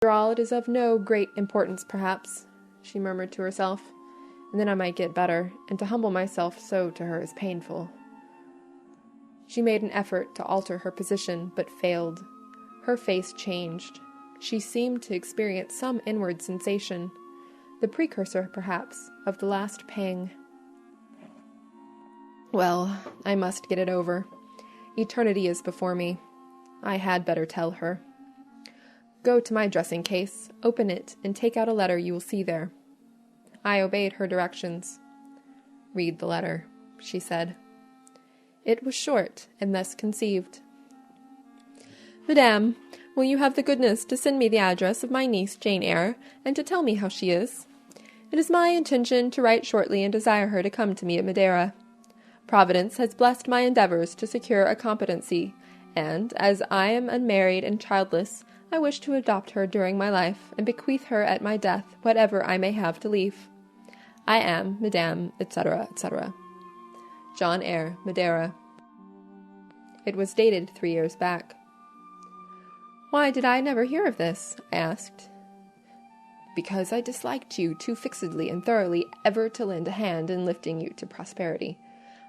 After all, it is of no great importance, perhaps, she murmured to herself, and then I might get better, and to humble myself so to her is painful. She made an effort to alter her position, but failed. Her face changed. She seemed to experience some inward sensation, the precursor, perhaps, of the last pang. Well, I must get it over. Eternity is before me. I had better tell her. Go to my dressing case, open it, and take out a letter you will see there. I obeyed her directions. Read the letter, she said. It was short, and thus conceived. Madame, will you have the goodness to send me the address of my niece Jane Eyre, and to tell me how she is? It is my intention to write shortly and desire her to come to me at Madeira. Providence has blessed my endeavors to secure a competency, and, as I am unmarried and childless, I wish to adopt her during my life, and bequeath her at my death whatever I may have to leave. I am, Madame, etc., etc. John Eyre, Madeira. It was dated 3 years back. Why did I never hear of this? I asked. Because I disliked you too fixedly and thoroughly ever to lend a hand in lifting you to prosperity.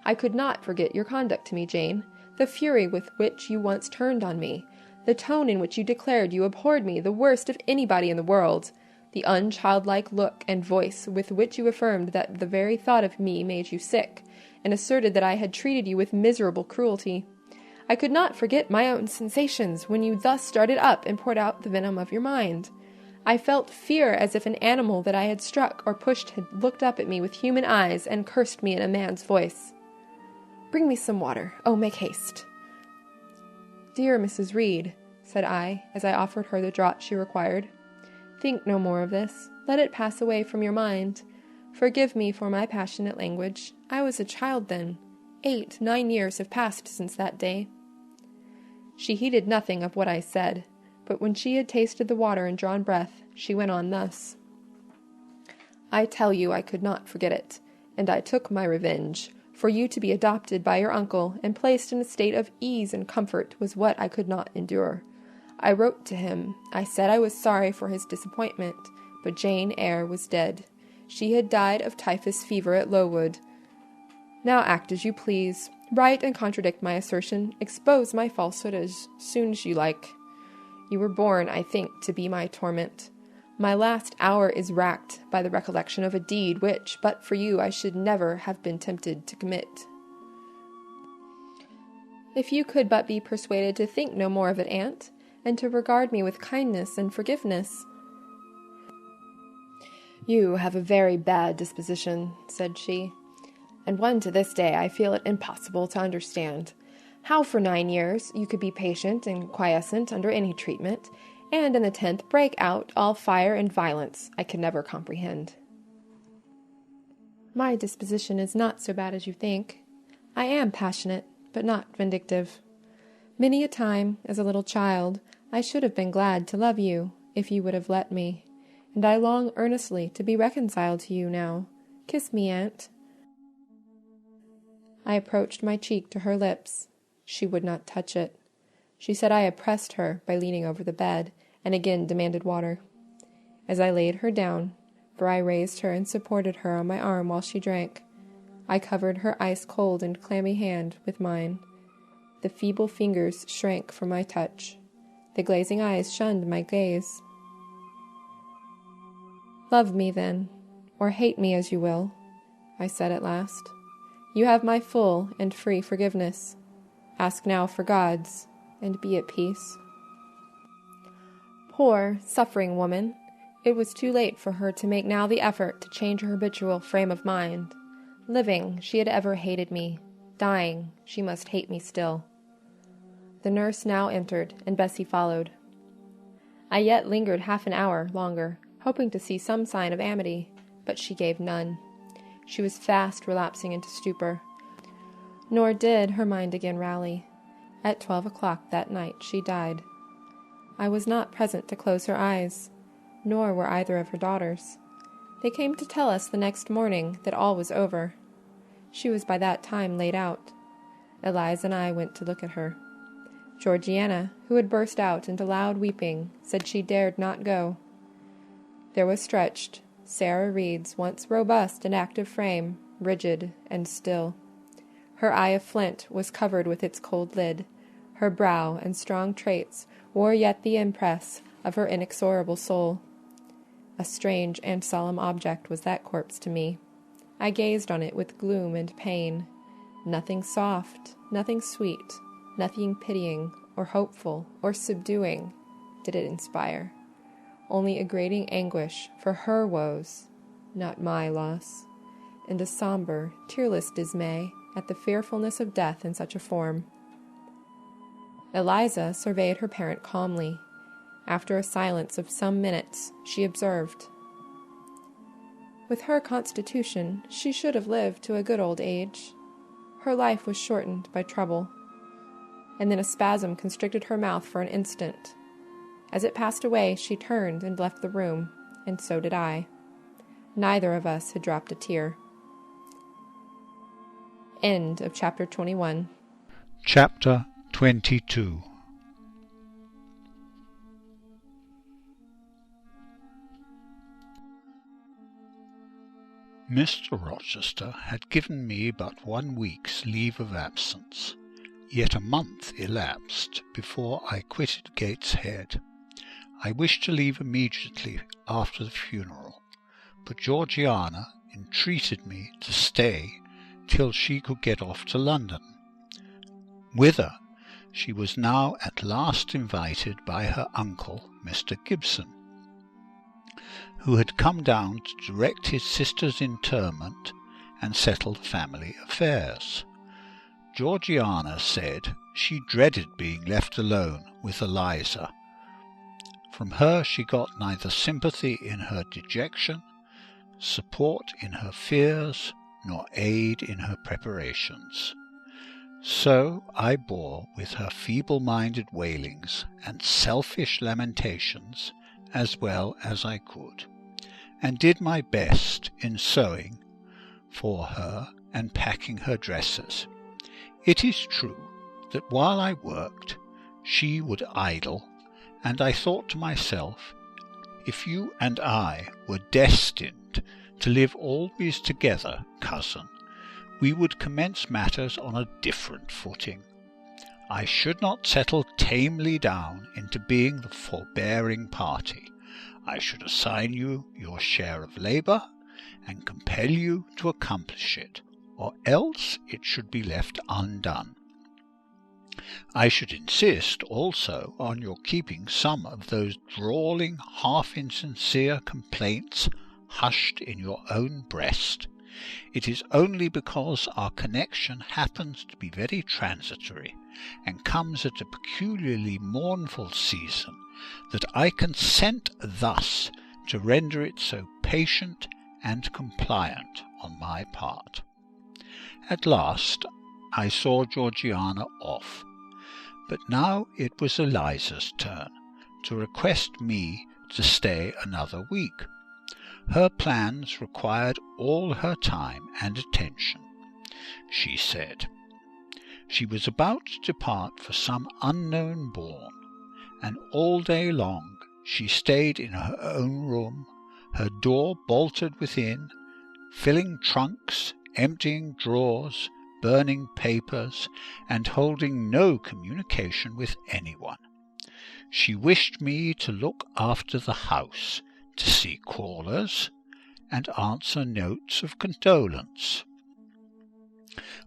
I could not forget your conduct to me, Jane, the fury with which you once turned on me, the tone in which you declared you abhorred me, the worst of anybody in the world, the unchildlike look and voice with which you affirmed that the very thought of me made you sick, and asserted that I had treated you with miserable cruelty. I could not forget my own sensations when you thus started up and poured out the venom of your mind. I felt fear as if an animal that I had struck or pushed had looked up at me with human eyes and cursed me in a man's voice. Bring me some water. Oh, make haste. Dear Mrs. Reed, said I, as I offered her the draught she required, think no more of this. Let it pass away from your mind. Forgive me for my passionate language. I was a child then. 8, 9 years have passed since that day. She heeded nothing of what I said, but when she had tasted the water and drawn breath, she went on thus. I tell you I could not forget it, and I took my revenge. For you to be adopted by your uncle and placed in a state of ease and comfort was what I could not endure. I wrote to him. I said I was sorry for his disappointment, but Jane Eyre was dead. She had died of typhus fever at Lowood. Now act as you please. Write and contradict my assertion. Expose my falsehood as soon as you like. You were born, I think, to be my torment. My last hour is racked by the recollection of a deed which, but for you, I should never have been tempted to commit. If you could but be persuaded to think no more of it, aunt, and to regard me with kindness and forgiveness. You have a very bad disposition, said she, and one to this day I feel it impossible to understand. How for 9 years you could be patient and quiescent under any treatment, and in the 10th break out all fire and violence, I can never comprehend. My disposition is not so bad as you think. I am passionate, but not vindictive. Many a time, as a little child, I should have been glad to love you, if you would have let me, and I long earnestly to be reconciled to you now. Kiss me, aunt. I approached my cheek to her lips. She would not touch it. She said I oppressed her by leaning over the bed, and again demanded water. As I laid her down, for I raised her and supported her on my arm while she drank, I covered her ice-cold and clammy hand with mine. The feeble fingers shrank from my touch. The glazing eyes shunned my gaze. Love me, then, or hate me as you will, I said at last. You have my full and free forgiveness. Ask now for God's, and be at peace. Poor, suffering woman! It was too late for her to make now the effort to change her habitual frame of mind. Living, she had ever hated me. Dying, she must hate me still. The nurse now entered, and Bessie followed. I yet lingered half an hour longer, hoping to see some sign of amity, but she gave none. She was fast relapsing into stupor. Nor did her mind again rally. At 12 o'clock that night she died. I was not present to close her eyes, nor were either of her daughters. They came to tell us the next morning that all was over. She was by that time laid out. Eliza and I went to look at her. Georgiana, who had burst out into loud weeping, said she dared not go. There was stretched Sarah Reed's once robust and active frame, rigid and still. Her eye of flint was covered with its cold lid. Her brow and strong traits wore yet the impress of her inexorable soul. A strange and solemn object was that corpse to me. I gazed on it with gloom and pain. Nothing soft, nothing sweet, nothing pitying or hopeful or subduing did it inspire. Only a grating anguish for her woes, not my loss, and a somber, tearless dismay at the fearfulness of death in such a form. Eliza surveyed her parent calmly. After a silence of some minutes, she observed, "With her constitution, she should have lived to a good old age. Her life was shortened by trouble." And then a spasm constricted her mouth for an instant. As it passed away, she turned and left the room, and so did I. Neither of us had dropped a tear. End of Chapter 21. Chapter 22. Mr. Rochester had given me but 1 week's leave of absence, yet a month elapsed before I quitted Gateshead. I wished to leave immediately after the funeral, but Georgiana entreated me to stay till she could get off to London, whither she was now at last invited by her uncle, Mr. Gibson, who had come down to direct his sister's interment and settle the family affairs. Georgiana said she dreaded being left alone with Eliza. From her she got neither sympathy in her dejection, support in her fears, nor aid in her preparations. So I bore with her feeble-minded wailings and selfish lamentations as well as I could, and did my best in sewing for her and packing her dresses. It is true that while I worked, she would idle, and I thought to myself, if you and I were destined to live always together, cousin, we would commence matters on a different footing. I should not settle tamely down into being the forbearing party. I should assign you your share of labour, and compel you to accomplish it, or else it should be left undone. I should insist also on your keeping some of those drawling, half-insincere complaints hushed in your own breast. It is only because our connection happens to be very transitory, and comes at a peculiarly mournful season, that I consent thus to render it so patient and compliant on my part. At last I saw Georgiana off, but now it was Eliza's turn to request me to stay another week. Her plans required all her time and attention. She said she was about to depart for some unknown bourne, and all day long she stayed in her own room, her door bolted within, filling trunks, emptying drawers, burning papers, and holding no communication with anyone. She wished me to look after the house, to see callers, and answer notes of condolence.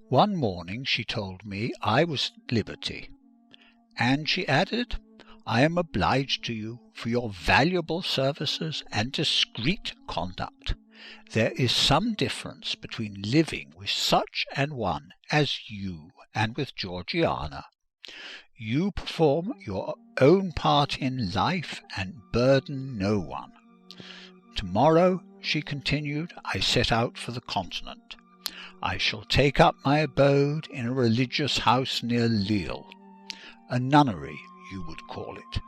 One morning she told me I was at liberty, and she added, "I am obliged to you for your valuable services and discreet conduct. There is some difference between living with such an one as you and with Georgiana. You perform your own part in life and burden no one. Tomorrow," she continued, "I set out for the Continent. I shall take up my abode in a religious house near Lille, a nunnery you would call it.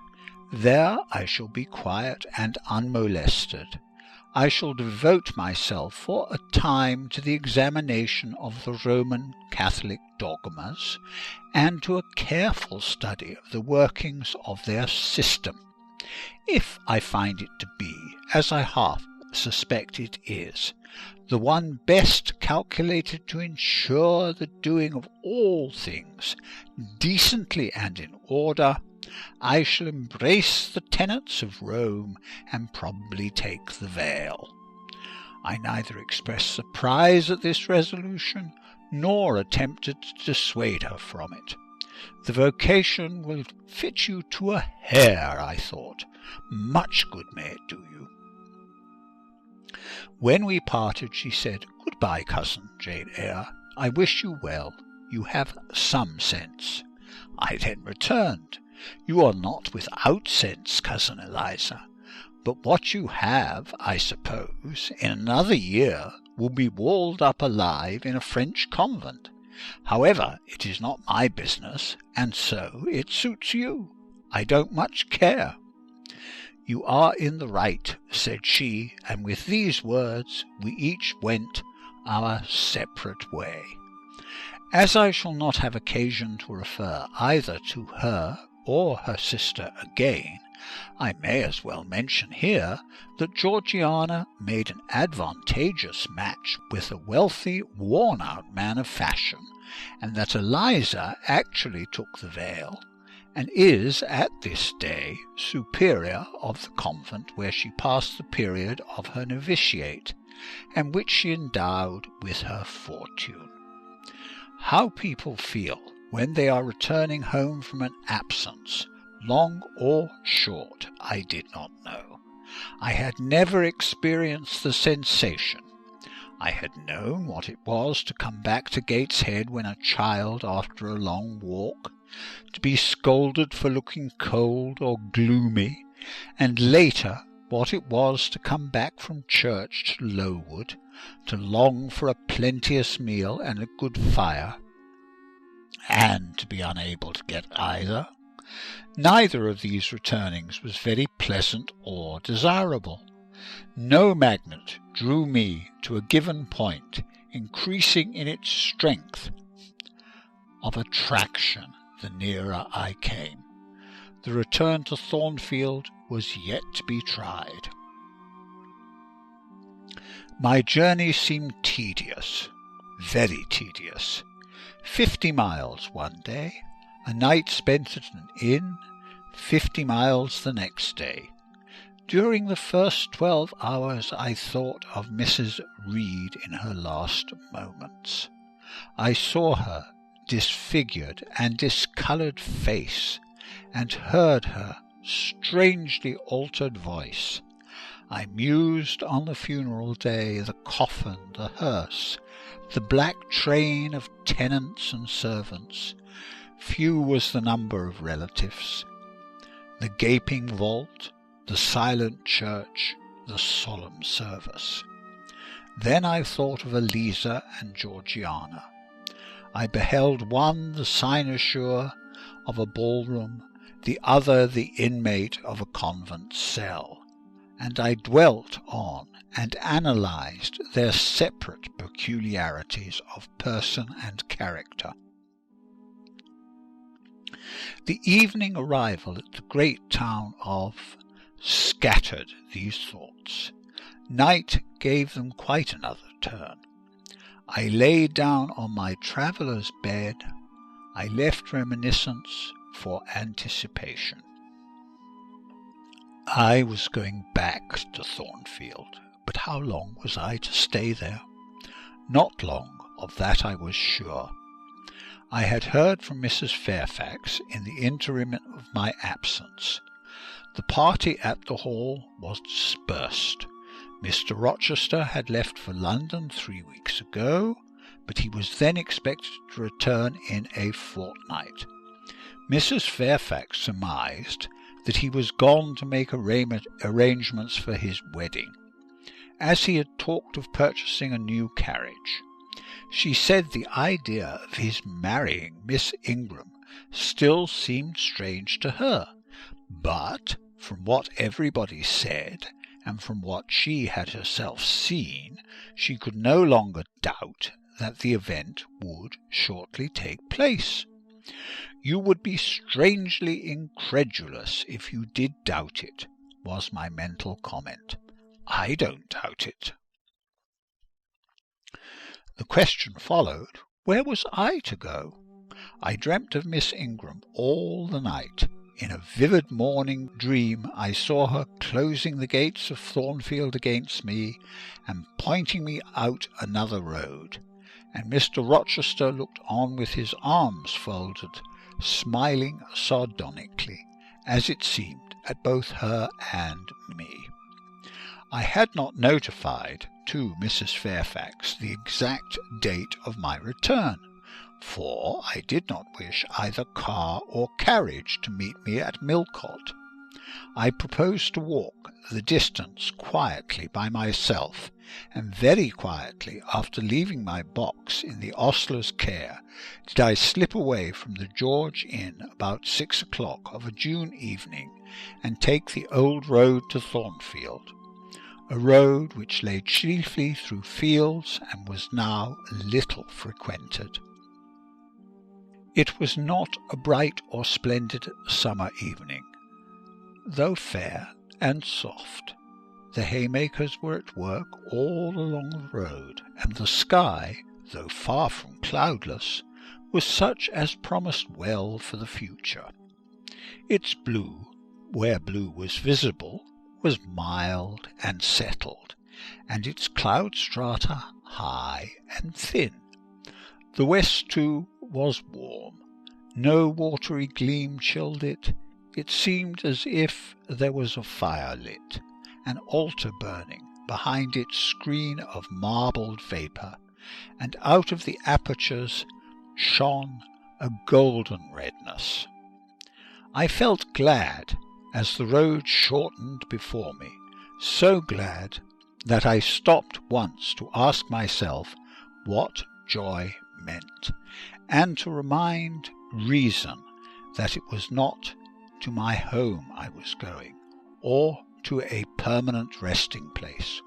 There I shall be quiet and unmolested. I shall devote myself for a time to the examination of the Roman Catholic dogmas and to a careful study of the workings of their system. If I find it to be, as I half suspect it is, the one best calculated to ensure the doing of all things decently and in order, I shall embrace the tenets of Rome and probably take the veil. I neither expressed surprise at this resolution, nor attempted to dissuade her from it. The vocation will fit you to a hair, I thought. Much good may it do you. When we parted, she said, "Goodbye, cousin Jane Eyre. I wish you well. You have some sense." I then returned, "You are not without sense, cousin Eliza, but what you have, I suppose, in another year will be walled up alive in a French convent. However, it is not my business, and so it suits you. I don't much care." "You are in the right," said she, and with these words we each went our separate way. As I shall not have occasion to refer either to her or her sister again, I may as well mention here that Georgiana made an advantageous match with a wealthy, worn-out man of fashion, and that Eliza actually took the veil, and is at this day superior of the convent where she passed the period of her novitiate, and which she endowed with her fortune. How people feel when they are returning home from an absence, long or short, I did not know. I had never experienced the sensation. I had known what it was to come back to Gateshead when a child after a long walk, to be scolded for looking cold or gloomy, and later what it was to come back from church to Lowood, to long for a plenteous meal and a good fire, and to be unable to get either. Neither of these returnings was very pleasant or desirable. No magnet drew me to a given point, increasing in its strength of attraction the nearer I came. The return to Thornfield was yet to be tried. My journey seemed tedious, very tedious. 50 miles one day, a night spent at an inn, 50 miles the next day. During the first 12 hours I thought of Mrs. Reed in her last moments. I saw her disfigured and discoloured face, and heard her strangely altered voice. I mused on the funeral day, the coffin, the hearse, the black train of tenants and servants. Few was the number of relatives. The gaping vault, the silent church, the solemn service. Then I thought of Eliza and Georgiana. I beheld one the cynosure of a ballroom, the other the inmate of a convent cell, and I dwelt on and analysed their separate peculiarities of person and character. The evening arrival at the great town of scattered these thoughts. Night gave them quite another turn. I lay down on my traveller's bed. I left reminiscence for anticipation. I was going back to Thornfield, but how long was I to stay there? Not long, of that I was sure. I had heard from Mrs. Fairfax in the interim of my absence. The party at the Hall was dispersed. Mr. Rochester had left for London 3 weeks ago, but he was then expected to return in a fortnight. Mrs. Fairfax surmised that he was gone to make arrangements for his wedding, as he had talked of purchasing a new carriage. She said the idea of his marrying Miss Ingram still seemed strange to her, but from what everybody said, and from what she had herself seen, she could no longer doubt that the event would shortly take place. "You would be strangely incredulous if you did doubt it," was my mental comment. "I don't doubt it." The question followed, where was I to go? I dreamt of Miss Ingram all the night. In a vivid morning dream I saw her closing the gates of Thornfield against me and pointing me out another road, and Mr. Rochester looked on with his arms folded, smiling sardonically, as it seemed, at both her and me. I had not notified to Mrs. Fairfax the exact date of my return, for I did not wish either car or carriage to meet me at Millcote. I proposed to walk the distance quietly by myself, and very quietly, after leaving my box in the ostler's care, did I slip away from the George Inn about 6 o'clock of a June evening, and take the old road to Thornfield, a road which lay chiefly through fields and was now little frequented. It was not a bright or splendid summer evening, though fair and soft. The haymakers were at work all along the road, and the sky, though far from cloudless, was such as promised well for the future. Its blue, where blue was visible, was mild and settled, and its cloud strata high and thin. The west, too, was warm. No watery gleam chilled it. It seemed as if there was a fire lit, an altar burning behind its screen of marbled vapour, and out of the apertures shone a golden redness. I felt glad as the road shortened before me, so glad that I stopped once to ask myself what joy meant, and to remind reason that it was not to my home I was going, or to a permanent resting place,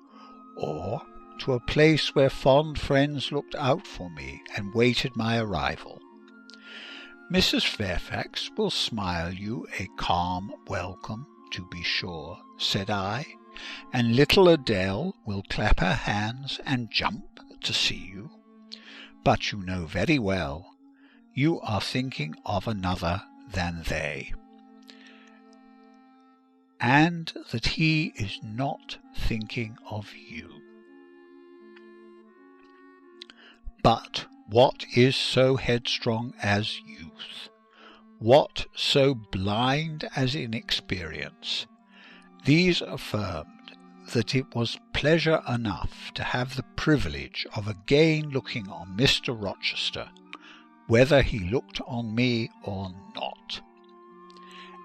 or to a place where fond friends looked out for me and waited my arrival. "Mrs. Fairfax will smile you a calm welcome, to be sure," said I, "and little Adele will clap her hands and jump to see you. But you know very well you are thinking of another than they, and that he is not thinking of you. But what is so headstrong as youth? What so blind as inexperience? These affirmed that it was pleasure enough to have the privilege of again looking on Mr. Rochester, whether he looked on me or not.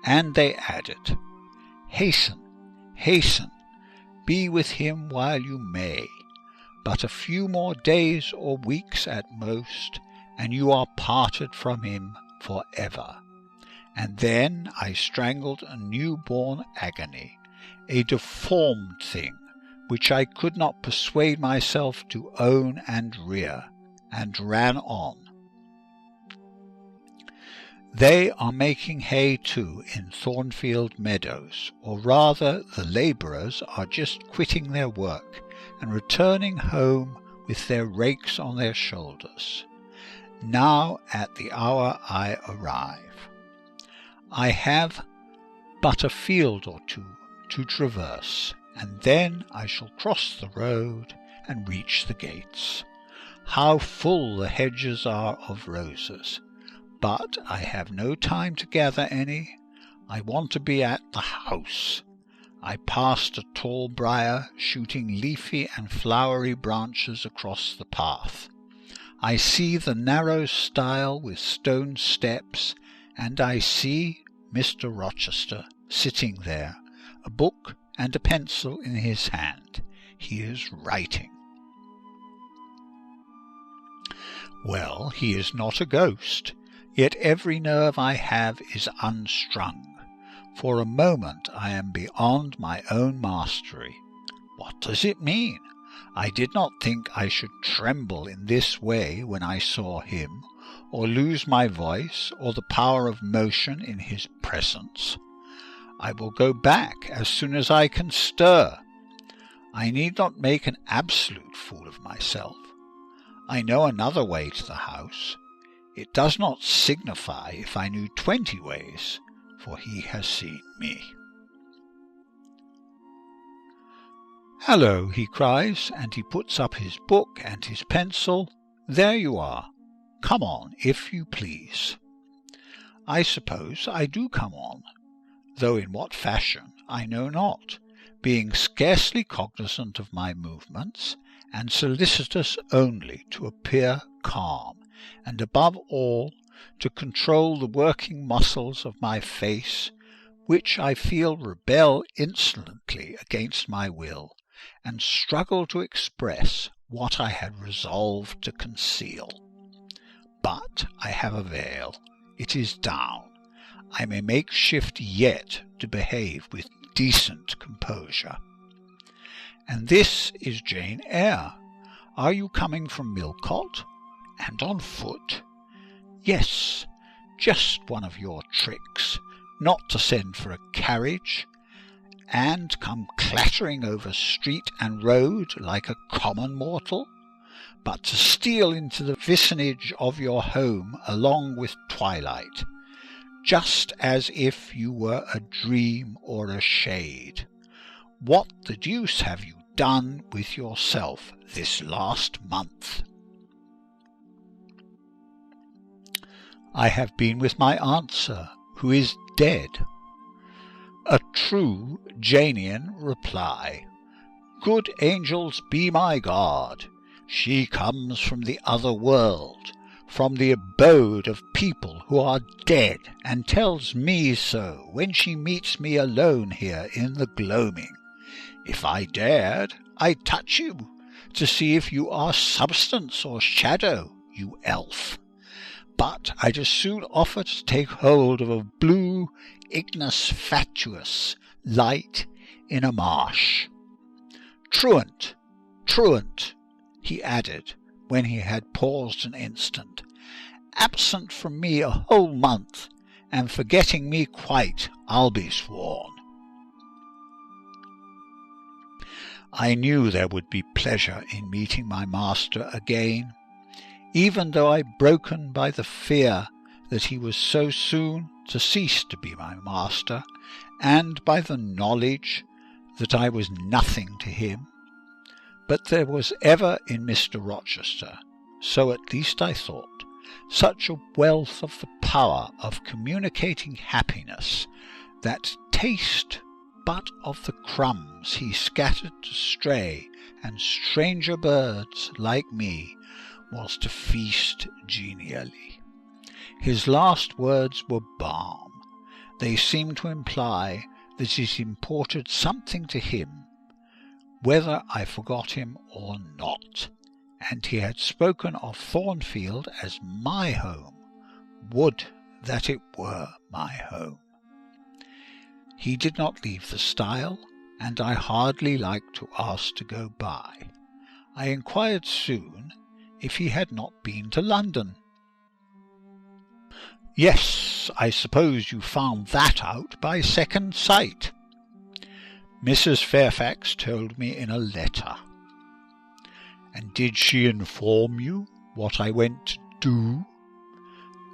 And they added, "Hasten, hasten, be with him while you may. But a few more days or weeks at most, and you are parted from him for ever." And then I strangled a new-born agony, a deformed thing which I could not persuade myself to own and rear, and ran on. They are making hay too in Thornfield meadows, or rather the labourers are just quitting their work and returning home with their rakes on their shoulders. Now at the hour I arrive. I have but a field or two to traverse, and then I shall cross the road and reach the gates. How full the hedges are of roses! But I have no time to gather any. I want to be at the house. I passed a tall briar shooting leafy and flowery branches across the path. I see the narrow stile with stone steps, and I see Mr. Rochester sitting there, a book and a pencil in his hand. He is writing. Well, he is not a ghost, yet every nerve I have is unstrung. For a moment I am beyond my own mastery, What does it mean? I did not think I should tremble in this way when I saw him, or lose my voice or the power of motion in his presence. I will go back as soon as I can stir. I need not make an absolute fool of myself. I know another way to the house. It does not signify if I knew 20 ways, for he has seen me. "Hallo," he cries, and he puts up his book and his pencil. "There you are. Come on, if you please." I suppose I do come on, though in what fashion I know not, being scarcely cognizant of my movements, and solicitous only to appear calm, and above all to control the working muscles of my face, which I feel rebel insolently against my will, and struggle to express what I had resolved to conceal. But I have a veil. It is down. I may make shift yet to behave with decent composure. "And this is Jane Eyre. Are you coming from Millcote? And on foot?" "Yes, just one of your tricks, not to send for a carriage, and come clattering over street and road like a common mortal, but to steal into the vicinage of your home along with twilight, just as if you were a dream or a shade. What the deuce have you done with yourself this last month?" "I have been with my aunt, sir, who is dead." A true Janian reply. Good angels be my guard! She comes from the other world, from the abode of people who are dead, and tells me so when she meets me alone here in the gloaming. If I dared, I'd touch you, to see if you are substance or shadow, you elf. But I'd as soon offer to take hold of a blue ignis fatuus light in a marsh. Truant, truant, he added, when he had paused an instant, absent from me a whole month, and forgetting me quite, I'll be sworn. I knew there would be pleasure in meeting my master again, even though I broken by the fear that he was so soon to cease to be my master, and by the knowledge that I was nothing to him. But there was ever in Mr. Rochester, so at least I thought, such a wealth of the power of communicating happiness, that taste but of the crumbs he scattered to stray and stranger birds like me was to feast genially. His last words were balm. They seemed to imply that it imported something to him, whether I forgot him or not, and he had spoken of Thornfield as my home. Would that it were my home. He did not leave the stile, and I hardly liked to ask to go by. I inquired soon if he had not been to London. "Yes, I suppose you found that out by second sight." Mrs. Fairfax told me in a letter. "And did she inform you what I went to do?"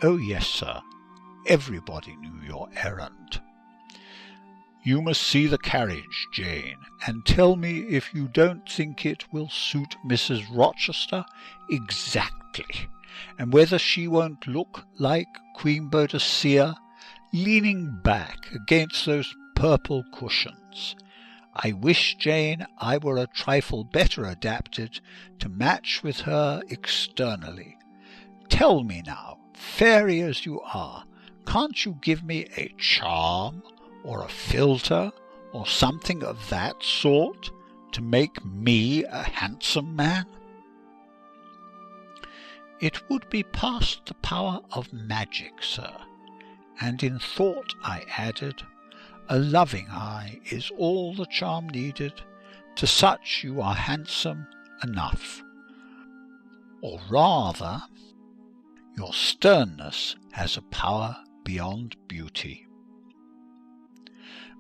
"Oh, yes, sir. Everybody knew your errand." "You must see the carriage, Jane, and tell me if you don't think it will suit Mrs. Rochester exactly, and whether she won't look like Queen Boadicea leaning back against those purple cushions. I wish, Jane, I were a trifle better adapted to match with her externally. Tell me now, fairy as you are, can't you give me a charm, or a philter, or something of that sort, to make me a handsome man?" "It would be past the power of magic, sir, and in thought I added, a loving eye is all the charm needed To such you are handsome enough. Or rather, your sternness has a power beyond beauty.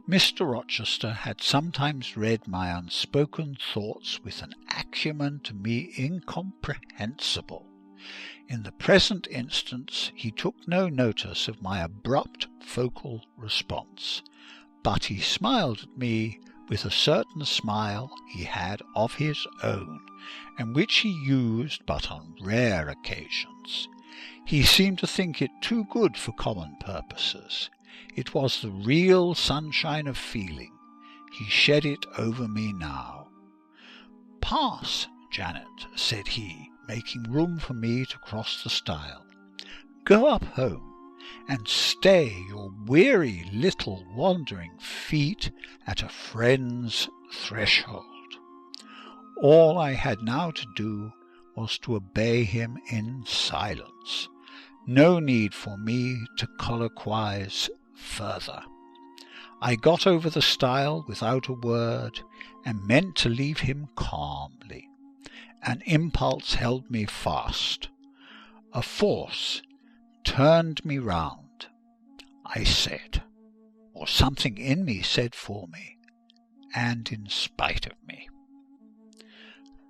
Mr. Rochester had sometimes read my unspoken thoughts with an acumen to me incomprehensible. In the present instance he took no notice of my abrupt vocal response, but he smiled at me with a certain smile he had of his own, and which he used but on rare occasions. He seemed to think it too good for common purposes. It was the real sunshine of feeling. He shed it over me now. "Pass, Janet," said he, making room for me to cross the stile. "Go up home, and stay your weary little wandering feet at a friend's threshold." All I had now to do was to obey him in silence. No need for me to colloquize further. I got over the stile without a word, and meant to leave him calmly. An impulse held me fast. A force turned me round. I said, or something in me said for me, and in spite of me,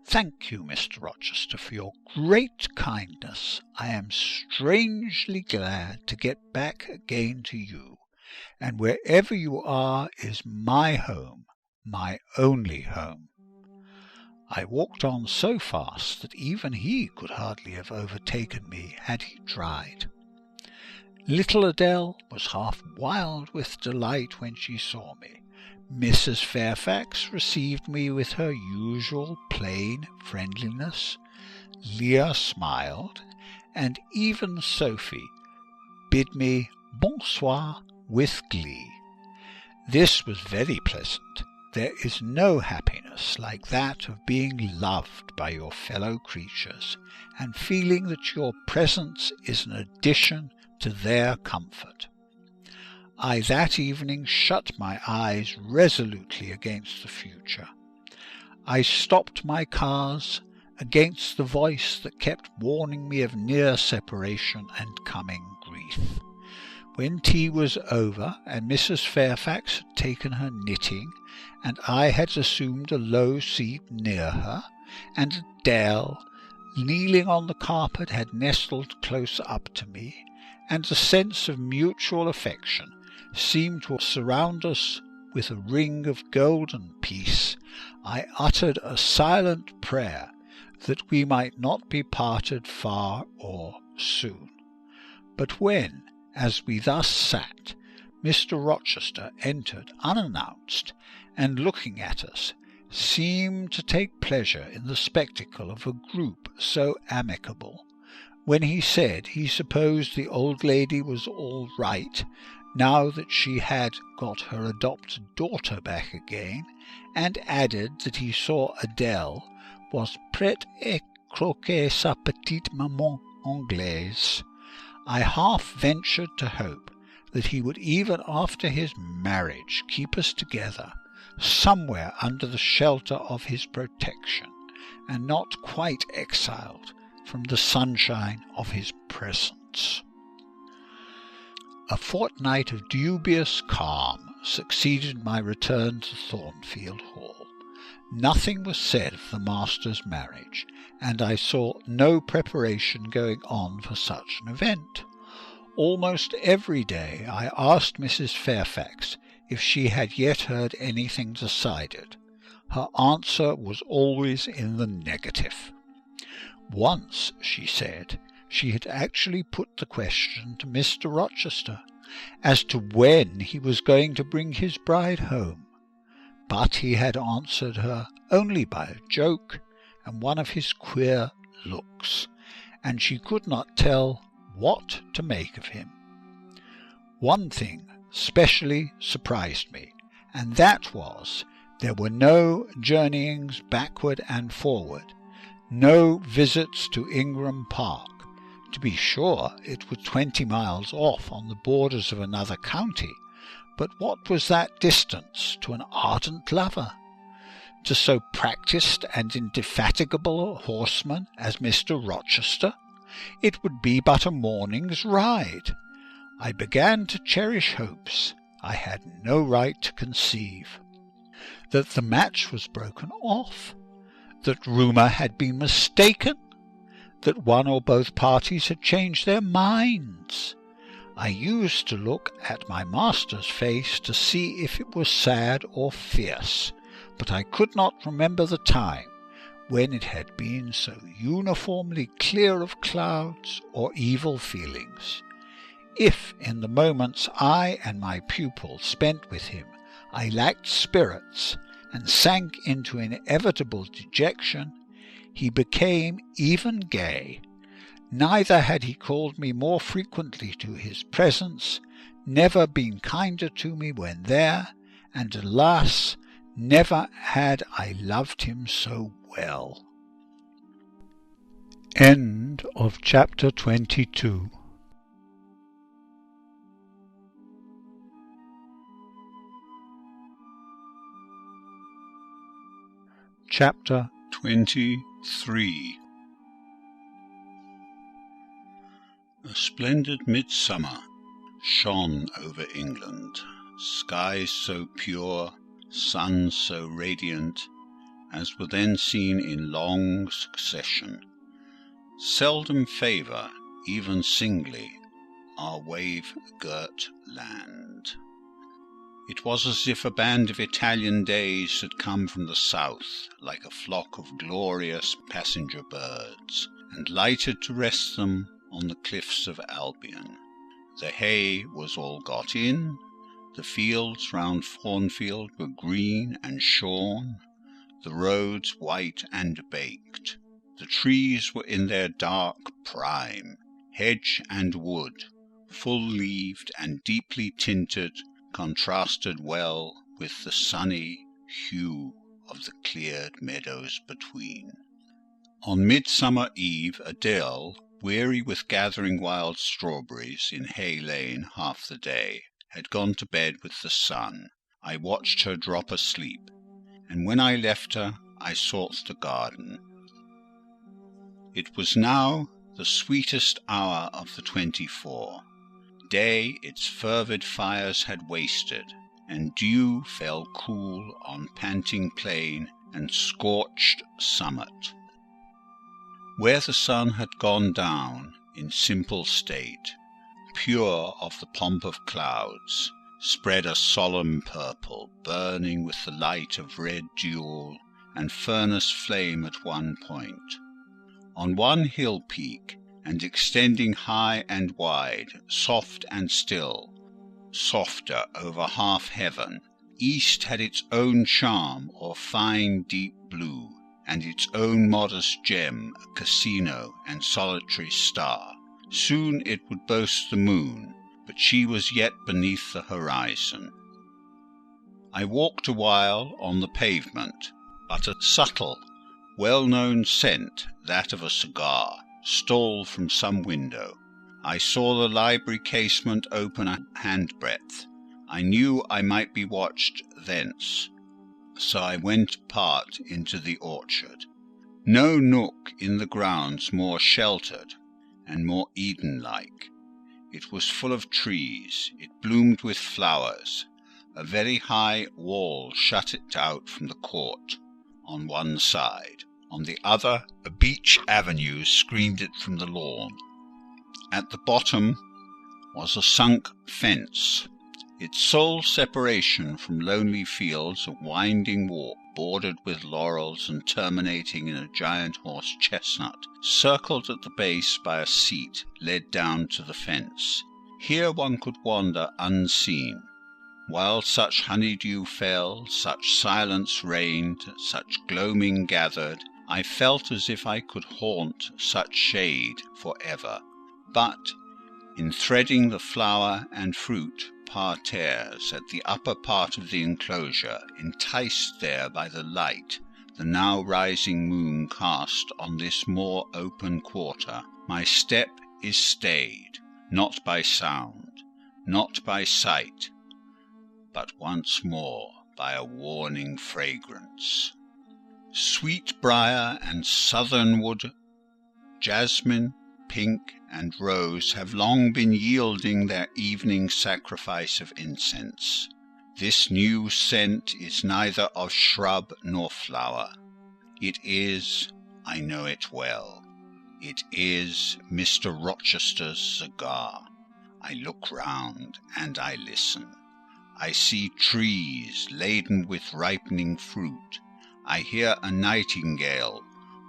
"Thank you, Mr. Rochester, for your great kindness. I am strangely glad to get back again to you, and wherever you are is my home, my only home." I walked on so fast that even he could hardly have overtaken me had he tried. Little Adele was half wild with delight when she saw me. Mrs. Fairfax received me with her usual plain friendliness. Leah smiled, and even Sophie bid me bonsoir with glee. This was very pleasant. There is no happiness like that of being loved by your fellow creatures, and feeling that your presence is an addition to their comfort. I that evening shut my eyes resolutely against the future. I stopped my cars against the voice that kept warning me of near separation and coming grief. When tea was over, and Mrs. Fairfax had taken her knitting, and I had assumed a low seat near her, and Adele, kneeling on the carpet, had nestled close up to me, and a sense of mutual affection seemed to surround us with a ring of golden peace, I uttered a silent prayer that we might not be parted far or soon. But when, as we thus sat, Mr. Rochester entered unannounced, and looking at us, seemed to take pleasure in the spectacle of a group so amicable, when he said he supposed the old lady was all right, now that she had got her adopted daughter back again, and added that he saw Adele was prête à croquer sa petite maman anglaise, I half ventured to hope that he would even after his marriage keep us together, somewhere under the shelter of his protection, and not quite exiled from the sunshine of his presence. A fortnight of dubious calm succeeded my return to Thornfield Hall. Nothing was said of the master's marriage, and I saw no preparation going on for such an event. Almost every day I asked Mrs. Fairfax if she had yet heard anything decided. Her answer was always in the negative. Once, she said, she had actually put the question to Mr. Rochester as to when he was going to bring his bride home, but he had answered her only by a joke and one of his queer looks, and she could not tell what to make of him. One thing specially surprised me, and that was there were no journeyings backward and forward, no visits to Ingram Park. To be sure, it was 20 miles off on the borders of another county, but what was that distance to an ardent lover? to so practised and indefatigable a horseman as Mr. Rochester? It would be but a morning's ride. I began to cherish hopes I had no right to conceive. That the match was broken off, that rumour had been mistaken, that one or both parties had changed their minds. I used to look at my master's face to see if it was sad or fierce, but I could not remember the time when it had been so uniformly clear of clouds or evil feelings. If in the moments I and my pupil spent with him I lacked spirits and sank into inevitable dejection, he became even gay. Neither had he called me more frequently to his presence, never been kinder to me when there, and alas, never had I loved him so well. End of chapter 22. Chapter 23. A splendid midsummer shone over England, skies so pure, sun so radiant, as were then seen in long succession. Seldom favour, even singly, our wave-girt land. It was as if a band of Italian days had come from the south, like a flock of glorious passenger birds, and lighted to rest them on the cliffs of Albion. The hay was all got in, the fields round Thornfield were green and shorn, the roads white and baked. The trees were in their dark prime, hedge and wood, full-leaved and deeply tinted, contrasted well with the sunny hue of the cleared meadows between. On Midsummer Eve, Adele, weary with gathering wild strawberries in Hay Lane half the day, had gone to bed with the sun. I watched her drop asleep, and when I left her, I sought the garden. It was now the sweetest hour of the 24. Day its fervid fires had wasted, and dew fell cool on panting plain and scorched summit. Where the sun had gone down in simple state, pure of the pomp of clouds, spread a solemn purple, burning with the light of red jewel and furnace flame at one point. On one hill peak, and extending high and wide, soft and still, softer over half heaven, east had its own charm or fine deep blue, and its own modest gem, a casino and solitary star. Soon it would boast the moon, but she was yet beneath the horizon. I walked a while on the pavement, but a subtle, well-known scent, that of a cigar, stole from some window. I saw the library casement open a handbreadth. I knew I might be watched thence, so I went apart into the orchard. No nook in the grounds more sheltered and more Eden-like. It was full of trees, it bloomed with flowers. A very high wall shut it out from the court on one side. On the other, a beech avenue screened it from the lawn. At the bottom was a sunk fence, its sole separation from lonely fields a winding walk bordered with laurels and terminating in a giant horse chestnut, circled at the base by a seat led down to the fence. Here one could wander unseen. While such honeydew fell, such silence reigned, such gloaming gathered, I felt as if I could haunt such shade for ever. But in threading the flower and fruit parterres at the upper part of the enclosure, enticed there by the light the now rising moon cast on this more open quarter, my step is stayed, not by sound, not by sight, but once more by a warning fragrance. Sweetbriar and southernwood, jasmine, pink, and rose have long been yielding their evening sacrifice of incense. This new scent is neither of shrub nor flower. It is, I know it well, it is Mr. Rochester's cigar. I look round and I listen. I see trees laden with ripening fruit. I hear a nightingale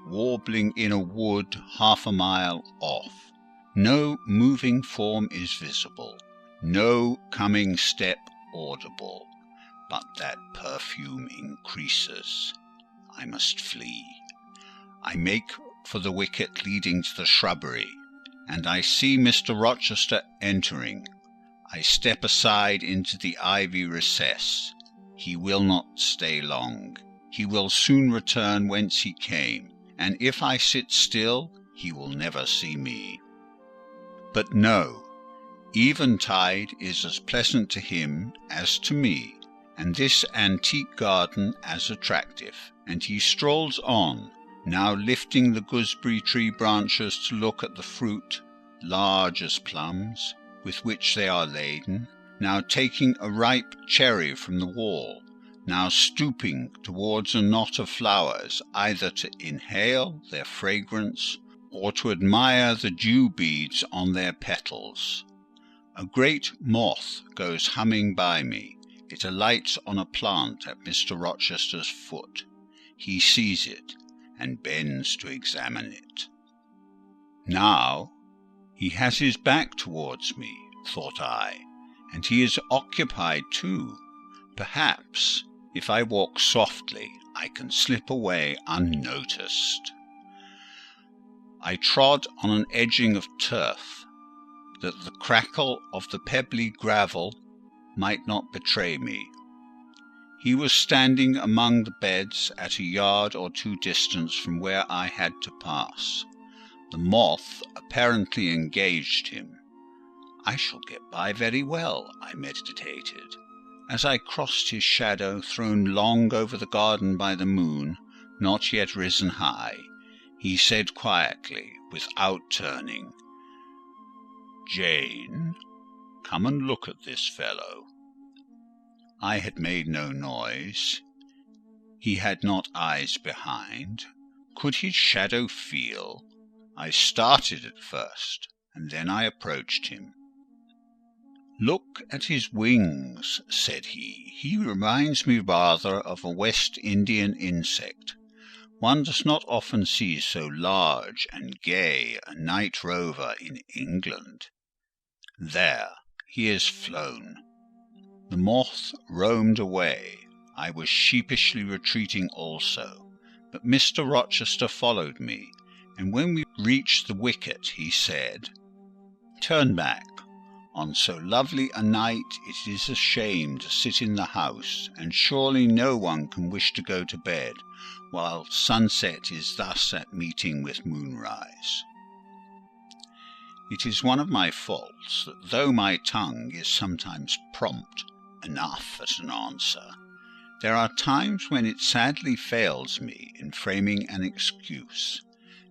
warbling in a wood half a mile off. No moving form is visible, no coming step audible, but that perfume increases. I must flee. I make for the wicket leading to the shrubbery, and I see Mr. Rochester entering. I step aside into the ivy recess. He will not stay long. He will soon return whence he came, and if I sit still, he will never see me. But no, eventide is as pleasant to him as to me, and this antique garden as attractive, and he strolls on, now lifting the gooseberry tree branches to look at the fruit, large as plums, with which they are laden, now taking a ripe cherry from the wall, now stooping towards a knot of flowers, either to inhale their fragrance or to admire the dew beads on their petals. A great moth goes humming by me. It alights on a plant at Mr. Rochester's foot. He sees it and bends to examine it. Now he has his back towards me, thought I, and he is occupied too. Perhaps, if I walk softly, I can slip away unnoticed. I trod on an edging of turf, that the crackle of the pebbly gravel might not betray me. He was standing among the beds at a yard or two distance from where I had to pass. The moth apparently engaged him. I shall get by very well, I meditated. As I crossed his shadow, thrown long over the garden by the moon, not yet risen high, he said quietly, without turning, "Jane, come and look at this fellow." I had made no noise. He had not eyes behind. Could his shadow feel? I started at first, and then I approached him. "Look at his wings," said he. "He reminds me rather of a West Indian insect. One does not often see so large and gay a night rover in England. There, he is flown." The moth roamed away. I was sheepishly retreating also, but Mr. Rochester followed me, and when we reached the wicket, he said, "Turn back. On so lovely a night it is a shame to sit in the house, and surely no one can wish to go to bed while sunset is thus at meeting with moonrise. It is one of my faults that though my tongue is sometimes prompt enough at an answer, there are times when it sadly fails me in framing an excuse,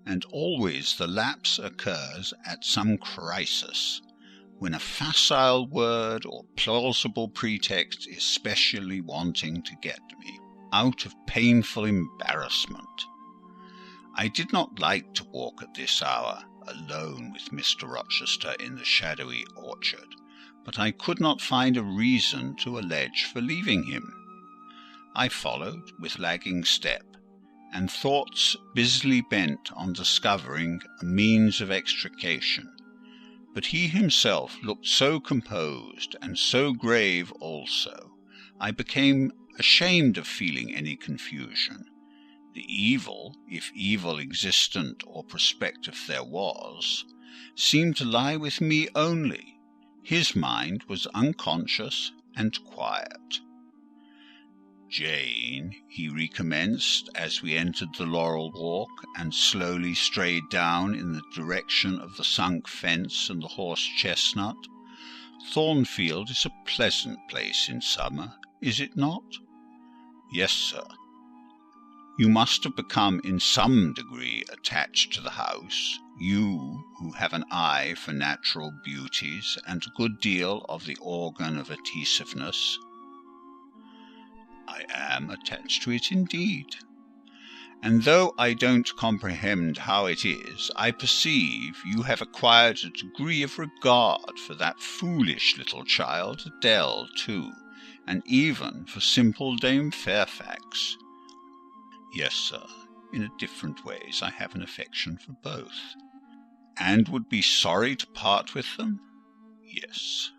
and always the lapse occurs at some crisis, when a facile word or plausible pretext is specially wanting to get me out of painful embarrassment. I did not like to walk at this hour alone with Mr. Rochester in the shadowy orchard, but I could not find a reason to allege for leaving him. I followed with lagging step, and thoughts busily bent on discovering a means of extrication. But he himself looked so composed and so grave also, I became ashamed of feeling any confusion. The evil, if evil existent or prospective there was, seemed to lie with me only. His mind was unconscious and quiet. "Jane," he recommenced, as we entered the laurel walk, and slowly strayed down in the direction of the sunk fence and the horse-chestnut, "Thornfield is a pleasant place in summer, is it not?" "Yes, sir." You must have become in some degree attached to the house, you who have an eye for natural beauties and a good deal of the organ of adhesiveness. I am attached to it indeed. And though I don't comprehend how it is, I perceive you have acquired a degree of regard for that foolish little child Adele too, and even for simple Dame Fairfax. Yes, sir, in different ways I have an affection for both. And would be sorry to part with them? Yes.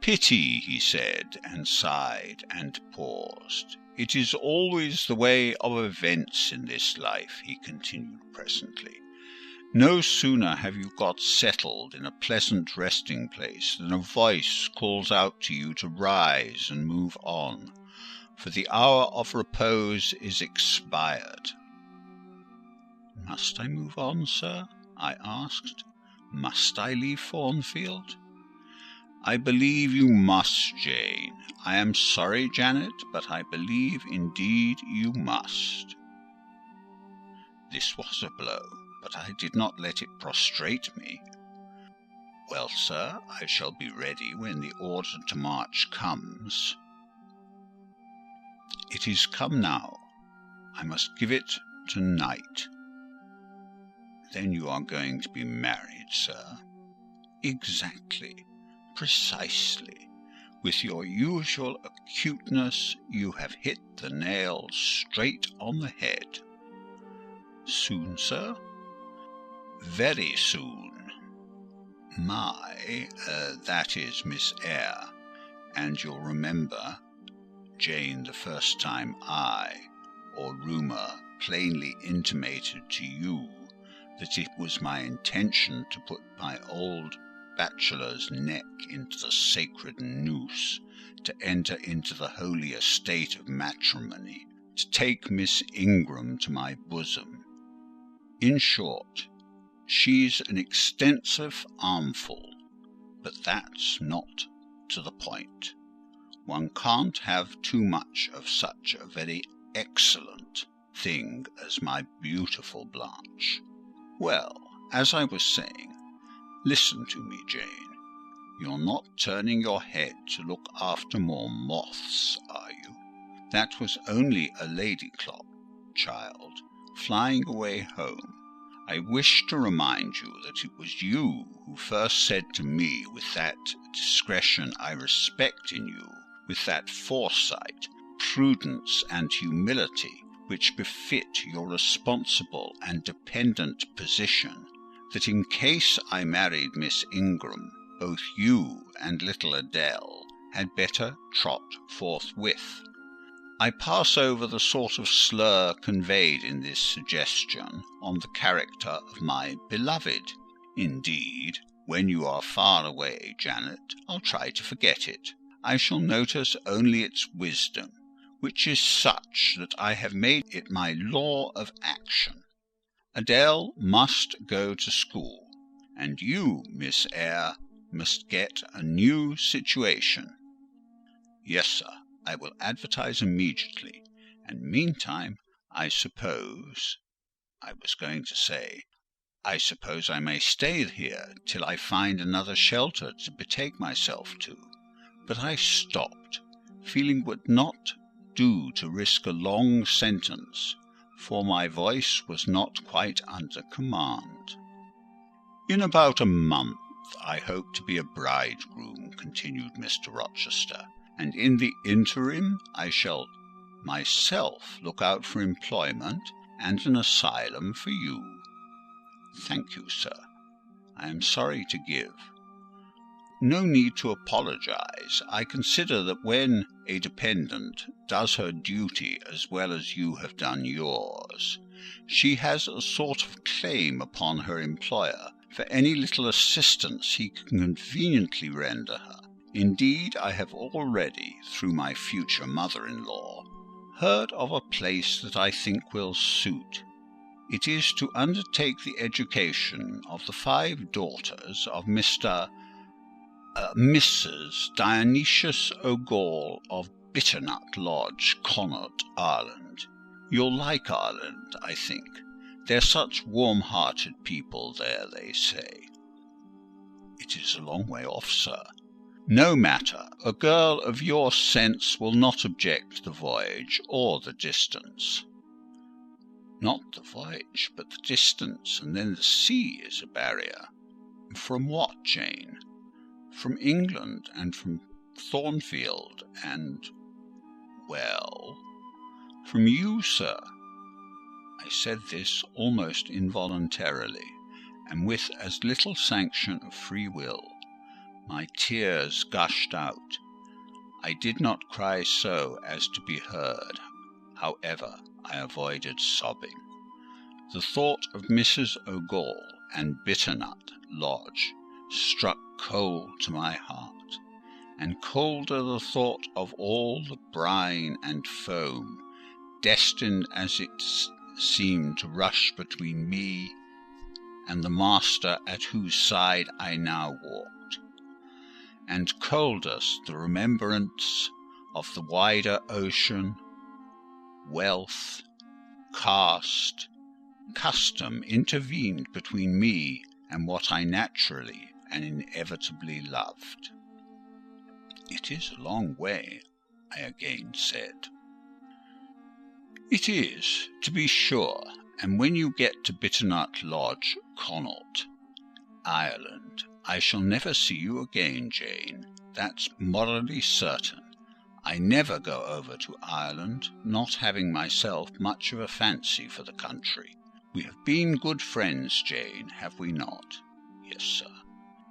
Pity, he said, and sighed, and paused. It is always the way of events in this life, he continued presently. No sooner have you got settled in a pleasant resting place than a voice calls out to you to rise and move on, for the hour of repose is expired. Must I move on, sir? I asked. Must I leave Thornfield? I believe you must, Jane. I am sorry, Janet, but I believe indeed you must. This was a blow, but I did not let it prostrate me. Well, sir, I shall be ready when the order to march comes. It is come now. I must give it to-night. Then you are going to be married, sir? Exactly. Precisely. With your usual acuteness, you have hit the nail straight on the head. Soon, sir? Very soon. That is Miss Eyre, and you'll remember, Jane, the first time or rumour, plainly intimated to you that it was my intention to put my old bachelor's neck into the sacred noose, to enter into the holy estate of matrimony, to take Miss Ingram to my bosom. In short, she's an extensive armful, but that's not to the point. One can't have too much of such a very excellent thing as my beautiful Blanche. Well, as I was saying, listen to me, Jane. You're not turning your head to look after more moths, are you? That was only a lady clock, child, flying away home. I wish to remind you that it was you who first said to me, with that discretion I respect in you, with that foresight, prudence, and humility which befit your responsible and dependent position, that in case I married Miss Ingram, both you and little Adele had better trot forthwith. I pass over the sort of slur conveyed in this suggestion on the character of my beloved. Indeed, when you are far away, Janet, I'll try to forget it. I shall notice only its wisdom, which is such that I have made it my law of action. Adele must go to school, and you, Miss Eyre, must get a new situation. Yes, sir, I will advertise immediately, and meantime, I suppose I may stay here till I find another shelter to betake myself to. But I stopped, feeling would not do to risk a long sentence, for my voice was not quite under command. In about a month I hope to be a bridegroom, continued Mr. Rochester, and in the interim I shall myself look out for employment and an asylum for you. Thank you, sir. I am sorry to give. No need to apologize. I consider that when a dependent does her duty as well as you have done yours, she has a sort of claim upon her employer for any little assistance he can conveniently render her. Indeed, I have already, through my future mother-in-law, heard of a place that I think will suit. It is to undertake the education of the 5 daughters of Mrs. Dionysius O'Gall of Bitternut Lodge, Connaught, Ireland. You'll like Ireland, I think. They're such warm-hearted people there, they say." "It is a long way off, sir." "No matter. A girl of your sense will not object to the voyage or the distance." "Not the voyage, but the distance, and then the sea is a barrier." "From what, Jane?" "From England, and from Thornfield, and—" "Well?" "From you, sir." I said this almost involuntarily, and with as little sanction of free will. My tears gushed out. I did not cry so as to be heard. However, I avoided sobbing. The thought of Mrs. O'Gall and Bitternut Lodge struck cold to my heart, and colder the thought of all the brine and foam, destined as it seemed to rush between me and the master at whose side I now walked, and coldest the remembrance of the wider ocean, wealth, caste, custom intervened between me and what I naturally and inevitably loved. "It is a long way," I again said. "It is, to be sure, and when you get to Bitternut Lodge, Connaught, Ireland, I shall never see you again, Jane. That's morally certain. I never go over to Ireland, not having myself much of a fancy for the country. We have been good friends, Jane, have we not?" "Yes, sir."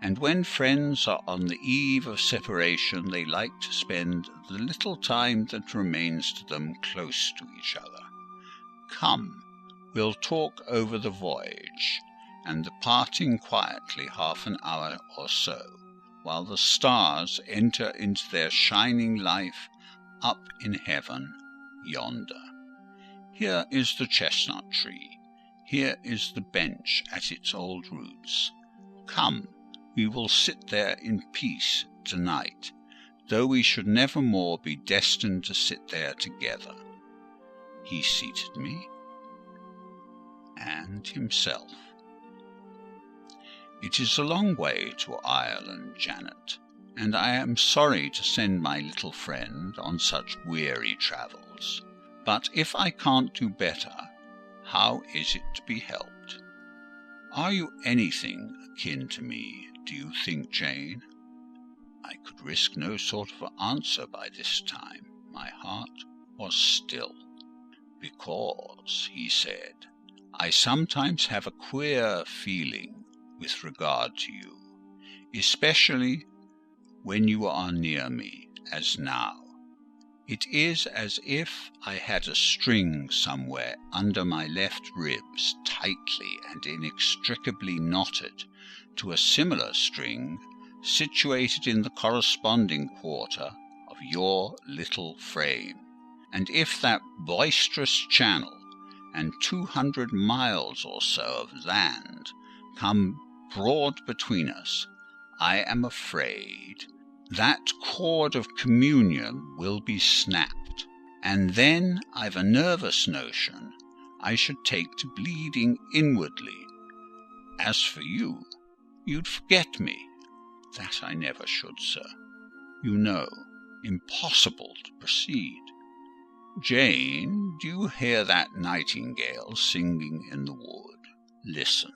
"And when friends are on the eve of separation, they like to spend the little time that remains to them close to each other. Come, we'll talk over the voyage, and the parting quietly half an hour or so, while the stars enter into their shining life up in heaven yonder. Here is the chestnut tree. Here is the bench at its old roots. Come, we will sit there in peace to-night, though we should never more be destined to sit there together." He seated me, and himself. "It is a long way to Ireland, Janet, and I am sorry to send my little friend on such weary travels. But if I can't do better, how is it to be helped? Are you anything akin to me, do you think, Jane?" I could risk no sort of answer by this time. My heart was still. "Because," he said, "I sometimes have a queer feeling with regard to you, especially when you are near me, as now. It is as if I had a string somewhere under my left ribs, tightly and inextricably knotted to a similar string situated in the corresponding quarter of your little frame, and if that boisterous channel and 200 miles or so of land come broad between us, I am afraid that cord of communion will be snapped, and then I've a nervous notion I should take to bleeding inwardly. As for you, you'd forget me." "That I never should, sir. You know, impossible to proceed." "Jane, do you hear that nightingale singing in the wood? Listen."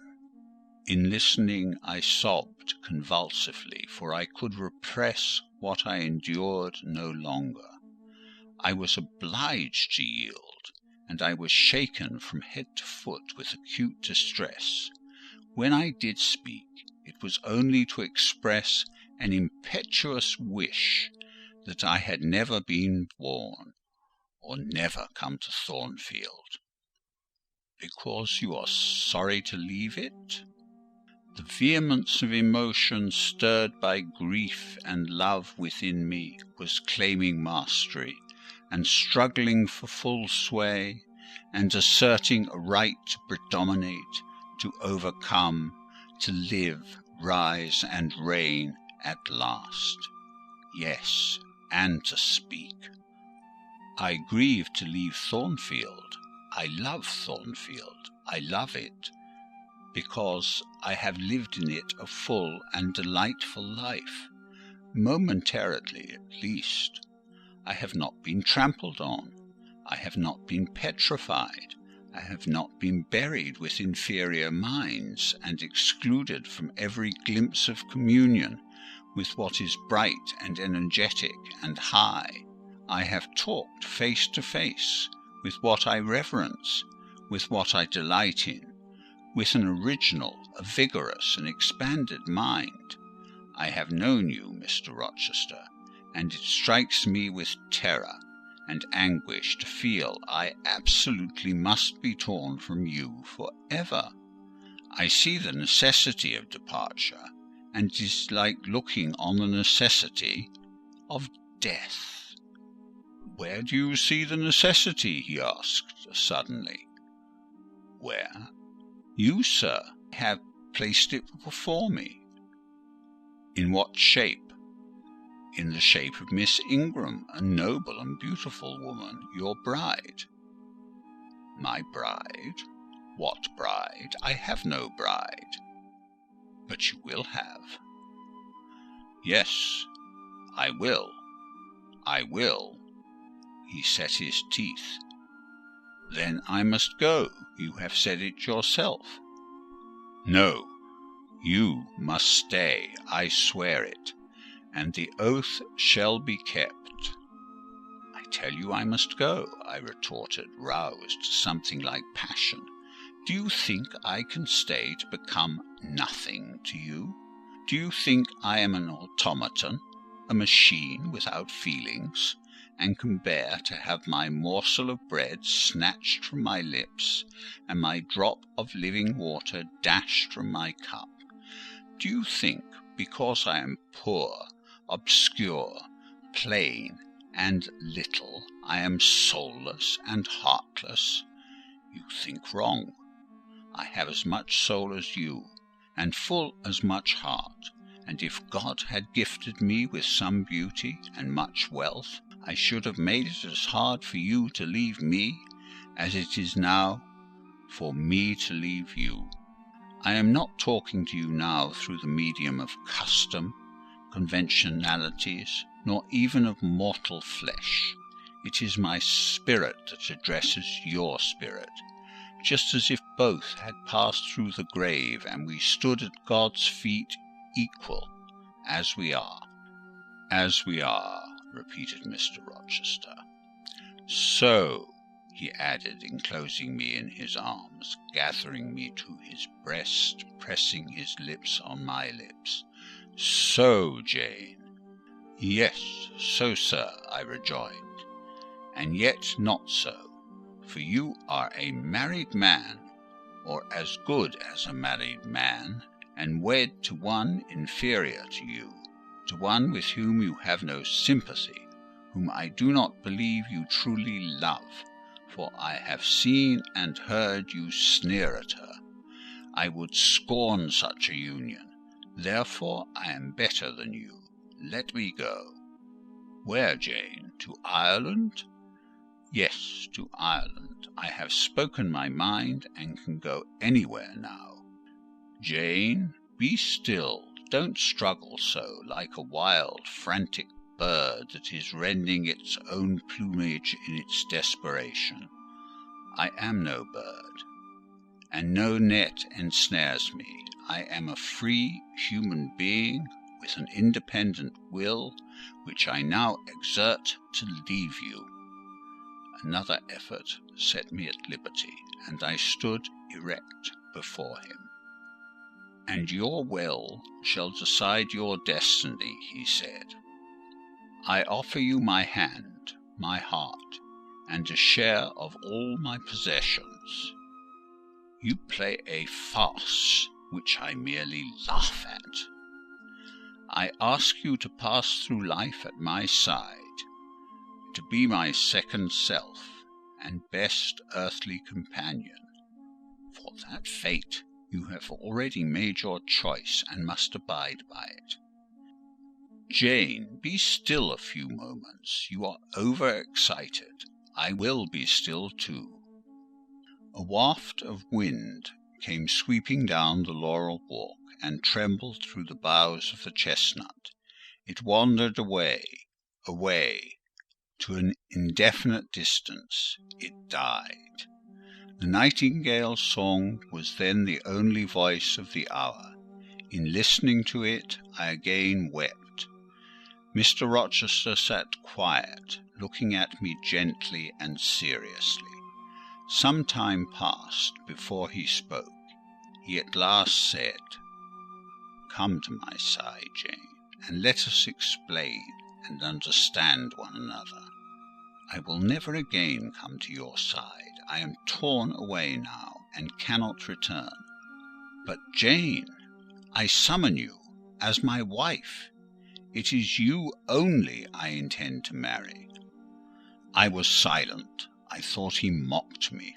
In listening, I sobbed convulsively, for I could repress what I endured no longer. I was obliged to yield, and I was shaken from head to foot with acute distress. When I did speak, it was only to express an impetuous wish that I had never been born, or never come to Thornfield. "Because you are sorry to leave it?" The vehemence of emotion stirred by grief and love within me was claiming mastery, and struggling for full sway, and asserting a right to predominate, to overcome, to live, rise, and reign at last. Yes, and to speak. "I grieve to leave Thornfield," I love Thornfield. I love it because I have lived in it a full and delightful life, momentarily at least. I have not been trampled on. I have not been petrified. I have not been buried with inferior minds and excluded from every glimpse of communion with what is bright and energetic and high. I have talked face to face with what I reverence, with what I delight in, with an original, a vigorous and expanded mind. I have known you, Mr. Rochester, and it strikes me with terror and anguish to feel I absolutely must be torn from you for ever. I see the necessity of departure, and it is like looking on the necessity of death. Where do you see the necessity? He asked suddenly. Where? You, sir, have placed it before me. In what shape? In the shape of Miss Ingram, a noble and beautiful woman, your bride. My bride? What bride? I have no bride. But you will have. Yes, I will. I will. He set his teeth. Then I must go. You have said it yourself. No, you must stay. I swear it. And the oath shall be kept. I tell you I must go, I retorted, roused to something like passion. Do you think I can stay to become nothing to you? Do you think I am an automaton, a machine without feelings, and can bear to have my morsel of bread snatched from my lips, and my drop of living water dashed from my cup? Do you think, because I am poor, obscure, plain, and little, I am soulless and heartless? You think wrong. I have as much soul as you, and full as much heart, and if God had gifted me with some beauty and much wealth, I should have made it as hard for you to leave me as it is now for me to leave you. I am not talking to you now through the medium of custom, conventionalities, nor even of mortal flesh. It is my spirit that addresses your spirit, just as if both had passed through the grave and we stood at God's feet equal, as we are. As we are, repeated Mr. Rochester. So, he added, enclosing me in his arms, gathering me to his breast, pressing his lips on my lips. So, Jane. Yes, so, sir, I rejoined, and yet not so, for you are a married man, or as good as a married man, and wed to one inferior to you, to one with whom you have no sympathy, whom I do not believe you truly love, for I have seen and heard you sneer at her. I would scorn such a union. Therefore I am better than you. Let me go. Where, Jane? To Ireland? Yes, to Ireland. I have spoken my mind, and can go anywhere now. Jane, be still. Don't struggle so, like a wild, frantic bird that is rending its own plumage in its desperation. I am no bird, and no net ensnares me. I am a free human being with an independent will, which I now exert to leave you. Another effort set me at liberty, and I stood erect before him. And your will shall decide your destiny, he said. I offer you my hand, my heart, and a share of all my possessions. You play a farce which I merely laugh at. I ask you to pass through life at my side, to be my second self and best earthly companion. For that fate you have already made your choice and must abide by it. Jane, be still a few moments. You are overexcited. I will be still too. waft of wind came sweeping down the laurel walk, and trembled through the boughs of the chestnut. It wandered away, away, to an indefinite distance. It died. The nightingale's song was then the only voice of the hour. In listening to it, I again wept. Mr. Rochester sat quiet, looking at me gently and seriously. Some time passed before he spoke. He at last said, "Come to my side, Jane, and let us explain and understand one another. I will never again come to your side. I am torn away now, and cannot return. But, Jane, I summon you as my wife. It is you only I intend to marry." I was silent. I thought he mocked me.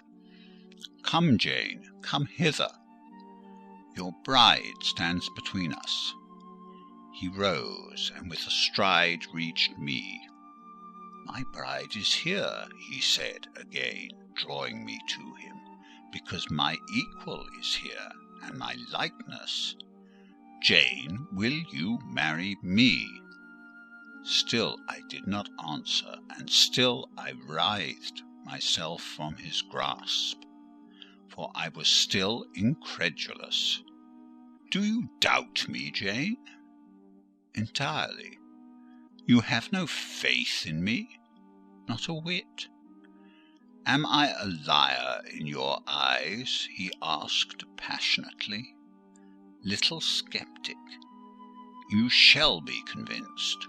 "Come, Jane, come hither. Your bride stands between us." He rose, and with a stride reached me. "My bride is here," he said again, drawing me to him, "because my equal is here, and my likeness. Jane, will you marry me?" Still I did not answer, and still I writhed myself from his grasp, for I was still incredulous. "Do you doubt me, Jane?" "Entirely." "You have no faith in me?" "Not a whit." "Am I a liar in your eyes?" he asked passionately. "Little sceptic, you shall be convinced.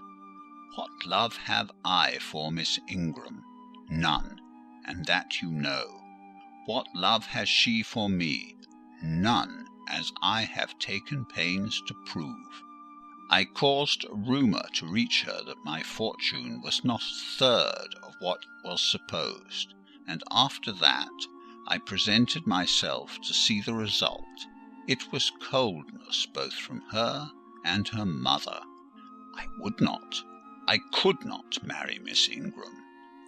What love have I for Miss Ingram? None, and that you know. What love has she for me? None, as I have taken pains to prove. I caused a rumour to reach her that my fortune was not a third of what was supposed, and after that I presented myself to see the result. It was coldness both from her and her mother. I would not, I could not marry Miss Ingram.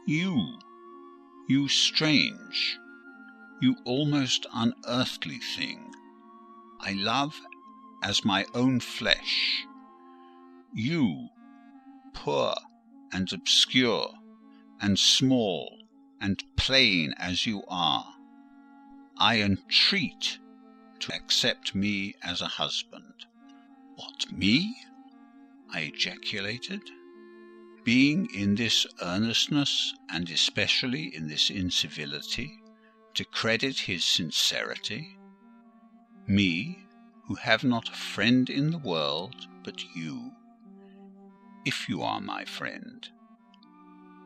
You strange, you almost unearthly thing, I love as my own flesh. You, poor and obscure and small and plain as you are, I entreat to accept me as a husband." "What, me?" I ejaculated. Being in this earnestness, and especially in this incivility, to credit his sincerity? Me, who have not a friend in the world but you, if you are my friend.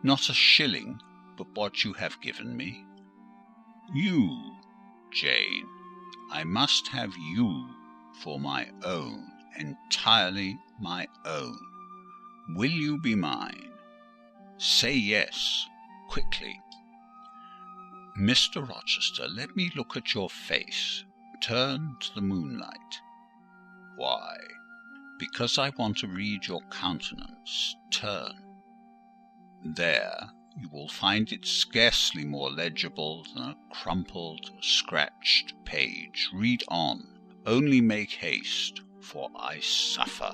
Not a shilling but what you have given me. You, Jane, I must have you for my own, entirely my own. Will you be mine? Say yes, quickly." "Mr. Rochester, let me look at your face. Turn to the moonlight." "Why?" "Because I want to read your countenance. Turn. There you will find it scarcely more legible than a crumpled, scratched page. Read on. Only make haste, for I suffer."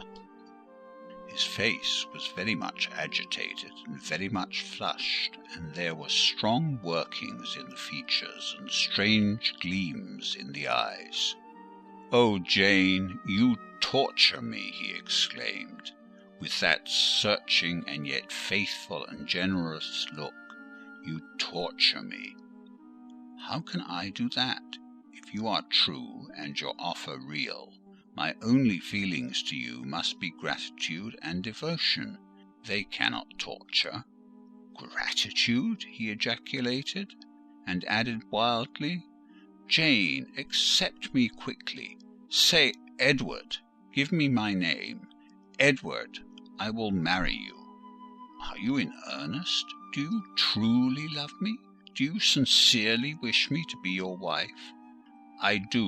His face was very much agitated and very much flushed, and there were strong workings in the features and strange gleams in the eyes. "Oh, Jane, you torture me!" he exclaimed, with that searching and yet faithful and generous look. "You torture me." "How can I do that? If you are true and your offer real, my only feelings to you must be gratitude and devotion. They cannot torture." "Gratitude!" he ejaculated, and added wildly, "Jane, accept me quickly. Say, Edward, give me my name. Edward, I will marry you." "Are you in earnest? Do you truly love me? Do you sincerely wish me to be your wife?" "I do,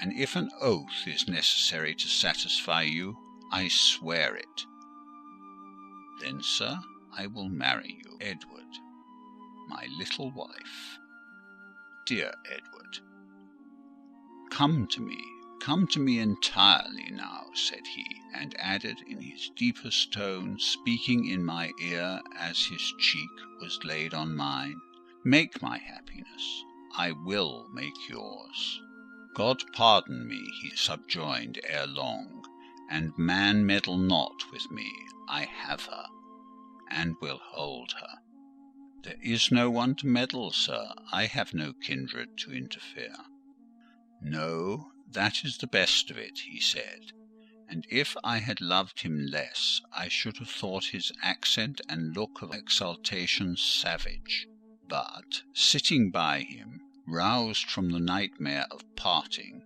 and if an oath is necessary to satisfy you, I swear it." "Then, sir, I will marry you, Edward, my little wife." dear Edward. Come to me entirely now," said he, and added in his deepest tone, speaking in my ear as his cheek was laid on mine, "Make my happiness, I will make yours." "God pardon me," he subjoined ere long, "and man meddle not with me. I have her, and will hold her." "There is no one to meddle, sir. I have no kindred to interfere." "No, that is the best of it," he said, "and if I had loved him less, I should have thought his accent and look of exultation savage. But, sitting by him, roused from the nightmare of parting,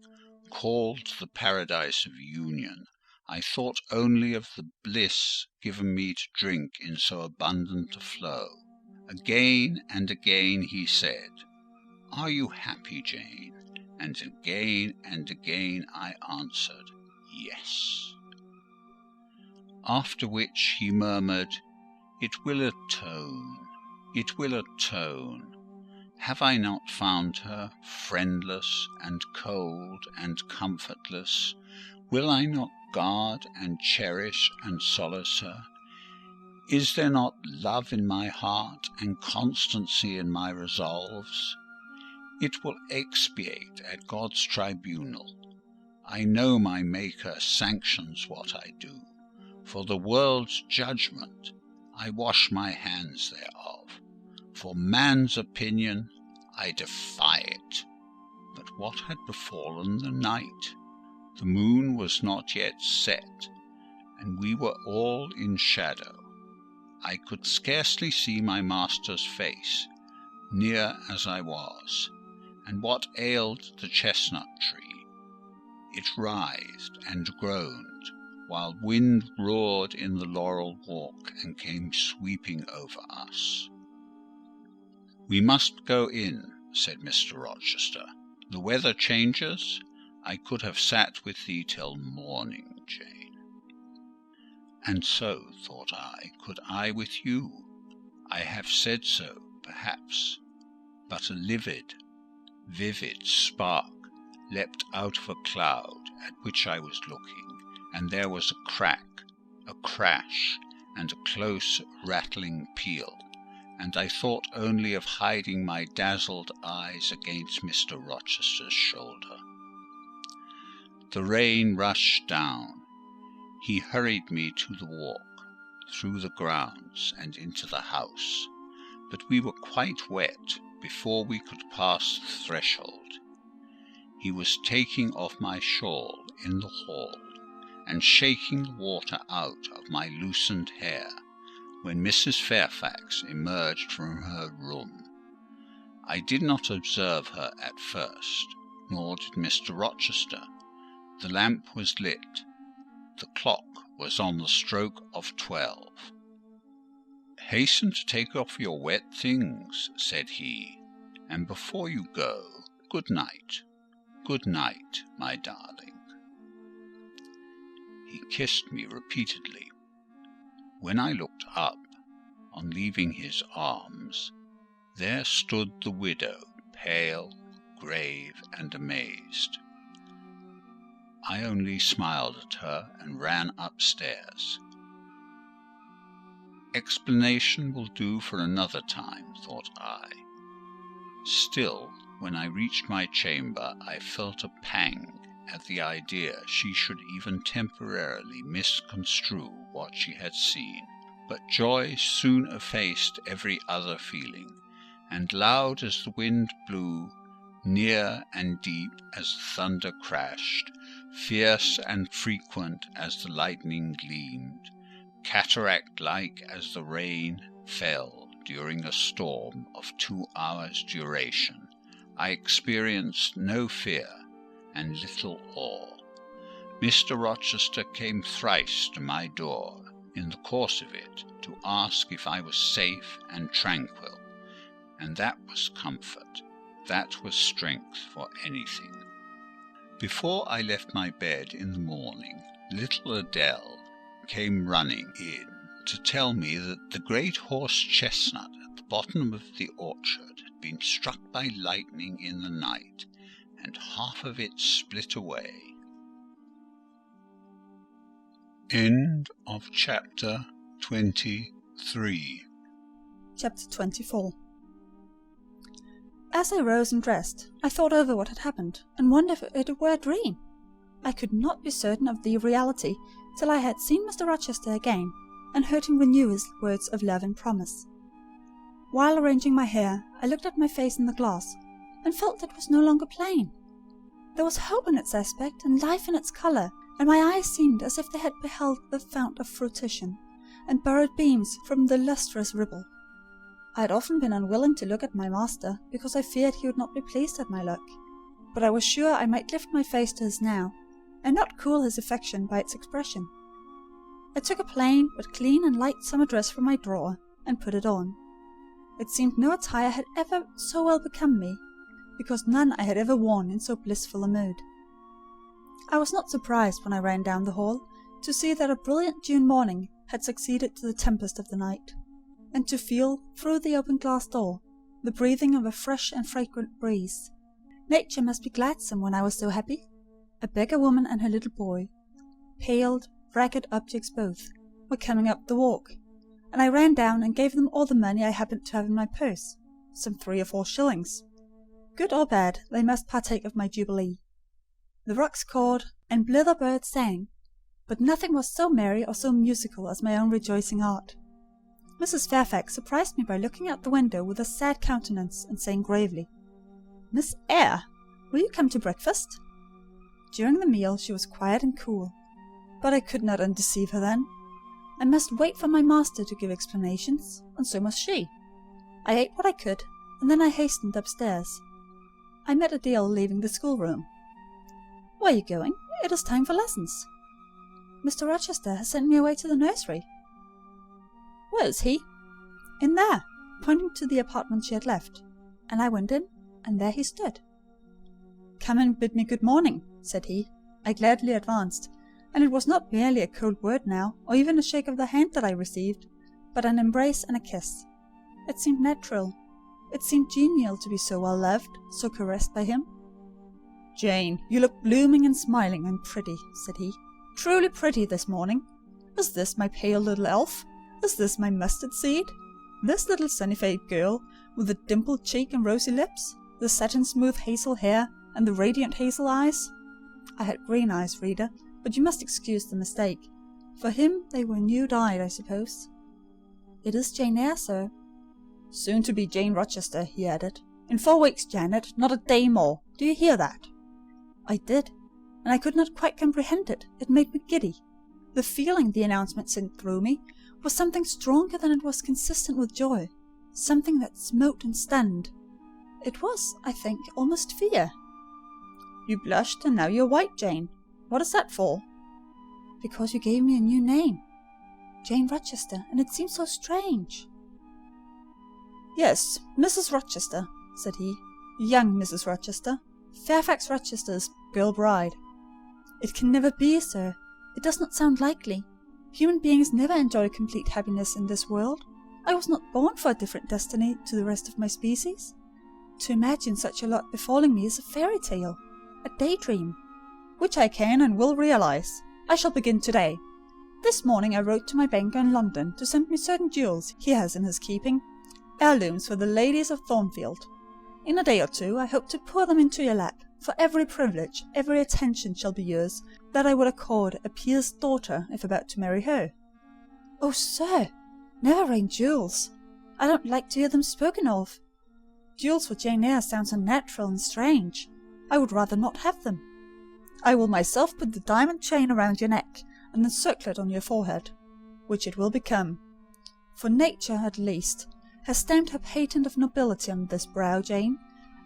called to the paradise of union, I thought only of the bliss given me to drink in so abundant a flow. Again and again he said, "Are you happy, Jane?" And again I answered, "Yes." After which he murmured, "It will atone, it will atone. Have I not found her friendless and cold and comfortless? Will I not guard and cherish and solace her? Is there not love in my heart and constancy in my resolves? It will expiate at God's tribunal. I know my Maker sanctions what I do. For the world's judgment, I wash my hands thereof. For man's opinion, I defy it." But what had befallen the night? The moon was not yet set, and we were all in shadow. I could scarcely see my master's face, near as I was. And what ailed the chestnut tree? It writhed and groaned, while wind roared in the laurel walk and came sweeping over us. "We must go in," said Mr. Rochester. "The weather changes. I could have sat with thee till morning, Jane." And so, thought I, could I with you. I have said so, perhaps, but a livid, vivid spark leapt out of a cloud at which I was looking, and there was a crack, a crash, and a close rattling peal, and I thought only of hiding my dazzled eyes against Mr. Rochester's shoulder. The rain rushed down. He hurried me to the walk, through the grounds, and into the house, but we were quite wet before we could pass the threshold. He was taking off my shawl in the hall, and shaking the water out of my loosened hair, when Mrs. Fairfax emerged from her room. I did not observe her at first, nor did Mr. Rochester. The lamp was lit. The clock was on the stroke of 12. "Hasten to take off your wet things," said he, "and before you go, good night, my darling." He kissed me repeatedly. When I looked up, on leaving his arms, there stood the widow, pale, grave, and amazed. I only smiled at her and ran upstairs. Explanation will do for another time, thought I. Still, when I reached my chamber, I felt a pang at the idea she should even temporarily misconstrue what she had seen. But joy soon effaced every other feeling, and loud as the wind blew, near and deep as the thunder crashed, fierce and frequent as the lightning gleamed, cataract-like as the rain fell during a storm of 2 hours' duration, I experienced no fear and little awe. Mr. Rochester came thrice to my door, in the course of it, to ask if I was safe and tranquil, and that was comfort, that was strength for anything. Before I left my bed in the morning, little Adele came running in to tell me that the great horse-chestnut at the bottom of the orchard had been struck by lightning in the night, and half of it split away. End of chapter 23. Chapter 24. As I rose and dressed, I thought over what had happened, and wondered if it were a dream. I could not be certain of the reality till I had seen Mr. Rochester again, and heard him renew his words of love and promise. While arranging my hair, I looked at my face in the glass, and felt it was no longer plain. There was hope in its aspect, and life in its colour, and my eyes seemed as if they had beheld the fount of fruition, and borrowed beams from the lustrous ripple. I had often been unwilling to look at my master, because I feared he would not be pleased at my look, but I was sure I might lift my face to his now, and not cool his affection by its expression. I took a plain but clean and light summer dress from my drawer, and put it on. It seemed no attire had ever so well become me, because none I had ever worn in so blissful a mood. I was not surprised when I ran down the hall to see that a brilliant June morning had succeeded to the tempest of the night, and to feel, through the open glass door, the breathing of a fresh and fragrant breeze. Nature must be gladsome when I was so happy. A beggar woman and her little boy, pale, ragged objects both, were coming up the walk, and I ran down and gave them all the money I happened to have in my purse, some 3 or 4 shillings. Good or bad, they must partake of my jubilee. The rocks cawed, and blither birds sang, but nothing was so merry or so musical as my own rejoicing heart. Mrs. Fairfax surprised me by looking out the window with a sad countenance, and saying gravely, "Miss Eyre, will you come to breakfast?" During the meal she was quiet and cool, but I could not undeceive her then. I must wait for my master to give explanations, and so must she. I ate what I could, and then I hastened upstairs. I met Adele leaving the schoolroom. "Where are you going? It is time for lessons." "Mr. Rochester has sent me away to the nursery." "Where is he?" "In there," pointing to the apartment she had left, and I went in, and there he stood. "Come and bid me good morning," said he. I gladly advanced, and it was not merely a cold word now, or even a shake of the hand that I received, but an embrace and a kiss. It seemed natural. It seemed genial to be so well loved, so caressed by him. "Jane, you look blooming and smiling and pretty," said he. "Truly pretty this morning. Is this my pale little elf? Is this my mustard seed? This little sunny-faced girl, with the dimpled cheek and rosy lips, the satin-smooth hazel hair, and the radiant hazel eyes?" I had green eyes, reader, but you must excuse the mistake. For him they were new-dyed, I suppose. "It is Jane Eyre, sir." "Soon to be Jane Rochester," he added. "In 4 weeks, Janet, not a day more. Do you hear that?" I did, and I could not quite comprehend it. It made me giddy. The feeling the announcement sent through me was something stronger than it was consistent with joy, something that smote and stunned. It was, I think, almost fear. "You blushed, and now you are white, Jane. What is that for?" "Because you gave me a new name, Jane Rochester, and it seems so strange." "Yes, Mrs. Rochester," said he. "Young Mrs. Rochester. Fairfax Rochester's girl bride." "It can never be, sir. It does not sound likely. Human beings never enjoy complete happiness in this world. I was not born for a different destiny to the rest of my species. To imagine such a lot befalling me is a fairy tale, a daydream." "Which I can and will realize. I shall begin to-day. This morning I wrote to my banker in London to send me certain jewels he has in his keeping, heirlooms for the ladies of Thornfield. In a day or 2 I hope to pour them into your lap, for every privilege, every attention shall be yours that I would accord a peer's daughter if about to marry her." "Oh, sir, never rain jewels. I don't like to hear them spoken of. Jewels for Jane Eyre sounds unnatural and strange. I would rather not have them." "I will myself put the diamond chain around your neck, and the circlet on your forehead, which it will become. For nature, at least, has stamped her patent of nobility on this brow, Jane,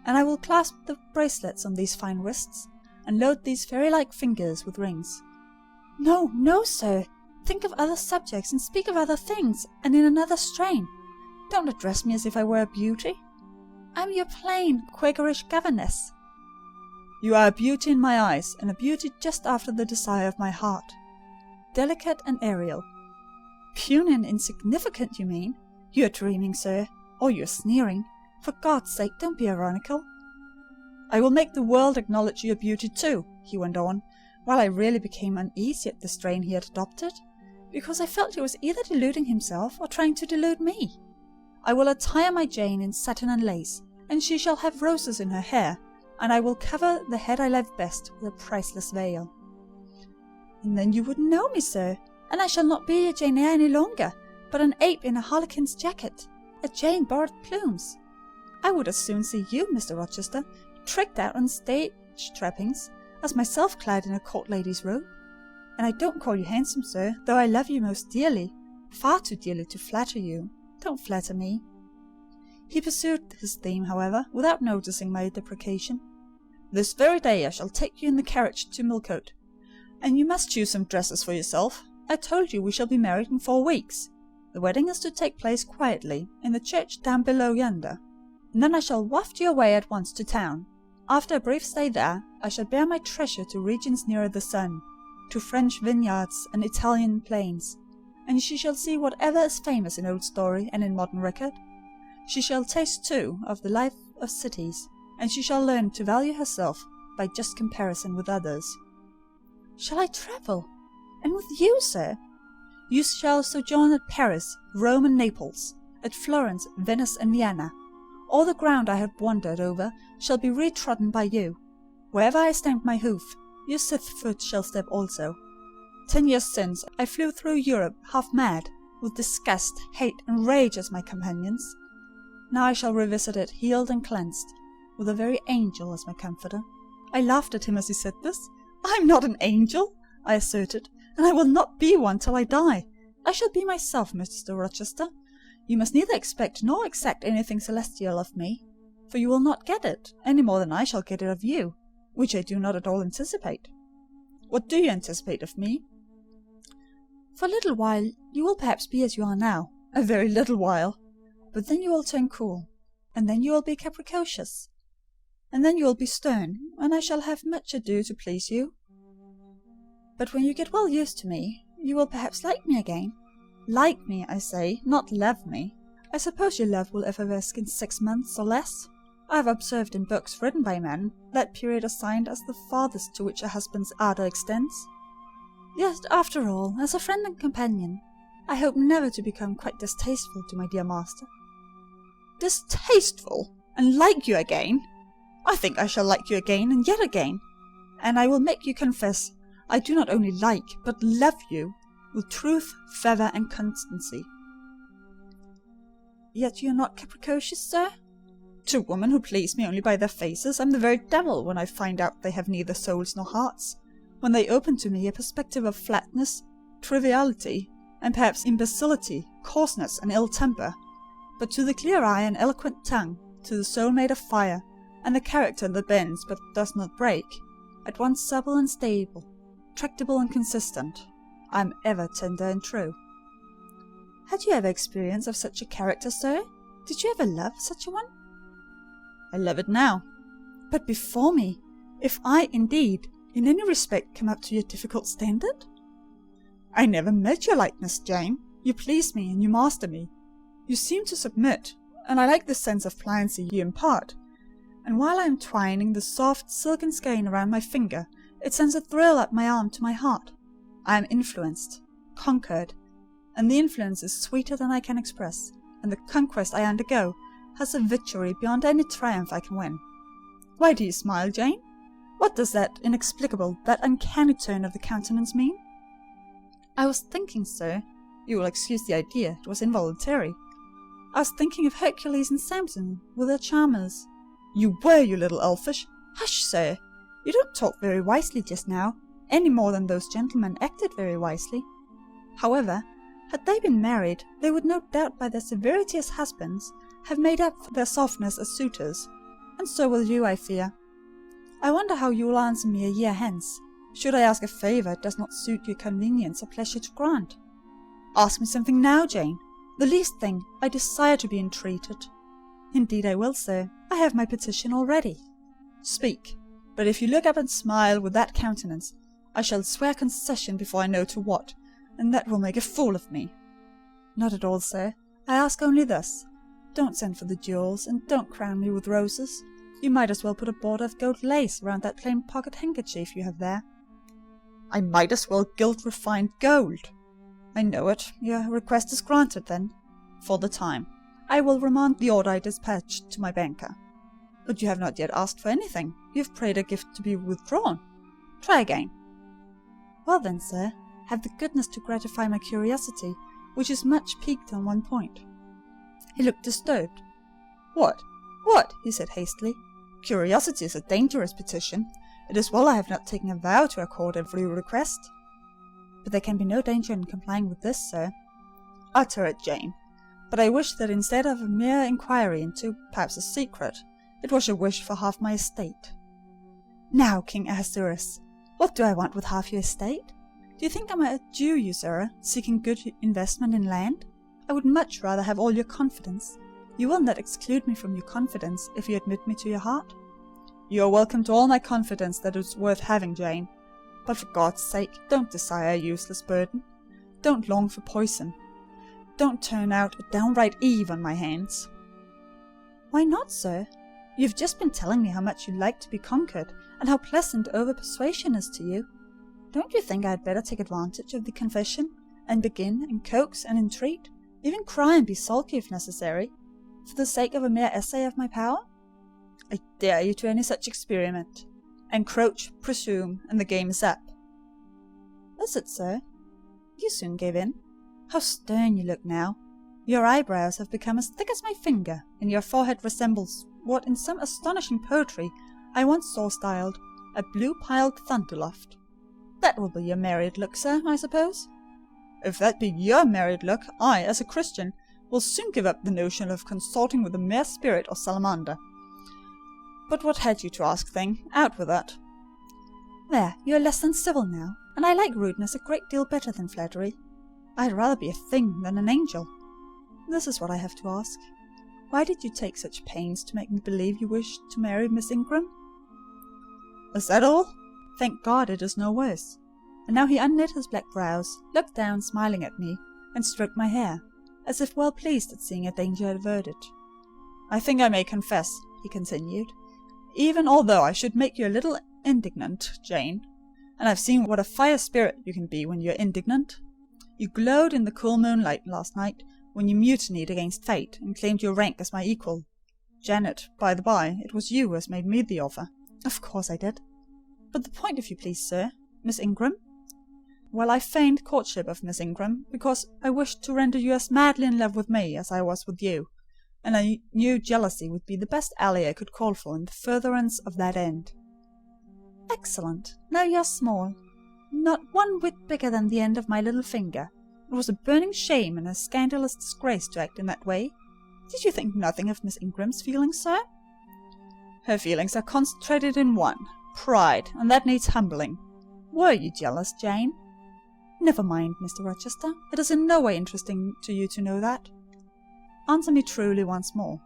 and I will clasp the bracelets on these fine wrists, and load these fairy-like fingers with rings." "No, no, sir. Think of other subjects, and speak of other things, and in another strain. Don't address me as if I were a beauty. I am your plain, Quakerish governess." "You are a beauty in my eyes, and a beauty just after the desire of my heart. Delicate and aerial." "Puny and insignificant, you mean. You are dreaming, sir, or you are sneering. For God's sake, don't be ironical." "I will make the world acknowledge your beauty too," he went on, while I really became uneasy at the strain he had adopted, because I felt he was either deluding himself or trying to delude me. "I will attire my Jane in satin and lace, and she shall have roses in her hair, and I will cover the head I love best with a priceless veil." "And then you wouldn't know me, sir, and I shall not be a Jane Eyre any longer, but an ape in a harlequin's jacket, a Jane borrowed plumes. I would as soon see you, Mr. Rochester, tricked out on stage trappings, as myself clad in a court lady's robe. And I don't call you handsome, sir, though I love you most dearly, far too dearly to flatter you. Don't flatter me." He pursued his theme, however, without noticing my deprecation. "This very day I shall take you in the carriage to Millcote, and you must choose some dresses for yourself. I told you we shall be married in 4 weeks. The wedding is to take place quietly, in the church down below yonder, and then I shall waft you away at once to town. After a brief stay there, I shall bear my treasure to regions nearer the sun, to French vineyards and Italian plains, and she shall see whatever is famous in old story and in modern record. She shall taste, too, of the life of cities, and she shall learn to value herself by just comparison with others." "Shall I travel? And with you, sir?" "You shall sojourn at Paris, Rome, and Naples, at Florence, Venice, and Vienna. All the ground I have wandered over shall be retrodden by you. Wherever I stamp my hoof, your sith foot shall step also. 10 years since, I flew through Europe half mad, with disgust, hate, and rage as my companions. Now I shall revisit it healed and cleansed, with a very angel as my comforter." I laughed at him as he said this. "I am not an angel," I asserted, "and I will not be one till I die. I shall be myself, Mr. Rochester. You must neither expect nor exact anything celestial of me, for you will not get it, any more than I shall get it of you, which I do not at all anticipate." "What do you anticipate of me?" "For a little while you will perhaps be as you are now, a very little while, but then you will turn cool, and then you will be capricious, and then you will be stern, and I shall have much ado to please you. But when you get well used to me, you will perhaps like me again. Like me, I say, not love me. I suppose your love will effervesce in 6 months or less. I have observed in books written by men that period assigned as the farthest to which a husband's ardour extends. Yet, after all, as a friend and companion, I hope never to become quite distasteful to my dear master." "Distasteful? And like you again? I think I shall like you again and yet again, and I will make you confess I do not only like, but love you, with truth, fervour, and constancy." "Yet you are not capricious, sir?" "To women who please me only by their faces, I am the very devil when I find out they have neither souls nor hearts, when they open to me a perspective of flatness, triviality, and perhaps imbecility, coarseness, and ill temper. But to the clear eye and eloquent tongue, to the soul made of fire, and the character that bends but does not break, at once supple and stable, tractable and consistent, I am ever tender and true." "Had you ever experience of such a character, sir? Did you ever love such a one?" "I love it now." "But before me, if I, indeed, in any respect come up to your difficult standard?" "I never met your likeness, Jane. You please me, and you master me. You seem to submit, and I like the sense of pliancy you impart. And while I am twining the soft silken skein around my finger, it sends a thrill up my arm to my heart. I am influenced, conquered, and the influence is sweeter than I can express, and the conquest I undergo has a victory beyond any triumph I can win. Why do you smile, Jane? What does that inexplicable, that uncanny turn of the countenance mean?" "I was thinking, sir, you will excuse the idea, it was involuntary. I was thinking of Hercules and Samson with their charmers." "You were, you little elfish! Hush, sir! You don't talk very wisely just now, any more than those gentlemen acted very wisely. However, had they been married, they would no doubt by their severity as husbands have made up for their softness as suitors, and so will you, I fear. I wonder how you will answer me a year hence, should I ask a favour it does not suit your convenience or pleasure to grant. Ask me something now, Jane. The least thing, I desire to be entreated." "Indeed I will, sir. I have my petition all ready." "Speak. But if you look up and smile with that countenance, I shall swear concession before I know to what, and that will make a fool of me." "Not at all, sir. I ask only this. don't send for the jewels, and don't crown me with roses. You might as well put a border of gold lace round that plain pocket handkerchief you have there." "I might as well gild refined gold." "I know it. Your request is granted, then, for the time. I will remand the order I dispatched to my banker." "But you have not yet asked for anything. You have prayed a gift to be withdrawn. Try again." "Well then, sir, have the goodness to gratify my curiosity, which is much piqued on one point." He looked disturbed. What? He said hastily. "Curiosity is a dangerous petition. It is well I have not taken a vow to accord every request." "But there can be no danger in complying with this, sir." "Utter it, Jane. But I wish that instead of a mere inquiry into, perhaps a secret, it was your wish for half my estate." "Now, King Ahasuerus, what do I want with half your estate? Do you think I'm a Jew usurer, seeking good investment in land? I would much rather have all your confidence. You will not exclude me from your confidence if you admit me to your heart?" "You are welcome to all my confidence that is worth having, Jane. But for God's sake, don't desire a useless burden. Don't long for poison. Don't turn out a downright Eve on my hands." "Why not, sir? You have just been telling me how much you like to be conquered, and how pleasant over-persuasion is to you. Don't you think I had better take advantage of the confession, and begin and coax and entreat, even cry and be sulky if necessary, for the sake of a mere essay of my power?" "I dare you to any such experiment. Encroach, presume, and the game is up." "Is it, sir? You soon gave in. How stern you look now! Your eyebrows have become as thick as my finger, and your forehead resembles what in some astonishing poetry I once saw styled a blue-piled thunderloft. That will be your married look, sir, I suppose?" "If that be your married look, I, as a Christian, will soon give up the notion of consorting with a mere spirit or salamander. But what had you to ask, thing? Out with that." "There, you are less than civil now, and I like rudeness a great deal better than flattery. I'd rather be a thing than an angel. This is what I have to ask. Why did you take such pains to make me believe you wished to marry Miss Ingram?" "Is that all?" "Thank God it is no worse." And now he unknit his black brows, looked down smiling at me, and stroked my hair, as if well pleased at seeing a danger averted. "I think I may confess," he continued, "even although I should make you a little indignant, Jane, and I've seen what a fire spirit you can be when you're indignant. You glowed in the cool moonlight last night, when you mutinied against fate, and claimed your rank as my equal. Janet, by the by, it was you who has made me the offer." "Of course I did. But the point, if you please, sir. Miss Ingram?" "Well, I feigned courtship of Miss Ingram, because I wished to render you as madly in love with me as I was with you, and I knew jealousy would be the best ally I could call for in the furtherance of that end." "Excellent. Now you're small. Not one whit bigger than the end of my little finger. It was a burning shame and a scandalous disgrace to act in that way. Did you think nothing of Miss Ingram's feelings, sir?" "Her feelings are concentrated in one, pride, and that needs humbling. Were you jealous, Jane?" "Never mind, Mr. Rochester. It is in no way interesting to you to know that. Answer me truly once more.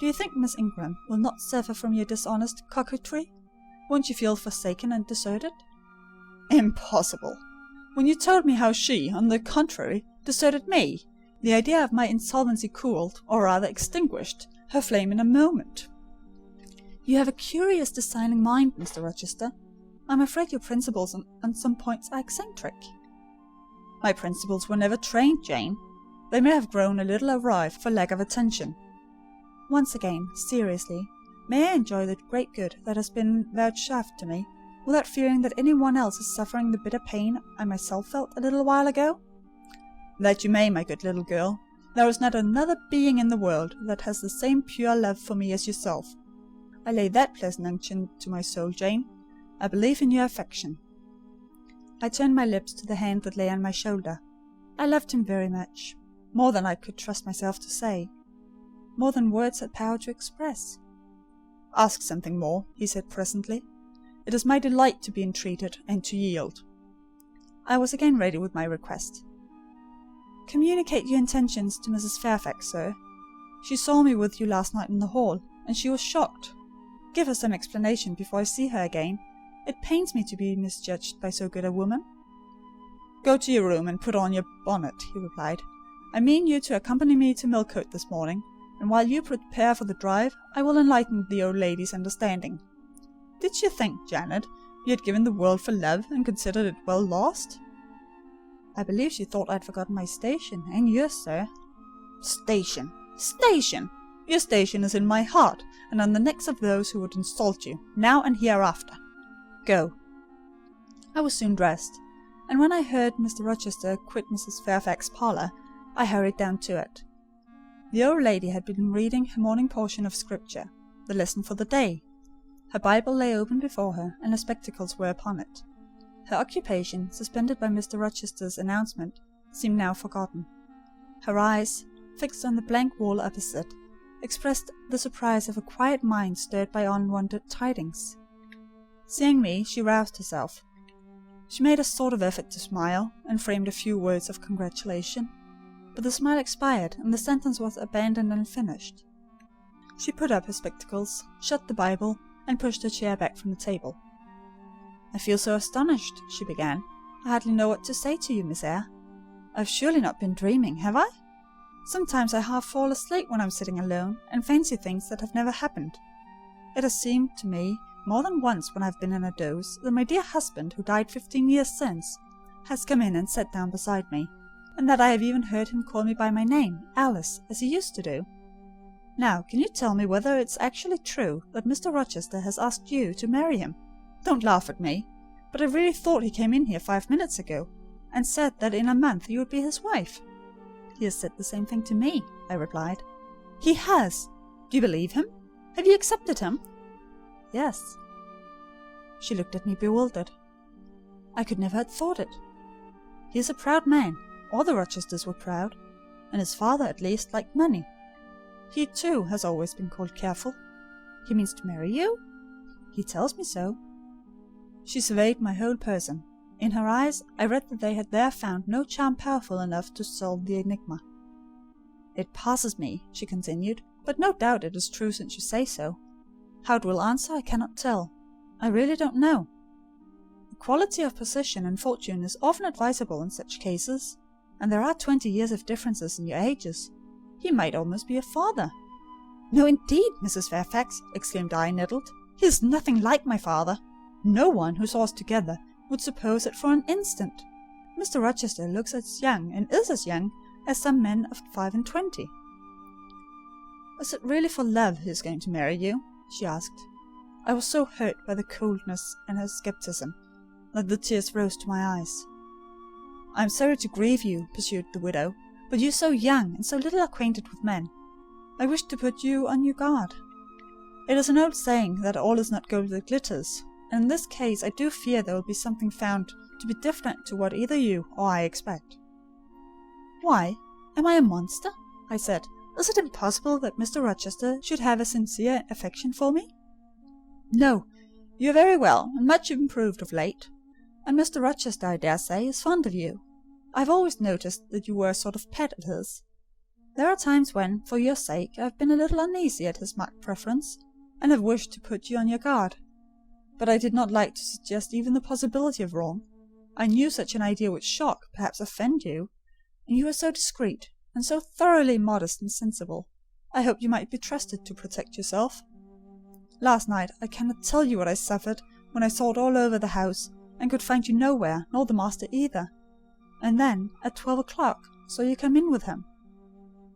Do you think Miss Ingram will not suffer from your dishonest coquetry? Won't you feel forsaken and deserted?" "Impossible! When you told me how she, on the contrary, deserted me, the idea of my insolvency cooled, or rather extinguished, her flame in a moment." "You have a curious designing mind, Mr. Rochester. I'm afraid your principles on some points are eccentric." "My principles were never trained, Jane. They may have grown a little awry for lack of attention." "Once again, seriously, may I enjoy the great good that has been vouchsafed to me, without fearing that any one else is suffering the bitter pain I myself felt a little while ago?" "That you may, my good little girl. There is not another being in the world that has the same pure love for me as yourself. I lay that pleasant unction to my soul, Jane. I believe in your affection." I turned my lips to the hand that lay on my shoulder. I loved him very much, more than I could trust myself to say, more than words had power to express. "Ask something more," he said presently. "It is my delight to be entreated and to yield." I was again ready with my request. "Communicate your intentions to Mrs. Fairfax, sir. She saw me with you last night in the hall, and she was shocked. Give her some explanation before I see her again. It pains me to be misjudged by so good a woman." "Go to your room and put on your bonnet," he replied. "I mean you to accompany me to Millcote this morning. and while you prepare for the drive, I will enlighten the old lady's understanding. Did she think, Janet, you had given the world for love and considered it well lost? I believe she thought I'd forgotten my station, and yours, sir. Station! Station! Your station is in my heart, and on the necks of those who would insult you, now and hereafter. Go. I was soon dressed, and when I heard Mr. Rochester quit Mrs. Fairfax's parlour, I hurried down to it. The old lady had been reading her morning portion of Scripture, the lesson for the day. Her Bible lay open before her, and her spectacles were upon it. Her occupation, suspended by Mr. Rochester's announcement, seemed now forgotten. Her eyes, fixed on the blank wall opposite, expressed the surprise of a quiet mind stirred by unwonted tidings. Seeing me, she roused herself. She made a sort of effort to smile, and framed a few words of congratulation, but the smile expired, and the sentence was abandoned unfinished. She put up her spectacles, shut the Bible, and pushed her chair back from the table. "I feel so astonished," she began. "I hardly know what to say to you, Miss Eyre. I've surely not been dreaming, have I? Sometimes I half fall asleep when I'm sitting alone, and fancy things that have never happened. It has seemed to me, more than once when I've been in a doze, that my dear husband, who died 15 years since, has come in and sat down beside me, and that I have even heard him call me by my name, Alice, as he used to do. Now, can you tell me whether it's actually true that Mr. Rochester has asked you to marry him? Don't laugh at me, but I really thought he came in here 5 minutes ago, and said that in a month you would be his wife." "He has said the same thing to me," I replied. "He has! Do you believe him? Have you accepted him?" "Yes." She looked at me bewildered. I could never have thought it. He is a proud man. All the Rochesters were proud, and his father, at least, liked money. He, too, has always been called careful. He means to marry you? He tells me so. She surveyed my whole person. In her eyes I read that they had there found no charm powerful enough to solve the enigma. "It passes me," she continued, "but no doubt it is true since you say so. How it will answer I cannot tell. I really don't know. Equality of position and fortune is often advisable in such cases, and there are 20 years of differences in your ages. He might almost be a father." "No, indeed, Mrs. Fairfax," exclaimed I, nettled. "He is nothing like my father. No one who saw us together would suppose it for an instant. Mr. Rochester looks as young, and is as young, as some men of 25. "Is it really for love he is going to marry you?" she asked. I was so hurt by the coldness and her scepticism that the tears rose to my eyes. "I am sorry to grieve you," pursued the widow, "but you are so young, and so little acquainted with men. I wish to put you on your guard. It is an old saying that all is not gold that glitters, and in this case I do fear there will be something found to be different to what either you or I expect." "Why, am I a monster?" I said. "Is it impossible that Mr. Rochester should have a sincere affection for me?" "No, you are very well, and much improved of late. And Mr. Rochester, I dare say, is fond of you. I have always noticed that you were a sort of pet of his. There are times when, for your sake, I have been a little uneasy at his marked preference, and have wished to put you on your guard. But I did not like to suggest even the possibility of wrong. I knew such an idea would shock, perhaps offend you, and you are so discreet, and so thoroughly modest and sensible. I hoped you might be trusted to protect yourself. Last night I cannot tell you what I suffered when I sought all over the house, and could find you nowhere, nor the master either. And then, at 12 o'clock, saw you come in with him."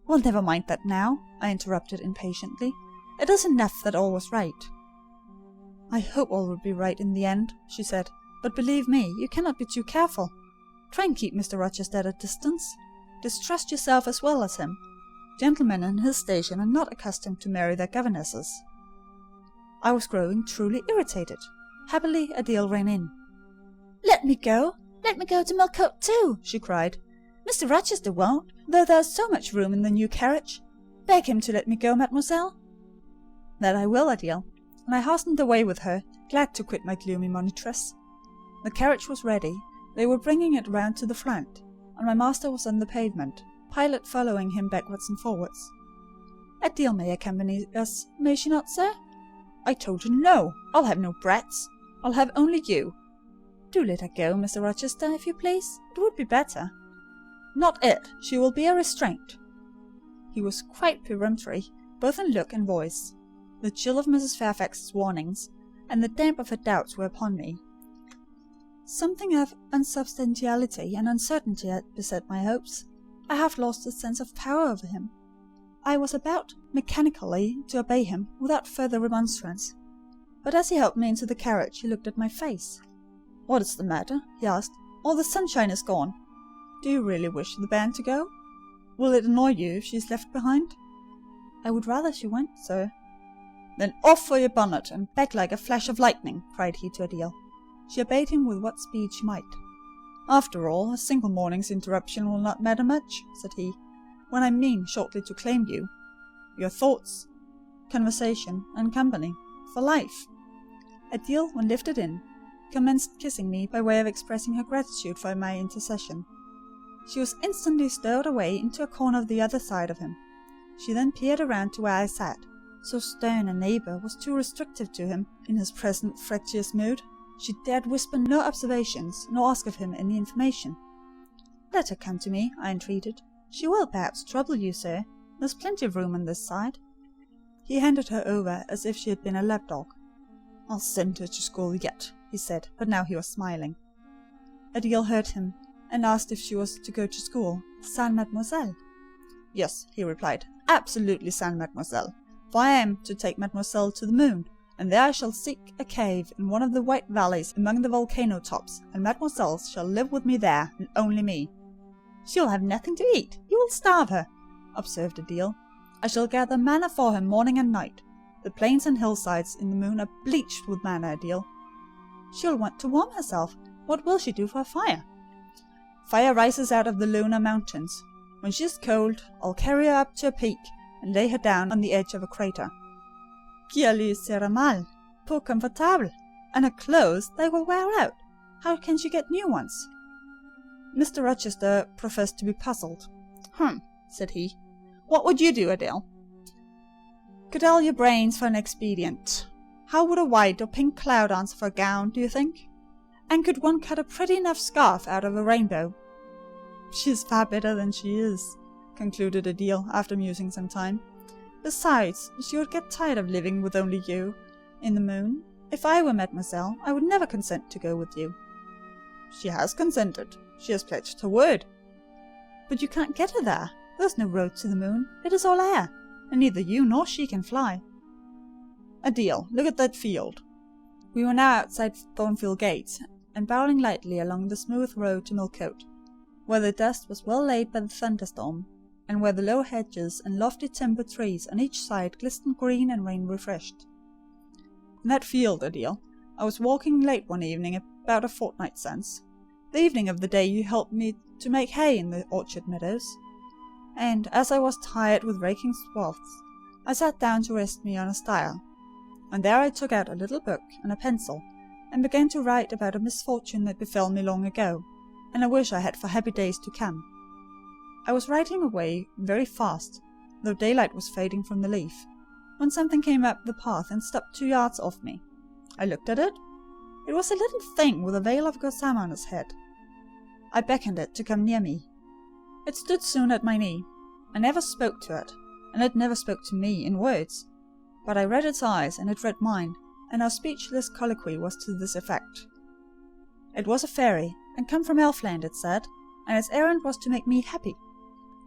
"Well, never mind that now," I interrupted impatiently. "It is enough that all was right." "I hope all will be right in the end," she said. "But believe me, you cannot be too careful. Try and keep Mr. Rochester at a distance. Distrust yourself as well as him. Gentlemen in his station are not accustomed to marry their governesses." I was growing truly irritated. Happily Adèle ran in. "Let me go! Let me go to Millcote too!" she cried. "Mr. Rochester won't, though there is so much room in the new carriage. Beg him to let me go, mademoiselle." "That I will, Adèle," and I hastened away with her, glad to quit my gloomy monitress. The carriage was ready. They were bringing it round to the front, and my master was on the pavement, Pilot following him backwards and forwards. "Adèle may accompany us, may she not, sir?" "I told you no. I'll have no brats. I'll have only you." "Do let her go, Mr. Rochester, if you please. It would be better." "Not it. She will be a restraint." He was quite peremptory, both in look and voice. The chill of Mrs. Fairfax's warnings and the damp of her doubts were upon me. Something of unsubstantiality and uncertainty had beset my hopes. I half lost the sense of power over him. I was about mechanically to obey him without further remonstrance. But as he helped me into the carriage, he looked at my face. "What is the matter?" he asked. "All the sunshine is gone. Do you really wish the band to go? Will it annoy you if she is left behind?" "I would rather she went, sir." "Then off for your bonnet, and back like a flash of lightning," cried he to Adele. She obeyed him with what speed she might. "After all, a single morning's interruption will not matter much," said he, "when I mean shortly to claim you, your thoughts, conversation, and company, for life." Adele, when lifted in, commenced kissing me by way of expressing her gratitude for my intercession. She was instantly stowed away into a corner of the other side of him. She then peered around to where I sat. So stern a neighbour was too restrictive to him in his present fractious mood. She dared whisper no observations, nor ask of him any information. "Let her come to me," I entreated. "She will perhaps trouble you, sir. There's plenty of room on this side." He handed her over as if she had been a lapdog. "I'll send her to school yet," he said, but now he was smiling. Adele heard him, and asked if she was to go to school, sans mademoiselle. "Yes," he replied, "absolutely sans mademoiselle, for I am to take mademoiselle to the moon, and there I shall seek a cave in one of the white valleys among the volcano tops, and mademoiselle shall live with me there, and only me." "She will have nothing to eat. You will starve her," observed Adele. "I shall gather manna for her morning and night. The plains and hillsides in the moon are bleached with manna, Adele." "She'll want to warm herself. What will she do for a fire?" "Fire rises out of the lunar mountains. When she is cold, I'll carry her up to a peak, and lay her down on the edge of a crater. Qui lui sera mal? Peu confortable. And her clothes, they will wear out. How can she get new ones?" Mr. Rochester professed to be puzzled. Said he. "What would you do, Adele?" "Cudgel your brains for an expedient. How would a white or pink cloud answer for a gown, do you think? And could one cut a pretty enough scarf out of a rainbow?" "She is far better than she is," concluded Adele, after musing some time. "Besides, she would get tired of living with only you in the moon. If I were mademoiselle, I would never consent to go with you." "She has consented. She has pledged her word." "But you can't get her there. There's no road to the moon. It is all air, and neither you nor she can fly." "Adele, look at that field." We were now outside Thornfield Gate, and bowling lightly along the smooth road to Millcote, where the dust was well laid by the thunderstorm, and where the low hedges and lofty timber trees on each side glistened green and rain-refreshed. "In that field, Adele, I was walking late one evening about a fortnight since, the evening of the day you helped me to make hay in the orchard meadows, and as I was tired with raking swaths, I sat down to rest me on a stile, and there I took out a little book and a pencil, and began to write about a misfortune that befell me long ago, and a wish I had for happy days to come. I was writing away very fast, though daylight was fading from the leaf, when something came up the path and stopped 2 yards off me. I looked at it. It was a little thing with a veil of gossamer on its head. I beckoned it to come near me. It stood soon at my knee. I never spoke to it, and it never spoke to me in words, but I read its eyes, and it read mine, and our speechless colloquy was to this effect. It was a fairy, and come from Elfland, it said, and its errand was to make me happy.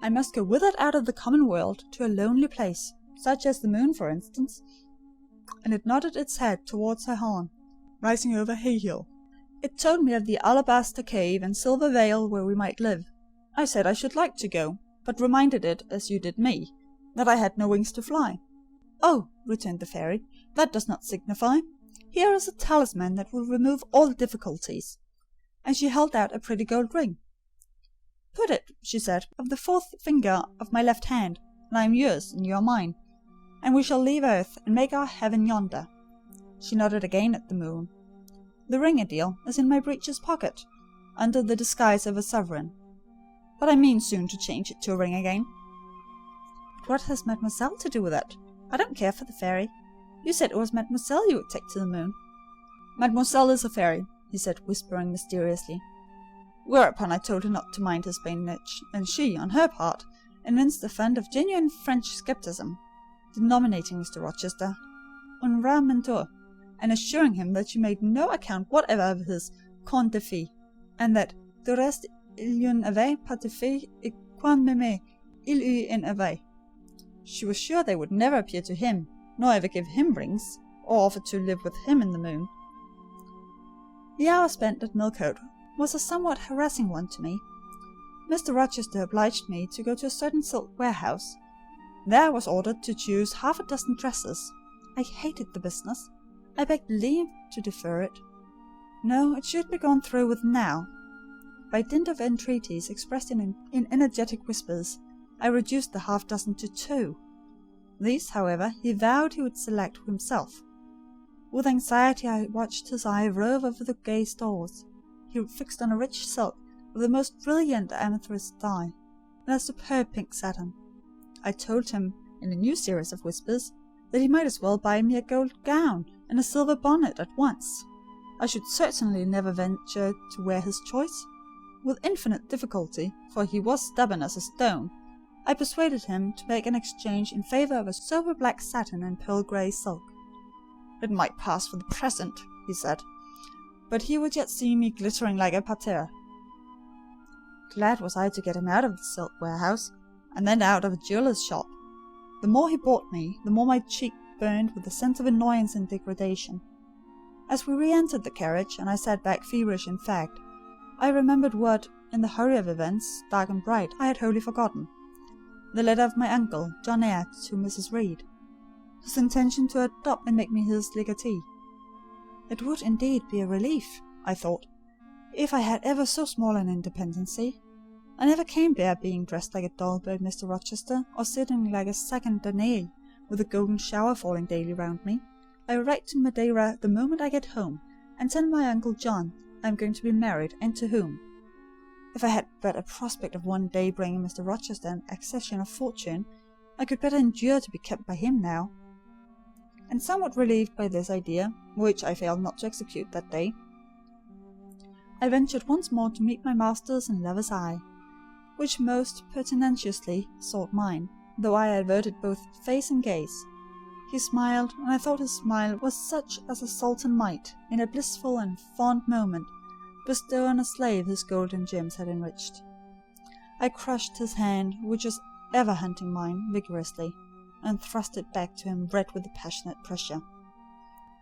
I must go with it out of the common world to a lonely place, such as the moon, for instance, and it nodded its head towards her horn, rising over Hay Hill. It told me of the alabaster cave and silver vale where we might live. I said I should like to go, but reminded it, as you did me, that I had no wings to fly. "Oh," returned the fairy, "that does not signify. Here is a talisman that will remove all difficulties." And she held out a pretty gold ring. "Put it," she said, "of the 4th finger of my left hand, and I am yours and you are mine, and we shall leave earth and make our heaven yonder." She nodded again at the moon. "The ring, Adele, is in my breeches pocket, under the disguise of a sovereign, but I mean soon to change it to a ring again." "But what has mademoiselle to do with it? I don't care for the fairy. You said it was mademoiselle you would take to the moon." "Mademoiselle is a fairy," he said, whispering mysteriously. Whereupon I told her not to mind his badinage, and she, on her part, evinced a fund of genuine French scepticism, denominating Mr. Rochester un rare mentor, and assuring him that she made no account whatever of his contes de fées, and that du reste il y en avait pas de fées, et quand même il y en avait. She was sure they would never appear to him, nor ever give him rings, or offer to live with him in the moon. The hour spent at Millcote was a somewhat harassing one to me. Mr. Rochester obliged me to go to a certain silk warehouse. There I was ordered to choose half a dozen dresses. I hated the business. I begged leave to defer it. No, it should be gone through with now. By dint of entreaties expressed in energetic whispers, I reduced the half-dozen to 2. These, however, he vowed he would select himself. With anxiety I watched his eye rove over the gay stores. He fixed on a rich silk with the most brilliant amethyst dye, and a superb pink satin. I told him, in a new series of whispers, that he might as well buy me a gold gown and a silver bonnet at once. I should certainly never venture to wear his choice. With infinite difficulty, for he was stubborn as a stone, I persuaded him to make an exchange in favour of a sober black satin and pearl grey silk. It might pass for the present, he said, but he would yet see me glittering like a parterre. Glad was I to get him out of the silk warehouse, and then out of a jeweller's shop. The more he bought me, the more my cheek burned with a sense of annoyance and degradation. As we re-entered the carriage, and I sat back feverish and fagged, I remembered what, in the hurry of events, dark and bright, I had wholly forgotten. The letter of my uncle, John Eyre, to Mrs. Reed. His intention to adopt and make me his legatee. It would indeed be a relief, I thought, if I had ever so small an independency. I never came there being dressed like a doll by Mr. Rochester, or sitting like a second Danae, with a golden shower falling daily round me. I write to Madeira the moment I get home, and tell my Uncle John I am going to be married, and to whom. If I had but a prospect of one day bringing Mr. Rochester an accession of fortune, I could better endure to be kept by him now. And somewhat relieved by this idea, which I failed not to execute that day, I ventured once more to meet my master's and lover's eye, which most pertinaciously sought mine, though I averted both face and gaze. He smiled, and I thought his smile was such as a sultan might, in a blissful and fond moment, bestow on a slave his gold and gems had enriched. I crushed his hand, which was ever hunting mine, vigorously, and thrust it back to him red with the passionate pressure.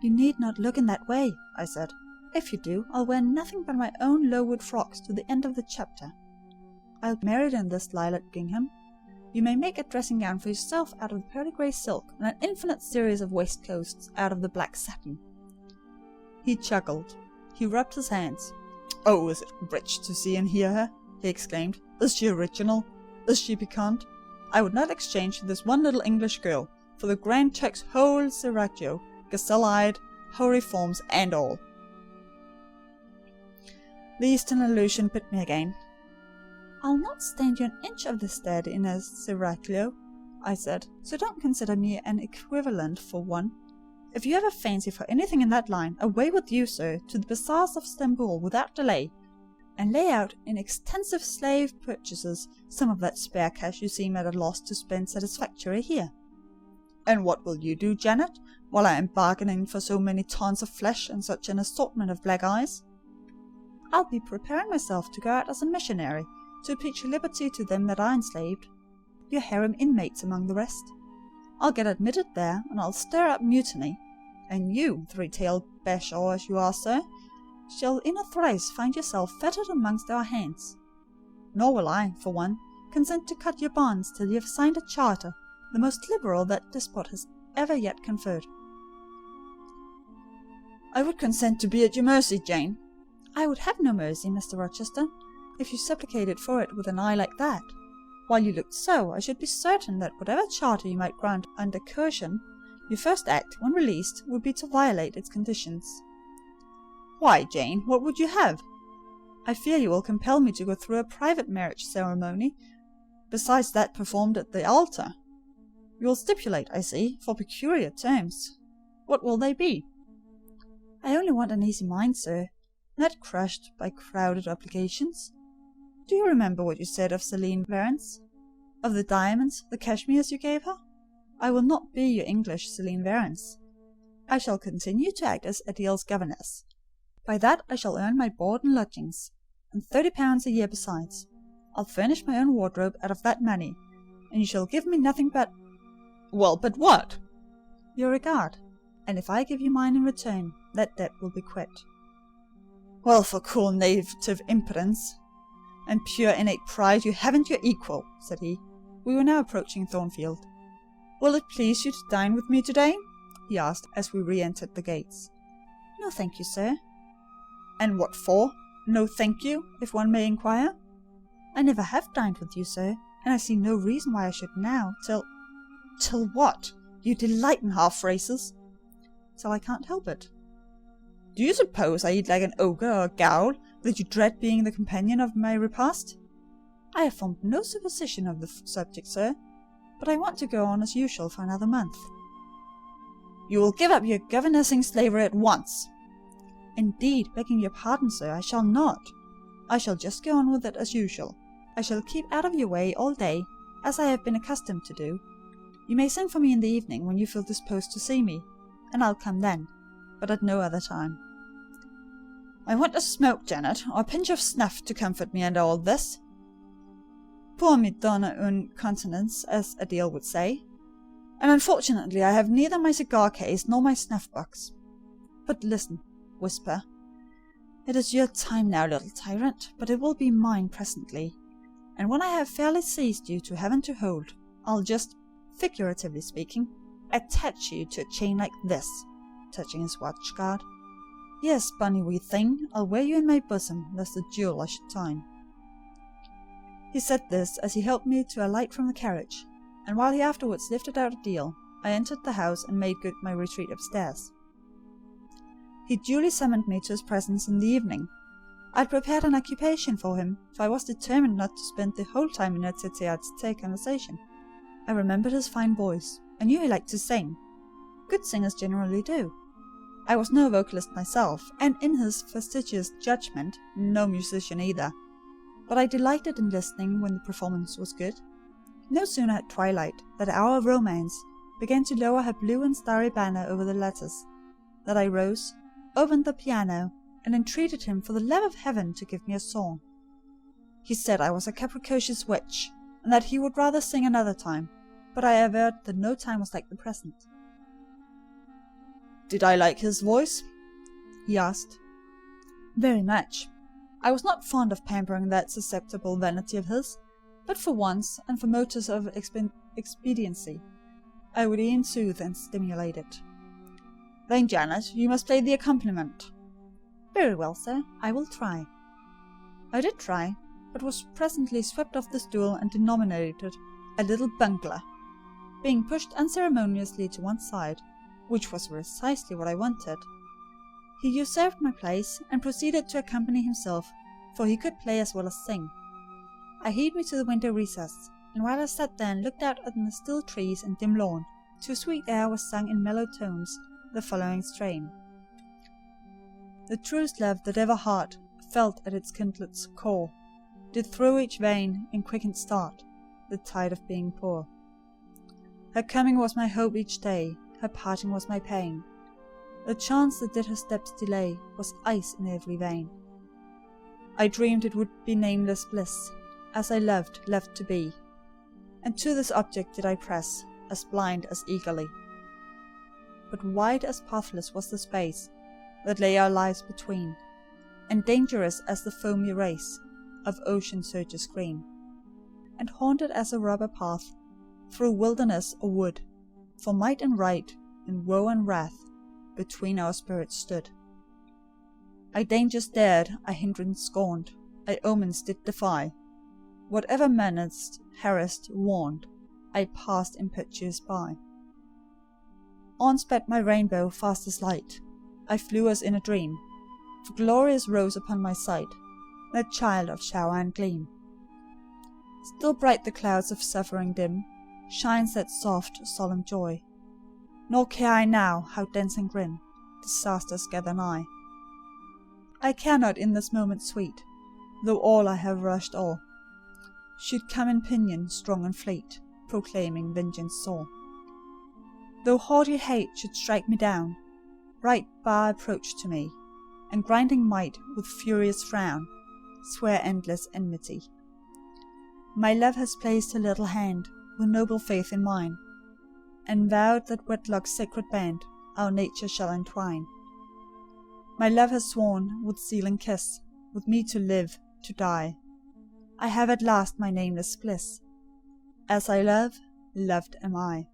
"You need not look in that way," I said. "If you do, I'll wear nothing but my own low-wood frocks to the end of the chapter. I'll be married in this lilac gingham. You may make a dressing gown for yourself out of the pearly grey silk, and an infinite series of waistcoats out of the black satin." He chuckled. He rubbed his hands. "Oh, is it rich to see and hear her?" he exclaimed. "Is she original? Is she piquant? I would not exchange this one little English girl for the Grand Turk's whole seraglio, gazelle-eyed, hoary forms and all." The Eastern allusion bit me again. "I'll not stand you an inch of the stead in a seraglio," I said, "so don't consider me an equivalent for one. If you have a fancy for anything in that line, away with you, sir, to the bazaars of Stamboul without delay, and lay out in extensive slave purchases some of that spare cash you seem at a loss to spend satisfactorily here." "And what will you do, Janet, while I am bargaining for so many tons of flesh and such an assortment of black eyes?" "I'll be preparing myself to go out as a missionary, to preach liberty to them that are enslaved, your harem inmates among the rest. I'll get admitted there, and I'll stir up mutiny, and you, three-tailed bashaw as you are, sir, shall in a trice find yourself fettered amongst our hands. Nor will I, for one, consent to cut your bonds till you have signed a charter, the most liberal that despot has ever yet conferred." "I would consent to be at your mercy, Jane." "I would have no mercy, Mr. Rochester, if you supplicated for it with an eye like that. While you looked so, I should be certain that whatever charter you might grant under coercion, your first act, when released, would be to violate its conditions." "Why, Jane, what would you have?" "I fear you will compel me to go through a private marriage ceremony, besides that performed at the altar. You will stipulate, I see, for peculiar terms. What will they be?" "I only want an easy mind, sir, not crushed by crowded obligations. Do you remember what you said of Céline Varens?" Of the diamonds, the cashmeres you gave her? I will not be your English Celine Varens. I shall continue to act as Adele's governess. By that I shall earn my board and lodgings, and £30 a year besides. I'll furnish my own wardrobe out of that money, and you shall give me nothing but— Well, but what? Your regard, and if I give you mine in return, that debt will be quit. Well, for cool native impudence and pure innate pride, you haven't your equal, said he. We were now approaching Thornfield. Will it please you to dine with me today? He asked as we re-entered the gates. No, thank you, sir. And what for? No, thank you, if one may inquire. I never have dined with you, sir, and I see no reason why I should now, till— Till what? You delight in half-phrases. Till I can't help it. Do you suppose I eat like an ogre or a ghoul, that you dread being the companion of my repast? I have formed no supposition of the subject, sir, but I want to go on as usual for another month. You will give up your governessing slavery at once. Indeed, begging your pardon, sir, I shall not. I shall just go on with it as usual. I shall keep out of your way all day, as I have been accustomed to do. You may send for me in the evening when you feel disposed to see me, and I'll come then, but at no other time. I want a smoke, Janet, or a pinch of snuff to comfort me under all this. Pour me donna un continence, as Adele would say. And unfortunately I have neither my cigar case nor my snuff box. But listen, whisper. It is your time now, little tyrant, but it will be mine presently. And when I have fairly seized you to have and to hold, I'll just, figuratively speaking, attach you to a chain like this, touching his watch guard. Yes, bunny wee thing, I'll wear you in my bosom, lest the jewel I should time. He said this as he helped me to alight from the carriage, and while he afterwards lifted out Adele, I entered the house and made good my retreat upstairs. He duly summoned me to his presence in the evening. I had prepared an occupation for him, for I was determined not to spend the whole time in a tete-a-tete conversation. I remembered his fine voice. I knew he liked to sing. Good singers generally do. I was no vocalist myself, and in his fastidious judgment, no musician either. But I delighted in listening when the performance was good. No sooner had twilight, that hour of romance, began to lower her blue and starry banner over the letters, that I rose, opened the piano, and entreated him for the love of heaven to give me a song. He said I was a capricious witch, and that he would rather sing another time, but I averred that no time was like the present. Did I like his voice? He asked. Very much. I was not fond of pampering that susceptible vanity of his, but for once, and for motives of expediency, I would e'en soothe and stimulate it. Then, Janet, you must play the accompaniment. Very well, sir, I will try. I did try, but was presently swept off the stool and denominated a little bungler, being pushed unceremoniously to one side, which was precisely what I wanted. He usurped my place, and proceeded to accompany himself, for he could play as well as sing. I hied me to the window recess, and while I sat there and looked out at the still trees and dim lawn, to a sweet air was sung in mellow tones the following strain: The truest love that ever heart felt at its kindled's core, did through each vein in quickened start the tide of being poor. Her coming was my hope each day, her parting was my pain. The chance that did her steps delay was ice in every vein. I dreamed it would be nameless bliss, as I loved to be, and to this object did I press, as blind as eagerly. But wide as pathless was the space that lay our lives between, and dangerous as the foamy race of ocean surges green, and haunted as a robber path through wilderness or wood, for might and right, and woe and wrath, between our spirits stood. I dangers dared, I hindrance scorned, I omens did defy. Whatever menaced, harassed, warned, I passed impetuous by. On sped my rainbow fast as light, I flew as in a dream, for glorious rose upon my sight, that child of shower and gleam. Still bright the clouds of suffering dim, shines that soft, solemn joy, nor care I now how dense and grim disasters gather nigh. I care not in this moment sweet, though all I have rushed o'er should come in pinion strong and fleet, proclaiming vengeance sore. Though haughty hate should strike me down, right bar approach to me, and grinding might with furious frown swear endless enmity. My love has placed her little hand with noble faith in mine, and vowed that wedlock's sacred band our nature shall entwine. My love has sworn with sealing kiss with me to live, to die. I have at last my nameless bliss. As I love, loved am I.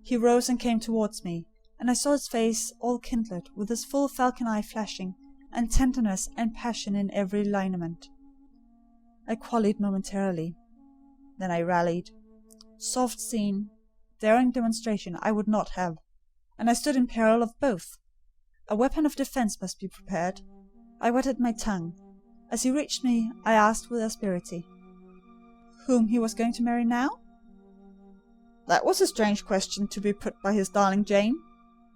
He rose and came towards me, and I saw his face all kindled, with his full falcon eye flashing, and tenderness and passion in every lineament. I quailed momentarily. Then I rallied. Soft scene, daring demonstration I would not have, and I stood in peril of both. A weapon of defence must be prepared. I wetted my tongue. As he reached me, I asked with asperity, whom he was going to marry now? That was a strange question to be put by his darling Jane.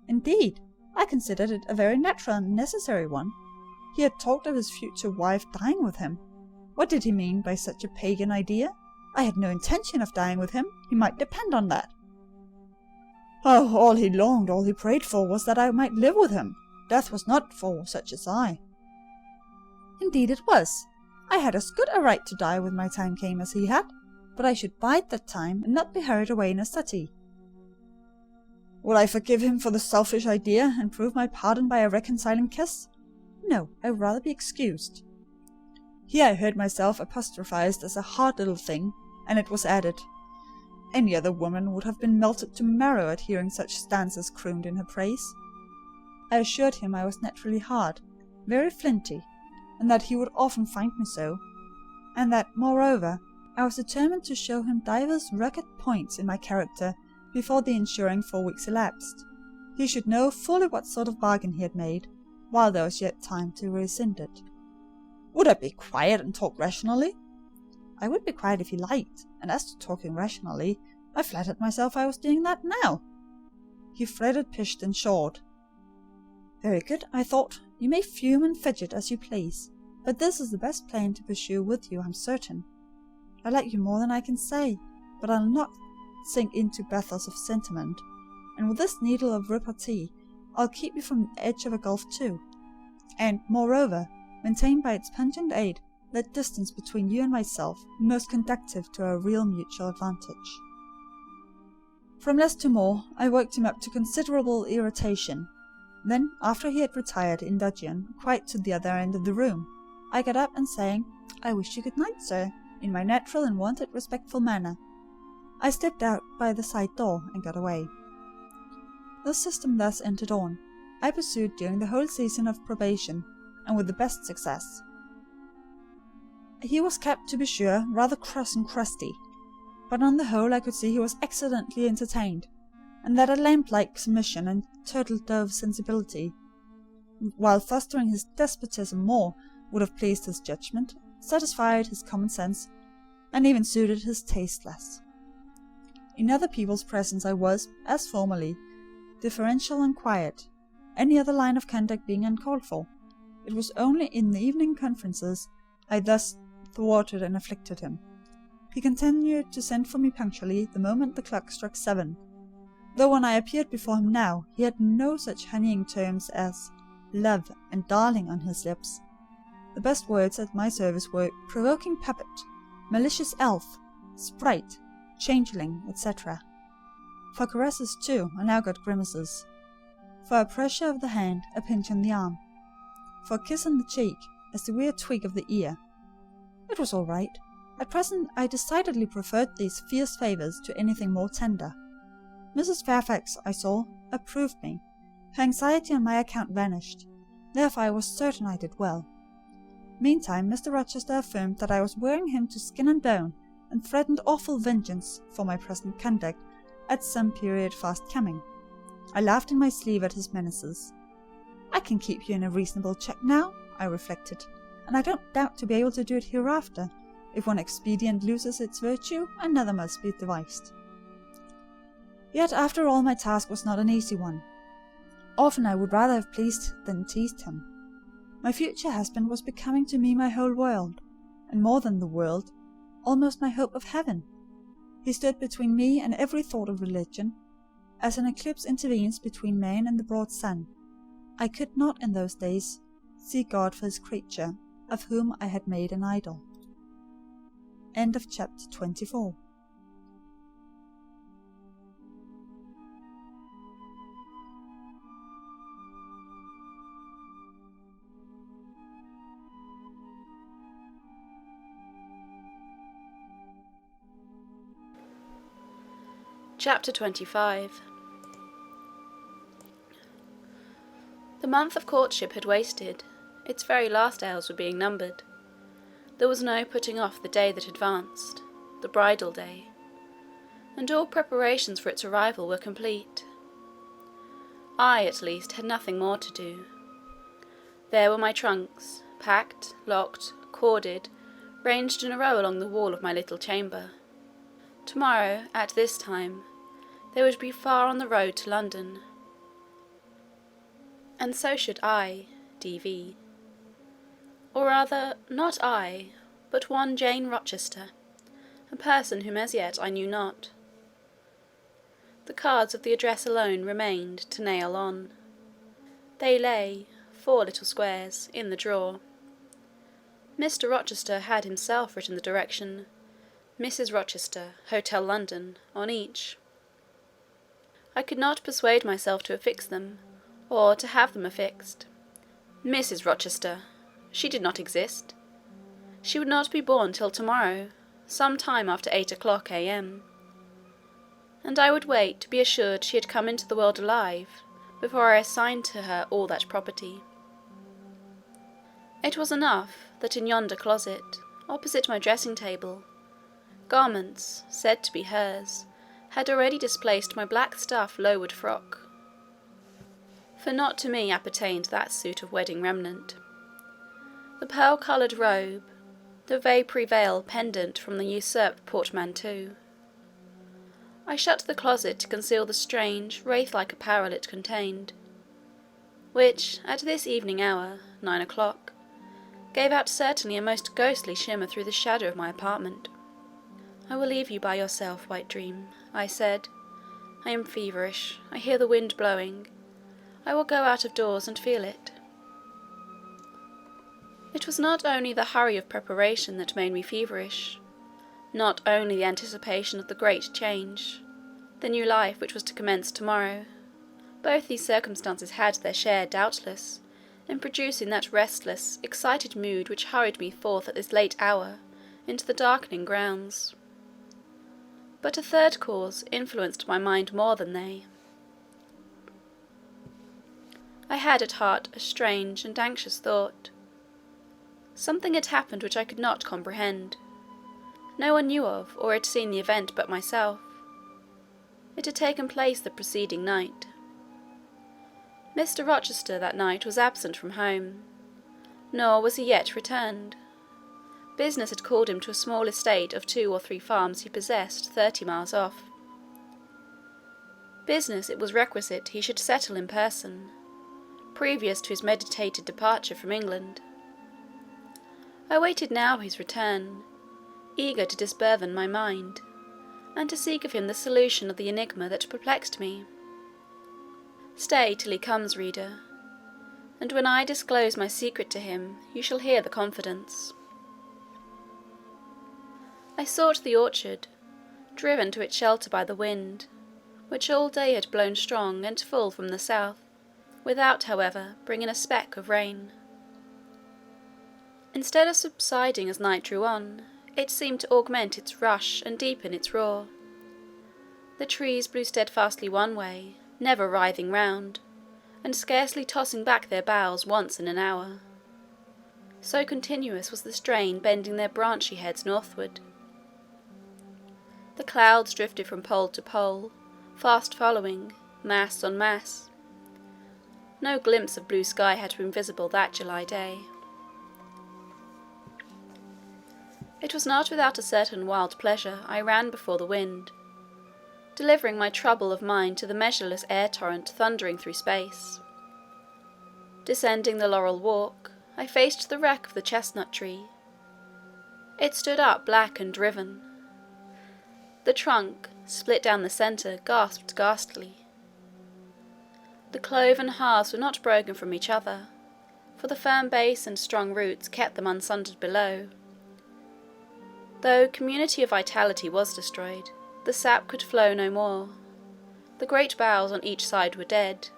Indeed, I considered it a very natural and necessary one. He had talked of his future wife dying with him. What did he mean by such a pagan idea? I had no intention of dying with him. He might depend on that. Oh, all he longed, all he prayed for, was that I might live with him. Death was not for such as I. Indeed it was. I had as good a right to die when my time came as he had, but I should bide that time and not be hurried away in a suttee. Will I forgive him for the selfish idea, and prove my pardon by a reconciling kiss? No, I would rather be excused. Here I heard myself apostrophized as a hard little thing, and it was added, any other woman would have been melted to marrow at hearing such stanzas crooned in her praise. I assured him I was naturally hard, very flinty, and that he would often find me so, and that, moreover, I was determined to show him divers rugged points in my character before the ensuing 4 weeks elapsed. He should know fully what sort of bargain he had made, while there was yet time to rescind it. Would I be quiet and talk rationally? I would be quiet if he liked, and as to talking rationally, I flattered myself I was doing that now. He fretted, pished, and pshawed. Very good, I thought. You may fume and fidget as you please, but this is the best plan to pursue with you, I'm certain. I like you more than I can say, but I'll not sink into bathos of sentiment, and with this needle of repartee I'll keep you from the edge of a gulf too, and, moreover, maintain by its pungent aid that distance between you and myself most conducive to our real mutual advantage. From less to more, I worked him up to considerable irritation. Then, after he had retired in dudgeon quite to the other end of the room, I got up and saying, I wish you good night, sir, in my natural and wonted respectful manner, I stepped out by the side door and got away. The system thus entered on, I pursued during the whole season of probation, and with the best success. He was kept, to be sure, rather cross and crusty, but on the whole I could see he was excellently entertained, and that a lamb-like submission and turtle-dove sensibility, while fostering his despotism more, would have pleased his judgment, satisfied his common sense, and even suited his taste less. In other people's presence I was, as formerly, deferential and quiet, any other line of conduct being uncalled for. It was only in the evening conferences I thus thwarted and afflicted him. He continued to send for me punctually the moment the clock struck 7, though when I appeared before him now, he had no such honeying terms as love and darling on his lips. The best words at my service were provoking puppet, malicious elf, sprite, changeling, etc. For caresses, too, I now got grimaces. For a pressure of the hand, a pinch on the arm. For a kiss on the cheek, a severe tweak of the ear. It was all right. At present I decidedly preferred these fierce favours to anything more tender. Mrs. Fairfax, I saw, approved me. Her anxiety on my account vanished. Therefore I was certain I did well. Meantime Mr. Rochester affirmed that I was wearing him to skin and bone, and threatened awful vengeance for my present conduct at some period fast coming. I laughed in my sleeve at his menaces. I can keep you in a reasonable check now, I reflected, and I don't doubt to be able to do it hereafter. If one expedient loses its virtue, another must be devised. Yet after all my task was not an easy one. Often I would rather have pleased than teased him. My future husband was becoming to me my whole world, and more than the world, almost my hope of heaven. He stood between me and every thought of religion, as an eclipse intervenes between man and the broad sun. I could not in those days see God for his creature, of whom I had made an idol. End of chapter 24. Chapter 25. The month of courtship had wasted. Its very last hours were being numbered. There was no putting off the day that advanced, the bridal day, and all preparations for its arrival were complete. I, at least, had nothing more to do. There were my trunks, packed, locked, corded, ranged in a row along the wall of my little chamber. Tomorrow, at this time, they would be far on the road to London, and so should I, D.V. Or rather, not I, but one Jane Rochester, a person whom as yet I knew not. The cards of the address alone remained to nail on. They lay, 4 little squares, in the drawer. Mr. Rochester had himself written the direction, Mrs. Rochester, Hotel London, on each. I could not persuade myself to affix them, or to have them affixed. Mrs. Rochester, she did not exist. She would not be born till tomorrow, some time after 8 o'clock a.m., and I would wait to be assured she had come into the world alive before I assigned to her all that property. It was enough that in yonder closet, opposite my dressing-table, garments, said to be hers, had already displaced my black stuff Lowood frock, for not to me appertained that suit of wedding remnant. The pearl-coloured robe, the vapoury veil pendant from the usurped portmanteau. I shut the closet to conceal the strange, wraith-like apparel it contained, which, at this evening hour, 9 o'clock, gave out certainly a most ghostly shimmer through the shadow of my apartment. "I will leave you by yourself, White Dream," I said. "I am feverish. I hear the wind blowing. I will go out of doors and feel it." It was not only the hurry of preparation that made me feverish, not only the anticipation of the great change, the new life which was to commence tomorrow. Both these circumstances had their share, doubtless, in producing that restless, excited mood which hurried me forth at this late hour into the darkening grounds. But a third cause influenced my mind more than they. I had at heart a strange and anxious thought. Something had happened which I could not comprehend. No one knew of, or had seen the event but myself. It had taken place the preceding night. Mr. Rochester that night was absent from home, nor was he yet returned. Business had called him to a small estate of 2 or 3 farms he possessed 30 miles off. Business it was requisite he should settle in person, previous to his meditated departure from England. I waited now his return, eager to disburthen my mind, and to seek of him the solution of the enigma that perplexed me. Stay till he comes, reader, and when I disclose my secret to him, you shall hear the confidence. I sought the orchard, driven to its shelter by the wind, which all day had blown strong and full from the south, without, however, bringing a speck of rain. Instead of subsiding as night drew on, it seemed to augment its rush and deepen its roar. The trees blew steadfastly one way, never writhing round, and scarcely tossing back their boughs once in an hour. So continuous was the strain bending their branchy heads northward. The clouds drifted from pole to pole, fast following, mass on mass. No glimpse of blue sky had been visible that July day. It was not without a certain wild pleasure I ran before the wind, delivering my trouble of mind to the measureless air-torrent thundering through space. Descending the laurel walk, I faced the wreck of the chestnut tree. It stood up black and riven. The trunk, split down the centre, gasped ghastly. The cloven halves were not broken from each other, for the firm base and strong roots kept them unsundered below. Though community of vitality was destroyed, the sap could flow no more. The great boughs on each side were dead,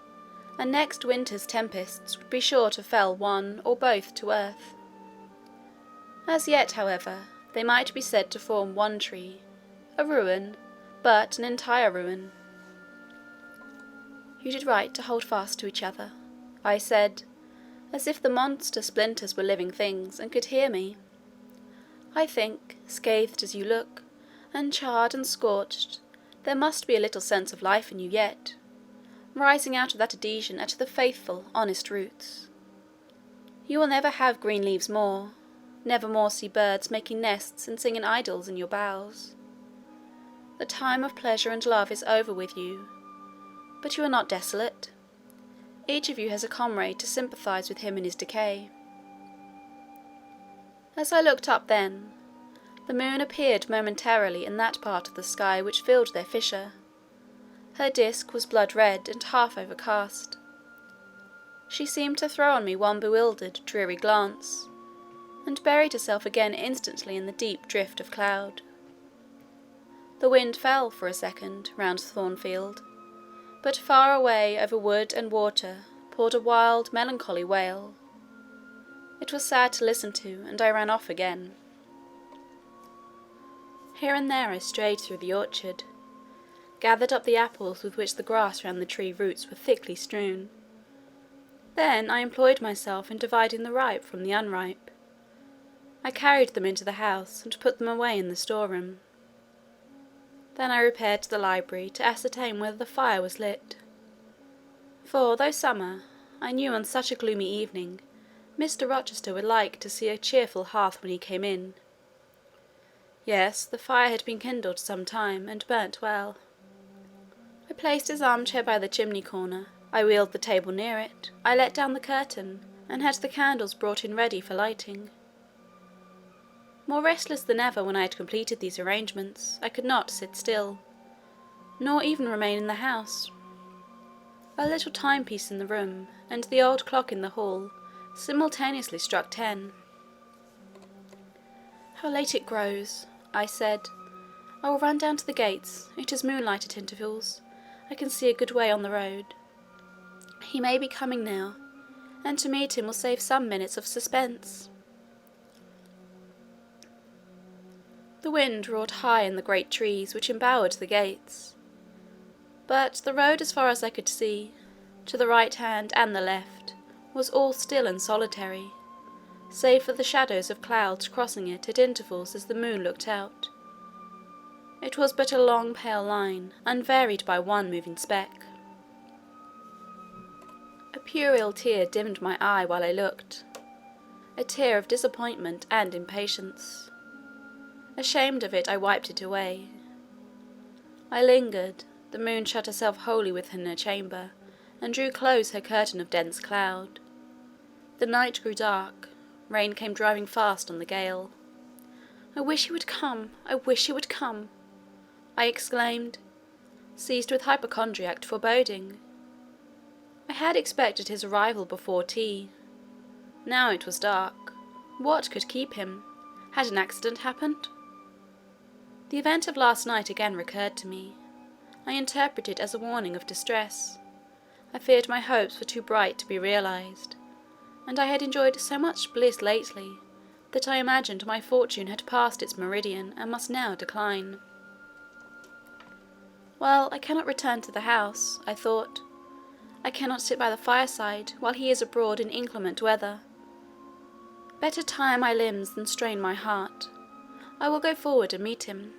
and next winter's tempests would be sure to fell one or both to earth. As yet, however, they might be said to form one tree, a ruin, but an entire ruin. "You did right to hold fast to each other," I said, as if the monster splinters were living things and could hear me. "I think, scathed as you look, and charred and scorched, there must be a little sense of life in you yet, rising out of that adhesion at the faithful, honest roots. You will never have green leaves more, never more see birds making nests and singing idyls in your boughs. The time of pleasure and love is over with you, but you are not desolate. Each of you has a comrade to sympathize with him in his decay." As I looked up then, the moon appeared momentarily in that part of the sky which filled their fissure. Her disk was blood-red and half overcast. She seemed to throw on me one bewildered, dreary glance, and buried herself again instantly in the deep drift of cloud. The wind fell for a second round Thornfield, but far away over wood and water poured a wild, melancholy wail. It was sad to listen to, and I ran off again. Here and there I strayed through the orchard, gathered up the apples with which the grass round the tree roots were thickly strewn. Then I employed myself in dividing the ripe from the unripe. I carried them into the house, and put them away in the storeroom. Then I repaired to the library to ascertain whether the fire was lit. For, though summer, I knew on such a gloomy evening Mr. Rochester would like to see a cheerful hearth when he came in. Yes, the fire had been kindled some time, and burnt well. I placed his armchair by the chimney-corner, I wheeled the table near it, I let down the curtain, and had the candles brought in ready for lighting. More restless than ever when I had completed these arrangements, I could not sit still, nor even remain in the house. A little timepiece in the room, and the old clock in the hall, simultaneously struck 10. "How late it grows," I said. "I will run down to the gates. It is moonlight at intervals. I can see a good way on the road. He may be coming now, and to meet him will save some minutes of suspense." The wind roared high in the great trees which embowered the gates, but the road as far as I could see, to the right hand and the left, was all still and solitary, save for the shadows of clouds crossing it at intervals as the moon looked out. It was but a long pale line, unvaried by one moving speck. A puerile tear dimmed my eye while I looked, a tear of disappointment and impatience. Ashamed of it, I wiped it away. I lingered. The moon shut herself wholly within her chamber, and drew close her curtain of dense cloud. The night grew dark. Rain came driving fast on the gale. "I wish he would come! I wish he would come!" I exclaimed, seized with hypochondriac foreboding. I had expected his arrival before tea. Now it was dark. What could keep him? Had an accident happened? The event of last night again recurred to me. I interpreted it as a warning of distress. I feared my hopes were too bright to be realized, and I had enjoyed so much bliss lately that I imagined my fortune had passed its meridian and must now decline. Well, I cannot return to the house, I thought. I cannot sit by the fireside while he is abroad in inclement weather. Better tire my limbs than strain my heart. I will go forward and meet him.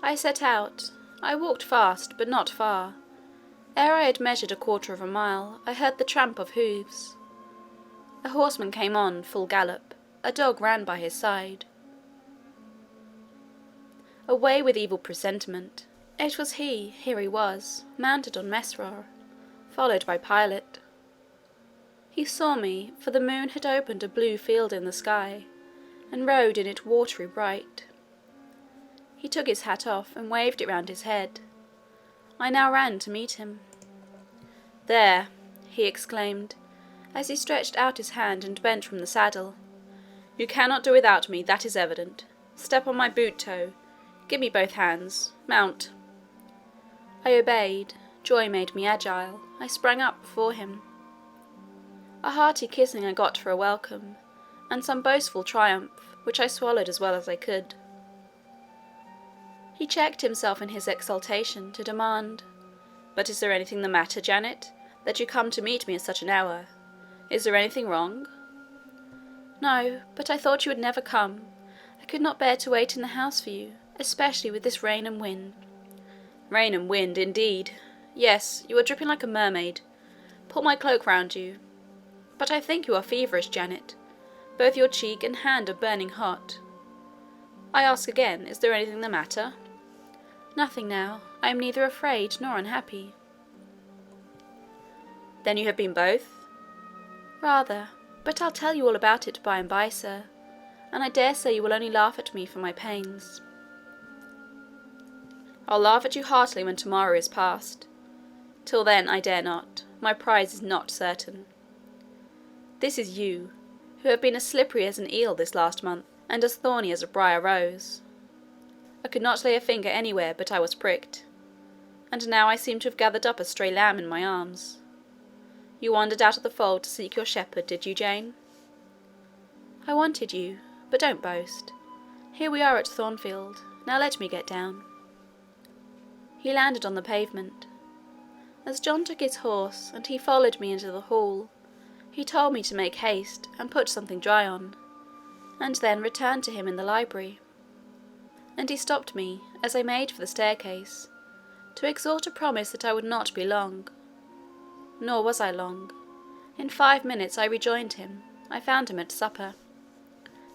I set out. I walked fast, but not far. Ere I had measured 1/4 of a mile, I heard the tramp of hoofs. A horseman came on, full gallop. A dog ran by his side. Away with evil presentiment. It was he, here he was, mounted on Mesrour, followed by Pilot. He saw me, for the moon had opened a blue field in the sky, and rode in it watery bright. He took his hat off and waved it round his head. I now ran to meet him. "There," he exclaimed, as he stretched out his hand and bent from the saddle. "You cannot do without me, that is evident. Step on my boot toe. Give me both hands. Mount." I obeyed. Joy made me agile. I sprang up before him. A hearty kissing I got for a welcome, and some boastful triumph, which I swallowed as well as I could. He checked himself in his exultation to demand, "But is there anything the matter, Janet, that you come to meet me at such an hour? Is there anything wrong?" "No, but I thought you would never come. I could not bear to wait in the house for you, especially with this rain and wind." "Rain and wind, indeed! Yes, you are dripping like a mermaid. Pull my cloak round you. But I think you are feverish, Janet. Both your cheek and hand are burning hot. I ask again, is there anything the matter?" "Nothing now. I am neither afraid nor unhappy." "Then you have been both?" "Rather. But I'll tell you all about it by and by, sir, and I dare say you will only laugh at me for my pains." "I'll laugh at you heartily when tomorrow is past. Till then I dare not. My prize is not certain. This is you, who have been as slippery as an eel this last month, and as thorny as a briar rose. I could not lay a finger anywhere but I was pricked, and now I seem to have gathered up a stray lamb in my arms. You wandered out of the fold to seek your shepherd, did you, Jane?" "I wanted you, but don't boast. Here we are at Thornfield. Now let me get down." He landed on the pavement. As John took his horse, and he followed me into the hall, he told me to make haste and put something dry on, and then return to him in the library. And he stopped me, as I made for the staircase, to extort a promise that I would not be long. Nor was I long. In 5 minutes I rejoined him. I found him at supper.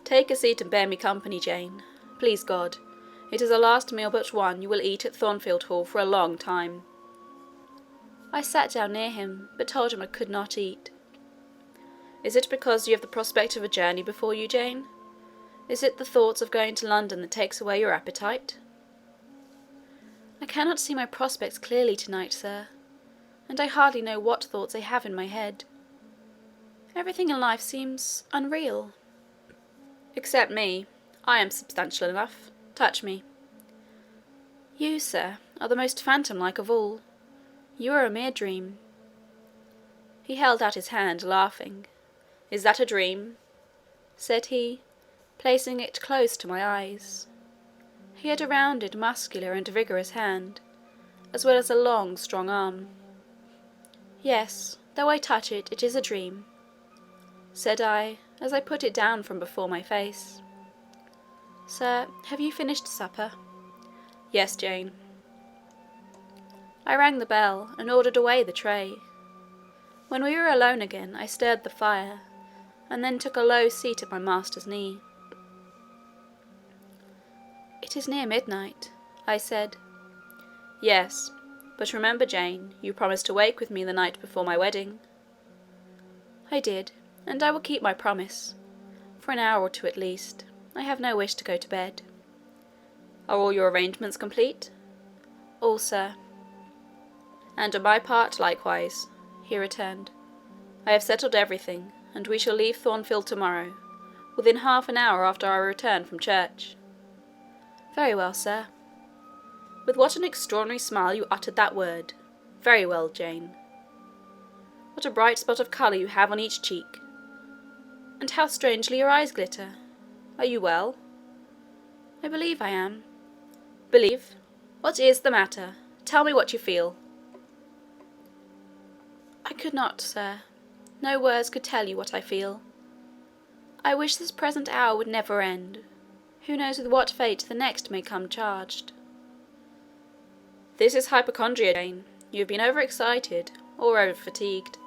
"Take a seat and bear me company, Jane. Please God, it is the last meal but one you will eat at Thornfield Hall for a long time." I sat down near him, but told him I could not eat. "Is it because you have the prospect of a journey before you, Jane? Is it the thoughts of going to London that takes away your appetite?" "I cannot see my prospects clearly to-night, sir, and I hardly know what thoughts I have in my head. Everything in life seems unreal." "Except me. I am substantial enough. Touch me." "You, sir, are the most phantom-like of all. You are a mere dream." He held out his hand, laughing. "Is that a dream?" said he, placing it close to my eyes. He had a rounded, muscular, and vigorous hand, as well as a long, strong arm. "Yes, though I touch it, it is a dream," said I, as I put it down from before my face. "Sir, have you finished supper?" "Yes, Jane." I rang the bell, and ordered away the tray. When we were alone again, I stirred the fire, and then took a low seat at my master's knee. "It is near midnight," I said. "Yes, but remember, Jane, you promised to wake with me the night before my wedding." "I did, and I will keep my promise, for an hour or two at least. I have no wish to go to bed." "Are all your arrangements complete?" "All, sir." "And on my part likewise," he returned. "I have settled everything, and we shall leave Thornfield to-morrow, within half an hour after our return from church." "Very well, sir." With what an extraordinary smile you uttered that word! Very well, Jane. What a bright spot of colour you have on each cheek! And how strangely your eyes glitter! Are you well?" "I believe I am." "Believe? What is the matter? Tell me what you feel." "I could not, sir. No words could tell you what I feel. I wish this present hour would never end. Who knows with what fate the next may come charged?" "This is hypochondria, Jane. You have been over-excited, or over-fatigued."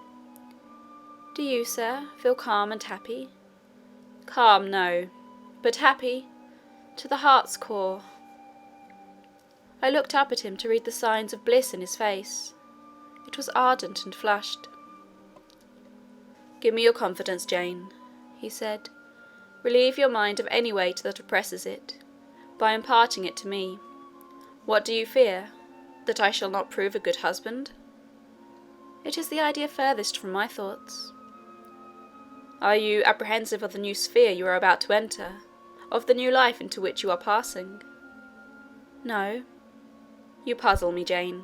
"Do you, sir, feel calm and happy?" "Calm, no. But happy, to the heart's core." I looked up at him to read the signs of bliss in his face. It was ardent and flushed. "Give me your confidence, Jane," he said. Relieve your mind of any weight that oppresses it, by imparting it to me. What do you fear? That I shall not prove a good husband? It is the idea furthest from my thoughts. Are you apprehensive of the new sphere you are about to enter, of the new life into which you are passing? No. You puzzle me, Jane.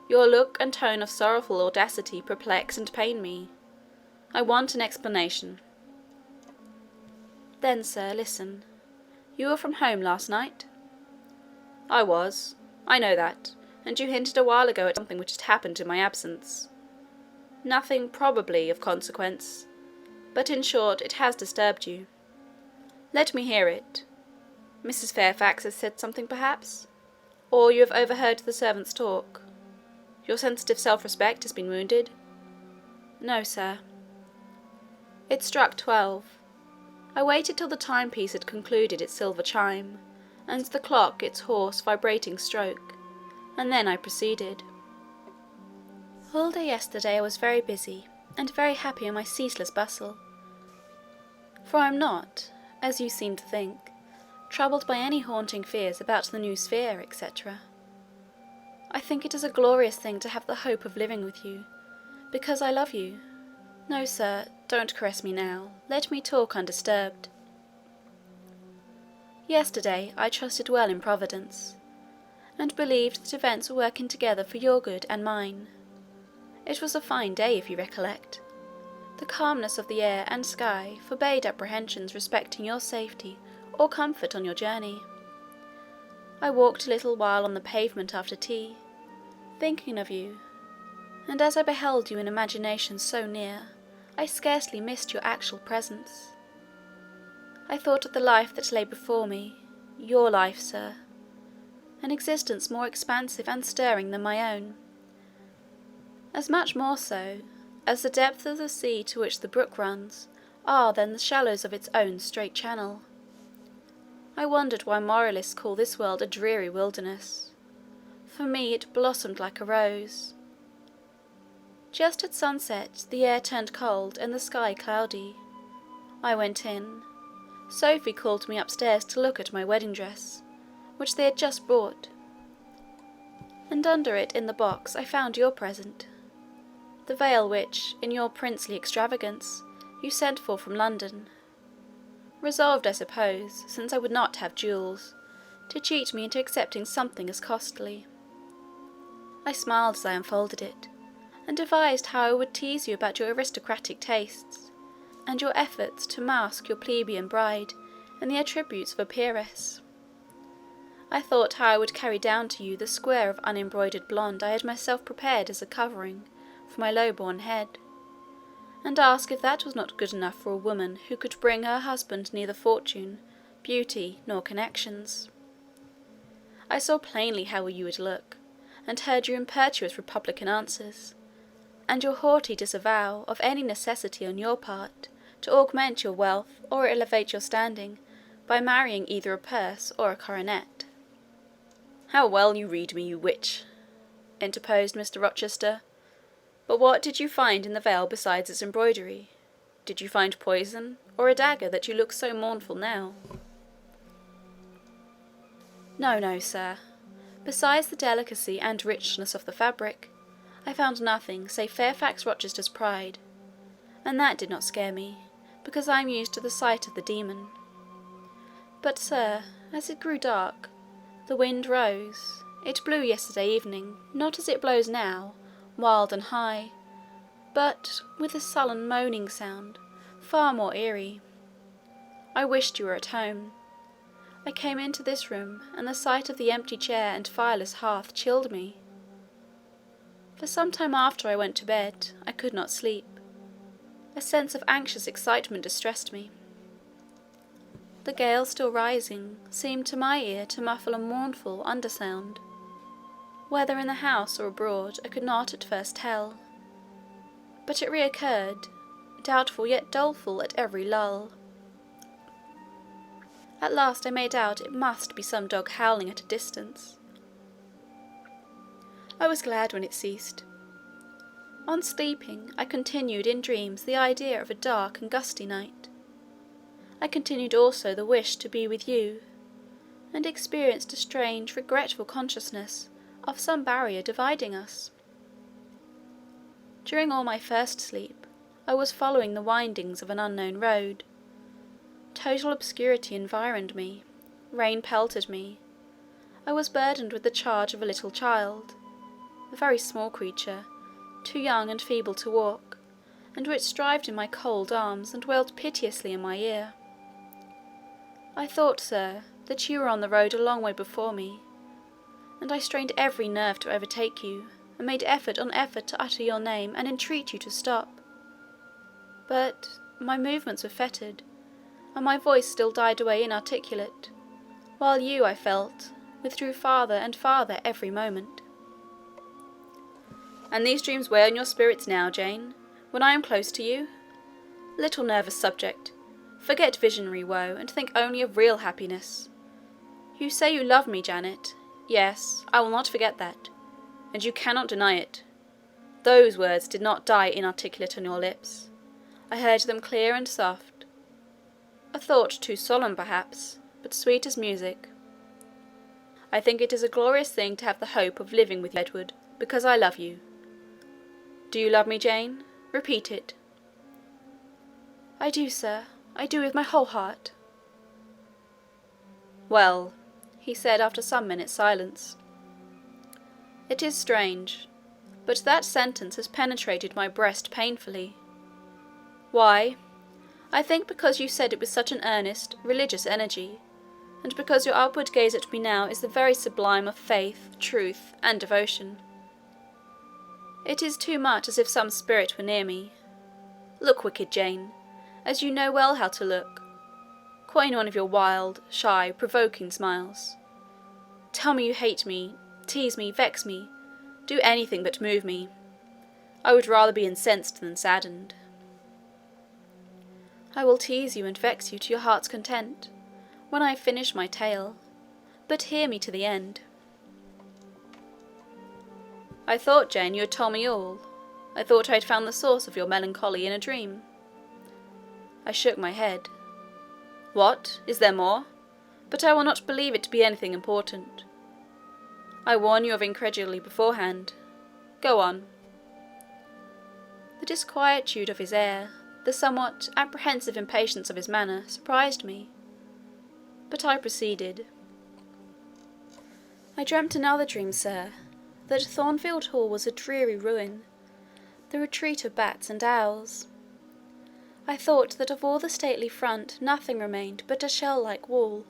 Your look and tone of sorrowful audacity perplex and pain me. I want an explanation. Then, sir, listen. You were from home last night? I was. I know that, and you hinted a while ago at something which had happened in my absence. Nothing, probably, of consequence, but in short, it has disturbed you. Let me hear it. Mrs. Fairfax has said something, perhaps? Or you have overheard the servants' talk? Your sensitive self-respect has been wounded? No, sir. It struck 12. I waited till the timepiece had concluded its silver chime, and the clock its hoarse, vibrating stroke, and then I proceeded. All day yesterday I was very busy, and very happy in my ceaseless bustle. For I am not, as you seem to think, troubled by any haunting fears about the new sphere, etc. I think it is a glorious thing to have the hope of living with you, because I love you. No, sir, don't caress me now. Let me talk undisturbed. Yesterday I trusted well in Providence, and believed that events were working together for your good and mine. It was a fine day, if you recollect. The calmness of the air and sky forbade apprehensions respecting your safety or comfort on your journey. I walked a little while on the pavement after tea, thinking of you, and as I beheld you in imagination so near, I scarcely missed your actual presence. I thought of the life that lay before me, your life, sir, an existence more expansive and stirring than my own, as much more so, as the depth of the sea to which the brook runs are than the shallows of its own straight channel. I wondered why moralists call this world a dreary wilderness. For me it blossomed like a rose. Just at sunset the air turned cold and the sky cloudy. I went in. Sophie called me upstairs to look at my wedding dress, which they had just brought, and under it in the box I found your present, the veil which, in your princely extravagance, you sent for from London, resolved, I suppose, since I would not have jewels, to cheat me into accepting something as costly. I smiled as I unfolded it, and devised how I would tease you about your aristocratic tastes, and your efforts to mask your plebeian bride in the attributes of a peeress. I thought how I would carry down to you the square of unembroidered blonde I had myself prepared as a covering for my low-born head, and ask if that was not good enough for a woman who could bring her husband neither fortune, beauty, nor connections. I saw plainly how you would look, and heard your impetuous republican answers, and your haughty disavowal of any necessity on your part to augment your wealth or elevate your standing by marrying either a purse or a coronet. How well you read me, you witch! Interposed Mr. Rochester. But what did you find in the veil besides its embroidery? Did you find poison, or a dagger, that you look so mournful now? No, no, sir. Besides the delicacy and richness of the fabric, I found nothing save Fairfax Rochester's pride, and that did not scare me, because I am used to the sight of the demon. But, sir, as it grew dark, the wind rose. It blew yesterday evening, not as it blows now, wild and high, but with a sullen moaning sound, far more eerie. I wished you were at home. I came into this room, and the sight of the empty chair and fireless hearth chilled me. For some time after I went to bed, I could not sleep. A sense of anxious excitement distressed me. The gale still rising seemed to my ear to muffle a mournful undersound. Whether in the house or abroad I could not at first tell, but it reoccurred, doubtful yet doleful at every lull. At last I made out it must be some dog howling at a distance. I was glad when it ceased. On sleeping, I continued in dreams the idea of a dark and gusty night. I continued also the wish to be with you, and experienced a strange, regretful consciousness of some barrier dividing us. During all my first sleep, I was following the windings of an unknown road. Total obscurity environed me. Rain pelted me. I was burdened with the charge of a little child, a very small creature, too young and feeble to walk, and which strived in my cold arms and wailed piteously in my ear. I thought, sir, that you were on the road a long way before me, and I strained every nerve to overtake you, and made effort on effort to utter your name and entreat you to stop. But my movements were fettered, and my voice still died away inarticulate, while you, I felt, withdrew farther and farther every moment. And these dreams weigh on your spirits now, Jane, when I am close to you? Little nervous subject, forget visionary woe, and think only of real happiness. You say you love me, Janet. Yes, I will not forget that, and you cannot deny it. Those words did not die inarticulate on your lips. I heard them clear and soft. A thought too solemn, perhaps, but sweet as music. I think it is a glorious thing to have the hope of living with you, Edward, because I love you. Do you love me, Jane? Repeat it. I do, sir. I do with my whole heart. Well, he said after some minutes' silence. It is strange, but that sentence has penetrated my breast painfully. Why? I think because you said it with such an earnest, religious energy, and because your upward gaze at me now is the very sublime of faith, truth, and devotion. It is too much as if some spirit were near me. Look wicked, Jane, as you know well how to look. Coin one of your wild, shy, provoking smiles. Tell me you hate me, tease me, vex me, do anything but move me. I would rather be incensed than saddened. I will tease you and vex you to your heart's content, when I have finished my tale, but hear me to the end. I thought, Jane, you had told me all. I thought I had found the source of your melancholy in a dream. I shook my head. What? Is there more? But I will not believe it to be anything important. I warn you of incredulity beforehand. Go on. The disquietude of his air, the somewhat apprehensive impatience of his manner, surprised me. But I proceeded. I dreamt another dream, sir, that Thornfield Hall was a dreary ruin, the retreat of bats and owls. I thought that of all the stately front nothing remained but a shell-like wall,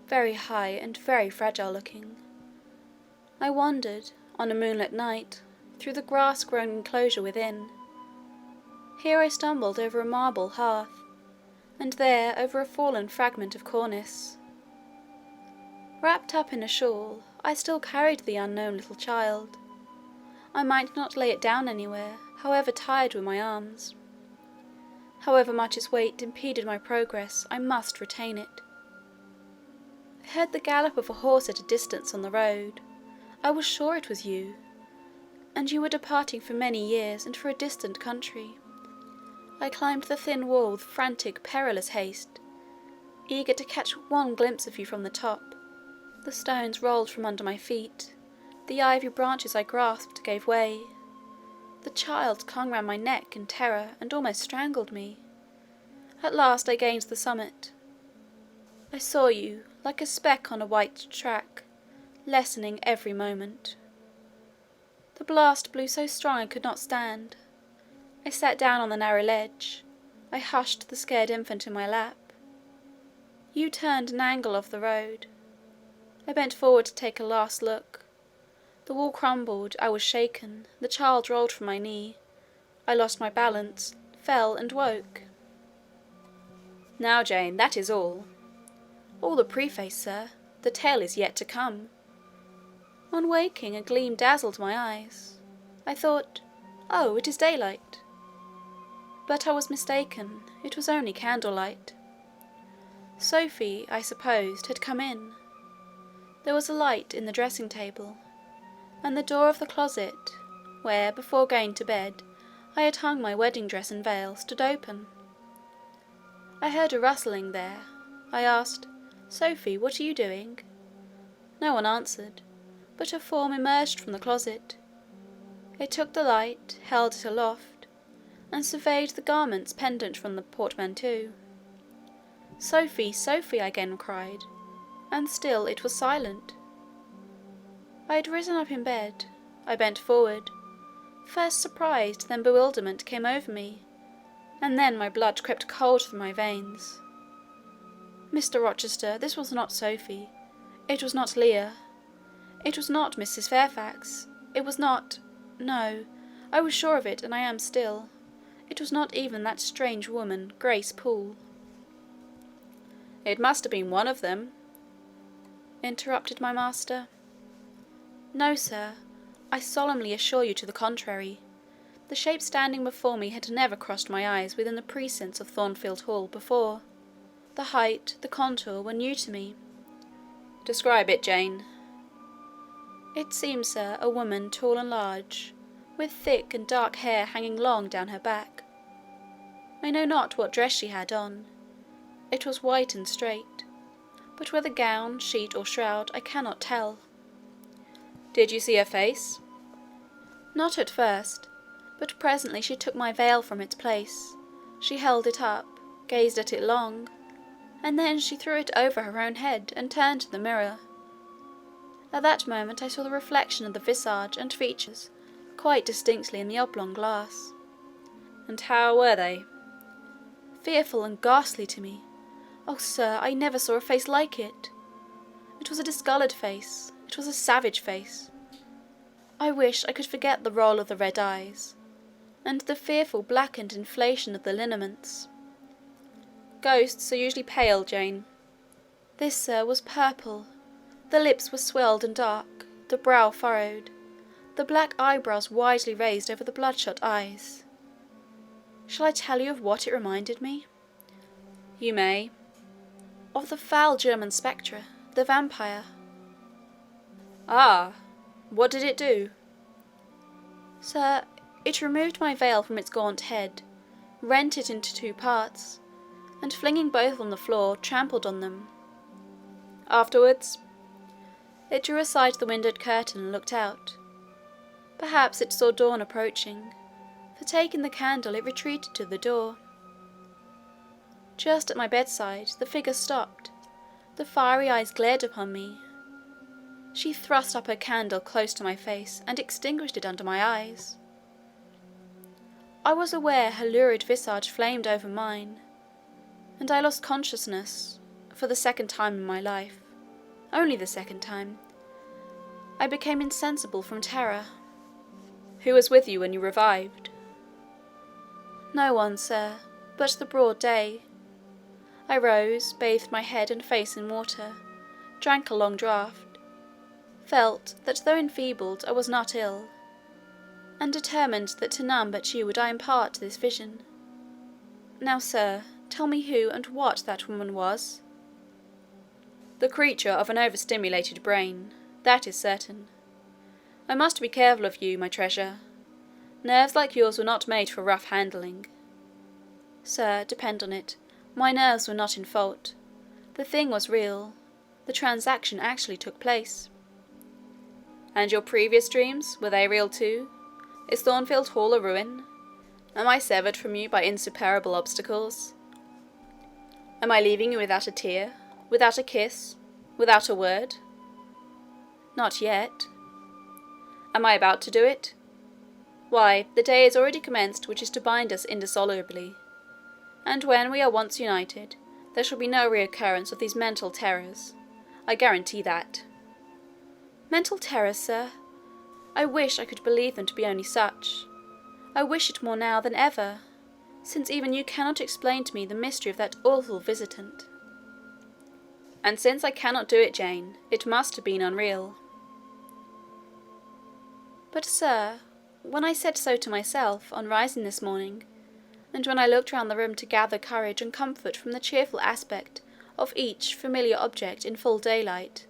very high and very fragile-looking. I wandered, on a moonlit night, through the grass-grown enclosure within. Here I stumbled over a marble hearth, and there over a fallen fragment of cornice. Wrapped up in a shawl, I still carried the unknown little child. I might not lay it down anywhere, however tired were my arms. However much its weight impeded my progress, I must retain it. I heard the gallop of a horse at a distance on the road. I was sure it was you, and you were departing for many years and for a distant country. I climbed the thin wall with frantic, perilous haste, eager to catch one glimpse of you from the top. The stones rolled from under my feet. The ivy branches I grasped gave way. The child clung round my neck in terror and almost strangled me. At last I gained the summit. I saw you, like a speck on a white track, lessening every moment. The blast blew so strong I could not stand. I sat down on the narrow ledge. I hushed the scared infant in my lap. You turned an angle of the road. I bent forward to take a last look. The wall crumbled, I was shaken, the child rolled from my knee. I lost my balance, fell and woke. Now, Jane, that is all. All the preface, sir. The tale is yet to come. On waking, a gleam dazzled my eyes. I thought, oh, it is daylight. But I was mistaken. It was only candlelight. Sophie, I supposed, had come in. There was a light in the dressing-table, and the door of the closet, where, before going to bed, I had hung my wedding dress and veil, stood open. I heard a rustling there. I asked, "Sophie, what are you doing?" No one answered, but a form emerged from the closet. It took the light, held it aloft, and surveyed the garments pendant from the portmanteau. "Sophie, Sophie," I again cried, and still it was silent. I had risen up in bed. I bent forward. First surprise, then bewilderment came over me, and then my blood crept cold through my veins. Mr. Rochester, this was not Sophie. It was not Leah. It was not Mrs. Fairfax. It was not— no, I was sure of it, and I am still. It was not even that strange woman, Grace Poole. "It must have been one of them," interrupted my master. "No, sir, I solemnly assure you to the contrary. The shape standing before me had never crossed my eyes within the precincts of Thornfield Hall before. The height, the contour, were new to me." "Describe it, Jane." "It seemed, sir, a woman tall and large, with thick and dark hair hanging long down her back. I know not what dress she had on. It was white and straight, but whether gown, sheet, or shroud, I cannot tell." "Did you see her face?" "Not at first, but presently she took my veil from its place. She held it up, gazed at it long, and then she threw it over her own head, and turned to the mirror. At that moment I saw the reflection of the visage and features quite distinctly in the oblong glass." "And how were they?" "Fearful and ghastly to me. Oh, sir, I never saw a face like it. It was a discoloured face. It was a savage face. I wish I could forget the roll of the red eyes, and the fearful blackened inflation of the lineaments." "Ghosts are usually pale, Jane." "This, sir, was purple. The lips were swelled and dark, the brow furrowed, the black eyebrows widely raised over the bloodshot eyes. Shall I tell you of what it reminded me?" "You may." "Of the foul German spectre, the vampire." "Ah! What did it do?" "Sir, it removed my veil from its gaunt head, rent it into 2 parts, and flinging both on the floor, trampled on them." "Afterwards?" "It drew aside the windowed curtain and looked out. Perhaps it saw dawn approaching, for taking the candle it retreated to the door. Just at my bedside the figure stopped. The fiery eyes glared upon me. She thrust up her candle close to my face, and extinguished it under my eyes. I was aware her lurid visage flamed over mine, and I lost consciousness for the second time in my life. Only the second time. I became insensible from terror." "Who was with you when you revived?" "No one, sir, but the broad day. I rose, bathed my head and face in water, drank a long draught, felt that though enfeebled I was not ill, and determined that to none but you would I impart this vision. Now, sir, tell me who and what that woman was." "The creature of an overstimulated brain, that is certain. I must be careful of you, my treasure. Nerves like yours were not made for rough handling." "Sir, depend on it, my nerves were not in fault. The thing was real. The transaction actually took place." "And your previous dreams, were they real too? Is Thornfield Hall a ruin? Am I severed from you by insuperable obstacles? Am I leaving you without a tear, without a kiss, without a word?" "Not yet." "Am I about to do it? Why, the day is already commenced which is to bind us indissolubly, and when we are once united, there shall be no recurrence of these mental terrors. I guarantee that." "Mental terrors, sir? I wish I could believe them to be only such. I wish it more now than ever, since even you cannot explain to me the mystery of that awful visitant." "And since I cannot do it, Jane, it must have been unreal." "But, sir, when I said so to myself, on rising this morning, and when I looked round the room to gather courage and comfort from the cheerful aspect of each familiar object in full daylight,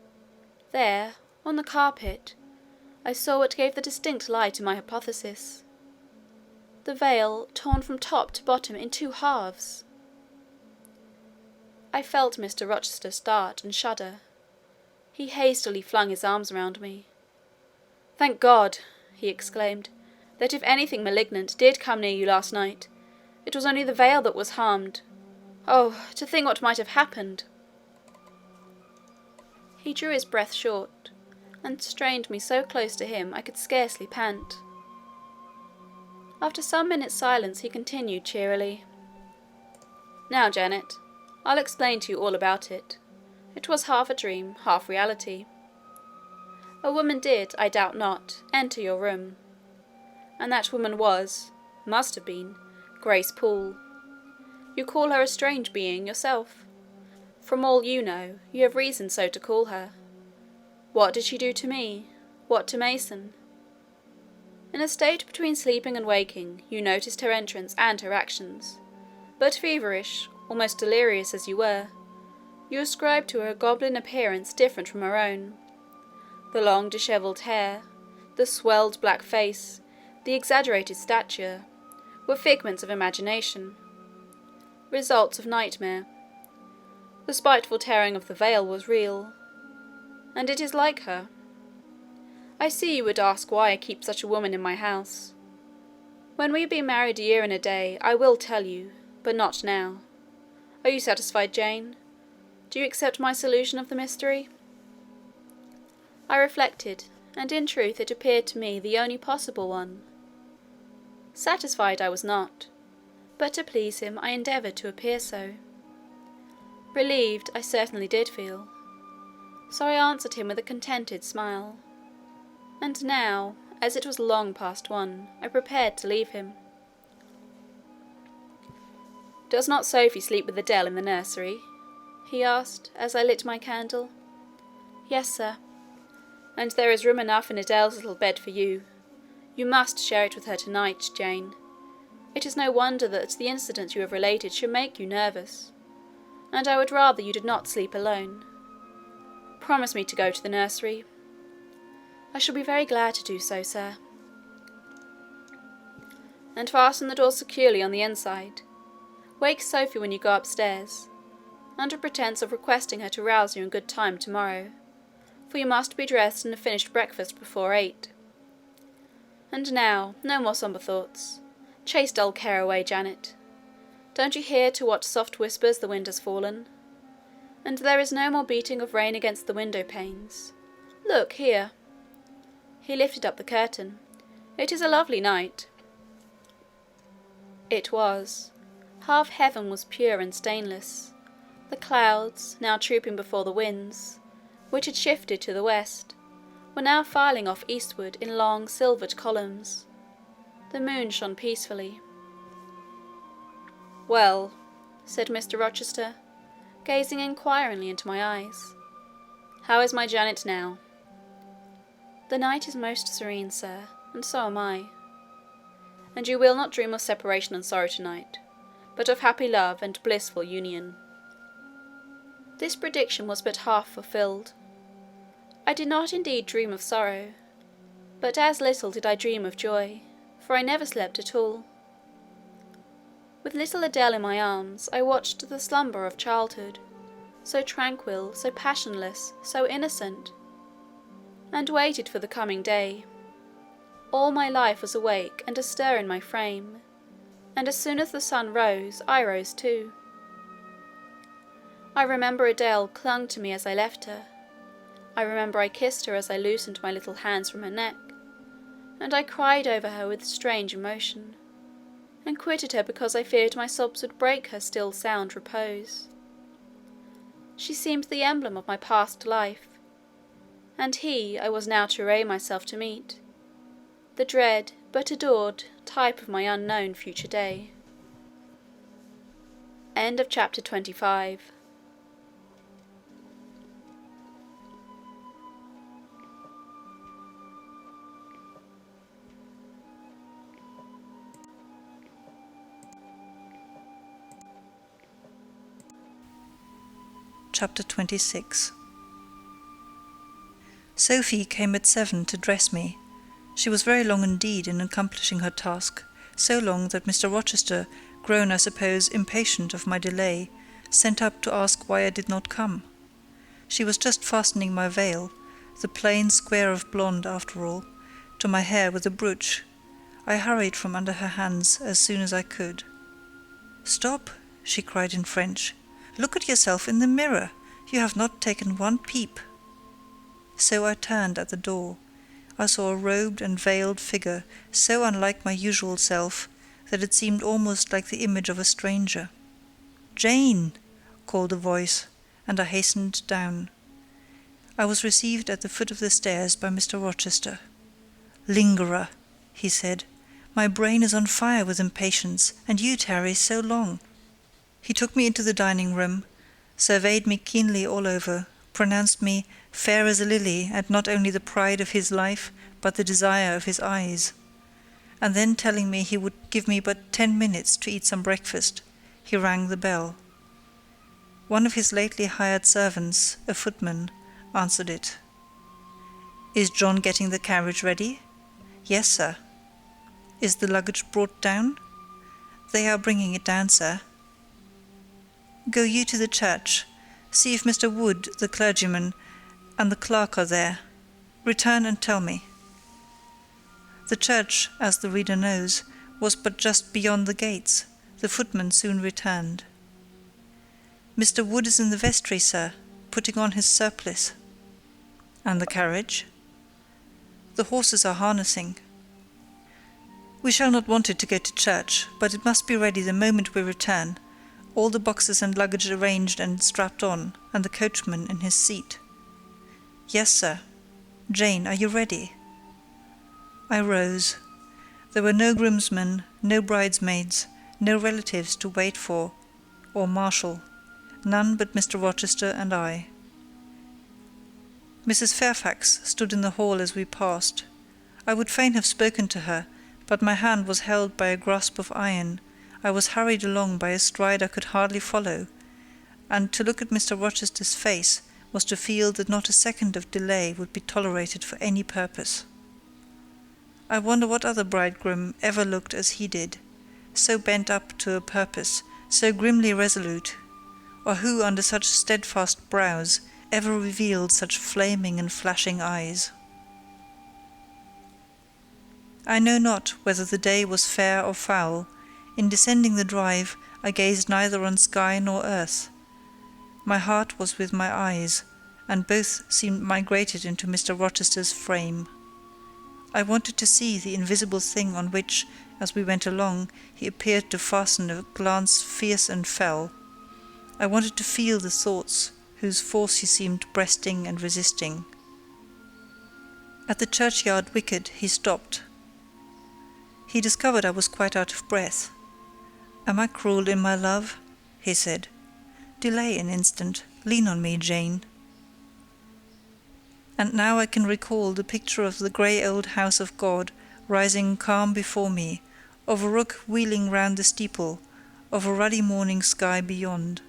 there, on the carpet, I saw what gave the distinct lie to my hypothesis. The veil torn from top to bottom in 2 halves. I felt Mr. Rochester start and shudder. He hastily flung his arms round me. "Thank God," he exclaimed, "that if anything malignant did come near you last night, it was only the veil that was harmed. Oh, to think what might have happened!" He drew his breath short, and strained me so close to him I could scarcely pant. After some minutes' silence he continued cheerily, "Now, Janet, I'll explain to you all about it. It was half a dream, half reality. A woman did, I doubt not, enter your room, and that woman must have been, Grace Poole. You call her a strange being yourself. From all you know, you have reason so to call her. What did she do to me? What to Mason? In a state between sleeping and waking, you noticed her entrance and her actions, but feverish, almost delirious as you were, you ascribed to her a goblin appearance different from her own. The long dishevelled hair, the swelled black face, the exaggerated stature, were figments of imagination, results of nightmare. The spiteful tearing of the veil was real, and it is like her. I see you would ask why I keep such a woman in my house. When we have been married a year and a day, I will tell you, but not now. Are you satisfied, Jane? Do you accept my solution of the mystery?" I reflected, and in truth it appeared to me the only possible one. Satisfied I was not, but to please him I endeavoured to appear so. Relieved I certainly did feel, so I answered him with a contented smile. And now, as it was long past 1, I prepared to leave him. "Does not Sophie sleep with Adele in the nursery?" he asked, as I lit my candle. "Yes, sir." "And there is room enough in Adele's little bed for you. You must share it with her to-night, Jane. It is no wonder that the incidents you have related should make you nervous, and I would rather you did not sleep alone. Promise me to go to the nursery." "I shall be very glad to do so, sir." "And fasten the door securely on the inside. Wake Sophie when you go upstairs, under pretence of requesting her to rouse you in good time to-morrow, for you must be dressed and have finished breakfast before 8. And now, no more sombre thoughts. Chase dull care away, Janet. Don't you hear to what soft whispers the wind has fallen? And there is no more beating of rain against the window-panes. Look here." He lifted up the curtain. "It is a lovely night." It was. Half heaven was pure and stainless. The clouds, now trooping before the winds, which had shifted to the west, were now filing off eastward in long silvered columns. The moon shone peacefully. "Well," said Mr. Rochester, gazing inquiringly into my eyes, "how is my Janet now?" "The night is most serene, sir, and so am I." "And you will not dream of separation and sorrow to-night, but of happy love and blissful union?" This prediction was but half fulfilled. I did not indeed dream of sorrow, but as little did I dream of joy, for I never slept at all. With little Adele in my arms, I watched the slumber of childhood, so tranquil, so passionless, so innocent, and waited for the coming day. All my life was awake and astir in my frame, and as soon as the sun rose, I rose too. I remember Adele clung to me as I left her. I remember I kissed her as I loosened my little hands from her neck, and I cried over her with strange emotion, and quitted her because I feared my sobs would break her still sound repose. She seemed the emblem of my past life, and he I was now to array myself to meet, the dread but adored type of my unknown future day. End of chapter 25. Chapter 26. Sophie came at 7 to dress me. She was very long indeed in accomplishing her task, so long that Mr. Rochester, grown, I suppose, impatient of my delay, sent up to ask why I did not come. She was just fastening my veil, the plain square of blonde after all, to my hair with a brooch. I hurried from under her hands as soon as I could. "Stop," she cried in French. "Look at yourself in the mirror. You have not taken one peep." So I turned at the door. I saw a robed and veiled figure so unlike my usual self that it seemed almost like the image of a stranger. "Jane!" called a voice, and I hastened down. I was received at the foot of the stairs by Mr. Rochester. "Lingerer," he said, "my brain is on fire with impatience, and you tarry so long." He took me into the dining-room, surveyed me keenly all over, pronounced me fair as a lily and not only the pride of his life but the desire of his eyes, and then telling me he would give me but 10 minutes to eat some breakfast, he rang the bell. One of his lately hired servants, a footman, answered it. "Is John getting the carriage ready?" "Yes, sir." "Is the luggage brought down?" "They are bringing it down, sir." "Go you to the church. See if Mr. Wood, the clergyman, and the clerk are there. Return and tell me." The church, as the reader knows, was but just beyond the gates. The footman soon returned. "Mr. Wood is in the vestry, sir, putting on his surplice." "And the carriage?" "The horses are harnessing." "We shall not want it to go to church, but it must be ready the moment we return, all the boxes and luggage arranged and strapped on, and the coachman in his seat." "Yes, sir. Jane, are you ready?" I rose. There were no groomsmen, no bridesmaids, no relatives to wait for or marshal, none but Mr. Rochester and I. Mrs. Fairfax stood in the hall as we passed. I would fain have spoken to her, but my hand was held by a grasp of iron. I was hurried along by a stride I could hardly follow, and to look at Mr. Rochester's face was to feel that not a second of delay would be tolerated for any purpose. I wonder what other bridegroom ever looked as he did, so bent up to a purpose, so grimly resolute, or who under such steadfast brows ever revealed such flaming and flashing eyes. I know not whether the day was fair or foul. In descending the drive, I gazed neither on sky nor earth. My heart was with my eyes, and both seemed migrated into Mr. Rochester's frame. I wanted to see the invisible thing on which, as we went along, he appeared to fasten a glance fierce and fell. I wanted to feel the thoughts whose force he seemed breasting and resisting. At the churchyard wicket he stopped. He discovered I was quite out of breath. "Am I cruel in my love?" he said. "Delay an instant. Lean on me, Jane." And now I can recall the picture of the grey old house of God rising calm before me, of a rook wheeling round the steeple, of a ruddy morning sky beyond.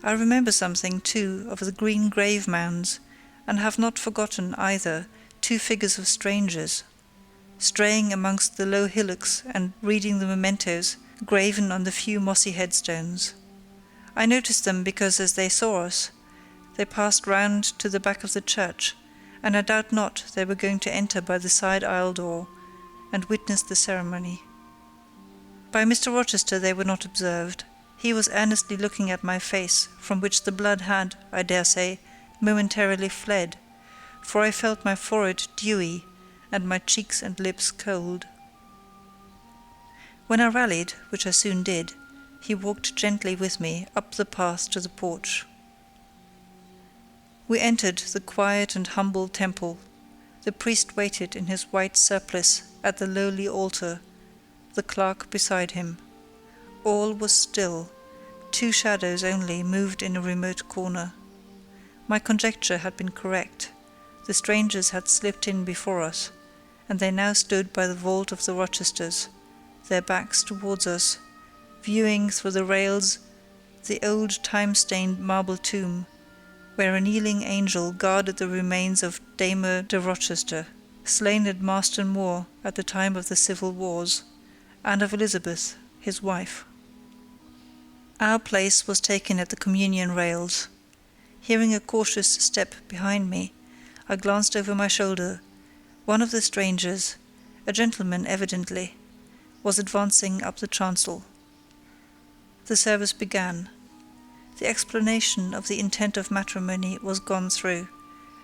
I remember something, too, of the green grave mounds, and have not forgotten, either, 2 figures of strangers, straying amongst the low hillocks and reading the mementos graven on the few mossy headstones. I noticed them because, as they saw us, they passed round to the back of the church, and I doubt not they were going to enter by the side aisle door and witness the ceremony. By Mr. Rochester they were not observed. He was earnestly looking at my face, from which the blood had, I dare say, momentarily fled, for I felt my forehead dewy and my cheeks and lips cold. When I rallied, which I soon did, he walked gently with me up the path to the porch. We entered the quiet and humble temple. The priest waited in his white surplice at the lowly altar, the clerk beside him. All was still. 2 shadows only moved in a remote corner. My conjecture had been correct. The strangers had slipped in before us, and they now stood by the vault of the Rochesters, their backs towards us, viewing through the rails the old time-stained marble tomb, where a kneeling angel guarded the remains of Damer de Rochester, slain at Marston Moor at the time of the civil wars, and of Elizabeth, his wife. Our place was taken at the communion rails. Hearing a cautious step behind me, I glanced over my shoulder. One of the strangers, a gentleman evidently, was advancing up the chancel. The service began. The explanation of the intent of matrimony was gone through,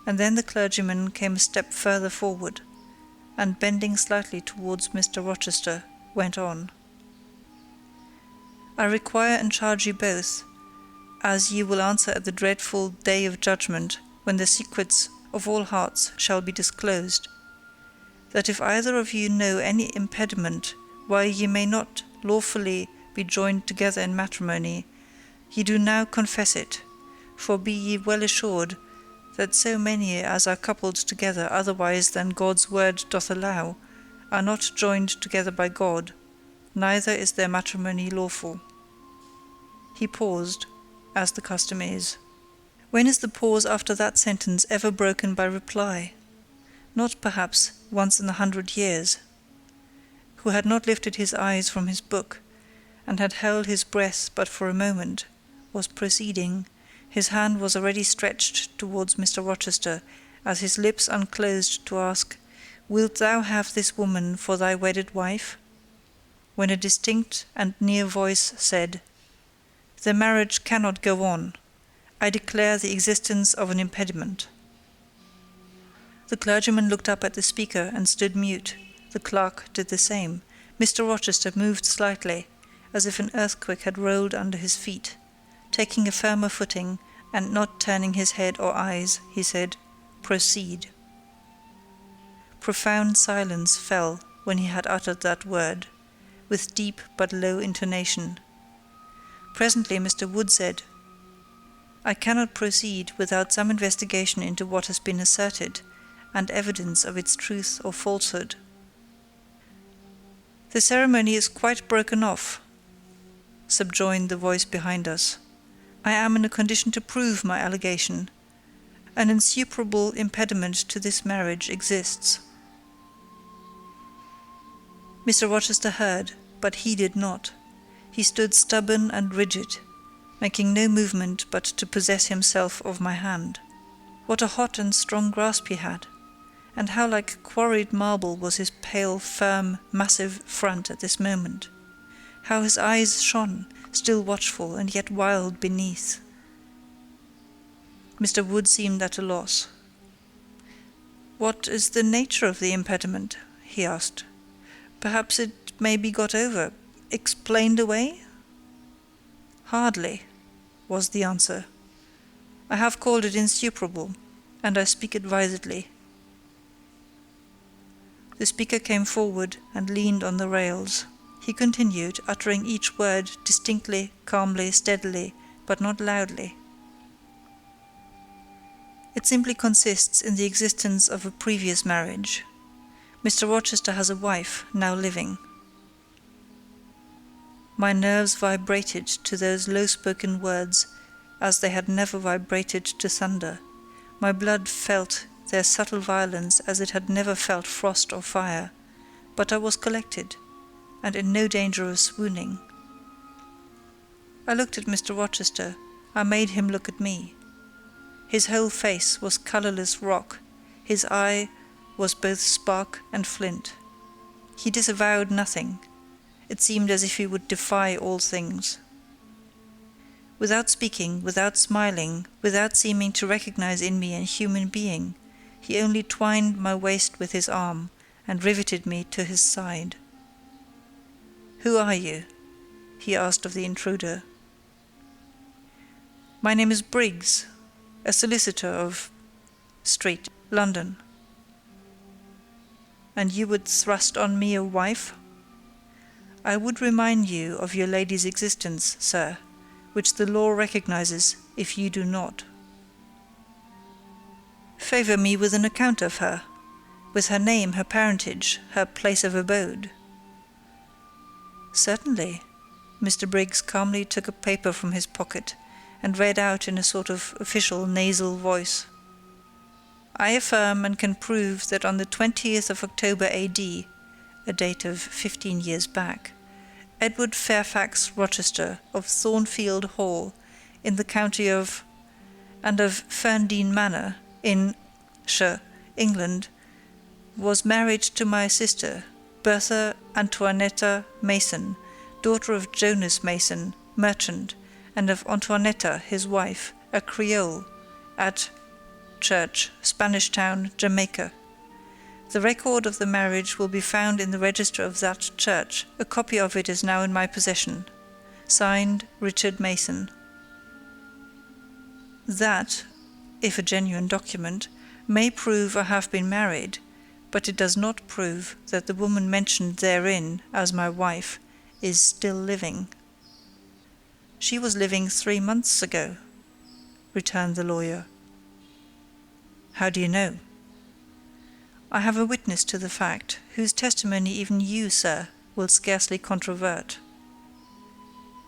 and then the clergyman came a step further forward, and bending slightly towards Mr. Rochester, went on. I require and charge you both, as ye will answer at the dreadful day of judgment, when the secrets of all hearts shall be disclosed, that if either of you know any impediment why ye may not lawfully be joined together in matrimony, ye do now confess it, for be ye well assured that so many as are coupled together otherwise than God's word doth allow, are not joined together by God, neither is their matrimony lawful. He paused, as the custom is. When is the pause after that sentence ever broken by reply? Not, perhaps, once in 100 years. Who had not lifted his eyes from his book, and had held his breath but for a moment, was proceeding. His hand was already stretched towards Mr. Rochester, as his lips unclosed to ask, "Wilt thou have this woman for thy wedded wife?" when a distinct and near voice said, "The marriage cannot go on. I declare the existence of an impediment." The clergyman looked up at the speaker and stood mute. The clerk did the same. Mr. Rochester moved slightly, as if an earthquake had rolled under his feet. Taking a firmer footing, and not turning his head or eyes, he said, "Proceed." Profound silence fell when he had uttered that word, with deep but low intonation. Presently Mr. Wood said, "I cannot proceed without some investigation into what has been asserted, and evidence of its truth or falsehood." "The ceremony is quite broken off," subjoined the voice behind us. "I am in a condition to prove my allegation. An insuperable impediment to this marriage exists." Mr. Rochester heard, but heeded not. He stood stubborn and rigid, making no movement but to possess himself of my hand. What a hot and strong grasp he had! And how like quarried marble was his pale, firm, massive front at this moment! How his eyes shone, still watchful and yet wild beneath! Mr. Wood seemed at a loss. "What is the nature of the impediment?" he asked. "Perhaps it may be got over, explained away?" "Hardly," was the answer. "I have called it insuperable, and I speak advisedly." The speaker came forward and leaned on the rails. He continued, uttering each word distinctly, calmly, steadily, but not loudly. "It simply consists in the existence of a previous marriage. Mr. Rochester has a wife, now living." My nerves vibrated to those low-spoken words as they had never vibrated to thunder. My blood felt their subtle violence as it had never felt frost or fire, but I was collected, and in no danger of swooning. I looked at Mr. Rochester. I made him look at me. His whole face was colourless rock. His eye was both spark and flint. He disavowed nothing. It seemed as if he would defy all things. Without speaking, without smiling, without seeming to recognize in me a human being, he only twined my waist with his arm, and riveted me to his side. "Who are you?" he asked of the intruder. "My name is Briggs, a solicitor of Street, London." "And you would thrust on me a wife?" "I would remind you of your lady's existence, sir, which the law recognizes if you do not." "Favour me with an account of her, with her name, her parentage, her place of abode." "Certainly." Mr. Briggs calmly took a paper from his pocket, and read out in a sort of official nasal voice. "I affirm and can prove that on the 20th of October A.D., a date of 15 years back, Edward Fairfax Rochester of Thornfield Hall, in the county of, and of Ferndean Manor, in shire, England, was married to my sister, Bertha Antoinetta Mason, daughter of Jonas Mason, merchant, and of Antoinetta, his wife, a Creole, at Church, Spanish Town, Jamaica. The record of the marriage will be found in the register of that church. A copy of it is now in my possession. Signed, Richard Mason. That, if a genuine document, may prove I have been married, but it does not prove that the woman mentioned therein as my wife is still living. She was living 3 months ago, returned the lawyer. How do you know? I have a witness to the fact, whose testimony even you, sir, will scarcely controvert.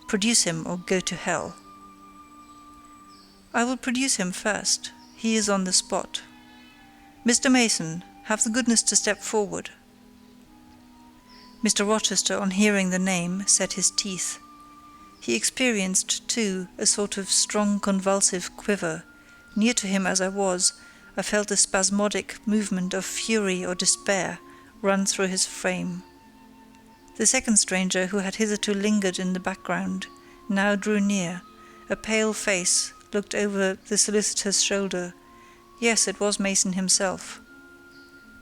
Produce him or go to hell. I will produce him first. He is on the spot. Mr. Mason, have the goodness to step forward. Mr. Rochester, on hearing the name, set his teeth. He experienced, too, a sort of strong convulsive quiver. Near to him as I was, I felt a spasmodic movement of fury or despair run through his frame. The second stranger, who had hitherto lingered in the background, now drew near. A pale face looked over the solicitor's shoulder. Yes, it was Mason himself.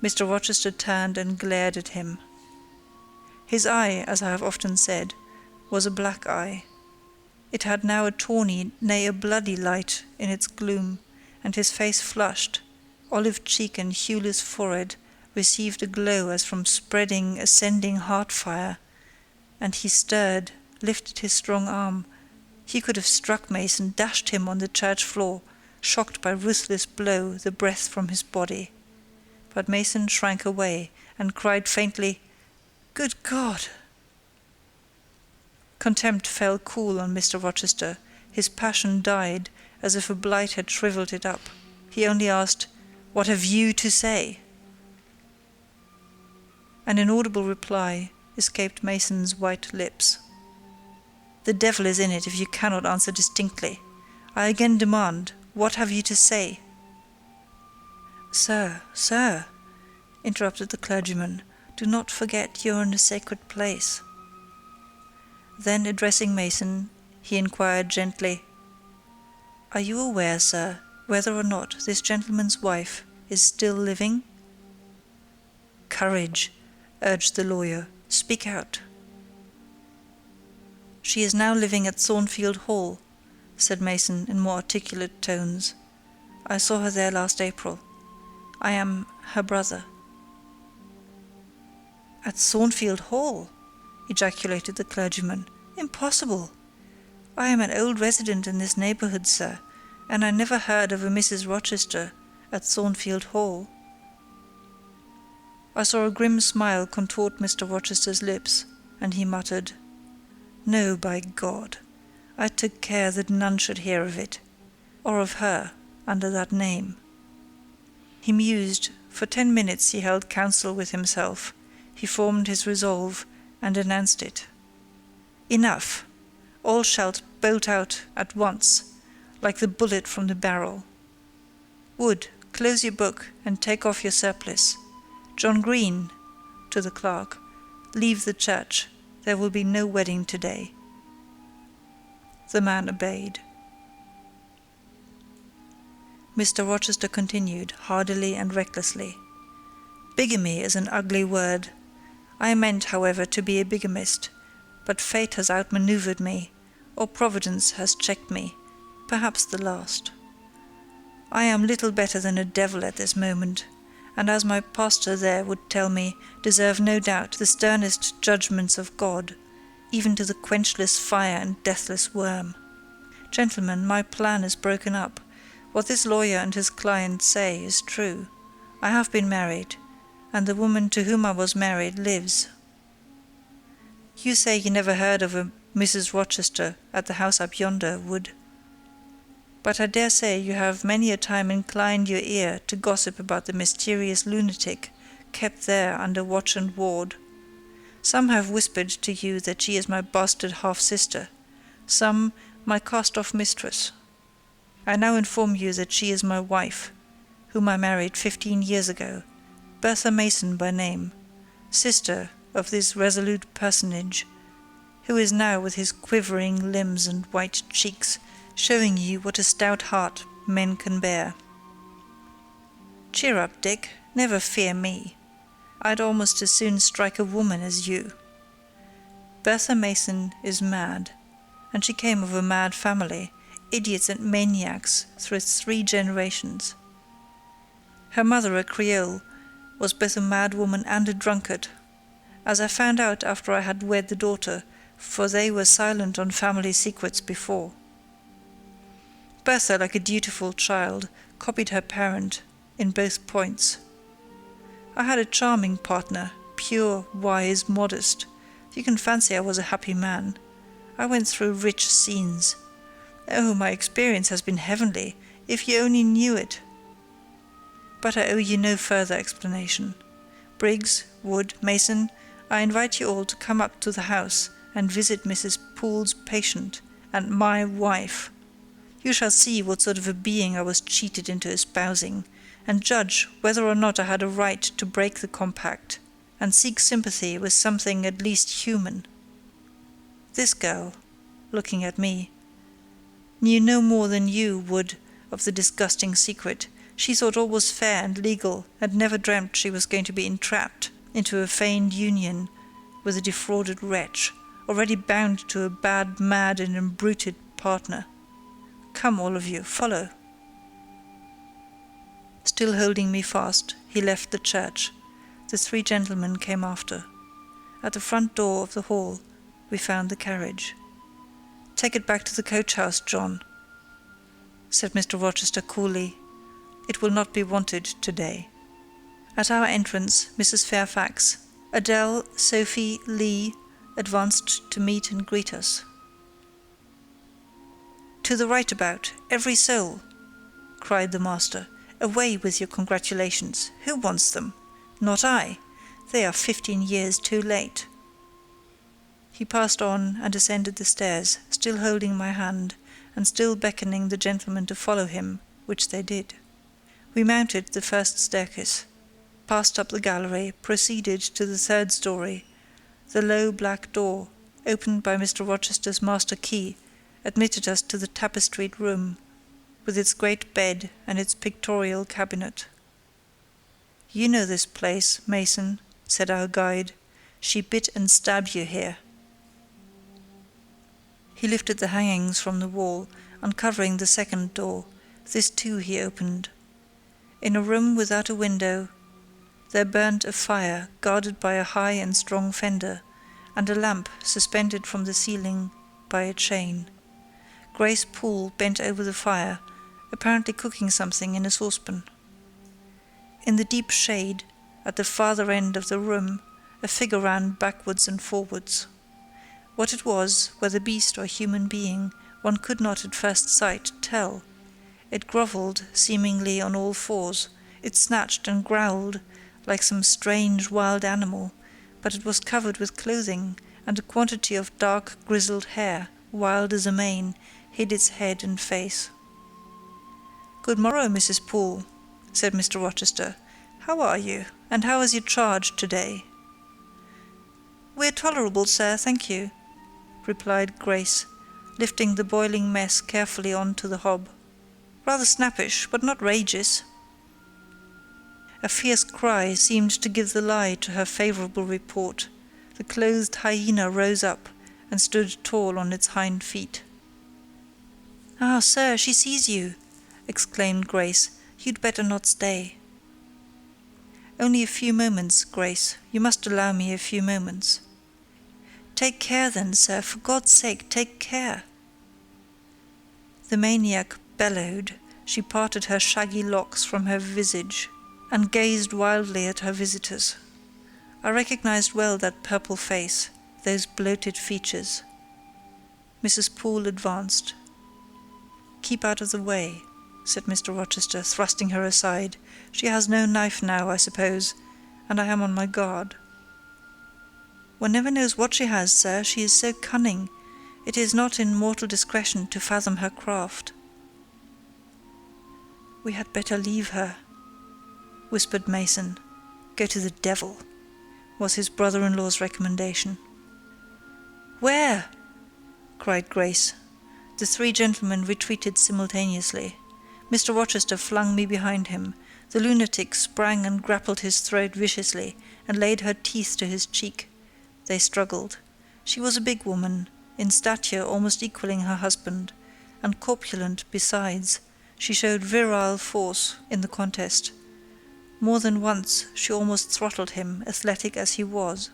Mr. Rochester turned and glared at him. His eye, as I have often said, was a black eye. It had now a tawny, nay, a bloody light in its gloom, and his face flushed. Olive cheek and hueless forehead received a glow as from spreading, ascending heart-fire, and he stirred, lifted his strong arm. He could have struck Mason, dashed him on the church floor, shocked by ruthless blow the breath from his body. But Mason shrank away, and cried faintly, "Good God!" Contempt fell cool on Mr. Rochester. His passion died, as if a blight had shrivelled it up. He only asked, "What have you to say?" An inaudible reply escaped Mason's white lips. "The devil is in it if you cannot answer distinctly. I again demand, what have you to say?" "Sir, sir," interrupted the clergyman, "do not forget you are in a sacred place." Then, addressing Mason, he inquired gently, "Are you aware, sir, whether or not this gentleman's wife is still living?" "Courage," urged the lawyer. "Speak out." "She is now living at Thornfield Hall," said Mason in more articulate tones. "I saw her there last April. I am her brother." "At Thornfield Hall!" ejaculated the clergyman. "Impossible! I am an old resident in this neighbourhood, sir, and I never heard of a Mrs. Rochester at Thornfield Hall." I saw a grim smile contort Mr. Rochester's lips, and he muttered, "No, by God! I took care that none should hear of it, or of her, under that name." He mused. For 10 minutes he held counsel with himself. He formed his resolve, and announced it. "Enough! All shalt bolt out at once, like the bullet from the barrel. Wood, close your book, and take off your surplice. John Green," to the clerk, "leave the church. There will be no wedding today." The man obeyed. Mr. Rochester continued, hardily and recklessly, "Bigamy is an ugly word. I meant, however, to be a bigamist, but fate has outmanoeuvred me, or Providence has checked me, perhaps the last. I am little better than a devil at this moment, and as my pastor there would tell me, deserve no doubt the sternest judgments of God, even to the quenchless fire and deathless worm. Gentlemen, my plan is broken up. What this lawyer and his client say is true. I have been married, and the woman to whom I was married lives. You say you never heard of a Mrs. Rochester at the house up yonder, Wood. But I dare say you have many a time inclined your ear to gossip about the mysterious lunatic kept there under watch and ward. Some have whispered to you that she is my bastard half-sister, some my cast-off mistress. I now inform you that she is my wife, whom I married 15 years ago, Bertha Mason by name, sister of this resolute personage, who is now with his quivering limbs and white cheeks, showing you what a stout heart men can bear. Cheer up, Dick, never fear me. I'd almost as soon strike a woman as you. Bertha Mason is mad, and she came of a mad family, idiots and maniacs through 3 generations. Her mother, a Creole, was both a mad woman and a drunkard, as I found out after I had wed the daughter, for they were silent on family secrets before. Bertha, like a dutiful child, copied her parent in both points. I had a charming partner, pure, wise, modest. You can fancy I was a happy man. I went through rich scenes. Oh, my experience has been heavenly, if you only knew it. But I owe you no further explanation. Briggs, Wood, Mason, I invite you all to come up to the house and visit Mrs. Poole's patient and my wife. You shall see what sort of a being I was cheated into espousing, and judge whether or not I had a right to break the compact and seek sympathy with something at least human. This girl, looking at me, knew no more than you would of the disgusting secret. She thought all was fair and legal, and never dreamt she was going to be entrapped into a feigned union with a defrauded wretch, already bound to a bad, mad, and embruted partner. Come, all of you, follow. Still holding me fast, he left the church. The 3 gentlemen came after. At the front door of the hall, we found the carriage. "Take it back to the coach-house, John," said Mr. Rochester coolly. "It will not be wanted today." At our entrance, Mrs. Fairfax, Adele, Sophie, Lee advanced to meet and greet us. "To the right about, every soul!" cried the master. "Away with your congratulations. Who wants them? Not I. They are 15 years too late." He passed on and ascended the stairs, still holding my hand, and still beckoning the gentlemen to follow him, which they did. We mounted the first staircase, passed up the gallery, proceeded to the 3rd story. The low black door, opened by Mr. Rochester's master key, admitted us to the tapestried room, with its great bed and its pictorial cabinet. "You know this place, Mason," said our guide. "She bit and stabbed you here." He lifted the hangings from the wall, uncovering the 2nd door. This too he opened. In a room without a window, there burnt a fire guarded by a high and strong fender, and a lamp suspended from the ceiling by a chain. Grace Poole bent over the fire, apparently cooking something in a saucepan. In the deep shade, at the farther end of the room, a figure ran backwards and forwards. What it was, whether beast or human being, one could not at first sight tell. It grovelled, seemingly on all fours. It snatched and growled like some strange wild animal, but it was covered with clothing, and a quantity of dark grizzled hair, wild as a mane, hid its head and face. "Good morrow, Mrs. Poole," said Mr. Rochester. "How are you, and how is your charge to-day?" "We're tolerable, sir, thank you," replied Grace, lifting the boiling mess carefully on to the hob. "Rather snappish, but not rageous." A fierce cry seemed to give the lie to her favourable report. The clothed hyena rose up, and stood tall on its hind feet. "Ah, sir, she sees you!" exclaimed Grace. "You'd better not stay." "Only a few moments, Grace. You must allow me a few moments." "Take care then, sir, for God's sake, take care!" The maniac bellowed. She parted her shaggy locks from her visage, and gazed wildly at her visitors. I recognized well that purple face, those bloated features. Mrs. Poole advanced. "Keep out of the way," said Mr. Rochester, thrusting her aside. "She has no knife now, I suppose, and I am on my guard." One never knows what she has, sir, she is so cunning. It is not in mortal discretion to fathom her craft. We had better leave her, whispered Mason. Go to the devil, was his brother-in-law's recommendation. Where? Cried Grace. The three gentlemen retreated simultaneously. Mr. Rochester flung me behind him. The lunatic sprang and grappled his throat viciously, and laid her teeth to his cheek. They struggled. She was a big woman, in stature almost equalling her husband, and corpulent besides. She showed virile force in the contest. More than once she almost throttled him, athletic as he was.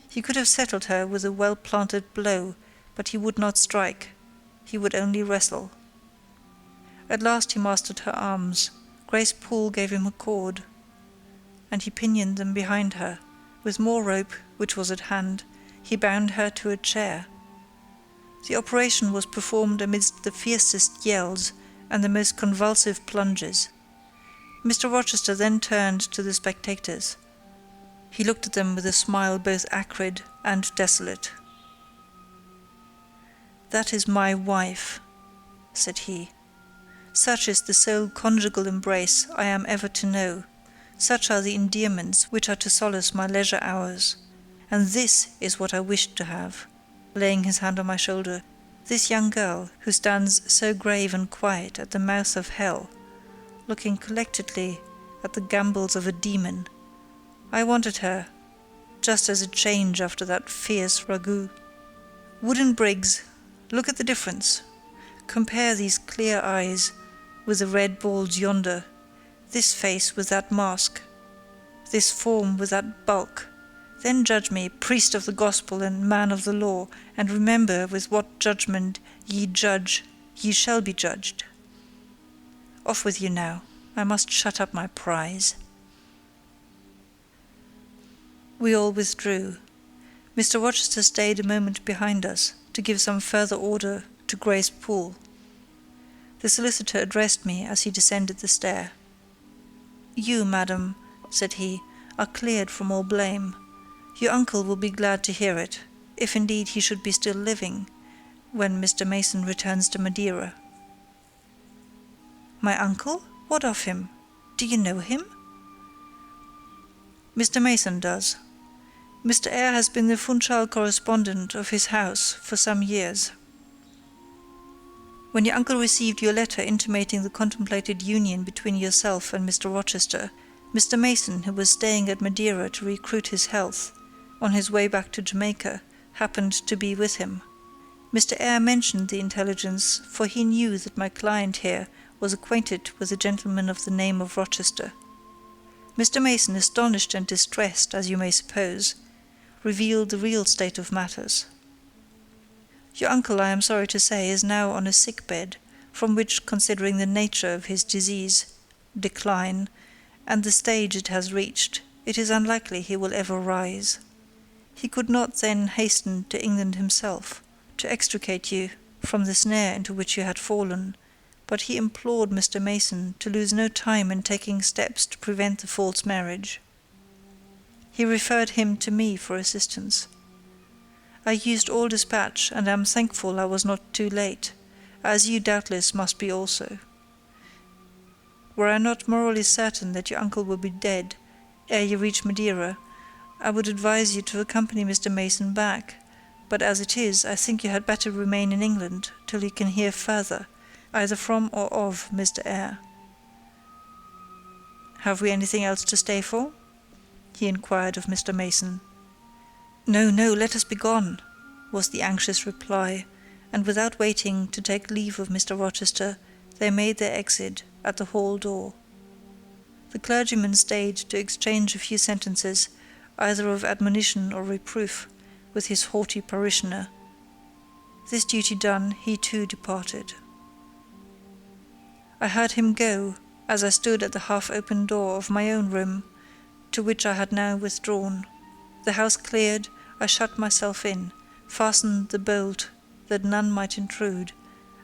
He could have settled her with a well-planted blow, but he would not strike. He would only wrestle. At last he mastered her arms. Grace Poole gave him a cord, and he pinioned them behind her. With more rope, which was at hand, he bound her to a chair. The operation was performed amidst the fiercest yells and the most convulsive plunges. Mr. Rochester then turned to the spectators. He looked at them with a smile both acrid and desolate. "That is my wife," said he. "Such is the sole conjugal embrace I am ever to know. Such are the endearments which are to solace my leisure hours. And this is what I wished to have," laying his hand on my shoulder, "this young girl who stands so grave and quiet at the mouth of hell, looking collectedly at the gambols of a demon. I wanted her, just as a change after that fierce ragout. Wooden Briggs, look at the difference. Compare these clear eyes with the red balls yonder, this face with that mask, this form with that bulk. Then judge me, priest of the gospel and man of the law, and remember with what judgment ye judge, ye shall be judged. Off with you now, I must shut up my prize." We all withdrew. Mr. Rochester stayed a moment behind us to give some further order to Grace Poole. The solicitor addressed me as he descended the stair. "You, madam," said he, "are cleared from all blame. Your uncle will be glad to hear it, if indeed he should be still living, when Mr. Mason returns to Madeira." "My uncle? What of him? Do you know him?" "Mr. Mason does. Mr. Eyre has been the Funchal correspondent of his house for some years. When your uncle received your letter intimating the contemplated union between yourself and Mr. Rochester, Mr. Mason, who was staying at Madeira to recruit his health, on his way back to Jamaica, happened to be with him. Mr. Eyre mentioned the intelligence, for he knew that my client here was acquainted with a gentleman of the name of Rochester. Mr. Mason, astonished and distressed, as you may suppose, revealed the real state of matters. Your uncle, I am sorry to say, is now on a sick bed, from which, considering the nature of his disease, decline, and the stage it has reached, it is unlikely he will ever rise. He could not then hasten to England himself, to extricate you from the snare into which you had fallen, but he implored Mr. Mason to lose no time in taking steps to prevent the false marriage. He referred him to me for assistance. I used all dispatch, and am thankful I was not too late, as you doubtless must be also. Were I not morally certain that your uncle will be dead ere you reach Madeira, I would advise you to accompany Mr. Mason back, but as it is, I think you had better remain in England till you can hear further, either from or of Mr. Eyre. Have we anything else to stay for?" he inquired of Mr. Mason. "No, no, let us be gone," was the anxious reply, and without waiting to take leave of Mr. Rochester, they made their exit at the hall door. The clergyman stayed to exchange a few sentences, either of admonition or reproof, with his haughty parishioner. This duty done, he too departed. I heard him go, as I stood at the half-open door of my own room, to which I had now withdrawn. The house cleared, I shut myself in, fastened the bolt that none might intrude,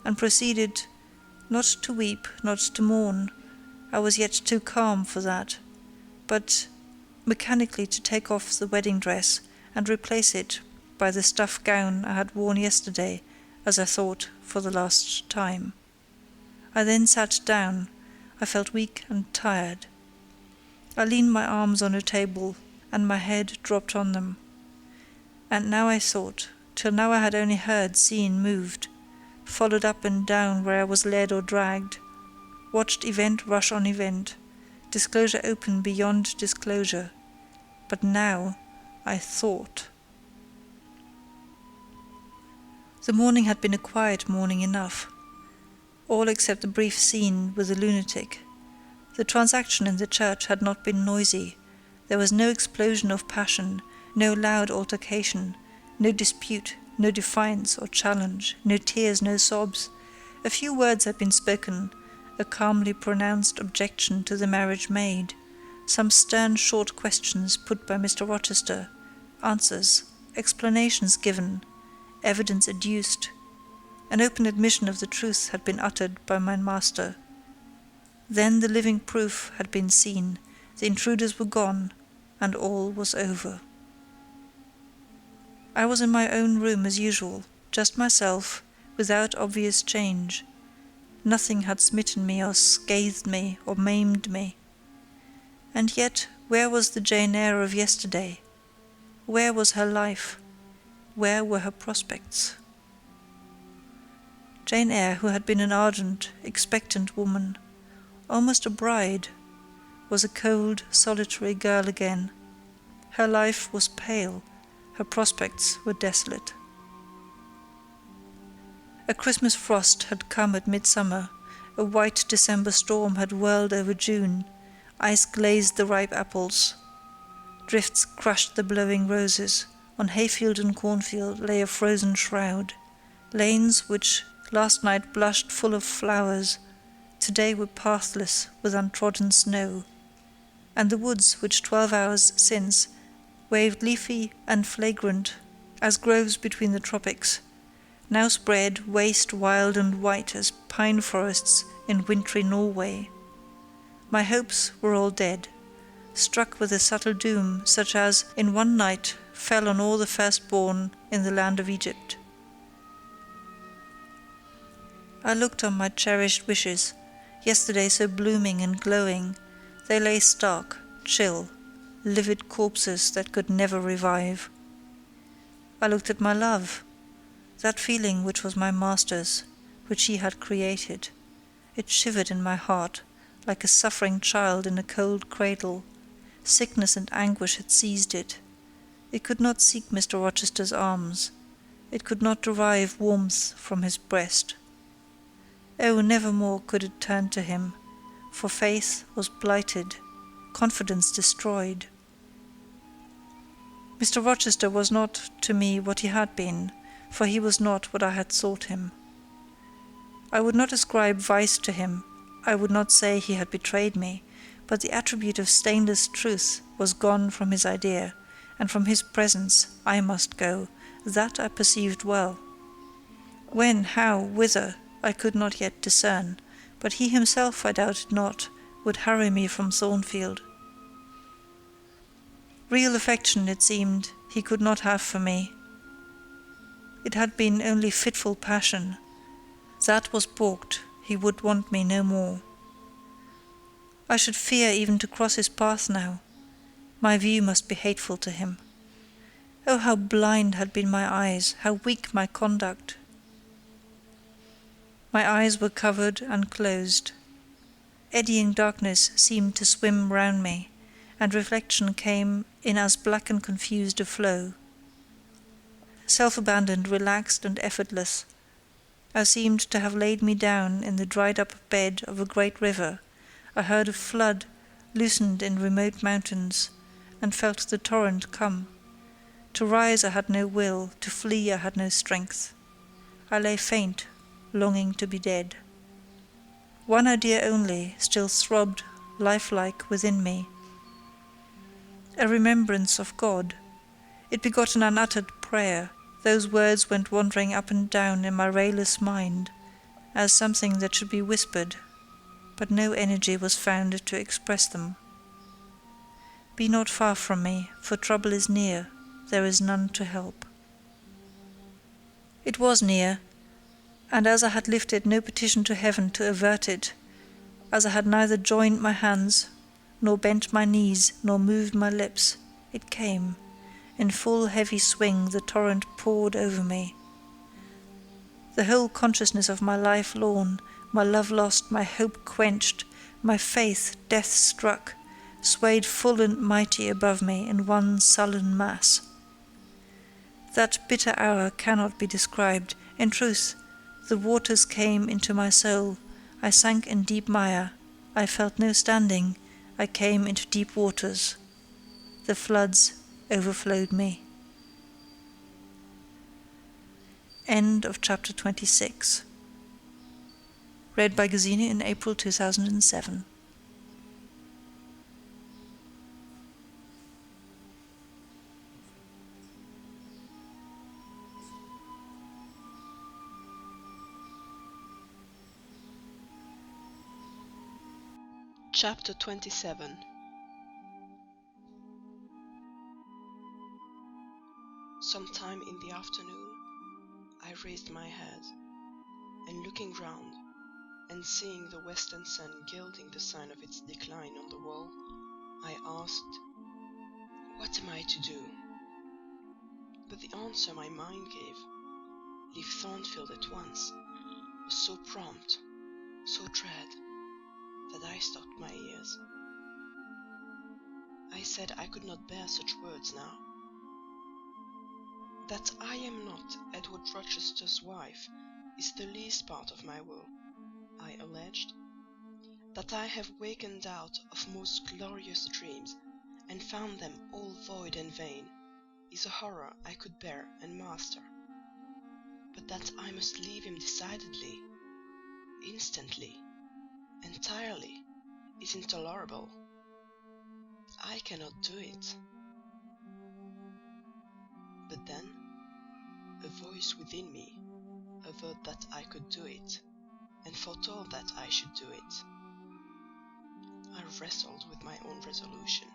and proceeded, not to weep, not to mourn, I was yet too calm for that, but mechanically to take off the wedding dress and replace it by the stuff gown I had worn yesterday, as I thought, for the last time. I then sat down. I felt weak and tired. I leaned my arms on a table, and my head dropped on them. And now I thought, till now I had only heard, seen, moved, followed up and down where I was led or dragged, watched event rush on event, disclosure open beyond disclosure. But now I thought. The morning had been a quiet morning enough, all except the brief scene with the lunatic. The transaction in the church had not been noisy. There was no explosion of passion, no loud altercation, no dispute, no defiance or challenge, no tears, no sobs. A few words had been spoken, a calmly pronounced objection to the marriage made, some stern short questions put by Mr. Rochester, answers, explanations given, evidence adduced. An open admission of the truth had been uttered by my master. Then the living proof had been seen, the intruders were gone, and all was over. I was in my own room as usual, just myself, without obvious change. Nothing had smitten me or scathed me or maimed me. And yet, where was the Jane Eyre of yesterday? Where was her life? Where were her prospects? Jane Eyre, who had been an ardent, expectant woman, almost a bride, was a cold, solitary girl again. Her life was pale, her prospects were desolate. A Christmas frost had come at midsummer, a white December storm had whirled over June, ice glazed the ripe apples, drifts crushed the blowing roses, on hayfield and cornfield lay a frozen shroud. Lanes which last night blushed full of flowers, today were pathless with untrodden snow, and the woods which 12 hours since waved leafy and flagrant as groves between the tropics, now spread waste wild and white as pine forests in wintry Norway. My hopes were all dead, struck with a subtle doom such as in one night fell on all the firstborn in the land of Egypt. I looked on my cherished wishes, yesterday so blooming and glowing. They lay stark, chill, livid corpses that could never revive. I looked at my love, that feeling which was my master's, which he had created. It shivered in my heart, like a suffering child in a cold cradle. Sickness and anguish had seized it. It could not seek Mr. Rochester's arms. It could not derive warmth from his breast. Oh, never more could it turn to him, for faith was blighted, confidence destroyed. Mr. Rochester was not to me what he had been, for he was not what I had thought him. I would not ascribe vice to him, I would not say he had betrayed me, but the attribute of stainless truth was gone from his idea, and from his presence I must go, that I perceived well. When, how, whither, I could not yet discern, but he himself, I doubted not, would hurry me from Thornfield. Real affection, it seemed, he could not have for me. It had been only fitful passion. That was balked, he would want me no more. I should fear even to cross his path now. My view must be hateful to him. Oh, how blind had been my eyes, how weak my conduct! My eyes were covered and closed. Eddying darkness seemed to swim round me, and reflection came in as black and confused a flow. Self-abandoned, relaxed and effortless, I seemed to have laid me down in the dried-up bed of a great river. I heard a flood loosened in remote mountains, and felt the torrent come. To rise I had no will, to flee I had no strength. I lay faint, longing to be dead. One idea only still throbbed lifelike within me, a remembrance of God. It begot an unuttered prayer. Those words went wandering up and down in my rayless mind, as something that should be whispered, but no energy was found to express them. Be not far from me, for trouble is near. there is none to help. It was near, and as I had lifted no petition to heaven to avert it, as I had neither joined my hands, nor bent my knees, nor moved my lips, it came. In full heavy swing the torrent poured over me. The whole consciousness of my life lorn, my love lost, my hope quenched, my faith death struck, swayed full and mighty above me in one sullen mass. That bitter hour cannot be described. In truth, the waters came into my soul. I sank in deep mire. I felt no standing. I came into deep waters. The floods overflowed me. End of chapter 26. Read by Gesine in April 2007. Chapter 27. Sometime in the afternoon, I raised my head, and looking round, and seeing the western sun gilding the sign of its decline on the wall, I asked, "What am I to do?" But the answer my mind gave, "Leave Thornfield at once," was so prompt, so dread, that I stopped my ears. I said I could not bear such words now. That I am not Edward Rochester's wife is the least part of my woe, I alleged. That I have wakened out of most glorious dreams, and found them all void and vain, is a horror I could bear and master. But that I must leave him decidedly, instantly, entirely, is intolerable. I cannot do it. But then, a voice within me averred that I could do it, and foretold that I should do it. I wrestled with my own resolution.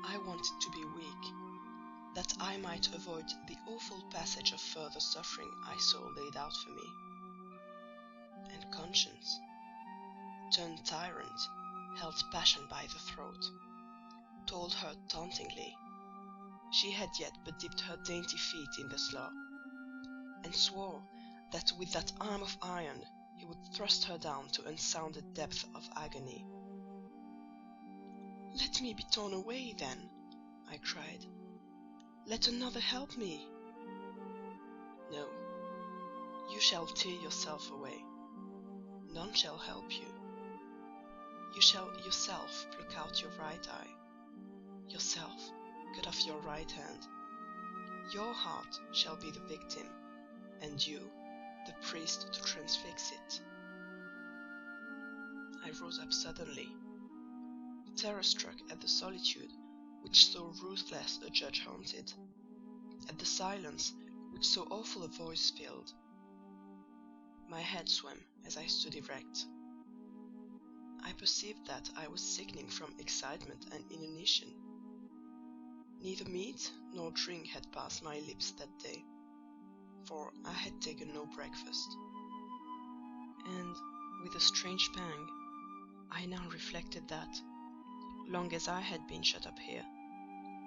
I wanted to be weak, that I might avoid the awful passage of further suffering I saw laid out for me. And conscience, turned tyrant, held passion by the throat, told her tauntingly she had yet but dipped her dainty feet in the slough, and swore that with that arm of iron he would thrust her down to unsounded depth of agony. "Let me be torn away, then," I cried. "Let another help me." "No, you shall tear yourself away. None shall help you. You shall yourself pluck out your right eye, yourself cut off your right hand. Your heart shall be the victim, and you the priest to transfix it." I rose up suddenly, terror-struck at the solitude which so ruthless a judge haunted, at the silence which so awful a voice filled. My head swam as I stood erect. I perceived that I was sickening from excitement and inanition. Neither meat nor drink had passed my lips that day, for I had taken no breakfast. And, with a strange pang, I now reflected that, long as I had been shut up here,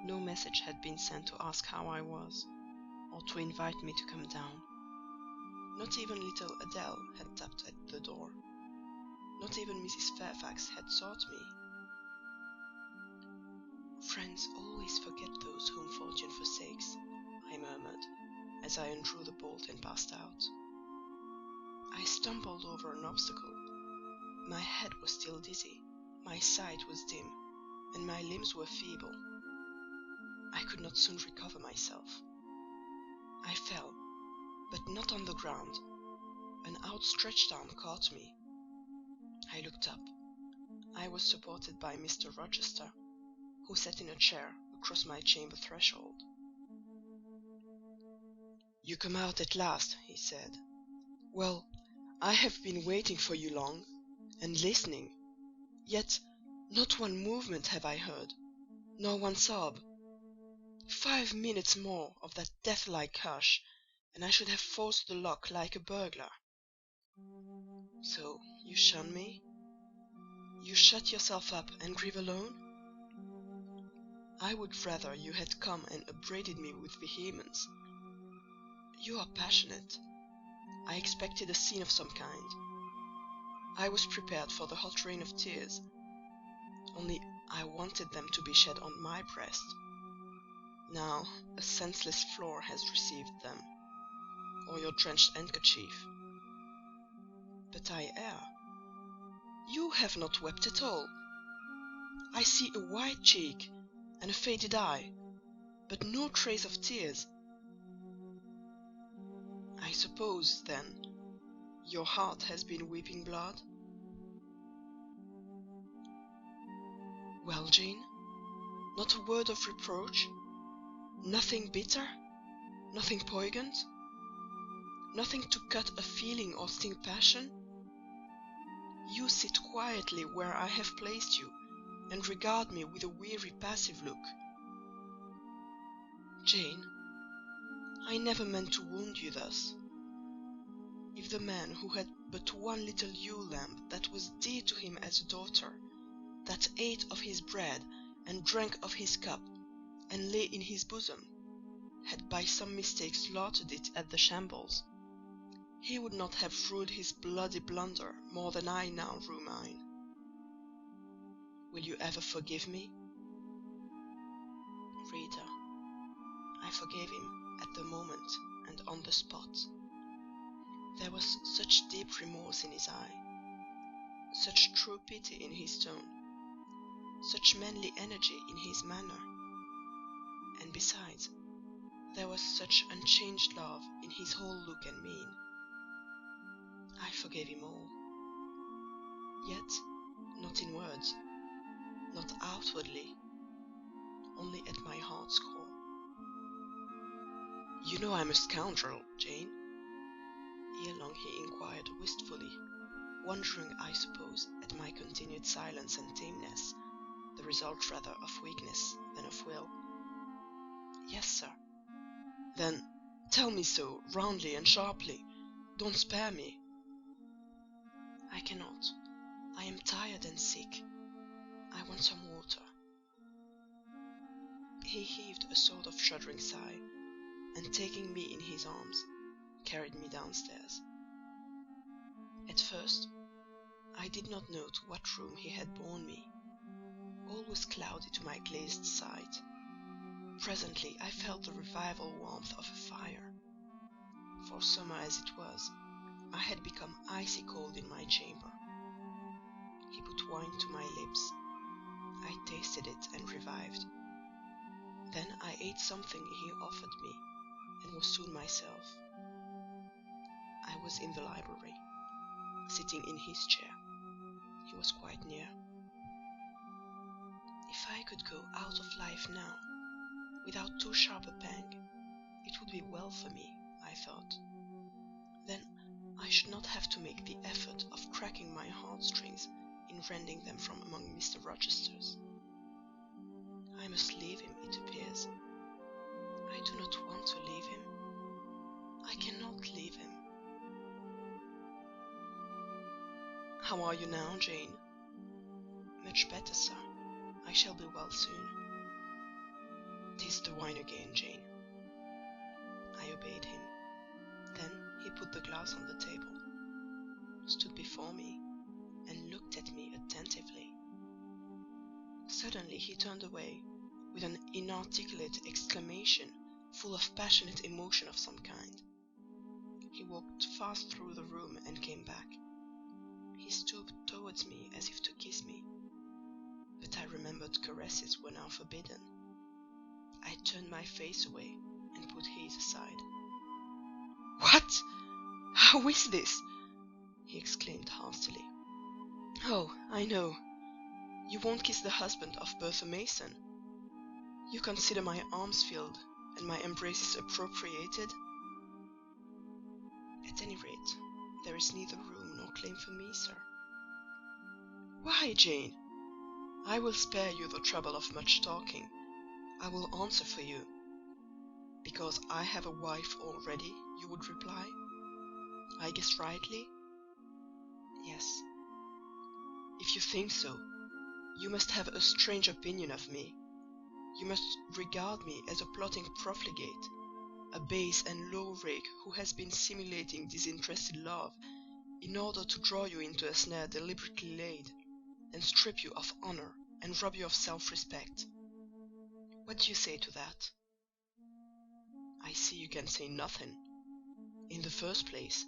no message had been sent to ask how I was, or to invite me to come down. Not even little Adele had tapped at the door. Not even Mrs. Fairfax had sought me. "Friends always forget those whom fortune forsakes," I murmured, as I undrew the bolt and passed out. I stumbled over an obstacle. My head was still dizzy, my sight was dim, and my limbs were feeble. I could not soon recover myself. I fell, but not on the ground. An outstretched arm caught me. I looked up. I was supported by Mr. Rochester, who sat in a chair across my chamber threshold. "You come out at last," he said. "Well, I have been waiting for you long, and listening, yet not one movement have I heard, nor one sob. 5 minutes more of that death-like hush, and I should have forced the lock like a burglar. So you shun me? You shut yourself up and grieve alone? I would rather you had come and upbraided me with vehemence. You are passionate. I expected a scene of some kind. I was prepared for the hot rain of tears, only I wanted them to be shed on my breast. Now a senseless floor has received them, or your drenched handkerchief. But I err. You have not wept at all. I see a white cheek and a faded eye, but no trace of tears. I suppose, then, your heart has been weeping blood? Well, Jane, not a word of reproach? Nothing bitter? Nothing poignant? Nothing to cut a feeling or sting passion? You sit quietly where I have placed you, and regard me with a weary passive look. Jane, I never meant to wound you thus. If the man who had but one little Yule lamp that was dear to him as a daughter, that ate of his bread and drank of his cup, and lay in his bosom, had by some mistake slaughtered it at the shambles, he would not have rued his bloody blunder more than I now rue mine. Will you ever forgive me? Reader, I forgave him at the moment and on the spot. There was such deep remorse in his eye, such true pity in his tone, such manly energy in his manner, and besides, there was such unchanged love in his whole look and mien. I forgave him all, yet not in words, not outwardly, only at my heart's core. You know I'm a scoundrel, Jane? Ere long he inquired wistfully, wondering, I suppose, at my continued silence and tameness, the result rather of weakness than of will. Yes, sir. Then tell me so, roundly and sharply. Don't spare me. I cannot. I am tired and sick. I want some water. He heaved a sort of shuddering sigh, and taking me in his arms, carried me downstairs. At first, I did not know to what room he had borne me. All was cloudy to my glazed sight. Presently I felt the revival warmth of a fire. For summer as it was, I had become icy cold in my chamber. He put wine to my lips. I tasted it and revived. Then I ate something he offered me, and was soon myself. I was in the library, sitting in his chair. He was quite near. If I could go out of life now, without too sharp a pang, it would be well for me, I thought. Then I should not have to make the effort of cracking my heartstrings in rending them from among Mr. Rochester's. I must leave him, it appears. I do not want to leave him. I cannot leave him. How are you now, Jane? Much better, sir. I shall be well soon. 'Tis the wine again, Jane. I obeyed him. Then he put the glass on the table, stood before me, and looked at me attentively. Suddenly he turned away, with an inarticulate exclamation full of passionate emotion of some kind. He walked fast through the room and came back. He stooped towards me as if to kiss me, but I remembered caresses were now forbidden. I turned my face away and put his aside. "What? How is this?" he exclaimed hastily. "Oh, I know. You won't kiss the husband of Bertha Mason. You consider my arms filled and my embraces appropriated? At any rate, there is neither room nor claim for me, sir." "Why, Jane? I will spare you the trouble of much talking. I will answer for you, Because I have a wife already, you would reply. I guess rightly? Yes. If you think so, you must have a strange opinion of me. You must regard me as a plotting profligate, a base and low rake who has been simulating disinterested love in order to draw you into a snare deliberately laid, and strip you of honor and rob you of self-respect. What do you say to that? I see you can say nothing. In the first place,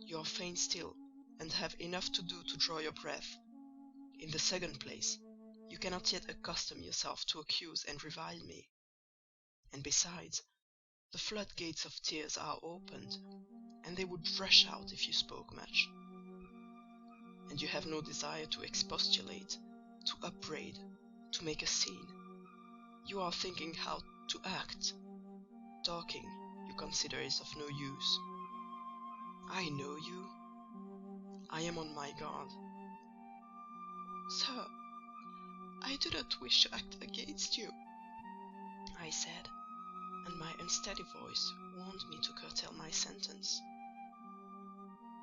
you are faint still, and have enough to do to draw your breath. In the second place, you cannot yet accustom yourself to accuse and revile me. And besides, the floodgates of tears are opened, and they would rush out if you spoke much. And you have no desire to expostulate, to upbraid, to make a scene. You are thinking how to act. Talking, you consider, is of no use. I know you. I am on my guard. Sir, I do not wish to act against you, I said, and my unsteady voice warned me to curtail my sentence.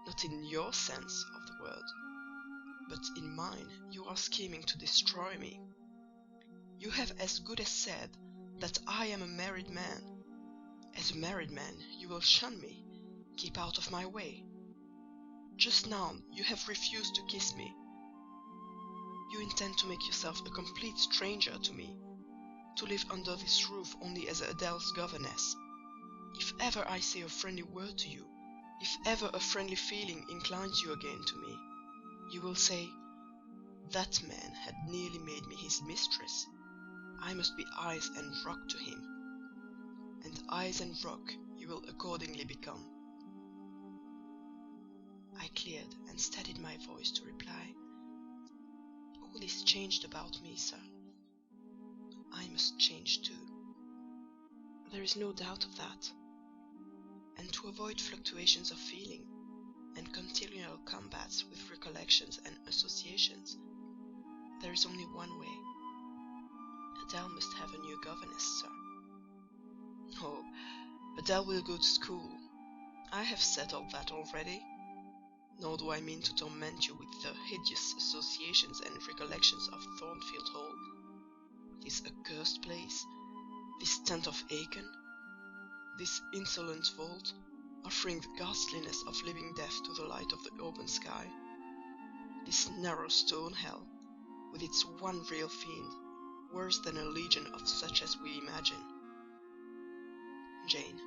Not in your sense of the word, but in mine you are scheming to destroy me. You have as good as said that I am a married man. As a married man, you will shun me, keep out of my way. Just now you have refused to kiss me. You intend to make yourself a complete stranger to me, to live under this roof only as Adele's governess. If ever I say a friendly word to you, if ever a friendly feeling inclines you again to me, you will say, "That man had nearly made me his mistress. I must be eyes and rock to him." And eyes and rock you will accordingly become. I cleared and steadied my voice to reply, "All is changed about me, sir. I must change too. There is no doubt of that. And to avoid fluctuations of feeling, and continual combats with recollections and associations, there is only one way. Adele must have a new governess, sir." "Oh, Adele will go to school. I have settled that already. Nor do I mean to torment you with the hideous associations and recollections of Thornfield Hall. This accursed place, this tent of Aiken, this insolent vault, offering the ghastliness of living death to the light of the open sky, this narrow stone hell, with its one real fiend, worse than a legion of such as we imagine. Jane,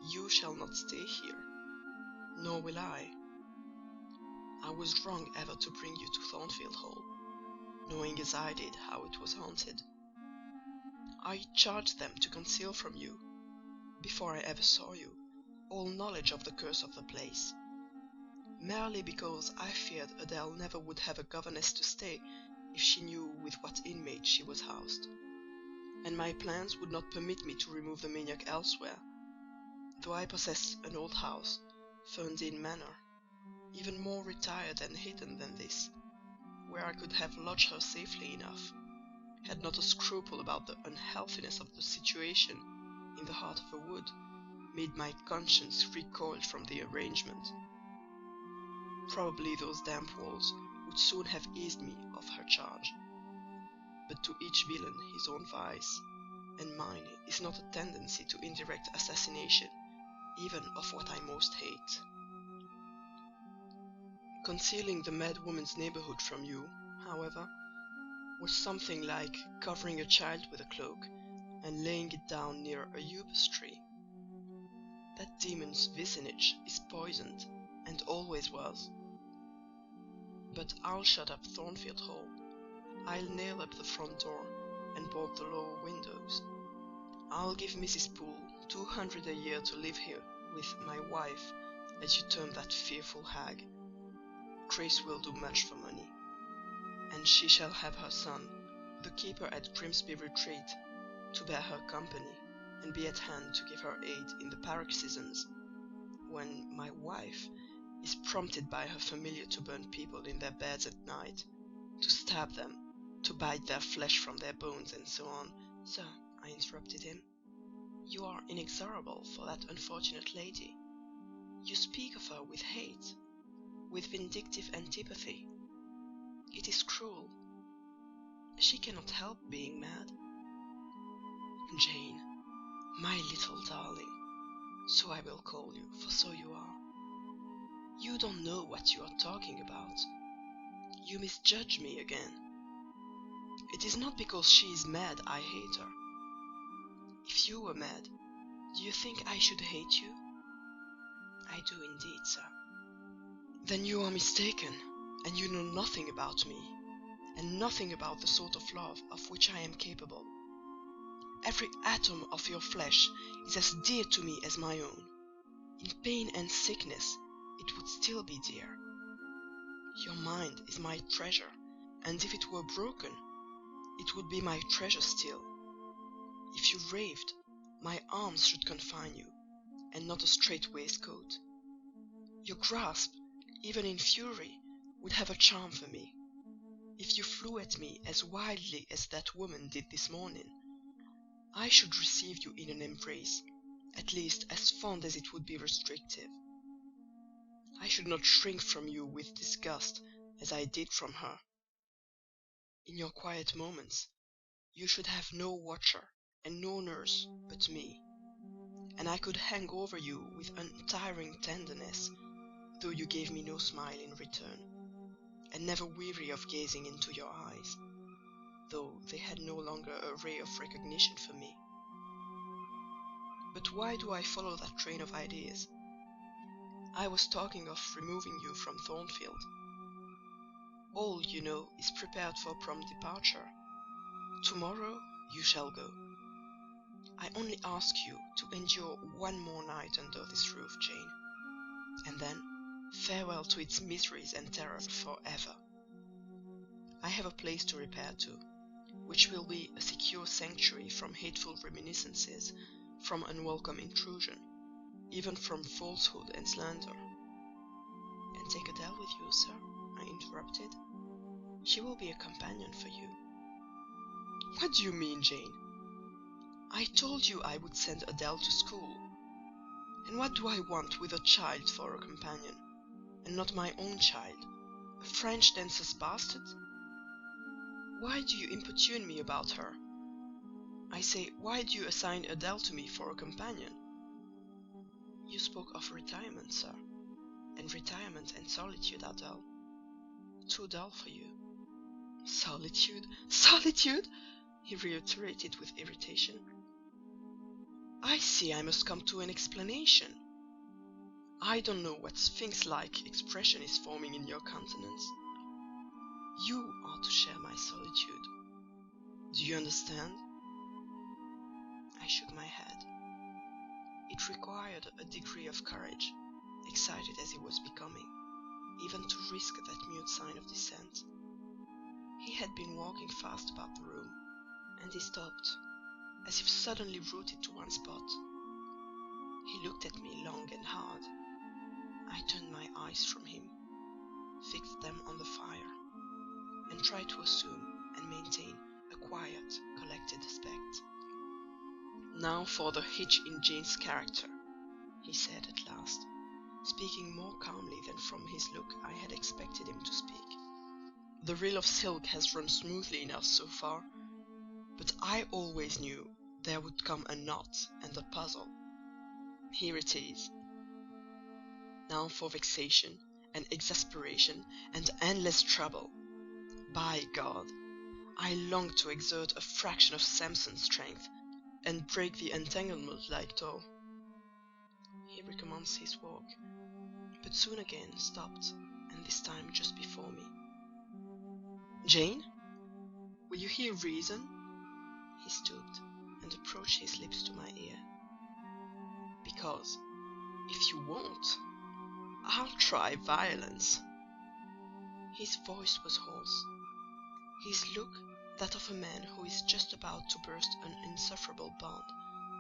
you shall not stay here, nor will I. I was wrong ever to bring you to Thornfield Hall, knowing as I did how it was haunted. I charged them to conceal from you, before I ever saw you, all knowledge of the curse of the place, merely because I feared Adele never would have a governess to stay if she knew with what inmate she was housed, and my plans would not permit me to remove the maniac elsewhere, though I possess an old house, Ferndean Manor, even more retired and hidden than this, where I could have lodged her safely enough, had not a scruple about the unhealthiness of the situation in the heart of a wood made my conscience recoil from the arrangement. Probably those damp walls would soon have eased me of her charge, but to each villain his own vice, and mine is not a tendency to indirect assassination, even of what I most hate. Concealing the mad woman's neighborhood from you, however, was something like covering a child with a cloak and laying it down near a upas tree. That demon's vicinage is poisoned, and always was. But I'll shut up Thornfield Hall. I'll nail up the front door and bolt the lower windows. I'll give Mrs. Poole 200 a year to live here with my wife, as you term that fearful hag. Grace will do much for money, and she shall have her son, the keeper at Grimsby Retreat, to bear her company and be at hand to give her aid in the paroxysms, when my wife is prompted by her familiar to burn people in their beds at night, to stab them, to bite their flesh from their bones, and so on. Sir, I interrupted him, You are inexorable for that unfortunate lady. You speak of her with hate, with vindictive antipathy. It is cruel. She cannot help being mad. Jane, my little darling, so I will call you, for so you are. You don't know what you are talking about. You misjudge me again. It is not because she is mad I hate her. If you were mad, do you think I should hate you? I do indeed, sir. Then you are mistaken, and you know nothing about me, and nothing about the sort of love of which I am capable. Every atom of your flesh is as dear to me as my own. In pain and sickness, it would still be dear. Your mind is my treasure, and if it were broken, it would be my treasure still. If you raved, my arms should confine you, and not a strait waistcoat. Your grasp, even in fury, would have a charm for me. If you flew at me as wildly as that woman did this morning, I should receive you in an embrace, at least as fond as it would be restrictive. I should not shrink from you with disgust as I did from her. In your quiet moments, you should have no watcher and no nurse but me, and I could hang over you with untiring tenderness, though you gave me no smile in return, and never weary of gazing into your eyes, though they had no longer a ray of recognition for me. But why do I follow that train of ideas? I was talking of removing you from Thornfield. All, you know, is prepared for prompt departure. Tomorrow you shall go. I only ask you to endure one more night under this roof, Jane, and then farewell to its miseries and terrors forever. I have a place to repair to, which will be a secure sanctuary from hateful reminiscences, from unwelcome intrusion, even from falsehood and slander. And take Adele with you, sir, I interrupted. She will be a companion for you. What do you mean, Jane? I told you I would send Adele to school. And what do I want with a child for a companion, and not my own child, a French dancer's bastard? Why do you importune me about her? I say, why do you assign Adele to me for a companion? You spoke of retirement, sir, and retirement and solitude are dull. Too dull for you. Solitude? Solitude? He reiterated with irritation. I see I must come to an explanation. I don't know what sphinx-like expression is forming in your countenance. You are to share my solitude. Do you understand? I shook my head. It required a degree of courage, excited as he was becoming, even to risk that mute sign of dissent. He had been walking fast about the room, and he stopped, as if suddenly rooted to one spot. He looked at me long and hard. I turned my eyes from him, fixed them on the fire, and tried to assume and maintain a quiet, collected aspect. Now for the hitch in Jane's character, he said at last, speaking more calmly than from his look I had expected him to speak. The reel of silk has run smoothly enough so far, but I always knew there would come a knot and a puzzle. Here it is. Now for vexation and exasperation and endless trouble. By God, I long to exert a fraction of Samson's strength and break the entanglement like tow. He recommenced his walk, but soon again stopped, and this time just before me. Jane, will you hear reason? He stooped and approached his lips to my ear. Because, if you won't, I'll try violence. His voice was hoarse, his look that of a man who is just about to burst an insufferable bond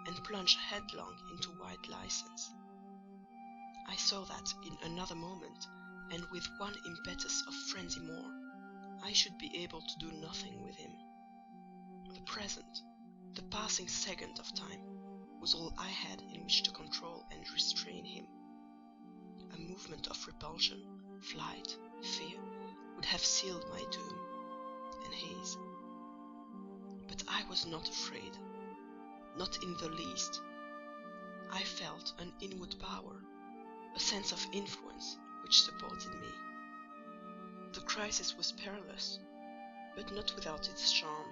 and plunge headlong into wide license. I saw that in another moment, and with one impetus of frenzy more, I should be able to do nothing with him. The present, the passing second of time, was all I had in which to control and restrain him. A movement of repulsion, flight, fear would have sealed my doom, and his. But I was not afraid, not in the least. I felt an inward power, a sense of influence which supported me. The crisis was perilous, but not without its charm,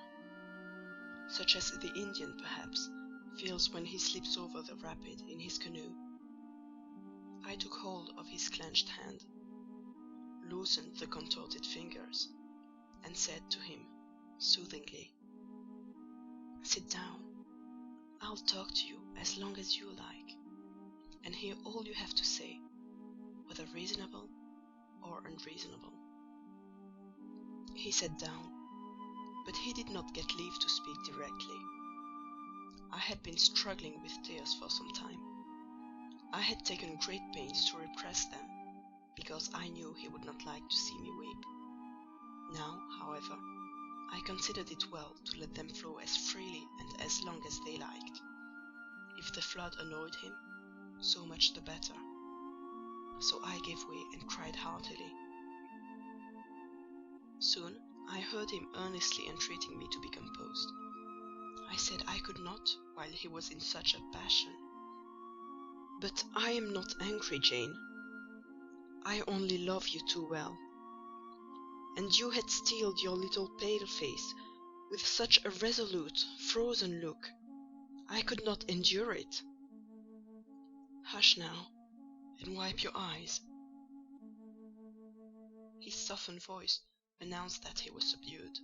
such as the Indian, perhaps, feels when he slips over the rapid in his canoe. I took hold of his clenched hand, loosened the contorted fingers, and said to him, soothingly, "Sit down. I'll talk to you as long as you like, and hear all you have to say, whether reasonable or unreasonable." He sat down, but he did not get leave to speak directly. I had been struggling with tears for some time. I had taken great pains to repress them, because I knew he would not like to see me weep. Now, however, I considered it well to let them flow as freely and as long as they liked. If the flood annoyed him, so much the better. So I gave way and cried heartily. Soon I heard him earnestly entreating me to be composed. I said I could not while he was in such a passion. "But I am not angry, Jane. I only love you too well. And you had steeled your little pale face with such a resolute, frozen look. I could not endure it. Hush now, and wipe your eyes." His softened voice announced that he was subdued,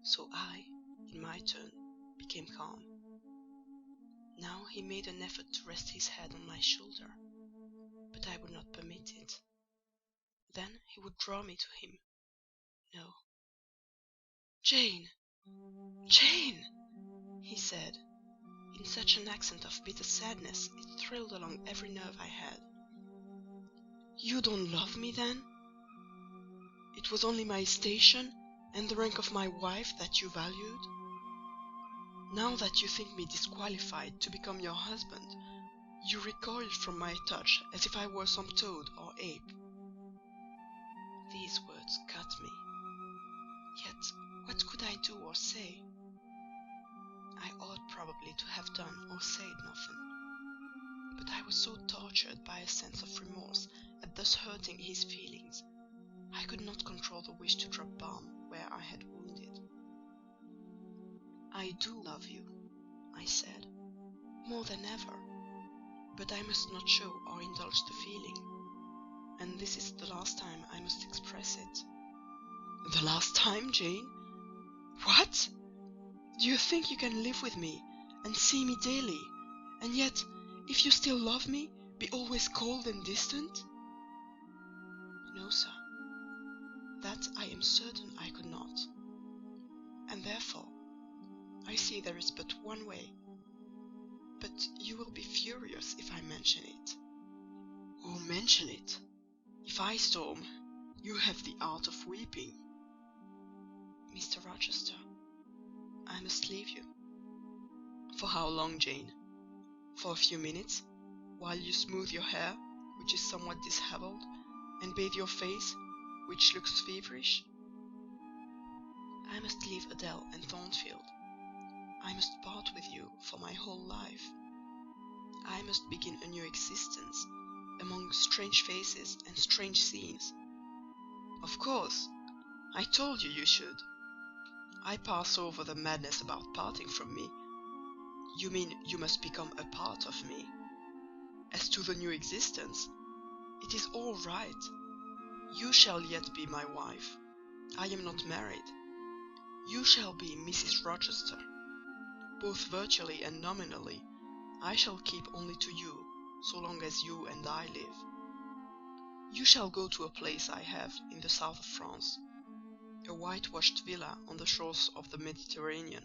so I, in my turn, became calm. Now he made an effort to rest his head on my shoulder, but I would not permit it. Then he would draw me to him. No. "Jane! Jane!" he said, in such an accent of bitter sadness it thrilled along every nerve I had. "You don't love me, then? It was only my station and the rank of my wife that you valued? Now that you think me disqualified to become your husband, you recoil from my touch as if I were some toad or ape." These words cut me. Yet what could I do or say? I ought probably to have done or said nothing, but I was so tortured by a sense of remorse at thus hurting his feelings, I could not control the wish to drop balm where I had wounded. "I do love you," I said, "more than ever, but I must not show or indulge the feeling, and this is the last time I must express it." "The last time, Jane? What? Do you think you can live with me and see me daily, and yet, if you still love me, be always cold and distant?" "No, sir. That I am certain I could not. And therefore, I see there is but one way. But you will be furious if I mention it." "Oh, mention it. If I storm, you have the art of weeping." "Mr. Rochester, I must leave you." "For how long, Jane? For a few minutes, while you smooth your hair, which is somewhat dishevelled, and bathe your face, which looks feverish?" "I must leave Adèle and Thornfield. I must part with you for my whole life. I must begin a new existence, among strange faces and strange scenes." "Of course. I told you you should. I pass over the madness about parting from me. You mean you must become a part of me. As to the new existence, it is all right. You shall yet be my wife. I am not married. You shall be Mrs. Rochester. Both virtually and nominally, I shall keep only to you so long as you and I live. You shall go to a place I have in the south of France, a whitewashed villa on the shores of the Mediterranean.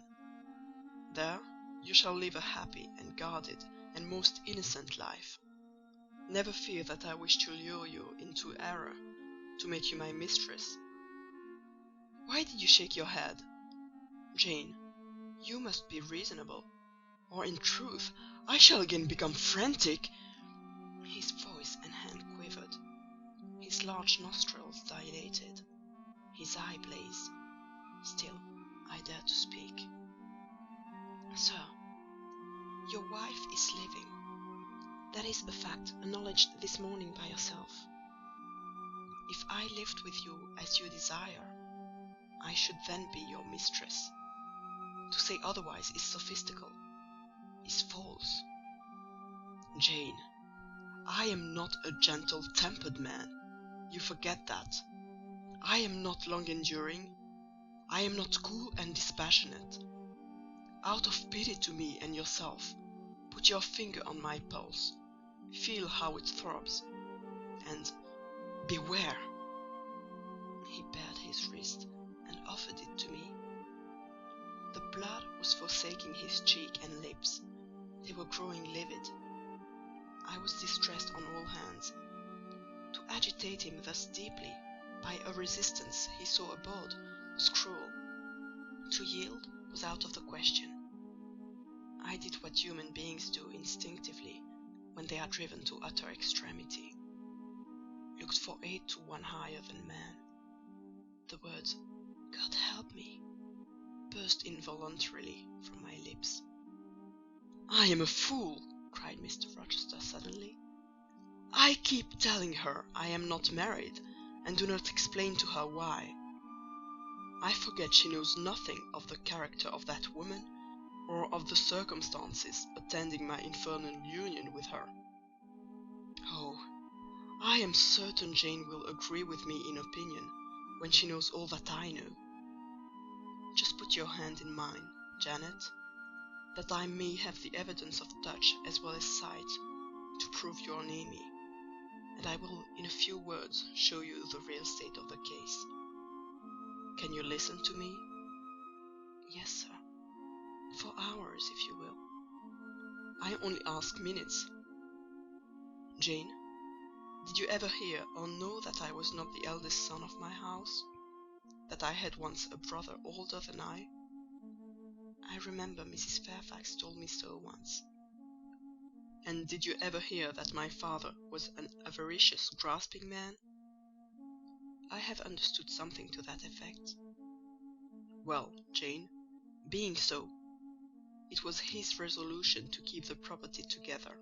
There you shall live a happy and guarded and most innocent life. Never fear that I wish to lure you into error, to make you my mistress. Why did you shake your head? Jane, you must be reasonable, or in truth I shall again become frantic." His voice and hand quivered. His large nostrils dilated. His eye blazed. Still, I dared to speak. "Sir, your wife is living. That is a fact acknowledged this morning by yourself. If I lived with you as you desire, I should then be your mistress. To say otherwise is sophistical, is false. Jane, I am not a gentle-tempered man. You forget that. I am not long-enduring. I am not cool and dispassionate. Out of pity to me and yourself, put your finger on my pulse. Feel how it throbs. And beware." He bared his wrist and offered it to me. The blood was forsaking his cheek and lips. They were growing livid. I was distressed on all hands. To agitate him thus deeply by a resistance he so abhorred was cruel. To yield was out of the question. I did what human beings do instinctively when they are driven to utter extremity. Looked for aid to one higher than man. The words, "God help me," burst involuntarily from my lips. "I am a fool," cried Mr. Rochester suddenly. "I keep telling her I am not married, and do not explain to her why. I forget she knows nothing of the character of that woman, or of the circumstances attending my infernal union with her. Oh, I am certain Jane will agree with me in opinion when she knows all that I know. Just put your hand in mine, Janet, that I may have the evidence of touch as well as sight to prove your enemy, and I will in a few words show you the real state of the case. Can you listen to me?" "Yes, sir. For hours, if you will." "I only ask minutes. Jane, did you ever hear or know that I was not the eldest son of my house? That I had once a brother older than I? I remember Mrs. Fairfax told me so once. And did you ever hear that my father was an avaricious, grasping man? I have understood something to that effect. Well, Jane, being so, it was his resolution to keep the property together.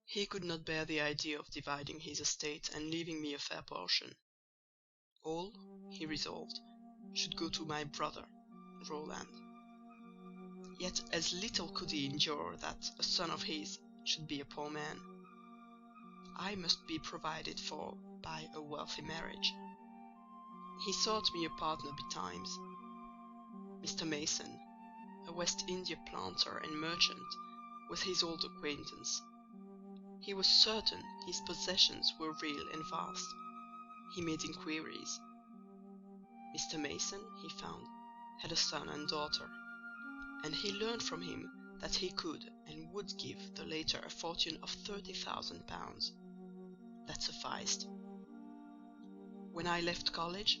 He could not bear the idea of dividing his estate and leaving me a fair portion. All, he resolved, should go to my brother, Roland. Yet as little could he endure that a son of his should be a poor man. I must be provided for by a wealthy marriage. He sought me a partner betimes. Mr. Mason, a West India planter and merchant, was his old acquaintance. He was certain his possessions were real and vast. He made inquiries. Mr. Mason, he found, had a son and daughter, and he learned from him that he could and would give the latter a fortune of £30,000. That sufficed. When I left college,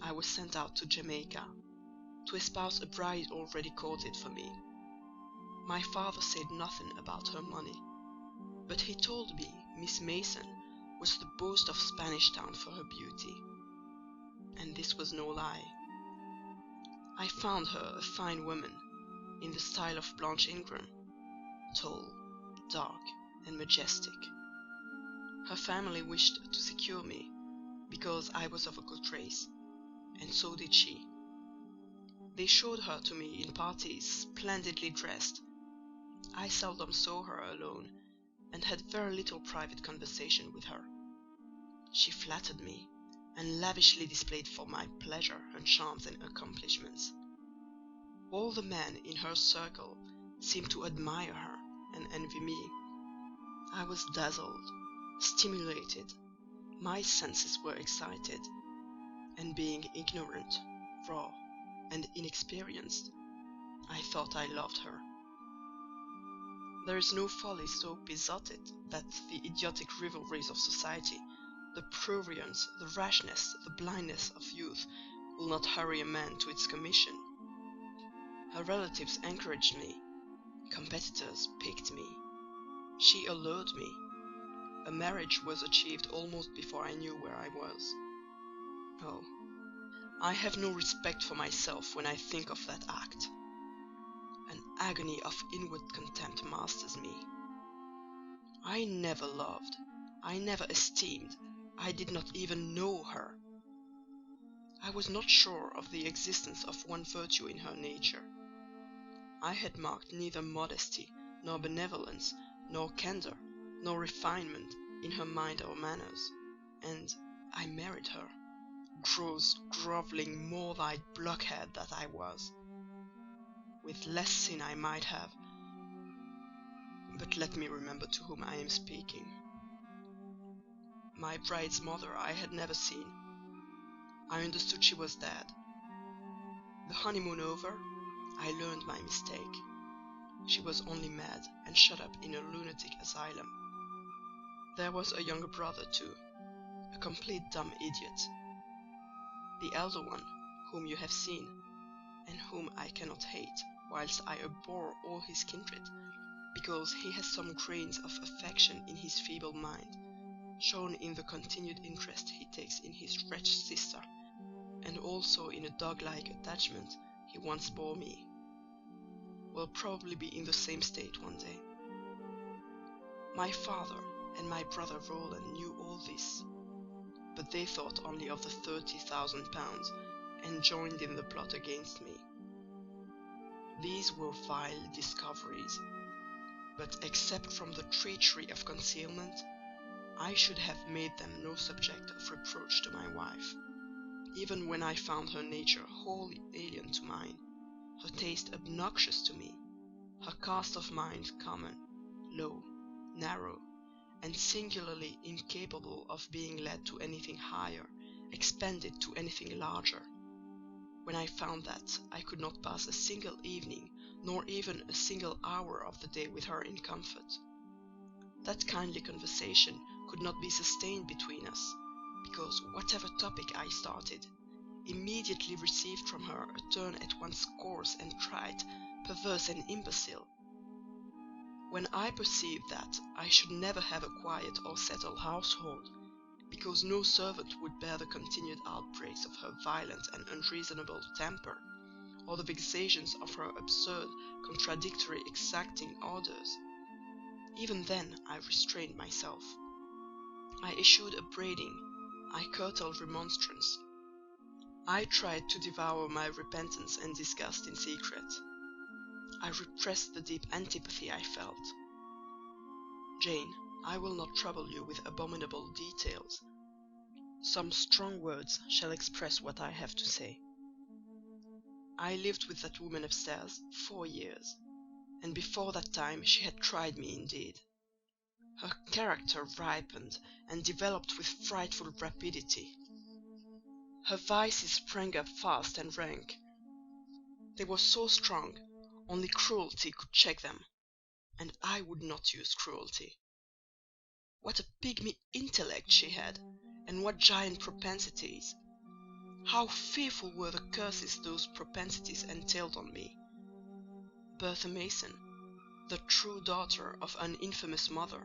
I was sent out to Jamaica, to espouse a bride already courted for me. My father said nothing about her money, but he told me Miss Mason was the boast of Spanish Town for her beauty. And this was no lie. I found her a fine woman, in the style of Blanche Ingram, tall, dark, and majestic. Her family wished to secure me, because I was of a good race, and so did she. They showed her to me in parties, splendidly dressed. I seldom saw her alone, and had very little private conversation with her. She flattered me, and lavishly displayed for my pleasure her charms and accomplishments. All the men in her circle seemed to admire her and envy me. I was dazzled, stimulated, my senses were excited, and being ignorant, raw, and inexperienced, I thought I loved her. There is no folly so besotted that the idiotic rivalries of society, the prurience, the rashness, the blindness of youth will not hurry a man to its commission. Her relatives encouraged me, Competitors picked me. She allured me. A marriage was achieved almost before I knew where I was. Oh, I have no respect for myself when I think of that act. An agony of inward contempt masters me. I never loved, I never esteemed, I did not even know her. I was not sure of the existence of one virtue in her nature. I had marked neither modesty, nor benevolence, nor candour, nor refinement in her mind or manners, and I married her, gross, grovelling, more-eyed blockhead that I was. With less sin I might have, but let me remember to whom I am speaking. My bride's mother I had never seen. I understood she was dead. The honeymoon over, I learned my mistake. She was only mad and shut up in a lunatic asylum. There was a younger brother too, a complete dumb idiot. The elder one, whom you have seen, and whom I cannot hate, whilst I abhor all his kindred, because he has some grains of affection in his feeble mind, shown in the continued interest he takes in his wretched sister, and also in a dog-like attachment he once bore me, will probably be in the same state one day. My father and my brother Roland knew all this, but they thought only of the £30,000 and joined in the plot against me. These were vile discoveries, but except from the treachery of concealment, I should have made them no subject of reproach to my wife, even when I found her nature wholly alien to mine, her taste obnoxious to me, her cast of mind common, low, narrow, and singularly incapable of being led to anything higher, expanded to anything larger. When I found that I could not pass a single evening, nor even a single hour of the day with her in comfort, that kindly conversation could not be sustained between us, because whatever topic I started, immediately received from her a turn at once coarse and trite, perverse and imbecile. When I perceived that I should never have a quiet or settled household, because no servant would bear the continued outbreaks of her violent and unreasonable temper, or the vexations of her absurd, contradictory, exacting orders, even then I restrained myself. I issued upbraiding, I curtailed remonstrance. I tried to devour my repentance and disgust in secret. I repressed the deep antipathy I felt. Jane, I will not trouble you with abominable details. Some strong words shall express what I have to say. I lived with that woman upstairs 4 years, and before that time she had tried me indeed. Her character ripened and developed with frightful rapidity. Her vices sprang up fast and rank. They were so strong, only cruelty could check them, and I would not use cruelty. What a pygmy intellect she had, and what giant propensities! How fearful were the curses those propensities entailed on me! Bertha Mason, the true daughter of an infamous mother,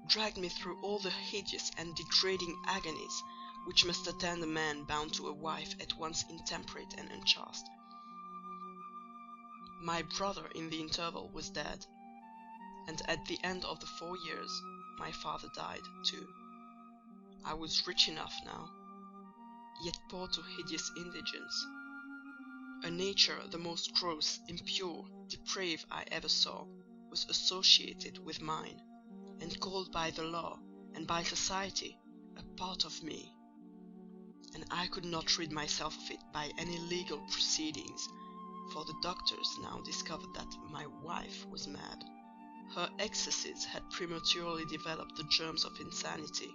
dragged me through all the hideous and degrading agonies which must attend a man bound to a wife at once intemperate and unchaste. My brother in the interval was dead, and at the end of the 4 years my father died too. I was rich enough now, yet poor to hideous indigence. A nature the most gross, impure, depraved I ever saw was associated with mine, and called by the law and by society a part of me, and I could not rid myself of it by any legal proceedings, for the doctors now discovered that my wife was mad. Her excesses had prematurely developed the germs of insanity.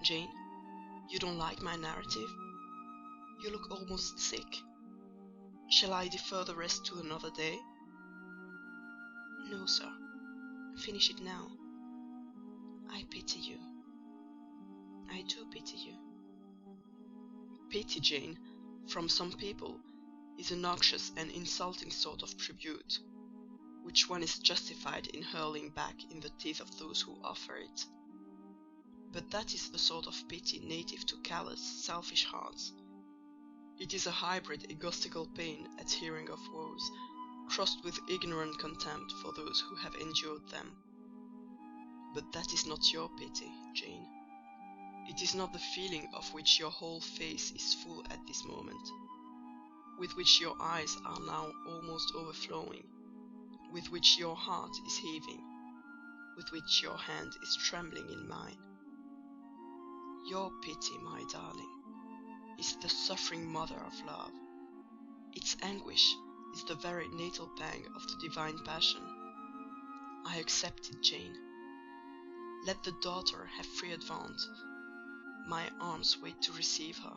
Jane, you don't like my narrative? You look almost sick. Shall I defer the rest to another day? No, sir. Finish it now. I pity you. I do pity you. Pity, Jane, from some people, is a noxious and insulting sort of tribute. which one is justified in hurling back in the teeth of those who offer it. But that is the sort of pity native to callous, selfish hearts. It is a hybrid egotistical pain at hearing of woes, crossed with ignorant contempt for those who have endured them. But that is not your pity, Jane. It is not the feeling of which your whole face is full at this moment, with which your eyes are now almost overflowing, with which your heart is heaving, with which your hand is trembling in mine. Your pity, my darling, is the suffering mother of love. Its anguish is the very natal pang of the divine passion. I accept it, Jane. Let the daughter have free advance. My arms wait to receive her.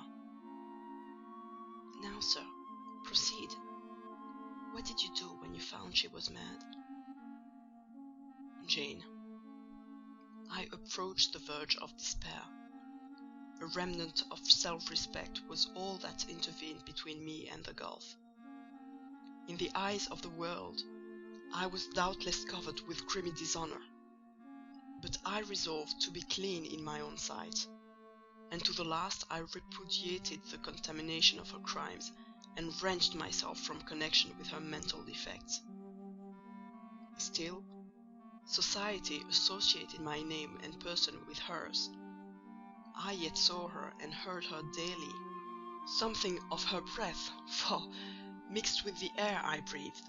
Now, sir, proceed. What did you do when you found she was mad? Jane, I approached the verge of despair. A remnant of self-respect was all that intervened between me and the gulf. In the eyes of the world, I was doubtless covered with grimy dishonor, but I resolved to be clean in my own sight, and to the last I repudiated the contamination of her crimes and wrenched myself from connection with her mental defects. Still, society associated my name and person with hers. I yet saw her and heard her daily, something of her breath, for mixed with the air I breathed.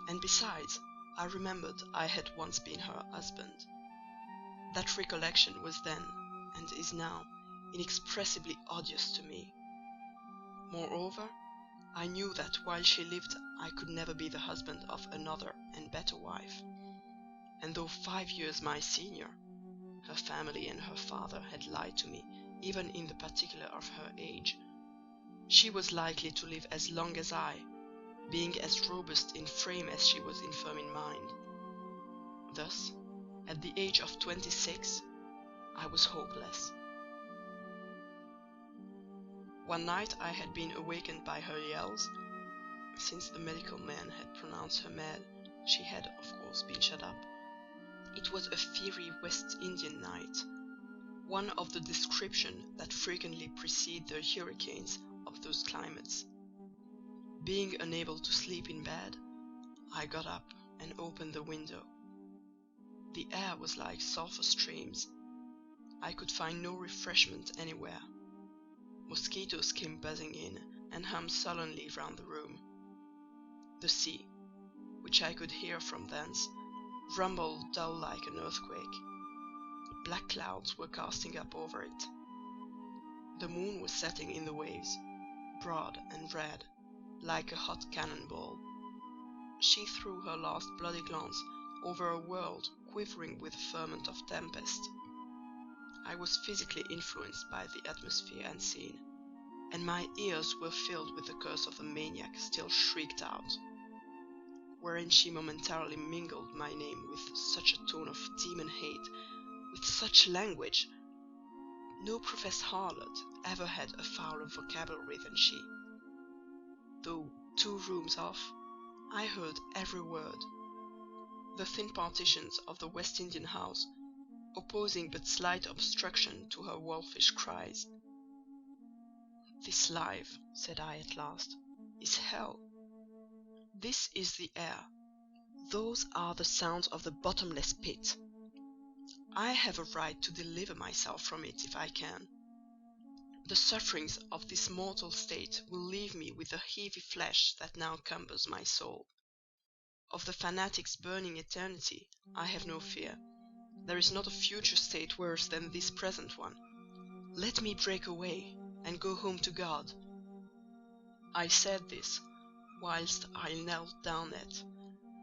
And besides, I remembered I had once been her husband. That recollection was then, and is now, inexpressibly odious to me. Moreover, I knew that while she lived I could never be the husband of another and better wife. And though 5 years my senior, her family and her father had lied to me, even in the particular of her age. She was likely to live as long as I, being as robust in frame as she was infirm in mind. Thus, at the age of 26, I was hopeless. One night I had been awakened by her yells. Since the medical man had pronounced her mad, she had, of course, been shut up. It was a fiery West Indian night, one of the description that frequently precede the hurricanes of those climates. Being unable to sleep in bed, I got up and opened the window. The air was like sulphur streams. I could find no refreshment anywhere. Mosquitoes came buzzing in and hummed sullenly round the room. The sea, which I could hear from thence, rumbled dull like an earthquake. Black clouds were casting up over it. The moon was setting in the waves, broad and red, like a hot cannonball. She threw her last bloody glance over a world quivering with a ferment of tempest. I was physically influenced by the atmosphere and scene, and my ears were filled with the curse of the maniac still shrieked out, wherein she momentarily mingled my name with such a tone of demon hate, with such language. No professed harlot ever had a fouler vocabulary than she. Though 2 rooms off, I heard every word. The thin partitions of the West Indian house opposing but slight obstruction to her wolfish cries. "This life," said I at last, "is hell. This is the air. Those are the sounds of the bottomless pit. I have a right to deliver myself from it if I can. The sufferings of this mortal state will leave me with the heavy flesh that now cumbers my soul. Of the fanatic's burning eternity I have no fear. There is not a future state worse than this present one. Let me break away and go home to God." I said this whilst I knelt down it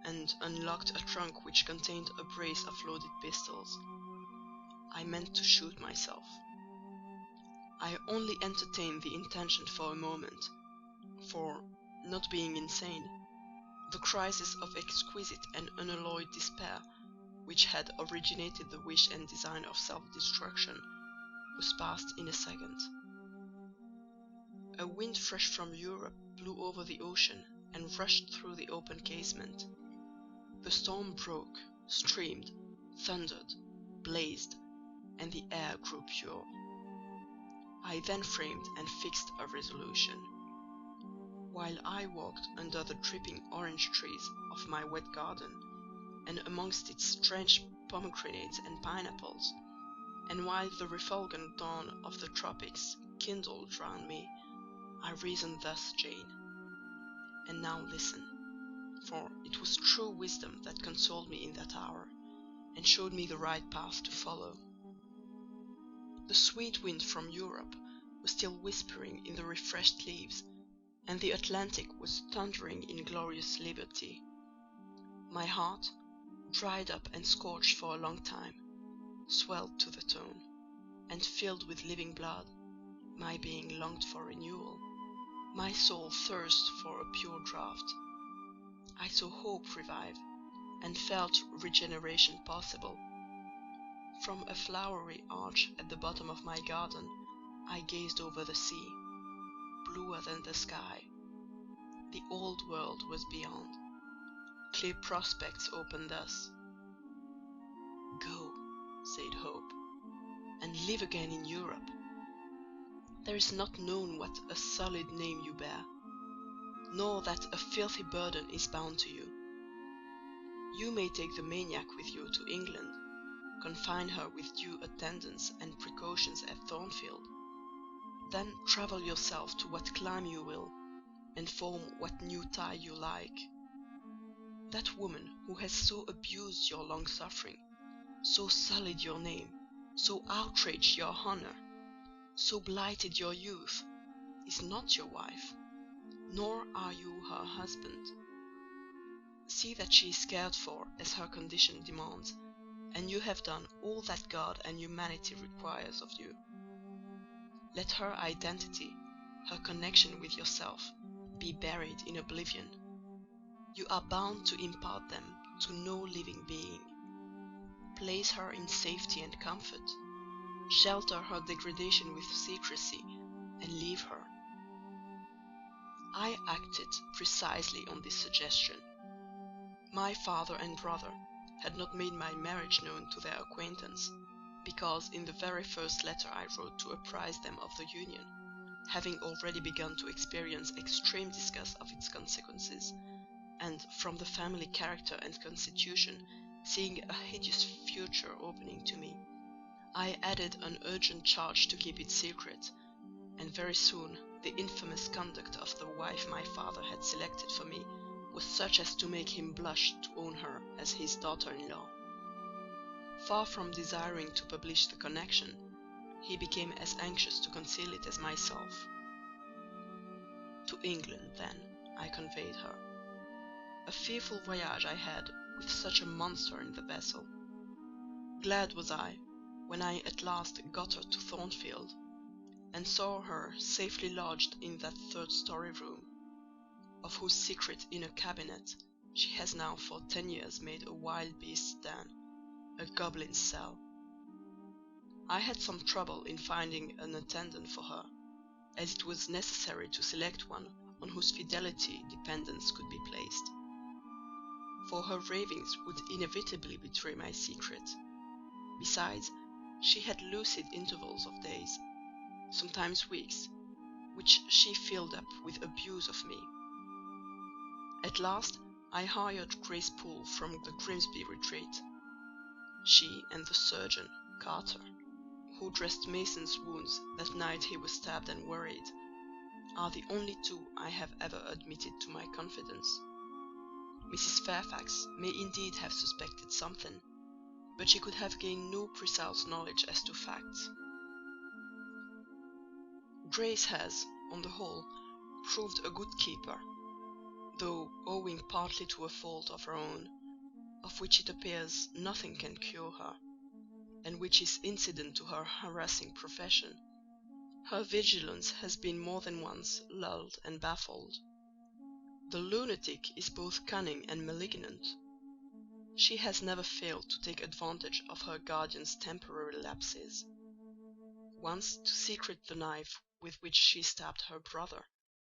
and unlocked a trunk which contained a brace of loaded pistols. I meant to shoot myself. I only entertained the intention for a moment, for, not being insane, the crisis of exquisite and unalloyed despair which had originated the wish and design of self-destruction was past in a second. A wind fresh from Europe blew over the ocean and rushed through the open casement. The storm broke, streamed, thundered, blazed, and the air grew pure. I then framed and fixed a resolution. While I walked under the dripping orange trees of my wet garden, and amongst its strange pomegranates and pineapples, and while the refulgent dawn of the tropics kindled round me, I reasoned thus, Jane. And now listen, for it was true wisdom that consoled me in that hour, and showed me the right path to follow. The sweet wind from Europe was still whispering in the refreshed leaves, and the Atlantic was thundering in glorious liberty. My heart, dried up and scorched for a long time, swelled to the tone, and filled with living blood. My being longed for renewal, my soul thirst for a pure draught. I saw hope revive, and felt regeneration possible. From a flowery arch at the bottom of my garden, I gazed over the sea, bluer than the sky. The old world was beyond. Clear prospects opened thus. Go, said Hope, and live again in Europe. There is not known what a solid name you bear, nor that a filthy burden is bound to you. You may take the maniac with you to England, confine her with due attendance and precautions at Thornfield, then travel yourself to what clime you will, and form what new tie you like. That woman who has so abused your long-suffering, so sullied your name, so outraged your honour, so blighted your youth, is not your wife, nor are you her husband. See that she is cared for as her condition demands, and you have done all that God and humanity requires of you. Let her identity, her connection with yourself, be buried in oblivion. You are bound to impart them to no living being. Place her in safety and comfort, shelter her degradation with secrecy, and leave her. I acted precisely on this suggestion. My father and brother had not made my marriage known to their acquaintance, because in the very first letter I wrote to apprise them of the union, having already begun to experience extreme disgust of its consequences, and from the family character and constitution, seeing a hideous future opening to me, I added an urgent charge to keep it secret, and very soon the infamous conduct of the wife my father had selected for me was such as to make him blush to own her as his daughter-in-law. Far from desiring to publish the connection, he became as anxious to conceal it as myself. To England, then, I conveyed her. A fearful voyage I had with such a monster in the vessel. Glad was I when I at last got her to Thornfield, and saw her safely lodged in that third-story room, of whose secret inner cabinet she has now for 10 years made a wild beast's den, a goblin's cell. I had some trouble in finding an attendant for her, as it was necessary to select one on whose fidelity dependence could be placed, for her ravings would inevitably betray my secret. Besides, she had lucid intervals of days, sometimes weeks, which she filled up with abuse of me. At last I hired Grace Poole from the Grimsby retreat. She and the surgeon, Carter, who dressed Mason's wounds that night he was stabbed and worried, are the only two I have ever admitted to my confidence. Mrs. Fairfax may indeed have suspected something, but she could have gained no precise knowledge as to facts. Grace has, on the whole, proved a good keeper, though owing partly to a fault of her own, of which it appears nothing can cure her, and which is incident to her harassing profession. Her vigilance has been more than once lulled and baffled. The lunatic is both cunning and malignant. She has never failed to take advantage of her guardian's temporary lapses. Once to secrete the knife with which she stabbed her brother,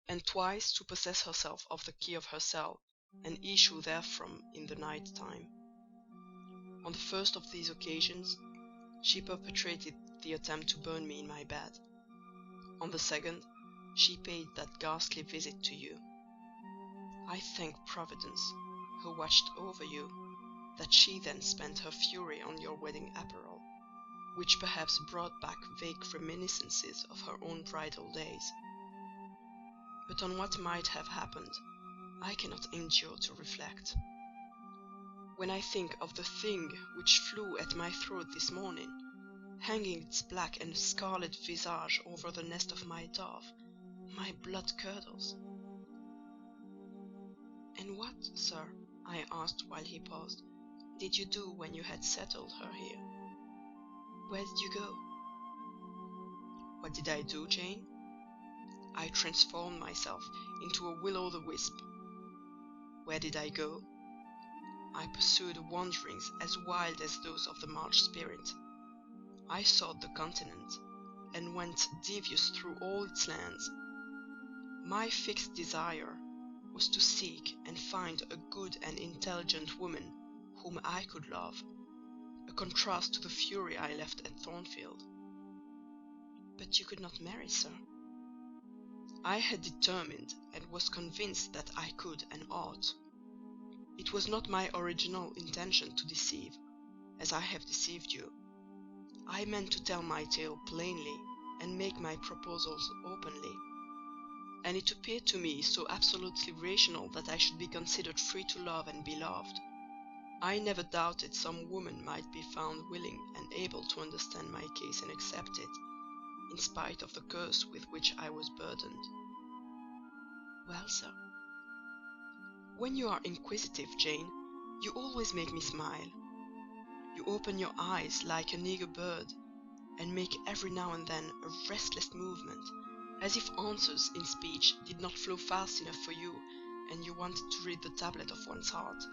and twice to possess herself of the key of her cell, and issue therefrom in the night time. On the first of these occasions, she perpetrated the attempt to burn me in my bed. On the second, she paid that ghastly visit to you. I thank Providence, who watched over you, that she then spent her fury on your wedding apparel, which perhaps brought back vague reminiscences of her own bridal days. But on what might have happened, I cannot endure to reflect. When I think of the thing which flew at my throat this morning, hanging its black and scarlet visage over the nest of my dove, my blood curdles. "And what, sir," I asked while he paused, "did you do when you had settled her here? Where did you go?" "What did I do, Jane? I transformed myself into a will-o'-the-wisp. Where did I go? I pursued wanderings as wild as those of the March spirit. I sought the continent, and went devious through all its lands. My fixed desire was to seek and find a good and intelligent woman whom I could love, a contrast to the fury I left at Thornfield." "But you could not marry, sir." "I had determined and was convinced that I could and ought. It was not my original intention to deceive, as I have deceived you. I meant to tell my tale plainly and make my proposals openly. And it appeared to me so absolutely rational that I should be considered free to love and be loved. I never doubted some woman might be found willing and able to understand my case and accept it, in spite of the curse with which I was burdened." "Well, sir?" "When you are inquisitive, Jane, you always make me smile. You open your eyes like an eager bird, and make every now and then a restless movement, as if answers in speech did not flow fast enough for you, and you wanted to read the tablet of one's heart.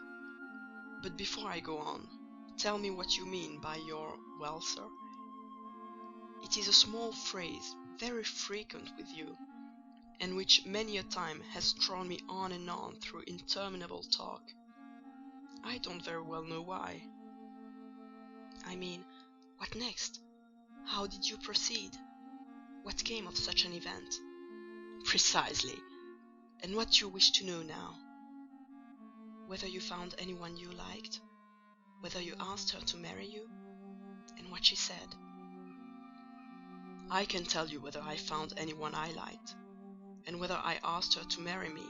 But before I go on, tell me what you mean by your 'well, sir.' It is a small phrase, very frequent with you, and which many a time has drawn me on and on through interminable talk. I don't very well know why." "I mean, what next? How did you proceed? What came of such an event?" "Precisely. And what you wish to know now?" "Whether you found anyone you liked, whether you asked her to marry you, and what she said." "I can tell you whether I found anyone I liked, and whether I asked her to marry me.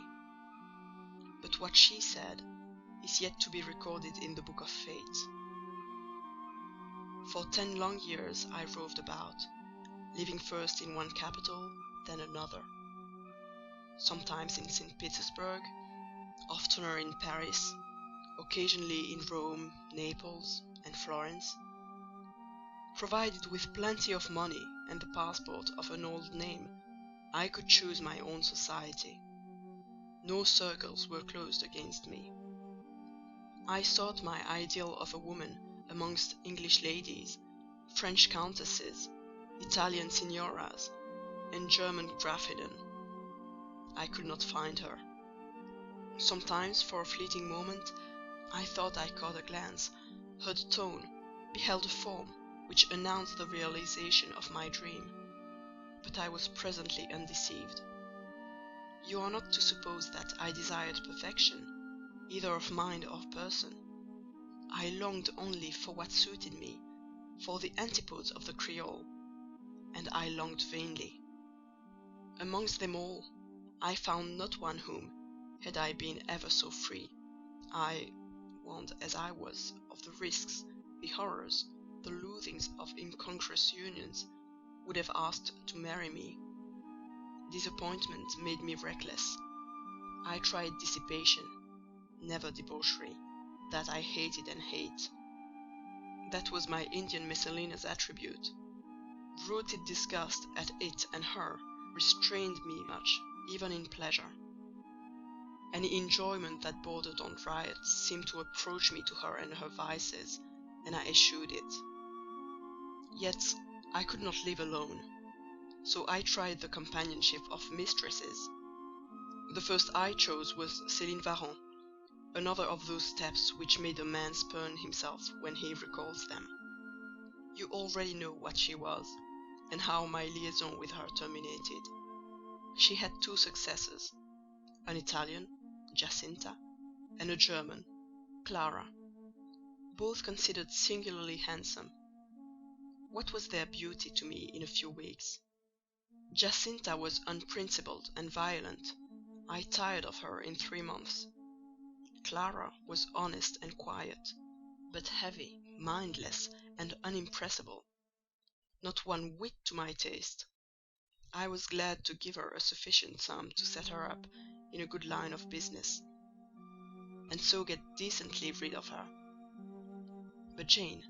But what she said is yet to be recorded in the book of fate. For 10 long years I roved about, living first in one capital, then another. Sometimes in St. Petersburg, oftener in Paris, occasionally in Rome, Naples, and Florence. Provided with plenty of money and the passport of an old name, I could choose my own society. No circles were closed against me. I sought my ideal of a woman amongst English ladies, French countesses, Italian signoras, and German Grafinnen. I could not find her. Sometimes, for a fleeting moment, I thought I caught a glance, heard a tone, beheld a form which announced the realization of my dream. But I was presently undeceived. You are not to suppose that I desired perfection, either of mind or person. I longed only for what suited me, for the antipodes of the Creole, and I longed vainly. Amongst them all, I found not one whom, had I been ever so free, I, warned as I was of the risks, the horrors, the loathings of incongruous unions, would have asked to marry me. Disappointment made me reckless. I tried dissipation, never debauchery, that I hated and hate. That was my Indian Messalina's attribute. Rooted disgust at it and her restrained me much, even in pleasure. Any enjoyment that bordered on riot seemed to approach me to her and her vices, and I eschewed it. Yet I could not live alone, so I tried the companionship of mistresses. The first I chose was Céline Varens, another of those steps which made a man spurn himself when he recalls them. You already know what she was, and how my liaison with her terminated. She had 2 successors, an Italian, Giacinta, and a German, Clara, both considered singularly handsome. What was their beauty to me in a few weeks? Giacinta was unprincipled and violent. I tired of her in 3 months. Clara was honest and quiet, but heavy, mindless, and unimpressible. Not one whit to my taste. I was glad to give her a sufficient sum to set her up in a good line of business, and so get decently rid of her. But Jane,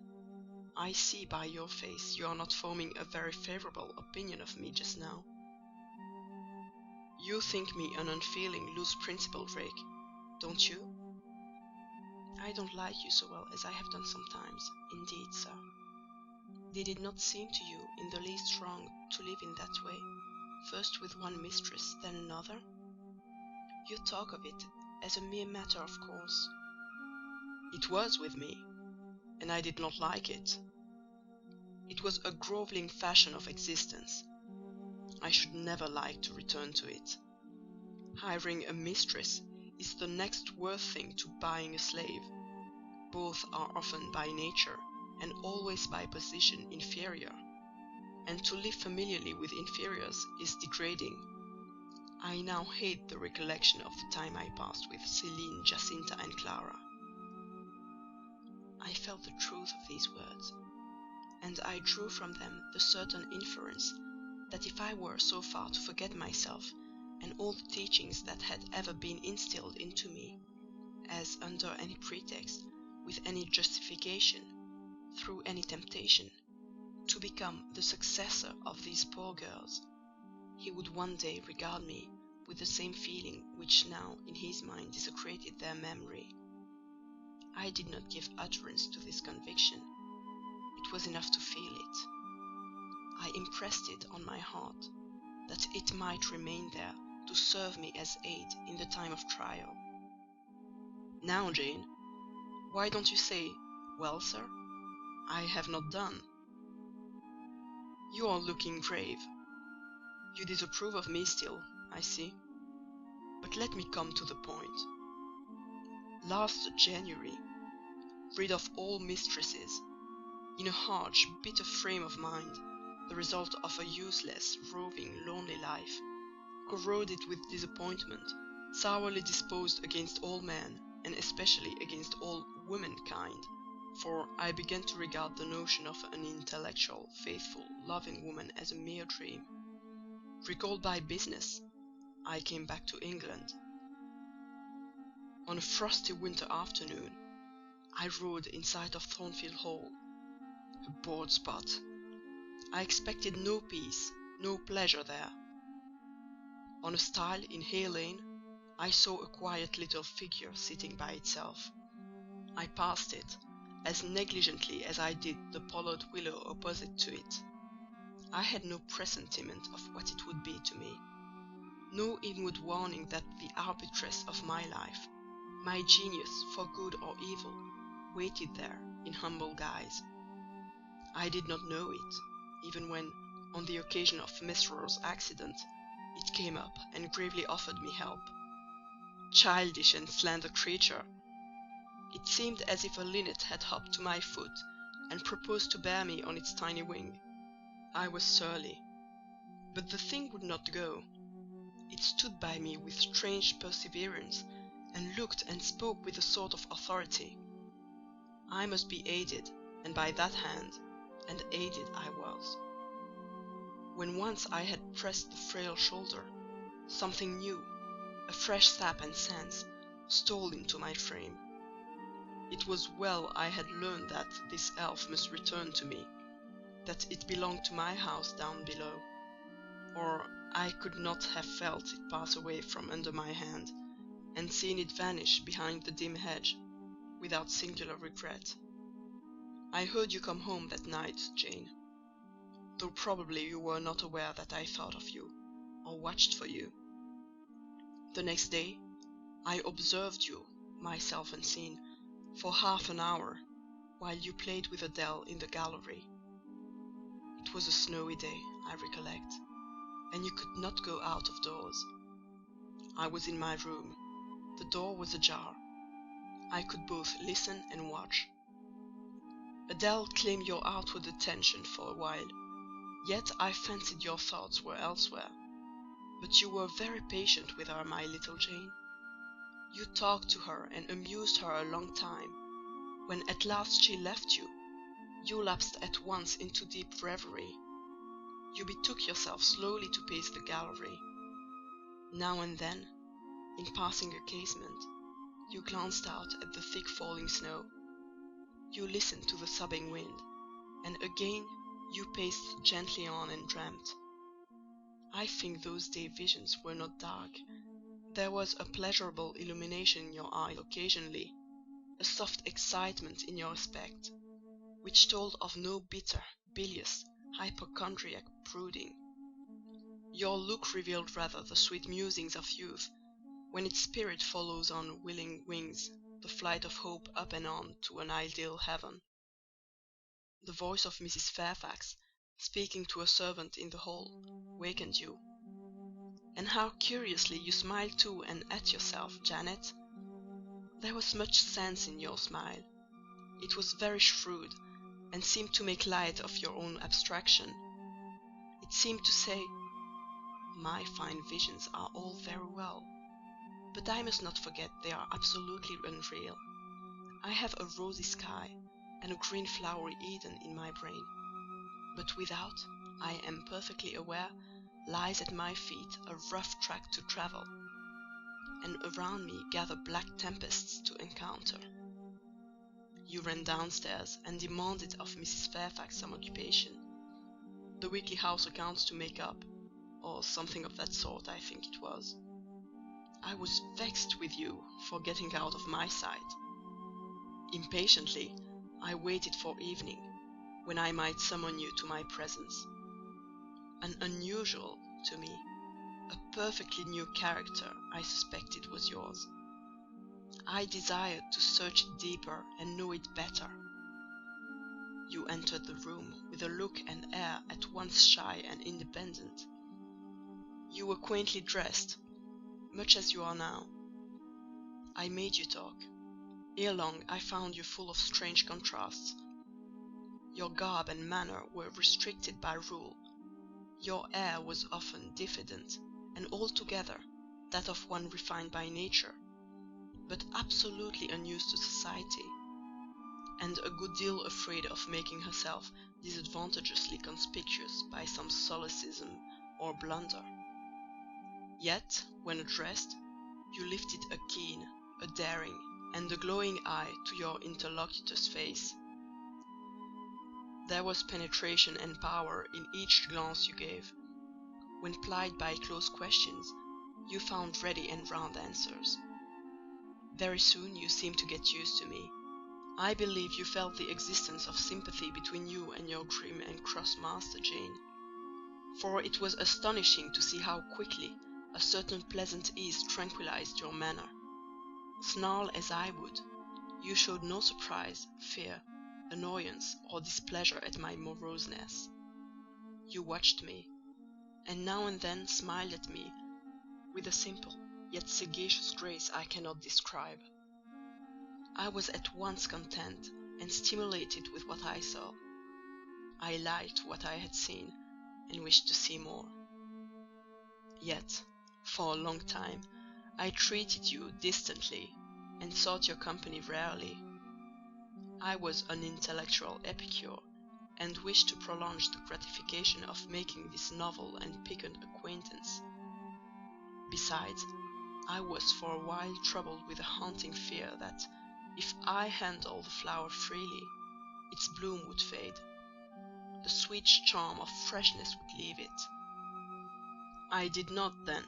I see by your face you are not forming a very favourable opinion of me just now. You think me an unfeeling, loose-principled rake, don't you? I don't like you so well as I have done sometimes, indeed, sir. Did it not seem to you in the least wrong to live in that way, first with one mistress, then another? You talk of it as a mere matter of course. It was with me, and I did not like it. It was a grovelling fashion of existence. I should never like to return to it. Hiring a mistress is the next worst thing to buying a slave. Both are often by nature, and always by position, inferior, and to live familiarly with inferiors is degrading. I now hate the recollection of the time I passed with Céline, Giacinta, and Clara. I felt the truth of these words, and I drew from them the certain inference that if I were so far to forget myself and all the teachings that had ever been instilled into me, as under any pretext, with any justification, through any temptation, to become the successor of these poor girls, he would one day regard me with the same feeling which now in his mind desecrated their memory. I did not give utterance to this conviction. It was enough to feel it. I impressed it on my heart, that it might remain there to serve me as aid in the time of trial. Now, Jane, why don't you say, "Well, sir, I have not done"? You are looking grave. You disapprove of me still, I see. But let me come to the point. Last January, rid of all mistresses, in a harsh, bitter frame of mind, the result of a useless, roving, lonely life, corroded with disappointment, sourly disposed against all men, and especially against all womankind, for I began to regard the notion of an intellectual, faithful, loving woman as a mere dream. Recalled by business, I came back to England. On a frosty winter afternoon, I rode in sight of Thornfield Hall, a bored spot. I expected no peace, no pleasure there. On a stile in Hay Lane, I saw a quiet little figure sitting by itself. I passed it, as negligently as I did the pollard willow opposite to it. I had no presentiment of what it would be to me, no inward warning that the arbitress of my life, my genius for good or evil, waited there in humble guise. I did not know it, even when, on the occasion of Miss Rose's accident, it came up and gravely offered me help. Childish and slender creature! It seemed as if a linnet had hopped to my foot and proposed to bear me on its tiny wing. I was surly, but the thing would not go. It stood by me with strange perseverance, and looked and spoke with a sort of authority. I must be aided, and by that hand, and aided I was. When once I had pressed the frail shoulder, something new, a fresh sap and sense, stole into my frame. It was well I had learned that this elf must return to me, that it belonged to my house down below, or I could not have felt it pass away from under my hand, and seen it vanish behind the dim hedge, without singular regret. I heard you come home that night, Jane, though probably you were not aware that I thought of you, or watched for you. The next day, I observed you myself unseen, for half an hour, while you played with Adele in the gallery. It was a snowy day, I recollect, and you could not go out of doors. I was in my room. The door was ajar. I could both listen and watch. Adele claimed your outward attention for a while, yet I fancied your thoughts were elsewhere. But you were very patient with her, my little Jane. You talked to her and amused her a long time. When at last she left you, you lapsed at once into deep reverie. You betook yourself slowly to pace the gallery. Now and then, in passing a casement, you glanced out at the thick falling snow. You listened to the sobbing wind, and again you paced gently on and dreamt. I think those day visions were not dark. There was a pleasurable illumination in your eye occasionally, a soft excitement in your aspect, which told of no bitter, bilious, hypochondriac brooding. Your look revealed rather the sweet musings of youth, when its spirit follows on willing wings the flight of hope up and on to an ideal heaven. The voice of Mrs. Fairfax, speaking to a servant in the hall, wakened you. And how curiously you smiled to and at yourself, Janet! There was much sense in your smile. It was very shrewd, and seemed to make light of your own abstraction. It seemed to say, "My fine visions are all very well, but I must not forget they are absolutely unreal. I have a rosy sky and a green flowery Eden in my brain, but without, I am perfectly aware, lies at my feet a rough track to travel, and around me gather black tempests to encounter." You ran downstairs and demanded of Mrs. Fairfax some occupation, the weekly house accounts to make up, or something of that sort, I think it was. I was vexed with you for getting out of my sight. Impatiently, I waited for evening, when I might summon you to my presence. An unusual, to me, a perfectly new character I suspected was yours. I desired to search it deeper and know it better. You entered the room with a look and air at once shy and independent. You were quaintly dressed, much as you are now. I made you talk. Ere long I found you full of strange contrasts. Your garb and manner were restricted by rule. Your air was often diffident, and altogether that of one refined by nature, but absolutely unused to society, and a good deal afraid of making herself disadvantageously conspicuous by some solecism or blunder. Yet, when addressed, you lifted a keen, a daring, and a glowing eye to your interlocutor's face. There was penetration and power in each glance you gave. When plied by close questions, you found ready and round answers. Very soon you seemed to get used to me. I believe you felt the existence of sympathy between you and your grim and cross master, Jane, for it was astonishing to see how quickly a certain pleasant ease tranquilized your manner. Snarl as I would, you showed no surprise, fear, annoyance, or displeasure at my moroseness. You watched me, and now and then smiled at me with a simple yet sagacious grace I cannot describe. I was at once content and stimulated with what I saw. I liked what I had seen, and wished to see more. Yet, for a long time, I treated you distantly, and sought your company rarely. I was an intellectual epicure, and wished to prolong the gratification of making this novel and piquant acquaintance. Besides, I was for a while troubled with a haunting fear that, if I handled the flower freely, its bloom would fade. The sweet charm of freshness would leave it. I did not, then,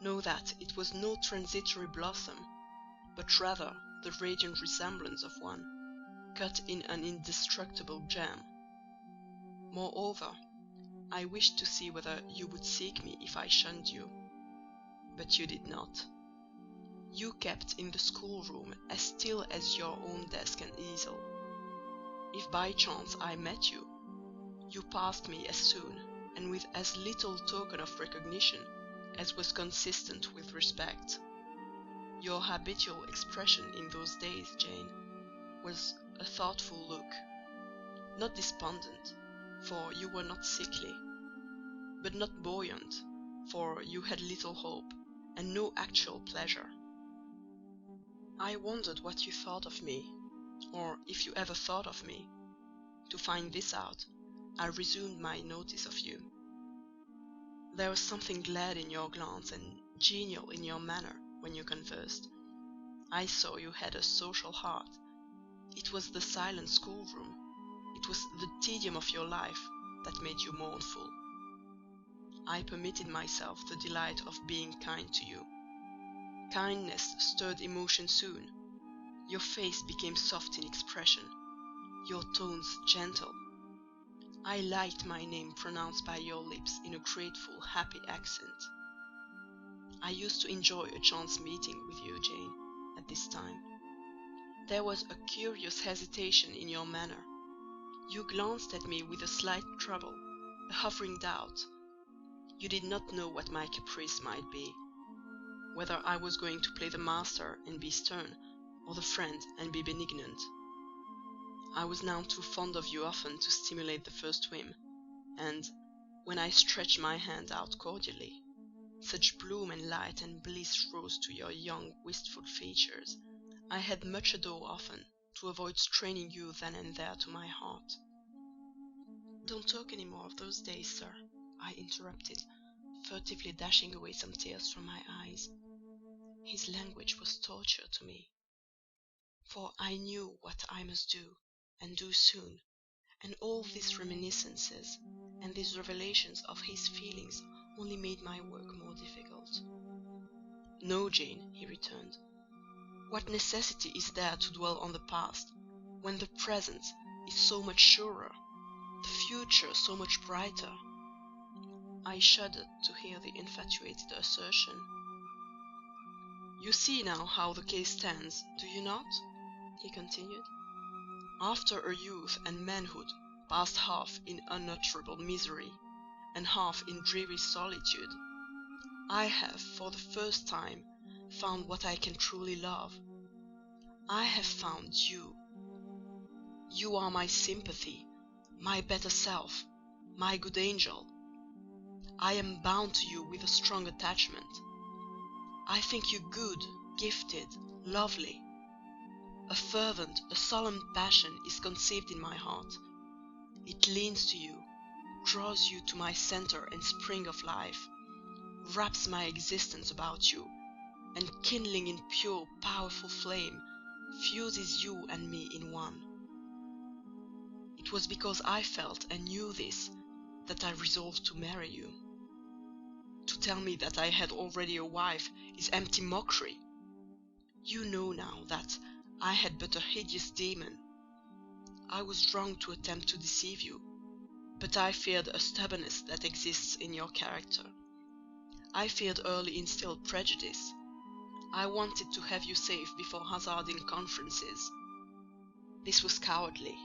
know that it was no transitory blossom, but rather the radiant resemblance of one, cut in an indestructible gem. Moreover, I wished to see whether you would seek me if I shunned you, but you did not. you kept in the schoolroom as still as your own desk and easel. If by chance I met you, you passed me as soon and with as little token of recognition as was consistent with respect. Your habitual expression in those days, Jane, was a thoughtful look, not despondent, for you were not sickly, but not buoyant, for you had little hope and no actual pleasure. I wondered what you thought of me, or if you ever thought of me. To find this out, I resumed my notice of you. There was something glad in your glance and genial in your manner when you conversed. I saw you had a social heart. It was the silent schoolroom, it was the tedium of your life that made you mournful. I permitted myself the delight of being kind to you. Kindness stirred emotion soon. Your face became soft in expression, your tones gentle. I liked my name pronounced by your lips in a grateful, happy accent. I used to enjoy a chance meeting with you, Jane, at this time. There was a curious hesitation in your manner. You glanced at me with a slight trouble, a hovering doubt. You did not know what my caprice might be, whether I was going to play the master and be stern, or the friend and be benignant. I was now too fond of you often to stimulate the first whim, and, when I stretched my hand out cordially, such bloom and light and bliss rose to your young wistful features, I had much ado often to avoid straining you then and there to my heart. "Don't talk any more of those days, sir," I interrupted, furtively dashing away some tears from my eyes. His language was torture to me, for I knew what I must do, and do soon, and all these reminiscences and these revelations of his feelings only made my work more difficult. "No, Jane," he returned. "What necessity is there to dwell on the past, when the present is so much surer, the future so much brighter?" I shuddered to hear the infatuated assertion. "You see now how the case stands, do you not?" he continued. "After a youth and manhood passed half in unutterable misery, and half in dreary solitude, I have for the first time found what I can truly love. I have found you. You are my sympathy, my better self, my good angel. I am bound to you with a strong attachment. I think you good, gifted, lovely. A fervent, a solemn passion is conceived in my heart. It leans to you, draws you to my centre and spring of life, wraps my existence about you, and kindling in pure, powerful flame, fuses you and me in one. It was because I felt and knew this that I resolved to marry you. To tell me that I had already a wife is empty mockery. You know now that I had but a hideous demon. I was wrong to attempt to deceive you, but I feared a stubbornness that exists in your character. I feared early instilled prejudice. I wanted to have you safe before hazarding conferences. This was cowardly.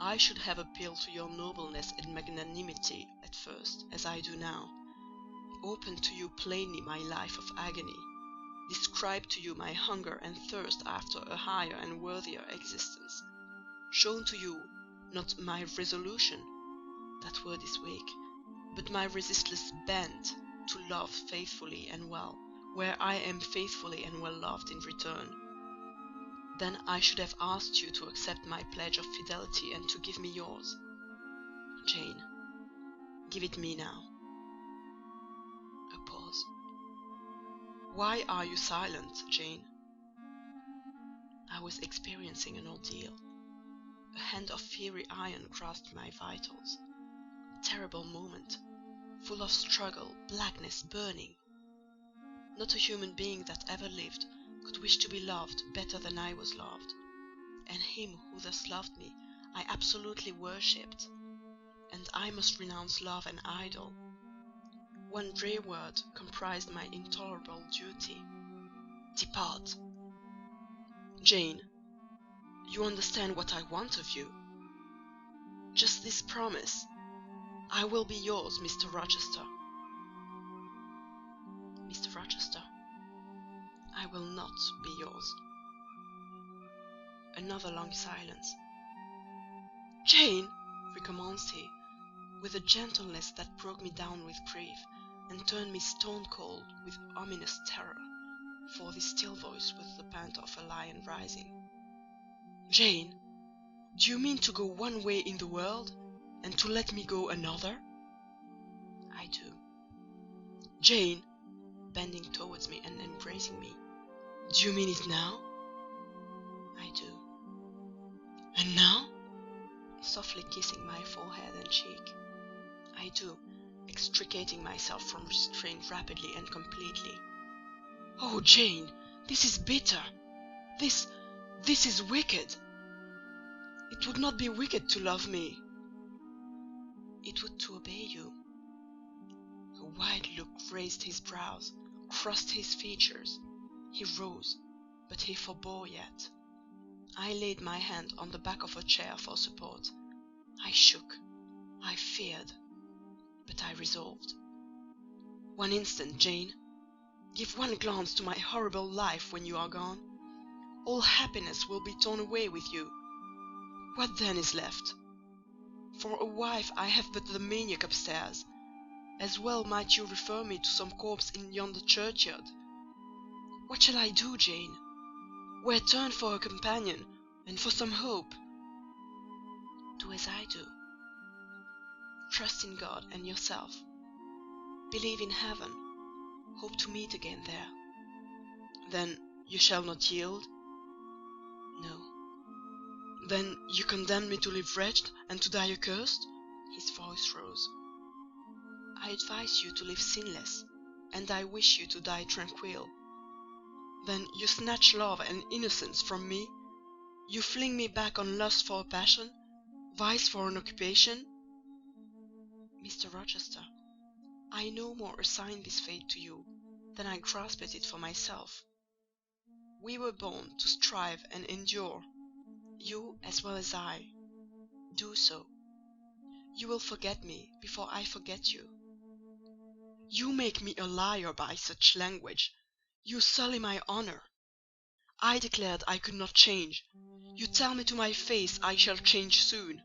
I should have appealed to your nobleness and magnanimity at first, as I do now, opened to you plainly my life of agony, described to you my hunger and thirst after a higher and worthier existence, shown to you not my resolution, that word is weak, but my resistless bent to love faithfully and well, where I am faithfully and well loved in return. Then I should have asked you to accept my pledge of fidelity and to give me yours. Jane, give it me now." A pause. "Why are you silent, Jane?" I was experiencing an ordeal. A hand of fiery iron grasped my vitals. A terrible moment, full of struggle, blackness, burning. Not a human being that ever lived could wish to be loved better than I was loved, and him who thus loved me I absolutely worshipped, and I must renounce love and idol. One drear word comprised my intolerable duty. Depart. Jane, you understand what I want of you. Just this promise. I will be yours, Mr. Rochester. Mr. Rochester, I will not be yours. Another long silence. Jane, recommenced he, with a gentleness that broke me down with grief, and turned me stone cold with ominous terror, for this still voice was the pant of a lion rising. Jane, do you mean to go one way in the world, and to let me go another? I do. Jane, bending towards me and embracing me, do you mean it now? I do. And now? Softly kissing my forehead and cheek. I do, extricating myself from restraint rapidly and completely. Oh, Jane, this is bitter. This is wicked. It would not be wicked to love me. It would to obey you. A wide look raised his brows, crossed his features. He rose, but he forbore yet. I laid my hand on the back of a chair for support. I shook, I feared, but I resolved. One instant, Jane. Give one glance to my horrible life when you are gone. All happiness will be torn away with you. What then is left? For a wife I have but the maniac upstairs. As well might you refer me to some corpse in yonder churchyard. What shall I do, Jane? Where turn for a companion, and for some hope? Do as I do. Trust in God and yourself. Believe in heaven. Hope to meet again there. Then you shall not yield? No. Then you condemn me to live wretched and to die accursed? His voice rose. I advise you to live sinless, and I wish you to die tranquil. Then you snatch love and innocence from me? You fling me back on lust for a passion, vice for an occupation? Mr. Rochester, I no more assign this fate to you than I grasped it for myself. We were born to strive and endure, you as well as I. Do so. You will forget me before I forget you. You make me a liar by such language. You sully my honor. I declared I could not change. You tell me to my face I shall change soon.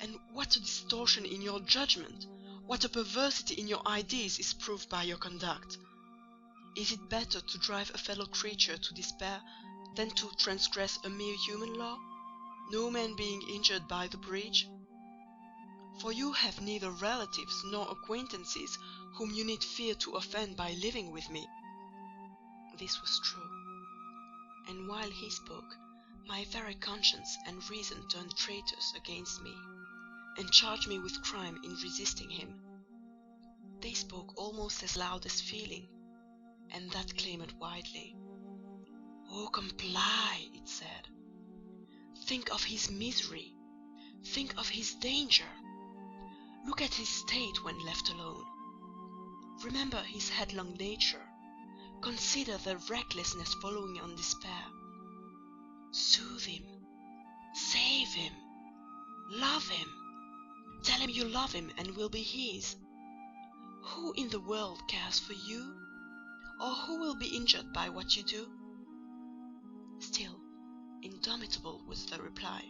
And what a distortion in your judgment, what a perversity in your ideas is proved by your conduct. Is it better to drive a fellow creature to despair than to transgress a mere human law, no man being injured by the breach? For you have neither relatives nor acquaintances whom you need fear to offend by living with me. This was true. And while he spoke, my very conscience and reason turned traitors against me, and charged me with crime in resisting him. They spoke almost as loud as feeling, and that clamoured widely. "Oh, comply," it said. "Think of his misery. Think of his danger. Look at his state when left alone. Remember his headlong nature. Consider the recklessness following on despair. Soothe him. Save him. Love him. Tell him you love him and will be his. Who in the world cares for you? Or who will be injured by what you do?" Still, indomitable was the reply.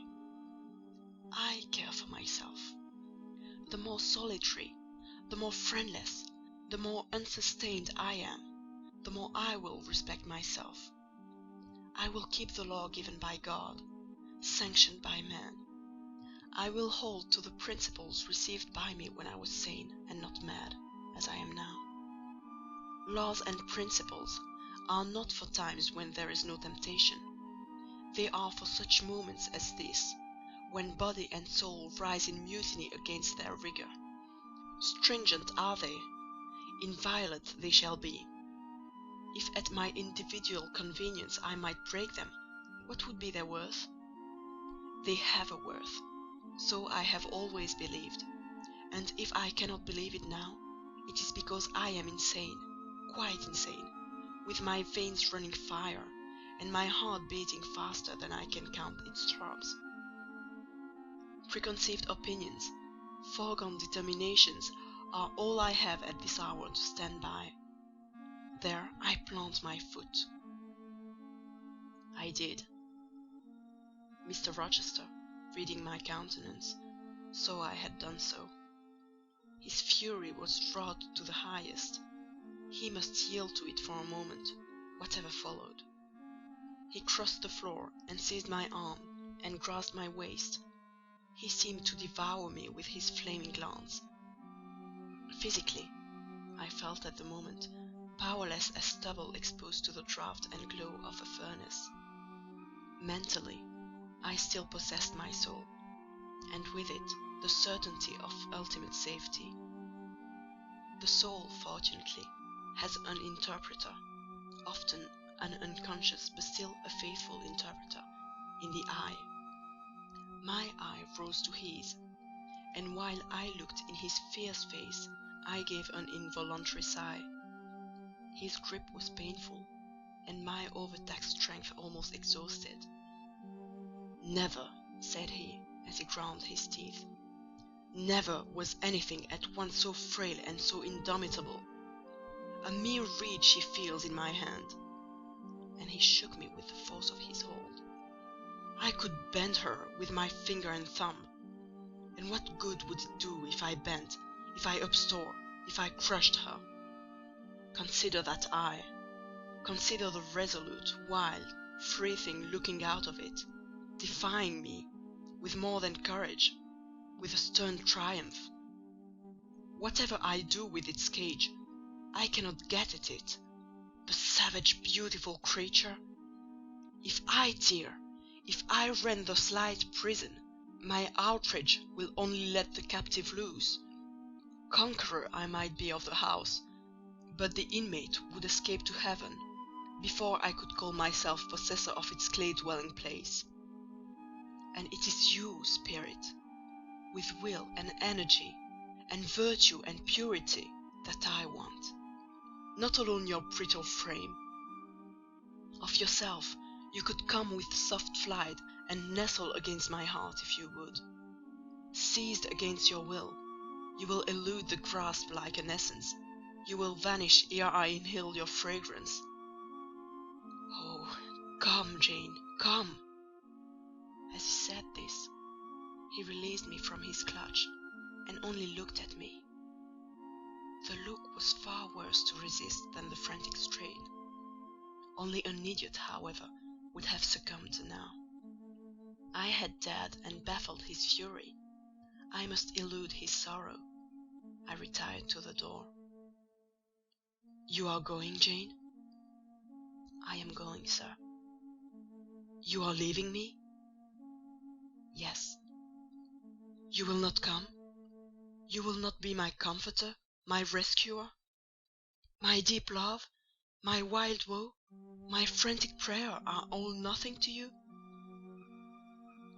"I care for myself. The more solitary, the more friendless, the more unsustained I am, the more I will respect myself. I will keep the law given by God, sanctioned by man. I will hold to the principles received by me when I was sane and not mad, as I am now. Laws and principles are not for times when there is no temptation. They are for such moments as this, when body and soul rise in mutiny against their rigour. Stringent are they, inviolate they shall be. If at my individual convenience I might break them, what would be their worth? They have a worth, so I have always believed, and if I cannot believe it now, it is because I am insane, quite insane, with my veins running fire, and my heart beating faster than I can count its throbs. Preconceived opinions, foregone determinations are all I have at this hour to stand by. There I plant my foot. I did. Mr. Rochester, reading my countenance, saw I had done so. His fury was wrought to the highest. He must yield to it for a moment, whatever followed. He crossed the floor and seized my arm and grasped my waist. He seemed to devour me with his flaming glance. Physically, I felt at the moment powerless as stubble exposed to the draught and glow of a furnace. Mentally, I still possessed my soul, and with it the certainty of ultimate safety. The soul, fortunately, has an interpreter, often an unconscious but still a faithful interpreter, in the eye. My eye rose to his, and while I looked in his fierce face, I gave an involuntary sigh. His grip was painful, and my overtaxed strength almost exhausted. "Never," said he, as he ground his teeth, "never was anything at once so frail and so indomitable. A mere reed she feels in my hand," and he shook me with the force of his hold. "I could bend her with my finger and thumb, and what good would it do if I bent, if I upstore, if I crushed her? Consider that eye. Consider the resolute, wild, free thing looking out of it, defying me, with more than courage, with a stern triumph. Whatever I do with its cage, I cannot get at it. The savage, beautiful creature! If I tear, if I rend the slight prison, my outrage will only let the captive loose. Conqueror I might be of the house, but the inmate would escape to heaven before I could call myself possessor of its clay-dwelling place. And it is you, spirit, with will and energy, and virtue and purity, that I want, not alone your brittle frame. Of yourself you could come with soft flight and nestle against my heart if you would. Seized against your will, you will elude the grasp like an essence. You will vanish ere I inhale your fragrance. Oh, come, Jane, come!" As he said this, he released me from his clutch and only looked at me. The look was far worse to resist than the frantic strain. Only an idiot, however, would have succumbed now. I had dared and baffled his fury. I must elude his sorrow. I retired to the door. "You are going, Jane?" "I am going, sir." "You are leaving me?" "Yes." "You will not come? You will not be my comforter, my rescuer? My deep love, my wild woe, my frantic prayer are all nothing to you?"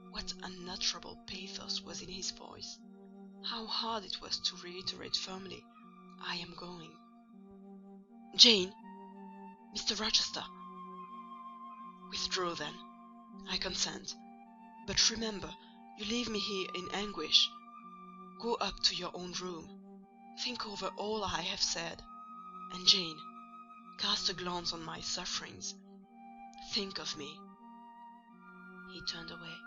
What unutterable pathos was in his voice! How hard it was to reiterate firmly, "I am going." "Jane! Mr. Rochester!" "Withdraw, then. I consent. But remember, you leave me here in anguish. Go up to your own room. Think over all I have said. And, Jane, cast a glance on my sufferings. Think of me." He turned away.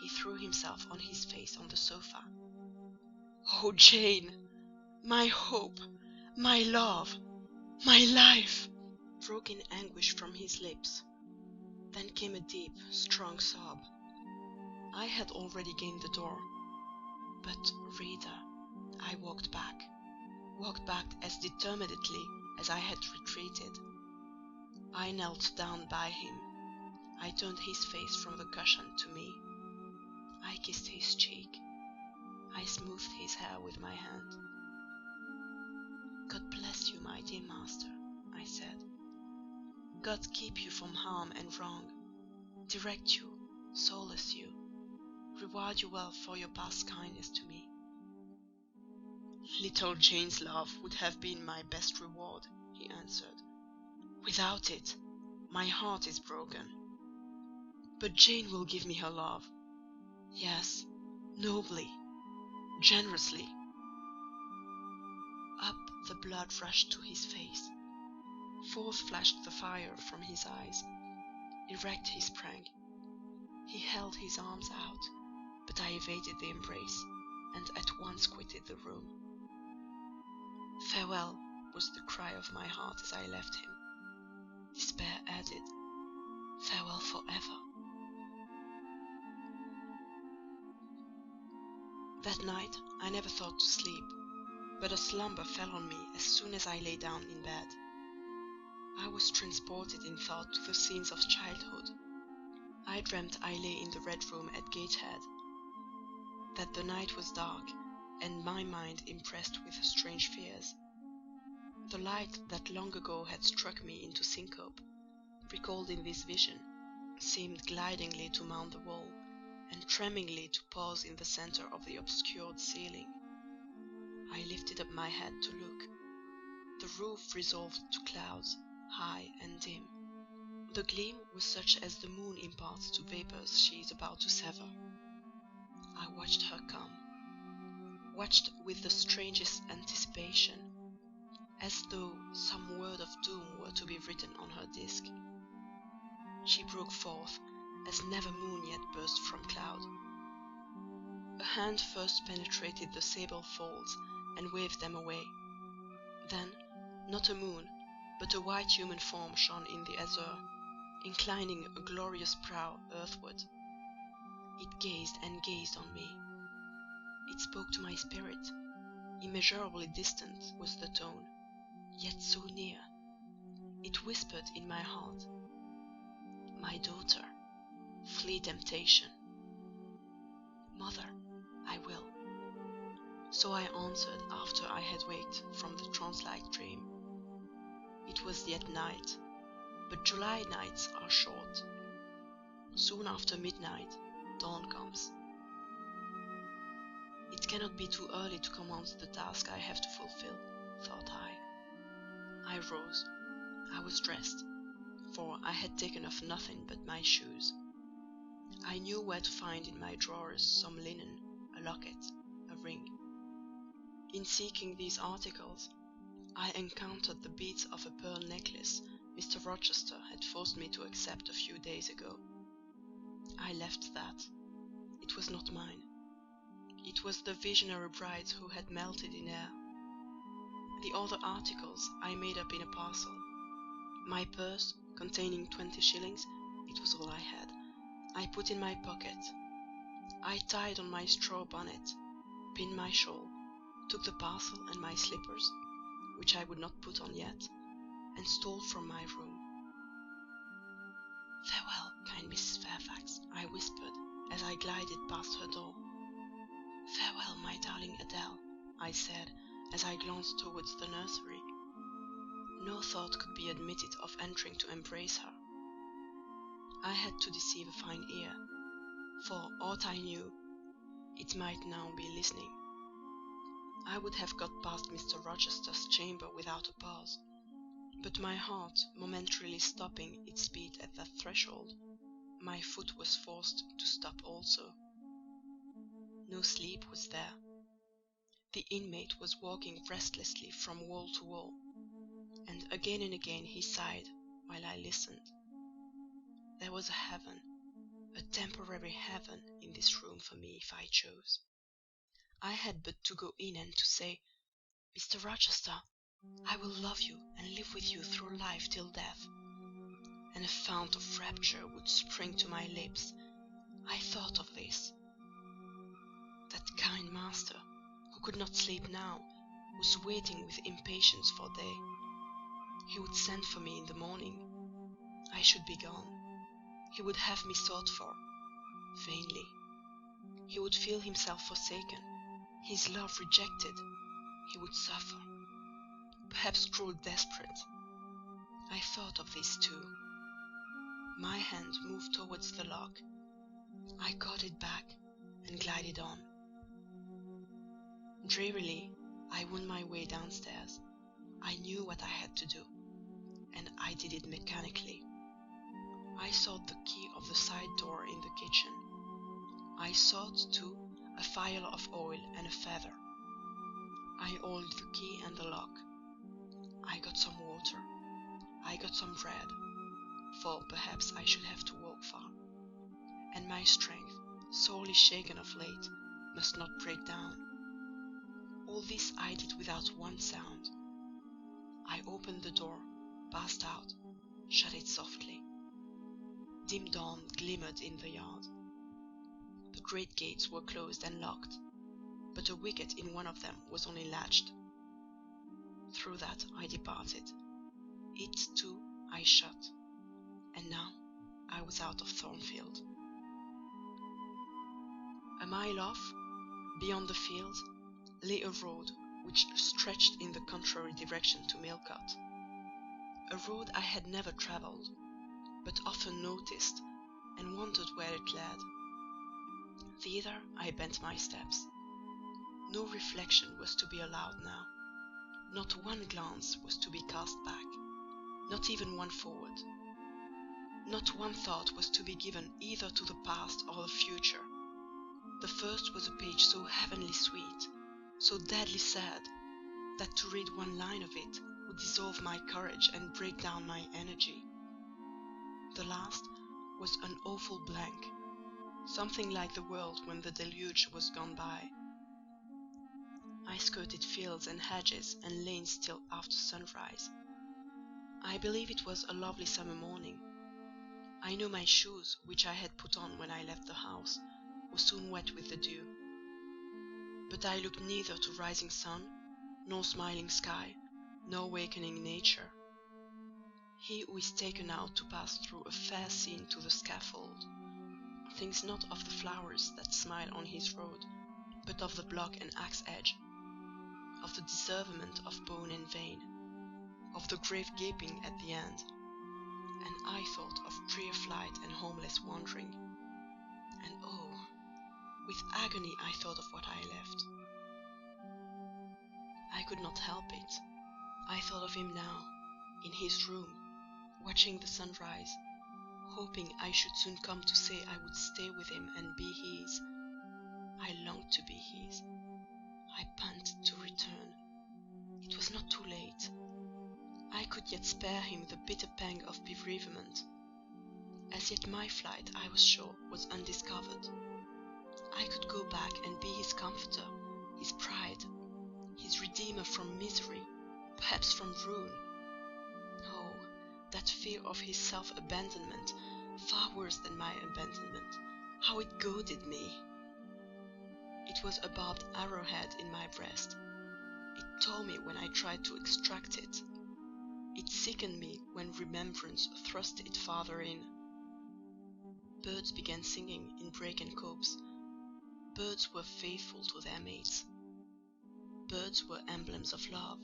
He threw himself on his face on the sofa. "Oh, Jane! My hope, my love, my life!" broke in anguish from his lips. Then came a deep, strong sob. I had already gained the door. But, reader, I walked back as determinedly as I had retreated. I knelt down by him. I turned his face from the cushion to me. I kissed his cheek. I smoothed his hair with my hand. "God bless you, my dear master," I said. "God keep you from harm and wrong, direct you, solace you, reward you well for your past kindness to me." "Little Jane's love would have been my best reward," he answered. Without it, my heart is broken. But Jane will give me her love. Yes, nobly, generously. Up the blood rushed to his face. Forth flashed the fire from his eyes. Erect he sprang. He held his arms out, but I evaded the embrace, and at once quitted the room. Farewell was the cry of my heart as I left him. Despair added, farewell forever. That night I never thought to sleep, but a slumber fell on me as soon as I lay down in bed. I was transported in thought to the scenes of childhood. I dreamt I lay in the Red Room at Gateshead, that the night was dark, and my mind impressed with strange fears. The light that long ago had struck me into syncope, recalled in this vision, seemed glidingly to mount the wall, and tremblingly to pause in the centre of the obscured ceiling. I lifted up my head to look. The roof resolved to clouds, high and dim. The gleam was such as the moon imparts to vapours she is about to sever. I watched her come, watched with the strangest anticipation, as though some word of doom were to be written on her disk. She broke forth, as never moon yet burst from cloud. A hand first penetrated the sable folds and waved them away. Then, not a moon, but a white human form shone in the azure, inclining a glorious brow earthward. It gazed and gazed on me. It spoke to my spirit. Immeasurably distant was the tone, yet so near. It whispered in my heart, "My daughter, flee temptation." "Mother, I will." So I answered after I had waked from the trance-like dream. It was yet night, but July nights are short. Soon after midnight, dawn comes. It cannot be too early to commence the task I have to fulfill, thought I. I rose. I was dressed, for I had taken off nothing but my shoes. I knew where to find in my drawers some linen, a locket, a ring. In seeking these articles, I encountered the beads of a pearl necklace Mr. Rochester had forced me to accept a few days ago. I left that. It was not mine. It was the visionary bride's who had melted in air. The other articles I made up in a parcel. My purse, containing 20 shillings, it was all I had, I put in my pocket. I tied on my straw bonnet, pinned my shawl, took the parcel and my slippers, which I would not put on yet, and stole from my room. "Farewell, kind Mrs. Fairfax," I whispered as I glided past her door. "Farewell, my darling Adele," I said as I glanced towards the nursery. No thought could be admitted of entering to embrace her. I had to deceive a fine ear, for aught I knew, it might now be listening. I would have got past Mr. Rochester's chamber without a pause, but my heart momentarily stopping its beat at that threshold, my foot was forced to stop also. No sleep was there. The inmate was walking restlessly from wall to wall, and again he sighed while I listened. There was a heaven, a temporary heaven in this room for me if I chose. I had but to go in and to say, "Mr. Rochester, I will love you and live with you through life till death," and a fount of rapture would spring to my lips. I thought of this. That kind master, who could not sleep now, was waiting with impatience for day. He would send for me in the morning. I should be gone. He would have me sought for, vainly. He would feel himself forsaken, his love rejected. He would suffer, perhaps grow desperate. I thought of this too. My hand moved towards the lock. I caught it back and glided on. Drearily, I wound my way downstairs. I knew what I had to do, and and I did it mechanically. I sought the key of the side door in the kitchen. I sought, too, a phial of oil and a feather. I oiled the key and the lock. I got some water. I got some bread, for perhaps I should have to walk far. And my strength, sorely shaken of late, must not break down. All this I did without one sound. I opened the door, passed out, shut it softly. Dim dawn glimmered in the yard. The great gates were closed and locked, but a wicket in one of them was only latched. Through that I departed. It, too, I shut, and now I was out of Thornfield. A mile off, beyond the field, lay a road which stretched in the contrary direction to Millcote. A road I had never travelled, but often noticed and wondered where it led. Thither I bent my steps. No reflection was to be allowed now. Not one glance was to be cast back, not even one forward. Not one thought was to be given either to the past or the future. The first was a page so heavenly sweet, so deadly sad, that to read one line of it would dissolve my courage and break down my energy. The last was an awful blank, something like the world when the deluge was gone by. I skirted fields and hedges and lanes till after sunrise. I believe it was a lovely summer morning. I know my shoes, which I had put on when I left the house, were soon wet with the dew. But I looked neither to rising sun, nor smiling sky, nor wakening nature. He who is taken out to pass through a fair scene to the scaffold thinks not of the flowers that smile on his road, but of the block and axe edge, of the disseverment of bone and vein, of the grave gaping at the end. And I thought of freer flight and homeless wandering. And oh, with agony I thought of what I left. I could not help it. I thought of him now, in his room, watching the sunrise, hoping I should soon come to say I would stay with him and be his. I longed to be his. I panted to return. It was not too late. I could yet spare him the bitter pang of bereavement. As yet my flight, I was sure, was undiscovered. I could go back and be his comforter, his pride, his redeemer from misery, perhaps from ruin. Oh, that fear of his self-abandonment, far worse than my abandonment, how it goaded me! It was a barbed arrowhead in my breast. It tore me when I tried to extract it. It sickened me when remembrance thrust it farther in. Birds began singing in brake and copse. Birds were faithful to their mates. Birds were emblems of love.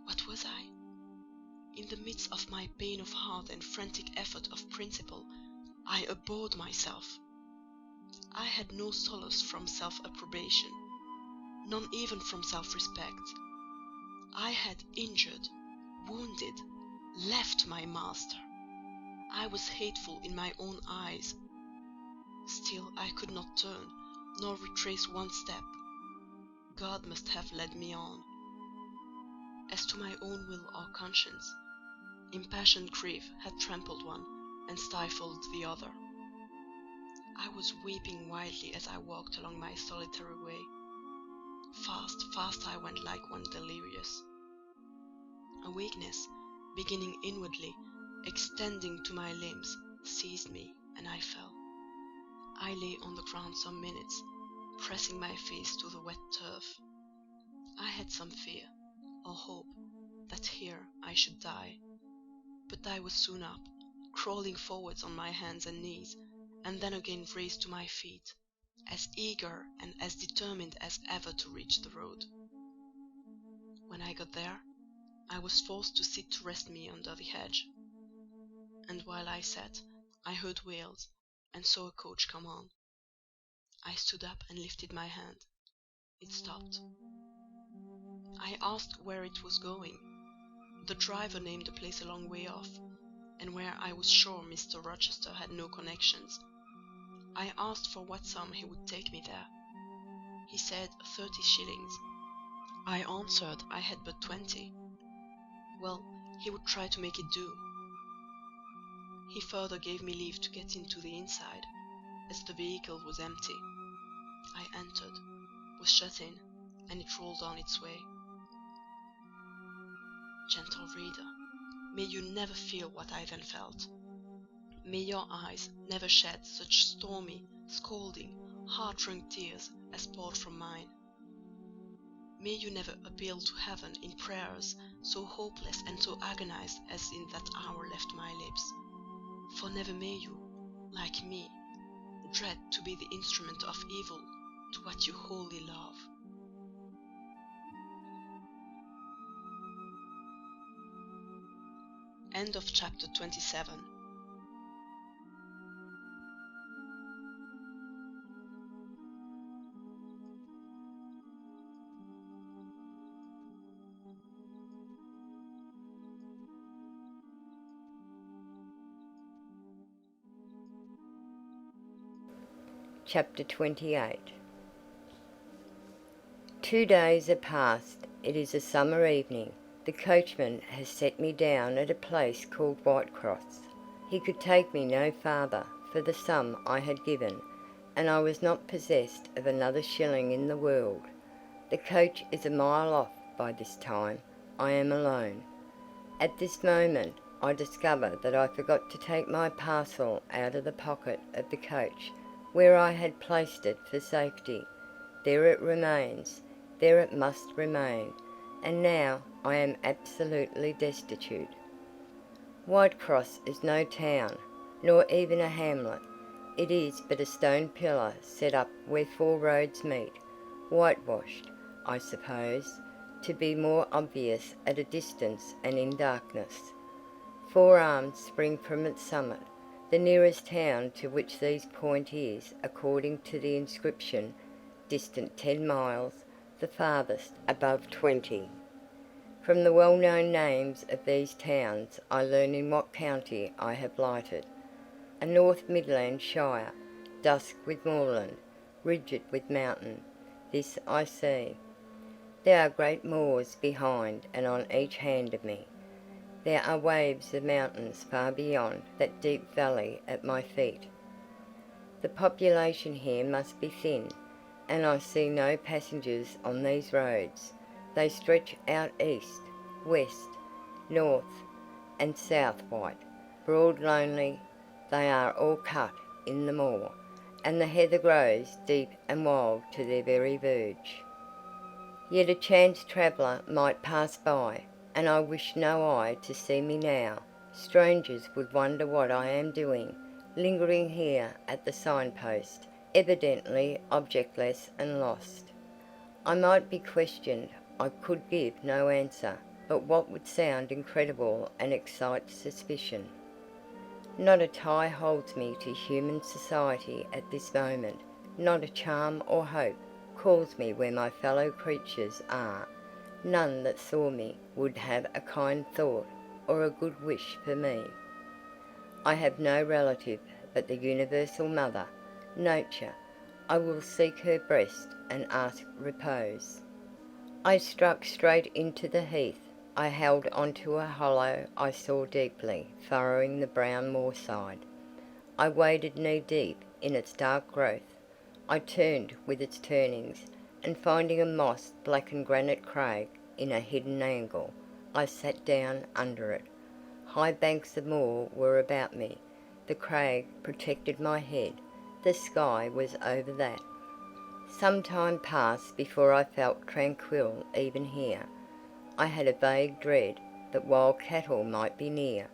What was I? In the midst of my pain of heart and frantic effort of principle, I abhorred myself. I had no solace from self-approbation, none even from self-respect. I had injured, wounded, left my master. I was hateful in my own eyes. Still I could not turn, nor retrace one step. God must have led me on. As to my own will or conscience, impassioned grief had trampled one and stifled the other. I was weeping wildly as I walked along my solitary way. Fast, fast I went like one delirious. A weakness, beginning inwardly, extending to my limbs, seized me, and I fell. I lay on the ground some minutes, pressing my face to the wet turf. I had some fear, or hope, that here I should die. But I was soon up, crawling forwards on my hands and knees, and then again raised to my feet, as eager and as determined as ever to reach the road. When I got there, I was forced to sit to rest me under the hedge. And while I sat, I heard wheels, and saw a coach come on. I stood up and lifted my hand. It stopped. I asked where it was going. The driver named a place a long way off, and where I was sure Mr. Rochester had no connections. I asked for what sum he would take me there. He said 30 shillings. I answered I had but 20. Well, he would try to make it do. He further gave me leave to get into the inside, as the vehicle was empty. I entered, was shut in, and it rolled on its way. Gentle reader, may you never feel what I then felt. May your eyes never shed such stormy, scalding, heart-wrung tears as poured from mine. May you never appeal to heaven in prayers so hopeless and so agonized as in that hour left my lips. For never may you, like me, dread to be the instrument of evil to what you wholly love. End of chapter 27. Chapter 28. 2 days are past. It is a summer evening. The coachman has set me down at a place called Whitecross. He could take me no farther for the sum I had given, and I was not possessed of another shilling in the world. The coach is a mile off by this time. I am alone. At this moment I discover that I forgot to take my parcel out of the pocket of the coach, where I had placed it for safety. There it remains, there it must remain, and now I am absolutely destitute. Whitecross is no town, nor even a hamlet. It is but a stone pillar set up where 4 roads meet, whitewashed, I suppose, to be more obvious at a distance and in darkness. 4 arms spring from its summit. The nearest town to which these point is, according to the inscription, distant 10 miles, the farthest above 20. From the well-known names of these towns I learn in what county I have lighted. A North Midland shire, dusk with moorland, rigid with mountain, this I see. There are great moors behind and on each hand of me. There are waves of mountains far beyond that deep valley at my feet. The population here must be thin, and I see no passengers on these roads. They stretch out east, west, north, and south-white, broad, lonely. They are all cut in the moor, and the heather grows deep and wild to their very verge. Yet a chance traveller might pass by, and I wish no eye to see me now. Strangers would wonder what I am doing, lingering here at the signpost, evidently objectless and lost. I might be questioned. I could give no answer, but what would sound incredible and excite suspicion. Not a tie holds me to human society at this moment, not a charm or hope calls me where my fellow creatures are. None that saw me would have a kind thought or a good wish for me. I have no relative but the universal mother, Nature. I will seek her breast and ask repose. I struck straight into the heath. I held on to a hollow I saw deeply furrowing the brown moorside. I waded knee-deep in its dark growth. I turned with its turnings, and finding a moss-blackened granite crag in a hidden angle, I sat down under it. High banks of moor were about me. The crag protected my head. The sky was over that. Some time passed before I felt tranquil even here. I had a vague dread that wild cattle might be near,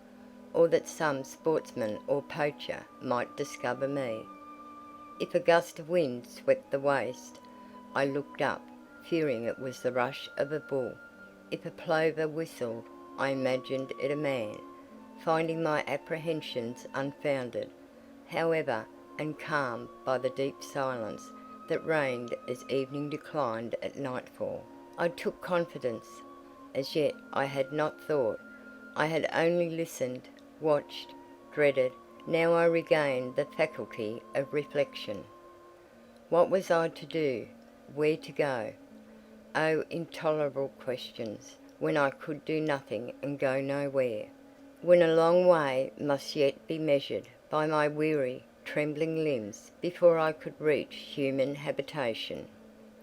or that some sportsman or poacher might discover me. If a gust of wind swept the waste, I looked up, fearing it was the rush of a bull. If a plover whistled, I imagined it a man, finding my apprehensions unfounded, however, and calmed by the deep silence that reigned as evening declined at nightfall. I took confidence. As yet I had not thought. I had only listened, watched, dreaded. Now I regained the faculty of reflection. What was I to do? Where to go? Oh, intolerable questions, when I could do nothing and go nowhere, when a long way must yet be measured by my weary, trembling limbs before I could reach human habitation,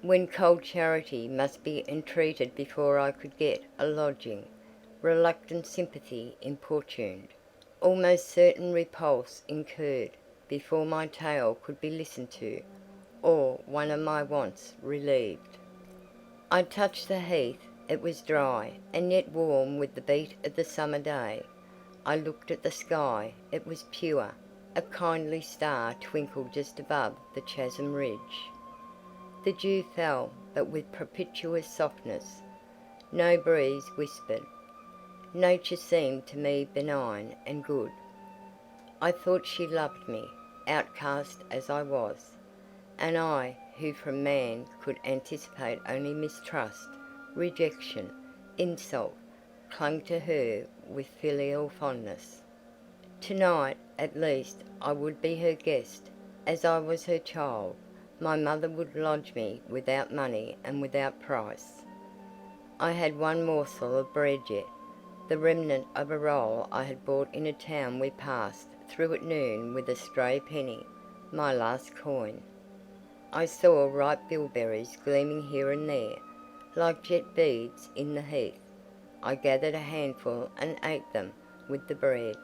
when cold charity must be entreated before I could get a lodging, reluctant sympathy importuned, almost certain repulse incurred, before my tale could be listened to, or one of my wants relieved. I touched the heath. It was dry, and yet warm with the beat of the summer day. I looked at the sky. It was pure. A kindly star twinkled just above the chasm ridge. The dew fell, but with propitious softness. No breeze whispered. Nature seemed to me benign and good. I thought she loved me, outcast as I was, and I, who from man could anticipate only mistrust, rejection, insult, clung to her with filial fondness. To-night, at least, I would be her guest, as I was her child. My mother would lodge me without money and without price. I had one morsel of bread yet, the remnant of a roll I had bought in a town we passed through at noon with a stray penny, my last coin. I saw ripe bilberries gleaming here and there, like jet beads in the heath. I gathered a handful and ate them with the bread.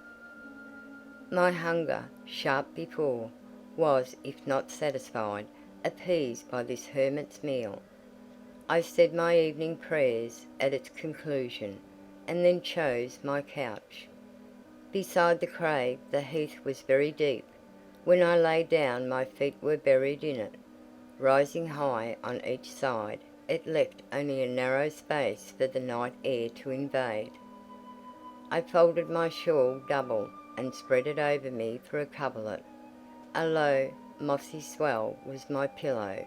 My hunger, sharp before, was, if not satisfied, appeased by this hermit's meal. I said my evening prayers at its conclusion, and then chose my couch. Beside the crag the heath was very deep. When I lay down my feet were buried in it. Rising high on each side, it left only a narrow space for the night air to invade. I folded my shawl double and spread it over me for a coverlet. A low, mossy swell was my pillow.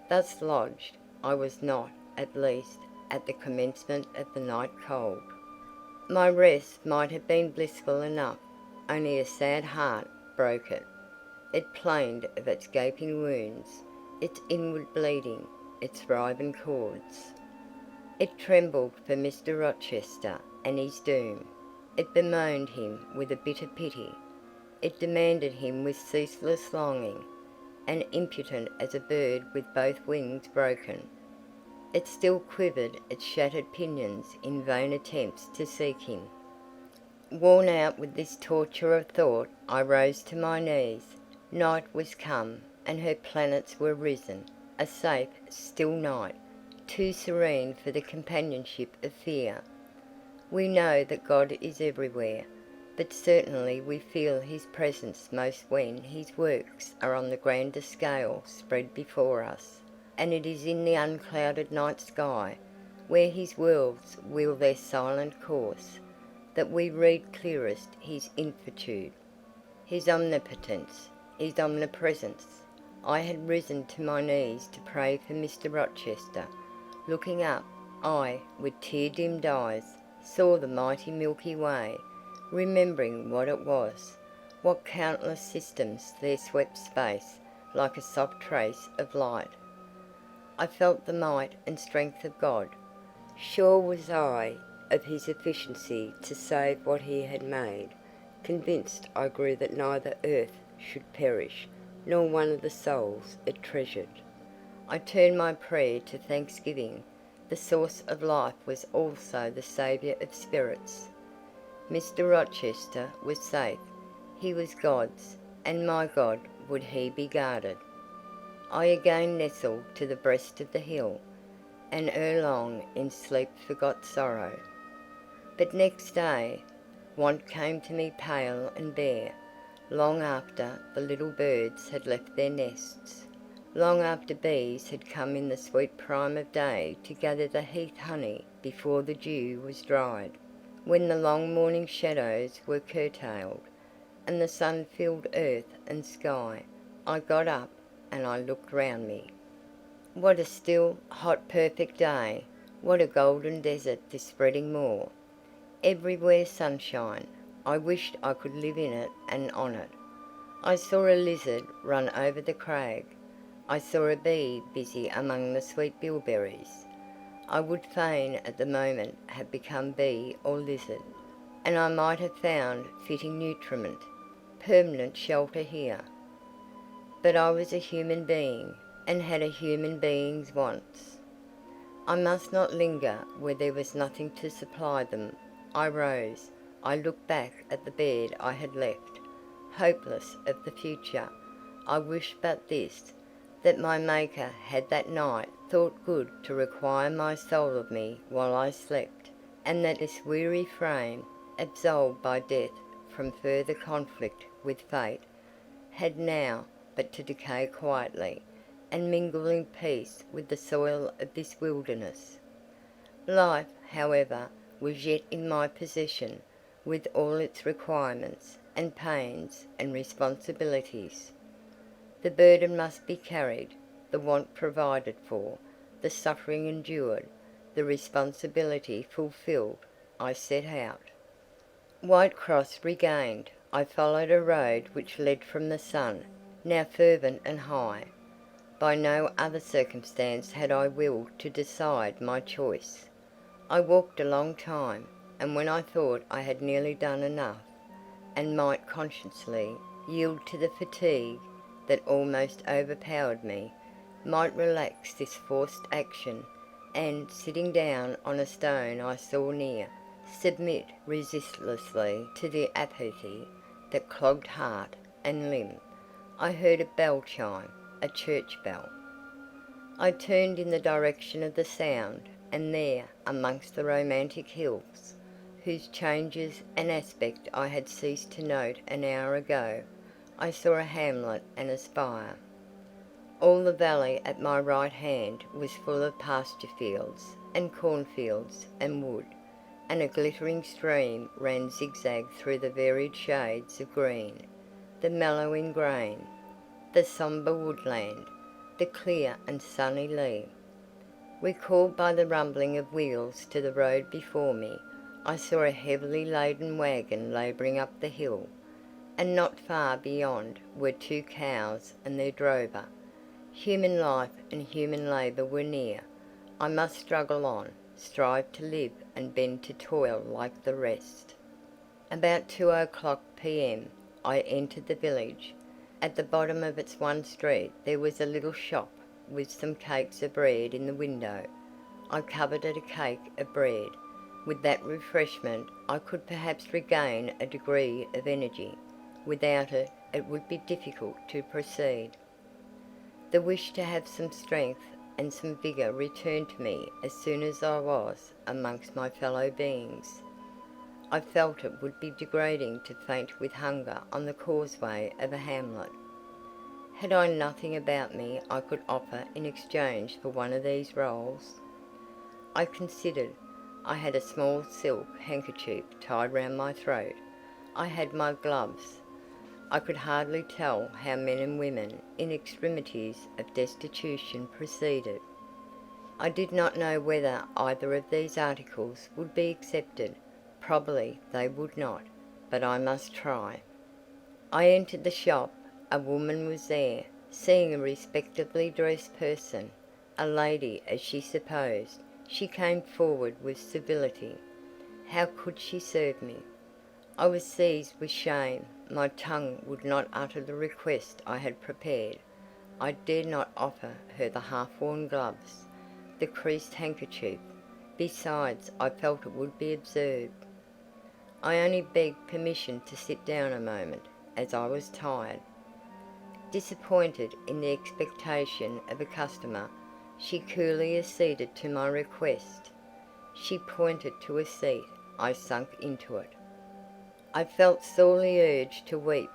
Thus lodged, I was not, at least, at the commencement of the night cold. My rest might have been blissful enough, only a sad heart broke it. It plained of its gaping wounds, its inward bleeding, its riven chords. It trembled for Mr. Rochester and his doom. It bemoaned him with a bitter pity. It demanded him with ceaseless longing, and impotent as a bird with both wings broken. It still quivered its shattered pinions in vain attempts to seek him. Worn out with this torture of thought, I rose to my knees. Night was come, and her planets were risen, a safe, still night, too serene for the companionship of fear. We know that God is everywhere, but certainly we feel his presence most when his works are on the grander scale spread before us, and it is in the unclouded night sky, where his worlds wheel their silent course, that we read clearest his infinitude, his omnipotence, his omnipresence. I had risen to my knees to pray for Mr. Rochester. Looking up, I, with tear-dimmed eyes, saw the mighty Milky Way, remembering what it was, what countless systems there swept space like a soft trace of light. I felt the might and strength of God. Sure was I of his efficiency to save what he had made. Convinced I grew that neither earth should perish, nor one of the souls it treasured. I turned my prayer to thanksgiving. The source of life was also the saviour of spirits. Mr. Rochester was safe. He was God's, and my God would he be guarded. I again nestled to the breast of the hill, and ere long in sleep forgot sorrow. But next day, want came to me pale and bare, long after the little birds had left their nests, long after bees had come in the sweet prime of day to gather the heath honey before the dew was dried, when the long morning shadows were curtailed, and the sun filled earth and sky. I got up, and I looked round me. What a still, hot, perfect day! What a golden desert this spreading moor! Everywhere sunshine. I wished I could live in it and on it. I saw a lizard run over the crag. I saw a bee busy among the sweet bilberries. I would fain at the moment have become bee or lizard, and I might have found fitting nutriment, permanent shelter here. But I was a human being, and had a human being's wants. I must not linger where there was nothing to supply them. I rose. I looked back at the bed I had left, hopeless of the future. I wished but this, that my Maker had that night thought good to require my soul of me while I slept, and that this weary frame, absolved by death from further conflict with fate, had now but to decay quietly, and mingle in peace with the soil of this wilderness. Life, however, was yet in my possession, with all its requirements, and pains, and responsibilities. The burden must be carried, the want provided for, the suffering endured, the responsibility fulfilled. I set out. Whitecross regained, I followed a road which led from the sun, now fervent and high. By no other circumstance had I will to decide my choice. I walked a long time, and when I thought I had nearly done enough, and might conscientiously yield to the fatigue that almost overpowered me, might relax this forced action, and, sitting down on a stone I saw near, submit resistlessly to the apathy that clogged heart and limb, I heard a bell chime, a church bell. I turned in the direction of the sound, and there, amongst the romantic hills, whose changes and aspect I had ceased to note an hour ago, I saw a hamlet and a spire. All the valley at my right hand was full of pasture fields, and cornfields, and wood, and a glittering stream ran zigzag through the varied shades of green, the mellowing grain, the sombre woodland, the clear and sunny lea. Recalled by the rumbling of wheels to the road before me, I saw a heavily laden waggon labouring up the hill, and not far beyond were 2 cows and their drover. Human life and human labour were near. I must struggle on, strive to live, and bend to toil like the rest. About 2 o'clock p.m. I entered the village. At the bottom of its one street there was a little shop with some cakes of bread in the window. I coveted a cake of bread. With that refreshment I could perhaps regain a degree of energy. Without it, it would be difficult to proceed. The wish to have some strength and some vigour returned to me as soon as I was amongst my fellow beings. I felt it would be degrading to faint with hunger on the causeway of a hamlet. Had I nothing about me I could offer in exchange for one of these rolls? I considered. I had a small silk handkerchief tied round my throat. I had my gloves. I could hardly tell how men and women in extremities of destitution proceeded. I did not know whether either of these articles would be accepted. Probably they would not, but I must try. I entered the shop. A woman was there. Seeing a respectably dressed person, a lady as she supposed, she came forward with civility. How could she serve me? I was seized with shame. My tongue would not utter the request I had prepared. I dared not offer her the half-worn gloves, the creased handkerchief. Besides, I felt it would be absurd. I only begged permission to sit down a moment, as I was tired. Disappointed in the expectation of a customer, she coolly acceded to my request. She pointed to a seat. I sank into it. I felt sorely urged to weep,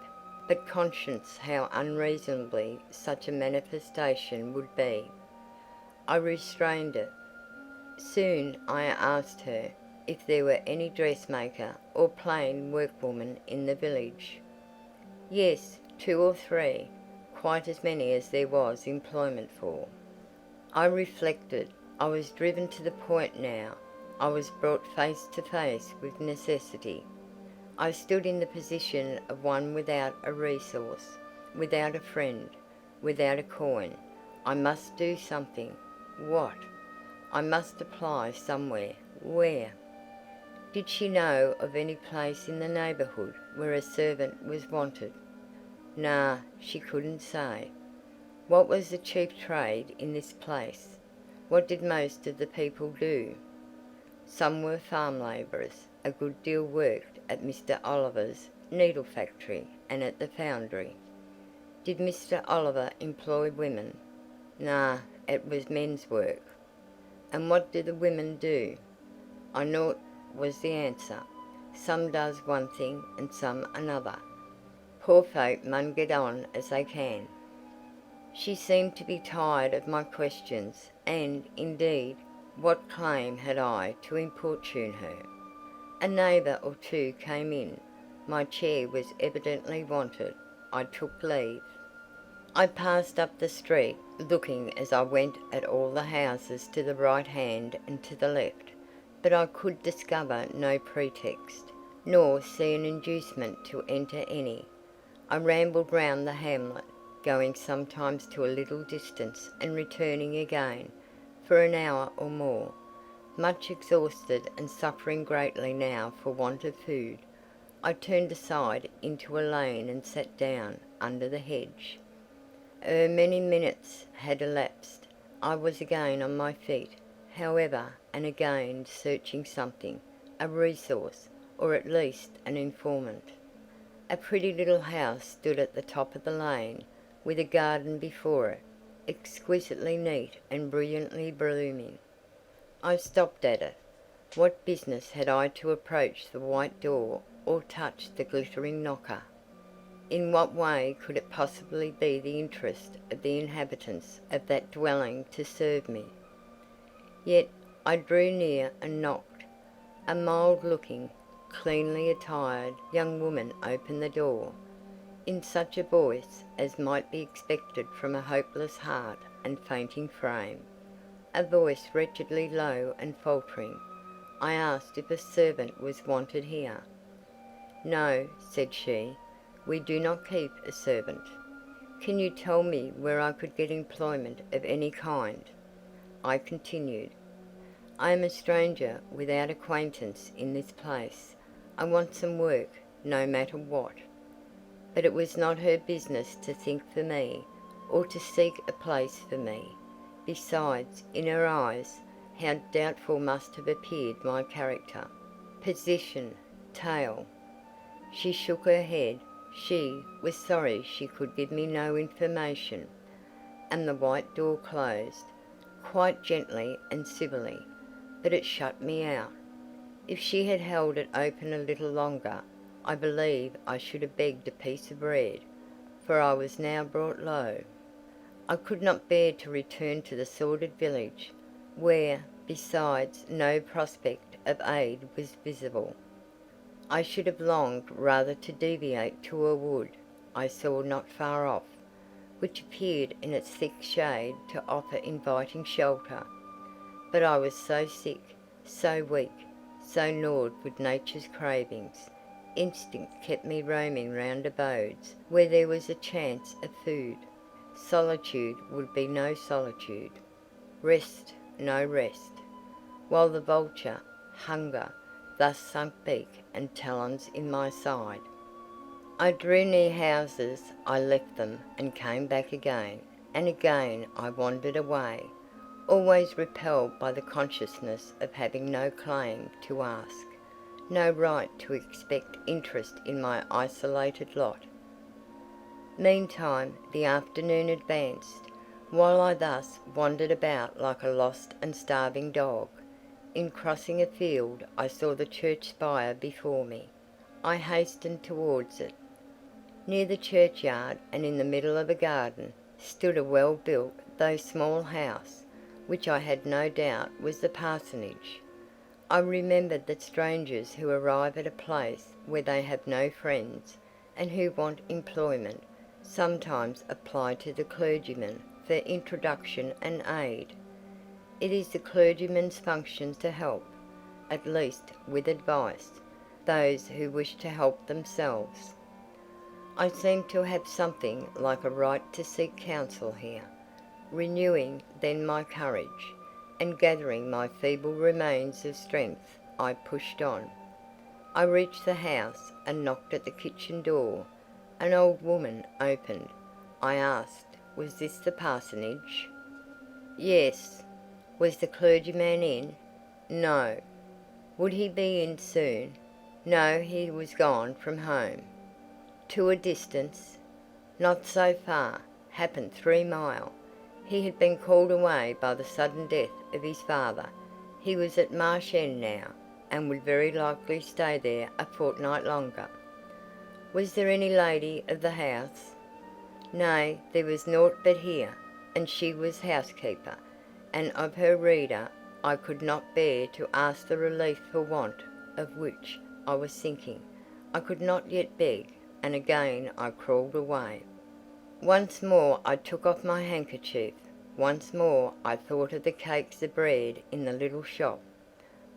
but conscious how unreasonably such a manifestation would be, I restrained it. Soon I asked her if there were any dressmaker or plain workwoman in the village. Yes, 2 or 3, quite as many as there was employment for. I reflected. I was driven to the point now. I was brought face to face with necessity. I stood in the position of one without a resource, without a friend, without a coin. I must do something. What? I must apply somewhere. Where? Did she know of any place in the neighbourhood where a servant was wanted? Nah, she couldn't say. What was the chief trade in this place? What did most of the people do? Some were farm labourers. A good deal worked at Mr. Oliver's needle factory and at the foundry. Did Mr. Oliver employ women? Nah, it was men's work. And what do the women do? I know't was the answer. Some does one thing and some another. Poor folk mun get on as they can. She seemed to be tired of my questions, and, indeed, what claim had I to importune her? A neighbour or two came in. My chair was evidently wanted. I took leave. I passed up the street, looking as I went at all the houses to the right hand and to the left, but I could discover no pretext, nor see an inducement to enter any. I rambled round the hamlet, going sometimes to a little distance and returning again, for an hour or more. Much exhausted and suffering greatly now for want of food, I turned aside into a lane and sat down under the hedge. Ere many minutes had elapsed, I was again on my feet, however, and again searching something, a resource, or at least an informant. A pretty little house stood at the top of the lane, with a garden before it, exquisitely neat and brilliantly blooming. I stopped at it. What business had I to approach the white door or touch the glittering knocker? In what way could it possibly be the interest of the inhabitants of that dwelling to serve me? Yet I drew near and knocked. A mild-looking, cleanly attired young woman opened the door, in such a voice as might be expected from a hopeless heart and fainting frame, a voice wretchedly low and faltering. I asked if a servant was wanted here. "No," said she, "we do not keep a servant." "Can you tell me where I could get employment of any kind?" I continued. "I am a stranger without acquaintance in this place. I want some work, no matter what." But it was not her business to think for me, or to seek a place for me. Besides, in her eyes, how doubtful must have appeared my character, position, tale. She shook her head. She was sorry she could give me no information, and the white door closed, quite gently and civilly, but it shut me out. If she had held it open a little longer, I believe I should have begged a piece of bread, for I was now brought low. I could not bear to return to the sordid village, where, besides, no prospect of aid was visible. I should have longed rather to deviate to a wood I saw not far off, which appeared in its thick shade to offer inviting shelter. But I was so sick, so weak, so gnawed with nature's cravings, instinct kept me roaming round abodes where there was a chance of food. Solitude would be no solitude, rest no rest, while the vulture, hunger, thus sunk beak and talons in my side. I drew near houses, I left them and came back again, and again I wandered away, always repelled by the consciousness of having no claim to ask, no right to expect interest in my isolated lot. Meantime the afternoon advanced. While I thus wandered about like a lost and starving dog, in crossing a field I saw the church spire before me. I hastened towards it. Near the churchyard and in the middle of a garden stood a well-built though small house, which I had no doubt was the parsonage. I remembered that strangers who arrive at a place where they have no friends, and who want employment, sometimes apply to the clergyman for introduction and aid. It is the clergyman's function to help, at least with advice, those who wish to help themselves. I seem to have something like a right to seek counsel here. Renewing then my courage, and gathering my feeble remains of strength, I pushed on. I reached the house and knocked at the kitchen door. An old woman opened. I asked, was this the parsonage? Yes. Was the clergyman in? No. Would he be in soon? No, he was gone from home. To a distance? Not so far. Happened 3 mile. He had been called away by the sudden death of his father. He was at Marsh End now, and would very likely stay there a fortnight longer. Was there any lady of the house? Nay, there was nought but here, and she was housekeeper, and of her reader I could not bear to ask the relief for want of which I was thinking. I could not yet beg, and again I crawled away. Once more I took off my handkerchief. Once more I thought of the cakes of bread in the little shop.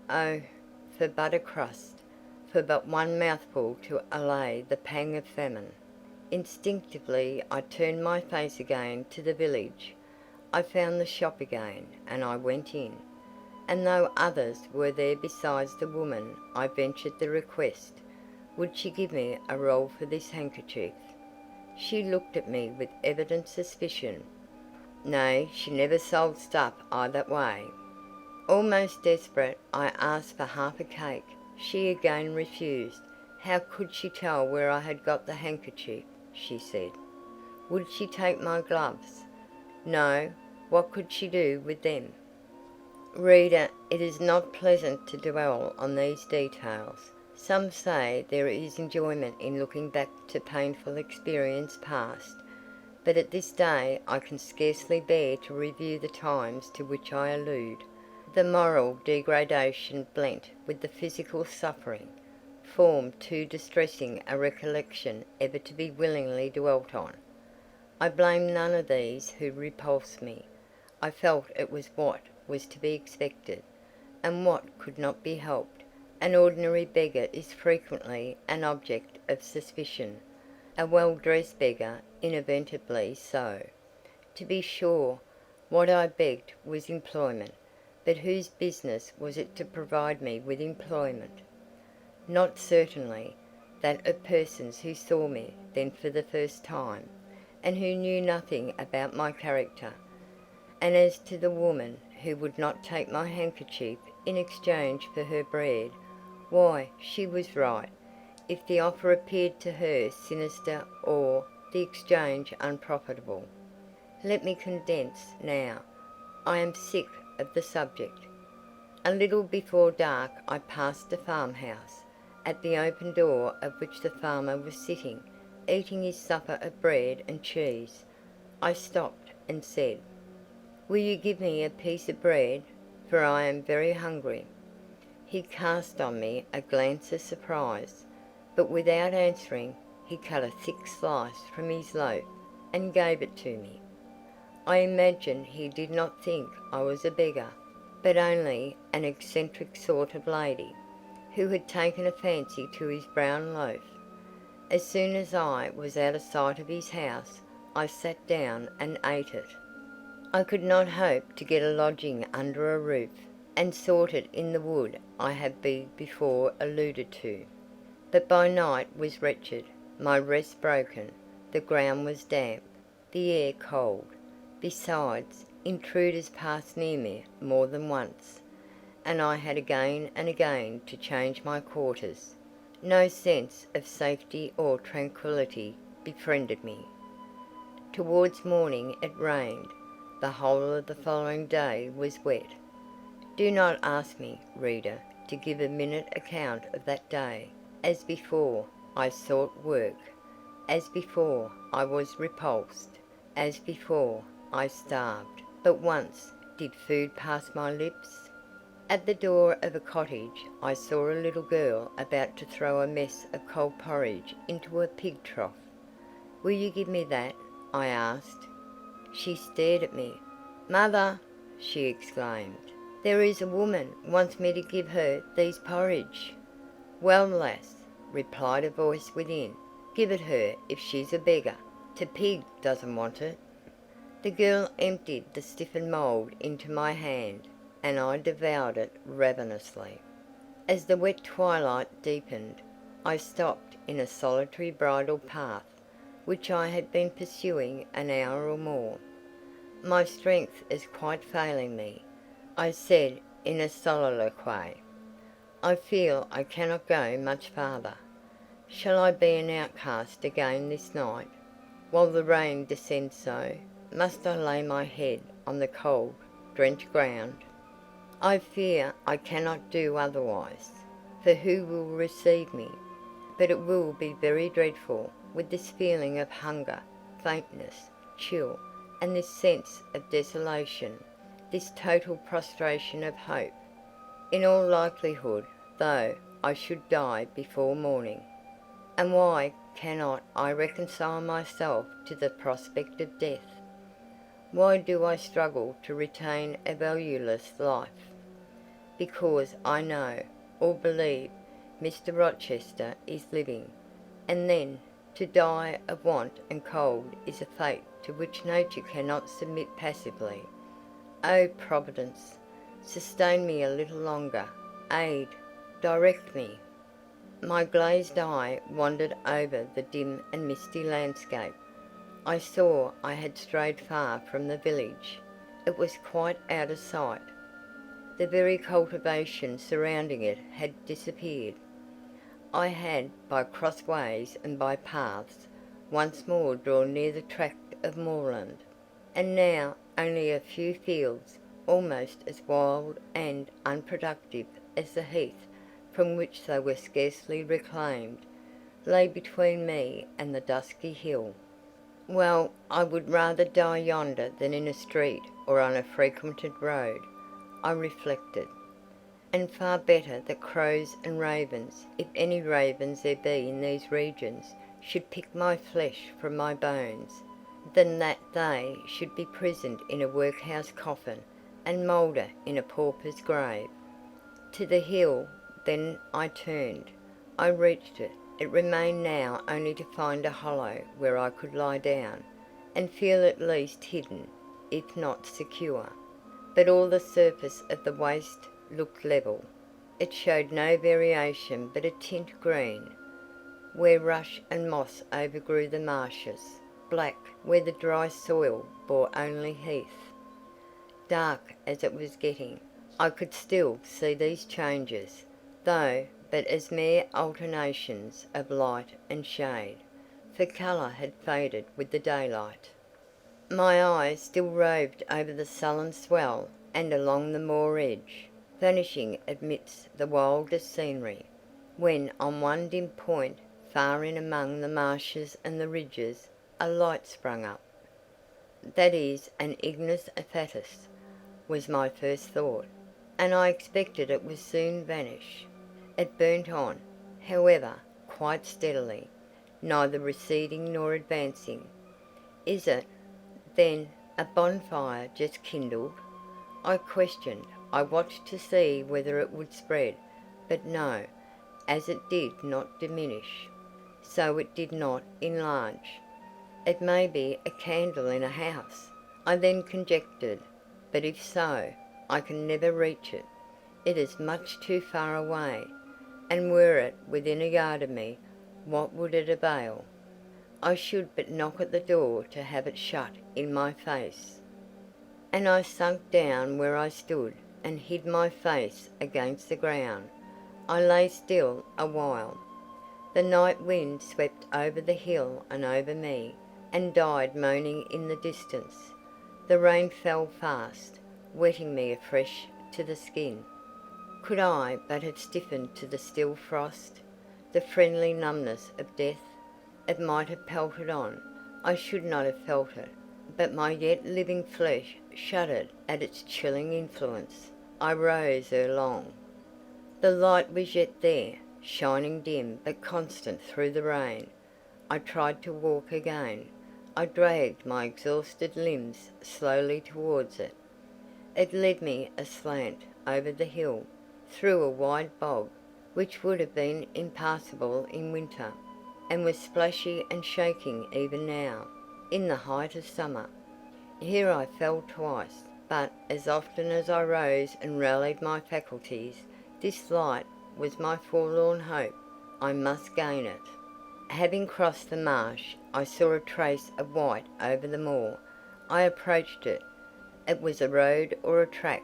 Oh, for but a crust, for but one mouthful to allay the pang of famine. Instinctively I turned my face again to the village. I found the shop again, and I went in. And though others were there besides the woman, I ventured the request, would she give me a roll for this handkerchief? She looked at me with evident suspicion. Nay, she never sold stuff either way. Almost desperate, I asked for half a cake. She again refused. How could she tell where I had got the handkerchief? She said. Would she take my gloves? No. What could she do with them? Reader, it is not pleasant to dwell on these details. Some say there is enjoyment in looking back to painful experience past, but at this day I can scarcely bear to review the times to which I allude. The moral degradation blent with the physical suffering formed too distressing a recollection ever to be willingly dwelt on. I blame none of these who repulsed me. I felt it was what was to be expected, and what could not be helped. An ordinary beggar is frequently an object of suspicion, a well-dressed beggar inevitably so. To be sure, what I begged was employment, but whose business was it to provide me with employment? Not certainly that of persons who saw me then for the first time, and who knew nothing about my character. And as to the woman who would not take my handkerchief in exchange for her bread, why, she was right, if the offer appeared to her sinister or the exchange unprofitable. Let me condense now. I am sick of the subject. A little before dark I passed a farmhouse, at the open door of which the farmer was sitting, eating his supper of bread and cheese. I stopped and said, "Will you give me a piece of bread, for I am very hungry?" He cast on me a glance of surprise, but without answering he cut a thick slice from his loaf and gave it to me. I imagine he did not think I was a beggar, but only an eccentric sort of lady, who had taken a fancy to his brown loaf. As soon as I was out of sight of his house, I sat down and ate it. I could not hope to get a lodging under a roof, and sought it in the wood I have before alluded to. But by night was wretched, my rest broken, the ground was damp, the air cold. Besides, intruders passed near me more than once, and I had again and again to change my quarters. No sense of safety or tranquillity befriended me. Towards morning it rained. The whole of the following day was wet. Do not ask me, reader, to give a minute account of that day. As before, I sought work. As before, I was repulsed. As before, I starved. But once did food pass my lips? At the door of a cottage I saw a little girl about to throw a mess of cold porridge into a pig trough. "Will you give me that?" I asked. She stared at me. "Mother!" she exclaimed. "There is a woman wants me to give her these porridge." "Well, lass," replied a voice within, "give it her if she's a beggar. T' pig doesn't want it." The girl emptied the stiffened mould into my hand, and I devoured it ravenously. As the wet twilight deepened, I stopped in a solitary bridle path, which I had been pursuing an hour or more. "My strength is quite failing me," I said in a soliloquy. "I feel I cannot go much farther. Shall I be an outcast again this night, while the rain descends so? Must I lay my head on the cold, drenched ground? I fear I cannot do otherwise, for who will receive me? But it will be very dreadful, with this feeling of hunger, faintness, chill, and this sense of desolation, this total prostration of hope. In all likelihood, though, I should die before morning. And why cannot I reconcile myself to the prospect of death? Why do I struggle to retain a valueless life? Because I know, or believe, Mr. Rochester is living, and then to die of want and cold is a fate to which nature cannot submit passively. Oh, Providence, sustain me a little longer, aid, direct me. My glazed eye wandered over the dim and misty landscape. I saw I had strayed far from the village. It was quite out of sight. The very cultivation surrounding it had disappeared. I had, by cross ways and by paths, once more drawn near the tract of moorland, and now only a few fields, almost as wild and unproductive as the heath from which they were scarcely reclaimed, lay between me and the dusky hill. Well, I would rather die yonder than in a street or on a frequented road, I reflected, and far better that crows and ravens, if any ravens there be in these regions, should pick my flesh from my bones, than that they should be prisoned in a workhouse coffin and moulder in a pauper's grave. To the hill then I turned. I reached it. It remained now only to find a hollow where I could lie down, and feel at least hidden, if not secure. But all the surface of the waste looked level. It showed no variation but a tint green, where rush and moss overgrew the marshes, black where the dry soil bore only heath. Dark as it was getting, I could still see these changes, though but as mere alternations of light and shade, for colour had faded with the daylight. My eyes still roved over the sullen swell and along the moor edge, vanishing amidst the wildest scenery, when on one dim point, far in among the marshes and the ridges, a light sprang up. "That is an ignis fatuus," was my first thought, and I expected it would soon vanish. It burnt on, however, quite steadily, neither receding nor advancing. "Is it, then, a bonfire just kindled?" I questioned. I watched to see whether it would spread, but no, as it did not diminish, so it did not enlarge. "It may be a candle in a house," I then conjectured, "but if so, I can never reach it. It is much too far away, and were it within a yard of me, what would it avail? I should but knock at the door to have it shut in my face." And I sank down where I stood, and hid my face against the ground. I lay still a while. The night wind swept over the hill and over me, and died moaning in the distance. The rain fell fast, wetting me afresh to the skin. Could I but have stiffened to the still frost, the friendly numbness of death, it might have pelted on. I should not have felt it, but my yet living flesh shuddered at its chilling influence. I rose ere long. The light was yet there, shining dim but constant through the rain. I tried to walk again. I dragged my exhausted limbs slowly towards it. It led me aslant over the hill, through a wide bog, which would have been impassable in winter, and was splashy and shaking even now, in the height of summer. Here I fell twice, but as often as I rose and rallied my faculties, this light was my forlorn hope. I must gain it. Having crossed the marsh, I saw a trace of white over the moor. I approached it. It was a road or a track.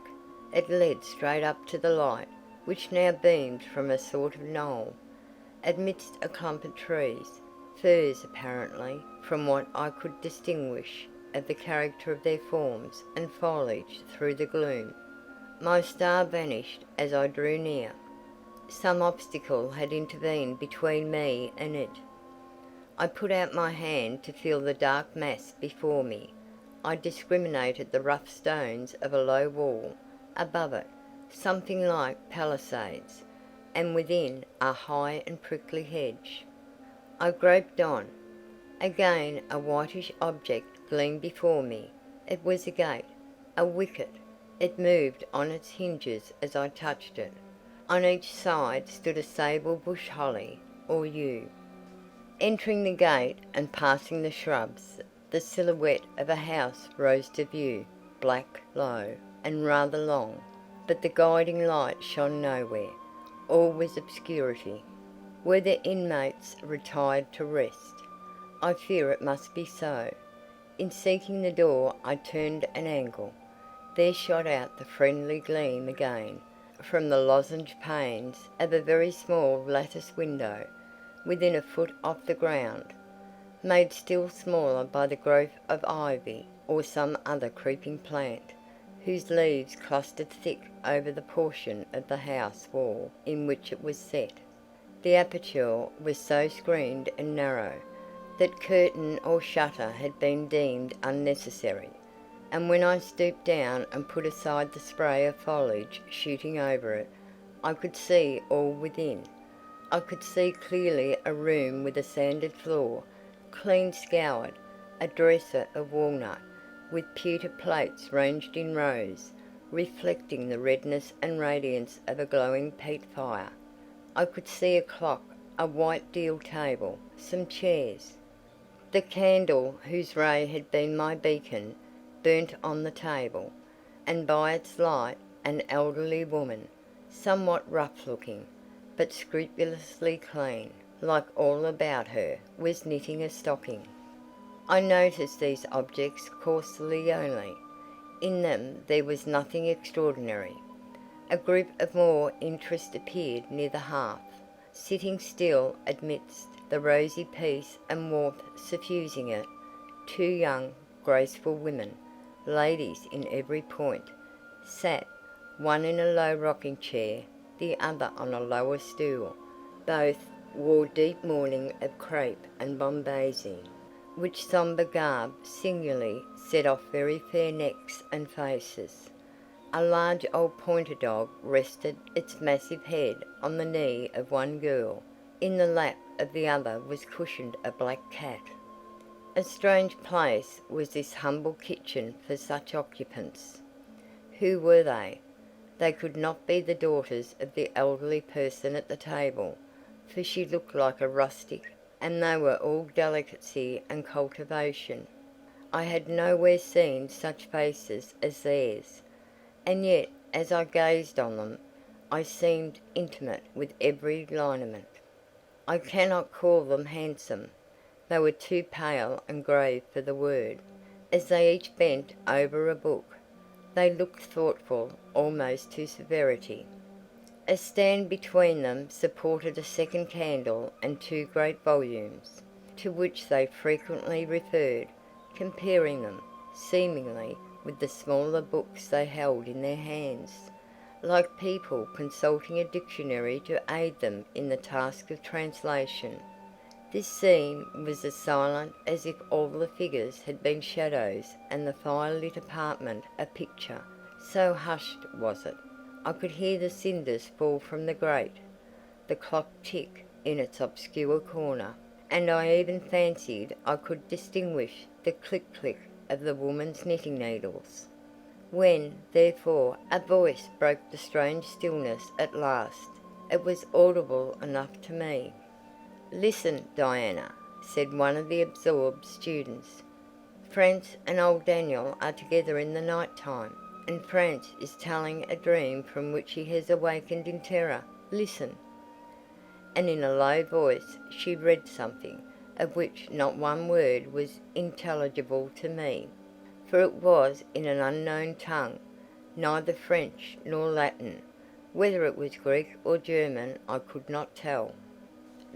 It led straight up to the light, which now beamed from a sort of knoll, amidst a clump of trees, firs apparently, from what I could distinguish of the character of their forms and foliage through the gloom. My star vanished as I drew near. Some obstacle had intervened between me and it. I put out my hand to feel the dark mass before me. I discriminated the rough stones of a low wall, above it, something like palisades, and within a high and prickly hedge. I groped on. Again a whitish object gleamed before me. It was a gate, a wicket. It moved on its hinges as I touched it. On each side stood a sable bush holly, or yew. Entering the gate and passing the shrubs, the silhouette of a house rose to view, black, low, and rather long, but the guiding light shone nowhere. All was obscurity. Were the inmates retired to rest? I fear it must be so. In seeking the door I turned an angle. There shot out the friendly gleam again, from the lozenge panes of a very small lattice window, within a foot off the ground, made still smaller by the growth of ivy or some other creeping plant, whose leaves clustered thick over the portion of the house wall in which it was set. The aperture was so screened and narrow, that curtain or shutter had been deemed unnecessary, and when I stooped down and put aside the spray of foliage shooting over it, I could see all within. I could see clearly a room with a sanded floor, clean scoured, a dresser of walnut, with pewter plates ranged in rows, reflecting the redness and radiance of a glowing peat fire. I could see a clock, a white deal table, some chairs. The candle, whose ray had been my beacon, burnt on the table, and by its light an elderly woman, somewhat rough-looking, but scrupulously clean, like all about her, was knitting a stocking. I noticed these objects coarsely only. In them there was nothing extraordinary. A group of more interest appeared near the hearth, sitting still amidst the rosy peace and warmth suffusing it. Two young, graceful women, ladies in every point, sat, one in a low rocking chair, the other on a lower stool. Both wore deep mourning of crape and bombazine, which sombre garb singularly set off very fair necks and faces. A large old pointer dog rested its massive head on the knee of one girl. In the lap of the other was cushioned a black cat. A strange place was this humble kitchen for such occupants. Who were they? They could not be the daughters of the elderly person at the table, for she looked like a rustic, and they were all delicacy and cultivation. I had nowhere seen such faces as theirs, and yet as I gazed on them I seemed intimate with every lineament. I cannot call them handsome. They were too pale and grave for the word. As they each bent over a book, they looked thoughtful almost to severity. A stand between them supported a second candle and two great volumes, to which they frequently referred, comparing them, seemingly, with the smaller books they held in their hands, like people consulting a dictionary to aid them in the task of translation. This scene was as silent as if all the figures had been shadows and the fire-lit apartment a picture, so hushed was it. I could hear the cinders fall from the grate, the clock tick in its obscure corner, and I even fancied I could distinguish the click-click of the woman's knitting needles. When, therefore, a voice broke the strange stillness at last, it was audible enough to me. "Listen, Diana," said one of the absorbed students. "France and old Daniel are together in the night time, and France is telling a dream from which he has awakened in terror. Listen." And in a low voice she read something, of which not one word was intelligible to me, for it was in an unknown tongue, neither French nor Latin. Whether it was Greek or German I could not tell.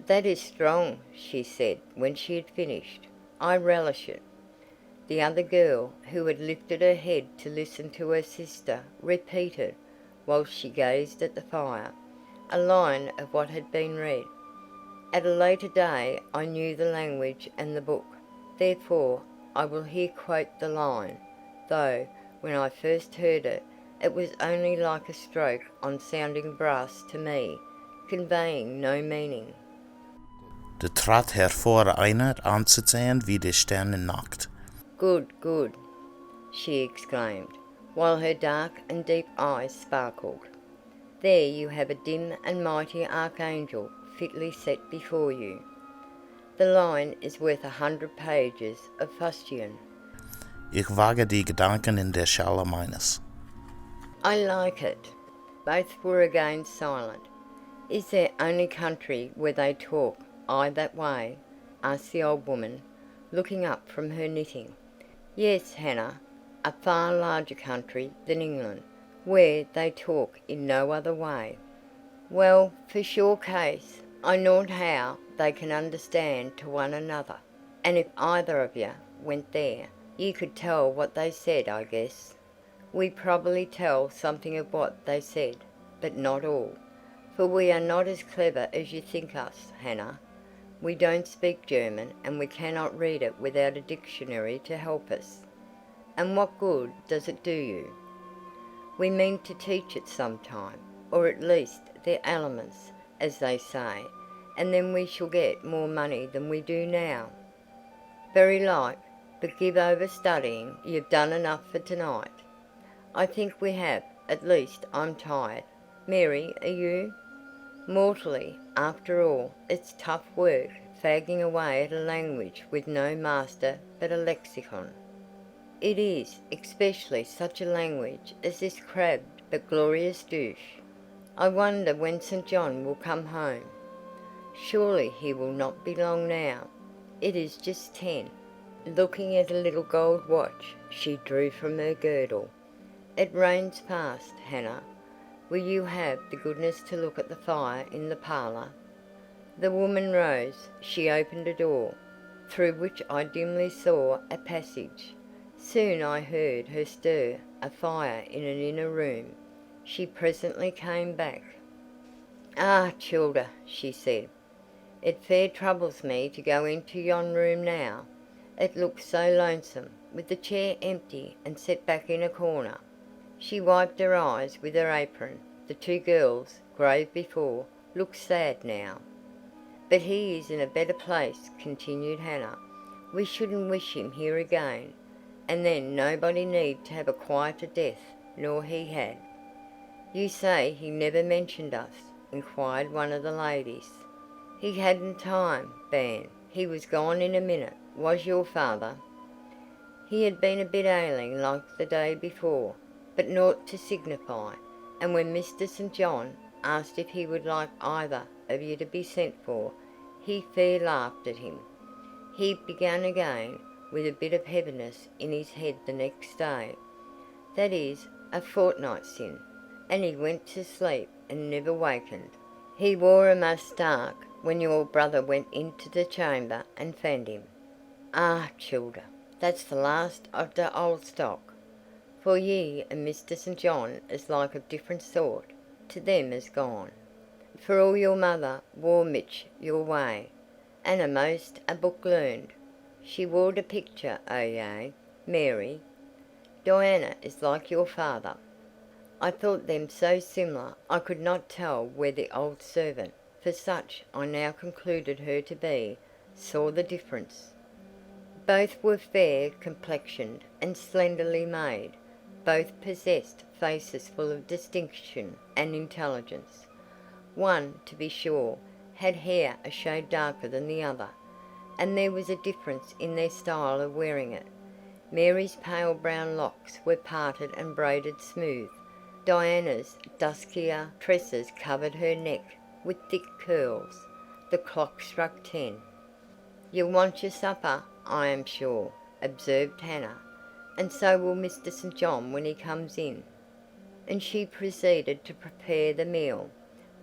"That is strong," she said when she had finished. "I relish it." The other girl, who had lifted her head to listen to her sister, repeated, while she gazed at the fire, a line of what had been read. At a later day I knew the language and the book, therefore I will here quote the line, though, when I first heard it, it was only like a stroke on sounding brass to me, conveying no meaning. Det trat hervor einer anzusehen wie die Sternennacht. "Good, good," she exclaimed, while her dark and deep eyes sparkled. "There you have a dim and mighty archangel fitly set before you. The line is worth 100 pages of fustian." Ich wage die Gedanken in der Schale meines. "I like it." Both were again silent. "Is there only country where they talk that way?" asked the old woman, looking up from her knitting. "Yes, Hannah, a far larger country than England, where they talk in no other way." "Well, for sure case, I know how they can understand to one another, and if either of you went there, you could tell what they said, I guess." "We probably tell something of what they said, but not all, for we are not as clever as you think us, Hannah. We don't speak German, and we cannot read it without a dictionary to help us." "And what good does it do you?" "We mean to teach it some time, or at least the elements, as they say, and then we shall get more money than we do now." "Very like, but give over studying. You've done enough for tonight." "I think we have. At least I'm tired. Mary, are you?" "Mortally. After all, it's tough work, fagging away at a language with no master but a lexicon." "It is, especially such a language as this crabbed but glorious douche. I wonder when St. John will come home." "Surely he will not be long now. It is just 10. Looking at a little gold watch she drew from her girdle. "It rains fast, Hannah. Will you have the goodness to look at the fire in the parlour?" The woman rose. She opened a door, through which I dimly saw a passage. Soon I heard her stir a fire in an inner room. She presently came back. "Ah, childer," she said, "it fair troubles me to go into yon room now. It looks so lonesome, with the chair empty and set back in a corner." She wiped her eyes with her apron. The two girls, grave before, looked sad now. "But he is in a better place," continued Hannah. "We shouldn't wish him here again, and then nobody need to have a quieter death nor he had." "You say he never mentioned us?" inquired one of the ladies. "He hadn't time, Ban. He was gone in a minute. Was your father?" "He had been a bit ailing like the day before, but nought to signify, and when Mr. St. John asked if he would like either of you to be sent for, he fair laughed at him. He began again, with a bit of heaviness in his head the next day, that is, a fortnight sin, and he went to sleep and never wakened. He wore a mask dark when your brother went into the chamber and found him. Ah, childer, that's the last of the old stock. For ye and Mr. St. John is like of different sort, to them is gone. For all your mother wore mich your way, and a'most a book learned. She wore the picture o' ye, Mary. Diana is like your father. I thought them so similar I could not tell where the old servant, for such I now concluded her to be, saw the difference. Both were fair complexioned and slenderly made, Both possessed faces full of distinction and intelligence. One, to be sure, had hair a shade darker than the other, and there was a difference in their style of wearing it. Mary's pale brown locks were parted and braided smooth. Diana's duskier tresses covered her neck with thick curls. The clock struck 10. "You'll want your supper, I am sure," observed Hannah, "and so will Mr. St. John when he comes in." And she proceeded to prepare the meal.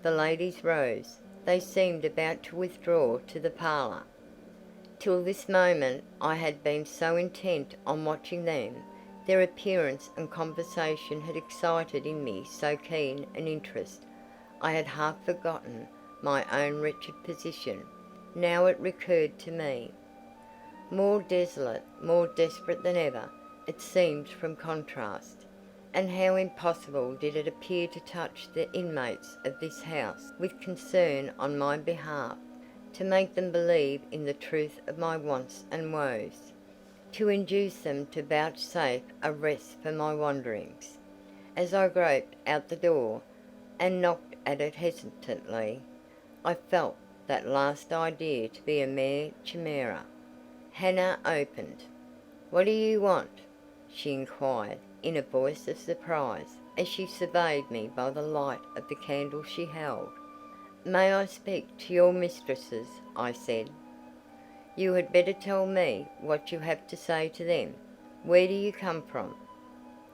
The ladies rose. They seemed about to withdraw to the parlour. Till this moment I had been so intent on watching them, their appearance and conversation had excited in me so keen an interest, I had half forgotten my own wretched position. Now it recurred to me. More desolate, more desperate than ever, it seemed from contrast. And how impossible did it appear to touch the inmates of this house with concern on my behalf, to make them believe in the truth of my wants and woes, to induce them to vouchsafe a rest for my wanderings. As I groped out the door, and knocked at it hesitatingly, I felt that last idea to be a mere chimera. Hannah opened. "What do you want?" she inquired, in a voice of surprise, as she surveyed me by the light of the candle she held. "May I speak to your mistresses?" I said. "You had better tell me what you have to say to them. Where do you come from?"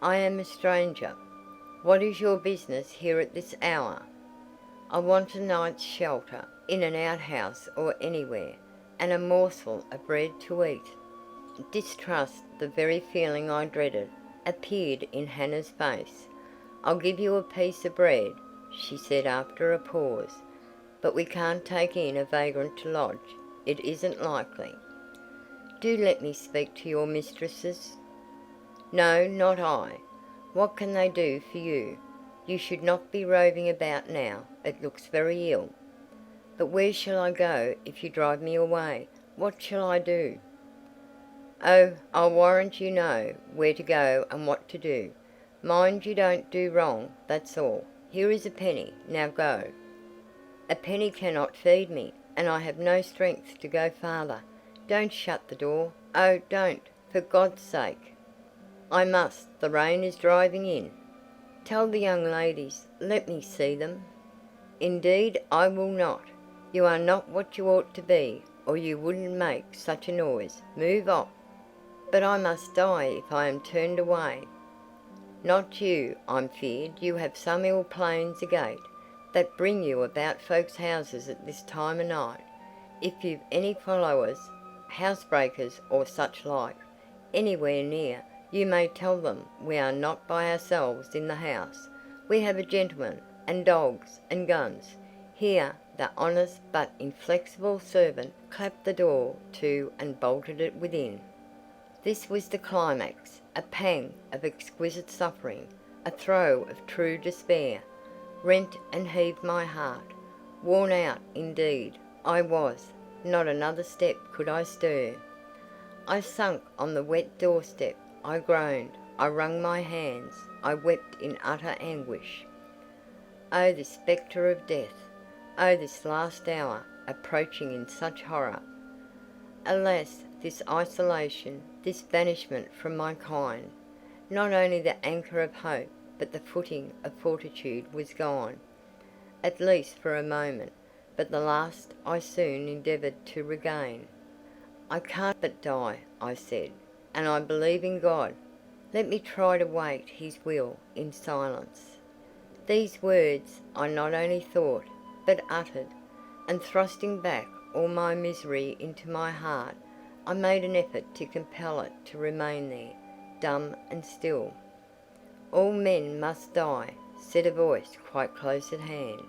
"I am a stranger." "What is your business here at this hour?" "I want a night's shelter, in an outhouse or anywhere, and a morsel of bread to eat." Distrust, the very feeling I dreaded, appeared in Hannah's face. "I'll give you a piece of bread," she said after a pause, "but we can't take in a vagrant to lodge. It isn't likely." "Do let me speak to your mistresses." "No, not I. What can they do for you? You should not be roving about now. It looks very ill." "But where shall I go if you drive me away? What shall I do?" "Oh, I'll warrant you know where to go and what to do. Mind you don't do wrong, that's all. Here is a penny. Now go." "A penny cannot feed me, and I have no strength to go farther. Don't shut the door. Oh, don't, for God's sake." "I must. The rain is driving in." "Tell the young ladies. Let me see them." "Indeed I will not. You are not what you ought to be, or you wouldn't make such a noise. Move off." "But I must die if I am turned away." "Not you, I'm feared. You have some ill planes agate, that bring you about folks' houses at this time of night. If you've any followers, housebreakers or such like, anywhere near, you may tell them we are not by ourselves in the house. We have a gentleman, and dogs, and guns." Here the honest but inflexible servant clapped the door to and bolted it within. This was the climax, a pang of exquisite suffering, a throe of true despair, rent and heaved my heart. Worn out, indeed, I was. Not another step could I stir. I sank on the wet doorstep. I groaned. I wrung my hands. I wept in utter anguish. Oh, this spectre of death! Oh, this last hour, approaching in such horror! Alas, this isolation, this banishment from my kind! Not only the anchor of hope, but the footing of fortitude was gone, at least for a moment, but the last I soon endeavoured to regain. "I can't but die," I said, "and I believe in God. Let me try to wait His will in silence." These words I not only thought, but uttered, and thrusting back all my misery into my heart, I made an effort to compel it to remain there, dumb and still. "All men must die," said a voice quite close at hand,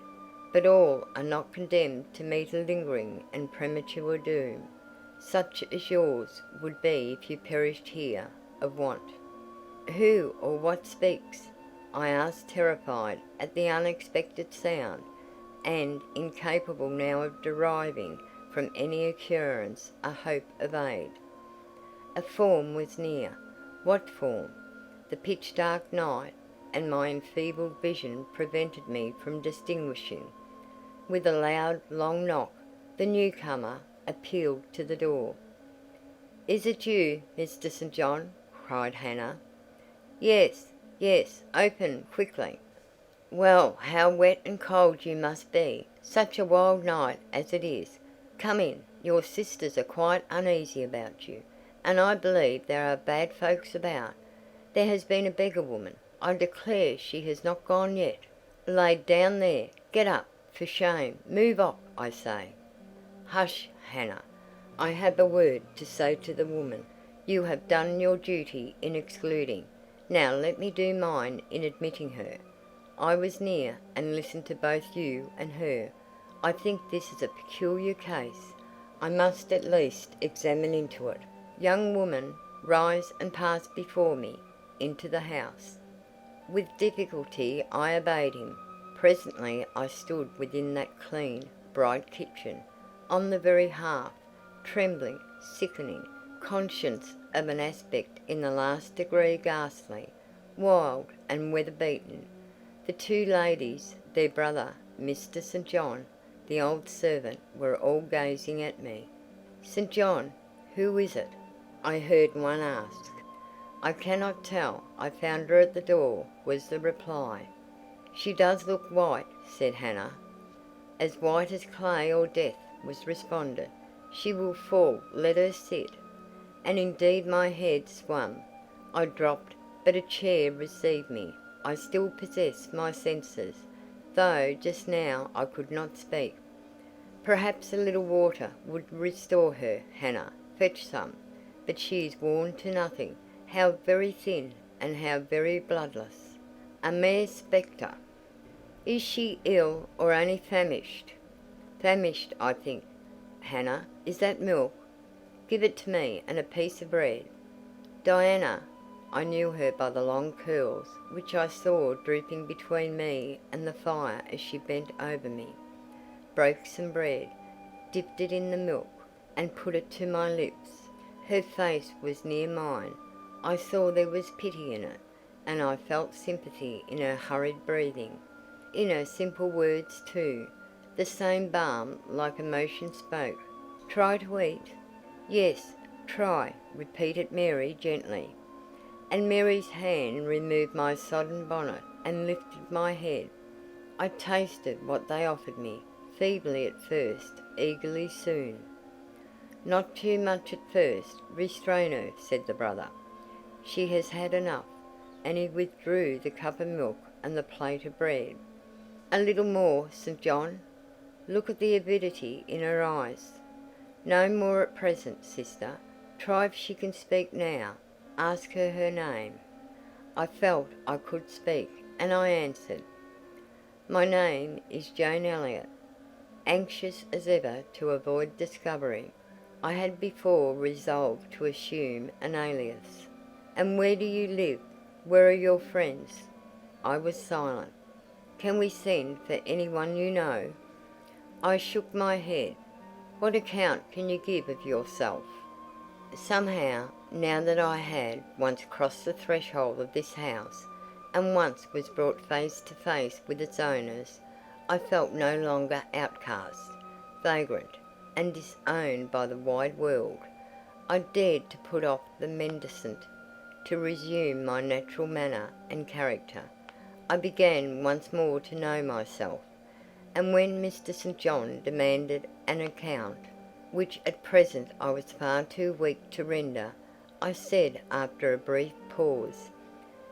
"but all are not condemned to meet a lingering and premature doom, such as yours would be if you perished here of want." "Who or what speaks?" I asked, terrified at the unexpected sound, and incapable now of deriving from any occurrence a hope of aid. A form was near. What form? the pitch-dark night and my enfeebled vision prevented me from distinguishing. With a loud, long knock, the newcomer appealed to the door. "Is it you, Mr. St. John?" cried Hannah. "Yes, yes, open quickly." "Well, how wet and cold you must be, such a wild night as it is. Come in, your sisters are quite uneasy about you, and I believe there are bad folks about. There has been a beggar woman, I declare she has not gone yet, laid down there. Get up, for shame, move up, I say." "Hush, Hannah, I have a word to say to the woman. You have done your duty in excluding, now let me do mine in admitting her. I was near, and listened to both you and her. I think this is a peculiar case. I must at least examine into it. Young woman, rise and pass before me into the house." With difficulty I obeyed him. Presently I stood within that clean, bright kitchen, on the very hearth, trembling, sickening, conscious of an aspect in the last degree ghastly, wild, and weather-beaten. The two ladies, their brother, Mr. St. John, the old servant, were all gazing at me. "St. John, who is it?" I heard one ask. "I cannot tell. I found her at the door," was the reply. "She does look white," said Hannah. "As white as clay or death," was responded. "She will fall. Let her sit." And indeed my head swam. I dropped, but a chair received me. I still possessed my senses, though just now I could not speak. "Perhaps a little water would restore her, Hannah. Fetch some. But she is worn to nothing. How very thin, and how very bloodless. A mere spectre." "Is she ill, or only famished?" "Famished, I think. Hannah, is that milk? Give it to me, and a piece of bread. Diana," I knew her by the long curls which I saw drooping between me and the fire as she bent over me, broke some bread, dipped it in the milk, and put it to my lips. Her face was near mine. I saw there was pity in it, and I felt sympathy in her hurried breathing, in her simple words too. The same balm like emotion spoke. "Try to eat." "Yes, try," repeated Mary gently. And Mary's hand removed my sodden bonnet and lifted my head. I tasted what they offered me, feebly at first, eagerly soon. "Not too much at first. Restrain her," said the brother. "She has had enough," and he withdrew the cup of milk and the plate of bread. "A little more, St. John. Look at the avidity in her eyes." "No more at present, sister. Try if she can speak now. Ask her her name." I felt I could speak, and I answered, "My name is Jane Elliott." Anxious as ever to avoid discovery, I had before resolved to assume an alias. "And where do you live? Where are your friends?" I was silent. "Can we send for anyone you know?" I shook my head. "What account can you give of yourself?" Somehow, now that I had once crossed the threshold of this house, and once was brought face to face with its owners, I felt no longer outcast, vagrant, and disowned by the wide world. I dared to put off the mendicant, to resume my natural manner and character. I began once more to know myself, and when Mr. St. John demanded an account, which at present I was far too weak to render, I said after a brief pause,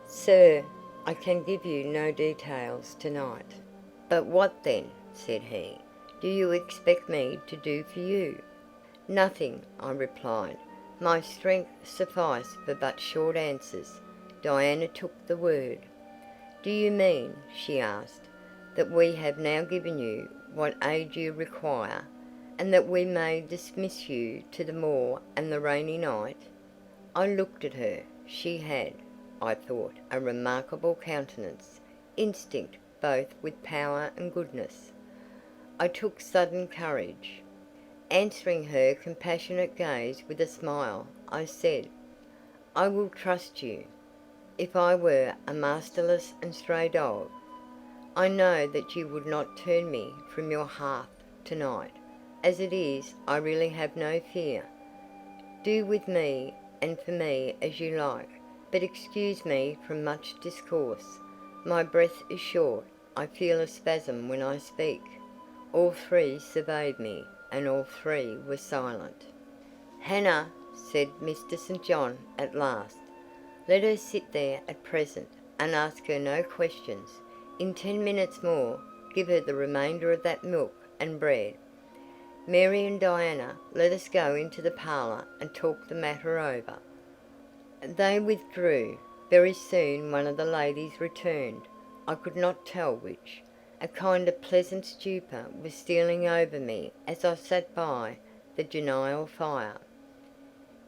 "Sir, I can give you no details tonight." "But what then," said he, "do you expect me to do for you?" "Nothing," I replied. My strength sufficed for but short answers. Diana took the word. "Do you mean," she asked, "that we have now given you what aid you require, and that we may dismiss you to the moor and the rainy night?" I looked at her. She had, I thought, a remarkable countenance, instinct both with power and goodness. I took sudden courage. Answering her compassionate gaze with a smile, I said, "I will trust you." if I were a masterless and stray dog. I know that you would not turn me from your hearth tonight. As it is, I really have no fear. Do with me and for me as you like, but excuse me from much discourse. My breath is short. I feel a spasm when I speak." All three surveyed me, and all three were silent. "Hannah," said Mr. St. John at last, "let her sit there at present, and ask her no questions. In 10 minutes more, give her the remainder of that milk and bread. Mary and Diana, let us go into the parlour and talk the matter over." They withdrew. Very soon one of the ladies returned. I could not tell which. A kind of pleasant stupor was stealing over me as I sat by the genial fire.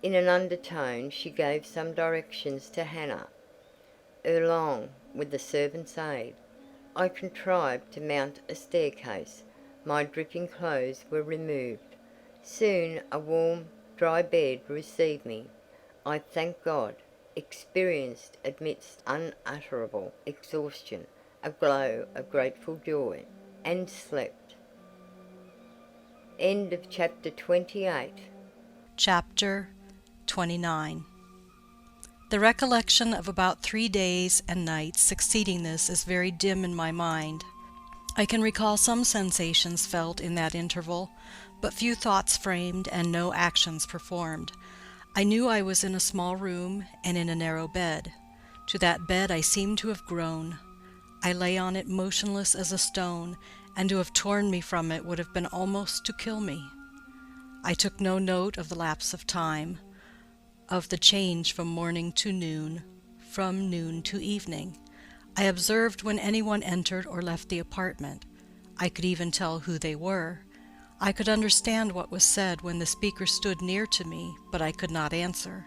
In an undertone she gave some directions to Hannah. Erelong, with the servant's aid, I contrived to mount a staircase. My dripping clothes were removed. Soon a warm, dry bed received me. I thanked God, experienced amidst unutterable exhaustion a glow of grateful joy, and slept. End of chapter 28. Chapter 29. The recollection of about 3 days and nights succeeding this is very dim in my mind. I can recall some sensations felt in that interval, but few thoughts framed and no actions performed. I knew I was in a small room and in a narrow bed. To that bed I seemed to have grown. I lay on it motionless as a stone, and to have torn me from it would have been almost to kill me. I took no note of the lapse of time, of the change from morning to noon, from noon to evening. I observed when anyone entered or left the apartment. I could even tell who they were. I could understand what was said when the speaker stood near to me, but I could not answer.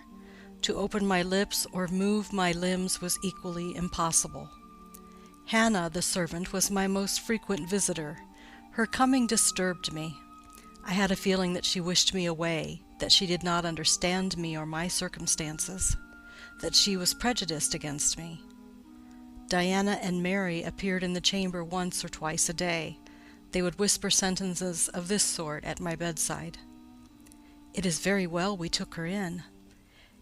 To open my lips or move my limbs was equally impossible. Hannah, the servant, was my most frequent visitor. Her coming disturbed me. I had a feeling that she wished me away, that she did not understand me or my circumstances, that she was prejudiced against me. Diana and Mary appeared in the chamber once or twice a day. They would whisper sentences of this sort at my bedside. "It is very well we took her in."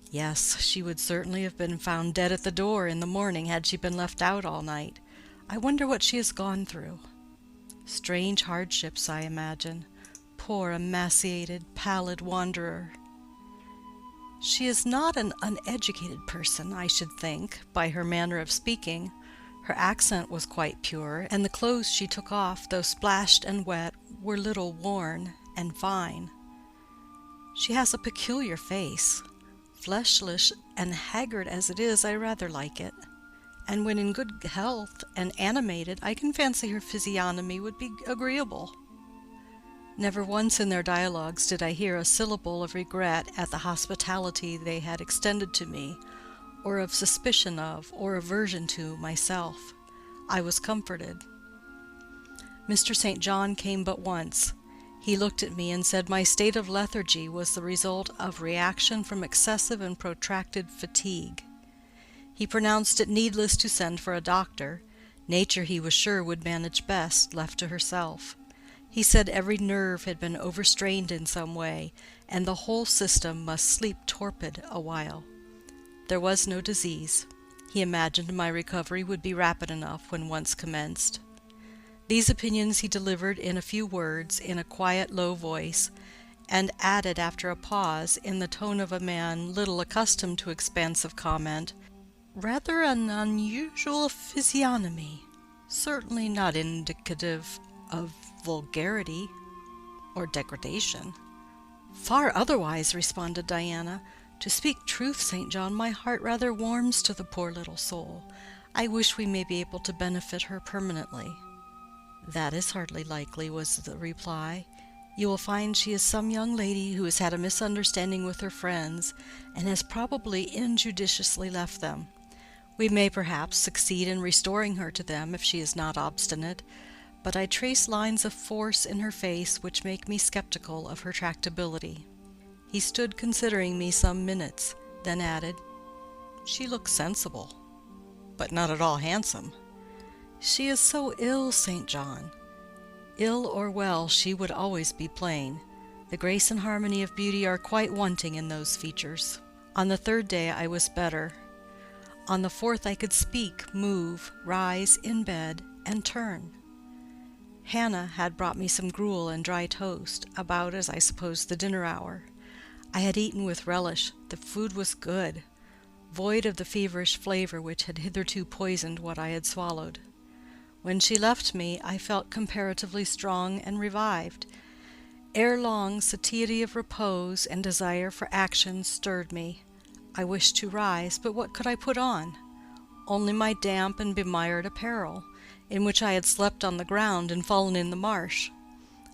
Yes, she would certainly have been found dead at the door in the morning had she been left out all night. I wonder what she has gone through. Strange hardships, I imagine. Poor emaciated, pallid wanderer. She is not an uneducated person, I should think, by her manner of speaking. Her accent was quite pure, and the clothes she took off, though splashed and wet, were little worn and fine. She has a peculiar face. Fleshless and haggard as it is, I rather like it. And when in good health and animated, I can fancy her physiognomy would be agreeable. Never once in their dialogues did I hear a syllable of regret at the hospitality they had extended to me, or of suspicion of, or aversion to, myself. I was comforted. Mr. St. John came but once. He looked at me and said my state of lethargy was the result of reaction from excessive and protracted fatigue. He pronounced it needless to send for a doctor. Nature, he was sure, would manage best, left to herself. He said every nerve had been overstrained in some way, and the whole system must sleep torpid a while. There was no disease. He imagined my recovery would be rapid enough when once commenced. These opinions he delivered in a few words, in a quiet, low voice, and added after a pause, in the tone of a man little accustomed to expansive comment, "Rather an unusual physiognomy, certainly not indicative of vulgarity or degradation." "Far otherwise," responded Diana. "To speak truth, St. John, my heart rather warms to the poor little soul. I wish we may be able to benefit her permanently." "That is hardly likely," was the reply. "You will find she is some young lady who has had a misunderstanding with her friends, and has probably injudiciously left them. We may perhaps succeed in restoring her to them if she is not obstinate, but I trace lines of force in her face which make me skeptical of her tractability." He stood considering me some minutes, then added, "She looks sensible." but not at all handsome. She is so ill, St. John. Ill or well, she would always be plain. The grace and harmony of beauty are quite wanting in those features. On the 3rd day I was better. On the 4th I could speak, move, rise in bed, and turn. Hannah had brought me some gruel and dry toast, about, as I suppose, the dinner hour. I had eaten with relish. The food was good, void of the feverish flavour which had hitherto poisoned what I had swallowed. When she left me, I felt comparatively strong and revived. Ere long, satiety of repose and desire for action stirred me. I wished to rise, but what could I put on? Only my damp and bemired apparel, in which I had slept on the ground and fallen in the marsh.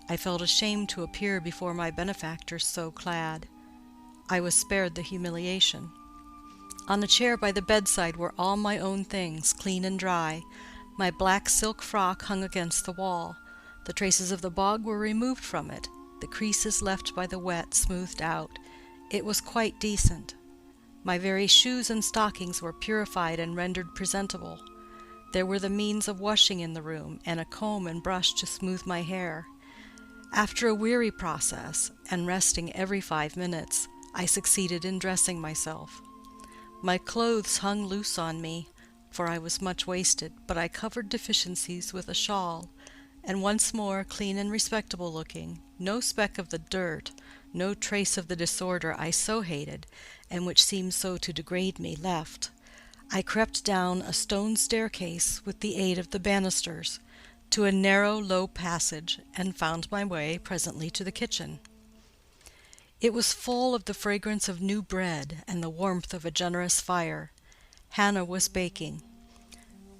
I felt ashamed to appear before my benefactors so clad. I was spared the humiliation. On a chair by the bedside were all my own things, clean and dry. My black silk frock hung against the wall. The traces of the bog were removed from it, the creases left by the wet smoothed out. It was quite decent. My very shoes and stockings were purified and rendered presentable. There were the means of washing in the room, and a comb and brush to smooth my hair. After a weary process, and resting every 5 minutes, I succeeded in dressing myself. My clothes hung loose on me, for I was much wasted, but I covered deficiencies with a shawl, and once more clean and respectable looking, no speck of the dirt, no trace of the disorder I so hated, and which seemed so to degrade me, left. I crept down a stone staircase with the aid of the banisters, to a narrow, low passage, and found my way presently to the kitchen. It was full of the fragrance of new bread and the warmth of a generous fire. Hannah was baking.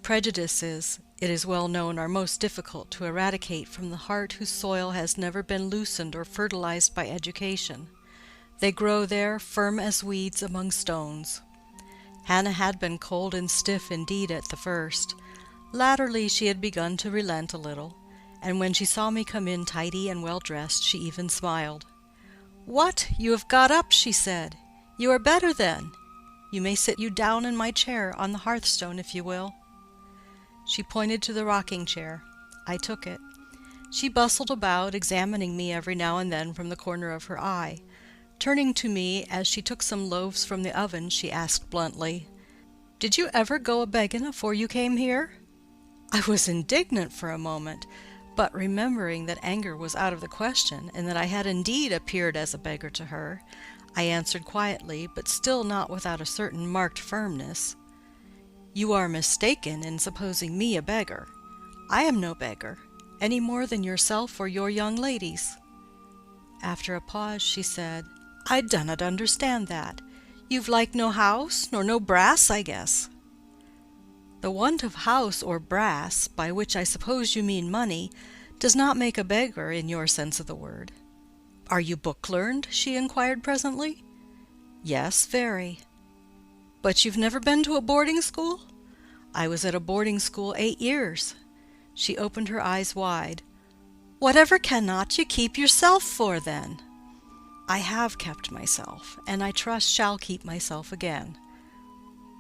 Prejudices, it is well known, are most difficult to eradicate from the heart whose soil has never been loosened or fertilized by education. They grow there, firm as weeds among stones. Hannah had been cold and stiff indeed at the first. Latterly she had begun to relent a little, and when she saw me come in tidy and well-dressed, she even smiled. "What, you have got up," she said. "You are better then. You may sit you down in my chair on the hearthstone, if you will." She pointed to the rocking chair. I took it. She bustled about, examining me every now and then from the corner of her eye. Turning to me as she took some loaves from the oven, she asked bluntly, "Did you ever go a-begging afore you came here?" I was indignant for a moment, but remembering that anger was out of the question, and that I had indeed appeared as a beggar to her, I answered quietly, but still not without a certain marked firmness, "You are mistaken in supposing me a beggar. I am no beggar, any more than yourself or your young ladies." After a pause she said, "I dunnot understand that. You've like no house, nor no brass, I guess." "The want of house or brass, by which I suppose you mean money, does not make a beggar in your sense of the word." "Are you book-learned?" she inquired presently. "Yes, very." "But you've never been to a boarding school?" "I was at a boarding school 8 years." She opened her eyes wide. "Whatever cannot you keep yourself for, then?" "I have kept myself, and I trust shall keep myself again."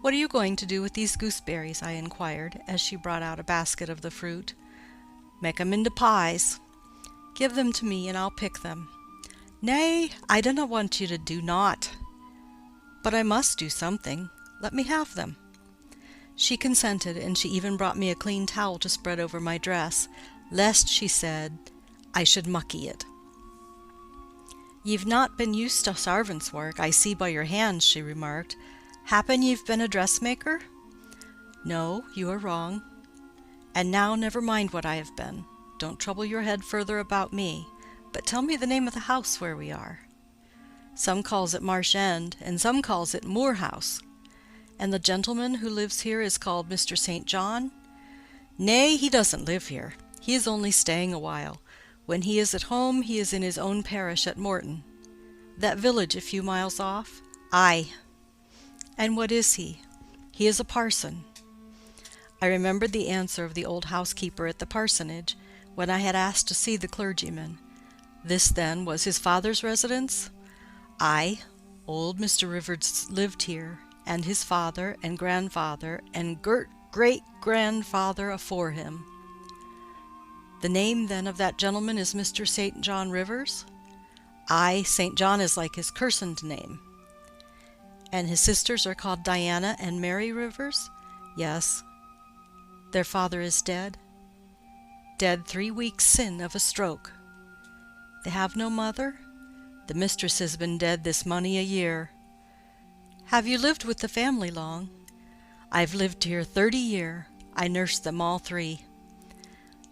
"What are you going to do with these gooseberries?" I inquired, as she brought out a basket of the fruit. "Make 'em into pies." "Give them to me, and I'll pick them." "Nay, I dunna want you to do naught." "But I must do something. Let me have them." She consented, and she even brought me a clean towel to spread over my dress, lest, she said, I should mucky it. "Ye've not been used to sarvant's work, I see by your hands," she remarked. "Happen ye've been a dressmaker?" "No, you are wrong." "And now never mind what I have been. Don't trouble your head further about me, but tell me the name of the house where we are." "Some calls it Marsh End, and some calls it Moor House." "And the gentleman who lives here is called Mr. St. John?" "Nay, he doesn't live here. He is only staying a while. When he is at home, he is in his own parish at Morton." "That village a few miles off?" "Aye." "And what is he?" "He is a parson." I remembered the answer of the old housekeeper at the parsonage, when I had asked to see the clergyman. This, then, was his father's residence? Aye. Old Mr. Rivers lived here, and his father and grandfather and great-grandfather afore him. The name, then, of that gentleman is Mr. St. John Rivers? Aye, St. John is like his christened name. And his sisters are called Diana and Mary Rivers? Yes. Their father is dead? Dead 3 weeks sin of a stroke. They have no mother? The mistress has been dead this mony a year. Have you lived with the family long? I've lived here 30 year. I nursed them all 3.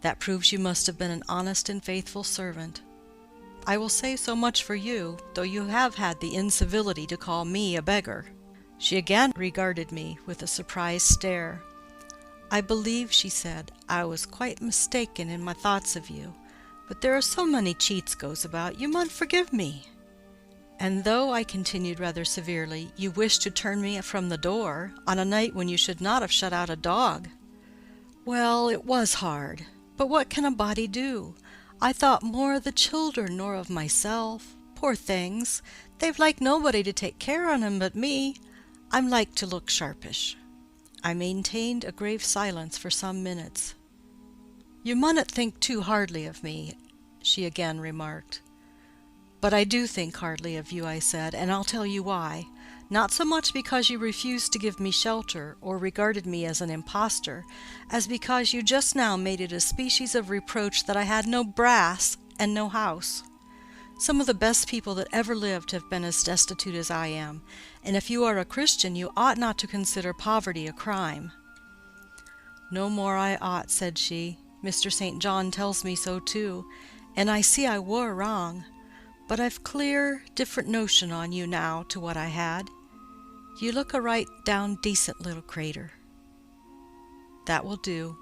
That proves you must have been an honest and faithful servant. I will say so much for you, though you have had the incivility to call me a beggar. She again regarded me with a surprised stare. I believe, she said, I was quite mistaken in my thoughts of you, but there are so many cheats goes about, you mun forgive me. And though, I continued rather severely, you wished to turn me from the door on a night when you should not have shut out a dog. Well, it was hard, but what can a body do? I thought more of the children nor of myself. Poor things, they've like nobody to take care on 'em but me. I'm like to look sharpish. I maintained a grave silence for some minutes. You munnot think too hardly of me, she again remarked. But I do think hardly of you, I said, and I'll tell you why. Not so much because you refused to give me shelter, or regarded me as an impostor, as because you just now made it a species of reproach that I had no brass and no house. Some of the best people that ever lived have been as destitute as I am, and if you are a Christian, you ought not to consider poverty a crime. No more I ought, said she. Mr. St. John tells me so too, and I see I were wrong. But I've clear different notion on you now to what I had. You look a right down decent little crater. That will do.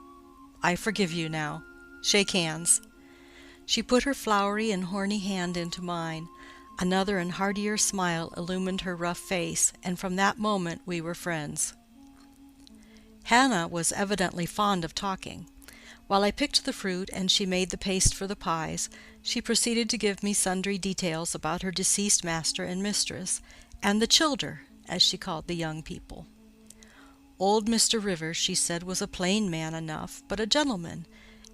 I forgive you now. Shake hands. She put her flowery and horny hand into mine. Another and heartier smile illumined her rough face, and from that moment we were friends. Hannah was evidently fond of talking. While I picked the fruit and she made the paste for the pies, she proceeded to give me sundry details about her deceased master and mistress, and the childer, as she called the young people. Old Mr. Rivers, she said, was a plain man enough, but a gentleman,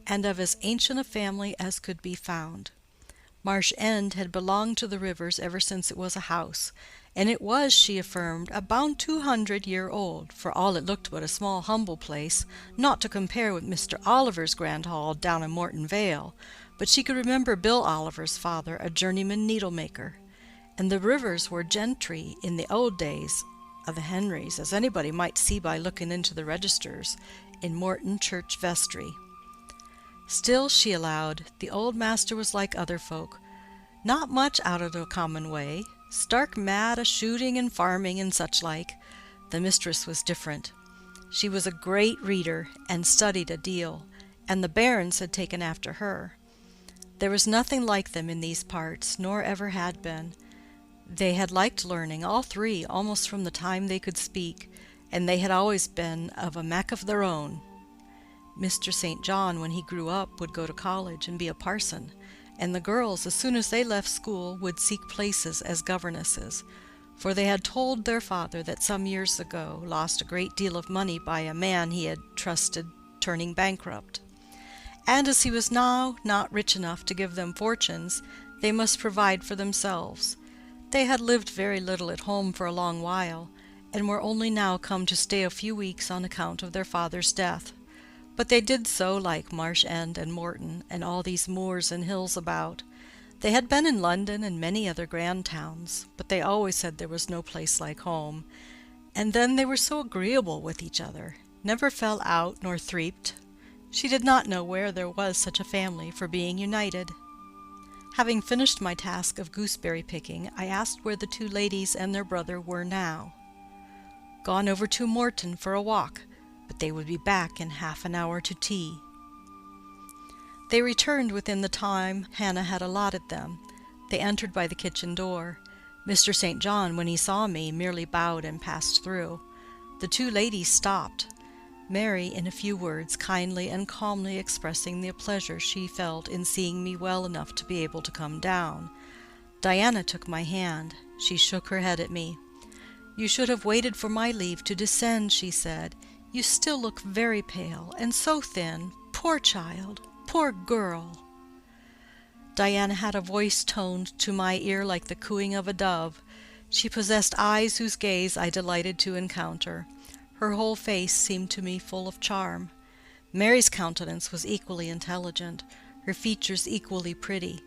and of as ancient a family as could be found. Marsh End had belonged to the Rivers ever since it was a house, and it was, she affirmed, about 200 year old, for all it looked but a small humble place, not to compare with Mr. Oliver's grand hall down in Morton Vale, but she could remember Bill Oliver's father, a journeyman needlemaker, and the Rivers were gentry in the old days of the Henrys, as anybody might see by looking into the registers in Morton Church vestry. Still, she allowed, the old master was like other folk, not much out of the common way, stark mad a shooting and farming and such like. The mistress was different. She was a great reader and studied a deal, and the bairns had taken after her. There was nothing like them in these parts, nor ever had been. They had liked learning, all 3, almost from the time they could speak, and they had always been of a mak of their own. Mr. St. John, when he grew up, would go to college and be a parson, and the girls, as soon as they left school, would seek places as governesses, for they had told their father that some years ago lost a great deal of money by a man he had trusted turning bankrupt. And as he was now not rich enough to give them fortunes, they must provide for themselves. They had lived very little at home for a long while, and were only now come to stay a few weeks on account of their father's death. But they did so like Marsh End and Morton, and all these moors and hills about. They had been in London and many other grand towns, but they always said there was no place like home. And then they were so agreeable with each other, never fell out nor threeped. She did not know where there was such a family for being united. Having finished my task of gooseberry picking, I asked where the 2 ladies and their brother were now. Gone over to Morton for a walk, but they would be back in half an hour to tea. They returned within the time Hannah had allotted them. They entered by the kitchen door. Mr. St. John, when he saw me, merely bowed and passed through. The 2 ladies stopped, Mary, in a few words, kindly and calmly expressing the pleasure she felt in seeing me well enough to be able to come down. Diana took my hand. She shook her head at me. "You should have waited for my leave to descend," she said. You still look very pale, and so thin. Poor child! Poor girl!" Diana had a voice toned to my ear like the cooing of a dove. She possessed eyes whose gaze I delighted to encounter. Her whole face seemed to me full of charm. Mary's countenance was equally intelligent, her features equally pretty,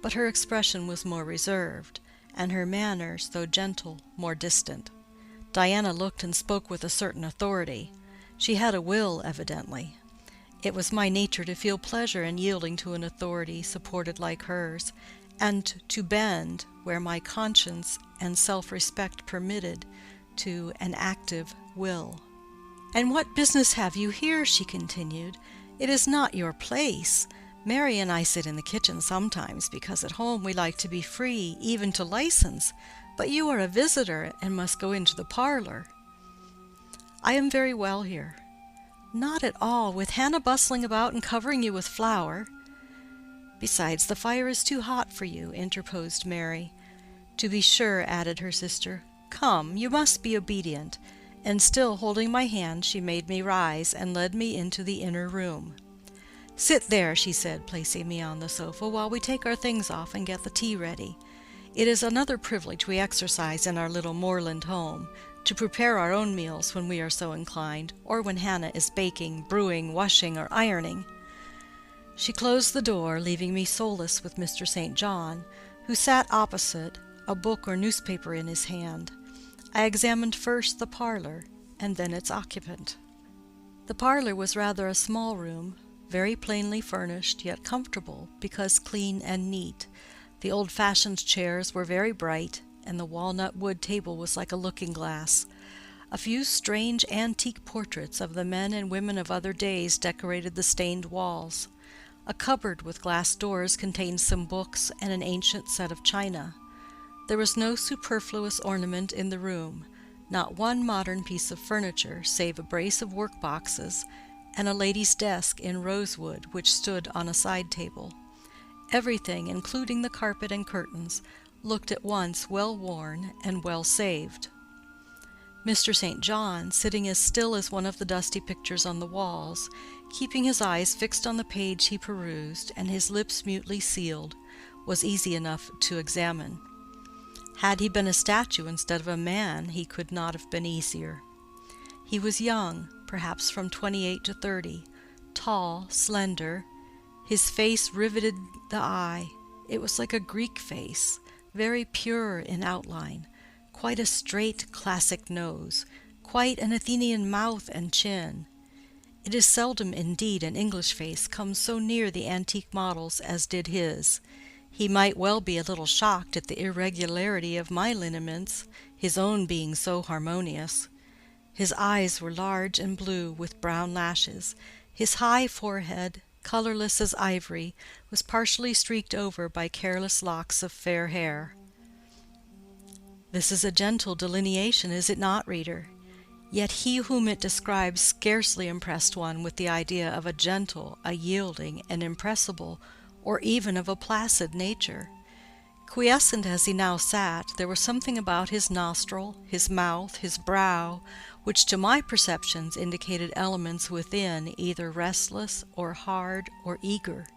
but her expression was more reserved, and her manners, though gentle, more distant. Diana looked and spoke with a certain authority. She had a will, evidently. It was my nature to feel pleasure in yielding to an authority supported like hers, and to bend, where my conscience and self-respect permitted, to an active will. "And what business have you here?" she continued. "It is not your place. Mary and I sit in the kitchen sometimes, because at home we like to be free, even to license, but you are a visitor and must go into the parlour." "I am very well here." "Not at all, with Hannah bustling about and covering you with flour." "Besides, the fire is too hot for you," interposed Mary. "To be sure," added her sister. "Come, you must be obedient." And still holding my hand, she made me rise, and led me into the inner room. "Sit there," she said, placing me on the sofa, "while we take our things off and get the tea ready. It is another privilege we exercise in our little moorland home, to prepare our own meals when we are so inclined, or when Hannah is baking, brewing, washing, or ironing." She closed the door, leaving me solus with Mr. St. John, who sat opposite, a book or newspaper in his hand. I examined first the parlour, and then its occupant. The parlour was rather a small room, very plainly furnished, yet comfortable, because clean and neat. The old-fashioned chairs were very bright, and the walnut wood table was like a looking-glass. A few strange antique portraits of the men and women of other days decorated the stained walls. A cupboard with glass doors contained some books and an ancient set of china. There was no superfluous ornament in the room, not one modern piece of furniture, save a brace of work-boxes and a lady's desk in rosewood which stood on a side table. Everything, including the carpet and curtains, looked at once well worn and well saved. Mr. St. John, sitting as still as one of the dusty pictures on the walls, keeping his eyes fixed on the page he perused, and his lips mutely sealed, was easy enough to examine. Had he been a statue instead of a man, he could not have been easier. He was young, perhaps from 28 to 30, tall, slender. His face riveted the eye. It was like a Greek face, very pure in outline, quite a straight classic nose, quite an Athenian mouth and chin. It is seldom indeed an English face comes so near the antique models as did his. He might well be a little shocked at the irregularity of my lineaments, his own being so harmonious. His eyes were large and blue, with brown lashes. His high forehead, colourless as ivory, was partially streaked over by careless locks of fair hair. This is a gentle delineation, is it not, reader? Yet he whom it describes scarcely impressed one with the idea of a gentle, a yielding, an impressible, or even of a placid nature. Quiescent as he now sat, there was something about his nostril, his mouth, his brow, which to my perceptions indicated elements within, either restless, or hard, or eager.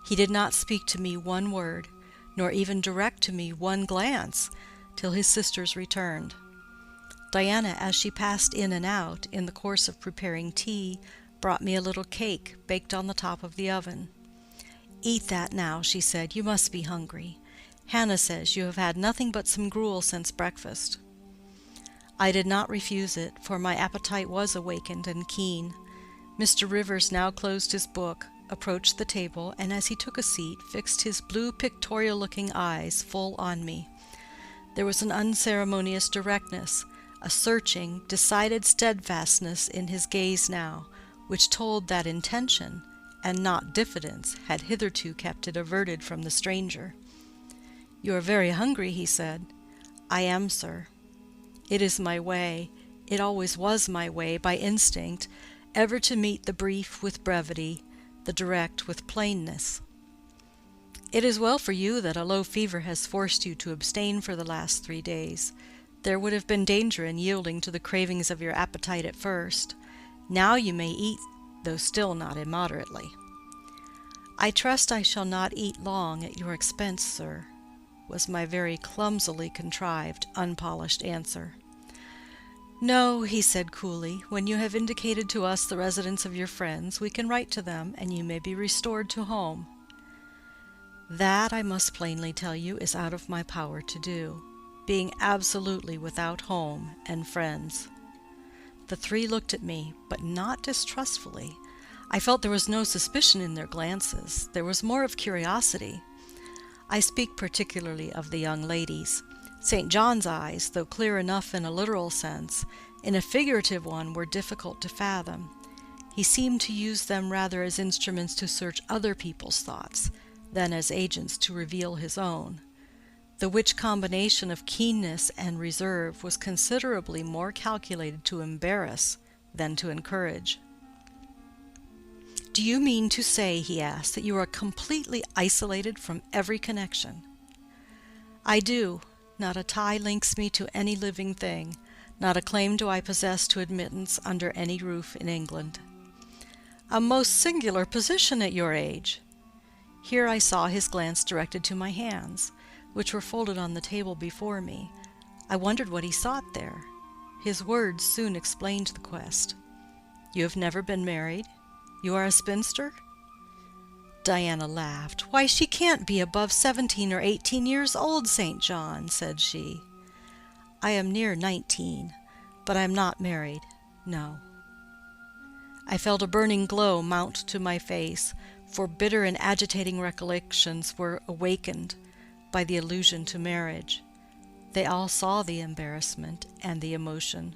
He did not speak to me one word, nor even direct to me one glance, till his sisters returned. Diana, as she passed in and out, in the course of preparing tea, brought me a little cake baked on the top of the oven. "Eat that now," she said. "You must be hungry. Hannah says you have had nothing but some gruel since breakfast." I did not refuse it, for my appetite was awakened and keen. Mr. Rivers now closed his book, approached the table, and as he took a seat, fixed his blue pictorial-looking eyes full on me. There was an unceremonious directness, a searching, decided steadfastness in his gaze now, which told that intention, and not diffidence, had hitherto kept it averted from the stranger. "You are very hungry," he said. "I am, sir. It is my way, it always was my way, by instinct, ever to meet the brief with brevity, the direct with plainness. It is well for you that a low fever has forced you to abstain for the last 3 days. There would have been danger in yielding to the cravings of your appetite at first. Now you may eat, though still not immoderately." "I trust I shall not eat long at your expense, sir," was my very clumsily contrived, unpolished answer. "No," he said coolly, "when you have indicated to us the residence of your friends, we can write to them, and you may be restored to home." That, I must plainly tell you, is out of my power to do, being absolutely without home and friends. The three looked at me, but not distrustfully. I felt there was no suspicion in their glances. There was more of curiosity. I speak particularly of the young ladies. St. John's eyes, though clear enough in a literal sense, in a figurative one were difficult to fathom. He seemed to use them rather as instruments to search other people's thoughts than as agents to reveal his own, the which combination of keenness and reserve was considerably more calculated to embarrass than to encourage. "Do you mean to say," he asked, "that you are completely isolated from every connection?" "I do. Not a tie links me to any living thing, not a claim do I possess to admittance under any roof in England." "A most singular position at your age." Here I saw his glance directed to my hands, which were folded on the table before me. I wondered what he sought there. His words soon explained the quest. "You have never been married? You are a spinster?" Diana laughed. "Why, she can't be above 17 or 18 years old, St. John," said she. "I am near 19, but I am not married, no." I felt a burning glow mount to my face, for bitter and agitating recollections were awakened by the allusion to marriage. They all saw the embarrassment and the emotion.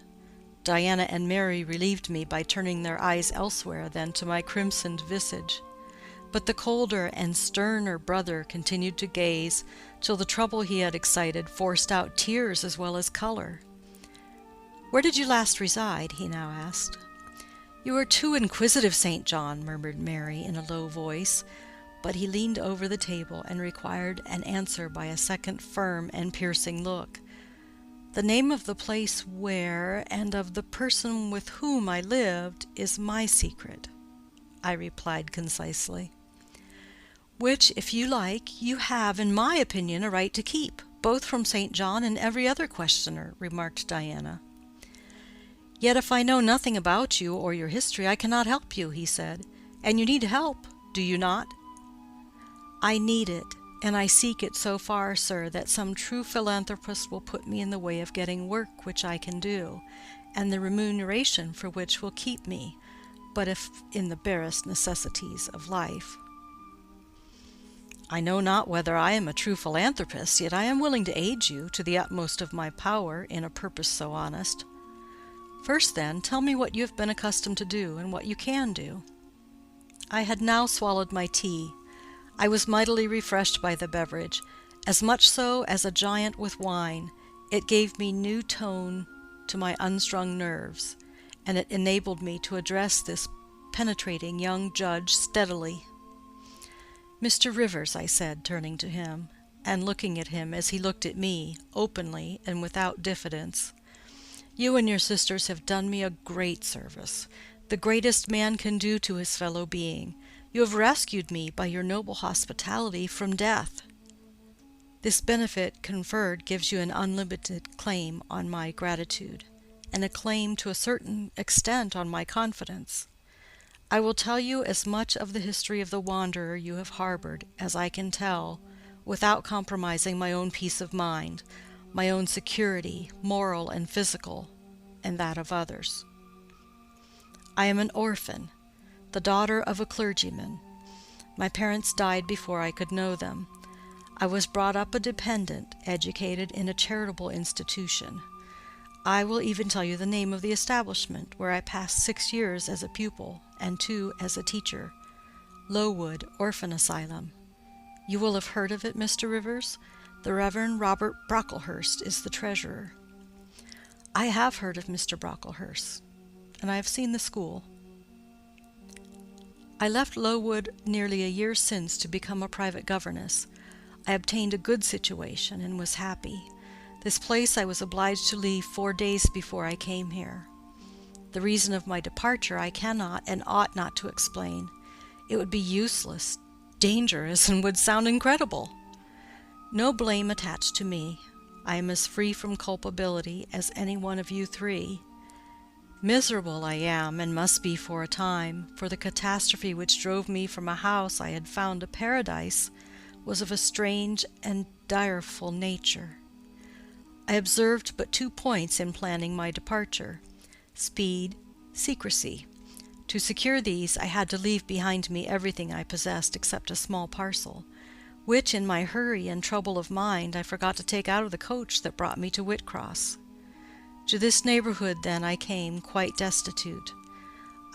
Diana and Mary relieved me by turning their eyes elsewhere than to my crimsoned visage. But the colder and sterner brother continued to gaze, till the trouble he had excited forced out tears as well as colour. "Where did you last reside?" he now asked. "You are too inquisitive, St. John," murmured Mary in a low voice, but he leaned over the table and required an answer by a second firm and piercing look. "The name of the place where, and of the person with whom I lived, is my secret," I replied concisely. "Which, if you like, you have, in my opinion, a right to keep, both from St. John and every other questioner," remarked Diana. "Yet if I know nothing about you or your history, I cannot help you," he said. "And you need help, do you not?" "I need it, and I seek it so far, sir, that some true philanthropist will put me in the way of getting work which I can do, and the remuneration for which will keep me, but if in the barest necessities of life." "I know not whether I am a true philanthropist, yet I am willing to aid you, to the utmost of my power, in a purpose so honest. First, then, tell me what you have been accustomed to do, and what you can do." I had now swallowed my tea. I was mightily refreshed by the beverage, as much so as a giant with wine. It gave me new tone to my unstrung nerves, and it enabled me to address this penetrating young judge steadily. "Mr. Rivers," I said, turning to him, and looking at him as he looked at me, openly and without diffidence, "you and your sisters have done me a great service, the greatest man can do to his fellow being. You have rescued me by your noble hospitality from death. This benefit conferred gives you an unlimited claim on my gratitude, and a claim to a certain extent on my confidence. I will tell you as much of the history of the wanderer you have harbored as I can tell, without compromising my own peace of mind, my own security, moral and physical, and that of others. I am an orphan, the daughter of a clergyman. My parents died before I could know them. I was brought up a dependent, educated in a charitable institution. I will even tell you the name of the establishment, where I passed 6 years as a pupil and 2 as a teacher, Lowood Orphan Asylum. You will have heard of it, Mr. Rivers? The Reverend Robert Brocklehurst is the treasurer." "I have heard of Mr. Brocklehurst, and I have seen the school." "I left Lowood nearly a year since to become a private governess. I obtained a good situation and was happy. This place I was obliged to leave 4 days before I came here. The reason of my departure I cannot and ought not to explain. It would be useless, dangerous, and would sound incredible. No blame attached to me. I am as free from culpability as any one of you three. Miserable I am, and must be for a time, for the catastrophe which drove me from a house I had found a paradise was of a strange and direful nature. I observed but 2 points in planning my departure: speed, secrecy. To secure these, I had to leave behind me everything I possessed except a small parcel, which, in my hurry and trouble of mind, I forgot to take out of the coach that brought me to Whitcross. To this neighbourhood, then, I came, quite destitute.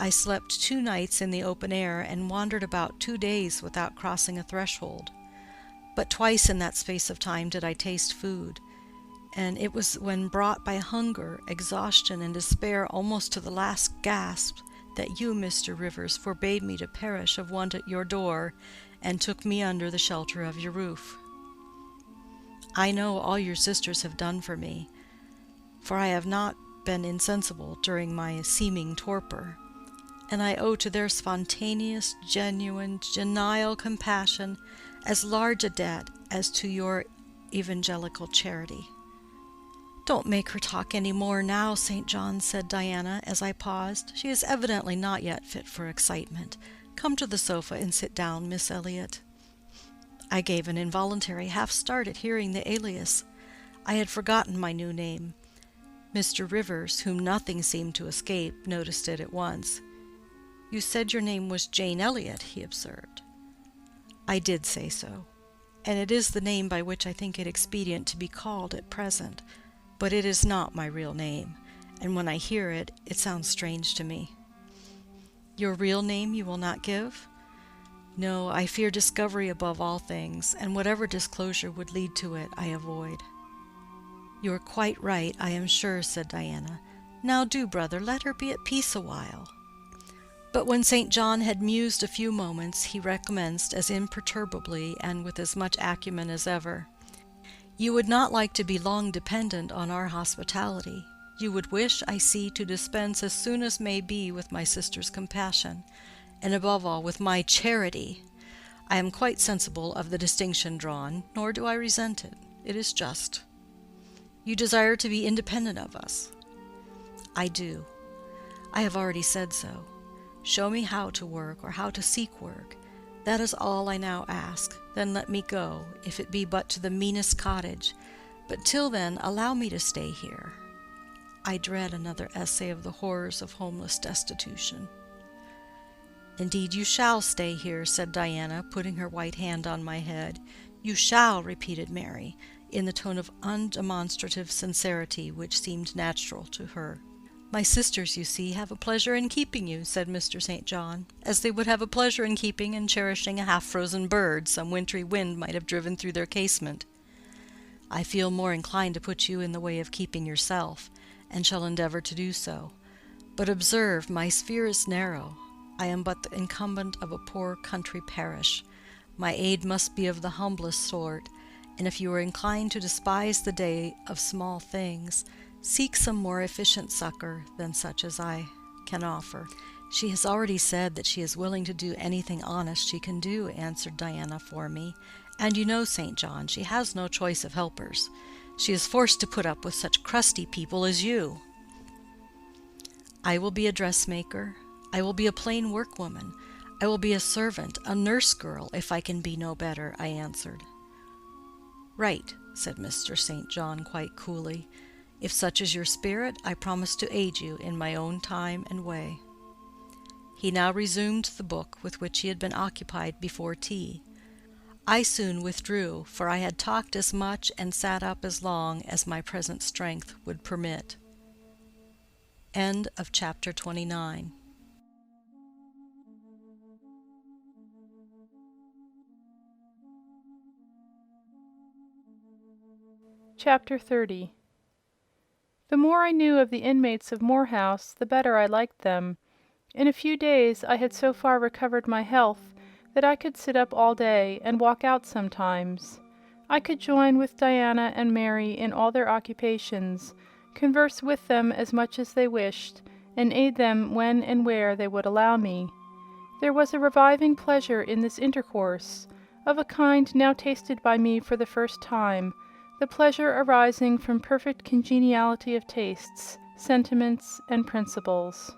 I slept 2 nights in the open air, and wandered about 2 days without crossing a threshold. But twice in that space of time did I taste food, and it was when brought by hunger, exhaustion, and despair almost to the last gasp, that you, Mr. Rivers, forbade me to perish of want at your door, and took me under the shelter of your roof. I know all your sisters have done for me, for I have not been insensible during my seeming torpor, and I owe to their spontaneous, genuine, genial compassion as large a debt as to your evangelical charity. "Don't make her talk any more now, St. John," said Diana, as I paused. "She is evidently not yet fit for excitement. Come to the sofa and sit down, Miss Elliot." I gave an involuntary half-start at hearing the alias. I had forgotten my new name. Mr. Rivers, whom nothing seemed to escape, noticed it at once. "You said your name was Jane Elliot," he observed. I did say so, and it is the name by which I think it expedient to be called at present, but it is not my real name, and when I hear it, it sounds strange to me. "Your real name you will not give?" "No, I fear discovery above all things, and whatever disclosure would lead to it, I avoid." "You are quite right, I am sure," said Diana. "Now do, brother, let her be at peace a while." But when St. John had mused a few moments, he recommenced as imperturbably and with as much acumen as ever. "You would not like to be long dependent on our hospitality. You would wish, I see, to dispense as soon as may be with my sister's compassion, and above all with my charity. I am quite sensible of the distinction drawn, nor do I resent it. It is just. You desire to be independent of us." "I do. I have already said so. Show me how to work, or how to seek work. That is all I now ask. Then let me go, if it be but to the meanest cottage. But till then, allow me to stay here. I dread another essay of the horrors of homeless destitution." "Indeed you shall stay here," said Diana, putting her white hand on my head. "You shall," repeated Mary, in the tone of undemonstrative sincerity which seemed natural to her. "My sisters, you see, have a pleasure in keeping you," said Mr. St. John, "as they would have a pleasure in keeping and cherishing a half-frozen bird some wintry wind might have driven through their casement. I feel more inclined to put you in the way of keeping yourself, and shall endeavour to do so. But observe, my sphere is narrow. I am but the incumbent of a poor country parish. My aid must be of the humblest sort, and if you are inclined to despise the day of small things, seek some more efficient succour than such as I can offer." "She has already said that she is willing to do anything honest she can do," answered Diana for me. "And you know, St. John, she has no choice of helpers. She is forced to put up with such crusty people as you." "I will be a dressmaker. I will be a plain workwoman. I will be a servant, a nurse-girl, if I can be no better," I answered. "Right," said Mr. St. John quite coolly. "If such is your spirit, I promise to aid you in my own time and way." He now resumed the book with which he had been occupied before tea. I soon withdrew, for I had talked as much and sat up as long as my present strength would permit. End of chapter 29. Chapter 30. The more I knew of the inmates of Moor House, the better I liked them. In a few days I had so far recovered my health that I could sit up all day, and walk out sometimes. I could join with Diana and Mary in all their occupations, converse with them as much as they wished, and aid them when and where they would allow me. There was a reviving pleasure in this intercourse, of a kind now tasted by me for the first time, the pleasure arising from perfect congeniality of tastes, sentiments, and principles.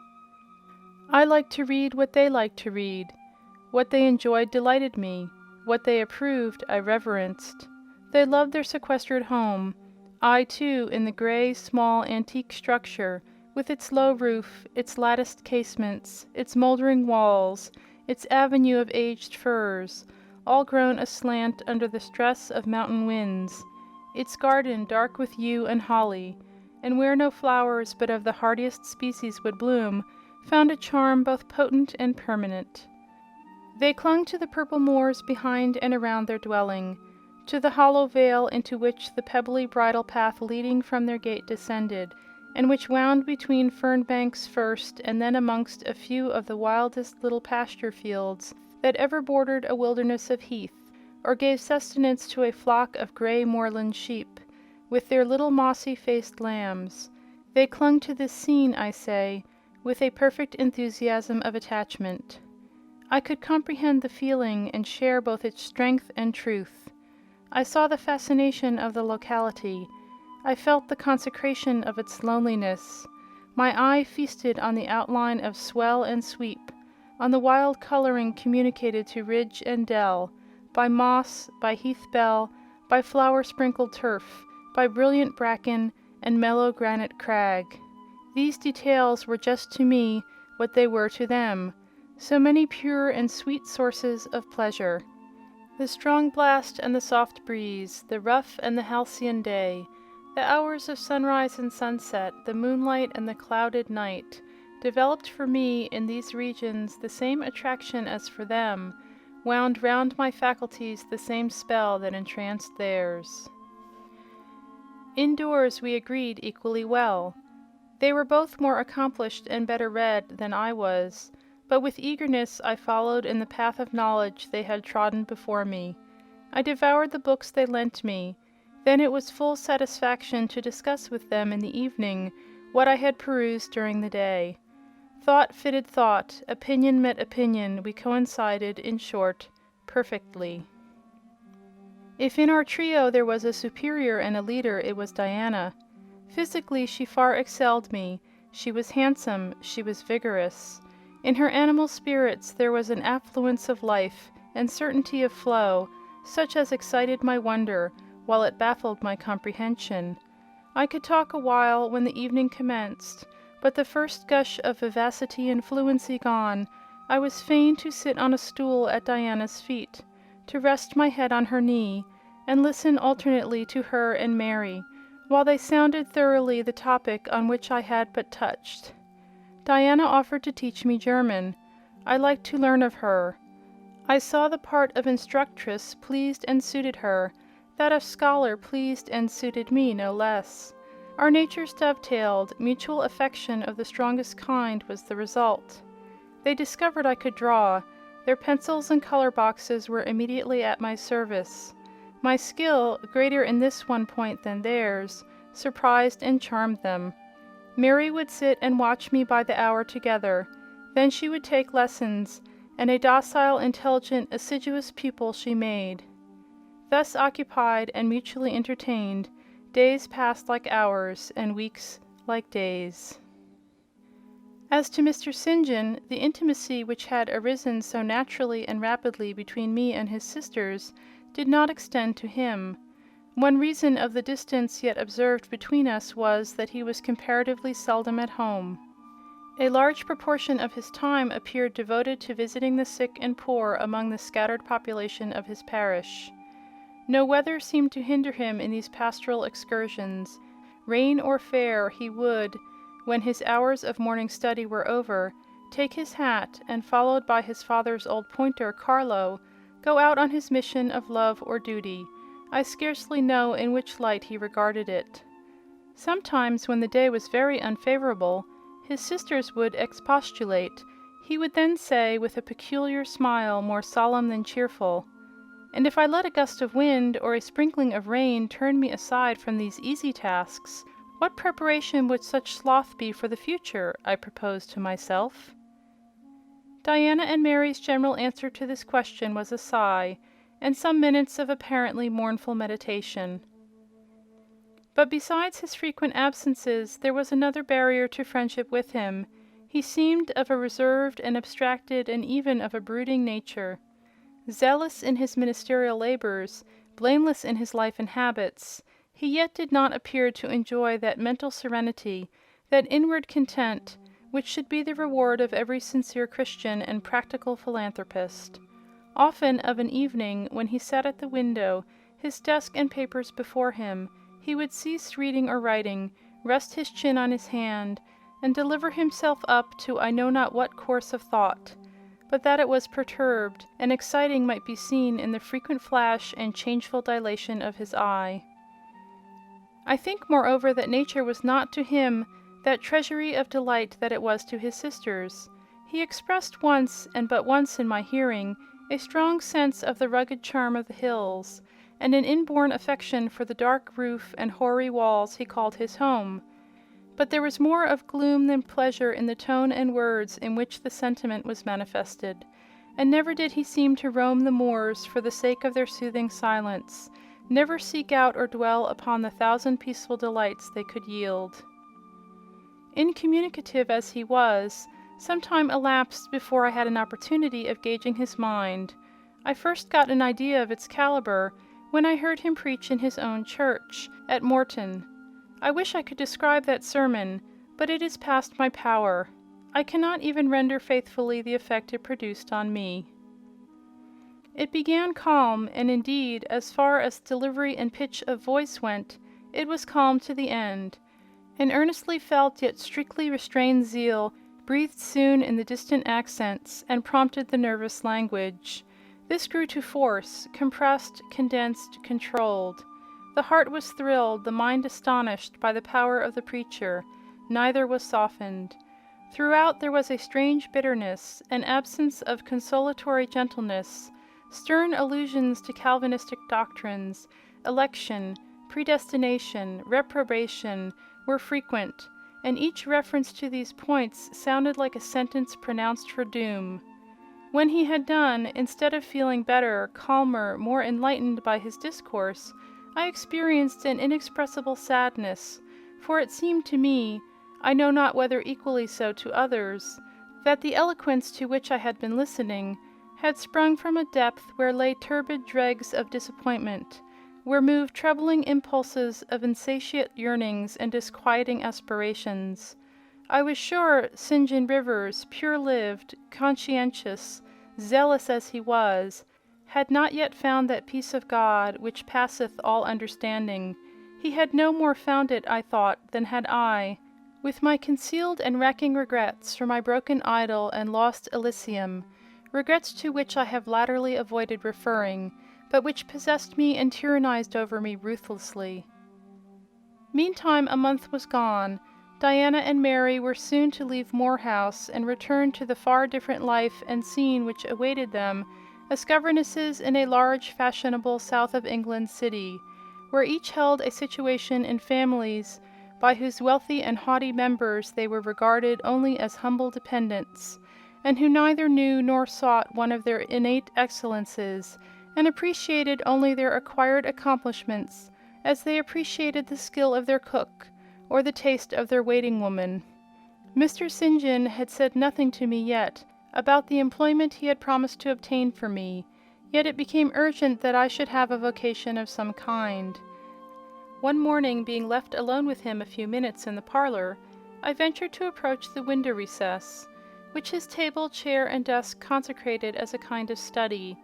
I liked to read what they liked to read. What they enjoyed delighted me. What they approved I reverenced. They loved their sequestered home. I, too, in the grey, small, antique structure, with its low roof, its latticed casements, its mouldering walls, its avenue of aged firs, all grown aslant under the stress of mountain winds, its garden dark with yew and holly, and where no flowers but of the hardiest species would bloom, found a charm both potent and permanent. They clung to the purple moors behind and around their dwelling, to the hollow vale into which the pebbly bridle path leading from their gate descended, and which wound between fern banks first, and then amongst a few of the wildest little pasture fields that ever bordered a wilderness of heath, or gave sustenance to a flock of grey moorland sheep, with their little mossy-faced lambs. They clung to this scene, I say, with a perfect enthusiasm of attachment. I could comprehend the feeling and share both its strength and truth. I saw the fascination of the locality. I felt the consecration of its loneliness. My eye feasted on the outline of swell and sweep, on the wild colouring communicated to ridge and dell, by moss, by heath bell, by flower-sprinkled turf, by brilliant bracken and mellow granite crag. These details were just to me what they were to them, so many pure and sweet sources of pleasure. The strong blast and the soft breeze, the rough and the halcyon day, the hours of sunrise and sunset, the moonlight and the clouded night, developed for me in these regions the same attraction as for them, wound round my faculties the same spell that entranced theirs. Indoors we agreed equally well. They were both more accomplished and better read than I was, but with eagerness I followed in the path of knowledge they had trodden before me. I devoured the books they lent me. Then it was full satisfaction to discuss with them in the evening what I had perused during the day. Thought fitted thought, opinion met opinion, we coincided, in short, perfectly. If in our trio there was a superior and a leader, it was Diana. Physically she far excelled me. She was handsome, she was vigorous. In her animal spirits there was an affluence of life and certainty of flow, such as excited my wonder, while it baffled my comprehension. I could talk a while when the evening commenced, but the first gush of vivacity and fluency gone, I was fain to sit on a stool at Diana's feet, to rest my head on her knee, and listen alternately to her and Mary, while they sounded thoroughly the topic on which I had but touched. Diana offered to teach me German. I liked to learn of her. I saw the part of instructress pleased and suited her, that of scholar pleased and suited me no less. Our natures dovetailed, mutual affection of the strongest kind was the result. They discovered I could draw. Their pencils and colour boxes were immediately at my service. My skill, greater in this one point than theirs, surprised and charmed them. Mary would sit and watch me by the hour together. Then she would take lessons, and a docile, intelligent, assiduous pupil she made. Thus occupied and mutually entertained, days passed like hours, and weeks like days. As to Mr. St. John, the intimacy which had arisen so naturally and rapidly between me and his sisters did not extend to him. One reason of the distance yet observed between us was that he was comparatively seldom at home. A large proportion of his time appeared devoted to visiting the sick and poor among the scattered population of his parish. No weather seemed to hinder him in these pastoral excursions. Rain or fair, he would, when his hours of morning study were over, take his hat, and, followed by his father's old pointer, Carlo, go out on his mission of love or duty. I scarcely know in which light he regarded it. Sometimes, when the day was very unfavourable, his sisters would expostulate. He would then say, with a peculiar smile more solemn than cheerful, "And if I let a gust of wind or a sprinkling of rain turn me aside from these easy tasks, What preparation would such sloth be for the future? I proposed to myself. Diana and Mary's general answer to this question was a sigh, and some minutes of apparently mournful meditation. But besides his frequent absences, there was another barrier to friendship with him. He seemed of a reserved and abstracted and even of a brooding nature. Zealous in his ministerial labours, blameless in his life and habits, he yet did not appear to enjoy that mental serenity, that inward content, which should be the reward of every sincere Christian and practical philanthropist. Often of an evening, when he sat at the window, his desk and papers before him, he would cease reading or writing, rest his chin on his hand, and deliver himself up to I know not what course of thought, but that it was perturbed and exciting might be seen in the frequent flash and changeful dilation of his eye. I think, moreover, that nature was not to him that treasury of delight that it was to his sisters. He expressed once, and but once in my hearing, a strong sense of the rugged charm of the hills, and an inborn affection for the dark roof and hoary walls he called his home. But there was more of gloom than pleasure in the tone and words in which the sentiment was manifested, and never did he seem to roam the moors for the sake of their soothing silence, never seek out or dwell upon the thousand peaceful delights they could yield. Incommunicative as he was, some time elapsed before I had an opportunity of gauging his mind. I first got an idea of its calibre when I heard him preach in his own church, at Morton. I wish I could describe that sermon, but it is past my power. I cannot even render faithfully the effect it produced on me. It began calm, and indeed, as far as delivery and pitch of voice went, it was calm to the end. An earnestly felt yet strictly restrained zeal breathed soon in the distant accents, and prompted the nervous language. This grew to force, compressed, condensed, controlled. The heart was thrilled, the mind astonished by the power of the preacher. Neither was softened. Throughout there was a strange bitterness, an absence of consolatory gentleness. Stern allusions to Calvinistic doctrines, election, predestination, reprobation, were frequent, and each reference to these points sounded like a sentence pronounced for doom. When he had done, instead of feeling better, calmer, more enlightened by his discourse, I experienced an inexpressible sadness, for it seemed to me, I know not whether equally so to others, that the eloquence to which I had been listening had sprung from a depth where lay turbid dregs of disappointment, where moved troubling impulses of insatiate yearnings and disquieting aspirations. I was sure St. John Rivers, pure-lived, conscientious, zealous as he was, had not yet found that peace of God which passeth all understanding. He had no more found it, I thought, than had I, with my concealed and racking regrets for my broken idol and lost Elysium, regrets to which I have latterly avoided referring, but which possessed me and tyrannized over me ruthlessly. Meantime a month was gone. Diana and Mary were soon to leave Moor House and return to the far different life and scene which awaited them as governesses in a large, fashionable south of England city, where each held a situation in families by whose wealthy and haughty members they were regarded only as humble dependents, and who neither knew nor sought one of their innate excellences, and appreciated only their acquired accomplishments as they appreciated the skill of their cook or the taste of their waiting-woman. Mr. St. John had said nothing to me yet about the employment he had promised to obtain for me, yet it became urgent that I should have a vocation of some kind. One morning, being left alone with him a few minutes in the parlour, I ventured to approach the window recess, which his table, chair, and desk consecrated as a kind of study,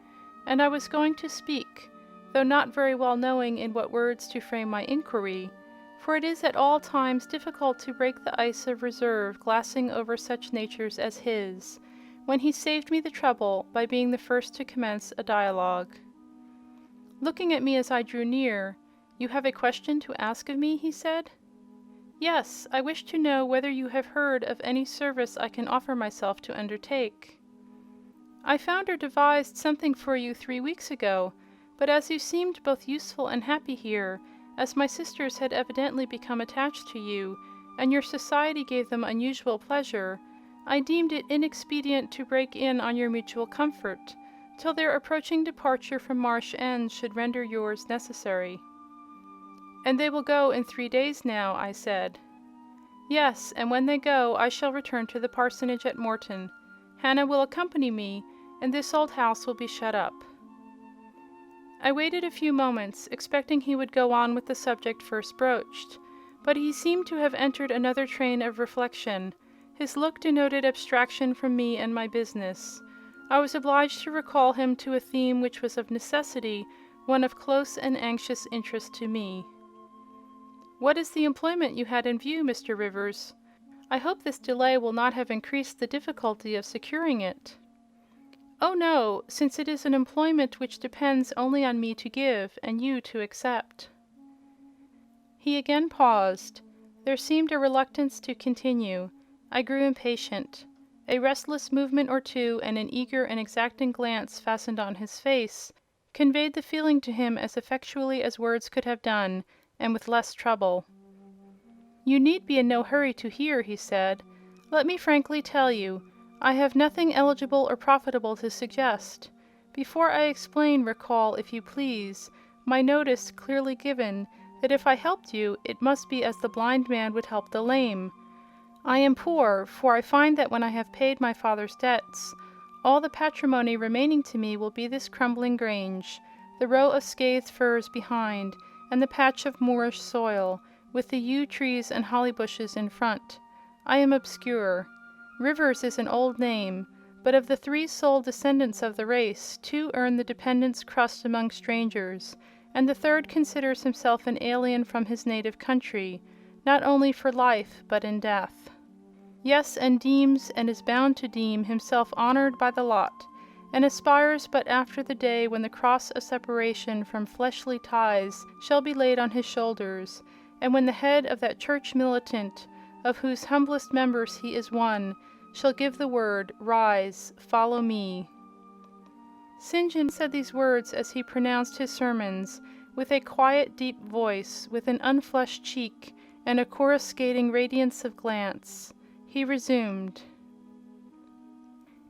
and I was going to speak, though not very well knowing in what words to frame my inquiry, for it is at all times difficult to break the ice of reserve glassing over such natures as his, when he saved me the trouble by being the first to commence a dialogue. Looking at me as I drew near, "You have a question to ask of me?" he said. "Yes, I wish to know whether you have heard of any service I can offer myself to undertake. I found or devised something for you 3 weeks ago, but as you seemed both useful and happy here, as my sisters had evidently become attached to you, and your society gave them unusual pleasure, I deemed it inexpedient to break in on your mutual comfort, till their approaching departure from Marsh End should render yours necessary. "And they will go in 3 days now," I said. "Yes, and when they go, I shall return to the parsonage at Morton. Hannah will accompany me, and this old house will be shut up." I waited a few moments, expecting he would go on with the subject first broached, but he seemed to have entered another train of reflection. His look denoted abstraction from me and my business. I was obliged to recall him to a theme which was of necessity one of close and anxious interest to me. "What is the employment you had in view, Mr. Rivers? I hope this delay will not have increased the difficulty of securing it." "Oh no, since it is an employment which depends only on me to give, and you to accept." He again paused. There seemed a reluctance to continue. I grew impatient. A restless movement or two, and an eager and exacting glance fastened on his face, conveyed the feeling to him as effectually as words could have done, and with less trouble. "You need be in no hurry to hear," he said. "Let me frankly tell you, I have nothing eligible or profitable to suggest. Before I explain, recall, if you please, my notice clearly given, that if I helped you, it must be as the blind man would help the lame. I am poor, for I find that when I have paid my father's debts, all the patrimony remaining to me will be this crumbling grange, the row of scathed firs behind, and the patch of moorish soil, with the yew trees and holly bushes in front. I am obscure. Rivers is an old name, but of the 3 sole descendants of the race, 2 earn the dependent's crust among strangers, and the 3rd considers himself an alien from his native country, not only for life, but in death. Yes, and deems, and is bound to deem, himself honoured by the lot, and aspires but after the day when the cross of separation from fleshly ties shall be laid on his shoulders, and when the head of that church militant, of whose humblest members he is one, shall give the word, "Rise, follow me." St. John said these words as he pronounced his sermons, with a quiet, deep voice, with an unflushed cheek, and a coruscating radiance of glance. He resumed,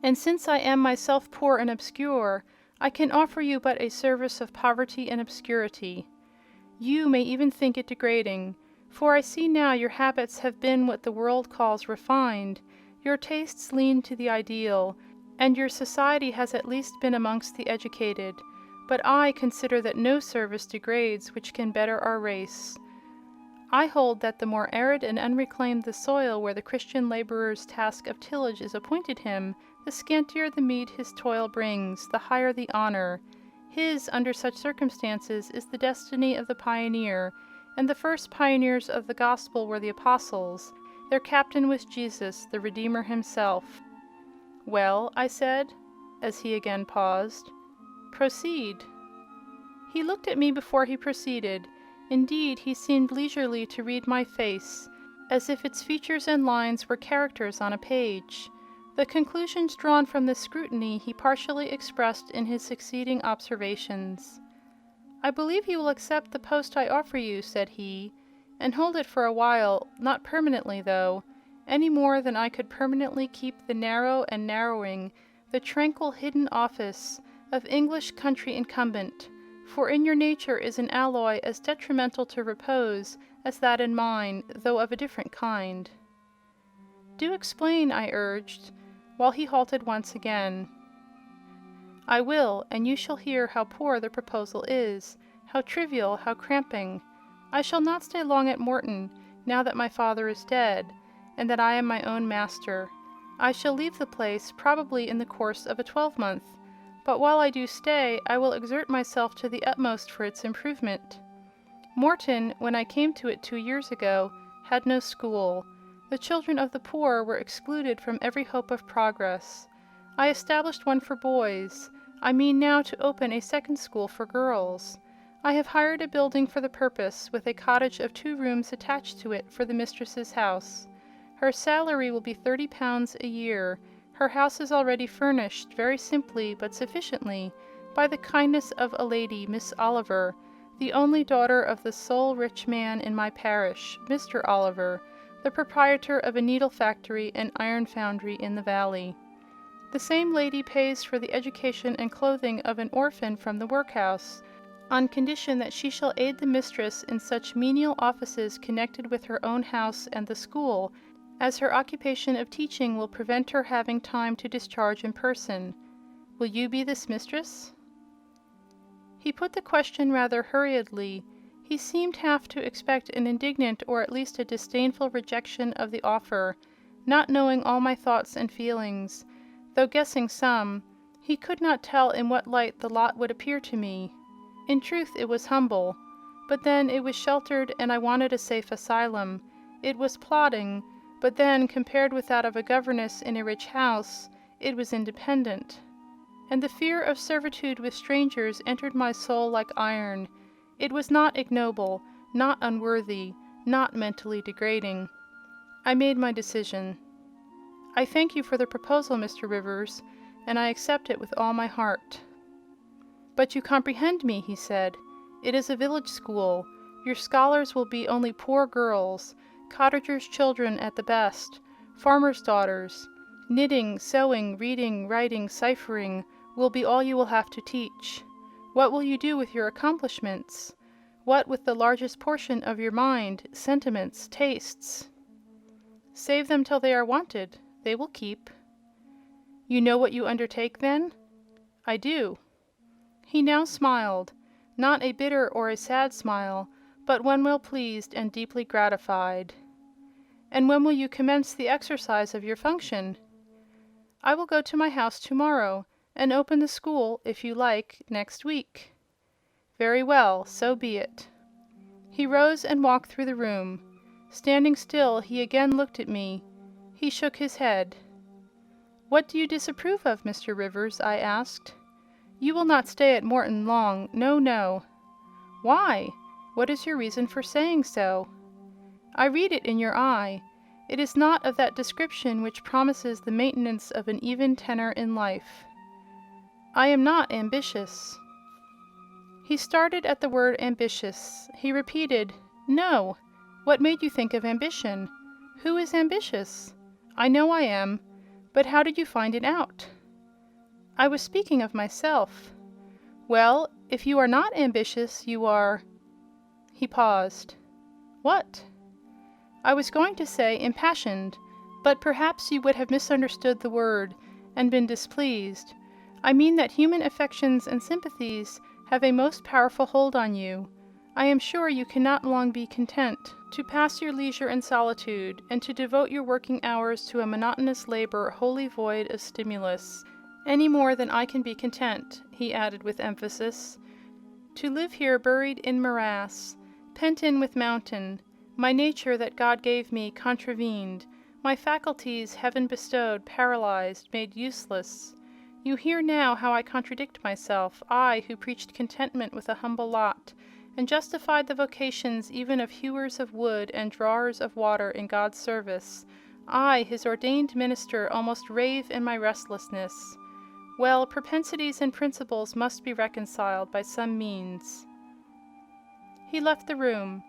"And since I am myself poor and obscure, I can offer you but a service of poverty and obscurity. You may even think it degrading, for I see now your habits have been what the world calls refined, your tastes lean to the ideal, and your society has at least been amongst the educated. But I consider that no service degrades which can better our race. I hold that the more arid and unreclaimed the soil where the Christian labourer's task of tillage is appointed him, the scantier the meed his toil brings, the higher the honour. His, under such circumstances, is the destiny of the pioneer, and the first pioneers of the gospel were the apostles. Their captain was Jesus, the Redeemer himself." "Well," I said, as he again paused, "proceed." He looked at me before he proceeded. Indeed, he seemed leisurely to read my face, as if its features and lines were characters on a page. The conclusions drawn from this scrutiny he partially expressed in his succeeding observations. "I believe you will accept the post I offer you," said he, "and hold it for a while, not permanently, though, any more than I could permanently keep the narrow and narrowing, the tranquil hidden office of English country incumbent, for in your nature is an alloy as detrimental to repose as that in mine, though of a different kind." "Do explain," I urged, while he halted once again. "I will, and you shall hear how poor the proposal is, how trivial, how cramping. I shall not stay long at Morton, now that my father is dead, and that I am my own master. I shall leave the place probably in the course of a 12-month, but while I do stay, I will exert myself to the utmost for its improvement. Morton, when I came to it 2 years ago, had no school. The children of the poor were excluded from every hope of progress. I established one for boys. I mean now to open a second school for girls. I have hired a building for the purpose, with a cottage of 2 rooms attached to it for the mistress's house. Her salary will be £30 a year. Her house is already furnished, very simply but sufficiently, by the kindness of a lady, Miss Oliver, the only daughter of the sole rich man in my parish, Mr. Oliver, the proprietor of a needle factory and iron foundry in the valley. The same lady pays for the education and clothing of an orphan from the workhouse, on condition that she shall aid the mistress in such menial offices connected with her own house and the school, as her occupation of teaching will prevent her having time to discharge in person. Will you be this mistress?" He put the question rather hurriedly. He seemed half to expect an indignant or at least a disdainful rejection of the offer. Not knowing all my thoughts and feelings, though guessing some, he could not tell in what light the lot would appear to me. In truth, it was humble, but then it was sheltered, and I wanted a safe asylum. It was plodding, but then, compared with that of a governess in a rich house, it was independent. And the fear of servitude with strangers entered my soul like iron. It was not ignoble, not unworthy, not mentally degrading. I made my decision. "I thank you for the proposal, Mr. Rivers, and I accept it with all my heart." "But you comprehend me," he said. "It is a village school. Your scholars will be only poor girls, cottagers' children at the best, farmers' daughters. Knitting, sewing, reading, writing, ciphering will be all you will have to teach. What will you do with your accomplishments? What with the largest portion of your mind, sentiments, tastes?" "Save them till they are wanted. They will keep." "You know what you undertake, then?" "I do." He now smiled, not a bitter or a sad smile, but one well pleased and deeply gratified. "And when will you commence the exercise of your function?" "I will go to my house tomorrow, and open the school, if you like, next week." "Very well, so be it." He rose and walked through the room. Standing still, he again looked at me. He shook his head. "What do you disapprove of, Mr. Rivers?" I asked. "You will not stay at Morton long. No, no." "Why? What is your reason for saying so?" "I read it in your eye. It is not of that description which promises the maintenance of an even tenor in life." "I am not ambitious." He started at the word ambitious. He repeated, "No. What made you think of ambition? Who is ambitious? I know I am. But how did you find it out?" "I was speaking of myself." "Well, if you are not ambitious, you are—" He paused. "What?" "I was going to say impassioned, but perhaps you would have misunderstood the word, and been displeased. I mean that human affections and sympathies have a most powerful hold on you. I am sure you cannot long be content to pass your leisure in solitude, and to devote your working hours to a monotonous labor wholly void of stimulus, any more than I can be content," he added with emphasis, "to live here buried in morass, pent in with mountain, my nature that God gave me contravened, my faculties heaven bestowed paralyzed, made useless. You hear now how I contradict myself, I who preached contentment with a humble lot, and justified the vocations even of hewers of wood and drawers of water in God's service. I, his ordained minister, almost rave in my restlessness. Well, propensities and principles must be reconciled by some means." He left the room.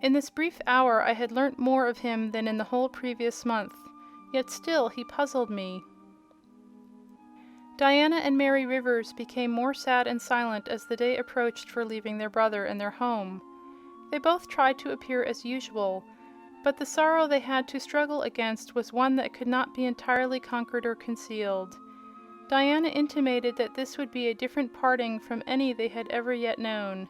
In this brief hour I had learnt more of him than in the whole previous month, yet still he puzzled me. Diana and Mary Rivers became more sad and silent as the day approached for leaving their brother and their home. They both tried to appear as usual, but the sorrow they had to struggle against was one that could not be entirely conquered or concealed. Diana intimated that this would be a different parting from any they had ever yet known.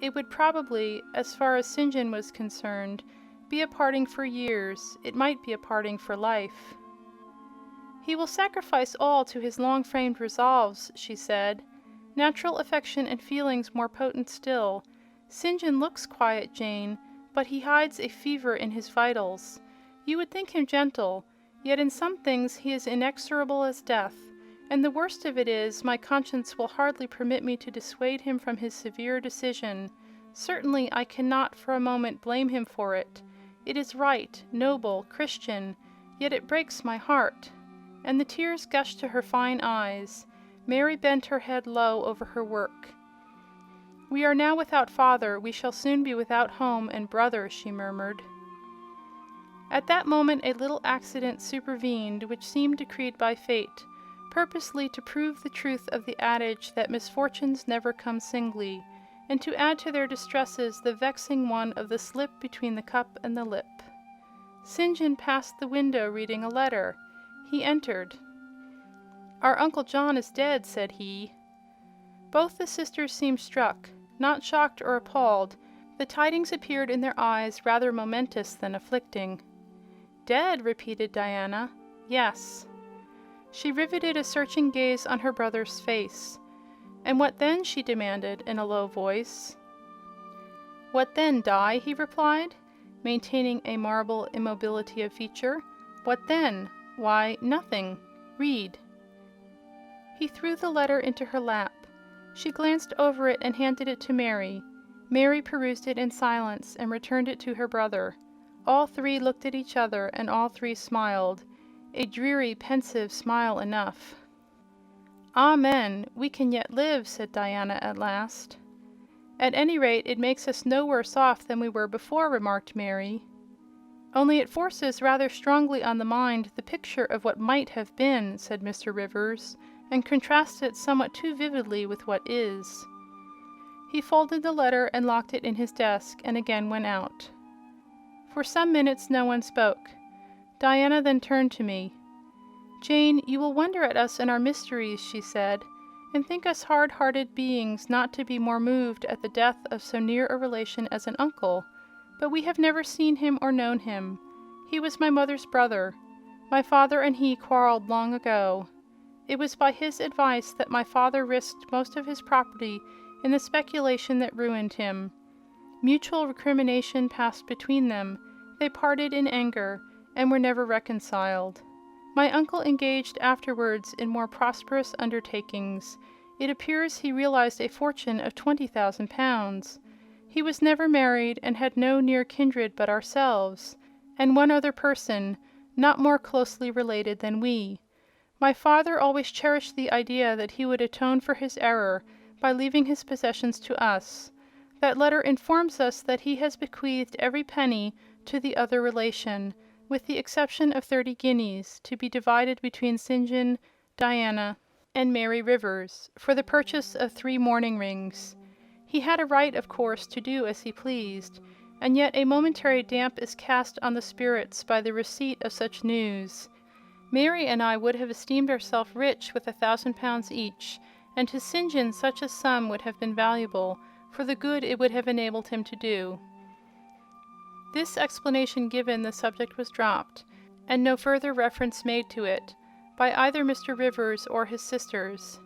It would probably, as far as St. John was concerned, be a parting for years. It might be a parting for life. "He will sacrifice all to his long-framed resolves," she said. "Natural affection and feelings more potent still. St. John looks quiet, Jane, but he hides a fever in his vitals. You would think him gentle, yet in some things he is inexorable as death, and the worst of it is, my conscience will hardly permit me to dissuade him from his severe decision. Certainly I cannot for a moment blame him for it. It is right, noble, Christian, yet it breaks my heart." And the tears gushed to her fine eyes. Mary bent her head low over her work. "We are now without father, we shall soon be without home and brother," she murmured. At that moment a little accident supervened which seemed decreed by fate, purposely to prove the truth of the adage that misfortunes never come singly, and to add to their distresses the vexing one of the slip between the cup and the lip. St. John passed the window reading a letter. He entered. "Our Uncle John is dead," said he. Both the sisters seemed struck. Not shocked or appalled, the tidings appeared in their eyes rather momentous than afflicting. "Dead?" repeated Diana. "Yes." She riveted a searching gaze on her brother's face. "And what then?" she demanded, in a low voice. "What then, Di?" he replied, maintaining a marble immobility of feature. "What then? Why, nothing. Read." He threw the letter into her lap. She glanced over it and handed it to Mary. Mary perused it in silence and returned it to her brother. All three looked at each other, and all three smiled. A dreary, pensive smile enough. "Amen! We can yet live," said Diana at last. "At any rate, it makes us no worse off than we were before," remarked Mary. "Only it forces rather strongly on the mind the picture of what might have been," said Mr. Rivers, "and contrasts it somewhat too vividly with what is." He folded the letter and locked it in his desk, and again went out. For some minutes no one spoke. Diana then turned to me. "Jane, you will wonder at us and our mysteries," she said, "and think us hard-hearted beings not to be more moved at the death of so near a relation as an uncle, but we have never seen him or known him. He was my mother's brother. My father and he quarreled long ago. It was by his advice that my father risked most of his property in the speculation that ruined him. Mutual recrimination passed between them. They parted in anger, and were never reconciled. My uncle engaged afterwards in more prosperous undertakings. It appears he realized a fortune of 20,000 pounds. He was never married, and had no near kindred but ourselves, and one other person, not more closely related than we. My father always cherished the idea that he would atone for his error by leaving his possessions to us. That letter informs us that he has bequeathed every penny to the other relation, with the exception of 30 guineas, to be divided between St. John, Diana, and Mary Rivers, for the purchase of 3 mourning rings. He had a right, of course, to do as he pleased, and yet a momentary damp is cast on the spirits by the receipt of such news. Mary and I would have esteemed ourselves rich with 1,000 pounds each, and to St. John such a sum would have been valuable, for the good it would have enabled him to do. This explanation given, the subject was dropped, and no further reference made to it, by either Mr. Rivers or his sisters.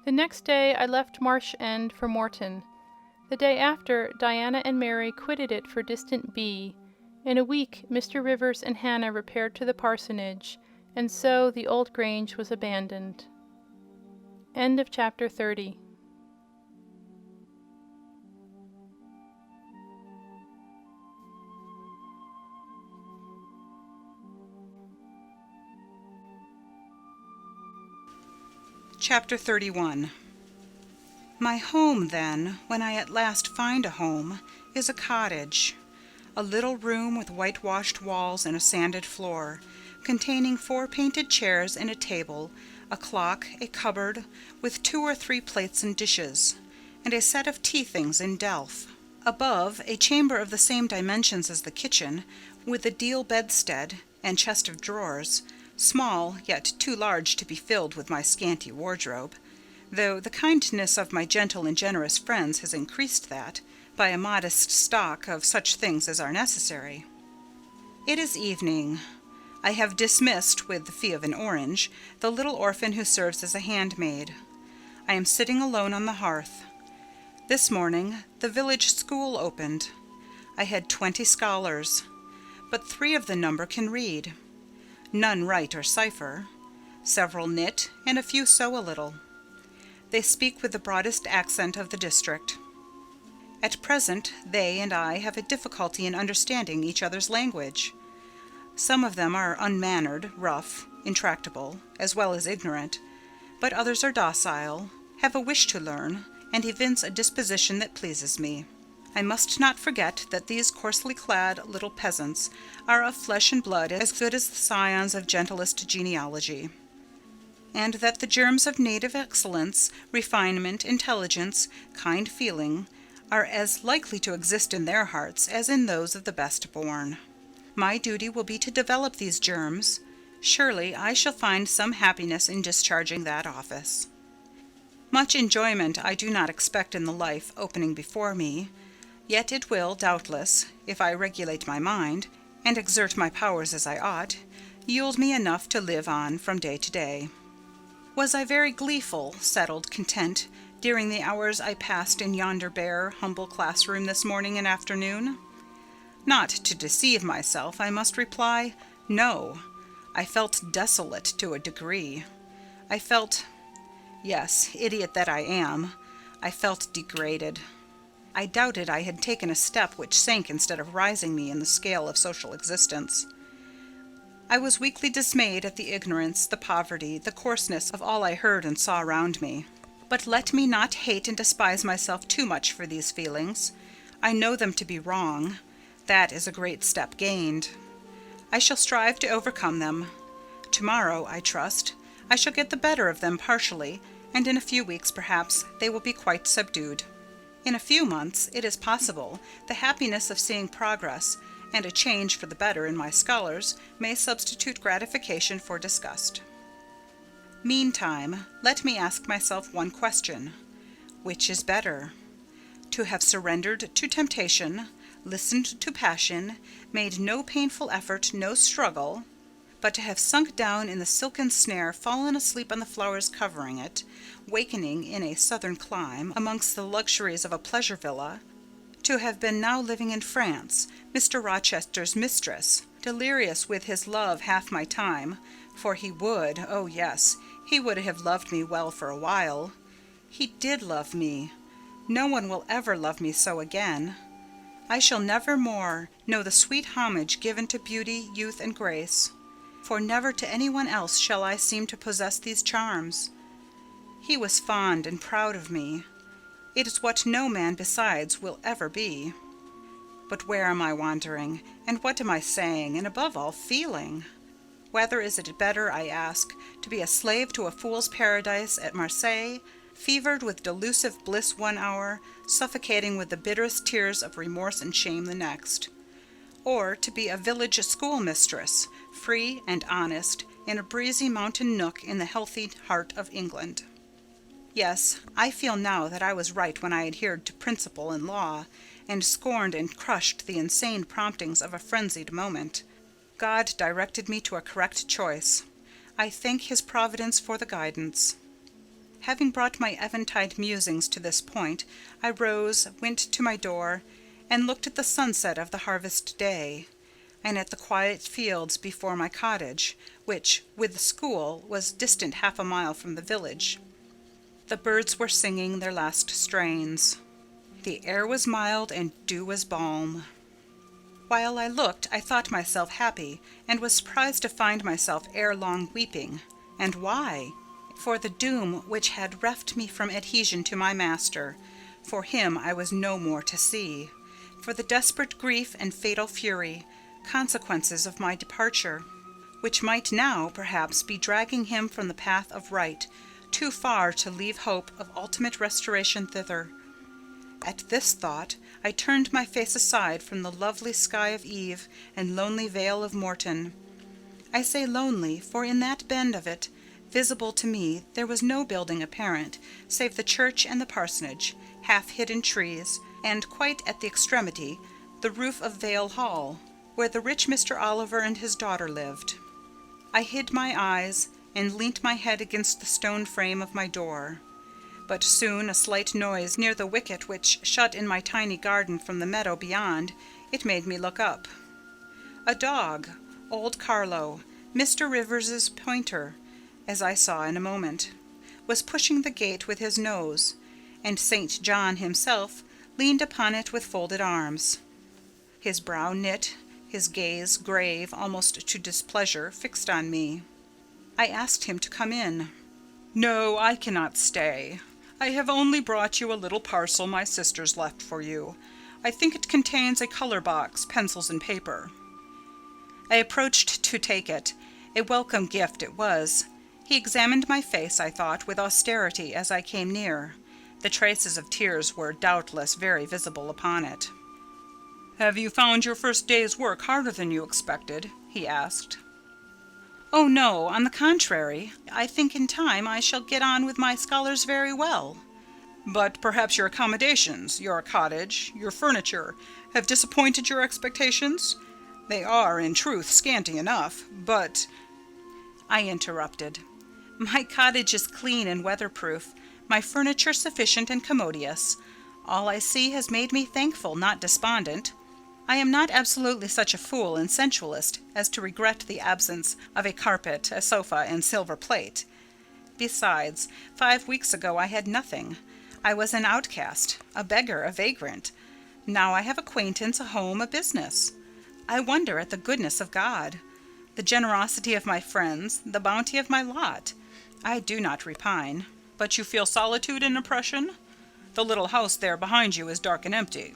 The next day I left Marsh End for Morton. The day after, Diana and Mary quitted it for distant B. In a week, Mr. Rivers and Hannah repaired to the parsonage, and so the old grange was abandoned. End of chapter 30. Chapter 31. My home, then, when I at last find a home, is a cottage. A little room with whitewashed walls and a sanded floor, containing 4 painted chairs and a table, a clock, a cupboard, with 2 or 3 plates and dishes, and a set of tea things in delf. Above, a chamber of the same dimensions as the kitchen, with a deal bedstead and chest of drawers, small, yet too large to be filled with my scanty wardrobe, though the kindness of my gentle and generous friends has increased that, by a modest stock of such things as are necessary. It is evening. I have dismissed, with the fee of an orange, the little orphan who serves as a handmaid. I am sitting alone on the hearth. This morning the village school opened. I had 20 scholars, but 3 of the number can read. None write or cipher. Several knit, and a few sew a little. They speak with the broadest accent of the district. At present they and I have a difficulty in understanding each other's language. Some of them are unmannered, rough, intractable, as well as ignorant, but others are docile, have a wish to learn, and evince a disposition that pleases me. I must not forget that these coarsely clad little peasants are of flesh and blood as good as the scions of gentlest genealogy, and that the germs of native excellence, refinement, intelligence, kind feeling, are as likely to exist in their hearts as in those of the best born. My duty will be to develop these germs. Surely I shall find some happiness in discharging that office. Much enjoyment I do not expect in the life opening before me, yet it will, doubtless, if I regulate my mind, and exert my powers as I ought, yield me enough to live on from day to day. Was I very gleeful, settled, content, during the hours I passed in yonder bare, humble classroom this morning and afternoon? Not to deceive myself, I must reply, no. I felt desolate to a degree. I felt, yes, idiot that I am, I felt degraded. I doubted I had taken a step which sank instead of rising me in the scale of social existence. I was weakly dismayed at the ignorance, the poverty, the coarseness of all I heard and saw around me. But let me not hate and despise myself too much for these feelings. I know them to be wrong. That is a great step gained. I shall strive to overcome them. Tomorrow, I trust, I shall get the better of them partially, and in a few weeks, perhaps, they will be quite subdued. In a few months, it is possible, the happiness of seeing progress and a change for the better in my scholars may substitute gratification for disgust. Meantime, let me ask myself one question. Which is better? To have surrendered to temptation, listened to passion, made no painful effort, no struggle, but to have sunk down in the silken snare, fallen asleep on the flowers covering it, wakening in a southern clime, amongst the luxuries of a pleasure villa, to have been now living in France, Mr. Rochester's mistress, delirious with his love half my time, for he would, oh yes, he would have loved me well for a while. He did love me. No one will ever love me so again. I shall never more know the sweet homage given to beauty, youth, and grace, for never to any one else shall I seem to possess these charms. He was fond and proud of me. It is what no man besides will ever be. But where am I wandering, and what am I saying, and above all feeling? Whether is it better, I ask, to be a slave to a fool's paradise at Marseilles, fevered with delusive bliss one hour, suffocating with the bitterest tears of remorse and shame the next, or to be a village schoolmistress, free and honest, in a breezy mountain nook in the healthy heart of England? Yes, I feel now that I was right when I adhered to principle and law, and scorned and crushed the insane promptings of a frenzied moment. God directed me to a correct choice. I thank his providence for the guidance. Having brought my eventide musings to this point, I rose, went to my door, and looked at the sunset of the harvest day, and at the quiet fields before my cottage, which, with the school, was distant half a mile from the village. The birds were singing their last strains. The air was mild, and dew was balm. While I looked, I thought myself happy, and was surprised to find myself ere long weeping. And why? For the doom which had reft me from adhesion to my master. For him I was no more to see. For the desperate grief and fatal fury, consequences of my departure, which might now, perhaps, be dragging him from the path of right, too far to leave hope of ultimate restoration thither. At this thought, I turned my face aside from the lovely sky of Eve and lonely vale of Morton. I say lonely, for in that bend of it, visible to me, there was no building apparent, save the church and the parsonage, half hid in trees, and quite at the extremity, the roof of Vale Hall, where the rich Mr. Oliver and his daughter lived. I hid my eyes, and leant my head against the stone frame of my door. But soon a slight noise near the wicket which shut in my tiny garden from the meadow beyond, it made me look up. A dog, old Carlo, Mr. Rivers's pointer, as I saw in a moment, was pushing the gate with his nose, and St. John himself leaned upon it with folded arms. His brow knit, his gaze, grave almost to displeasure, fixed on me. I asked him to come in. "No, I cannot stay. I have only brought you a little parcel my sisters left for you. I think it contains a color box, pencils, and paper." I approached to take it. A welcome gift it was. He examined my face, I thought, with austerity as I came near. The traces of tears were doubtless very visible upon it. "Have you found your first day's work harder than you expected?" he asked. "Oh, no, on the contrary. I think in time I shall get on with my scholars very well." "But perhaps your accommodations, your cottage, your furniture, have disappointed your expectations? They are, in truth, scanty enough, but—" I interrupted. "My cottage is clean and weatherproof, my furniture sufficient and commodious. All I see has made me thankful, not despondent. I am not absolutely such a fool and sensualist as to regret the absence of a carpet, a sofa, and silver plate. Besides, 5 weeks ago I had nothing. I was an outcast, a beggar, a vagrant. Now I have acquaintance, a home, a business. I wonder at the goodness of God, the generosity of my friends, the bounty of my lot. I do not repine." "But you feel solitude and oppression? The little house there behind you is dark and empty."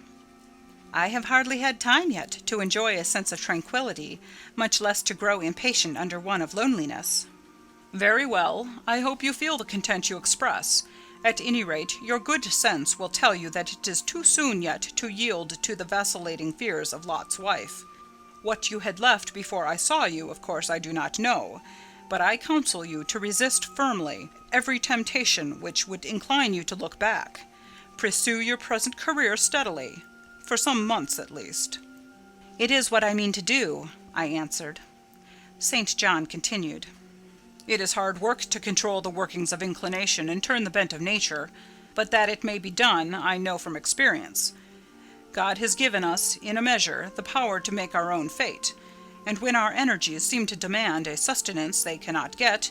"I have hardly had time yet to enjoy a sense of tranquillity, much less to grow impatient under one of loneliness." "Very well. I hope you feel the content you express. At any rate, your good sense will tell you that it is too soon yet to yield to the vacillating fears of Lot's wife. What you had left before I saw you, of course, I do not know, but I counsel you to resist firmly every temptation which would incline you to look back. Pursue your present career steadily, for some months at least." "It is what I mean to do," I answered. St. John continued, "It is hard work to control the workings of inclination and turn the bent of nature, but that it may be done, I know from experience. God has given us, in a measure, the power to make our own fate, and when our energies seem to demand a sustenance they cannot get,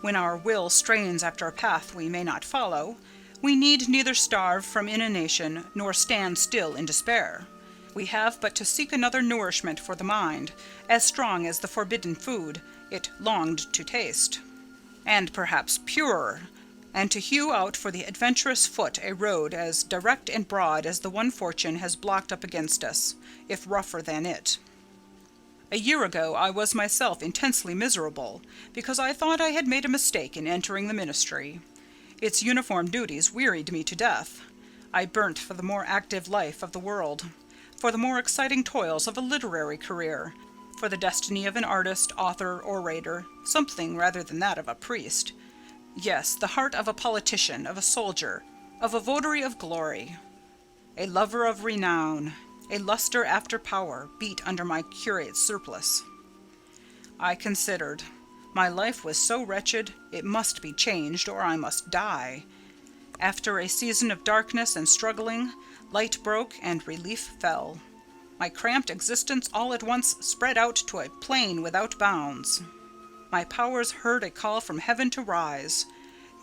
when our will strains after a path we may not follow, we need neither starve from inanition nor stand still in despair. We have but to seek another nourishment for the mind, as strong as the forbidden food it longed to taste, and perhaps purer, and to hew out for the adventurous foot a road as direct and broad as the one fortune has blocked up against us, if rougher than it. A year ago I was myself intensely miserable, because I thought I had made a mistake in entering the ministry. Its uniform duties wearied me to death. I burnt for the more active life of the world, for the more exciting toils of a literary career, for the destiny of an artist, author, orator, something rather than that of a priest. Yes, the heart of a politician, of a soldier, of a votary of glory. A lover of renown, a luster after power, beat under my curate's surplice. I considered. My life was so wretched, it must be changed, or I must die. After a season of darkness and struggling, light broke and relief fell. My cramped existence all at once spread out to a plain without bounds. My powers heard a call from heaven to rise,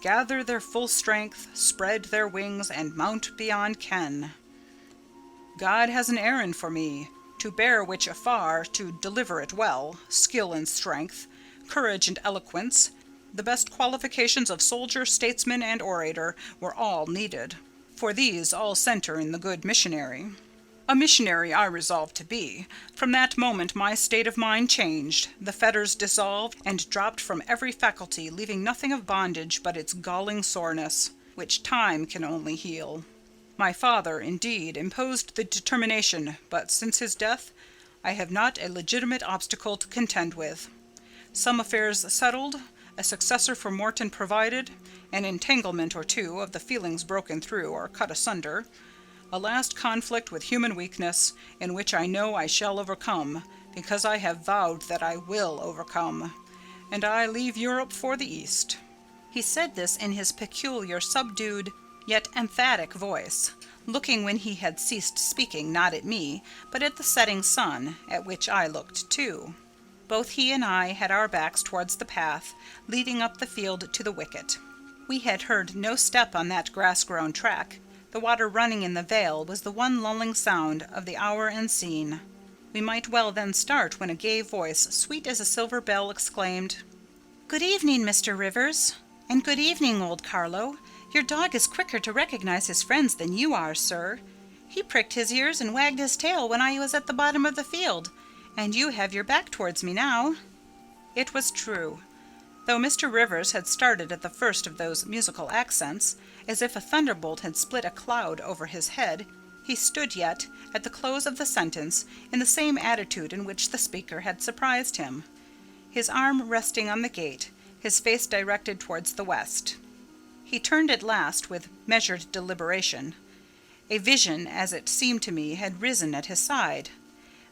gather their full strength, spread their wings, and mount beyond ken. God has an errand for me, to bear which afar, to deliver it well, skill and strength, courage and eloquence, the best qualifications of soldier, statesman, and orator, were all needed. For these all centre in the good missionary. A missionary I resolved to be. From that moment my state of mind changed, the fetters dissolved, and dropped from every faculty, leaving nothing of bondage but its galling soreness, which time can only heal. My father, indeed, imposed the determination, but since his death I have not a legitimate obstacle to contend with. Some affairs settled, a successor for Morton provided, an entanglement or two of the feelings broken through or cut asunder, a last conflict with human weakness, in which I know I shall overcome, because I have vowed that I will overcome, and I leave Europe for the East." He said this in his peculiar, subdued, yet emphatic voice, looking when he had ceased speaking not at me, but at the setting sun, at which I looked too. Both he and I had our backs towards the path, leading up the field to the wicket. We had heard no step on that grass-grown track. The water running in the vale was the one lulling sound of the hour and scene. We might well then start when a gay voice, sweet as a silver bell, exclaimed, "Good evening, Mr. Rivers, and good evening, old Carlo. Your dog is quicker to recognize his friends than you are, sir. He pricked his ears and wagged his tail when I was at the bottom of the field, and you have your back towards me now." It was true. Though Mr. Rivers had started at the first of those musical accents, as if a thunderbolt had split a cloud over his head, he stood yet, at the close of the sentence, in the same attitude in which the speaker had surprised him, his arm resting on the gate, his face directed towards the west. He turned at last with measured deliberation. A vision, as it seemed to me, had risen at his side.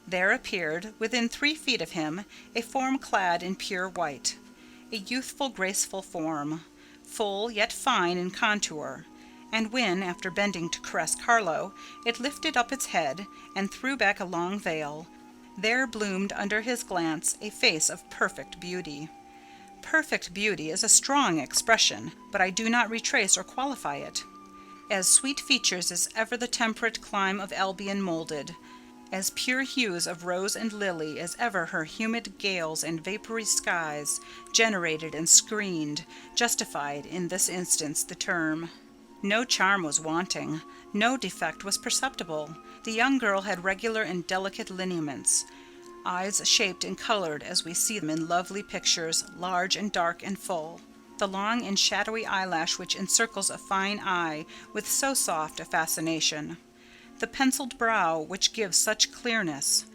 There appeared, within 3 feet of him, a form clad in pure white, a youthful, graceful form, full yet fine in contour, and when, after bending to caress Carlo, it lifted up its head and threw back a long veil, there bloomed under his glance a face of perfect beauty. Perfect beauty is a strong expression, but I do not retrace or qualify it. As sweet features as ever the temperate clime of Albion moulded, as pure hues of rose and lily as ever her humid gales and vapory skies generated and screened, justified in this instance the term. No charm was wanting, no defect was perceptible. The young girl had regular and delicate lineaments, eyes shaped and coloured as we see them in lovely pictures, large and dark and full. The long and shadowy eyelash which encircles a fine eye with so soft a fascination. The penciled brow which gives such clearness.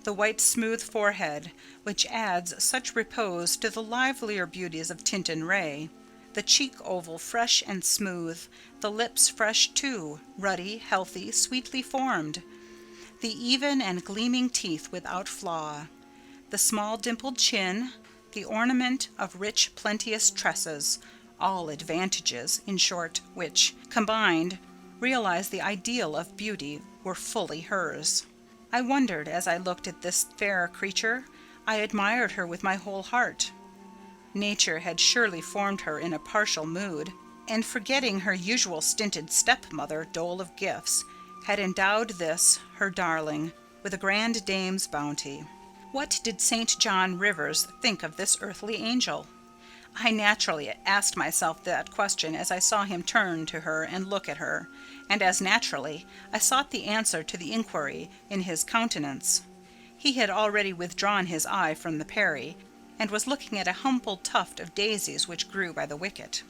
The white smooth forehead which adds such repose to the livelier beauties of tint and ray. The cheek oval fresh and smooth, the lips fresh too, ruddy, healthy, sweetly formed. The even and gleaming teeth without flaw. The small dimpled chin, the ornament of rich plenteous tresses, all advantages, in short, which, combined, realize the ideal of beauty, were fully hers. I wondered as I looked at this fair creature. I admired her with my whole heart. Nature had surely formed her in a partial mood, and forgetting her usual stinted stepmother dole of gifts, had endowed this, her darling, with a grand dame's bounty. What did St. John Rivers think of this earthly angel? I naturally asked myself that question as I saw him turn to her and look at her, and as naturally I sought the answer to the inquiry in his countenance. He had already withdrawn his eye from the Peri, and was looking at a humble tuft of daisies which grew by the wicket.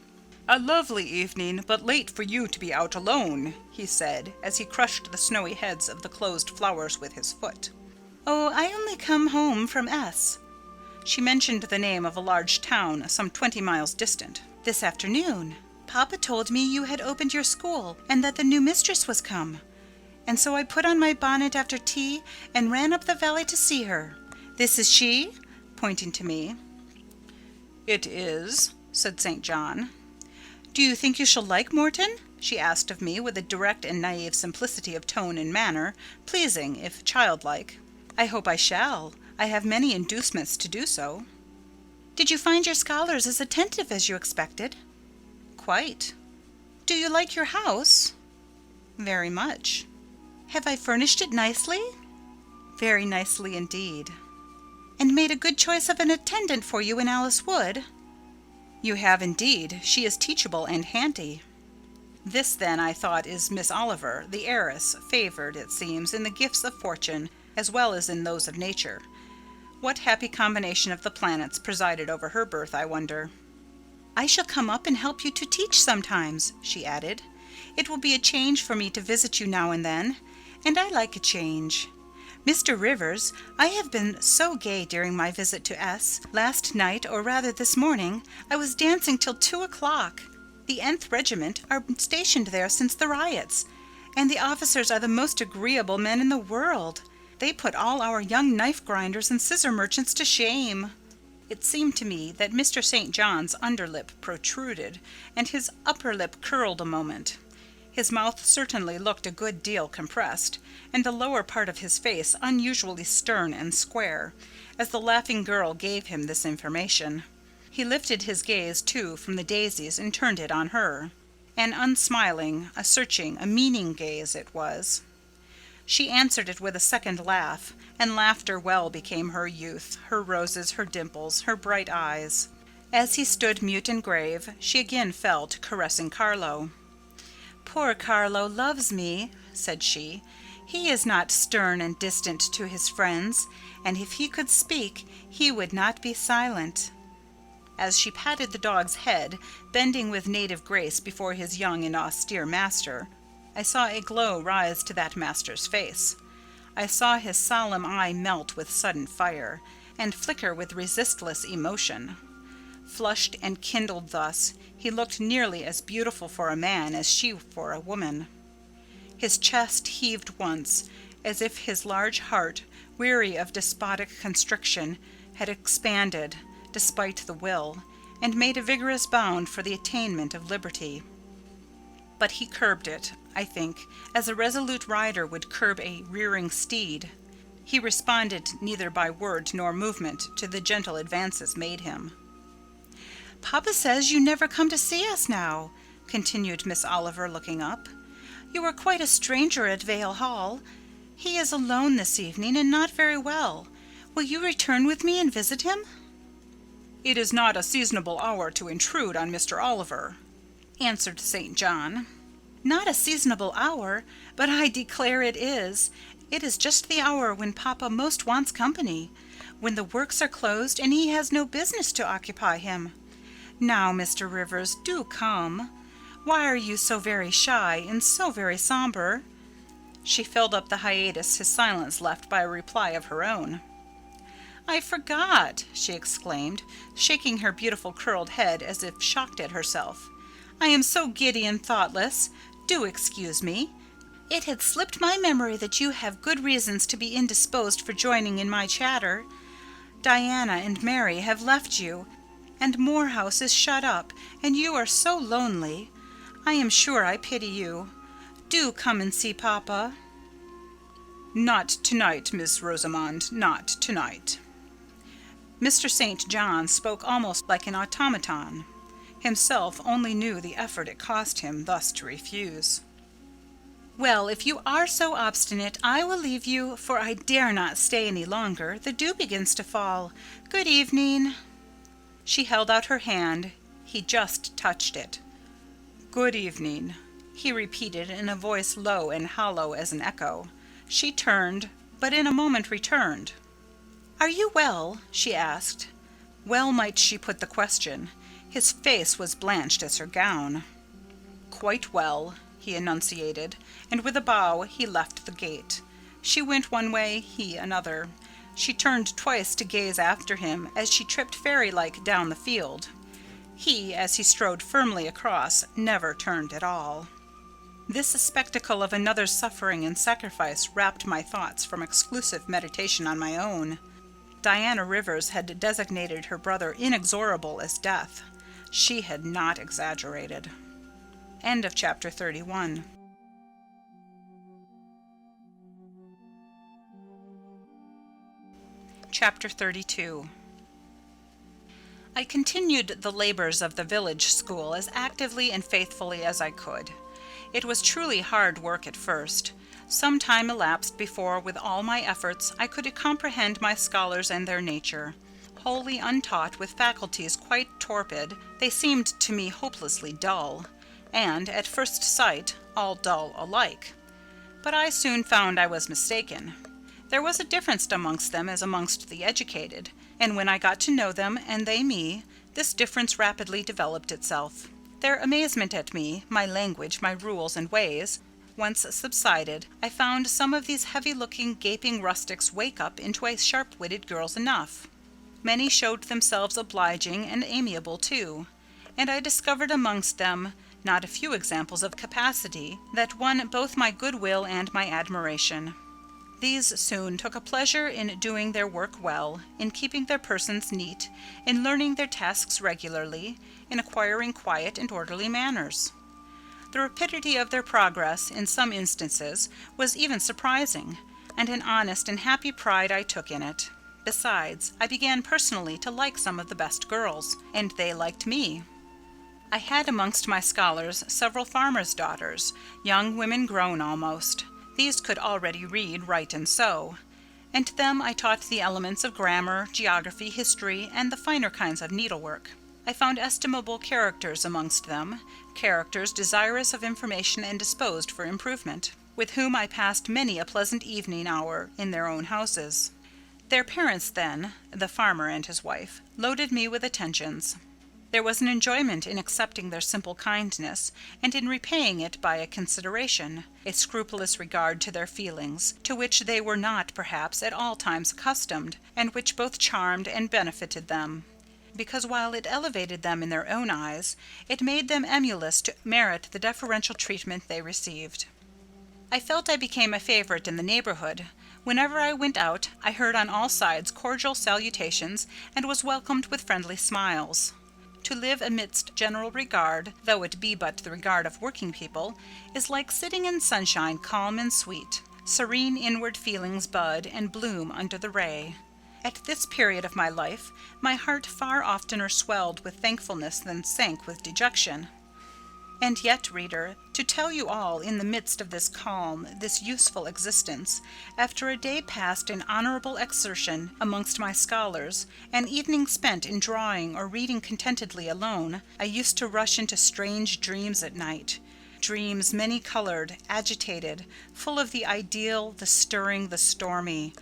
"A lovely evening, but late for you to be out alone," he said, as he crushed the snowy heads of the closed flowers with his foot. "Oh, I only come home from S." She mentioned the name of a large town some 20 miles distant. "This afternoon. Papa told me you had opened your school, and that the new mistress was come. And so I put on my bonnet after tea, and ran up the valley to see her. This is she?" pointing to me. "It is," said St. John. "Do you think you shall like Morton?" she asked of me with a direct and naive simplicity of tone and manner, pleasing, if childlike. "I hope I shall. I have many inducements to do so." "Did you find your scholars as attentive as you expected?" "Quite." "Do you like your house?" "Very much." "Have I furnished it nicely?" "Very nicely indeed." "And made a good choice of an attendant for you in Alice Wood?" "You have indeed. She is teachable and handy." This, then, I thought, is Miss Oliver, the heiress, favoured, it seems, in the gifts of fortune, as well as in those of nature. What happy combination of the planets presided over her birth, I wonder? "I shall come up and help you to teach sometimes," she added. "It will be a change for me to visit you now and then, and I like a change. Mr. Rivers, I have been so gay during my visit to S. Last night, or rather this morning, I was dancing till 2 o'clock. The Nth Regiment are stationed there since the riots, and the officers are the most agreeable men in the world. They put all our young knife grinders and scissor merchants to shame." It seemed to me that Mr. St. John's underlip protruded, and his upper lip curled a moment. His mouth certainly looked a good deal compressed, and the lower part of his face unusually stern and square, as the laughing girl gave him this information. He lifted his gaze, too, from the daisies and turned it on her. An unsmiling, a searching, a meaning gaze it was. She answered it with a second laugh, and laughter well became her youth, her roses, her dimples, her bright eyes. As he stood mute and grave, she again fell to caressing Carlo. "Poor Carlo loves me," said she. "He is not stern and distant to his friends, and if he could speak, he would not be silent." As she patted the dog's head, bending with native grace before his young and austere master, I saw a glow rise to that master's face. I saw his solemn eye melt with sudden fire, and flicker with resistless emotion. Flushed and kindled thus, he looked nearly as beautiful for a man as she for a woman. His chest heaved once, as if his large heart, weary of despotic constriction, had expanded, despite the will, and made a vigorous bound for the attainment of liberty. But he curbed it, I think, as a resolute rider would curb a rearing steed. He responded neither by word nor movement to the gentle advances made him. "Papa says you never come to see us now," continued Miss Oliver, looking up. "You are quite a stranger at Vale Hall. He is alone this evening and not very well. Will you return with me and visit him?" "It is not a seasonable hour to intrude on Mr. Oliver," answered St. John. "Not a seasonable hour, but I declare it is. It is just the hour when Papa most wants company, when the works are closed and he has no business to occupy him. Now, Mr. Rivers, do come. Why are you so very shy and so very somber?" She filled up the hiatus his silence left by a reply of her own. "I forgot," she exclaimed, shaking her beautiful curled head as if shocked at herself. "I am so giddy and thoughtless. Do excuse me. It had slipped my memory that you have good reasons to be indisposed for joining in my chatter. Diana and Mary have left you, and Moor House is shut up, and you are so lonely. I am sure I pity you. Do come and see Papa." "Not tonight, Miss Rosamond, not tonight." Mr. St. John spoke almost like an automaton. Himself only knew the effort it cost him thus to refuse. "Well, if you are so obstinate, I will leave you, for I dare not stay any longer. The dew begins to fall. Good evening." She held out her hand. He just touched it. "Good evening," he repeated in a voice low and hollow as an echo. She turned, but in a moment returned. "Are you well?" she asked. Well might she put the question. His face was blanched as her gown. "Quite well," he enunciated, and with a bow he left the gate. She went one way, he another. She turned twice to gaze after him as she tripped fairy-like down the field. He, as he strode firmly across, never turned at all. This spectacle of another's suffering and sacrifice rapt my thoughts from exclusive meditation on my own. Diana Rivers had designated her brother inexorable as death. She had not exaggerated. End of chapter 31. Chapter 32. I continued the labors of the village school as actively and faithfully as I could. It was truly hard work at first. Some time elapsed before, with all my efforts, I could comprehend my scholars and their nature. Wholly untaught, with faculties quite torpid, they seemed to me hopelessly dull, and, at first sight, all dull alike. But I soon found I was mistaken. There was a difference amongst them as amongst the educated, and when I got to know them, and they me, this difference rapidly developed itself. Their amazement at me, my language, my rules and ways, once subsided, I found some of these heavy-looking, gaping rustics wake up into a sharp-witted girls enough. Many showed themselves obliging and amiable too, and I discovered amongst them not a few examples of capacity that won both my goodwill and my admiration. These soon took a pleasure in doing their work well, in keeping their persons neat, in learning their tasks regularly, in acquiring quiet and orderly manners. The rapidity of their progress, in some instances, was even surprising, and an honest and happy pride I took in it. Besides, I began personally to like some of the best girls, and they liked me. I had amongst my scholars several farmers' daughters, young women grown almost. These could already read, write, and sew, and to them I taught the elements of grammar, geography, history, and the finer kinds of needlework. I found estimable characters amongst them, characters desirous of information and disposed for improvement, with whom I passed many a pleasant evening hour in their own houses. Their parents then, the farmer and his wife, loaded me with attentions. There was an enjoyment in accepting their simple kindness, and in repaying it by a consideration, a scrupulous regard to their feelings, to which they were not, perhaps, at all times accustomed, and which both charmed and benefited them, because while it elevated them in their own eyes, it made them emulous to merit the deferential treatment they received. I felt I became a favourite in the neighbourhood. Whenever I went out, I heard on all sides cordial salutations, and was welcomed with friendly smiles. To live amidst general regard, though it be but the regard of working people, is like sitting in sunshine calm and sweet. Serene inward feelings bud and bloom under the ray. At this period of my life, my heart far oftener swelled with thankfulness than sank with dejection. And yet, reader, to tell you all in the midst of this calm, this useful existence, after a day passed in honourable exertion amongst my scholars, an evening spent in drawing or reading contentedly alone, I used to rush into strange dreams at night, dreams many-coloured, agitated, full of the ideal, the stirring, the stormy,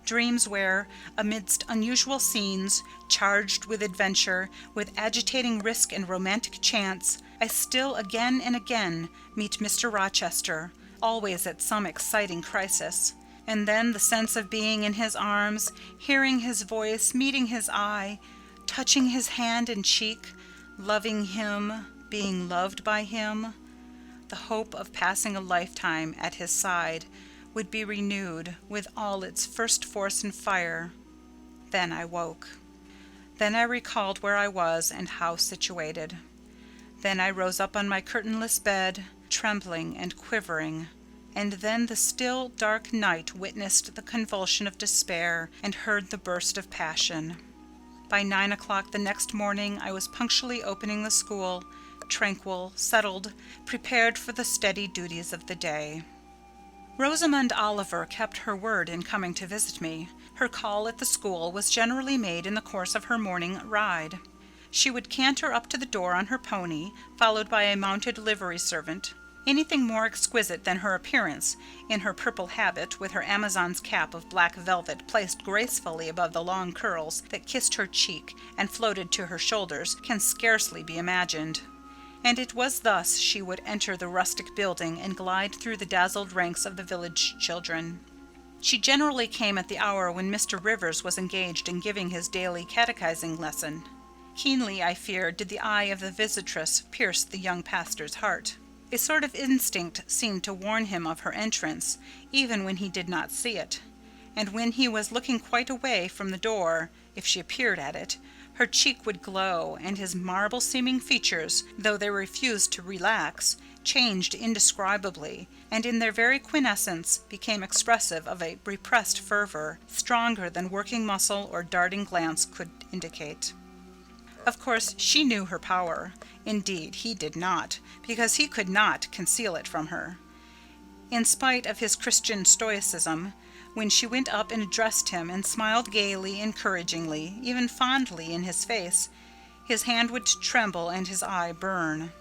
dreams where, amidst unusual scenes, charged with adventure, with agitating risk and romantic chance, I still again and again meet Mr. Rochester, always at some exciting crisis, and then the sense of being in his arms, hearing his voice, meeting his eye, touching his hand and cheek, loving him, being loved by him, the hope of passing a lifetime at his side would be renewed with all its first force and fire. Then I woke. Then I recalled where I was and how situated. Then I rose up on my curtainless bed, trembling and quivering, and then the still, dark night witnessed the convulsion of despair and heard the burst of passion. By 9 o'clock the next morning I was punctually opening the school, tranquil, settled, prepared for the steady duties of the day. Rosamond Oliver kept her word in coming to visit me. Her call at the school was generally made in the course of her morning ride. She would canter up to the door on her pony, followed by a mounted livery servant. Anything more exquisite than her appearance, in her purple habit, with her Amazon's cap of black velvet placed gracefully above the long curls that kissed her cheek and floated to her shoulders, can scarcely be imagined. And it was thus she would enter the rustic building and glide through the dazzled ranks of the village children. She generally came at the hour when Mr. Rivers was engaged in giving his daily catechizing lesson. Keenly, I fear, did the eye of the visitress pierce the young pastor's heart. A sort of instinct seemed to warn him of her entrance, even when he did not see it, and when he was looking quite away from the door, if she appeared at it, her cheek would glow, and his marble-seeming features, though they refused to relax, changed indescribably, and in their very quiescence became expressive of a repressed fervour, stronger than working muscle or darting glance could indicate. Of course, she knew her power. Indeed, he did not, because he could not conceal it from her. In spite of his Christian stoicism, when she went up and addressed him and smiled gaily, encouragingly, even fondly in his face, his hand would tremble and his eye burn.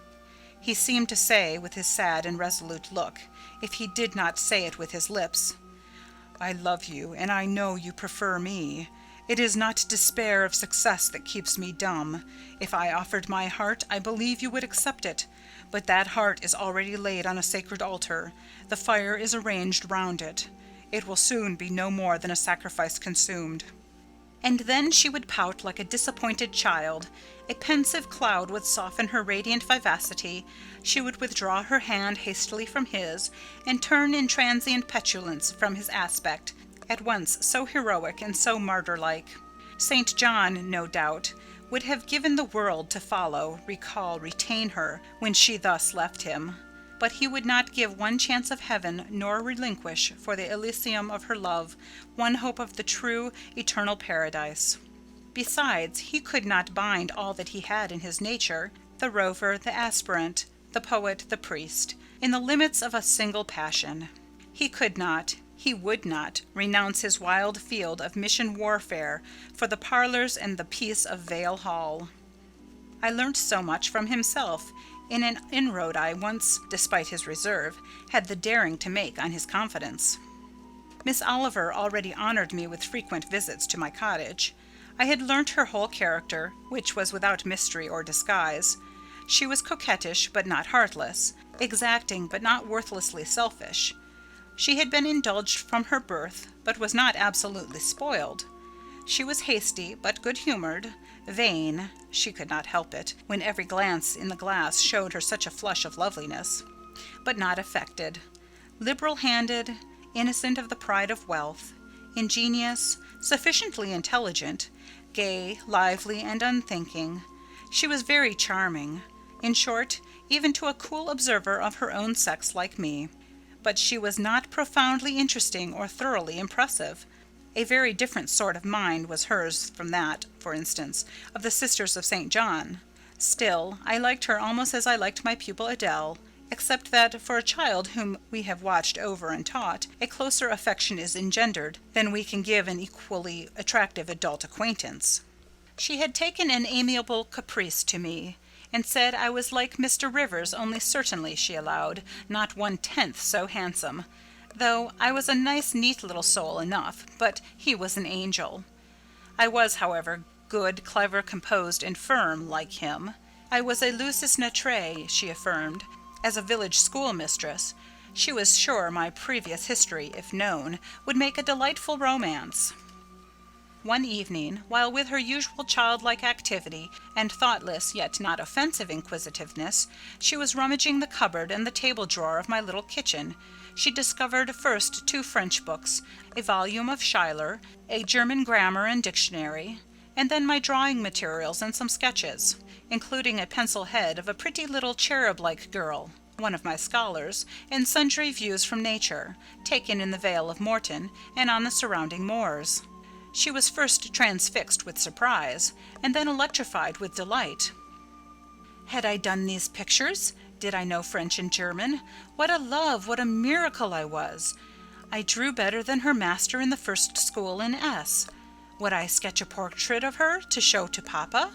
He seemed to say, with his sad and resolute look, if he did not say it with his lips, "I love you, and I know you prefer me. It is not despair of success that keeps me dumb. If I offered my heart, I believe you would accept it. But that heart is already laid on a sacred altar. The fire is arranged round it. It will soon be no more than a sacrifice consumed." And then she would pout like a disappointed child. A pensive cloud would soften her radiant vivacity. She would withdraw her hand hastily from his, and turn in transient petulance from his aspect, at once so heroic and so martyr-like. St. John, no doubt, would have given the world to follow, recall, retain her, when she thus left him. But he would not give one chance of heaven, nor relinquish, for the Elysium of her love, one hope of the true, eternal paradise. Besides, he could not bind all that he had in his nature, the rover, the aspirant, the poet, the priest, in the limits of a single passion. He could not, he would not, renounce his wild field of mission warfare for the parlours and the peace of Vale Hall. I learnt so much from himself in an inroad I once, despite his reserve, had the daring to make on his confidence. Miss Oliver already honoured me with frequent visits to my cottage. I had learnt her whole character, which was without mystery or disguise. She was coquettish, but not heartless; exacting, but not worthlessly selfish. She had been indulged from her birth, but was not absolutely spoiled. She was hasty, but good-humoured; vain (she could not help it, when every glance in the glass showed her such a flush of loveliness), but not affected; liberal-handed, innocent of the pride of wealth; ingenious, sufficiently intelligent, gay, lively, and unthinking. She was very charming, in short, even to a cool observer of her own sex like me. But she was not profoundly interesting or thoroughly impressive. A very different sort of mind was hers from that, for instance, of the Sisters of St. John. Still, I liked her almost as I liked my pupil Adele, except that for a child whom we have watched over and taught, a closer affection is engendered than we can give an equally attractive adult acquaintance. She had taken an amiable caprice to me, and said I was like Mr. Rivers, only certainly, she allowed, not 1/10 so handsome, though I was a nice neat little soul enough, but he was an angel. I was, however, good, clever, composed, and firm, like him. I was a lusus naturae, she affirmed, as a village schoolmistress. She was sure my previous history, if known, would make a delightful romance. One evening, while with her usual childlike activity and thoughtless yet not offensive inquisitiveness, she was rummaging the cupboard and the table drawer of my little kitchen, she discovered first 2 French books, a volume of Schiller, a German grammar and dictionary, and then my drawing materials and some sketches, including a pencil head of a pretty little cherub-like girl, one of my scholars, and sundry views from nature, taken in the Vale of Morton and on the surrounding moors. She was first transfixed with surprise, and then electrified with delight. Had I done these pictures? Did I know French and German? What a love, what a miracle I was! I drew better than her master in the first school in S. Would I sketch a portrait of her to show to papa?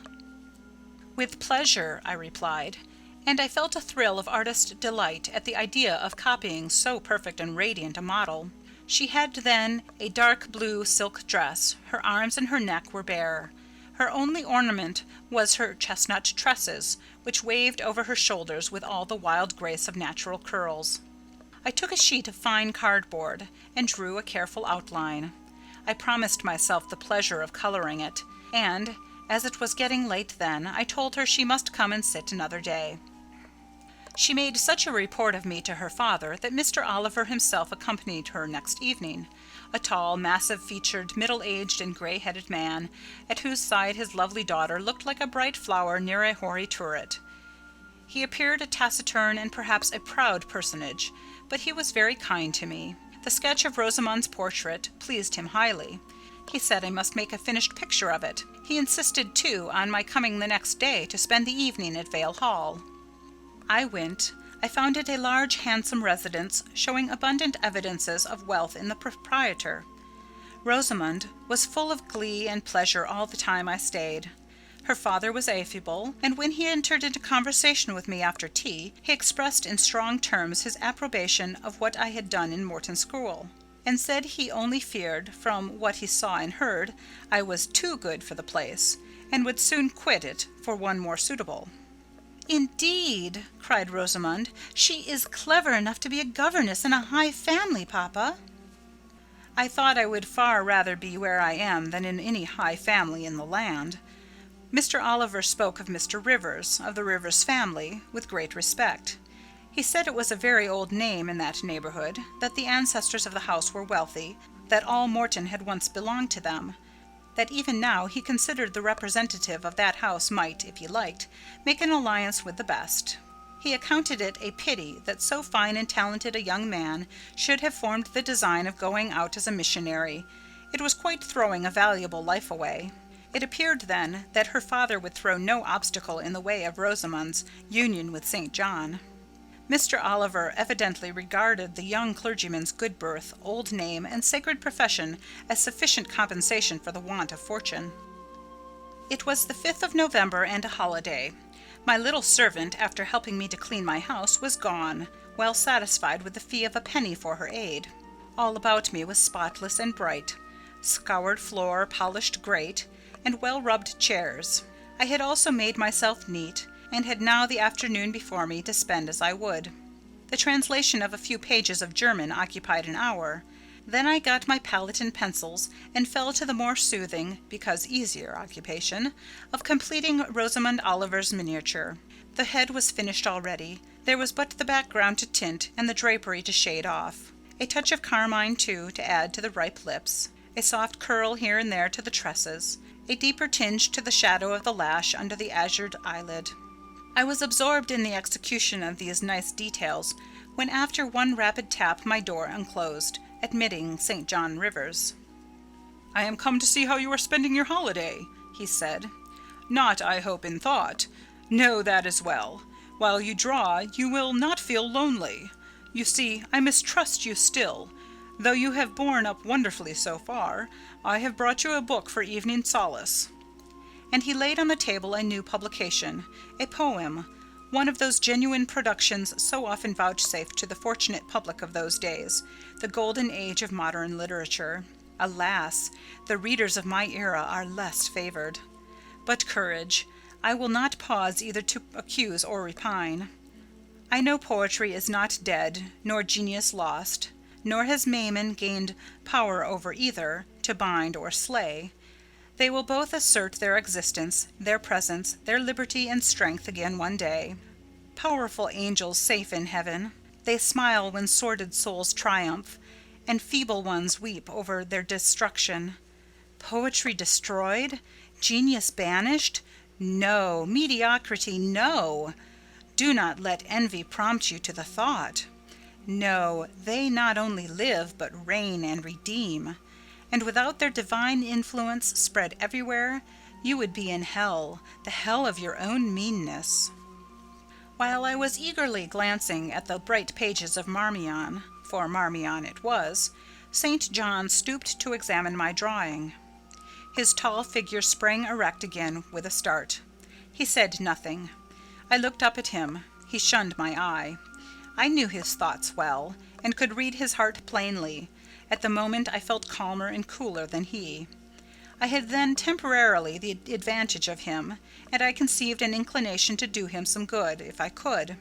With pleasure, I replied, and I felt a thrill of artist delight at the idea of copying so perfect and radiant a model. She had then a dark blue silk dress. Her arms and her neck were bare. Her only ornament was her chestnut tresses, which waved over her shoulders with all the wild grace of natural curls. I took a sheet of fine cardboard, and drew a careful outline. I promised myself the pleasure of colouring it, and, as it was getting late then, I told her she must come and sit another day. She made such a report of me to her father that Mr. Oliver himself accompanied her next evening, a tall, massive-featured, middle-aged and grey-headed man, at whose side his lovely daughter looked like a bright flower near a hoary turret. He appeared a taciturn and perhaps a proud personage, but he was very kind to me. The sketch of Rosamond's portrait pleased him highly. He said I must make a finished picture of it. He insisted, too, on my coming the next day to spend the evening at Vale Hall. I went. I found it a large, handsome residence, showing abundant evidences of wealth in the proprietor. Rosamond was full of glee and pleasure all the time I stayed. Her father was affable, and when he entered into conversation with me after tea, he expressed in strong terms his approbation of what I had done in Morton School, and said he only feared, from what he saw and heard, I was too good for the place, and would soon quit it for one more suitable. "Indeed," cried Rosamond, "she is clever enough to be a governess in a high family, papa." I thought I would far rather be where I am than in any high family in the land. Mr. Oliver spoke of Mr. Rivers, of the Rivers family, with great respect. He said it was a very old name in that neighbourhood, that the ancestors of the house were wealthy, that all Morton had once belonged to them, that even now he considered the representative of that house might, if he liked, make an alliance with the best. He accounted it a pity that so fine and talented a young man should have formed the design of going out as a missionary. It was quite throwing a valuable life away. It appeared, then, that her father would throw no obstacle in the way of Rosamond's union with St. John. Mr. Oliver evidently regarded the young clergyman's good birth, old name, and sacred profession as sufficient compensation for the want of fortune. It was the 5th of November and a holiday. My little servant, after helping me to clean my house, was gone, well satisfied with the fee of a penny for her aid. All about me was spotless and bright, scoured floor, polished grate, and well-rubbed chairs. I had also made myself neat, and had now the afternoon before me to spend as I would. The translation of a few pages of German occupied an hour. Then I got my palette and pencils, and fell to the more soothing, because easier occupation, of completing Rosamond Oliver's miniature. The head was finished already. There was but the background to tint, and the drapery to shade off. A touch of carmine, too, to add to the ripe lips. A soft curl here and there to the tresses. A deeper tinge to the shadow of the lash under the azured eyelid. I was absorbed in the execution of these nice details, when after one rapid tap my door unclosed, admitting St. John Rivers. "I am come to see how you are spending your holiday," he said. "Not, I hope, in thought. No, that is well. While you draw, you will not feel lonely. You see, I mistrust you still. Though you have borne up wonderfully so far, I have brought you a book for evening solace." And he laid on the table a new publication, a poem, one of those genuine productions so often vouchsafed to the fortunate public of those days, the golden age of modern literature. Alas, the readers of my era are less favoured. But courage, I will not pause either to accuse or repine. I know poetry is not dead, nor genius lost, nor has Mammon gained power over either, to bind or slay. They will both assert their existence, their presence, their liberty and strength again one day. Powerful angels safe in heaven, they smile when sordid souls triumph, and feeble ones weep over their destruction. Poetry destroyed? Genius banished? No, mediocrity, no! Do not let envy prompt you to the thought. No, they not only live, but reign and redeem. And without their divine influence spread everywhere, you would be in hell, the hell of your own meanness. While I was eagerly glancing at the bright pages of Marmion, for Marmion it was, St. John stooped to examine my drawing. His tall figure sprang erect again with a start. He said nothing. I looked up at him. He shunned my eye. I knew his thoughts well, and could read his heart plainly. At the moment I felt calmer and cooler than he. I had then temporarily the advantage of him, and I conceived an inclination to do him some good, if I could.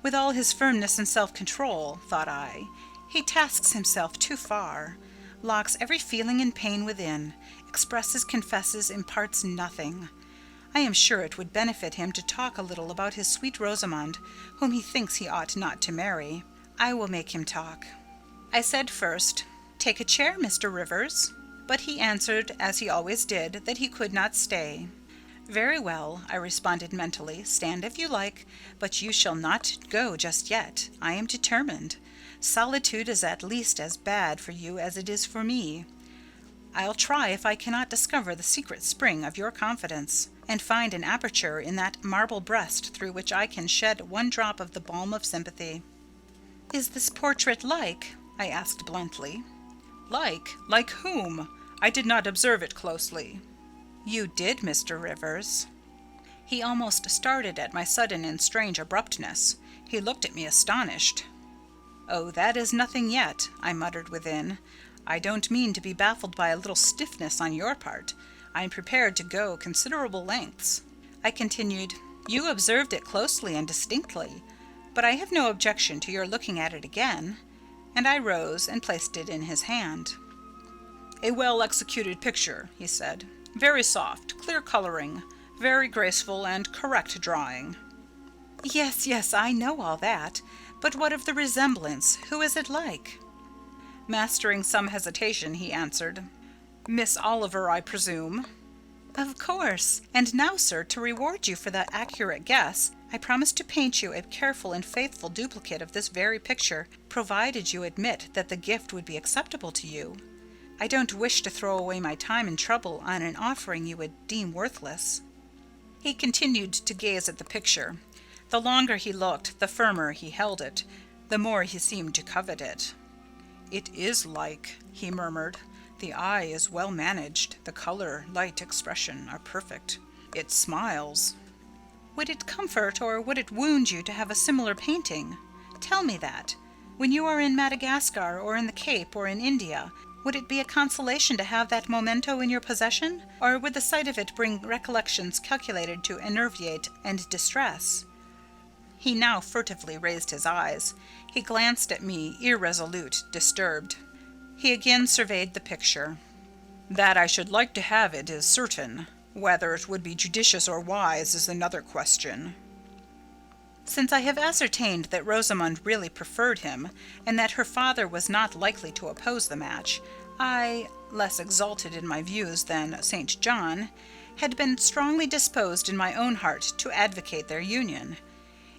With all his firmness and self-control, thought I, he tasks himself too far, locks every feeling and pain within, expresses, confesses, imparts nothing. I am sure it would benefit him to talk a little about his sweet Rosamond, whom he thinks he ought not to marry. I will make him talk. I said first, "Take a chair, Mr. Rivers." But he answered, as he always did, that he could not stay. "Very well," I responded mentally, "stand if you like, but you shall not go just yet. I am determined. Solitude is at least as bad for you as it is for me. I'll try if I cannot discover the secret spring of your confidence, and find an aperture in that marble breast through which I can shed one drop of the balm of sympathy." "Is this portrait like?" I asked bluntly. Like whom? I did not observe it closely." "You did, Mr. Rivers." He almost started at my sudden and strange abruptness. He looked at me astonished. "Oh, that is nothing yet," I muttered within. "I don't mean to be baffled by a little stiffness on your part. I am prepared to go considerable lengths." I continued, "You observed it closely and distinctly, but I have no objection to your looking at it again." And I rose and placed it in his hand. "A well-executed picture," he said. "Very soft, clear coloring, very graceful and correct drawing." Yes, I know all that. But what of the resemblance? Who is it like?" Mastering some hesitation, he answered, "Miss Oliver, I presume." "Of course. And now, sir, to reward you for that accurate guess, I promise to paint you a careful and faithful duplicate of this very picture, provided you admit that the gift would be acceptable to you. I don't wish to throw away my time and trouble on an offering you would deem worthless." He continued to gaze at the picture. The longer he looked, the firmer he held it, the more he seemed to covet it. "It is like," he murmured. The eye is well managed. The color, light, expression are perfect. It smiles. Would it comfort or would it wound you to have a similar painting? Tell me that. When you are in Madagascar or in the Cape or in India, would it be a consolation to have that memento in your possession, or would the sight of it bring recollections calculated to enervate and distress? He now furtively raised his eyes. He glanced at me, irresolute, disturbed. He again surveyed the picture. That I should like to have it is certain. Whether it would be judicious or wise is another question. Since I have ascertained that Rosamond really preferred him, and that her father was not likely to oppose the match, I, less exalted in my views than St. John, had been strongly disposed in my own heart to advocate their union.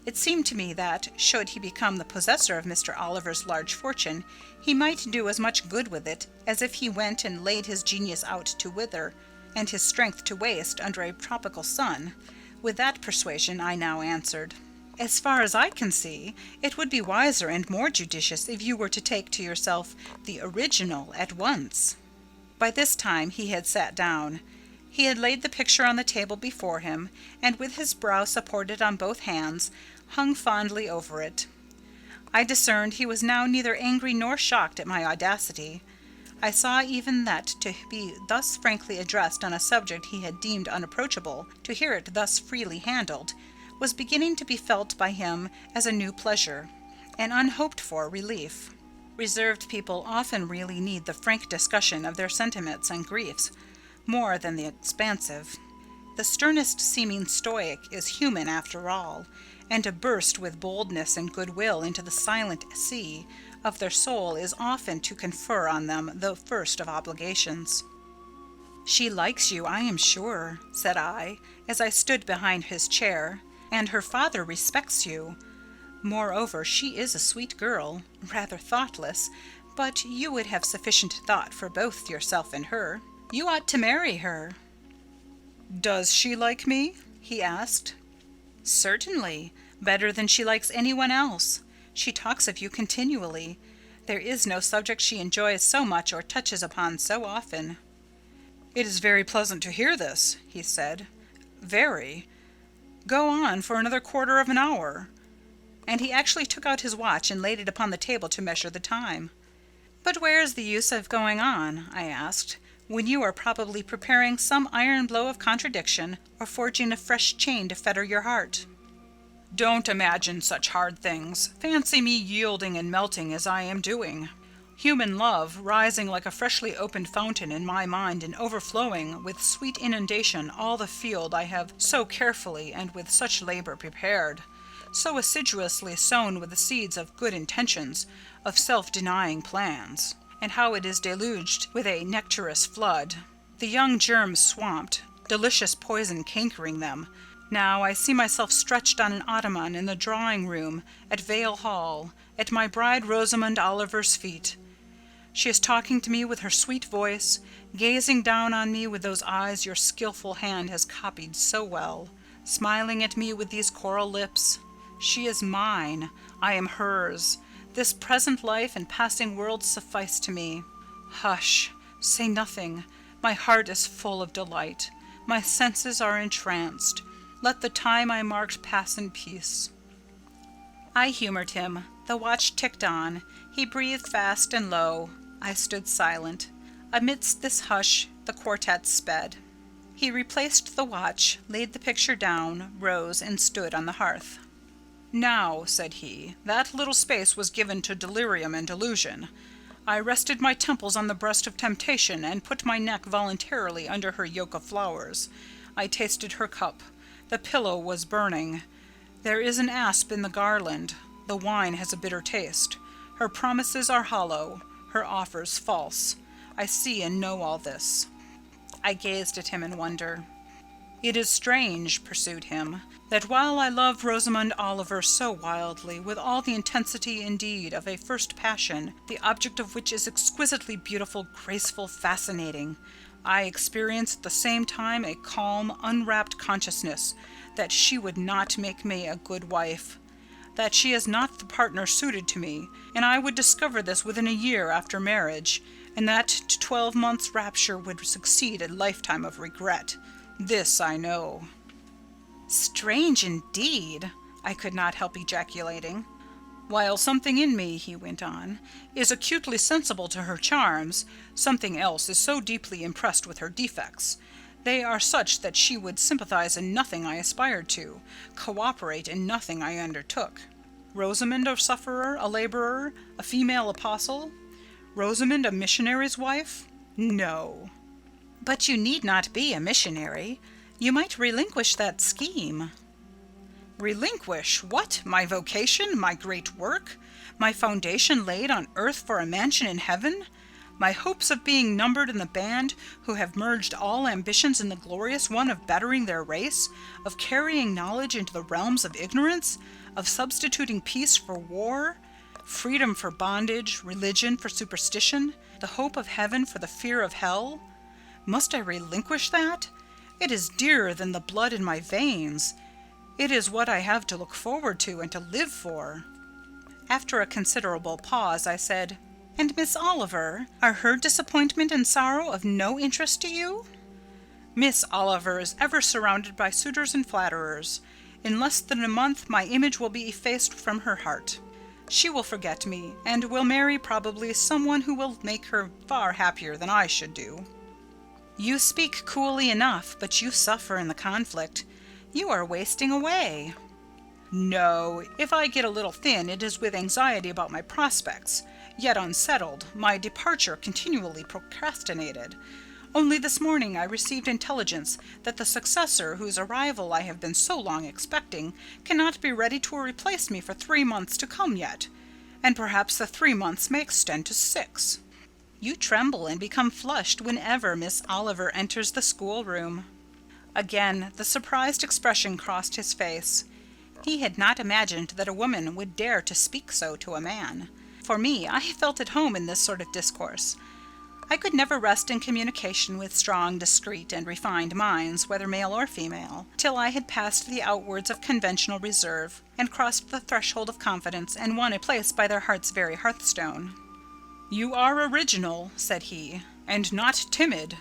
It seemed to me that, should he become the possessor of Mr. Oliver's large fortune, he might do as much good with it as if he went and laid his genius out to wither, and his strength to waste under a tropical sun. With that persuasion I now answered, "As far as I can see, it would be wiser and more judicious if you were to take to yourself the original at once." By this time he had sat down. He had laid the picture on the table before him, and with his brow supported on both hands, hung fondly over it. I discerned he was now neither angry nor shocked at my audacity. I saw even that to be thus frankly addressed on a subject he had deemed unapproachable, to hear it thus freely handled, was beginning to be felt by him as a new pleasure, an unhoped-for relief. Reserved people often really need the frank discussion of their sentiments and griefs more than the expansive. The sternest seeming stoic is human after all, and to burst with boldness and goodwill into the silent sea of their soul is often to confer on them the first of obligations. "She likes you, I am sure," said I, as I stood behind his chair, "and her father respects you. Moreover, she is a sweet girl, rather thoughtless, but you would have sufficient thought for both yourself and her. You ought to marry her." "Does she like me?" he asked. "Certainly, better than she likes anyone else. She talks of you continually. There is no subject she enjoys so much or touches upon so often." "It is very pleasant to hear this," he said. "Very. Go on for another quarter of an hour." And he actually took out his watch and laid it upon the table to measure the time. "But where is the use of going on," I asked, "when you are probably preparing some iron blow of contradiction, or forging a fresh chain to fetter your heart?" "Don't imagine such hard things. Fancy me yielding and melting as I am doing. Human love, rising like a freshly opened fountain in my mind and overflowing with sweet inundation all the field I have so carefully and with such labor prepared, so assiduously sown with the seeds of good intentions, of self-denying plans, and how it is deluged with a nectarous flood, the young germs swamped, delicious poison cankering them. Now I see myself stretched on an ottoman in the drawing-room at Vale Hall, at my bride Rosamond Oliver's feet. She is talking to me with her sweet voice, gazing down on me with those eyes your skilful hand has copied so well, smiling at me with these coral lips. She is mine, I am hers. This present life and passing world suffice to me. Hush, say nothing. My heart is full of delight. My senses are entranced. Let the time I marked pass in peace." I humored him. The watch ticked on. He breathed fast and low. I stood silent. Amidst this hush, the quartet sped. He replaced the watch, laid the picture down, rose, and stood on the hearth. "Now," said he, "that little space was given to delirium and delusion. I rested my temples on the breast of temptation, and put my neck voluntarily under her yoke of flowers. I tasted her cup. The pillow was burning. There is an asp in the garland. The wine has a bitter taste. Her promises are hollow, her offers false. I see and know all this." I gazed at him in wonder. "It is strange," pursued him, "that while I love Rosamond Oliver so wildly, with all the intensity indeed of a first passion, the object of which is exquisitely beautiful, graceful, fascinating, I experience at the same time a calm, unwrapped consciousness that she would not make me a good wife, that she is not the partner suited to me, and I would discover this within a year after marriage, and that 12 months' rapture would succeed a lifetime of regret. This I know." "Strange indeed," I could not help ejaculating. "While something in me," he went on, "is acutely sensible to her charms, something else is so deeply impressed with her defects. They are such that she would sympathize in nothing I aspired to, co-operate in nothing I undertook. Rosamond a sufferer, a laborer, a female apostle? Rosamond a missionary's wife? No." "But you need not be a missionary. You might relinquish that scheme." "Relinquish? What? My vocation? My great work? My foundation laid on earth for a mansion in heaven? My hopes of being numbered in the band who have merged all ambitions in the glorious one of bettering their race, of carrying knowledge into the realms of ignorance, of substituting peace for war, freedom for bondage, religion for superstition, the hope of heaven for the fear of hell? Must I relinquish that? It is dearer than the blood in my veins. It is what I have to look forward to and to live for." After a considerable pause, I said, "And Miss Oliver, are her disappointment and sorrow of no interest to you?" "Miss Oliver is ever surrounded by suitors and flatterers. In less than a month my image will be effaced from her heart. She will forget me, and will marry probably someone who will make her far happier than I should do." "You speak coolly enough, but you suffer in the conflict. You are wasting away." "No, if I get a little thin, it is with anxiety about my prospects, yet unsettled, my departure continually procrastinated. Only this morning I received intelligence that the successor whose arrival I have been so long expecting cannot be ready to replace me for 3 months to come yet, and perhaps the 3 months may extend to 6. You tremble and become flushed whenever Miss Oliver enters the schoolroom." Again the surprised expression crossed his face. He had not imagined that a woman would dare to speak so to a man. For me, I felt at home in this sort of discourse. I could never rest in communication with strong, discreet, and refined minds, whether male or female, till I had passed the outworks of conventional reserve, and crossed the threshold of confidence, and won a place by their heart's very hearthstone. "You are original," said he, "and not timid.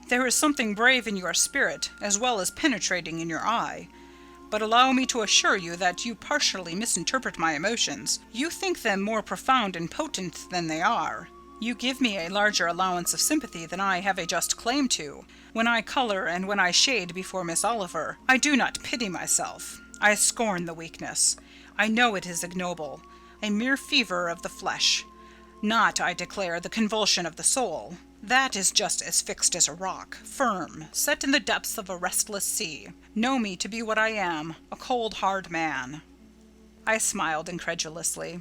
There is something brave in your spirit, as well as penetrating in your eye. But allow me to assure you that you partially misinterpret my emotions. You think them more profound and potent than they are. You give me a larger allowance of sympathy than I have a just claim to. When I colour and when I shade before Miss Oliver, I do not pity myself. I scorn the weakness. I know it is ignoble, a mere fever of the flesh. Not, I declare, the convulsion of the soul. That is just as fixed as a rock, firm, set in the depths of a restless sea. Know me to be what I am, a cold, hard man." I smiled incredulously.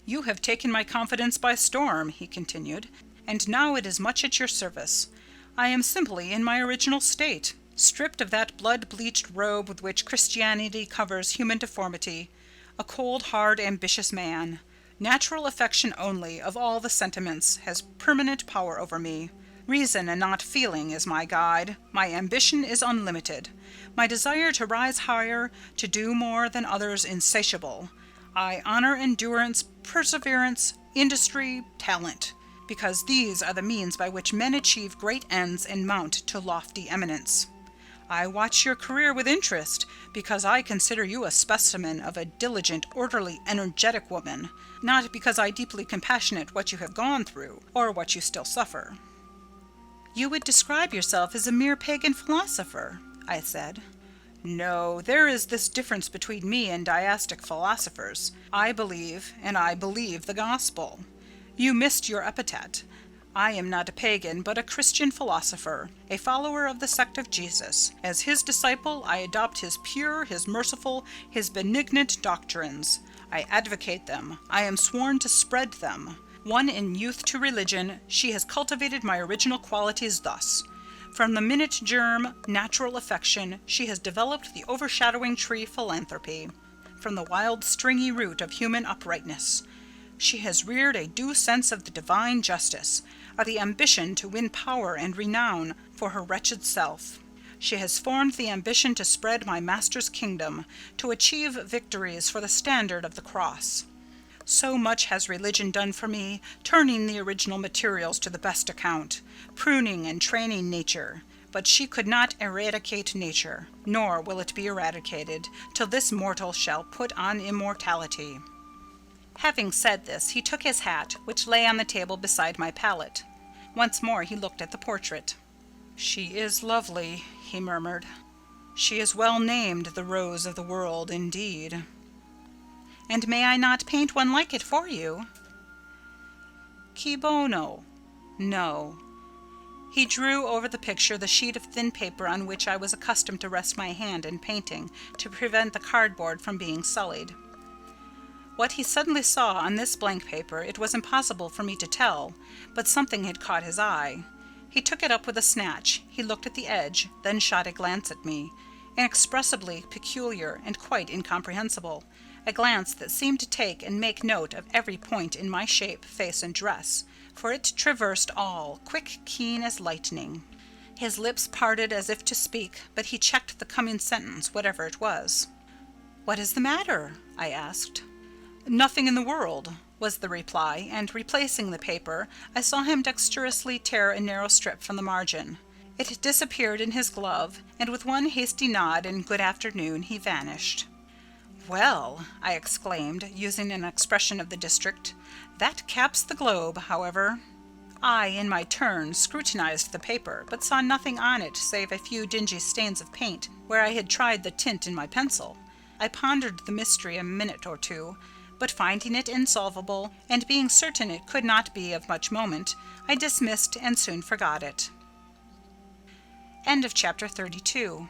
"You have taken my confidence by storm," he continued, "and now it is much at your service. I am simply in my original state, stripped of that blood-bleached robe with which Christianity covers human deformity, a cold, hard, ambitious man. Natural affection only, of all the sentiments, has permanent power over me. Reason and not feeling is my guide. My ambition is unlimited. My desire to rise higher, to do more than others insatiable. I honour endurance, perseverance, industry, talent, because these are the means by which men achieve great ends and mount to lofty eminence. I watch your career with interest, because I consider you a specimen of a diligent, orderly, energetic woman, not because I deeply compassionate what you have gone through, or what you still suffer." "You would describe yourself as a mere pagan philosopher," I said. "No, there is this difference between me and deistic philosophers. I believe, and I believe the gospel. You missed your epithet. I am not a pagan, but a Christian philosopher, a follower of the sect of Jesus. As his disciple, I adopt his pure, his merciful, his benignant doctrines. I advocate them. I am sworn to spread them. Won in youth to religion, she has cultivated my original qualities thus. From the minute germ, natural affection, she has developed the overshadowing tree, philanthropy. From the wild, stringy root of human uprightness, she has reared a due sense of the divine justice, of the ambition to win power and renown for her wretched self. She has formed the ambition to spread my Master's kingdom, to achieve victories for the standard of the cross. So much has religion done for me, turning the original materials to the best account, pruning and training nature. But she could not eradicate nature, nor will it be eradicated till this mortal shall put on immortality." Having said this, he took his hat, which lay on the table beside my pallet. Once more he looked at the portrait. "She is lovely," he murmured. "She is well named the Rose of the World, indeed." "And may I not paint one like it for you?" "Chi bono?" "No." He drew over the picture the sheet of thin paper on which I was accustomed to rest my hand in painting, to prevent the cardboard from being sullied. What he suddenly saw on this blank paper it was impossible for me to tell, but something had caught his eye. He took it up with a snatch. He looked at the edge, then shot a glance at me, inexpressibly peculiar and quite incomprehensible, a glance that seemed to take and make note of every point in my shape, face, and dress, for it traversed all, quick, keen as lightning. His lips parted as if to speak, but he checked the coming sentence, whatever it was. "What is the matter?" I asked. "Nothing in the world," was the reply, and replacing the paper, I saw him dexterously tear a narrow strip from the margin. It disappeared in his glove, and with one hasty nod and good afternoon he vanished. "Well," I exclaimed, using an expression of the district, "that caps the globe, however." I, in my turn, scrutinized the paper, but saw nothing on it save a few dingy stains of paint where I had tried the tint in my pencil. I pondered the mystery a minute or two, but finding it insolvable, and being certain it could not be of much moment, I dismissed and soon forgot it. End of chapter 32.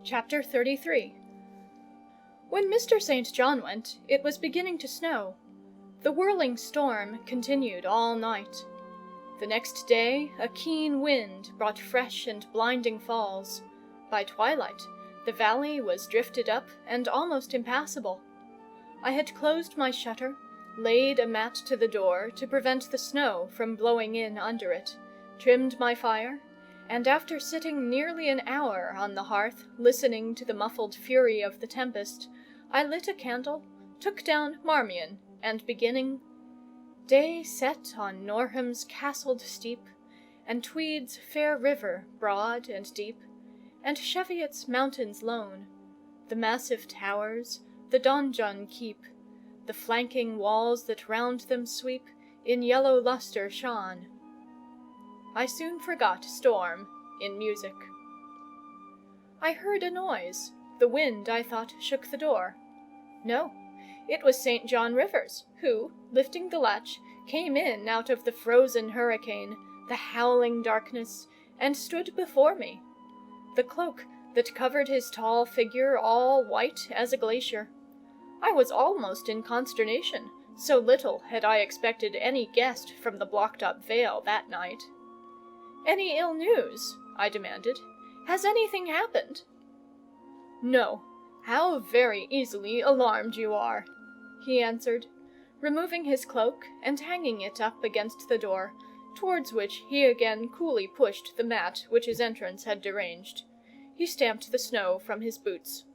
Chapter 33. When Mr. St. John went, it was beginning to snow. The whirling storm continued all night. The next day a keen wind brought fresh and blinding falls. By twilight the valley was drifted up and almost impassable. I had closed my shutter, laid a mat to the door to prevent the snow from blowing in under it, trimmed my fire, and after sitting nearly an hour on the hearth listening to the muffled fury of the tempest, I lit a candle, took down Marmion, and beginning, "Day set on Norham's castled steep, and Tweed's fair river broad and deep, and Cheviot's mountains lone, the massive towers, the donjon keep, the flanking walls that round them sweep, in yellow lustre shone." I soon forgot storm in music. I heard a noise. The wind, I thought, shook the door. No, it was St. John Rivers, who, lifting the latch, came in out of the frozen hurricane, the howling darkness, and stood before me, the cloak that covered his tall figure all white as a glacier. I was almost in consternation, so little had I expected any guest from the blocked-up vale that night. "Any ill news?" I demanded. "Has anything happened?" "No. How very easily alarmed you are," he answered, removing his cloak and hanging it up against the door, towards which he again coolly pushed the mat which his entrance had deranged. He stamped the snow from his boots.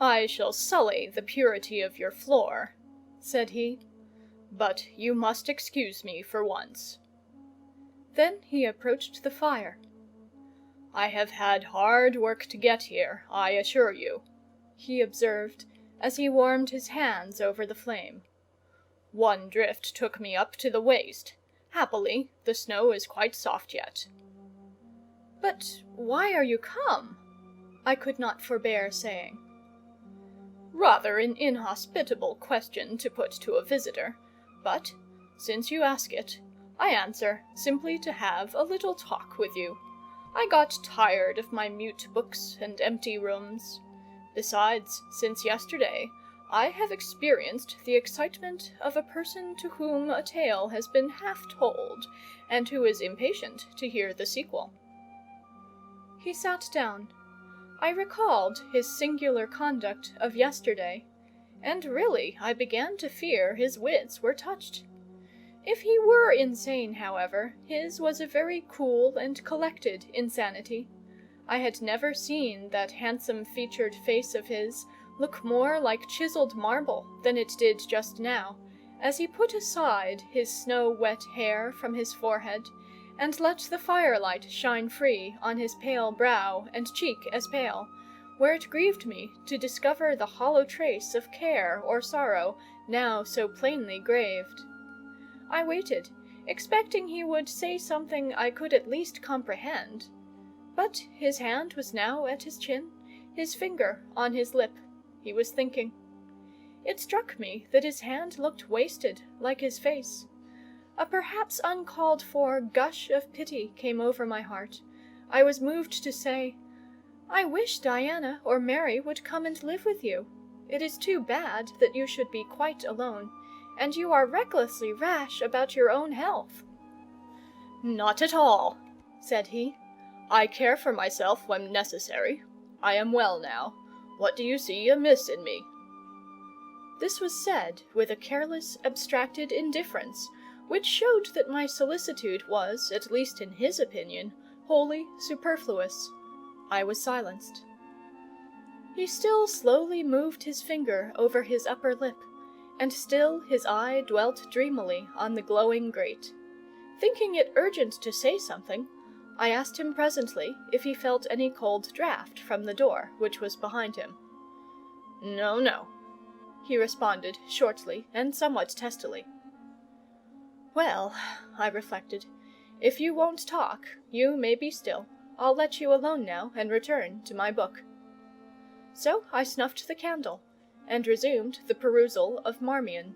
"I shall sully the purity of your floor," said he, "but you must excuse me for once." Then he approached the fire. "I have had hard work to get here, I assure you," he observed, as he warmed his hands over the flame. "One drift took me up to the waist. Happily, the snow is quite soft yet." "But why are you come?" I could not forbear saying. "Rather an inhospitable question to put to a visitor, but, since you ask it, I answer simply to have a little talk with you. I got tired of my mute books and empty rooms. Besides, since yesterday, I have experienced the excitement of a person to whom a tale has been half told, and who is impatient to hear the sequel." He sat down. I recalled his singular conduct of yesterday, and really I began to fear his wits were touched. If he were insane, however, his was a very cool and collected insanity. I had never seen that handsome-featured face of his look more like chiseled marble than it did just now, as he put aside his snow-wet hair from his forehead, and let the firelight shine free on his pale brow and cheek as pale, where it grieved me to discover the hollow trace of care or sorrow now so plainly graved. I waited, expecting he would say something I could at least comprehend. But his hand was now at his chin, his finger on his lip. He was thinking. It struck me that his hand looked wasted, like his face. A perhaps uncalled-for gush of pity came over my heart. I was moved to say, "I wish Diana or Mary would come and live with you. It is too bad that you should be quite alone, and you are recklessly rash about your own health." "Not at all," said he. "I care for myself when necessary. I am well now. What do you see amiss in me?" This was said with a careless, abstracted indifference, which showed that my solicitude was, at least in his opinion, wholly superfluous. I was silenced. He still slowly moved his finger over his upper lip, and still his eye dwelt dreamily on the glowing grate. Thinking it urgent to say something, I asked him presently if he felt any cold draught from the door, which was behind him. "No, no," he responded shortly and somewhat testily. "Well," I reflected, "if you won't talk, you may be still. I'll let you alone now and return to my book." So I snuffed the candle, and resumed the perusal of Marmion.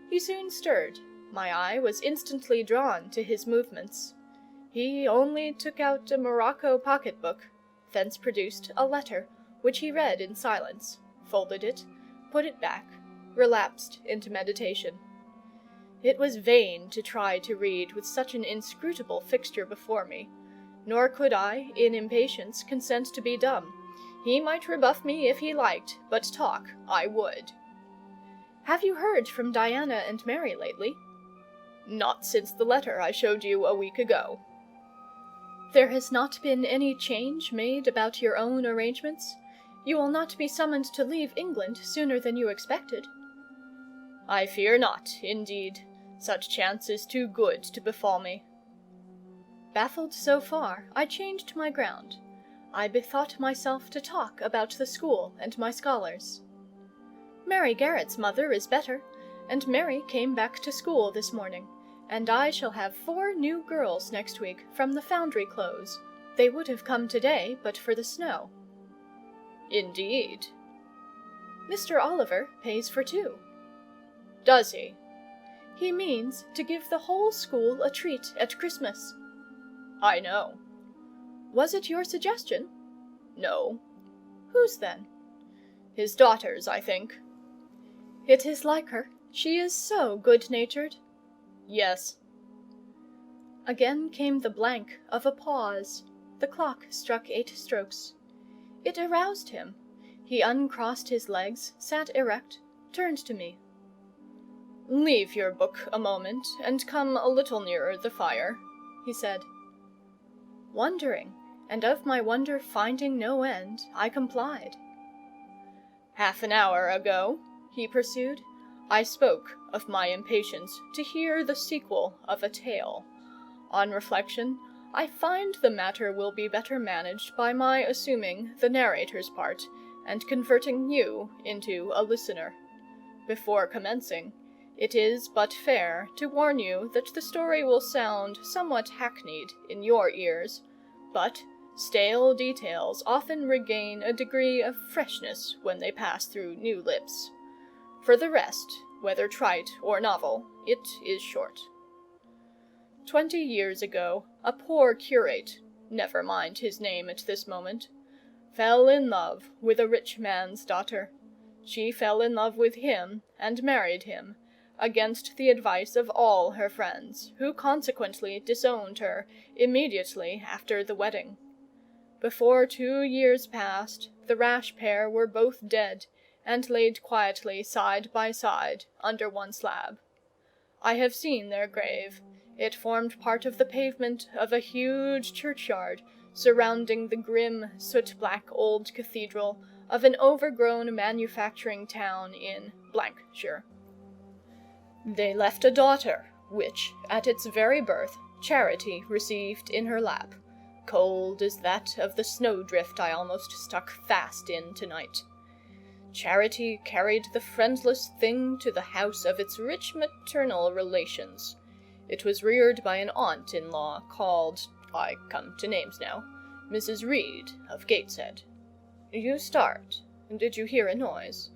He soon stirred. My eye was instantly drawn to his movements. He only took out a morocco pocket-book, thence produced a letter, which he read in silence, folded it, put it back, relapsed into meditation. It was vain to try to read with such an inscrutable fixture before me, nor could I, in impatience, consent to be dumb. He might rebuff me if he liked, but talk I would. "Have you heard from Diana and Mary lately?" "Not since the letter I showed you a week ago." "There has not been any change made about your own arrangements? You will not be summoned to leave England sooner than you expected?" "I fear not, indeed. Such chance is too good to befall me." Baffled so far, I changed my ground. I bethought myself to talk about the school and my scholars. "Mary Garrett's mother is better, and Mary came back to school this morning, and I shall have 4 new girls next week from the foundry close. They would have come today but for the snow." "Indeed." "Mr. Oliver pays for 2. "Does he?" "He means to give the whole school a treat at Christmas." "I know." "Was it your suggestion?" "No." "Whose then?" "His daughter's, I think." "It is like her. She is so good-natured." "Yes." Again came the blank of a pause. The clock struck 8 strokes. It aroused him. He uncrossed his legs, sat erect, turned to me. "Leave your book a moment, and come a little nearer the fire," he said. Wondering, and of my wonder finding no end, I complied. "Half an hour ago," he pursued, "I spoke of my impatience to hear the sequel of a tale. On reflection, I find the matter will be better managed by my assuming the narrator's part, and converting you into a listener. Before commencing, it is but fair to warn you that the story will sound somewhat hackneyed in your ears, but stale details often regain a degree of freshness when they pass through new lips. For the rest, whether trite or novel, it is short. 20 years ago, a poor curate, never mind his name at this moment, fell in love with a rich man's daughter. She fell in love with him and married him, against the advice of all her friends, who consequently disowned her immediately after the wedding. Before 2 years passed, the rash pair were both dead, and laid quietly side by side under one slab. I have seen their grave. It formed part of the pavement of a huge churchyard surrounding the grim, soot-black old cathedral of an overgrown manufacturing town in shire. They left a daughter, which, at its very birth, Charity received in her lap, cold as that of the snowdrift I almost stuck fast in tonight. Charity carried the friendless thing to the house of its rich maternal relations. It was reared by an aunt-in-law called, I come to names now, Mrs. Reed of Gateshead. You start. Did you hear a noise?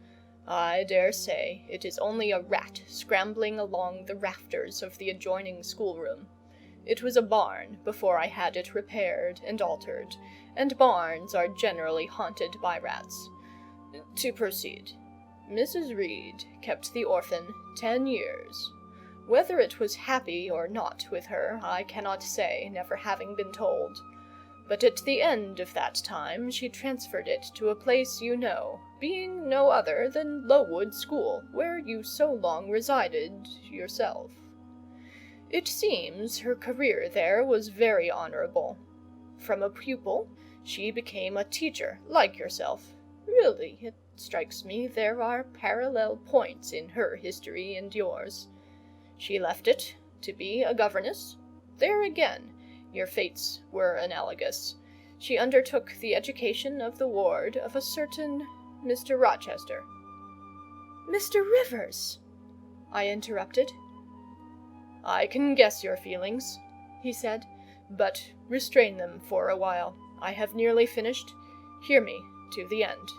I dare say it is only a rat scrambling along the rafters of the adjoining schoolroom. It was a barn before I had it repaired and altered, and barns are generally haunted by rats. To proceed. Mrs. Reed kept the orphan 10 years. Whether it was happy or not with her, I cannot say, never having been told. But at the end of that time she transferred it to a place you know, being no other than Lowood School, where you so long resided yourself. It seems her career there was very honourable. From a pupil, she became a teacher, like yourself. Really, it strikes me there are parallel points in her history and yours. She left it to be a governess. There again, your fates were analogous. She undertook the education of the ward of a certain Mr. Rochester. Mr. Rivers! I interrupted. I can guess your feelings, he said, but restrain them for a while. I have nearly finished. Hear me to the end.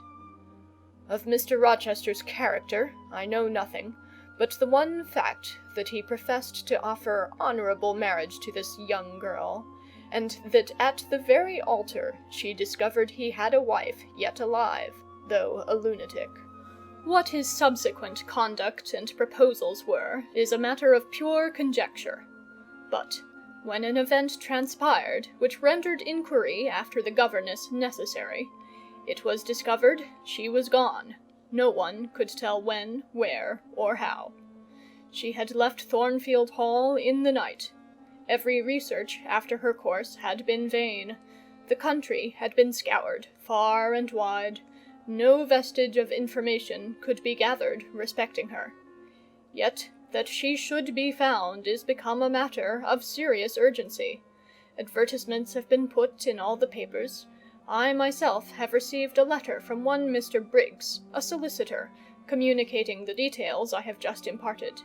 Of Mr. Rochester's character I know nothing, but the one fact that he professed to offer honourable marriage to this young girl, and that at the very altar she discovered he had a wife yet alive, though a lunatic. What his subsequent conduct and proposals were is a matter of pure conjecture. But when an event transpired which rendered inquiry after the governess necessary, it was discovered she was gone. No one could tell when, where, or how. She had left Thornfield Hall in the night. Every research after her course had been vain. The country had been scoured far and wide. No vestige of information could be gathered respecting her. Yet that she should be found is become a matter of serious urgency. Advertisements have been put in all the papers. I myself have received a letter from one Mr. Briggs, a solicitor, communicating the details I have just imparted.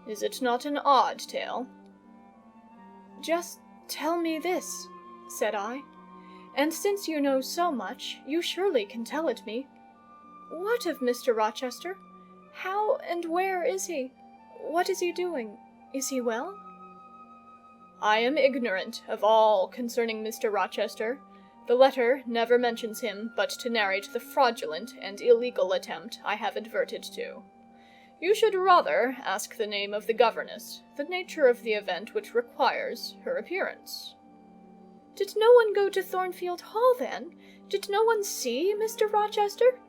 Is it not an odd tale? Just tell me this, said I, and since you know so much, you surely can tell it me. What of Mr. Rochester? How and where is he? What is he doing? Is he well? I am ignorant of all concerning Mr. Rochester. The letter never mentions him but to narrate the fraudulent and illegal attempt I have adverted to. You should rather ask the name of the governess, the nature of the event which requires her appearance. Did no one go to Thornfield Hall, then? Did no one see Mr. Rochester?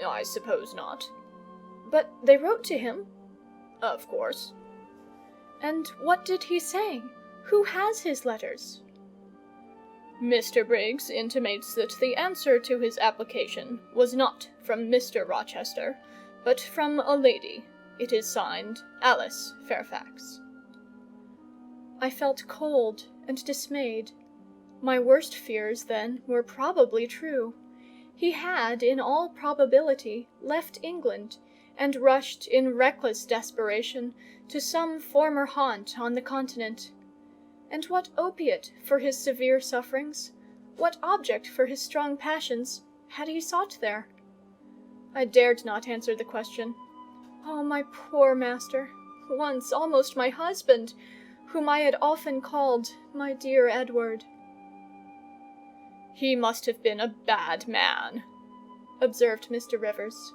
I suppose not. But they wrote to him? Of course. And what did he say? Who has his letters? Mr. Briggs intimates that the answer to his application was not from Mr. Rochester, but from a lady. It is signed Alice Fairfax. I felt cold and dismayed. My worst fears, then, were probably true. He had, in all probability, left England, and rushed in reckless desperation to some former haunt on the continent. And what opiate for his severe sufferings, what object for his strong passions, had he sought there? I dared not answer the question. Oh, my poor master, once almost my husband, whom I had often called my dear Edward. He must have been a bad man, observed Mr. Rivers.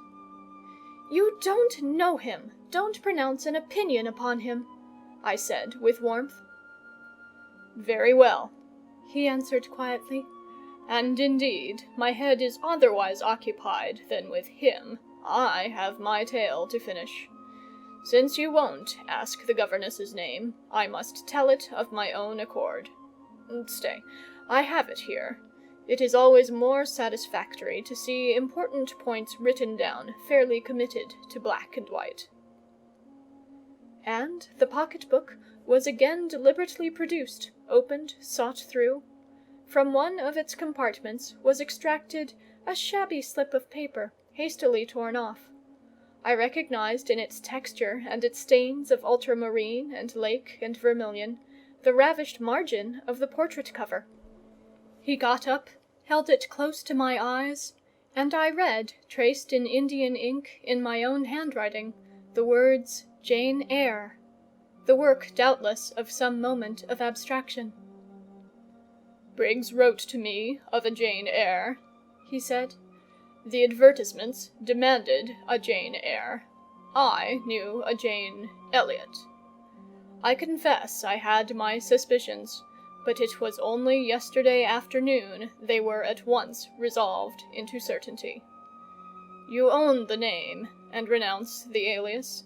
You don't know him. Don't pronounce an opinion upon him, I said with warmth. Very well, he answered quietly, and indeed my head is otherwise occupied than with him. I have my tale to finish. Since you won't ask the governess's name, I must tell it of my own accord. Stay, I have it here. It is always more satisfactory to see important points written down, fairly committed to black and white. And the pocket-book was again deliberately produced, opened, sought through. From one of its compartments was extracted a shabby slip of paper, hastily torn off. I recognized in its texture and its stains of ultramarine and lake and vermilion the ravished margin of the portrait cover. He got up, held it close to my eyes, and I read, traced in Indian ink in my own handwriting, the words Jane Eyre, the work, doubtless, of some moment of abstraction. "Briggs wrote to me of a Jane Eyre," he said. "The advertisements demanded a Jane Eyre. I knew a Jane Elliot. I confess I had my suspicions, but it was only yesterday afternoon they were at once resolved into certainty. You own the name, and renounce the alias?"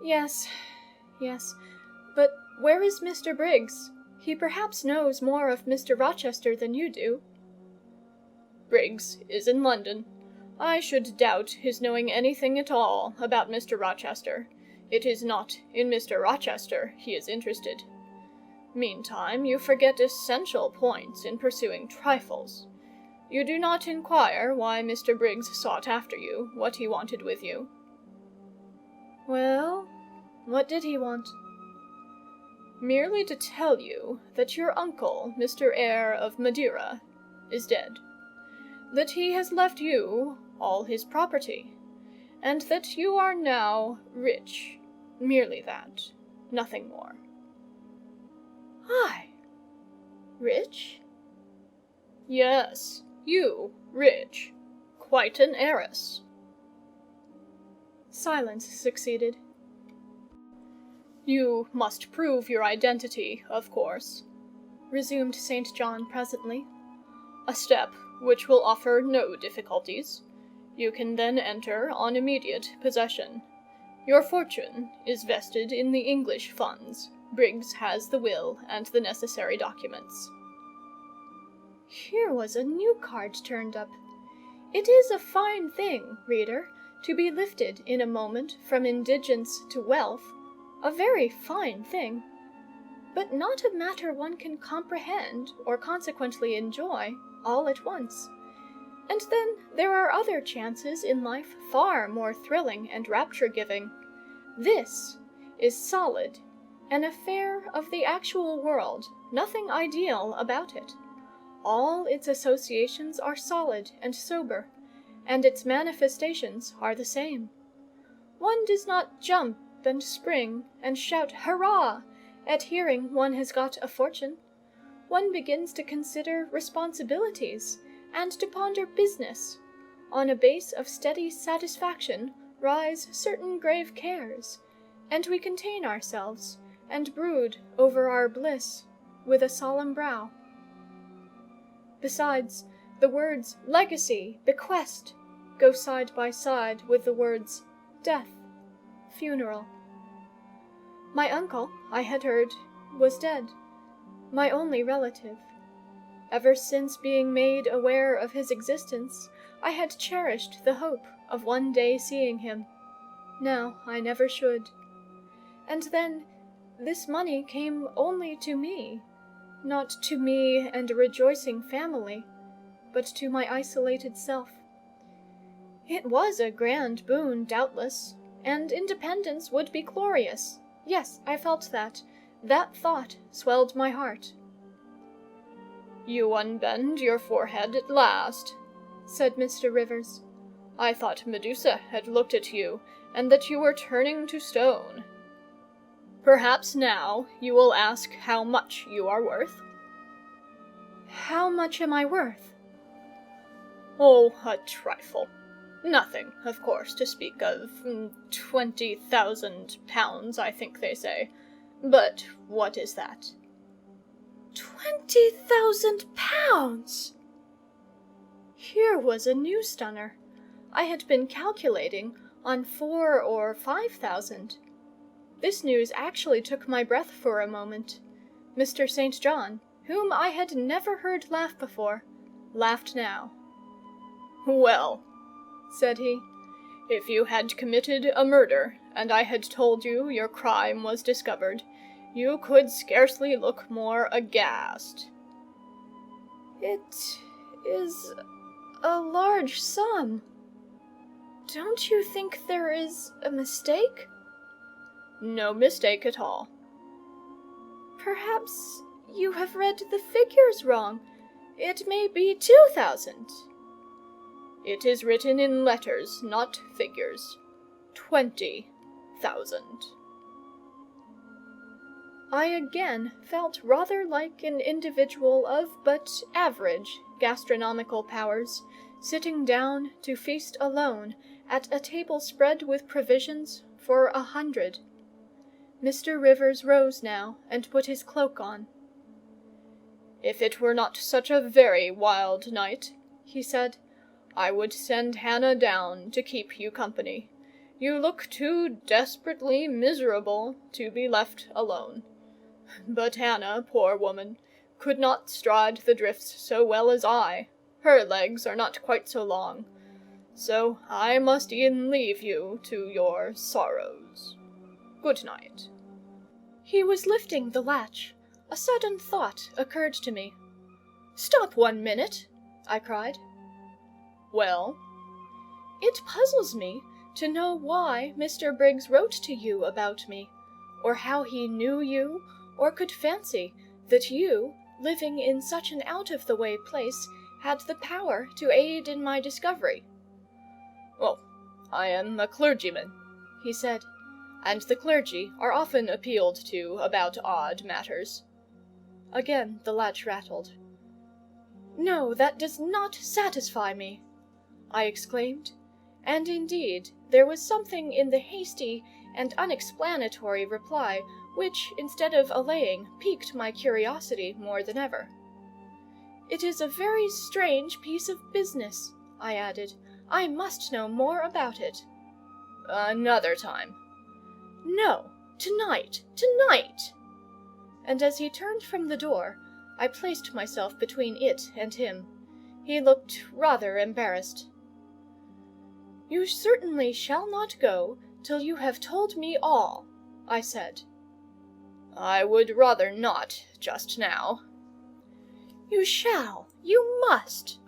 Yes. But where is Mr. Briggs? He perhaps knows more of Mr. Rochester than you do." "Briggs is in London. I should doubt his knowing anything at all about Mr. Rochester. It is not in Mr. Rochester he is interested. Meantime, you forget essential points in pursuing trifles. You do not inquire why Mr. Briggs sought after you, what he wanted with you." "Well, what did he want?" "Merely to tell you that your uncle, Mr. Eyre of Madeira, is dead. That he has left you all his property, and that you are now rich. Merely that, nothing more." "I? Rich?" "Yes, you, rich. Quite an heiress." Silence succeeded. "You must prove your identity, of course," resumed St. John presently. "A step which will offer no difficulties. You can then enter on immediate possession. Your fortune is vested in the English funds. Briggs has the will and the necessary documents." Here was a new card turned up. It is a fine thing, reader, to be lifted in a moment from indigence to wealth, a very fine thing, but not a matter one can comprehend, or consequently enjoy, all at once. And then there are other chances in life far more thrilling and rapture-giving. This is solid, an affair of the actual world, nothing ideal about it. All its associations are solid and sober, and its manifestations are the same. One does not jump and spring and shout hurrah at hearing one has got a fortune. One begins to consider responsibilities and to ponder business. On a base of steady satisfaction rise certain grave cares, and we contain ourselves and brood over our bliss with a solemn brow. Besides, the words legacy, bequest, go side by side with the words death, funeral. My uncle, I had heard, was dead, my only relative. Ever since being made aware of his existence, I had cherished the hope of one day seeing him. Now I never should. And then this money came only to me, not to me and a rejoicing family, but to my isolated self. It was a grand boon, doubtless, and independence would be glorious. Yes, I felt that. That thought swelled my heart. "You unbend your forehead at last," said Mr. Rivers. "I thought Medusa had looked at you, and that you were turning to stone. Perhaps now you will ask how much you are worth?" "How much am I worth?" "Oh, a trifle. Nothing, of course, to speak of. 20,000 pounds, I think they say. But what is that?" 20,000 pounds! Here was a new stunner. I had been calculating on 4,000 or 5,000. This news actually took my breath for a moment. Mr. St. John, whom I had never heard laugh before, laughed now. "Well," said he, "if you had committed a murder, and I had told you your crime was discovered, you could scarcely look more aghast." "It is a large sum. Don't you think there is a mistake?" "No mistake at all." "Perhaps you have read the figures wrong. It may be 2,000. "It is written in letters, not figures. 20,000. I again felt rather like an individual of but average gastronomical powers, sitting down to feast alone at a table spread with provisions for 100. Mr. Rivers rose now and put his cloak on. "If it were not such a very wild night," he said, "I would send Hannah down to keep you company. You look too desperately miserable to be left alone. But Hannah, poor woman, could not stride the drifts so well as I. Her legs are not quite so long. So I must e'en leave you to your sorrows. Good night." He was lifting the latch. A sudden thought occurred to me. "Stop 1 minute," I cried. "Well?" "It puzzles me to know why Mr. Briggs wrote to you about me, or how he knew you, or could fancy that you, living in such an out-of-the-way place, had the power to aid in my discovery." "Oh, I am a clergyman," he said, "and the clergy are often appealed to about odd matters." Again the latch rattled. "No, that does not satisfy me," I exclaimed, and indeed there was something in the hasty and unexplanatory reply which, instead of allaying, piqued my curiosity more than ever. "It is a very strange piece of business," I added. "I must know more about it." "Another time." "No, tonight, tonight!" And as he turned from the door, I placed myself between it and him. He looked rather embarrassed. "You certainly shall not go till you have told me all," I said. "I would rather not just now." "You shall, you must."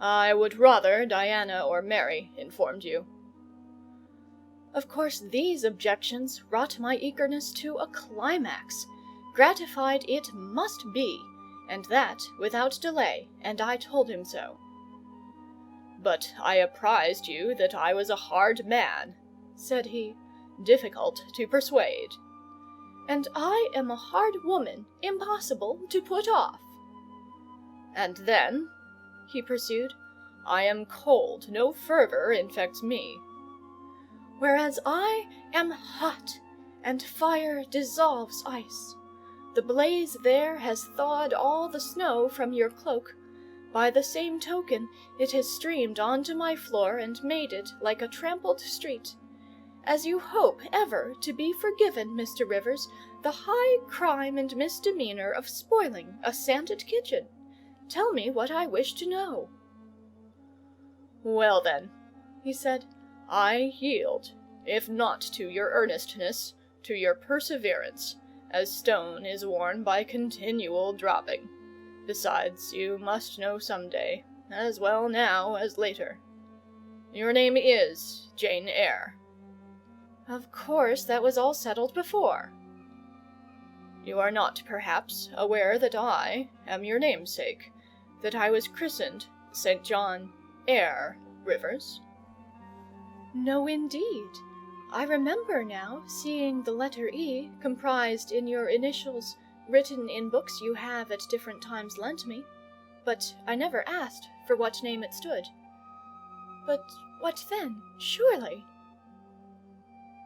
"I would rather Diana or Mary informed you." Of course these objections wrought my eagerness to a climax. Gratified it must be, and that without delay, and I told him so. "But I apprised you that I was a hard man," said he, "difficult to persuade." "And I am a hard woman, impossible to put off." "And then," he pursued, "I am cold, no fervour infects me." "Whereas I am hot, and fire dissolves ice. The blaze there has thawed all the snow from your cloak. By the same token, it has streamed onto my floor and made it like a trampled street. As you hope ever to be forgiven, Mr. Rivers, the high crime and misdemeanour of spoiling a sanded kitchen, tell me what I wish to know." "Well then," he said, "I yield, if not to your earnestness, to your perseverance, as stone is worn by continual dropping. Besides, you must know some day, as well now as later. Your name is Jane Eyre." "Of course, that was all settled before." "You are not, perhaps, aware that I am your namesake, that I was christened St. John Eyre Rivers?" "No, indeed. I remember now seeing the letter E comprised in your initials, written in books you have at different times lent me, but I never asked for what name it stood. But what then? Surely—"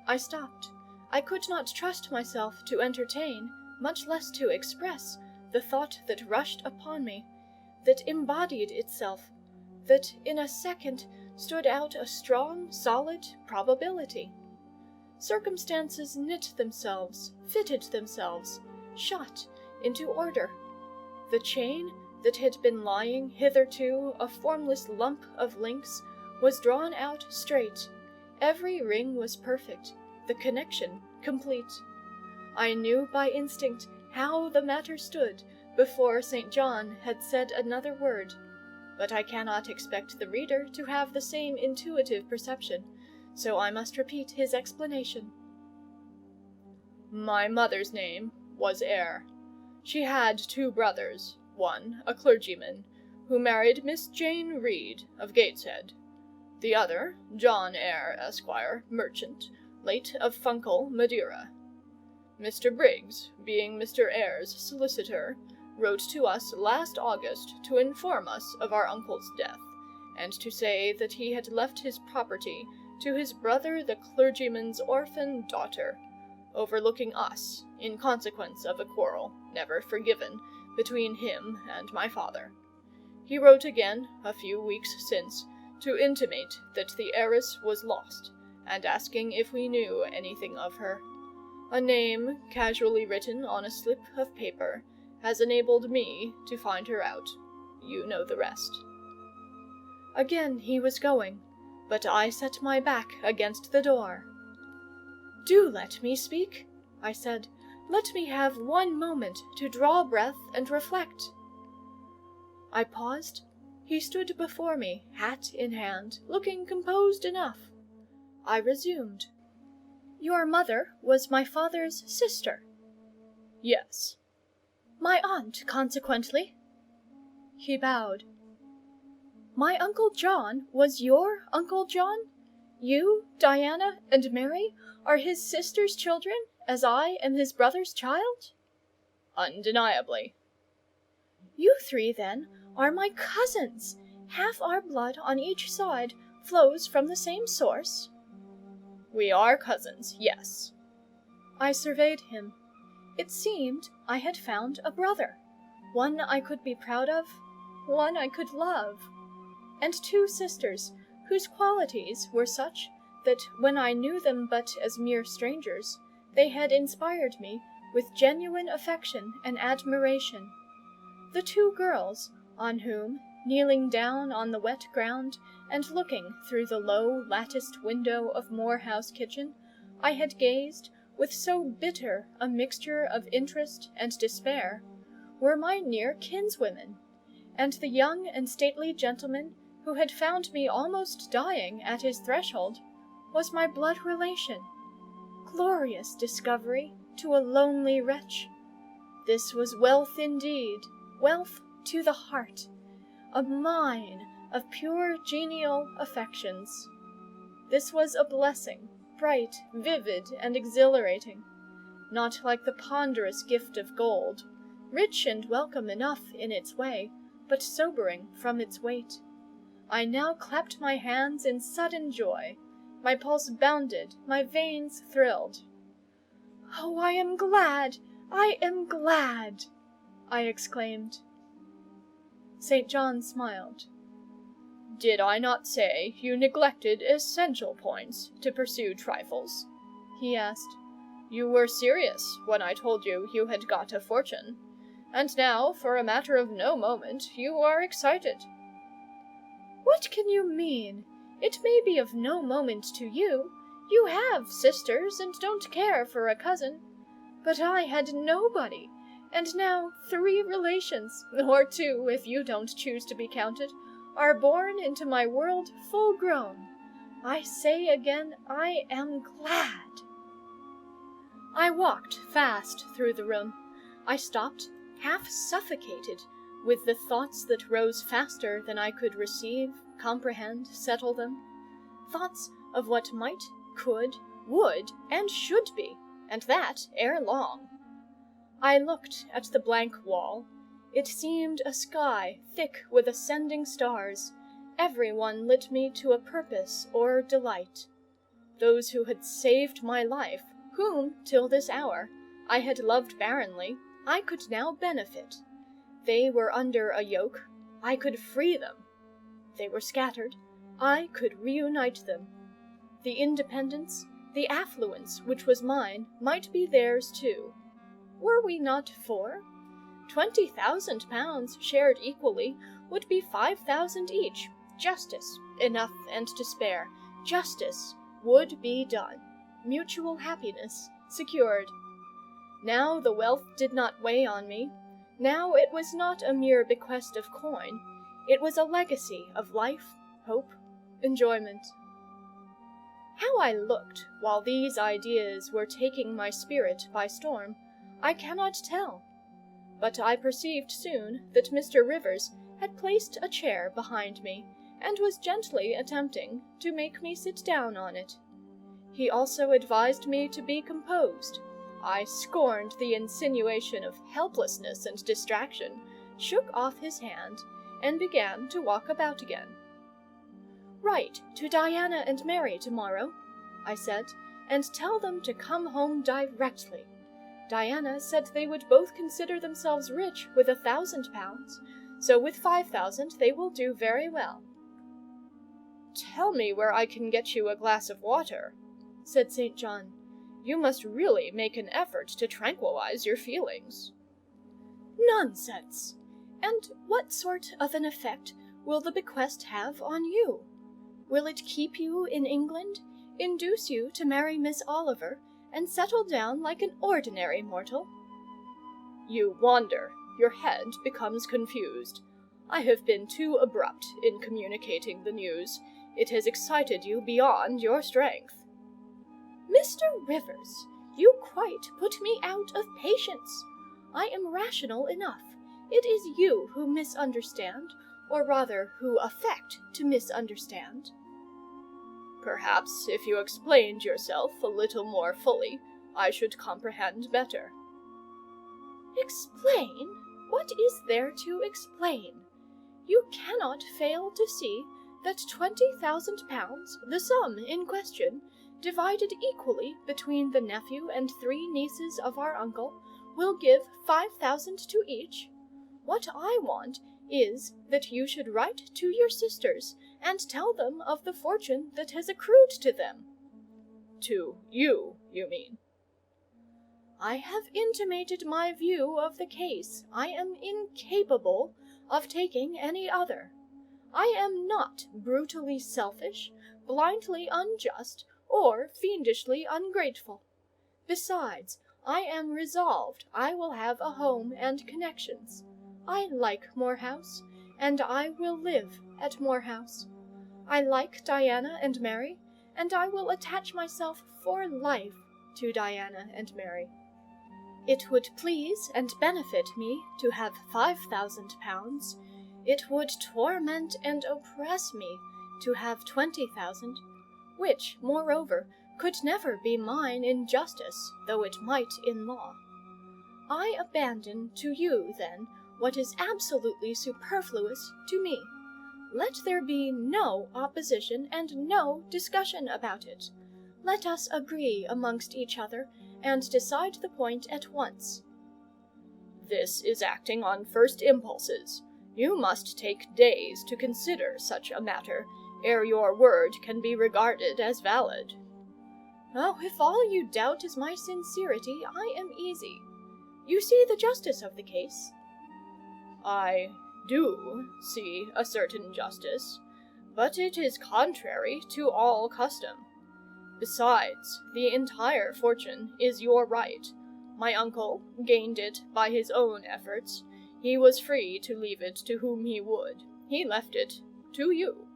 I stopped. I could not trust myself to entertain, much less to express, the thought that rushed upon me, that embodied itself, that in a second stood out a strong, solid probability. Circumstances knit themselves, fitted themselves, shot into order. The chain that had been lying hitherto a formless lump of links was drawn out straight. Every ring was perfect, the connection complete. I knew by instinct how the matter stood before St. John had said another word, but I cannot expect the reader to have the same intuitive perception, so I must repeat his explanation. My mother's name was Eyre. She had 2 brothers, one a clergyman, who married Miss Jane Reed of Gateshead, the other John Eyre, Esquire, merchant, late of Funchal, Madeira. Mr. Briggs, being Mr. Eyre's solicitor, wrote to us last August to inform us of our uncle's death, and to say that he had left his property to his brother the clergyman's orphan daughter, overlooking us in consequence of a quarrel, never forgiven, between him and my father. He wrote again, a few weeks since, to intimate that the heiress was lost, and asking if we knew anything of her. A name, casually written on a slip of paper, has enabled me to find her out. You know the rest. Again he was going, but I set my back against the door. "Do let me speak," I said. "Let me have one moment to draw breath and reflect." I paused. He stood before me, hat in hand, looking composed enough. I resumed. "Your mother was my father's sister?" "Yes." "My aunt, consequently?" He bowed. "My Uncle John was your Uncle John? You, Diana, and Mary are his sister's children, as I am his brother's child?" "Undeniably." "You 3, then, are my cousins. Half our blood on each side flows from the same source?" "We are cousins, yes." I surveyed him. It seemed I had found a brother, one I could be proud of, one I could love, and 2 sisters whose qualities were such that when I knew them but as mere strangers, they had inspired me with genuine affection and admiration. The 2 girls, on whom, kneeling down on the wet ground and looking through the low latticed window of Moor House kitchen, I had gazed with so bitter a mixture of interest and despair, were my near kinswomen, and the young and stately gentleman who had found me almost dying at his threshold was my blood relation. Glorious discovery to a lonely wretch! This was wealth indeed, wealth to the heart, a mine of pure genial affections. This was a blessing, bright, vivid, and exhilarating, not like the ponderous gift of gold, rich and welcome enough in its way, but sobering from its weight. I now clapped my hands in sudden joy. My pulse bounded, my veins thrilled. "Oh, I am glad! I am glad!" I exclaimed. St. John smiled. "Did I not say you neglected essential points to pursue trifles?" he asked. "You were serious when I told you you had got a fortune, and now, for a matter of no moment, you are excited." "What can you mean? It may be of no moment to you. You have sisters and don't care for a cousin. But I had nobody, and now 3 relations, or 2 if you don't choose to be counted, are born into my world full grown. I say again, I am glad." I walked fast through the room. I stopped, half suffocated, with the thoughts that rose faster than I could receive, comprehend, settle them. Thoughts of what might, could, would, and should be, and that ere long. I looked at the blank wall. It seemed a sky thick with ascending stars. Every one lit me to a purpose or delight. Those who had saved my life, whom, till this hour, I had loved barrenly, I could now benefit. They were under a yoke, I could free them. They were scattered, I could reunite them. The independence, the affluence which was mine, might be theirs too. Were we not 4? 20,000 pounds shared equally would be 5,000 each. Justice, enough and to spare. Justice would be done. Mutual happiness secured. Now the wealth did not weigh on me. Now it was not a mere bequest of coin. It was a legacy of life, hope, enjoyment. How I looked while these ideas were taking my spirit by storm, I cannot tell. But I perceived soon that Mr. Rivers had placed a chair behind me, and was gently attempting to make me sit down on it. He also advised me to be composed. I scorned the insinuation of helplessness and distraction, shook off his hand, and began to walk about again. "Write to Diana and Mary tomorrow," I said, "and tell them to come home directly. Diana said they would both consider themselves rich with 1,000 pounds, so with 5,000 they will do very well." "Tell me where I can get you a glass of water," said St. John. "You must really make an effort to tranquilize your feelings." "Nonsense! And what sort of an effect will the bequest have on you? Will it keep you in England, induce you to marry Miss Oliver, and settle down like an ordinary mortal?" "You wander. Your head becomes confused. I have been too abrupt in communicating the news. It has excited you beyond your strength." "Mr. Rivers, you quite put me out of patience. I am rational enough. It is you who misunderstand, or rather who affect to misunderstand." "Perhaps if you explained yourself a little more fully, I should comprehend better." "Explain? What is there to explain? You cannot fail to see that 20,000 pounds, the sum in question, divided equally between the nephew and 3 nieces of our uncle, will give 5,000 to each. What I want is that you should write to your sisters and tell them of the fortune that has accrued to them." "To you, you mean?" "I have intimated my view of the case. I am incapable of taking any other. I am not brutally selfish, blindly unjust, or fiendishly ungrateful. Besides, I am resolved I will have a home and connections. I like Moor House, and I will live at Moor House. I like Diana and Mary, and I will attach myself for life to Diana and Mary. It would please and benefit me to have 5,000 pounds. It would torment and oppress me to have 20,000, which, moreover, could never be mine in justice, though it might in law. I abandon to you, then, what is absolutely superfluous to me. Let there be no opposition and no discussion about it. Let us agree amongst each other, and decide the point at once." "This is acting on first impulses. You must take days to consider such a matter, ere your word can be regarded as valid." "Oh, if all you doubt is my sincerity, I am easy. You see the justice of the case?" "I do see a certain justice, but it is contrary to all custom. Besides, the entire fortune is your right. My uncle gained it by his own efforts. He was free to leave it to whom he would. He left it to you.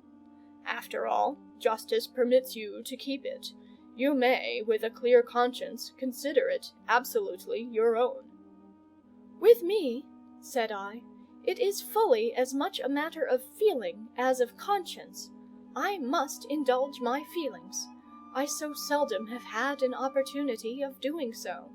After all, justice permits you to keep it. You may, with a clear conscience, consider it absolutely your own." "With me," said I, "it is fully as much a matter of feeling as of conscience. I must indulge my feelings. I so seldom have had an opportunity of doing so.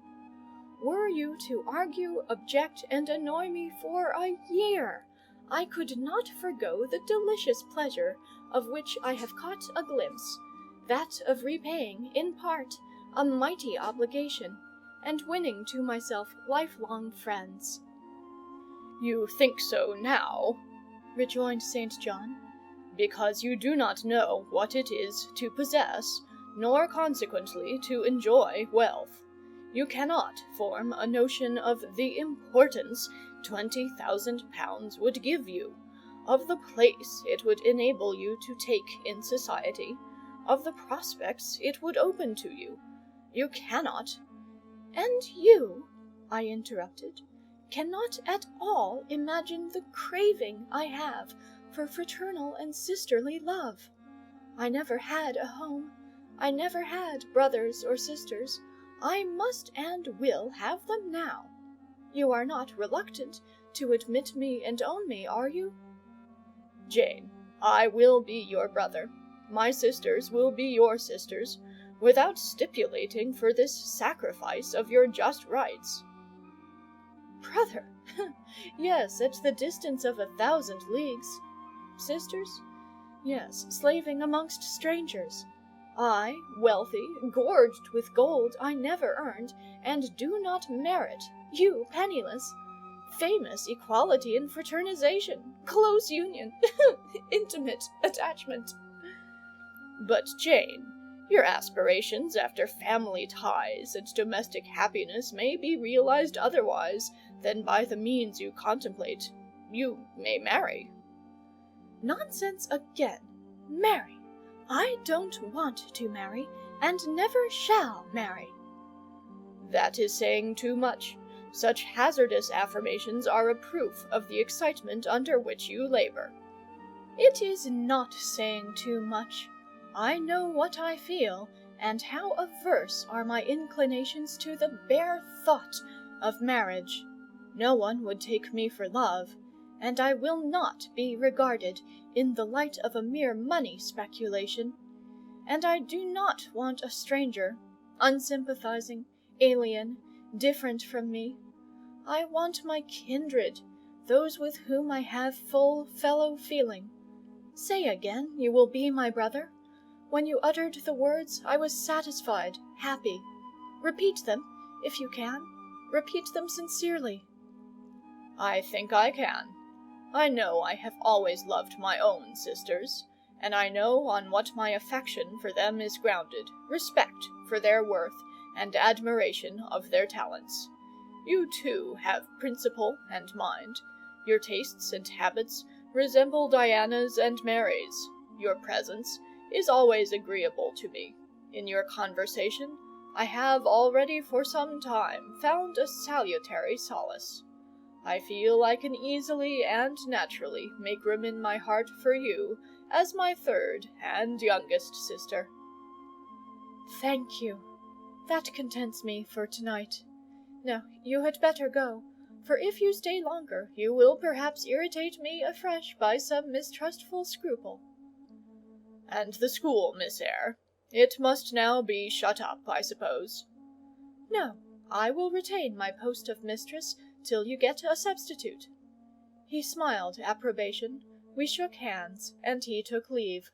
Were you to argue, object, and annoy me for a year, I could not forgo the delicious pleasure of which I have caught a glimpse, that of repaying, in part, a mighty obligation, and winning to myself lifelong friends." "You think so now," rejoined St. John. because you do not know what it is to possess, nor consequently to enjoy wealth. You cannot form a notion of the importance £20,000 would give you, of the place it would enable you to take in society, of the prospects it would open to you. You cannot. And you, I interrupted, cannot at all imagine the craving I have for fraternal and sisterly love. I never had a home. I never had brothers or sisters. I must and will have them now. You are not reluctant to admit me and own me, are you? Jane, I will be your brother. My sisters will be your sisters, without stipulating for this sacrifice of your just rights. Brother? Yes, at the distance of 1,000 leagues. Sisters? Yes, slaving amongst strangers. I, wealthy, gorged with gold I never earned, and do not merit, you penniless. Famous equality and fraternization, close union, intimate attachment. But, Jane, your aspirations after family ties and domestic happiness may be realized otherwise than by the means you contemplate. You may marry. Nonsense again. Marry. I don't want to marry, and never shall marry. That is saying too much. Such hazardous affirmations are a proof of the excitement under which you labor. It is not saying too much. I know what I feel, and how averse are my inclinations to the bare thought of marriage. No one would take me for love, and I will not be regarded in the light of a mere money speculation. And I do not want a stranger, unsympathizing, alien, different from me. I want my kindred, those with whom I have full fellow-feeling. Say again, you will be my brother. When you uttered the words, I was satisfied, happy. Repeat them, if you can. Repeat them sincerely. I think I can. I know I have always loved my own sisters, and I know on what my affection for them is grounded, respect for their worth, and admiration of their talents. You, too, have principle and mind. Your tastes and habits resemble Diana's and Mary's. Your presence is always agreeable to me. In your conversation, I have already for some time found a salutary solace. I feel I can easily and naturally make room in my heart for you as my third and youngest sister. Thank you. That contents me for tonight. Now, you had better go, for if you stay longer, you will perhaps irritate me afresh by some mistrustful scruple. And the school, Miss Eyre? It must now be shut up, I suppose. No, I will retain my post of mistress till you get a substitute. He smiled approbation, we shook hands, and he took leave.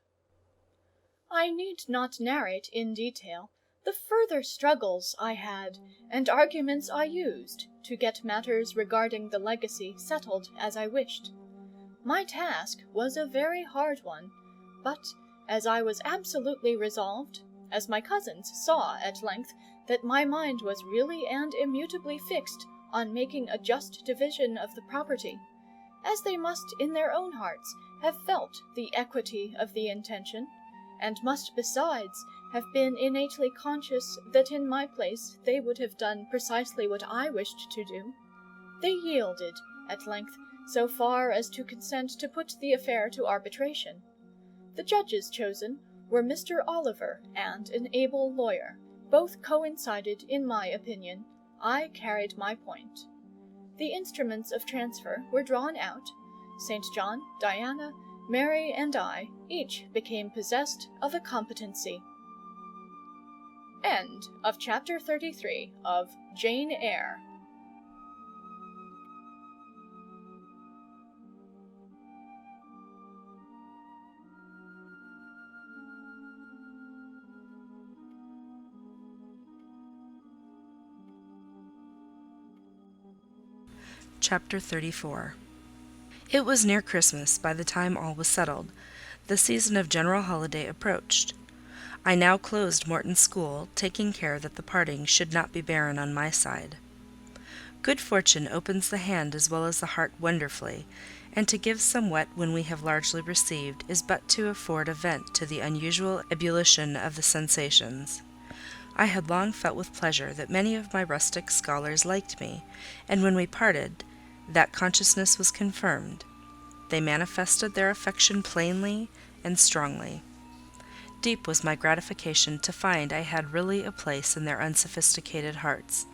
I need not narrate in detail the further struggles I had, and arguments I used, to get matters regarding the legacy settled as I wished. My task was a very hard one, but as I was absolutely resolved, as my cousins saw at length that my mind was really and immutably fixed on making a just division of the property, as they must in their own hearts have felt the equity of the intention, and must besides have been innately conscious that in my place they would have done precisely what I wished to do, they yielded, at length, so far as to consent to put the affair to arbitration. The judges chosen were Mr. Oliver and an able lawyer. Both coincided in my opinion. I carried my point. The instruments of transfer were drawn out. St. John, Diana, Mary, and I each became possessed of a competency. End of chapter 33 of Jane Eyre. Chapter 34. It was near Christmas by the time all was settled. the season of general holiday approached. I now closed Morton School, taking care that the parting should not be barren on my side. Good fortune opens the hand as well as the heart wonderfully, and to give somewhat when we have largely received is but to afford a vent to the unusual ebullition of the sensations. I had long felt with pleasure that many of my rustic scholars liked me, and when we parted, that consciousness was confirmed. They manifested their affection plainly and strongly. Deep was my gratification to find I had really a place in their unsophisticated hearts.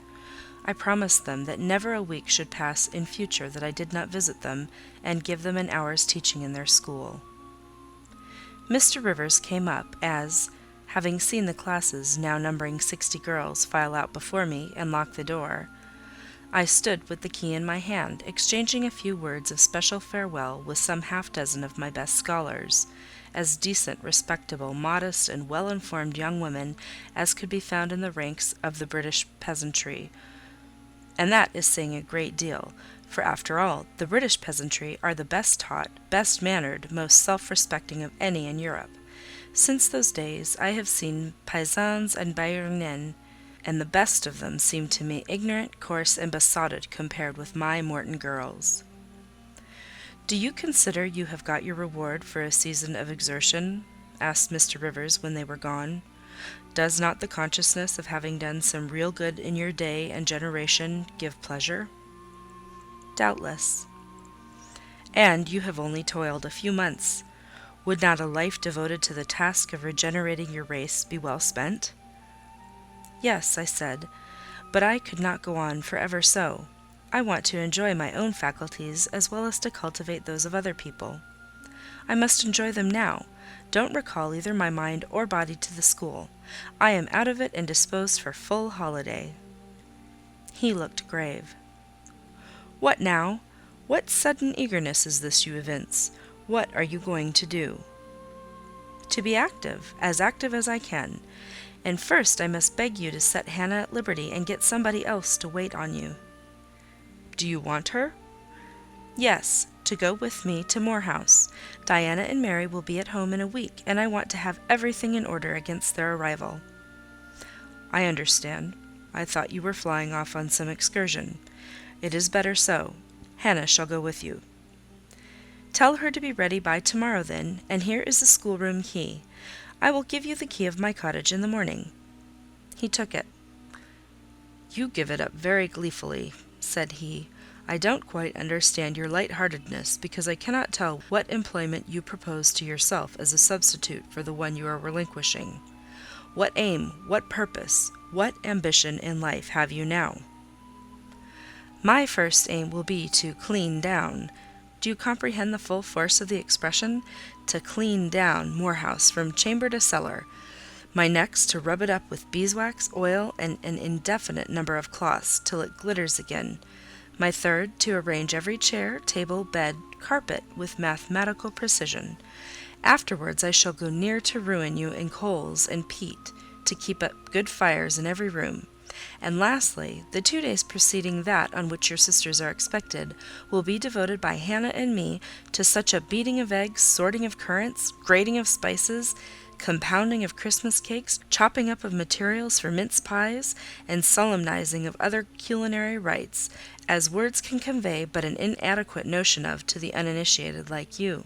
I promised them that never a week should pass in future that I did not visit them and give them an hour's teaching in their school. Mr. Rivers came up as, having seen the classes, now numbering 60 girls, file out before me and lock the door, I stood with the key in my hand, exchanging a few words of special farewell with some half-dozen of my best scholars, as decent, respectable, modest, and well-informed young women as could be found in the ranks of the British peasantry. And that is saying a great deal, for after all, the British peasantry are the best taught, best mannered, most self-respecting of any in Europe. Since those days I have seen paysans and Bayerinnen, and the best of them seem to me ignorant, coarse, and besotted compared with my Morton girls. "Do you consider you have got your reward for a season of exertion?" asked Mr. Rivers when they were gone. "Does not the consciousness of having done some real good in your day and generation give pleasure?" "Doubtless." "And you have only toiled a few months. Would not a life devoted to the task of regenerating your race be well spent?" "Yes," I said, "but I could not go on for ever so. I want to enjoy my own faculties as well as to cultivate those of other people. I must enjoy them now. Don't recall either my mind or body to the school. I am out of it and disposed for full holiday." He looked grave. "What now? What sudden eagerness is this you evince? What are you going to do?" "To be active as I can. And first I must beg you to set Hannah at liberty and get somebody else to wait on you." "Do you want her?" "Yes, to go with me to Moor House. Diana and Mary will be at home in a week, and I want to have everything in order against their arrival." "I understand. I thought you were flying off on some excursion. It is better so. Hannah shall go with you." "Tell her to be ready by tomorrow, then, and here is the schoolroom key. I will give you the key of my cottage in the morning." He took it. "You give it up very gleefully," said he. "I don't quite understand your light-heartedness, because I cannot tell what employment you propose to yourself as a substitute for the one you are relinquishing. What aim, what purpose, what ambition in life have you now?" "My first aim will be to clean down. Do you comprehend the full force of the expression? To clean down Moor House from chamber to cellar. My next, to rub it up with beeswax, oil, and an indefinite number of cloths, till it glitters again. My third, to arrange every chair, table, bed, carpet, with mathematical precision. Afterwards I shall go near to ruin you in coals and peat, to keep up good fires in every room. And lastly, the 2 days preceding that on which your sisters are expected will be devoted by Hannah and me to such a beating of eggs, sorting of currants, grating of spices, compounding of Christmas cakes, chopping up of materials for mince pies, and solemnizing of other culinary rites, as words can convey but an inadequate notion of to the uninitiated like you.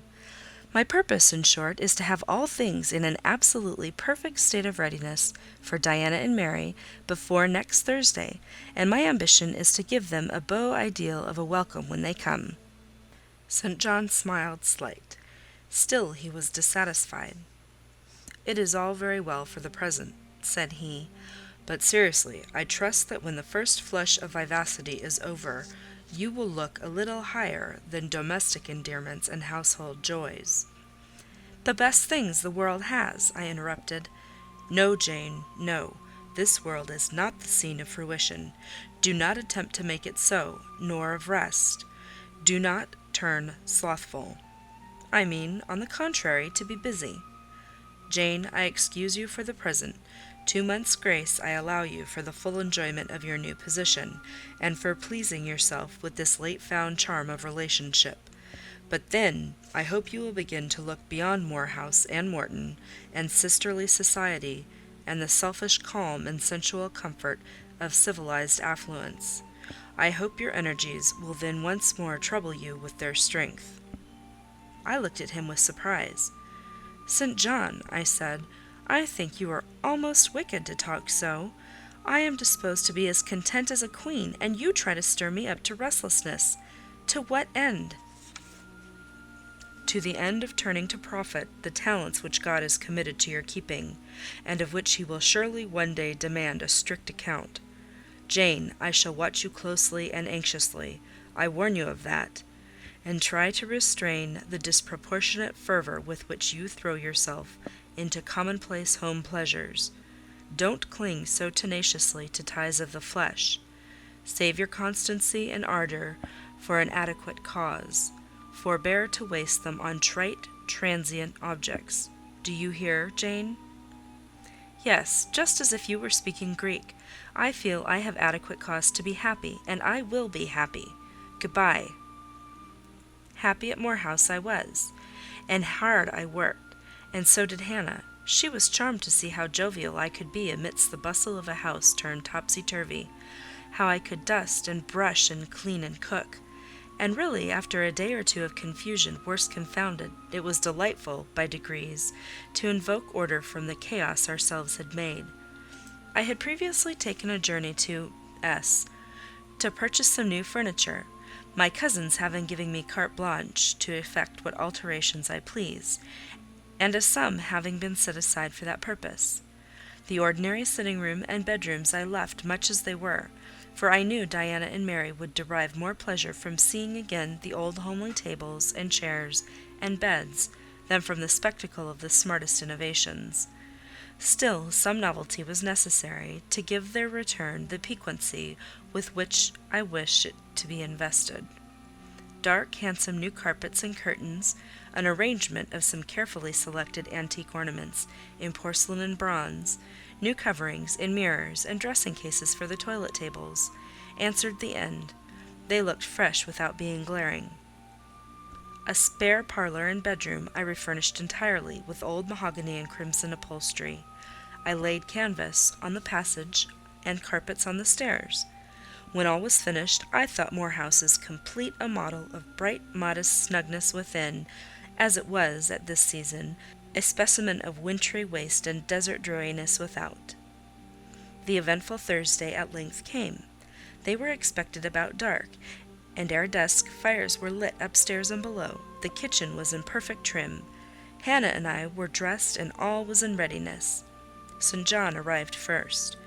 My purpose, in short, is to have all things in an absolutely perfect state of readiness for Diana and Mary before next Thursday, and my ambition is to give them a beau ideal of a welcome when they come." St. John smiled slight. Still he was dissatisfied. "It is all very well for the present," said he, "but seriously, I trust that when the first flush of vivacity is over, you will look a little higher than domestic endearments and household joys." "The best things the world has," I interrupted. "No, Jane, no. This world is not the scene of fruition. Do not attempt to make it so, nor of rest. Do not turn slothful. I mean, on the contrary, to be busy. Jane, I excuse you for the present. 2 months' grace I allow you for the full enjoyment of your new position, and for pleasing yourself with this late-found charm of relationship. But then I hope you will begin to look beyond Moor House and Morton, and sisterly society, and the selfish calm and sensual comfort of civilized affluence. I hope your energies will then once more trouble you with their strength." I looked at him with surprise. "St. John," I said, "I think you are almost wicked to talk so. I am disposed to be as content as a queen, and you try to stir me up to restlessness. To what end?" "To the end of turning to profit the talents which God has committed to your keeping, and of which he will surely one day demand a strict account. Jane, I shall watch you closely and anxiously, I warn you of that, and try to restrain the disproportionate fervour with which you throw yourself into commonplace home pleasures. Don't cling so tenaciously to ties of the flesh. Save your constancy and ardour for an adequate cause. Forbear to waste them on trite, transient objects. Do you hear, Jane?" "Yes, just as if you were speaking Greek. I feel I have adequate cause to be happy, and I will be happy. Good-bye." Happy at Moor House I was, and hard I worked, and so did Hannah. She was charmed to see how jovial I could be amidst the bustle of a house turned topsy-turvy, how I could dust and brush and clean and cook. And really, after a day or two of confusion, worse confounded, it was delightful, by degrees, to invoke order from the chaos ourselves had made. I had previously taken a journey to S. to purchase some new furniture, my cousins having given me carte blanche to effect what alterations I pleased, and a sum having been set aside for that purpose. The ordinary sitting-room and bedrooms I left much as they were, for I knew Diana and Mary would derive more pleasure from seeing again the old homely tables and chairs and beds than from the spectacle of the smartest innovations. Still, some novelty was necessary to give their return the piquancy with which I wished it to be invested. Dark, handsome new carpets and curtains, an arrangement of some carefully selected antique ornaments in porcelain and bronze, new coverings in mirrors, and dressing cases for the toilet tables, answered the end. They looked fresh without being glaring. A spare parlour and bedroom I refurnished entirely with old mahogany and crimson upholstery. I laid canvas on the passage and carpets on the stairs. When all was finished, I thought Moor House as complete a model of bright, modest snugness within, as it was, at this season, a specimen of wintry waste and desert dreariness without. The eventful Thursday at length came. They were expected about dark, and ere dusk fires were lit upstairs and below. The kitchen was in perfect trim. Hannah and I were dressed, and all was in readiness. St. John arrived first.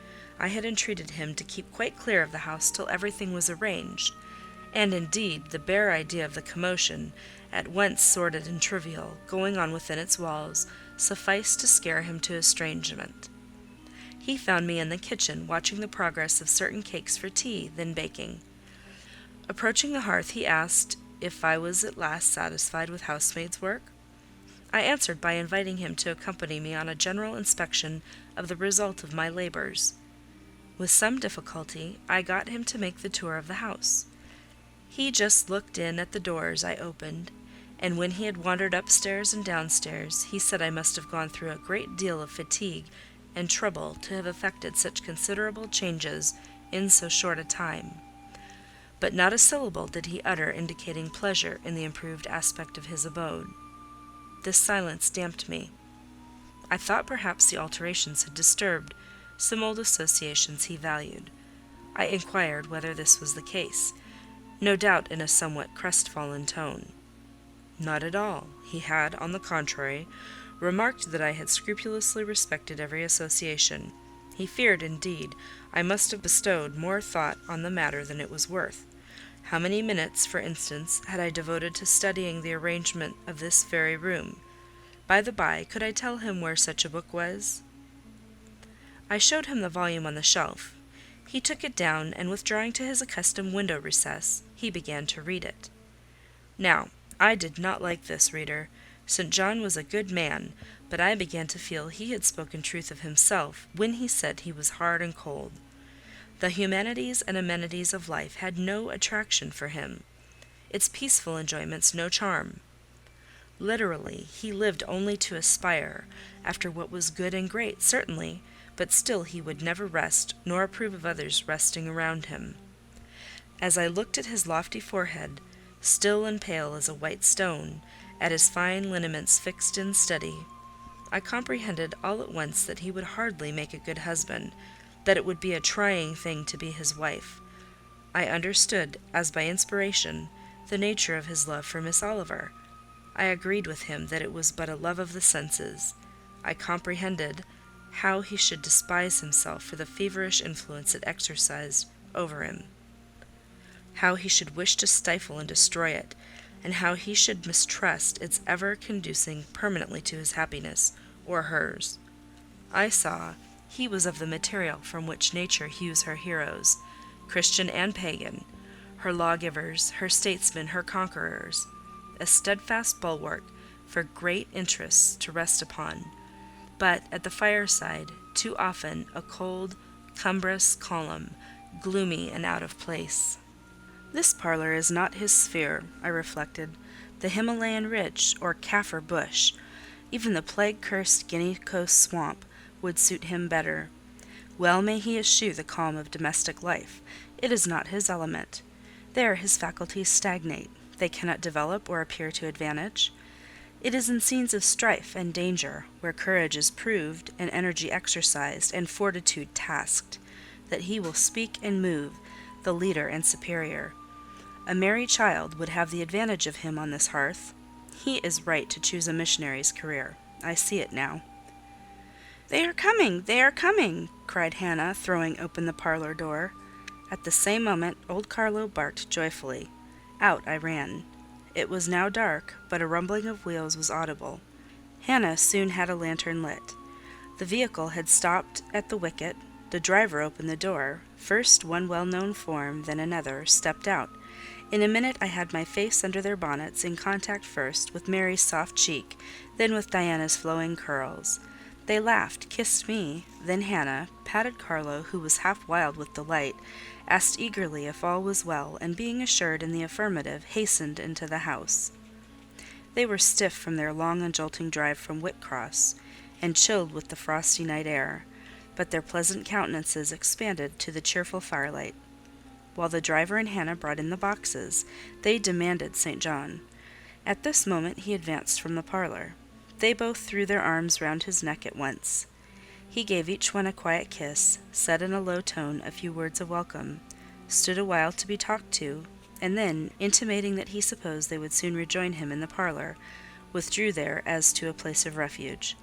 I had entreated him to keep quite clear of the house till everything was arranged, and indeed the bare idea of the commotion, at once sordid and trivial, going on within its walls, sufficed to scare him to estrangement. He found me in the kitchen, watching the progress of certain cakes for tea, then baking. Approaching the hearth, he asked if I was at last satisfied with housemaid's work. I answered by inviting him to accompany me on a general inspection of the result of my labours. With some difficulty, I got him to make the tour of the house. He just looked in at the doors I opened, and when he had wandered upstairs and downstairs, he said I must have gone through a great deal of fatigue and trouble to have effected such considerable changes in so short a time. But not a syllable did he utter indicating pleasure in the improved aspect of his abode. This silence damped me. I thought perhaps the alterations had disturbed some old associations he valued. I inquired whether this was the case, no doubt in a somewhat crestfallen tone. Not at all. He had, on the contrary, remarked that I had scrupulously respected every association. He feared, indeed, I must have bestowed more thought on the matter than it was worth. How many minutes, for instance, had I devoted to studying the arrangement of this very room? By the by, could I tell him where such a book was? I showed him the volume on the shelf. He took it down, and withdrawing to his accustomed window recess, he began to read it. Now, I did not like this, reader. St. John was a good man, but I began to feel he had spoken truth of himself when he said he was hard and cold. The humanities and amenities of life had no attraction for him. its peaceful enjoyments no charm. Literally, he lived only to aspire after what was good and great, certainly, but still he would never rest, nor approve of others resting around him. As I looked at his lofty forehead, still and pale as a white stone, at his fine lineaments fixed in steady, I comprehended all at once that he would hardly make a good husband, that it would be a trying thing to be his wife. I understood, as by inspiration, the nature of his love for Miss Oliver. I agreed with him that it was but a love of the senses. I comprehended how he should despise himself for the feverish influence it exercised over him, how he should wish to stifle and destroy it, and how he should mistrust its ever conducing permanently to his happiness, or hers. I saw he was of the material from which nature hews her heroes, Christian and pagan, her lawgivers, her statesmen, her conquerors, a steadfast bulwark for great interests to rest upon, but at the fireside too often a cold, cumbrous column, gloomy and out of place. This parlour is not his sphere, I reflected. The Himalayan ridge, or Kaffir bush, even the plague-cursed Guinea Coast swamp, would suit him better. Well may he eschew the calm of domestic life. It is not his element. There his faculties stagnate. They cannot develop or appear to advantage. It is in scenes of strife and danger, where courage is proved, and energy exercised, and fortitude tasked, that he will speak and move, the leader and superior. A merry child would have the advantage of him on this hearth. He is right to choose a missionary's career. I see it now. "They are coming! They are coming!" cried Hannah, throwing open the parlour door. At the same moment old Carlo barked joyfully. Out I ran. It was now dark, but a rumbling of wheels was audible. Hannah soon had a lantern lit. The vehicle had stopped at the wicket. The driver opened the door. First one well-known form, then another, stepped out. In a minute I had my face under their bonnets, in contact first with Mary's soft cheek, then with Diana's flowing curls. They laughed, kissed me, then Hannah, patted Carlo, who was half wild with delight, asked eagerly if all was well, and being assured in the affirmative, hastened into the house. They were stiff from their long and jolting drive from Whitcross, and chilled with the frosty night air, but their pleasant countenances expanded to the cheerful firelight. While the driver and Hannah brought in the boxes, they demanded St. John. At this moment he advanced from the parlour. They both threw their arms round his neck at once. He gave each one a quiet kiss, said in a low tone a few words of welcome, stood a while to be talked to, and then, intimating that he supposed they would soon rejoin him in the parlour, withdrew there as to a place of refuge.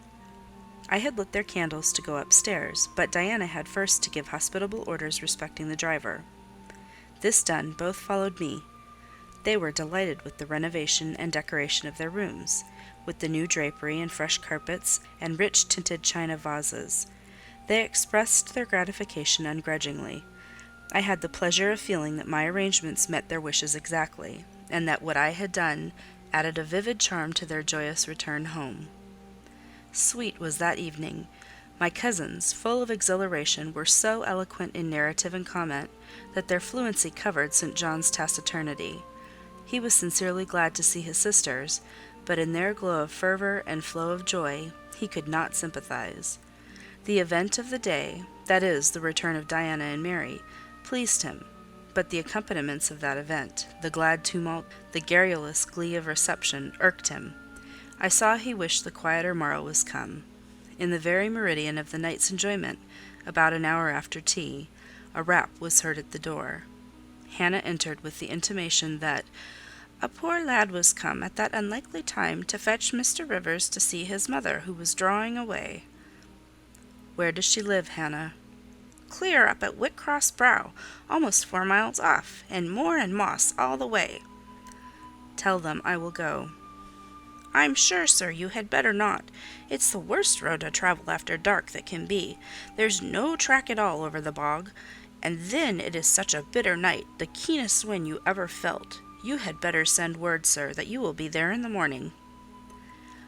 I had lit their candles to go upstairs, but Diana had first to give hospitable orders respecting the driver. This done, both followed me. They were delighted with the renovation and decoration of their rooms, with the new drapery and fresh carpets and rich tinted china vases. They expressed their gratification ungrudgingly. I had the pleasure of feeling that my arrangements met their wishes exactly, and that what I had done added a vivid charm to their joyous return home. Sweet was that evening. My cousins, full of exhilaration, were so eloquent in narrative and comment that their fluency covered St. John's taciturnity. He was sincerely glad to see his sisters, but in their glow of fervour and flow of joy he could not sympathize. The event of the day, that is, the return of Diana and Mary, pleased him, but the accompaniments of that event, the glad tumult, the garrulous glee of reception, irked him. I saw he wished the quieter morrow was come. In the very meridian of the night's enjoyment, about an hour after tea, a rap was heard at the door. Hannah entered with the intimation that a poor lad was come at that unlikely time to fetch Mr. Rivers to see his mother, who was drawing away. "Where does she live, Hannah?" "Clear up at Whitcross Brow, almost 4 miles off, and moor and moss all the way." "Tell them I will go." "I'm sure, sir, you had better not. It's the worst road to travel after dark that can be. There's no track at all over the bog, and then it is such a bitter night, the keenest wind you ever felt. You had better send word, sir, that you will be there in the morning."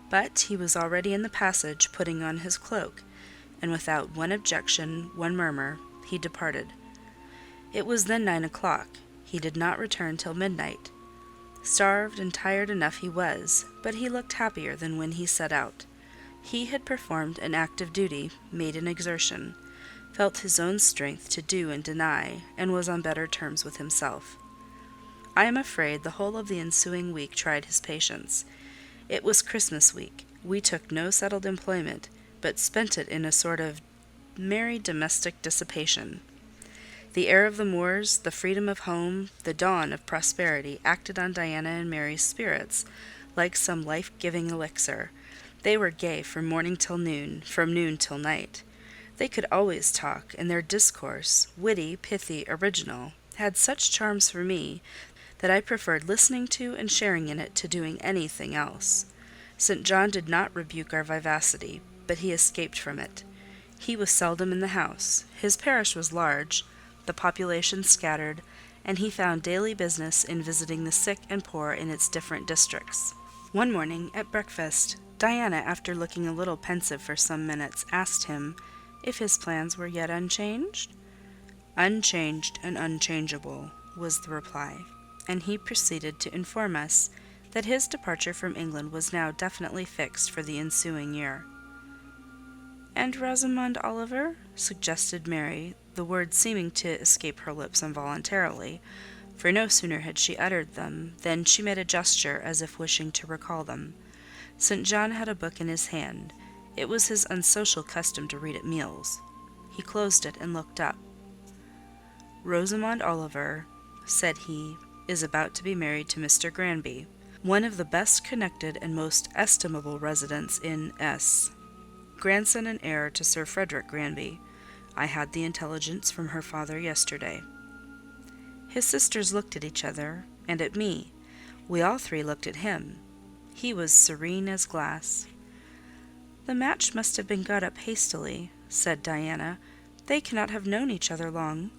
But he was already in the passage, putting on his cloak, and without one objection, one murmur, he departed. It was then 9 o'clock. He did not return till midnight. Starved and tired enough he was, but he looked happier than when he set out. He had performed an act of duty, made an exertion, felt his own strength to do and deny, and was on better terms with himself. I am afraid the whole of the ensuing week tried his patience. It was Christmas week. We took no settled employment, but spent it in a sort of merry domestic dissipation. The air of the moors, the freedom of home, the dawn of prosperity acted on Diana and Mary's spirits like some life-giving elixir. They were gay from morning till noon, from noon till night. They could always talk, and their discourse, witty, pithy, original, had such charms for me that I preferred listening to and sharing in it to doing anything else. St. John did not rebuke our vivacity, but he escaped from it. He was seldom in the house. His parish was large, the population scattered, and he found daily business in visiting the sick and poor in its different districts. One morning, at breakfast, Diana, after looking a little pensive for some minutes, asked him if his plans were yet unchanged. "Unchanged and unchangeable," was the reply, and he proceeded to inform us that his departure from England was now definitely fixed for the ensuing year. "And Rosamond Oliver?" suggested Mary, the words seeming to escape her lips involuntarily, for no sooner had she uttered them than she made a gesture as if wishing to recall them. St. John had a book in his hand. It was his unsocial custom to read at meals. He closed it and looked up. "Rosamond Oliver," said he, "is about to be married to Mr. Granby, one of the best connected and most estimable residents in S., grandson and heir to Sir Frederick Granby. I had the intelligence from her father yesterday." His sisters looked at each other, and at me. We all three looked at him. He was serene as glass. "The match must have been got up hastily," said Diana. "They cannot have known each other long."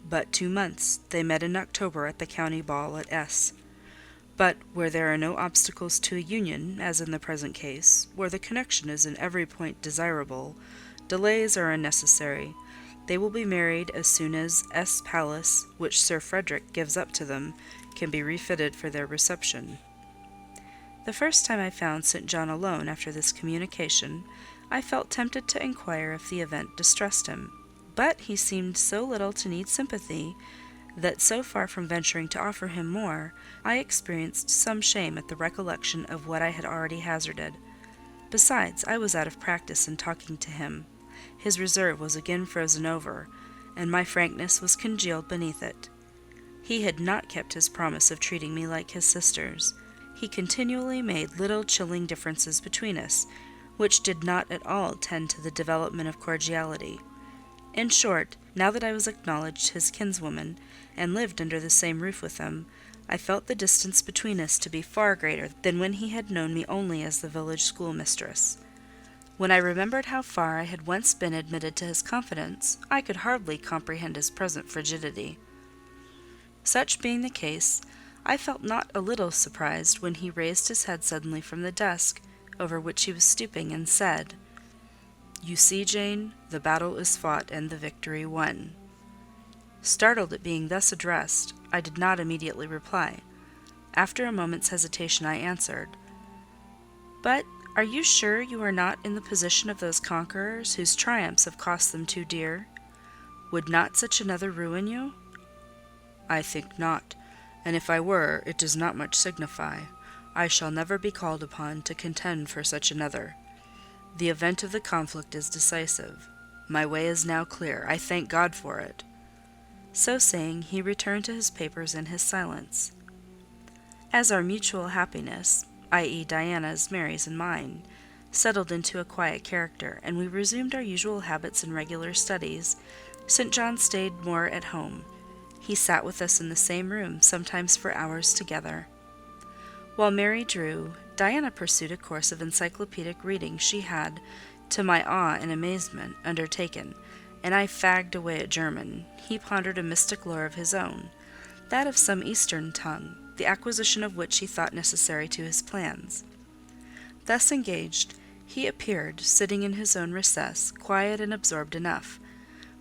"But 2 months. They met in October at the county ball at S. But where there are no obstacles to a union, as in the present case, where the connection is in every point desirable, delays are unnecessary. They will be married as soon as S. Palace, which Sir Frederick gives up to them, can be refitted for their reception." The first time I found St. John alone after this communication, I felt tempted to inquire if the event distressed him, but he seemed so little to need sympathy that, so far from venturing to offer him more, I experienced some shame at the recollection of what I had already hazarded. Besides, I was out of practice in talking to him. His reserve was again frozen over, and my frankness was congealed beneath it. He had not kept his promise of treating me like his sisters. He continually made little chilling differences between us, which did not at all tend to the development of cordiality. In short, now that I was acknowledged his kinswoman, and lived under the same roof with him, I felt the distance between us to be far greater than when he had known me only as the village schoolmistress. When I remembered how far I had once been admitted to his confidence, I could hardly comprehend his present frigidity. Such being the case, I felt not a little surprised when he raised his head suddenly from the desk, over which he was stooping, and said, "You see, Jane, the battle is fought and the victory won." Startled at being thus addressed, I did not immediately reply. After a moment's hesitation, I answered, "But are you sure you are not in the position of those conquerors whose triumphs have cost them too dear? Would not such another ruin you?" "I think not, and if I were, it does not much signify. I shall never be called upon to contend for such another. The event of the conflict is decisive. My way is now clear. I thank God for it." So saying, he returned to his papers and his silence. As our mutual happiness, i.e. Diana's, Mary's, and mine, settled into a quiet character, and we resumed our usual habits and regular studies, St. John stayed more at home. He sat with us in the same room, sometimes for hours together. While Mary drew, Diana pursued a course of encyclopedic reading she had, to my awe and amazement, undertaken, and I fagged away at German. He pondered a mystic lore of his own, that of some Eastern tongue, the acquisition of which he thought necessary to his plans. Thus engaged, he appeared, sitting in his own recess, quiet and absorbed enough,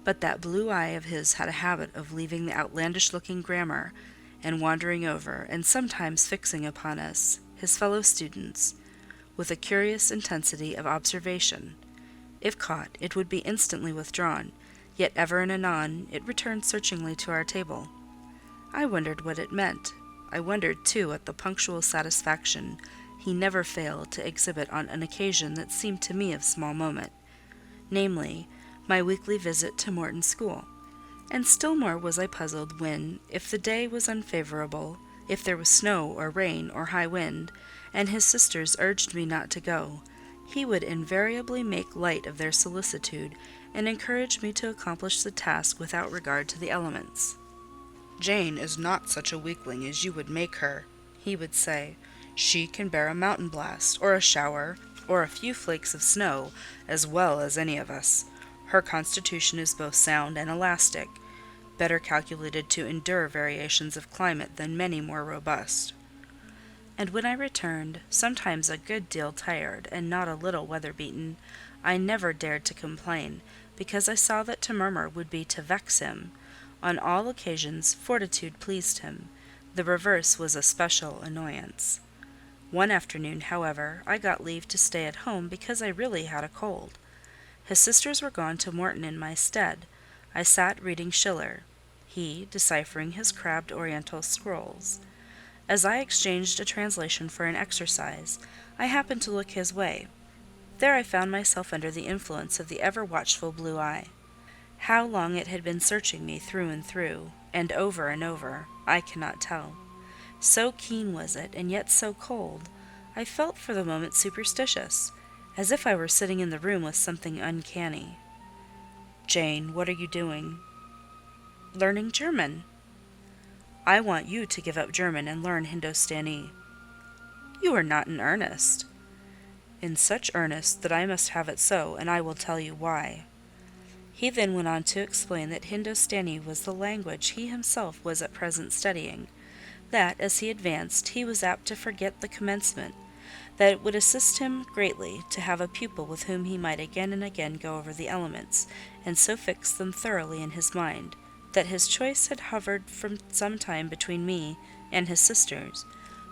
but that blue eye of his had a habit of leaving the outlandish-looking grammar, and wandering over, and sometimes fixing upon us, his fellow students, with a curious intensity of observation. If caught, it would be instantly withdrawn, yet ever and anon it returned searchingly to our table. I wondered what it meant. I wondered, too, at the punctual satisfaction he never failed to exhibit on an occasion that seemed to me of small moment, namely, my weekly visit to Morton School. And still more was I puzzled when, if the day was unfavourable, if there was snow or rain or high wind, and his sisters urged me not to go, he would invariably make light of their solicitude and encourage me to accomplish the task without regard to the elements. "Jane is not such a weakling as you would make her," he would say. "She can bear a mountain blast, or a shower, or a few flakes of snow, as well as any of us. Her constitution is both sound and elastic, better calculated to endure variations of climate than many more robust." And when I returned, sometimes a good deal tired, and not a little weather-beaten, I never dared to complain, because I saw that to murmur would be to vex him. On all occasions fortitude pleased him; the reverse was a special annoyance. One afternoon, however, I got leave to stay at home because I really had a cold. His sisters were gone to Morton in my stead. I sat reading Schiller, he deciphering his crabbed Oriental scrolls. As I exchanged a translation for an exercise, I happened to look his way. There I found myself under the influence of the ever-watchful blue eye. How long it had been searching me through, and over, I cannot tell. So keen was it, and yet so cold, I felt for the moment superstitious, as if I were sitting in the room with something uncanny. "Jane, what are you doing?" "Learning German." "I want you to give up German and learn Hindostani." "You are not in earnest." "In such earnest that I must have it so, and I will tell you why." He then went on to explain that Hindostani was the language he himself was at present studying, that, as he advanced, he was apt to forget the commencement, that it would assist him greatly to have a pupil with whom he might again and again go over the elements, and so fix them thoroughly in his mind, that his choice had hovered for some time between me and his sisters,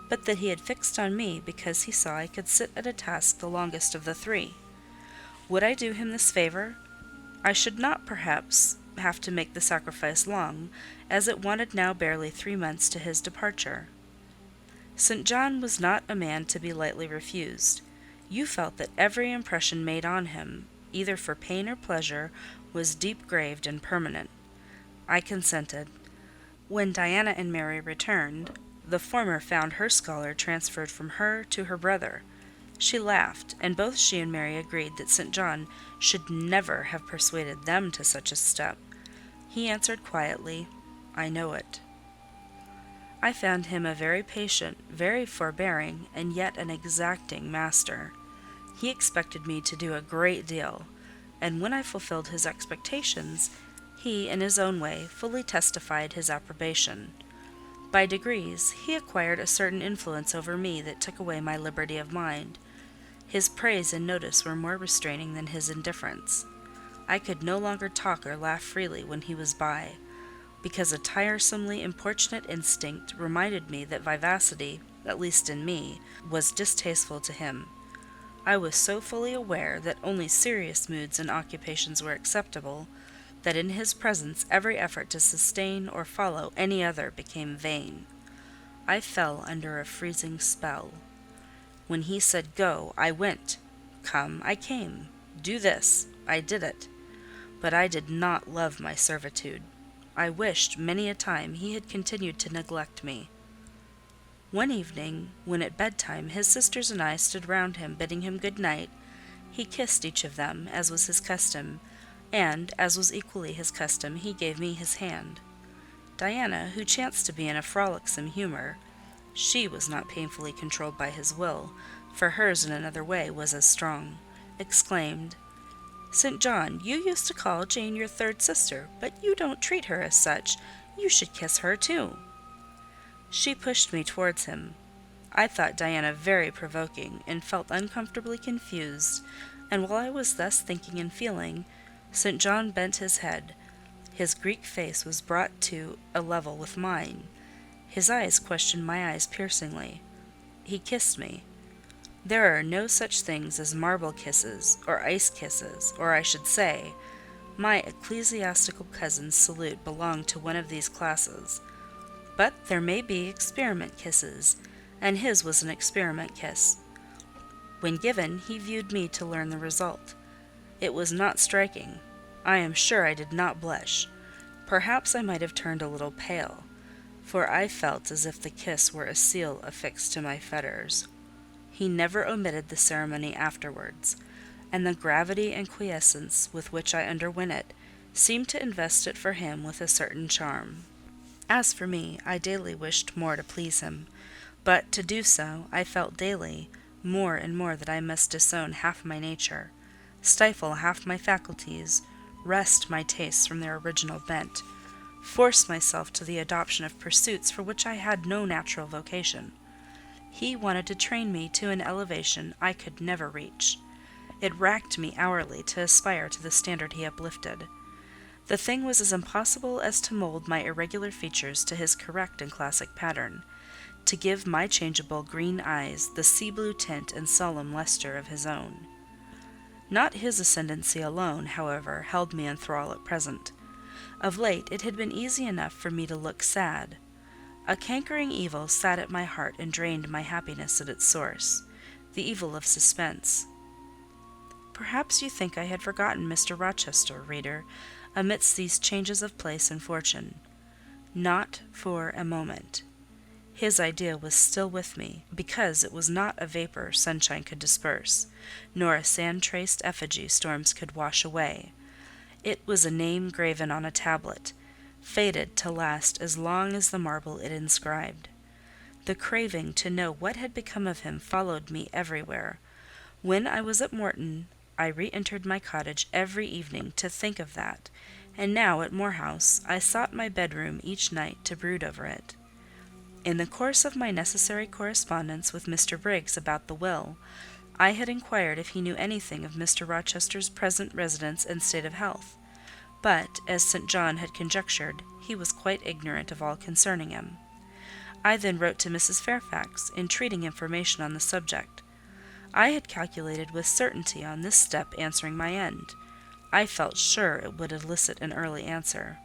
but that he had fixed on me because he saw I could sit at a task the longest of the three. Would I do him this favour? I should not, perhaps, have to make the sacrifice long, as it wanted now barely 3 months to his departure. St. John was not a man to be lightly refused. You felt that every impression made on him, either for pain or pleasure, was deep-graved and permanent. I consented. When Diana and Mary returned, the former found her scholar transferred from her to her brother. She laughed, and both she and Mary agreed that St. John should never have persuaded them to such a step. He answered quietly, "I know it." I found him a very patient, very forbearing, and yet an exacting master. He expected me to do a great deal, and when I fulfilled his expectations, he, in his own way, fully testified his approbation. By degrees, he acquired a certain influence over me that took away my liberty of mind. His praise and notice were more restraining than his indifference. I could no longer talk or laugh freely when he was by, because a tiresomely importunate instinct reminded me that vivacity, at least in me, was distasteful to him. I was so fully aware that only serious moods and occupations were acceptable, that in his presence every effort to sustain or follow any other became vain. I fell under a freezing spell. When he said go, I went; come, I came; do this, I did it. But I did not love my servitude. I wished many a time he had continued to neglect me. One evening, when at bedtime his sisters and I stood round him bidding him good night, he kissed each of them, as was his custom, and, as was equally his custom, he gave me his hand. Diana, who chanced to be in a frolicsome humour, she was not painfully controlled by his will, for hers in another way was as strong, exclaimed, "St. John, you used to call Jane your third sister, but you don't treat her as such. You should kiss her too." She pushed me towards him. I thought Diana very provoking, and felt uncomfortably confused, and while I was thus thinking and feeling, St. John bent his head. His Greek face was brought to a level with mine. His eyes questioned my eyes piercingly. He kissed me. There are no such things as marble kisses, or ice kisses, or I should say, my ecclesiastical cousin's salute belonged to one of these classes. But there may be experiment kisses, and his was an experiment kiss. When given, he viewed me to learn the result. It was not striking. I am sure I did not blush. Perhaps I might have turned a little pale, for I felt as if the kiss were a seal affixed to my fetters. He never omitted the ceremony afterwards, and the gravity and quiescence with which I underwent it seemed to invest it for him with a certain charm. As for me, I daily wished more to please him, but to do so, I felt daily more and more that I must disown half my nature, stifle half my faculties, wrest my tastes from their original bent, force myself to the adoption of pursuits for which I had no natural vocation. He wanted to train me to an elevation I could never reach. It racked me hourly to aspire to the standard he uplifted. The thing was as impossible as to mould my irregular features to his correct and classic pattern, to give my changeable green eyes the sea-blue tint and solemn lustre of his own. Not his ascendancy alone, however, held me in thrall at present. Of late it had been easy enough for me to look sad. A cankering evil sat at my heart and drained my happiness at its source, the evil of suspense. Perhaps you think I had forgotten Mr. Rochester, reader, amidst these changes of place and fortune. Not for a moment. His idea was still with me, because it was not a vapour sunshine could disperse, nor a sand-traced effigy storms could wash away. It was a name graven on a tablet, fated to last as long as the marble it inscribed. The craving to know what had become of him followed me everywhere. When I was at Morton, I re-entered my cottage every evening to think of that, and now at Moor House I sought my bedroom each night to brood over it. In the course of my necessary correspondence with Mr. Briggs about the will, I had inquired if he knew anything of Mr. Rochester's present residence and state of health, but, as St. John had conjectured, he was quite ignorant of all concerning him. I then wrote to Mrs. Fairfax, entreating information on the subject. I had calculated with certainty on this step answering my end. I felt sure it would elicit an early answer.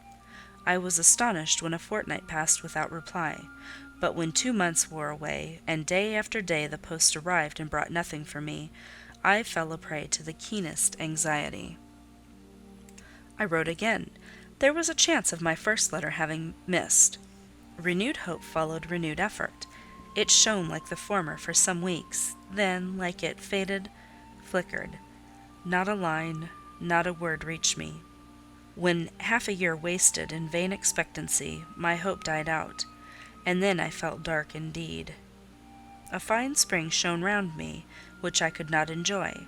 I was astonished when a fortnight passed without reply, but when 2 months wore away, and day after day the post arrived and brought nothing for me, I fell a prey to the keenest anxiety. I wrote again. There was a chance of my first letter having missed. Renewed hope followed renewed effort. It shone like the former for some weeks, then, like it, faded, flickered. Not a line, not a word reached me. When half a year wasted in vain expectancy, my hope died out, and then I felt dark indeed. A fine spring shone round me, which I could not enjoy.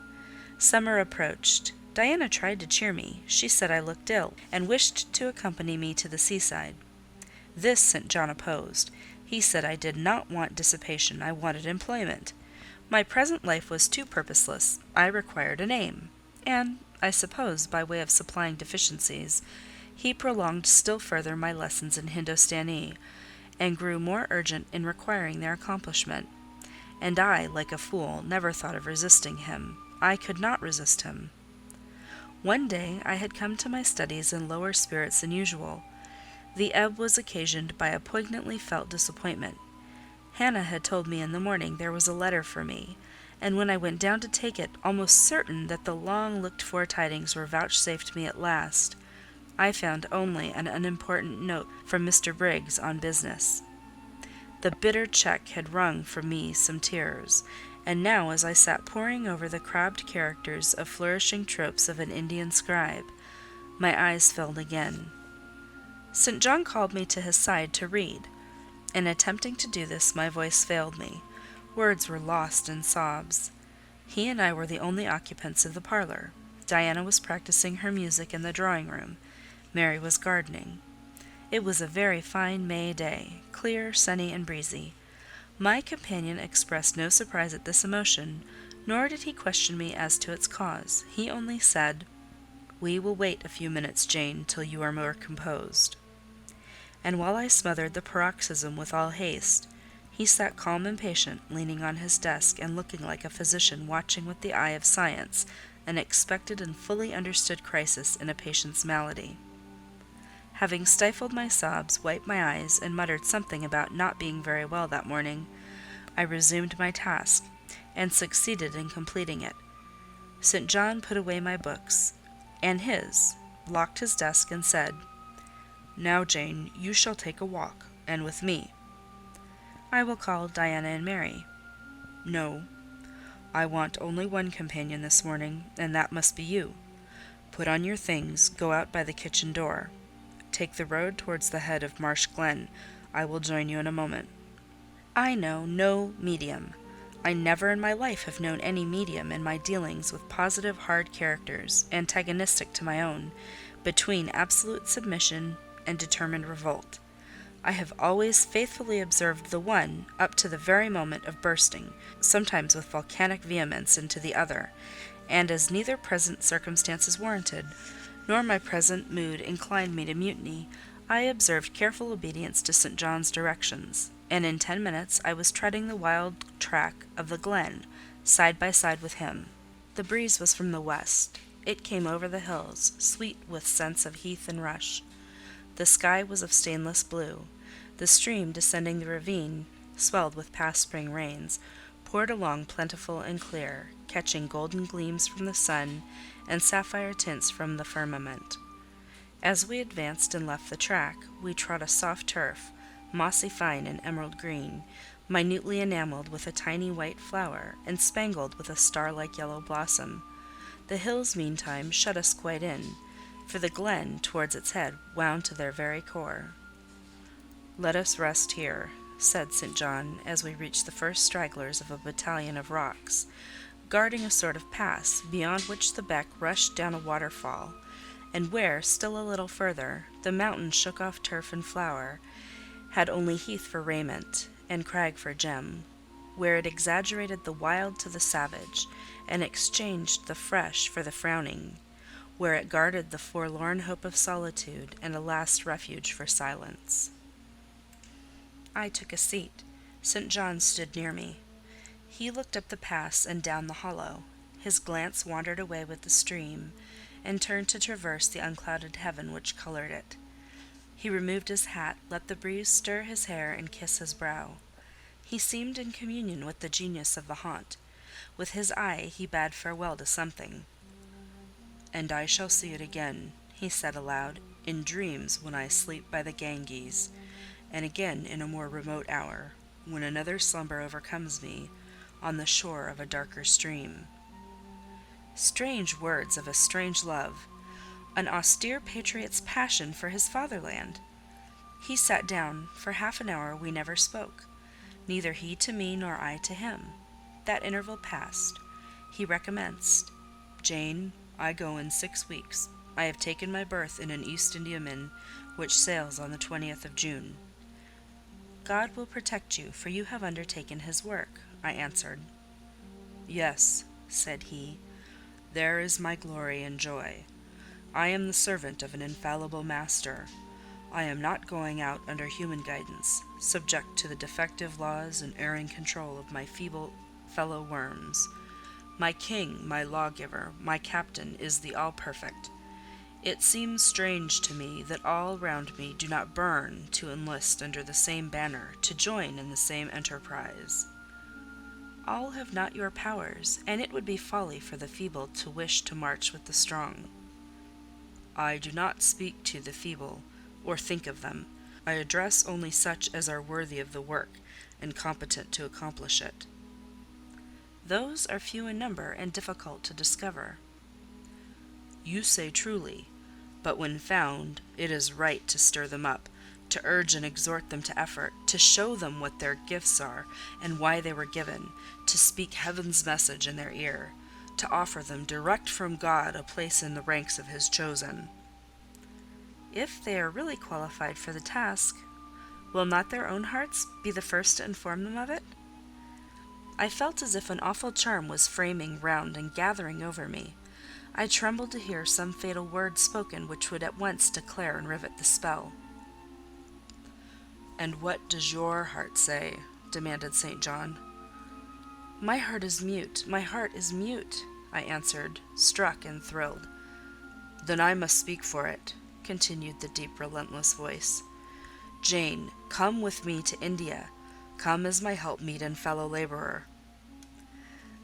Summer approached. Diana tried to cheer me. She said I looked ill, and wished to accompany me to the seaside. This St. John opposed. He said I did not want dissipation, I wanted employment. My present life was too purposeless, I required an aim, and, I suppose, by way of supplying deficiencies, he prolonged still further my lessons in Hindostani, and grew more urgent in requiring their accomplishment. And I, like a fool, never thought of resisting him. I could not resist him. One day I had come to my studies in lower spirits than usual. The ebb was occasioned by a poignantly felt disappointment. Hannah had told me in the morning there was a letter for me, and when I went down to take it, almost certain that the long-looked-for tidings were vouchsafed me at last, I found only an unimportant note from Mr. Briggs on business. The bitter check had wrung from me some tears, and now as I sat poring over the crabbed characters of flourishing tropes of an Indian scribe, my eyes filled again. St. John called me to his side to read. In attempting to do this, my voice failed me. Words were lost in sobs. He and I were the only occupants of the parlour. Diana was practising her music in the drawing-room. Mary was gardening. It was a very fine May day, clear, sunny, and breezy. My companion expressed no surprise at this emotion, nor did he question me as to its cause. He only said, "We will wait a few minutes, Jane, till you are more composed." and while I smothered the paroxysm with all haste, he sat calm and patient, leaning on his desk and looking like a physician watching with the eye of science an expected and fully understood crisis in a patient's malady. Having stifled my sobs, wiped my eyes, and muttered something about not being very well that morning, I resumed my task, and succeeded in completing it. St. John put away my books, and his, locked his desk, and said, "Now, Jane, you shall take a walk, and with me." "I will call Diana and Mary." "No. I want only one companion this morning, and that must be you. Put on your things, go out by the kitchen door. Take the road towards the head of Marsh Glen. I will join you in a moment." I know no medium. I never in my life have known any medium in my dealings with positive hard characters, antagonistic to my own, between absolute submission and determined revolt. I have always faithfully observed the one up to the very moment of bursting, sometimes with volcanic vehemence, into the other, and as neither present circumstances warranted, nor my present mood inclined me to mutiny, I observed careful obedience to St. John's directions, and in 10 minutes I was treading the wild track of the glen, side by side with him. The breeze was from the west. It came over the hills, sweet with scents of heath and rush. The sky was of stainless blue. The stream descending the ravine, swelled with past spring rains, poured along plentiful and clear, catching golden gleams from the sun and sapphire tints from the firmament. As we advanced and left the track, we trod a soft turf, mossy fine and emerald green, minutely enamelled with a tiny white flower, and spangled with a star-like yellow blossom. The hills, meantime, shut us quite in, for the glen, towards its head, wound to their very core. "Let us rest here," said St. John, as we reached the first stragglers of a battalion of rocks, guarding a sort of pass, beyond which the beck rushed down a waterfall, and where, still a little further, the mountain shook off turf and flower, had only heath for raiment, and crag for gem, where it exaggerated the wild to the savage, and exchanged the fresh for the frowning, where it guarded the forlorn hope of solitude and a last refuge for silence. I took a seat. St. John stood near me. He looked up the pass and down the hollow. His glance wandered away with the stream, and turned to traverse the unclouded heaven which coloured it. He removed his hat, let the breeze stir his hair and kiss his brow. He seemed in communion with the genius of the haunt. With his eye he bade farewell to something. "And I shall see it again," he said aloud, "in dreams when I sleep by the Ganges, and again in a more remote hour, when another slumber overcomes me, on the shore of a darker stream." Strange words of a strange love, an austere patriot's passion for his fatherland! He sat down. For half an hour we never spoke, neither he to me nor I to him. That interval passed. He recommenced. "Jane, I go in 6 weeks. I have taken my berth in an East Indiaman which sails on the 20th of June." "God will protect you, for you have undertaken his work," I answered. "Yes," said he, "there is my glory and joy. I am the servant of an infallible master. I am not going out under human guidance, subject to the defective laws and erring control of my feeble fellow worms. My king, my lawgiver, my captain is the all-perfect. It seems strange to me that all round me do not burn to enlist under the same banner, to join in the same enterprise. All have not your powers, and it would be folly for the feeble to wish to march with the strong. I do not speak to the feeble, or think of them. I address only such as are worthy of the work, and competent to accomplish it. Those are few in number and difficult to discover. You say truly, but when found, it is right to stir them up, to urge and exhort them to effort, to show them what their gifts are and why they were given, to speak heaven's message in their ear, to offer them direct from God a place in the ranks of his chosen. If they are really qualified for the task, will not their own hearts be the first to inform them of it? I felt as if an awful charm was framing round and gathering over me. I trembled to hear some fatal word spoken which would at once declare and rivet the spell. "And what does your heart say?" demanded St. John. "My heart is mute, my heart is mute," I answered, struck and thrilled. "Then I must speak for it," continued the deep, relentless voice. "Jane, come with me to India. Come as my helpmeet and fellow labourer."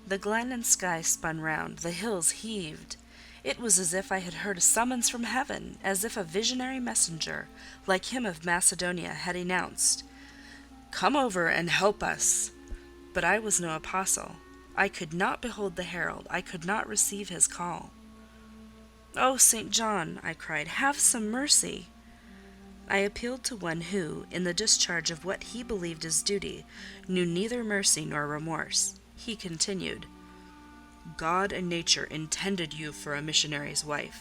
The glen and sky spun round, the hills heaved. It was as if I had heard a summons from heaven, as if a visionary messenger, like him of Macedonia, had announced, "Come over and help us." But I was no apostle. I could not behold the herald. I could not receive his call. "Oh, St. John," I cried, "have some mercy!" I appealed to one who, in the discharge of what he believed his duty, knew neither mercy nor remorse. He continued, "God and nature intended you for a missionary's wife.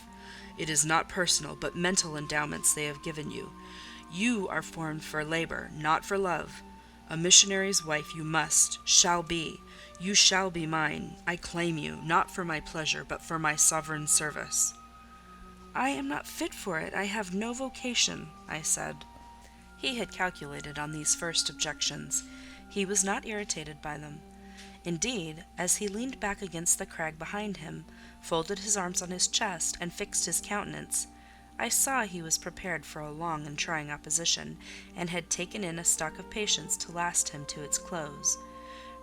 It is not personal, but mental endowments they have given you. You are formed for labour, not for love. A missionary's wife you shall be. You shall be mine. I claim you, not for my pleasure, but for my sovereign service." "I am not fit for it. I have no vocation," I said. He had calculated on these first objections. He was not irritated by them. Indeed, as he leaned back against the crag behind him, folded his arms on his chest, and fixed his countenance, I saw he was prepared for a long and trying opposition, and had taken in a stock of patience to last him to its close,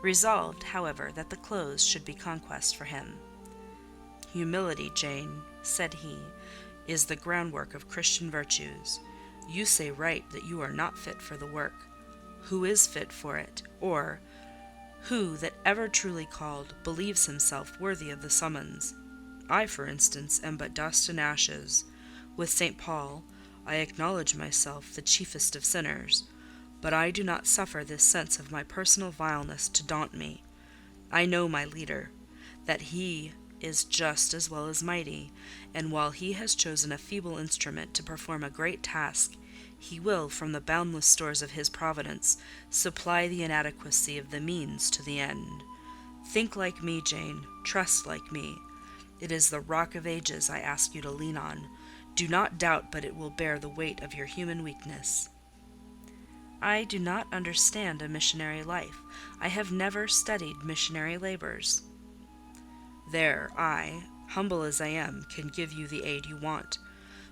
resolved, however, that the close should be conquest for him. "Humility, Jane," said he, "is the groundwork of Christian virtues. You say right that you are not fit for the work. Who is fit for it? Or, who that ever truly called believes himself worthy of the summons? I, for instance, am but dust and ashes. With St. Paul, I acknowledge myself the chiefest of sinners, but I do not suffer this sense of my personal vileness to daunt me. I know my leader, that he is just as well as mighty, and while he has chosen a feeble instrument to perform a great task, he will, from the boundless stores of his providence, supply the inadequacy of the means to the end. Think like me, Jane. Trust like me. It is the rock of ages I ask you to lean on. Do not doubt but it will bear the weight of your human weakness." "I do not understand a missionary life. I have never studied missionary labours." "There, I, humble as I am, can give you the aid you want.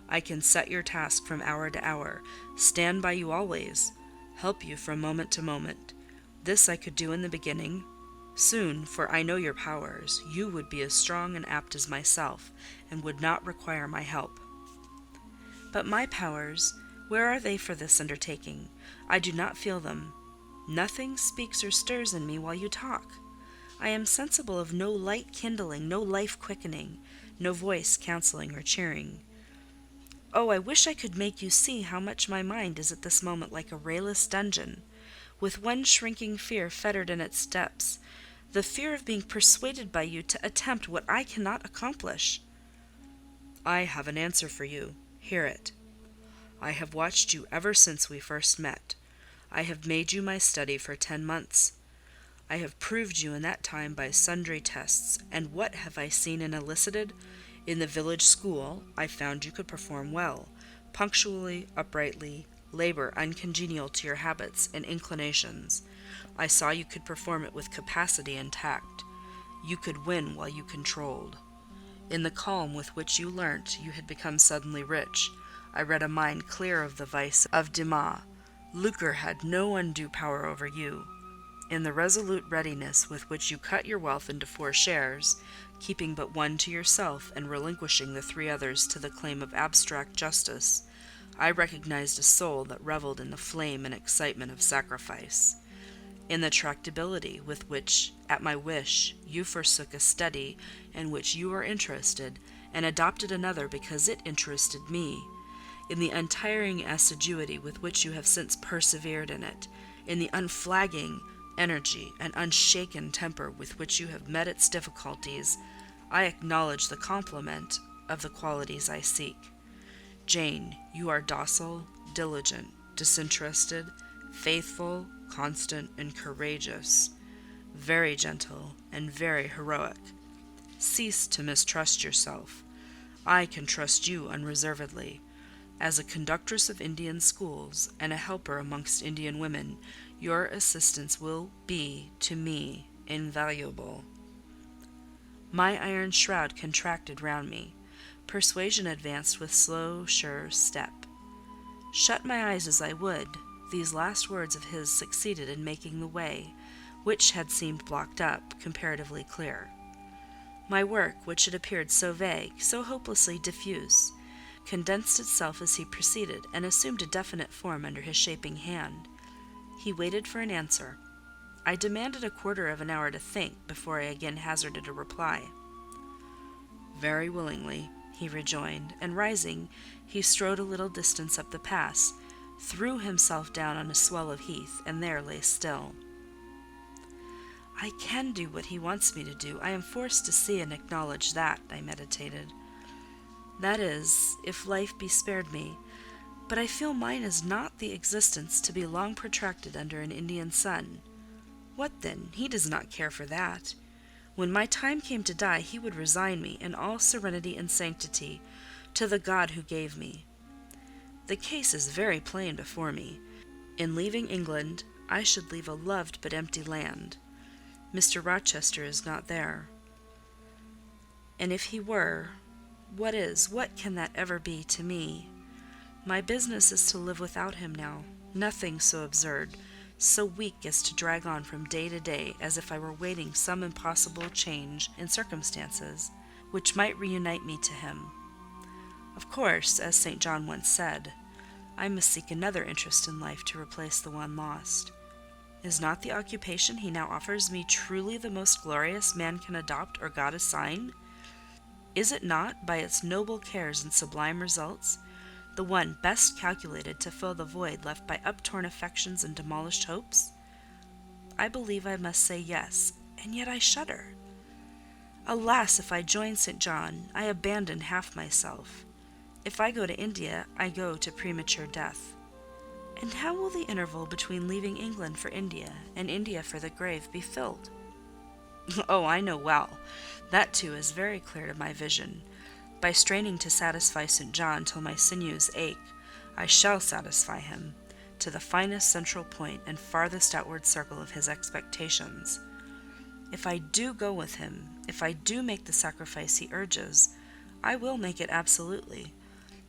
I can set your task from hour to hour, stand by you always, help you from moment to moment. This I could do in the beginning. Soon, for I know your powers, you would be as strong and apt as myself, and would not require my help." "But my powers, where are they for this undertaking? I do not feel them. Nothing speaks or stirs in me while you talk. I am sensible of no light kindling, no life quickening, no voice counselling or cheering. Oh, I wish I could make you see how much my mind is at this moment like a rayless dungeon, with one shrinking fear fettered in its depths, the fear of being persuaded by you to attempt what I cannot accomplish." "I have an answer for you. Hear it. I have watched you ever since we first met. I have made you my study for 10 months. I have proved you in that time by sundry tests, and what have I seen and elicited? In the village school I found you could perform well, punctually, uprightly, labour uncongenial to your habits and inclinations. I saw you could perform it with capacity and tact. You could win while you controlled. In the calm with which you learnt you had become suddenly rich, I read a mind clear of the vice of Demas. Lucre had no undue power over you. In the resolute readiness with which you cut your wealth into 4 shares, keeping but 1 to yourself and relinquishing the 3 others to the claim of abstract justice, I recognized a soul that revelled in the flame and excitement of sacrifice. In the tractability with which, at my wish, you forsook a study in which you were interested, and adopted another because it interested me, in the untiring assiduity with which you have since persevered in it, in the unflagging energy and unshaken temper with which you have met its difficulties, I acknowledge the complement of the qualities I seek. Jane, you are docile, diligent, disinterested, faithful, constant, and courageous, very gentle, and very heroic. Cease to mistrust yourself. I can trust you unreservedly. As a conductress of Indian schools, and a helper amongst Indian women, your assistance will be, to me, invaluable." My iron shroud contracted round me. Persuasion advanced with slow, sure step. Shut my eyes as I would, these last words of his succeeded in making the way, which had seemed blocked up, comparatively clear. My work, which had appeared so vague, so hopelessly diffuse, condensed itself as he proceeded, and assumed a definite form under his shaping hand. He waited for an answer. I demanded a quarter of an hour to think before I again hazarded a reply. "Very willingly," he rejoined, and rising, he strode a little distance up the pass, threw himself down on a swell of heath, and there lay still. I can do what he wants me to do. I am forced to see and acknowledge that, I meditated. That is, if life be spared me. But I feel mine is not the existence to be long protracted under an Indian sun. What then? He does not care for that. When my time came to die, he would resign me, in all serenity and sanctity, to the God who gave me. The case is very plain before me. In leaving England, I should leave a loved but empty land. Mr. Rochester is not there. And if he were, what can that ever be to me? My business is to live without him now. Nothing so absurd, so weak as to drag on from day to day as if I were waiting some impossible change in circumstances which might reunite me to him. Of course, as St. John once said, I must seek another interest in life to replace the one lost. Is not the occupation he now offers me truly the most glorious man can adopt or God assign? Is it not, by its noble cares and sublime results, the one best calculated to fill the void left by uptorn affections and demolished hopes? I believe I must say yes, and yet I shudder. Alas, if I join St. John, I abandon half myself. If I go to India, I go to premature death. And how will the interval between leaving England for India and India for the grave be filled? Oh, I know well. That too is very clear to my vision. By straining to satisfy St. John till my sinews ache, I shall satisfy him, to the finest central point and farthest outward circle of his expectations. If I do go with him, if I do make the sacrifice he urges, I will make it absolutely.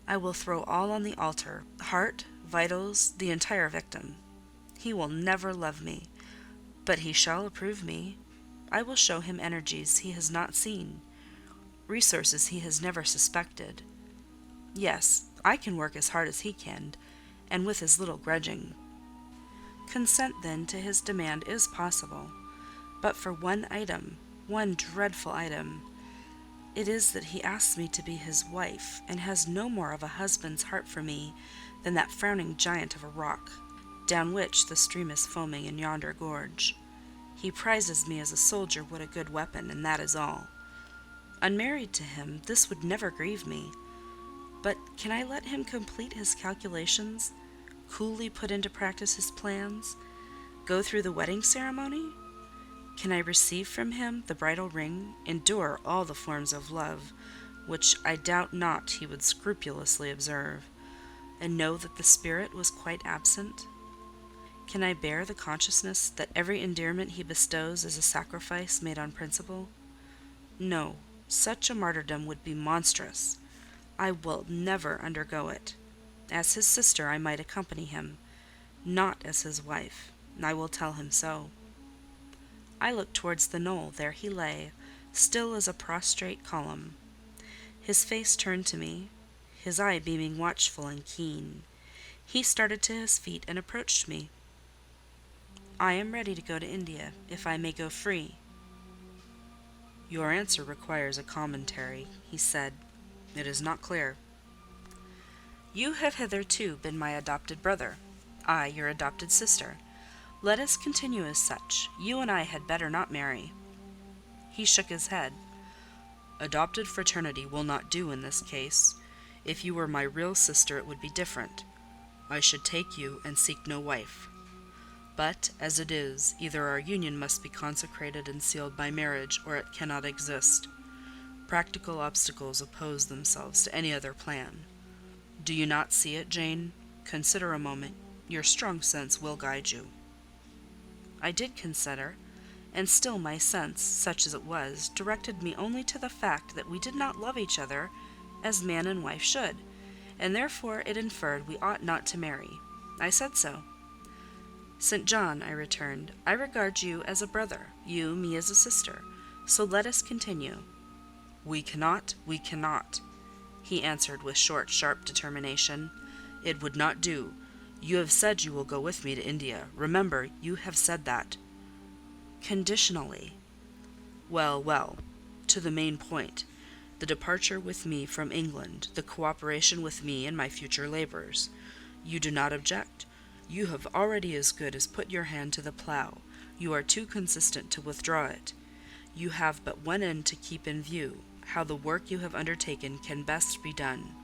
I will throw all on the altar, heart, vitals, the entire victim. He will never love me, but he shall approve me. I will show him energies he has not seen, resources he has never suspected. Yes, I can work as hard as he can, and with as little grudging. Consent, then, to his demand is possible, but for one item, one dreadful item. It is that he asks me to be his wife, and has no more of a husband's heart for me than that frowning giant of a rock, down which the stream is foaming in yonder gorge. He prizes me as a soldier would a good weapon, and that is all. Unmarried to him, this would never grieve me. But can I let him complete his calculations, coolly put into practice his plans, go through the wedding ceremony? Can I receive from him the bridal ring, endure all the forms of love, which I doubt not he would scrupulously observe, and know that the spirit was quite absent? Can I bear the consciousness that every endearment he bestows is a sacrifice made on principle? No, such a martyrdom would be monstrous. I will never undergo it. As his sister I might accompany him, not as his wife. I will tell him so. I looked towards the knoll. There he lay, still as a prostrate column. His face turned to me, his eye beaming watchful and keen. He started to his feet and approached me. I am ready to go to India, if I may go free. Your answer requires a commentary, he said. It is not clear. You have hitherto been my adopted brother, I your adopted sister. Let us continue as such. You and I had better not marry. He shook his head. Adopted fraternity will not do in this case. If you were my real sister, it would be different. I should take you and seek no wife. But, as it is, either our union must be consecrated and sealed by marriage, or it cannot exist. Practical obstacles oppose themselves to any other plan. Do you not see it, Jane? Consider a moment. Your strong sense will guide you." I did consider, and still my sense, such as it was, directed me only to the fact that we did not love each other as man and wife should, and therefore it inferred we ought not to marry. I said so. "St. John," I returned, "I regard you as a brother, you me as a sister, so let us continue." "We cannot, he answered with short, sharp determination. "It would not do. You have said you will go with me to India. Remember, you have said that." "Conditionally." Well, to the main point. The departure with me from England, the co-operation with me in my future labours. You do not object? You have already as good as put your hand to the plough. You are too consistent to withdraw it. You have but one end to keep in view, how the work you have undertaken can best be done.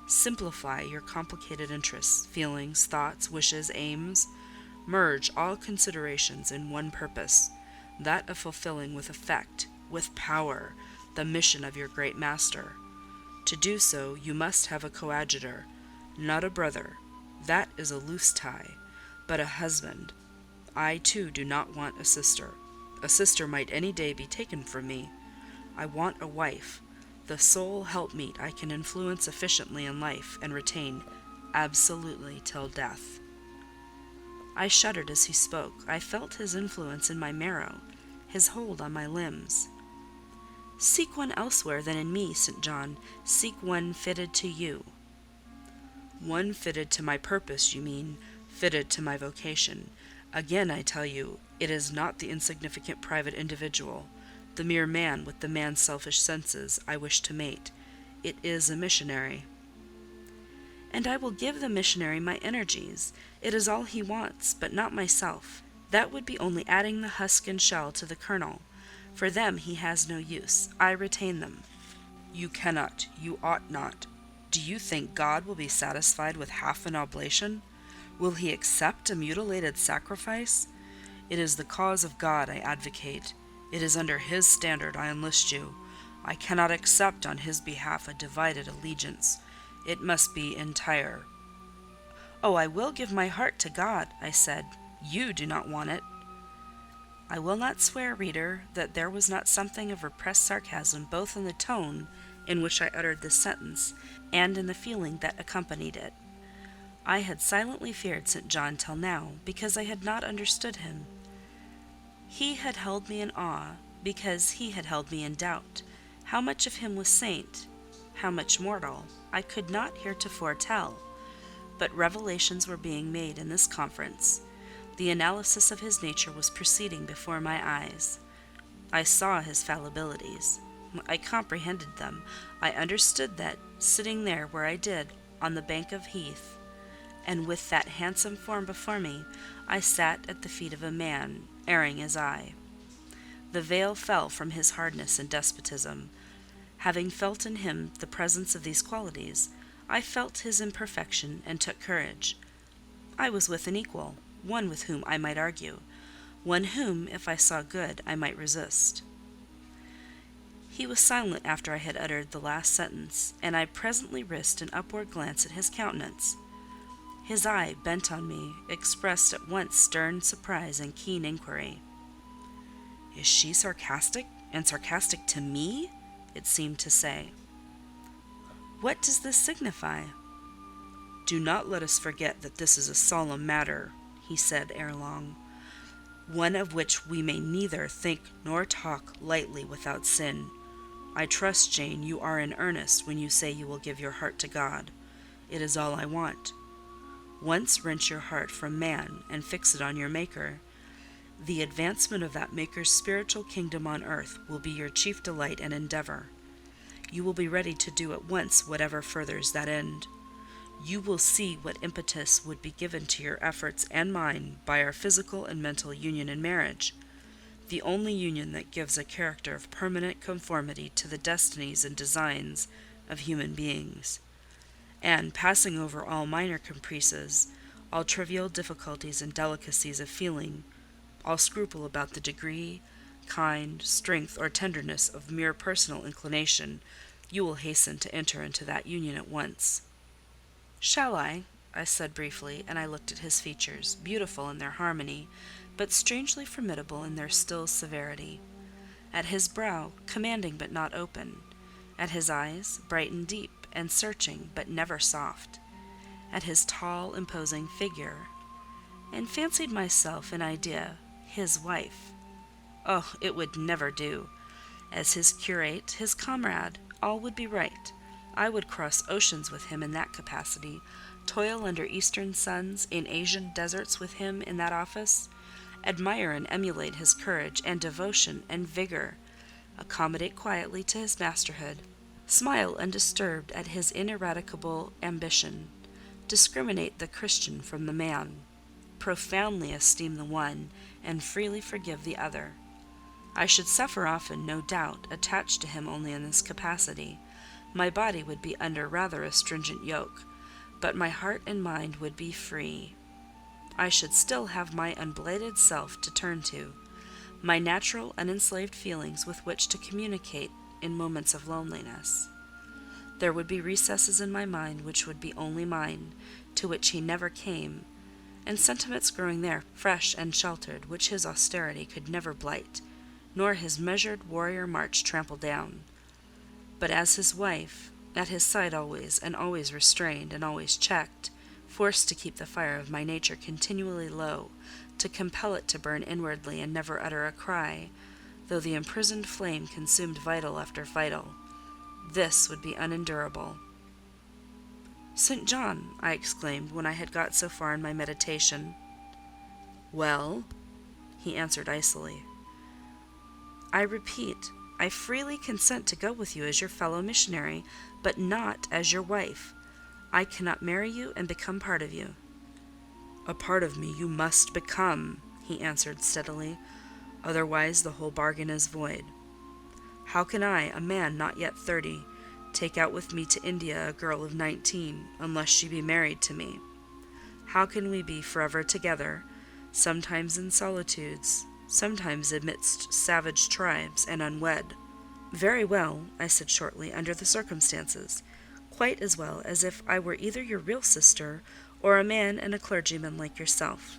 Simplify your complicated interests, feelings, thoughts, wishes, aims. Merge all considerations in one purpose, that of fulfilling with effect, with power, the mission of your great master. To do so, you must have a coadjutor, not a brother. That is a loose tie, but a husband. I, too, do not want a sister. A sister might any day be taken from me. I want a wife, the sole helpmeet I can influence efficiently in life and retain absolutely till death. I shuddered as he spoke. I felt his influence in my marrow, his hold on my limbs. "Seek one elsewhere than in me, St. John. Seek one fitted to you." "One fitted to my purpose, you mean, fitted to my vocation. Again I tell you, it is not the insignificant private individual, the mere man with the man's selfish senses, I wish to mate. It is a missionary." "And I will give the missionary my energies. It is all he wants, but not myself. That would be only adding the husk and shell to the kernel. For them he has no use. I retain them." "You cannot, you ought not. Do you think God will be satisfied with half an oblation? Will he accept a mutilated sacrifice? It is the cause of God I advocate. It is under his standard I enlist you. I cannot accept on his behalf a divided allegiance. It must be entire." "Oh, I will give my heart to God," I said. "You do not want it." I will not swear, reader, that there was not something of repressed sarcasm both in the tone in which I uttered this sentence and in the feeling that accompanied it. I had silently feared St. John till now, because I had not understood him. He had held me in awe, because he had held me in doubt. How much of him was saint, how much mortal, I could not heretofore tell. But revelations were being made in this conference. The analysis of his nature was proceeding before my eyes. I saw his fallibilities. I comprehended them. I understood that, sitting there where I did, on the bank of heath, and with that handsome form before me, I sat at the feet of a man, airing his eye. The veil fell from his hardness and despotism. Having felt in him the presence of these qualities, I felt his imperfection and took courage. I was with an equal, one with whom I might argue, one whom, if I saw good, I might resist. He was silent after I had uttered the last sentence, and I presently risked an upward glance at his countenance. His eye, bent on me, expressed at once stern surprise and keen inquiry. "Is she sarcastic, and sarcastic to me?" it seemed to say. "What does this signify?" "Do not let us forget that this is a solemn matter," he said ere long, "one of which we may neither think nor talk lightly without sin. I trust, Jane, you are in earnest when you say you will give your heart to God. It is all I want. Once wrench your heart from man and fix it on your Maker. The advancement of that Maker's spiritual kingdom on earth will be your chief delight and endeavour. You will be ready to do at once whatever furthers that end. You will see what impetus would be given to your efforts and mine by our physical and mental union in marriage, the only union that gives a character of permanent conformity to the destinies and designs of human beings. And, passing over all minor caprices, all trivial difficulties and delicacies of feeling, all scruple about the degree, kind, strength, or tenderness of mere personal inclination, you will hasten to enter into that union at once." "Shall I?" I said briefly, and I looked at his features, beautiful in their harmony, but strangely formidable in their still severity; at his brow, commanding but not open; at his eyes, bright and deep, and searching, but never soft; at his tall, imposing figure, and fancied myself in idea his wife. Oh, it would never do! As his curate, his comrade, all would be right. I would cross oceans with him in that capacity, toil under eastern suns, in Asian deserts with him in that office, admire and emulate his courage and devotion and vigour, accommodate quietly to his masterhood, smile undisturbed at his ineradicable ambition, discriminate the Christian from the man, profoundly esteem the one, and freely forgive the other. I should suffer often, no doubt, attached to him only in this capacity. My body would be under rather a stringent yoke, but my heart and mind would be free. I should still have my unblighted self to turn to, my natural unenslaved feelings with which to communicate in moments of loneliness. There would be recesses in my mind which would be only mine, to which he never came, and sentiments growing there, fresh and sheltered, which his austerity could never blight, nor his measured warrior march trample down. But as his wife, at his side always, and always restrained, and always checked, forced to keep the fire of my nature continually low, to compel it to burn inwardly and never utter a cry, though the imprisoned flame consumed vital after vital, this would be unendurable. "St. John," I exclaimed, when I had got so far in my meditation. "Well?" he answered icily. "I repeat, I freely consent to go with you as your fellow missionary, but not as your wife. I cannot marry you and become part of you." "A part of me you must become," he answered steadily. "Otherwise the whole bargain is void. How can I, a man not yet 30, take out with me to India a girl of 19, unless she be married to me? How can we be forever together, sometimes in solitudes, sometimes amidst savage tribes, and unwed?" "Very well," I said shortly, "under the circumstances. Quite as well as if I were either your real sister, or a man and a clergyman like yourself."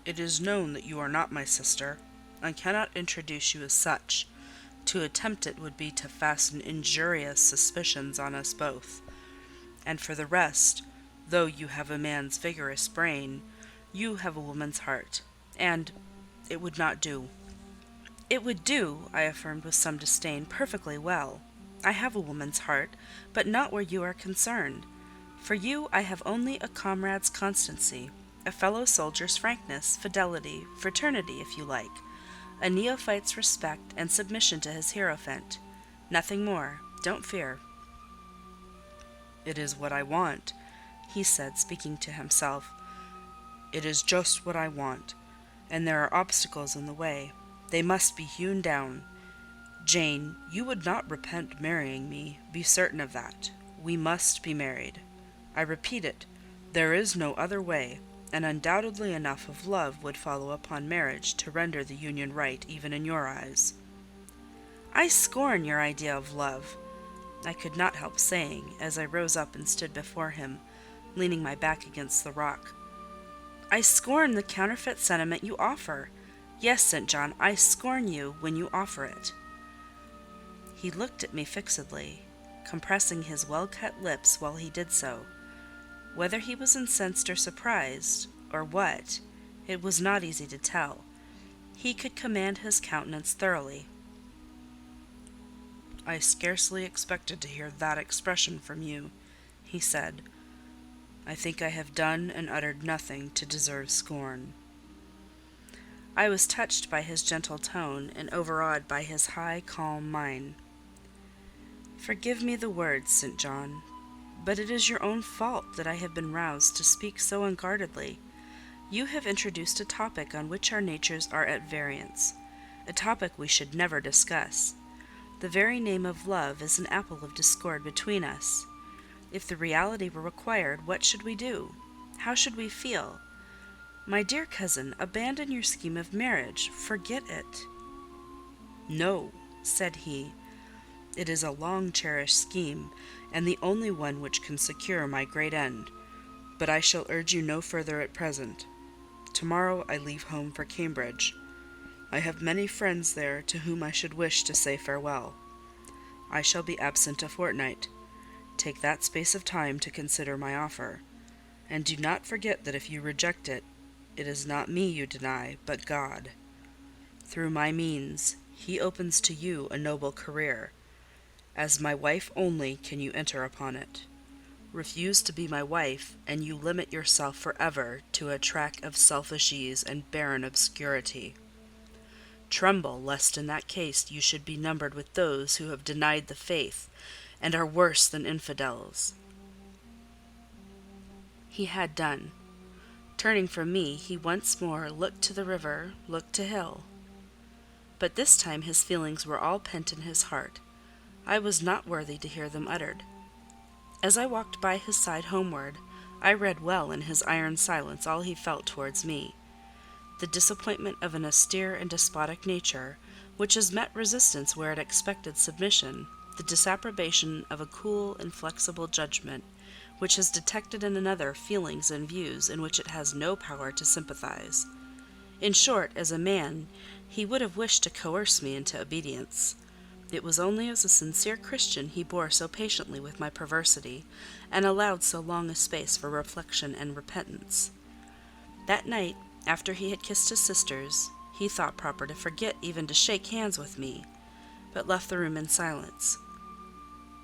"It is known that you are not my sister. I cannot introduce you as such. To attempt it would be to fasten injurious suspicions on us both. And for the rest, though you have a man's vigorous brain, you have a woman's heart, and it would not do." "It would do," I affirmed with some disdain, "perfectly well. I have a woman's heart, but not where you are concerned. For you I have only a comrade's constancy, a fellow soldier's frankness, fidelity, fraternity, if you like, a neophyte's respect and submission to his hierophant. Nothing more. Don't fear." "It is what I want," he said, speaking to himself. "It is just what I want, and there are obstacles in the way. They must be hewn down. Jane, you would not repent marrying me, be certain of that. We must be married. I repeat it, there is no other way, and undoubtedly enough of love would follow upon marriage to render the union right even in your eyes." "I scorn your idea of love," I could not help saying, as I rose up and stood before him, leaning my back against the rock. "I scorn the counterfeit sentiment you offer. Yes, St. John, I scorn you when you offer it." He looked at me fixedly, compressing his well-cut lips while he did so. Whether he was incensed or surprised, or what, it was not easy to tell. He could command his countenance thoroughly. "I scarcely expected to hear that expression from you," he said. "I think I have done and uttered nothing to deserve scorn." I was touched by his gentle tone, and overawed by his high, calm mien. "Forgive me the words, St. John, but it is your own fault that I have been roused to speak so unguardedly. You have introduced a topic on which our natures are at variance, a topic we should never discuss. The very name of love is an apple of discord between us. If the reality were required, what should we do? How should we feel? My dear cousin, abandon your scheme of marriage. Forget it." "No," said he. "It is a long-cherished scheme, and the only one which can secure my great end. but I shall urge you no further at present. Tomorrow I leave home for Cambridge. I have many friends there to whom I should wish to say farewell. I shall be absent a fortnight. Take that space of time to consider my offer, and do not forget that if you reject it, it is not me you deny, but God. Through my means, He opens to you a noble career. As my wife only can you enter upon it. Refuse to be my wife, and you limit yourself forever to a track of selfish ease and barren obscurity. Tremble lest in that case you should be numbered with those who have denied the faith, and are worse than infidels. He had done. Turning from me, he once more looked to the river, looked to hill. But this time his feelings were all pent in his heart. I was not worthy to hear them uttered. As I walked by his side homeward, I read well in his iron silence all he felt towards me. The disappointment of an austere and despotic nature, which has met resistance where it expected submission, the disapprobation of a cool, inflexible judgment, which has detected in another feelings and views in which it has no power to sympathize. In short, as a man, he would have wished to coerce me into obedience. It was only as a sincere Christian he bore so patiently with my perversity, and allowed so long a space for reflection and repentance. That night, after he had kissed his sisters, he thought proper to forget even to shake hands with me, but left the room in silence.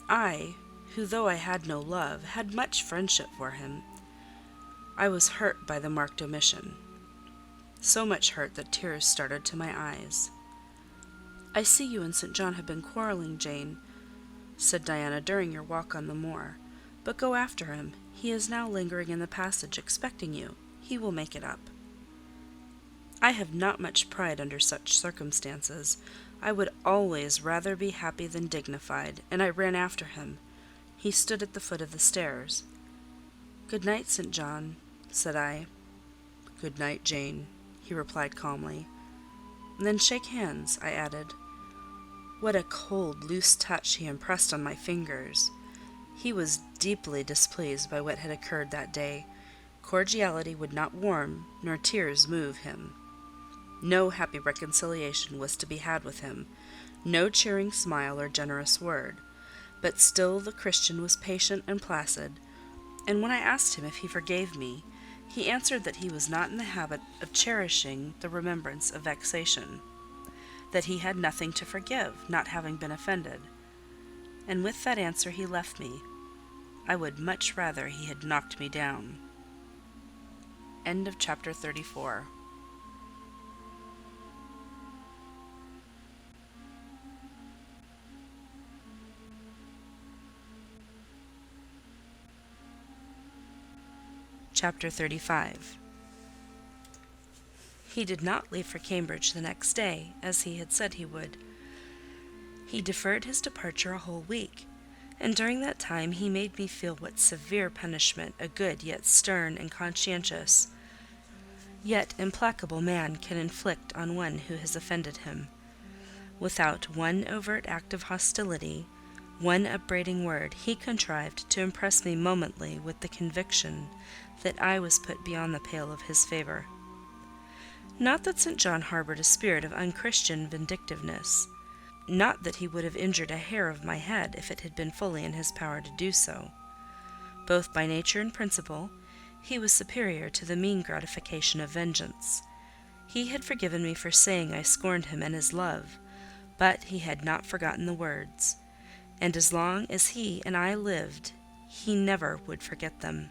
I, who though I had no love, had much friendship for him, I was hurt by the marked omission. So much hurt that tears started to my eyes. "I see you and St. John have been quarrelling, Jane," said Diana during your walk on the moor. "But go after him. He is now lingering in the passage, expecting you. He will make it up." I have not much pride under such circumstances. I would always rather be happy than dignified, and I ran after him. He stood at the foot of the stairs. "Good night, St. John," said I. "Good night, Jane," he replied calmly. "Then shake hands," I added. What a cold, loose touch he impressed on my fingers! He was deeply displeased by what had occurred that day. Cordiality would not warm, nor tears move him. No happy reconciliation was to be had with him, no cheering smile or generous word. But still the Christian was patient and placid, and when I asked him if he forgave me, he answered that he was not in the habit of cherishing the remembrance of vexation, that he had nothing to forgive, not having been offended. And with that answer he left me. I would much rather he had knocked me down. End of chapter 34. Chapter 35. He did not leave for Cambridge the next day, as he had said he would. He deferred his departure a whole week, and during that time he made me feel what severe punishment a good yet stern and conscientious, yet implacable man can inflict on one who has offended him. Without one overt act of hostility, one upbraiding word, he contrived to impress me momently with the conviction that I was put beyond the pale of his favour. Not that St. John harboured a spirit of unchristian vindictiveness, not that he would have injured a hair of my head if it had been fully in his power to do so. Both by nature and principle, he was superior to the mean gratification of vengeance. He had forgiven me for saying I scorned him and his love, but he had not forgotten the words, and as long as he and I lived, he never would forget them.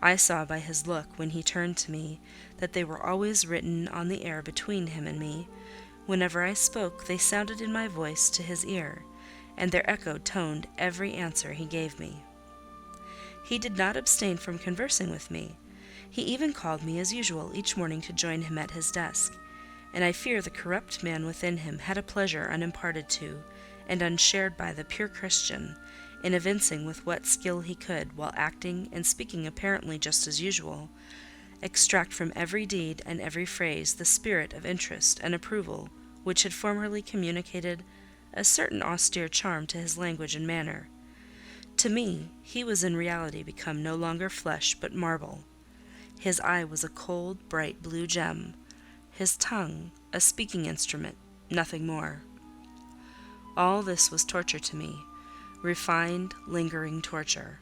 I saw by his look, when he turned to me, that they were always written on the air between him and me. Whenever I spoke, they sounded in my voice to his ear, and their echo toned every answer he gave me. He did not abstain from conversing with me. He even called me as usual each morning to join him at his desk, and I fear the corrupt man within him had a pleasure unimparted to, and unshared by, the pure Christian, in evincing with what skill he could, while acting and speaking apparently just as usual, extract from every deed and every phrase the spirit of interest and approval which had formerly communicated a certain austere charm to his language and manner. To me, he was in reality become no longer flesh but marble. His eye was a cold, bright blue gem; his tongue a speaking instrument, nothing more. All this was torture to me, refined, lingering torture.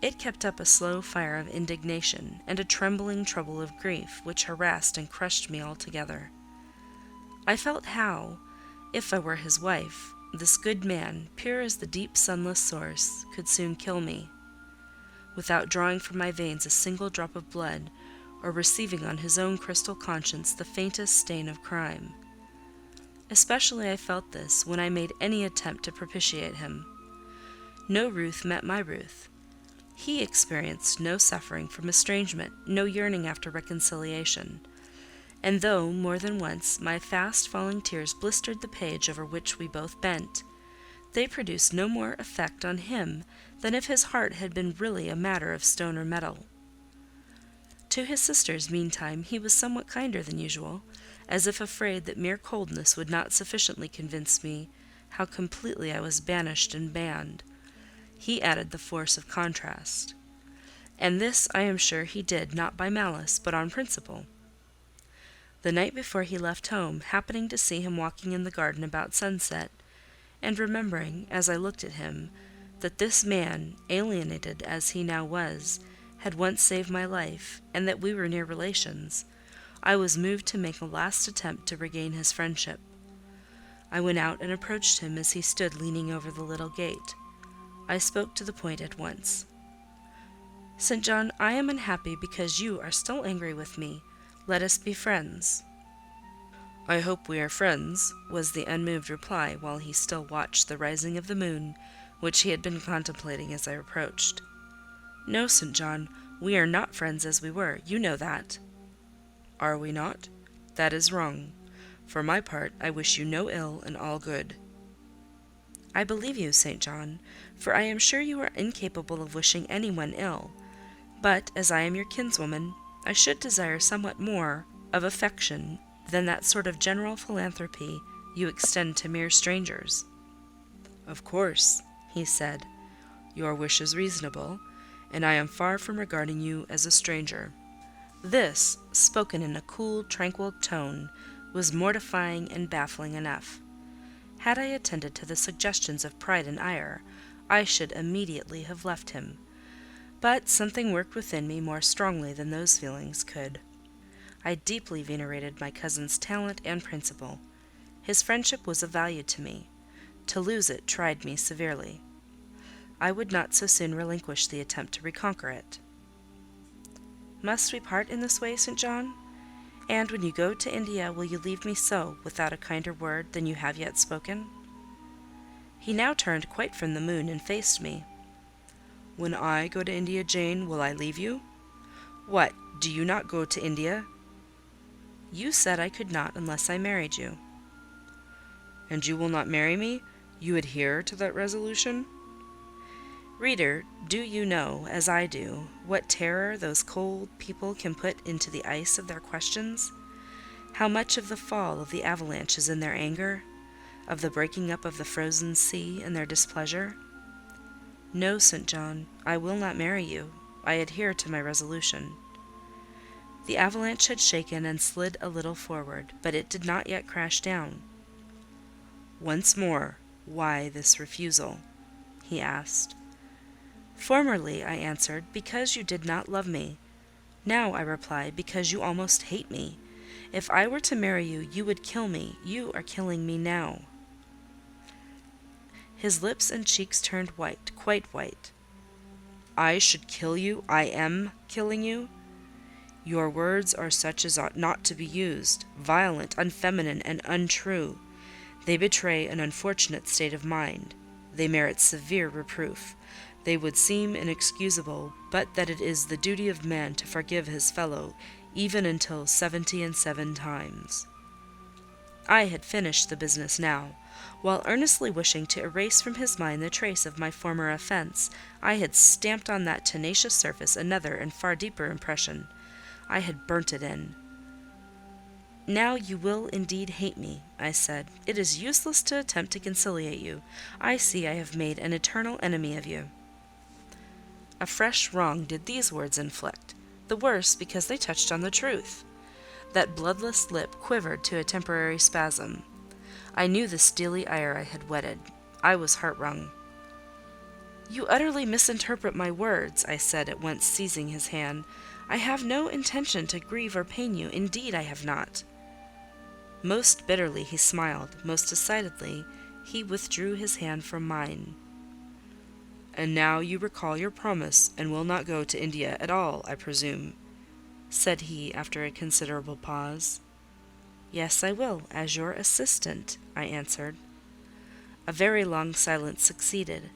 It kept up a slow fire of indignation, and a trembling trouble of grief, which harassed and crushed me altogether. I felt how, if I were his wife, this good man, pure as the deep sunless source, could soon kill me, without drawing from my veins a single drop of blood, or receiving on his own crystal conscience the faintest stain of crime. Especially I felt this when I made any attempt to propitiate him. No ruth met my ruth. He experienced no suffering from estrangement, no yearning after reconciliation; and though, more than once, my fast-falling tears blistered the page over which we both bent, they produced no more effect on him than if his heart had been really a matter of stone or metal. To his sisters, meantime, he was somewhat kinder than usual, as if afraid that mere coldness would not sufficiently convince me how completely I was banished and banned. He added the force of contrast. And this, I am sure, he did, not by malice, but on principle. The night before he left home, happening to see him walking in the garden about sunset, and remembering, as I looked at him, that this man, alienated as he now was, had once saved my life, and that we were near relations, I was moved to make a last attempt to regain his friendship. I went out and approached him as he stood leaning over the little gate. I spoke to the point at once. "St. John, I am unhappy because you are still angry with me. Let us be friends." "I hope we are friends," was the unmoved reply, while he still watched the rising of the moon, which he had been contemplating as I approached. "No, St. John, we are not friends as we were. You know that." "Are we not? That is wrong. For my part, I wish you no ill and all good." "I believe you, St. John, for I am sure you are incapable of wishing any one ill; but, as I am your kinswoman, I should desire somewhat more of affection than that sort of general philanthropy you extend to mere strangers." "Of course," he said, "your wish is reasonable, and I am far from regarding you as a stranger." This, spoken in a cool, tranquil tone, was mortifying and baffling enough. Had I attended to the suggestions of pride and Eyre, I should immediately have left him; but something worked within me more strongly than those feelings could. I deeply venerated my cousin's talent and principle. His friendship was of value to me. To lose it tried me severely. I would not so soon relinquish the attempt to reconquer it. "Must we part in this way, St. John? And when you go to India, will you leave me so, without a kinder word than you have yet spoken?" He now turned quite from the moon and faced me. "When I go to India, Jane, will I leave you? What, do you not go to India?" "You said I could not unless I married you." "And you will not marry me? You adhere to that resolution?" Reader, do you know, as I do, what terror those cold people can put into the ice of their questions? How much of the fall of the avalanche is in their anger? Of the breaking up of the frozen sea in their displeasure? No, St. John, I will not marry you. I adhere to my resolution. The avalanche had shaken and slid a little forward, but it did not yet crash down. "Once more, why this refusal?" he asked. "Formerly," I answered, "because you did not love me. Now," I replied, "because you almost hate me. If I were to marry you, you would kill me. You are killing me now." His lips and cheeks turned white, quite white. "I should kill you? I am killing you? Your words are such as ought not to be used, violent, unfeminine, and untrue. They betray an unfortunate state of mind. They merit severe reproof. They would seem inexcusable, but that it is the duty of man to forgive his fellow, even until 77 times. I had finished the business now. While earnestly wishing to erase from his mind the trace of my former offence, I had stamped on that tenacious surface another and far deeper impression. I had burnt it in. "Now you will indeed hate me," I said. "It is useless to attempt to conciliate you. I see I have made an eternal enemy of you." A fresh wrong did these words inflict, the worse because they touched on the truth. That bloodless lip quivered to a temporary spasm. I knew the steely Eyre I had wedded. I was heart-wrung. "You utterly misinterpret my words," I said, at once seizing his hand. "I have no intention to grieve or pain you. Indeed, I have not." Most bitterly he smiled. Most decidedly he withdrew his hand from mine. "And now you recall your promise, and will not go to India at all, I presume?" said he, after a considerable pause. "Yes, I will, as your assistant," I answered. A very long silence succeeded.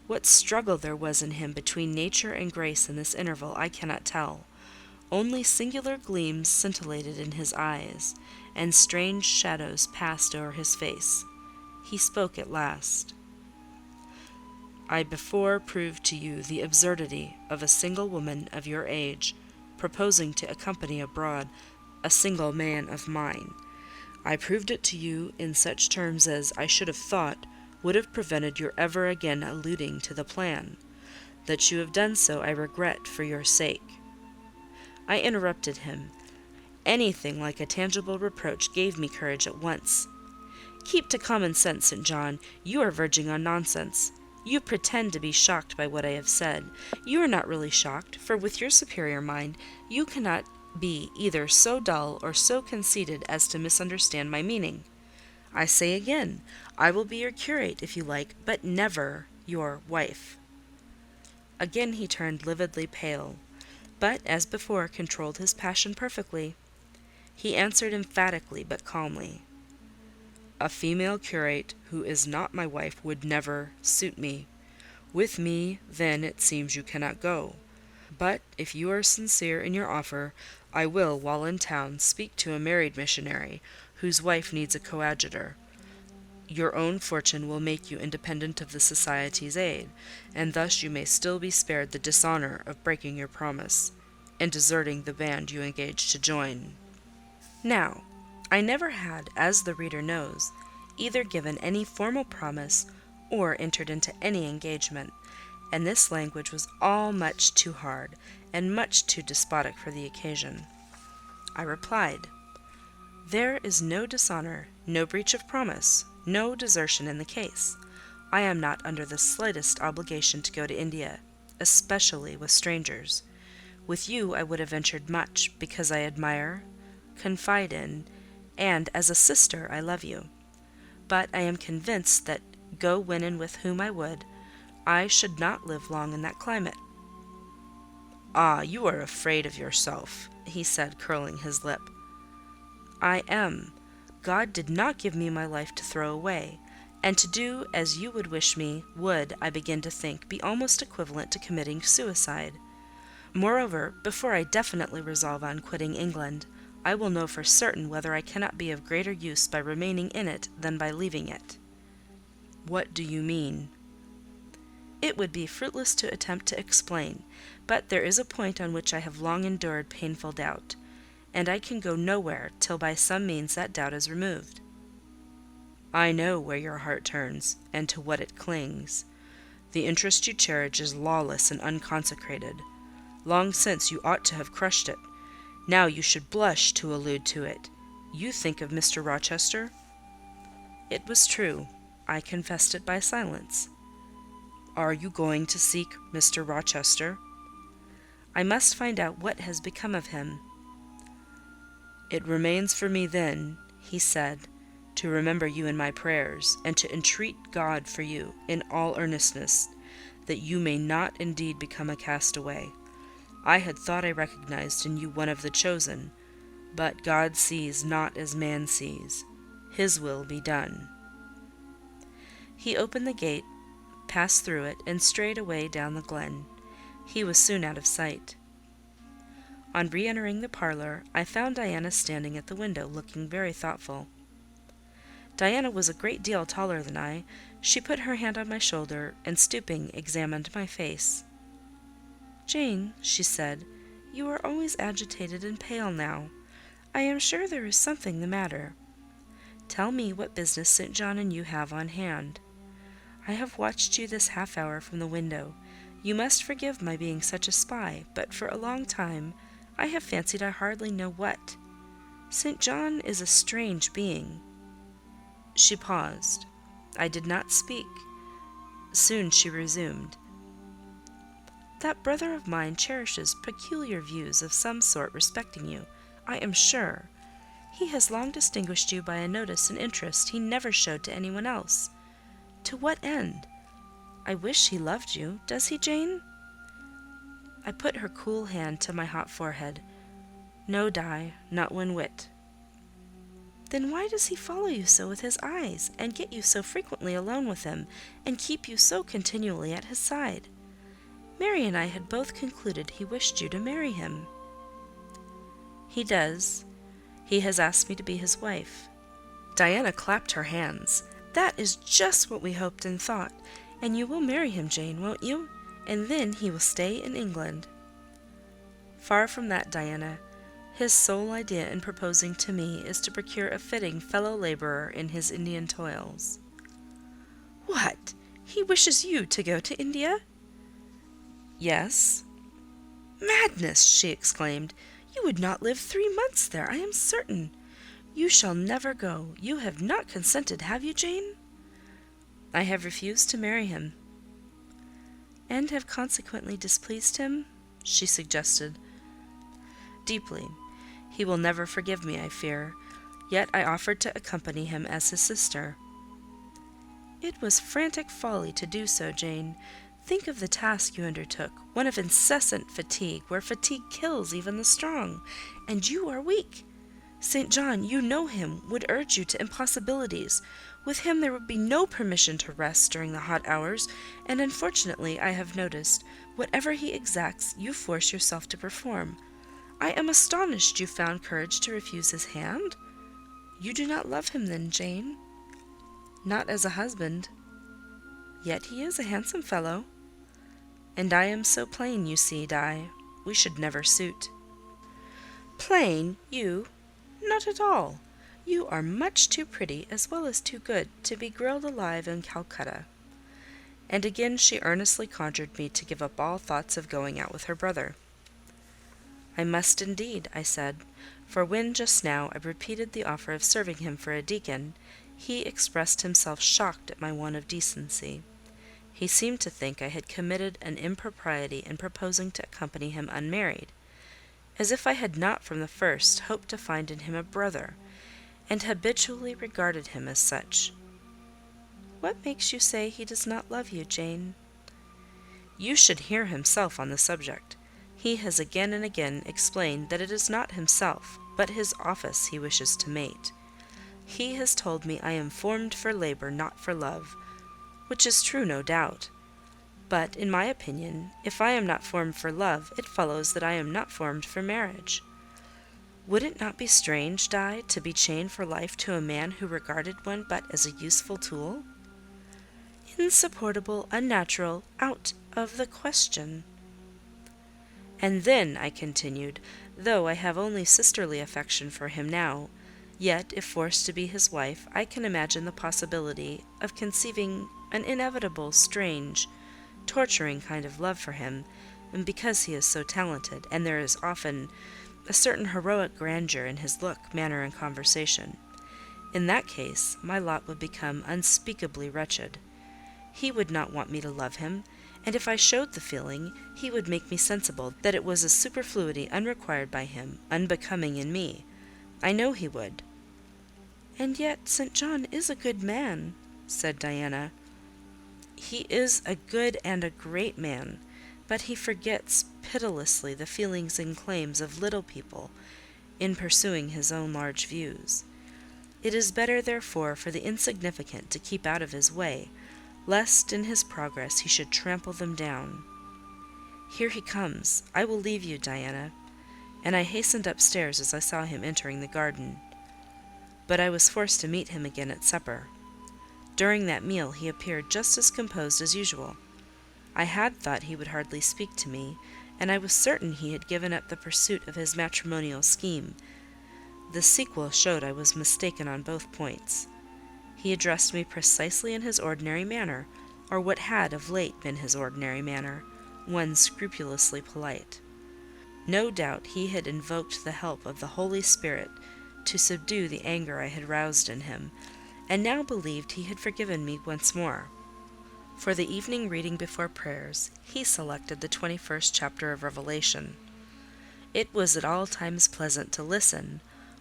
What struggle there was in him between nature and grace in this interval I cannot tell. Only singular gleams scintillated in his eyes, and strange shadows passed o'er his face. He spoke at last. "I before proved to you the absurdity of a single woman of your age proposing to accompany abroad a single man of mine. I proved it to you in such terms as I should have thought would have prevented your ever again alluding to the plan. That you have done so I regret for your sake." I interrupted him. Anything like a tangible reproach gave me courage at once. "Keep to common sense, St. John. You are verging on nonsense. You pretend to be shocked by what I have said. You are not really shocked, for with your superior mind you cannot be either so dull or so conceited as to misunderstand my meaning. I say again, I will be your curate if you like, but never your wife." Again he turned lividly pale, but, as before, controlled his passion perfectly. He answered emphatically but calmly, "A female curate who is not my wife would never suit me. With me, then, it seems you cannot go. But if you are sincere in your offer, I will, while in town, speak to a married missionary whose wife needs a coadjutor. Your own fortune will make you independent of the Society's aid, and thus you may still be spared the dishonour of breaking your promise, and deserting the band you engaged to join." Now, I never had, as the reader knows, either given any formal promise or entered into any engagement, and this language was all much too hard and much too despotic for the occasion. I replied, "There is no dishonour, no breach of promise, no desertion in the case. I am not under the slightest obligation to go to India, especially with strangers. With you I would have ventured much, because I admire, confide in, and as a sister I love you. But I am convinced that, go when and with whom I would, I should not live long in that climate." "Ah, you are afraid of yourself," he said, curling his lip. "I am. God did not give me my life to throw away, and to do as you would wish me would, I begin to think, be almost equivalent to committing suicide. Moreover, before I definitely resolve on quitting England, I will know for certain whether I cannot be of greater use by remaining in it than by leaving it." "What do you mean?" It would be fruitless to attempt to explain, but there is a point on which I have long endured painful doubt, and I can go nowhere till by some means that doubt is removed. "I know where your heart turns, and to what it clings. The interest you cherish is lawless and unconsecrated. Long since you ought to have crushed it. Now you should blush to allude to it. You think of Mr. Rochester?" It was true. I confessed it by silence. "Are you going to seek Mr. Rochester?" "I must find out what has become of him." "It remains for me then," he said, "to remember you in my prayers, and to entreat God for you, in all earnestness, that you may not indeed become a castaway. I had thought I recognized in you one of the chosen, but God sees not as man sees. His will be done." He opened the gate, passed through it, and strayed away down the glen. He was soon out of sight. On re-entering the parlour, I found Diana standing at the window, looking very thoughtful. Diana was a great deal taller than I. She put her hand on my shoulder, and stooping, examined my face. "Jane," she said, "you are always agitated and pale now. I am sure there is something the matter. Tell me what business St. John and you have on hand. I have watched you this half hour from the window. You must forgive my being such a spy, but for a long time I have fancied I hardly know what. St. John is a strange being." She paused. I did not speak. Soon she resumed. "That brother of mine cherishes peculiar views of some sort respecting you, I am sure. He has long distinguished you by a notice and interest he never showed to anyone else. To what end? I wish he loved you. Does he, Jane?" I put her cool hand to my hot forehead. "No, Di, not one whit." "Then why does he follow you so with his eyes, and get you so frequently alone with him, and keep you so continually at his side? Mary and I had both concluded he wished you to marry him." "He does. He has asked me to be his wife." Diana clapped her hands. "That is just what we hoped and thought. And you will marry him, Jane, won't you? And then he will stay in England." "Far from that, Diana. His sole idea in proposing to me is to procure a fitting fellow-labourer in his Indian toils." "What! He wishes you to go to India?" "Yes." "Madness!" she exclaimed. "You would not live 3 months there, I am certain. You shall never go. You have not consented, have you, Jane?" "I have refused to marry him." "And have consequently displeased him?" she suggested. "Deeply. He will never forgive me, I fear. Yet I offered to accompany him as his sister." "It was frantic folly to do so, Jane. Think of the task you undertook, one of incessant fatigue, where fatigue kills even the strong, and you are weak. St. John, you know him, would urge you to impossibilities. With him there would be no permission to rest during the hot hours, and unfortunately, I have noticed, whatever he exacts, you force yourself to perform. I am astonished you found courage to refuse his hand. You do not love him then, Jane?" "Not as a husband." "Yet he is a handsome fellow." "And I am so plain, you see, Di. We should never suit." "Plain, you? Not at all. You are much too pretty, as well as too good, to be grilled alive in Calcutta." And again she earnestly conjured me to give up all thoughts of going out with her brother. "I must indeed," I said, for when just now I repeated the offer of serving him for a deacon, he expressed himself shocked at my want of decency. He seemed to think I had committed an impropriety in proposing to accompany him unmarried, as if I had not from the first hoped to find in him a brother, and habitually regarded him as such. "What makes you say he does not love you, Jane?" "You should hear himself on the subject. He has again and again explained that it is not himself, but his office he wishes to mate. He has told me I am formed for labour, not for love, which is true, no doubt. But, in my opinion, if I am not formed for love, it follows that I am not formed for marriage. Would it not be strange, Di, to be chained for life to a man who regarded one but as a useful tool?" "Insupportable, unnatural, out of the question." "And then," I continued, "though I have only sisterly affection for him now, yet, if forced to be his wife, I can imagine the possibility of conceiving an inevitable, strange, torturing kind of love for him, and because he is so talented, and there is often a certain heroic grandeur in his look, manner, and conversation. In that case, my lot would become unspeakably wretched. He would not want me to love him, and if I showed the feeling, he would make me sensible that it was a superfluity unrequired by him, unbecoming in me. I know he would." "And yet St. John is a good man," said Diana. "He is a good and a great man, but he forgets pitilessly the feelings and claims of little people in pursuing his own large views. It is better, therefore, for the insignificant to keep out of his way, lest in his progress he should trample them down. Here he comes. I will leave you, Diana." And I hastened upstairs as I saw him entering the garden. But I was forced to meet him again at supper. During that meal he appeared just as composed as usual. I had thought he would hardly speak to me, and I was certain he had given up the pursuit of his matrimonial scheme. The sequel showed I was mistaken on both points. He addressed me precisely in his ordinary manner, or what had of late been his ordinary manner, one scrupulously polite. No doubt he had invoked the help of the Holy Spirit to subdue the anger I had roused in him, and now believed he had forgiven me once more. For the evening reading before prayers, he selected the 21st chapter of Revelation. It was at all times pleasant to listen,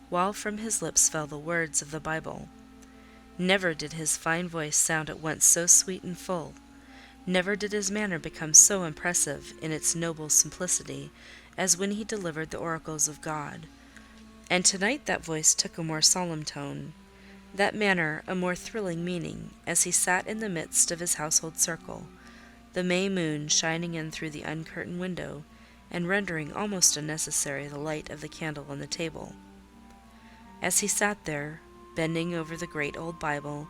while from his lips fell the words of the Bible. Never did his fine voice sound at once so sweet and full. Never did his manner become so impressive in its noble simplicity as when he delivered the oracles of God. And tonight that voice took a more solemn tone, that manner a more thrilling meaning, as he sat in the midst of his household circle, the May moon shining in through the uncurtained window, and rendering almost unnecessary the light of the candle on the table. As he sat there, bending over the great old Bible,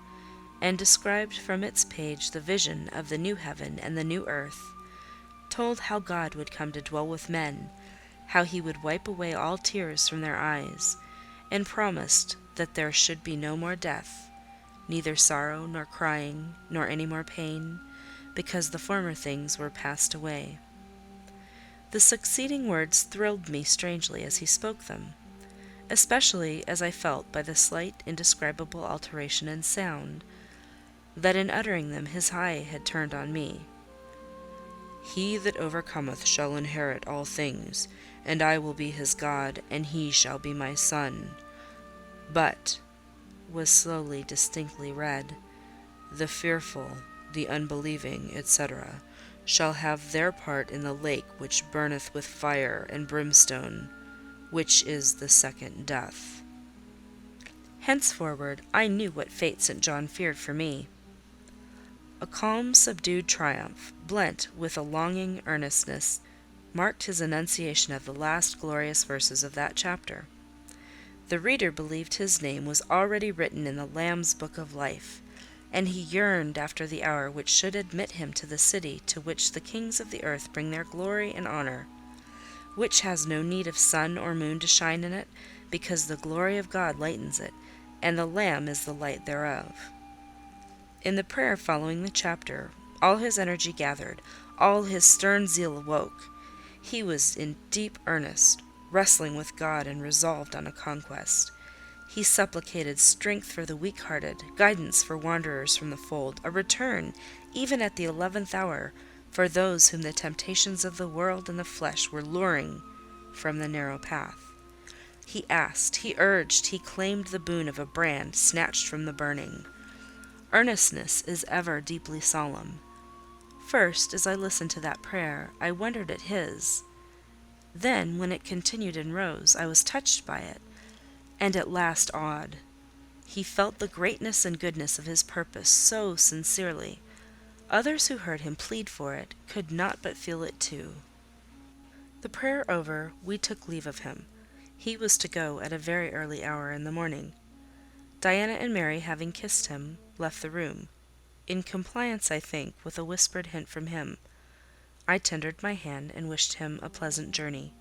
and described from its page the vision of the new heaven and the new earth, told how God would come to dwell with men, how he would wipe away all tears from their eyes, and promised that there should be no more death, neither sorrow nor crying, nor any more pain, because the former things were passed away. The succeeding words thrilled me strangely as he spoke them, especially as I felt by the slight indescribable alteration in sound, that in uttering them his eye had turned on me. "He that overcometh shall inherit all things, and I will be his God, and he shall be my son. But," was slowly, distinctly read, "the fearful, the unbelieving, etc., shall have their part in the lake which burneth with fire and brimstone, which is the second death." Henceforward I knew what fate St. John feared for me. A calm, subdued triumph, blent with a longing earnestness, marked his enunciation of the last glorious verses of that chapter. The reader believed his name was already written in the Lamb's book of life, and he yearned after the hour which should admit him to the city to which the kings of the earth bring their glory and honor, which has no need of sun or moon to shine in it, because the glory of God lightens it, and the Lamb is the light thereof. In the prayer following the chapter, all his energy gathered, all his stern zeal awoke. He was in deep earnest, wrestling with God and resolved on a conquest. He supplicated strength for the weak-hearted, guidance for wanderers from the fold, a return, even at the 11th hour, for those whom the temptations of the world and the flesh were luring from the narrow path. He asked, he urged, he claimed the boon of a brand snatched from the burning. Earnestness is ever deeply solemn. First, as I listened to that prayer, I wondered at his. Then, when it continued and rose, I was touched by it, and at last awed. He felt the greatness and goodness of his purpose so sincerely. Others who heard him plead for it could not but feel it too. The prayer over, we took leave of him. He was to go at a very early hour in the morning. Diana and Mary, having kissed him, left the room, in compliance, I think, with a whispered hint from him. I tendered my hand and wished him a pleasant journey.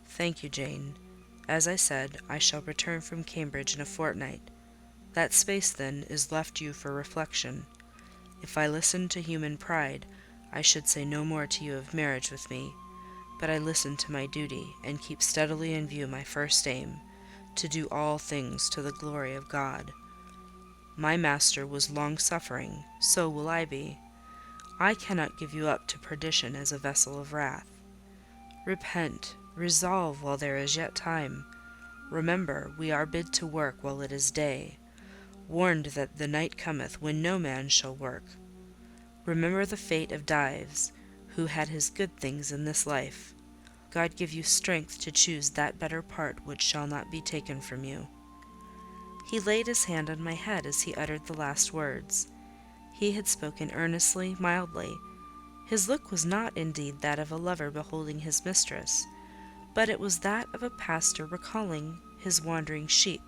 "Thank you, Jane. As I said, I shall return from Cambridge in a fortnight. That space, then, is left you for reflection. If I listened to human pride, I should say no more to you of marriage with me, but I listen to my duty, and keep steadily in view my first aim, to do all things to the glory of God. My Master was long-suffering, so will I be. I cannot give you up to perdition as a vessel of wrath. Repent, resolve while there is yet time. Remember, we are bid to work while it is day, warned that the night cometh when no man shall work. Remember the fate of Dives, who had his good things in this life. God give you strength to choose that better part which shall not be taken from you." He laid his hand on my head as he uttered the last words. He had spoken earnestly, mildly. His look was not, indeed, that of a lover beholding his mistress, but it was that of a pastor recalling his wandering sheep,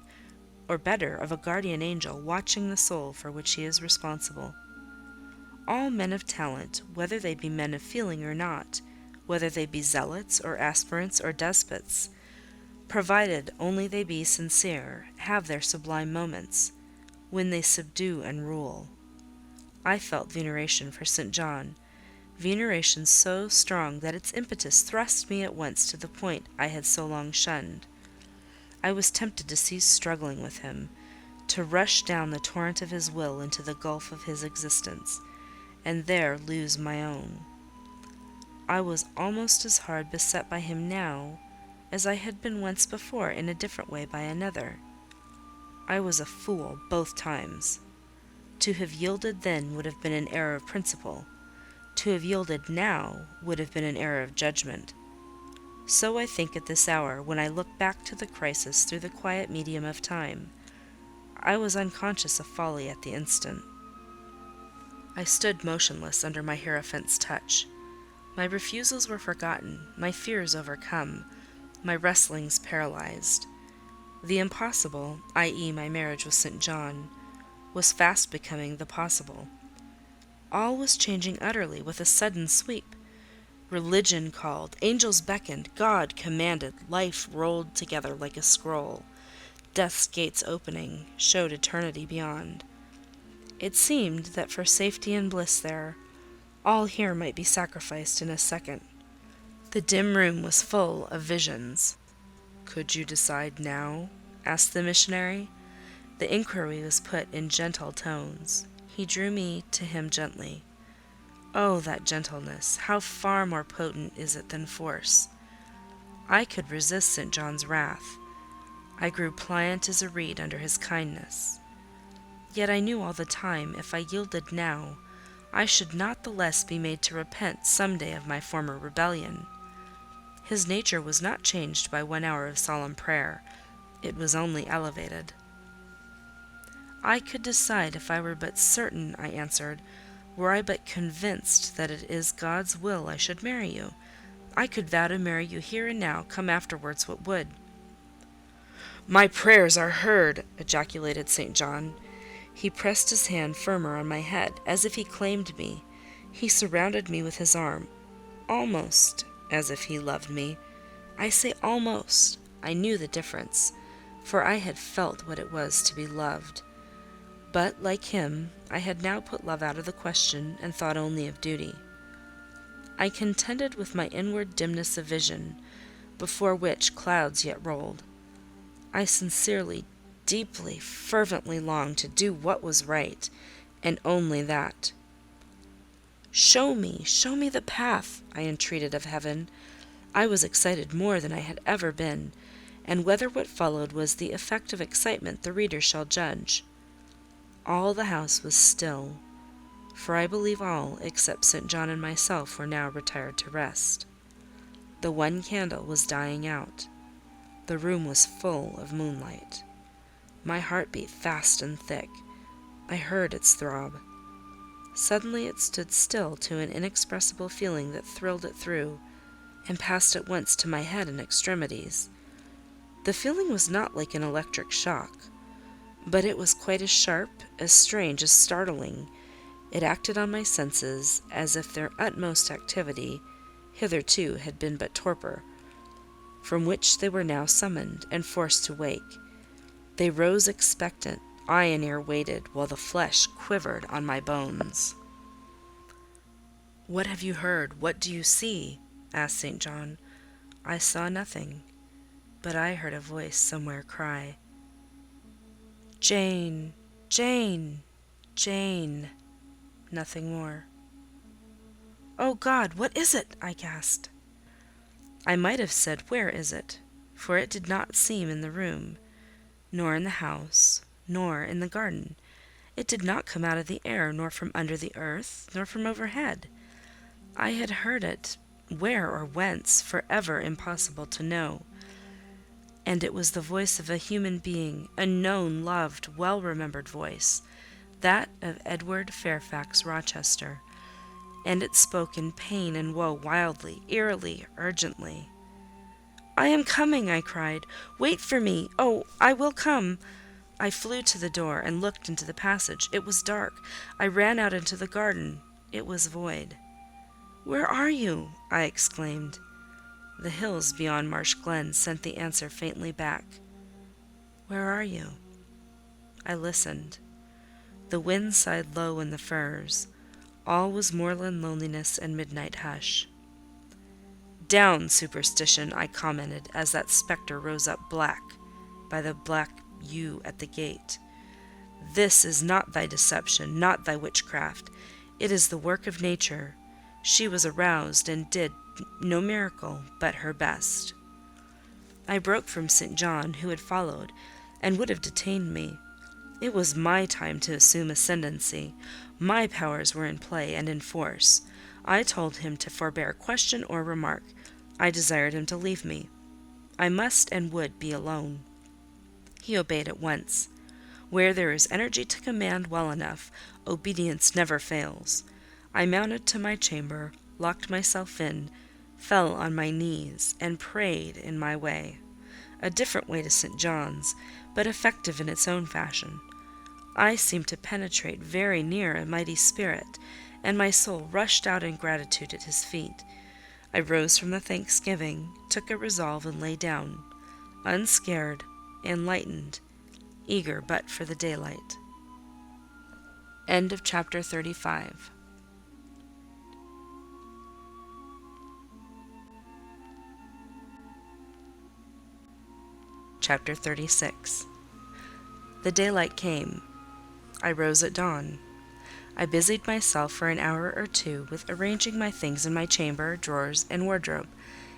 or better, of a guardian angel watching the soul for which he is responsible. All men of talent, whether they be men of feeling or not, whether they be zealots or aspirants or despots, provided only they be sincere, have their sublime moments, when they subdue and rule. I felt veneration for St. John, veneration so strong that its impetus thrust me at once to the point I had so long shunned. I was tempted to cease struggling with him, to rush down the torrent of his will into the gulf of his existence, and there lose my own. I was almost as hard beset by him now as I had been once before in a different way by another. I was a fool both times. To have yielded then would have been an error of principle. To have yielded now would have been an error of judgment. So I think at this hour, when I look back to the crisis through the quiet medium of time. I was unconscious of folly at the instant. I stood motionless under my hierophant's touch. My refusals were forgotten, my fears overcome, my wrestlings paralyzed. The impossible, i.e. my marriage with St. John, was fast becoming the possible. All was changing utterly with a sudden sweep. Religion called, angels beckoned, God commanded, life rolled together like a scroll. Death's gates opening showed eternity beyond. It seemed that for safety and bliss there, all here might be sacrificed in a second. The dim room was full of visions. "Could you decide now?" asked the missionary. The inquiry was put in gentle tones. He drew me to him gently. Oh, that gentleness! How far more potent is it than force! I could resist St. John's wrath. I grew pliant as a reed under his kindness. Yet I knew all the time, if I yielded now, I should not the less be made to repent some day of my former rebellion. His nature was not changed by 1 hour of solemn prayer. It was only elevated. "I could decide if I were but certain," I answered. "Were I but convinced that it is God's will I should marry you, I could vow to marry you here and now, come afterwards what would." "My prayers are heard!" ejaculated St. John. He pressed his hand firmer on my head, as if he claimed me. He surrounded me with his arm, almost as if he loved me. I say almost. I knew the difference, for I had felt what it was to be loved. But, like him, I had now put love out of the question and thought only of duty. I contended with my inward dimness of vision, before which clouds yet rolled. I sincerely, deeply, fervently longed to do what was right, and only that. show me the path," I entreated of heaven. I was excited more than I had ever been, and whether what followed was the effect of excitement the reader shall judge. All the house was still, for I believe all, except St. John and myself, were now retired to rest. The one candle was dying out. The room was full of moonlight. My heart beat fast and thick. I heard its throb. Suddenly it stood still to an inexpressible feeling that thrilled it through, and passed at once to my head and extremities. The feeling was not like an electric shock, but it was quite as sharp, as strange, as startling. It acted on my senses as if their utmost activity hitherto had been but torpor, from which they were now summoned and forced to wake. They rose expectant. Eye and ear waited, while the flesh quivered on my bones. "What have you heard? What do you see?" asked St. John. I saw nothing, but I heard a voice somewhere cry, "Jane, Jane, Jane," nothing more. "Oh God, what is it?" I gasped. I might have said, "Where is it?" for it did not seem in the room, nor in the house, nor in the garden. It did not come out of the air, nor from under the earth, nor from overhead. I had heard it, where or whence, for ever impossible to know. And it was the voice of a human being, a known, loved, well-remembered voice, that of Edward Fairfax Rochester, and it spoke in pain and woe wildly, eerily, urgently. "I am coming," I cried. "Wait for me. Oh, I will come." I flew to the door and looked into the passage. It was dark. I ran out into the garden. It was void. "Where are you?" I exclaimed. The hills beyond Marsh Glen sent the answer faintly back. "Where are you?" I listened. The wind sighed low in the firs. All was moorland loneliness and midnight hush. "Down, superstition!" I commented, as that spectre rose up black by the black yew at the gate. "This is not thy deception, not thy witchcraft. It is the work of nature. She was aroused, and did no miracle, but her best." I broke from St. John, who had followed, and would have detained me. It was my time to assume ascendancy. My powers were in play and in force. I told him to forbear question or remark. I desired him to leave me. I must and would be alone. He obeyed at once. Where there is energy to command well enough, obedience never fails. I mounted to my chamber, locked myself in, fell on my knees, and prayed in my way. A different way to St. John's, but effective in its own fashion. I seemed to penetrate very near a mighty spirit, and my soul rushed out in gratitude at his feet. I rose from the thanksgiving, took a resolve, and lay down, unscared, enlightened, eager but for the daylight. End of chapter 35. Chapter 36. The daylight came. I rose at dawn. I busied myself for an hour or two with arranging my things in my chamber, drawers, and wardrobe,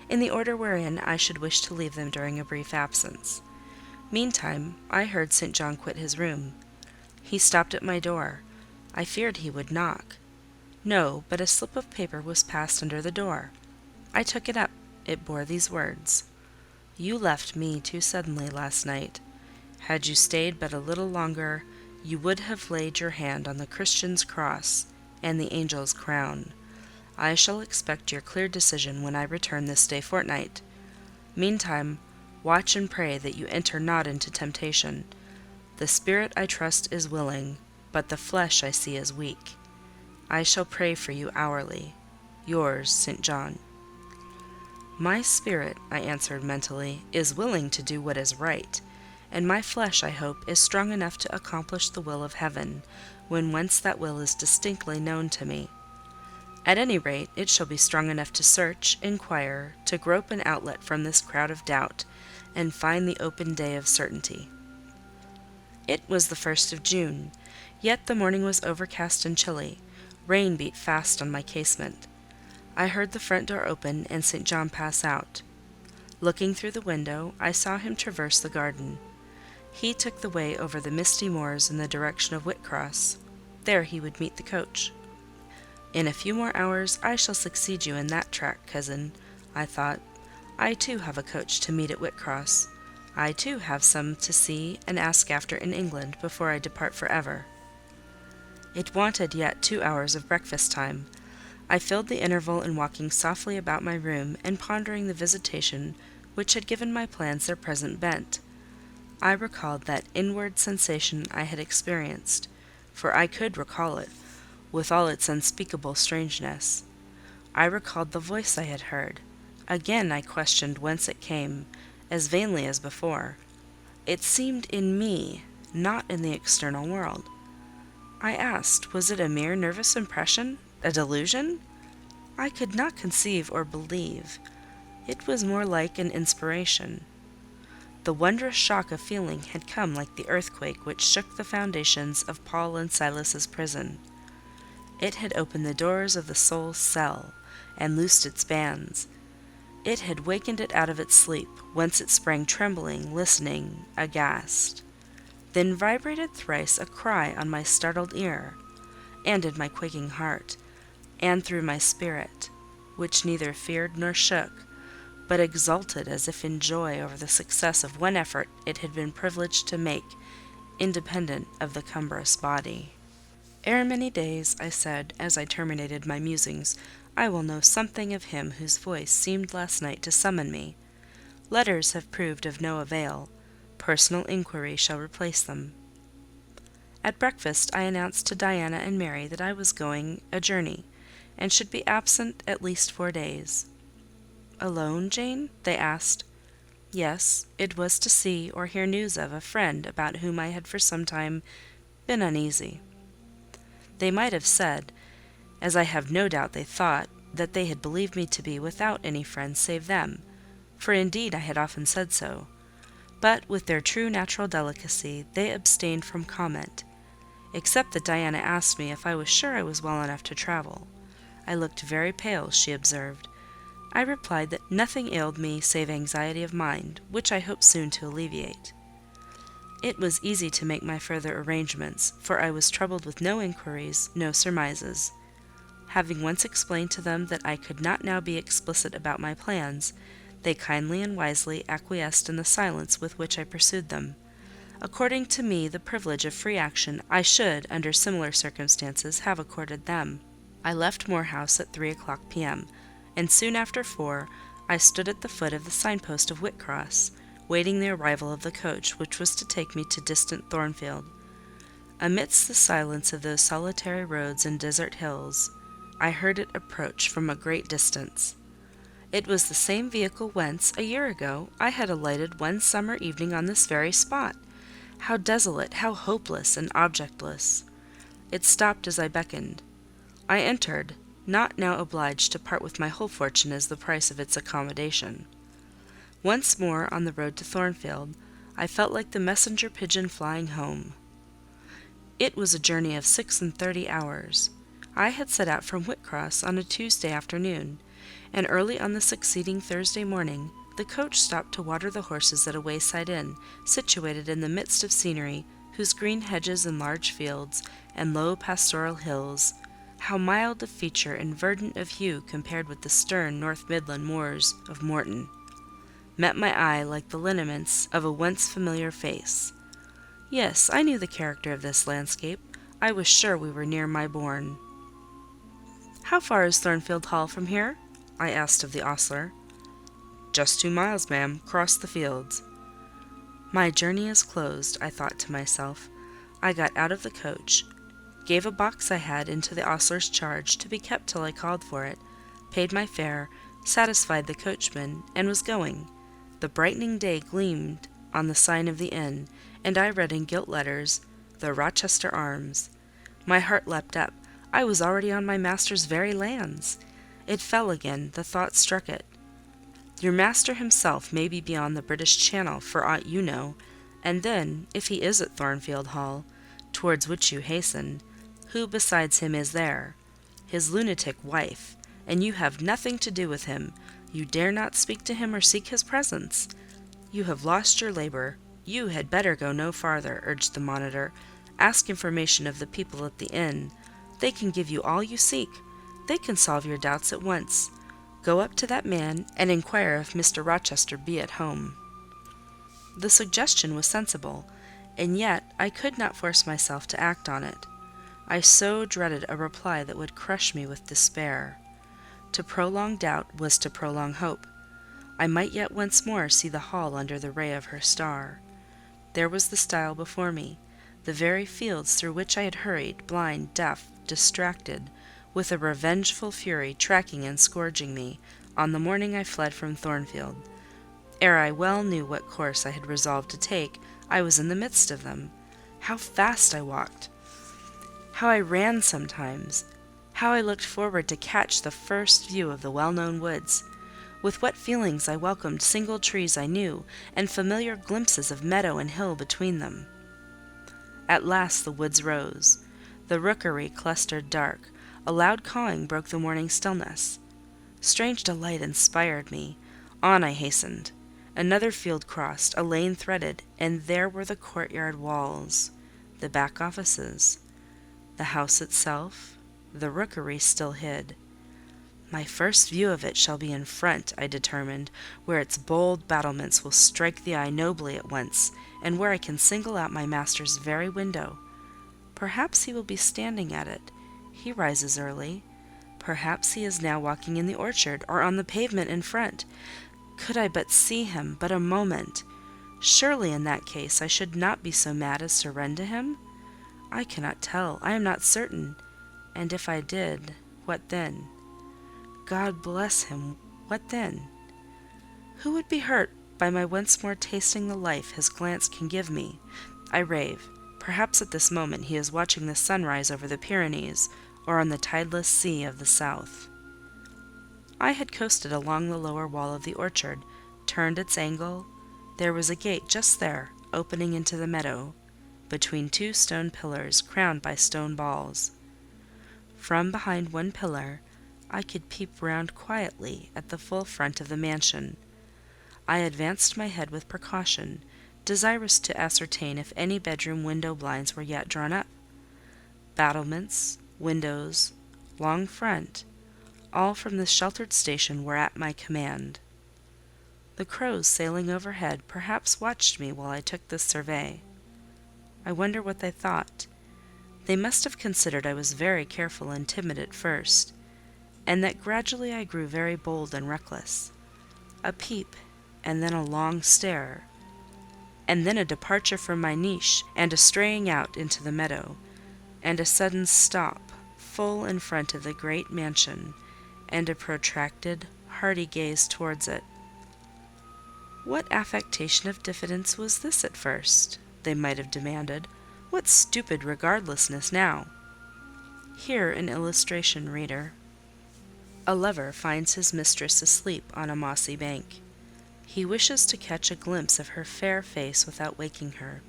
in the order wherein I should wish to leave them during a brief absence. Meantime, I heard St. John quit his room. He stopped at my door. I feared he would knock. No, but a slip of paper was passed under the door. I took it up. It bore these words: "You left me too suddenly last night. Had you stayed but a little longer, you would have laid your hand on the Christian's cross and the angel's crown. I shall expect your clear decision when I return this day fortnight. Meantime, watch and pray that you enter not into temptation. The spirit, I trust, is willing, but the flesh, I see, is weak. I shall pray for you hourly. Yours, St. John." "My spirit," I answered mentally, "is willing to do what is right, and my flesh, I hope, is strong enough to accomplish the will of heaven, when once that will is distinctly known to me. At any rate, it shall be strong enough to search, inquire, to grope an outlet from this crowd of doubt, and find the open day of certainty." It was the 1st of June, yet the morning was overcast and chilly. Rain beat fast on my casement. I heard the front door open and St. John pass out. Looking through the window, I saw him traverse the garden. He took the way over the misty moors in the direction of Whitcross. There he would meet the coach. "In a few more hours I shall succeed you in that track, cousin," I thought. "I too have a coach to meet at Whitcross. I too have some to see and ask after in England before I depart for ever." It wanted yet 2 hours of breakfast time. I filled the interval in walking softly about my room and pondering the visitation which had given my plans their present bent. I recalled that inward sensation I had experienced, for I could recall it, with all its unspeakable strangeness. I recalled the voice I had heard. Again I questioned whence it came, as vainly as before. It seemed in me, not in the external world. I asked, was it a mere nervous impression, a delusion? I could not conceive or believe. It was more like an inspiration. The wondrous shock of feeling had come like the earthquake which shook the foundations of Paul and Silas's prison. It had opened the doors of the soul's cell, and loosed its bands. It had wakened it out of its sleep, whence it sprang trembling, listening, aghast. Then vibrated thrice a cry on my startled ear, and in my quaking heart, and through my spirit, which neither feared nor shook, but exulted as if in joy over the success of one effort it had been privileged to make, independent of the cumbrous body. "Ere many days," I said, as I terminated my musings, "I will know something of him whose voice seemed last night to summon me. Letters have proved of no avail. Personal inquiry shall replace them." At breakfast I announced to Diana and Mary that I was going a journey, and should be absent at least 4 days. "Alone, Jane?" they asked. Yes, it was to see or hear news of a friend about whom I had for some time been uneasy. They might have said, as I have no doubt they thought that they had believed me to be without any friends save them, for indeed I had often said so. But with their true natural delicacy, they abstained from comment, except that Diana asked me if I was sure I was well enough to travel. I looked very pale, she observed. I replied that nothing ailed me save anxiety of mind, which I hoped soon to alleviate. It was easy to make my further arrangements, for I was troubled with no inquiries, no surmises. Having once explained to them that I could not now be explicit about my plans, they kindly and wisely acquiesced in the silence with which I pursued them. According to me the privilege of free action I should, under similar circumstances, have accorded them. I left Moor House at 3:00 p.m., and soon after 4 I stood at the foot of the signpost of Whitcross, waiting the arrival of the coach which was to take me to distant Thornfield. Amidst the silence of those solitary roads and desert hills, I heard it approach from a great distance. It was the same vehicle whence, a year ago, I had alighted one summer evening on this very spot. How desolate, how hopeless and objectless! It stopped as I beckoned. I entered, not now obliged to part with my whole fortune as the price of its accommodation. Once more on the road to Thornfield, I felt like the messenger pigeon flying home. It was a journey of 36 hours. I had set out from Whitcross on a Tuesday afternoon, and early on the succeeding Thursday morning the coach stopped to water the horses at a wayside inn, situated in the midst of scenery whose green hedges and large fields, and low pastoral hills, how mild of feature and verdant of hue compared with the stern North Midland moors of Morton, met my eye like the lineaments of a once familiar face. Yes, I knew the character of this landscape. I was sure we were near my bourne. "How far is Thornfield Hall from here?" I asked of the ostler. "Just 2 miles, ma'am, cross the fields." My journey is closed, I thought to myself. I got out of the coach, gave a box I had into the ostler's charge to be kept till I called for it, paid my fare, satisfied the coachman, and was going. The brightening day gleamed on the sign of the inn, and I read in gilt letters, "The Rochester Arms." My heart leapt up. I was already on my master's very lands. It fell again, the thought struck it. Your master himself may be beyond the British Channel, for aught you know, and then, if he is at Thornfield Hall, towards which you hasten, who besides him is there? His lunatic wife, and you have nothing to do with him. You dare not speak to him or seek his presence. You have lost your labour. You had better go no farther, urged the monitor. Ask information of the people at the inn. They can give you all you seek. They can solve your doubts at once. Go up to that man and inquire if Mr. Rochester be at home. The suggestion was sensible, and yet I could not force myself to act on it. I so dreaded a reply that would crush me with despair. To prolong doubt was to prolong hope. I might yet once more see the hall under the ray of her star. There was the stile before me, the very fields through which I had hurried, blind, deaf, distracted, with a revengeful fury tracking and scourging me, on the morning I fled from Thornfield. Ere I well knew what course I had resolved to take, I was in the midst of them. How fast I walked! How I ran sometimes! How I looked forward to catch the first view of the well-known woods! With what feelings I welcomed single trees I knew, and familiar glimpses of meadow and hill between them! At last the woods rose. The rookery clustered dark. A loud cawing broke the morning stillness. Strange delight inspired me. On I hastened. Another field crossed, a lane threaded, and there were the courtyard walls, the back offices, the house itself, the rookery still hid. My first view of it shall be in front, I determined, where its bold battlements will strike the eye nobly at once, and where I can single out my master's very window. Perhaps he will be standing at it. He rises early. Perhaps he is now walking in the orchard, or on the pavement in front. Could I but see him, but a moment! Surely in that case I should not be so mad as to run to him? I cannot tell, I am not certain. And if I did, what then? God bless him, what then? Who would be hurt by my once more tasting the life his glance can give me? I rave. Perhaps at this moment he is watching the sunrise over the Pyrenees, or on the tideless sea of the south. I had coasted along the lower wall of the orchard, turned its angle. There was a gate just there, opening into the meadow, between two stone pillars crowned by stone balls. From behind one pillar, I could peep round quietly at the full front of the mansion. I advanced my head with precaution, desirous to ascertain if any bedroom window blinds were yet drawn up. Battlements, windows, long front, all from this sheltered station were at my command. The crows sailing overhead perhaps watched me while I took this survey. I wonder what they thought. They must have considered I was very careful and timid at first, and that gradually I grew very bold and reckless. A peep, and then a long stare, and then a departure from my niche, and a straying out into the meadow, and a sudden stop full in front of the great mansion, and a protracted, hearty gaze towards it. What affectation of diffidence was this at first? They might have demanded. What stupid regardlessness now? Here an illustration, reader. A lover finds his mistress asleep on a mossy bank. He wishes to catch a glimpse of her fair face without waking her.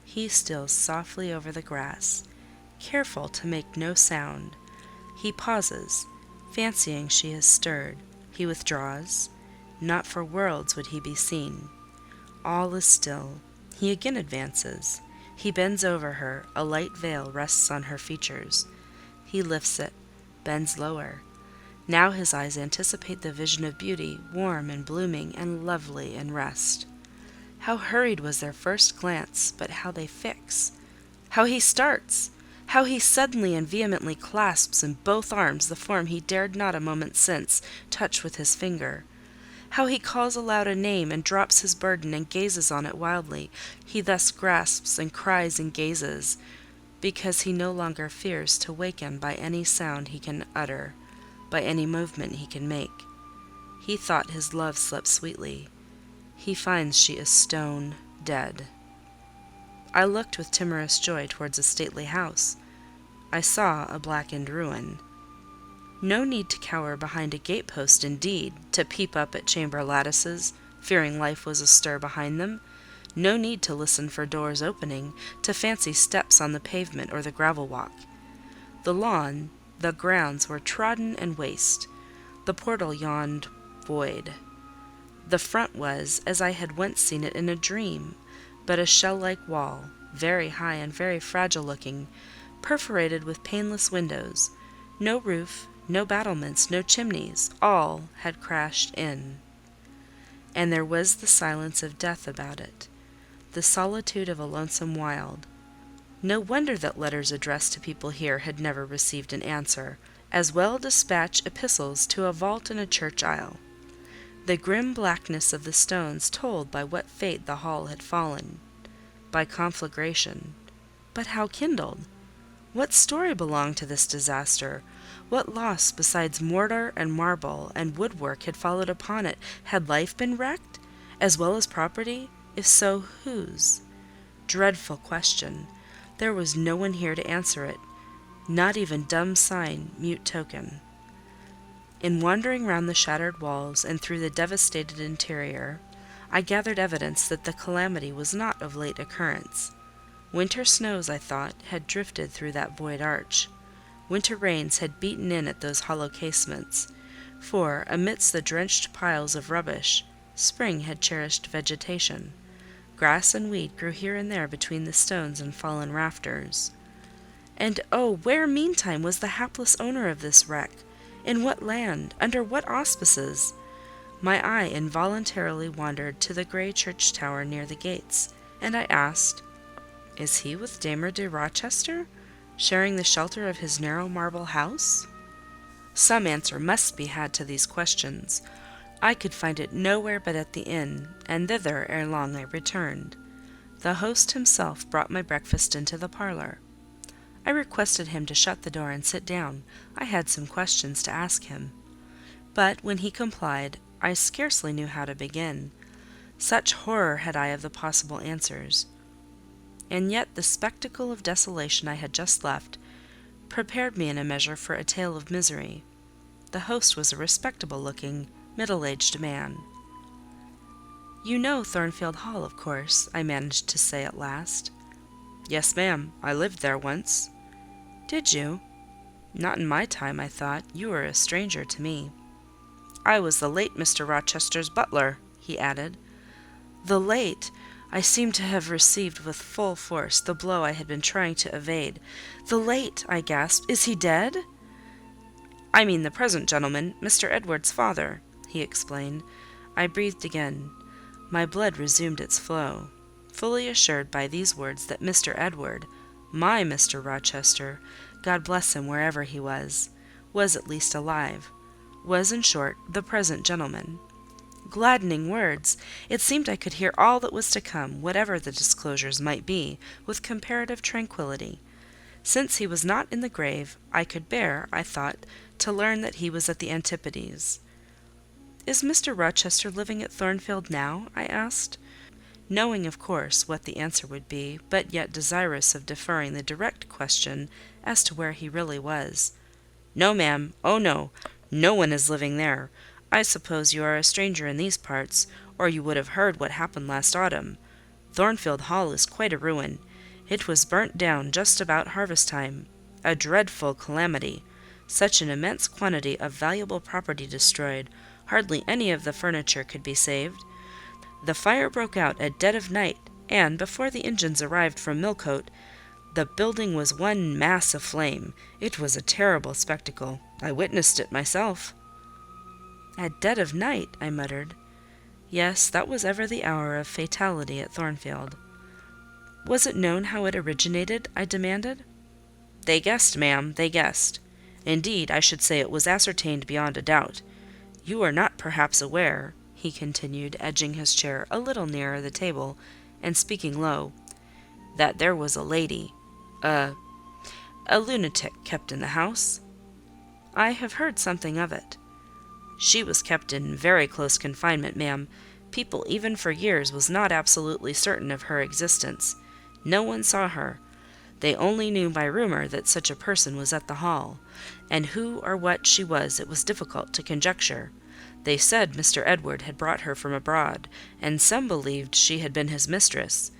He steals softly over the grass, careful to make no sound. He pauses, fancying she has stirred. He withdraws. Not for worlds would he be seen. All is still. He again advances. He bends over her. A light veil rests on her features. He lifts it, bends lower. Now his eyes anticipate the vision of beauty, warm and blooming and lovely in rest. How hurried was their first glance, but how they fix! How he starts! How he suddenly and vehemently clasps in both arms the form he dared not a moment since touch with his finger! How he calls aloud a name and drops his burden and gazes on it wildly! He thus grasps and cries and gazes, because he no longer fears to waken by any sound he can utter, by any movement he can make. He thought his love slept sweetly. He finds she is stone dead. I looked with timorous joy towards a stately house. I saw a blackened ruin. No need to cower behind a gate-post, indeed, to peep up at chamber lattices, fearing life was astir behind them. No need to listen for doors opening, to fancy steps on the pavement or the gravel walk. The lawn, the grounds were trodden and waste. The portal yawned void. The front was, as I had once seen it in a dream, but a shell-like wall, very high and very fragile-looking, perforated with paneless windows. No roof, no battlements, no chimneys, all had crashed in. And there was the silence of death about it, the solitude of a lonesome wild. No wonder that letters addressed to people here had never received an answer. As well dispatch epistles to a vault in a church aisle. The grim blackness of the stones told by what fate the hall had fallen. By conflagration. But how kindled? What story belonged to this disaster? What loss besides mortar and marble and woodwork had followed upon it? Had life been wrecked, as well as property? If so, whose? Dreadful question. There was no one here to answer it. Not even dumb sign, mute token. In wandering round the shattered walls and through the devastated interior, I gathered evidence that the calamity was not of late occurrence. Winter snows, I thought, had drifted through that void arch. Winter rains had beaten in at those hollow casements, for, amidst the drenched piles of rubbish, spring had cherished vegetation. Grass and weed grew here and there between the stones and fallen rafters. And oh, where meantime was the hapless owner of this wreck? In what land? Under what auspices? My eye involuntarily wandered to the grey church tower near the gates, and I asked, "Is he with Damer de Rochester, sharing the shelter of his narrow marble house?" Some answer must be had to these questions. I could find it nowhere but at the inn, and thither ere long I returned. The host himself brought my breakfast into the parlour. I requested him to shut the door and sit down. I had some questions to ask him. But when he complied, I scarcely knew how to begin. Such horror had I of the possible answers. And yet the spectacle of desolation I had just left prepared me in a measure for a tale of misery. The host was a respectable-looking, middle-aged man. "You know Thornfield Hall, of course," I managed to say at last. "Yes, ma'am. I lived there once." "Did you? Not in my time, I thought. You were a stranger to me." "I was the late Mr. Rochester's butler," he added. The late! I seemed to have received with full force the blow I had been trying to evade. "The late!" I gasped. "Is he dead?" "I mean the present gentleman, Mr. Edward's father," he explained. I breathed again. My blood resumed its flow, fully assured by these words that Mr. Edward, my Mr. Rochester, God bless him wherever he was at least alive, was, in short, the present gentleman. Gladdening words! It seemed I could hear all that was to come, whatever the disclosures might be, with comparative tranquillity. Since he was not in the grave, I could bear, I thought, to learn that he was at the Antipodes. "Is Mr. Rochester living at Thornfield now?" I asked, knowing, of course, what the answer would be, but yet desirous of deferring the direct question as to where he really was. "No, ma'am. Oh, no! No one is living there. I suppose you are a stranger in these parts, or you would have heard what happened last autumn. Thornfield Hall is quite a ruin. It was burnt down just about harvest time. A dreadful calamity. Such an immense quantity of valuable property destroyed, hardly any of the furniture could be saved. The fire broke out at dead of night, and, before the engines arrived from Millcote, the building was one mass of flame. It was a terrible spectacle. I witnessed it myself." "At dead of night," I muttered. Yes, that was ever the hour of fatality at Thornfield. "Was it known how it originated?" I demanded. "They guessed, ma'am, they guessed. Indeed, I should say it was ascertained beyond a doubt. You are not perhaps aware," he continued, edging his chair a little nearer the table, and speaking low, "that there was a lady, a lunatic, kept in the house?" "I have heard something of it." "She was kept in very close confinement, ma'am. People even for years was not absolutely certain of her existence. No one saw her. They only knew by rumour that such a person was at the Hall, and who or what she was it was difficult to conjecture. They said Mr. Edward had brought her from abroad, and some believed she had been his mistress.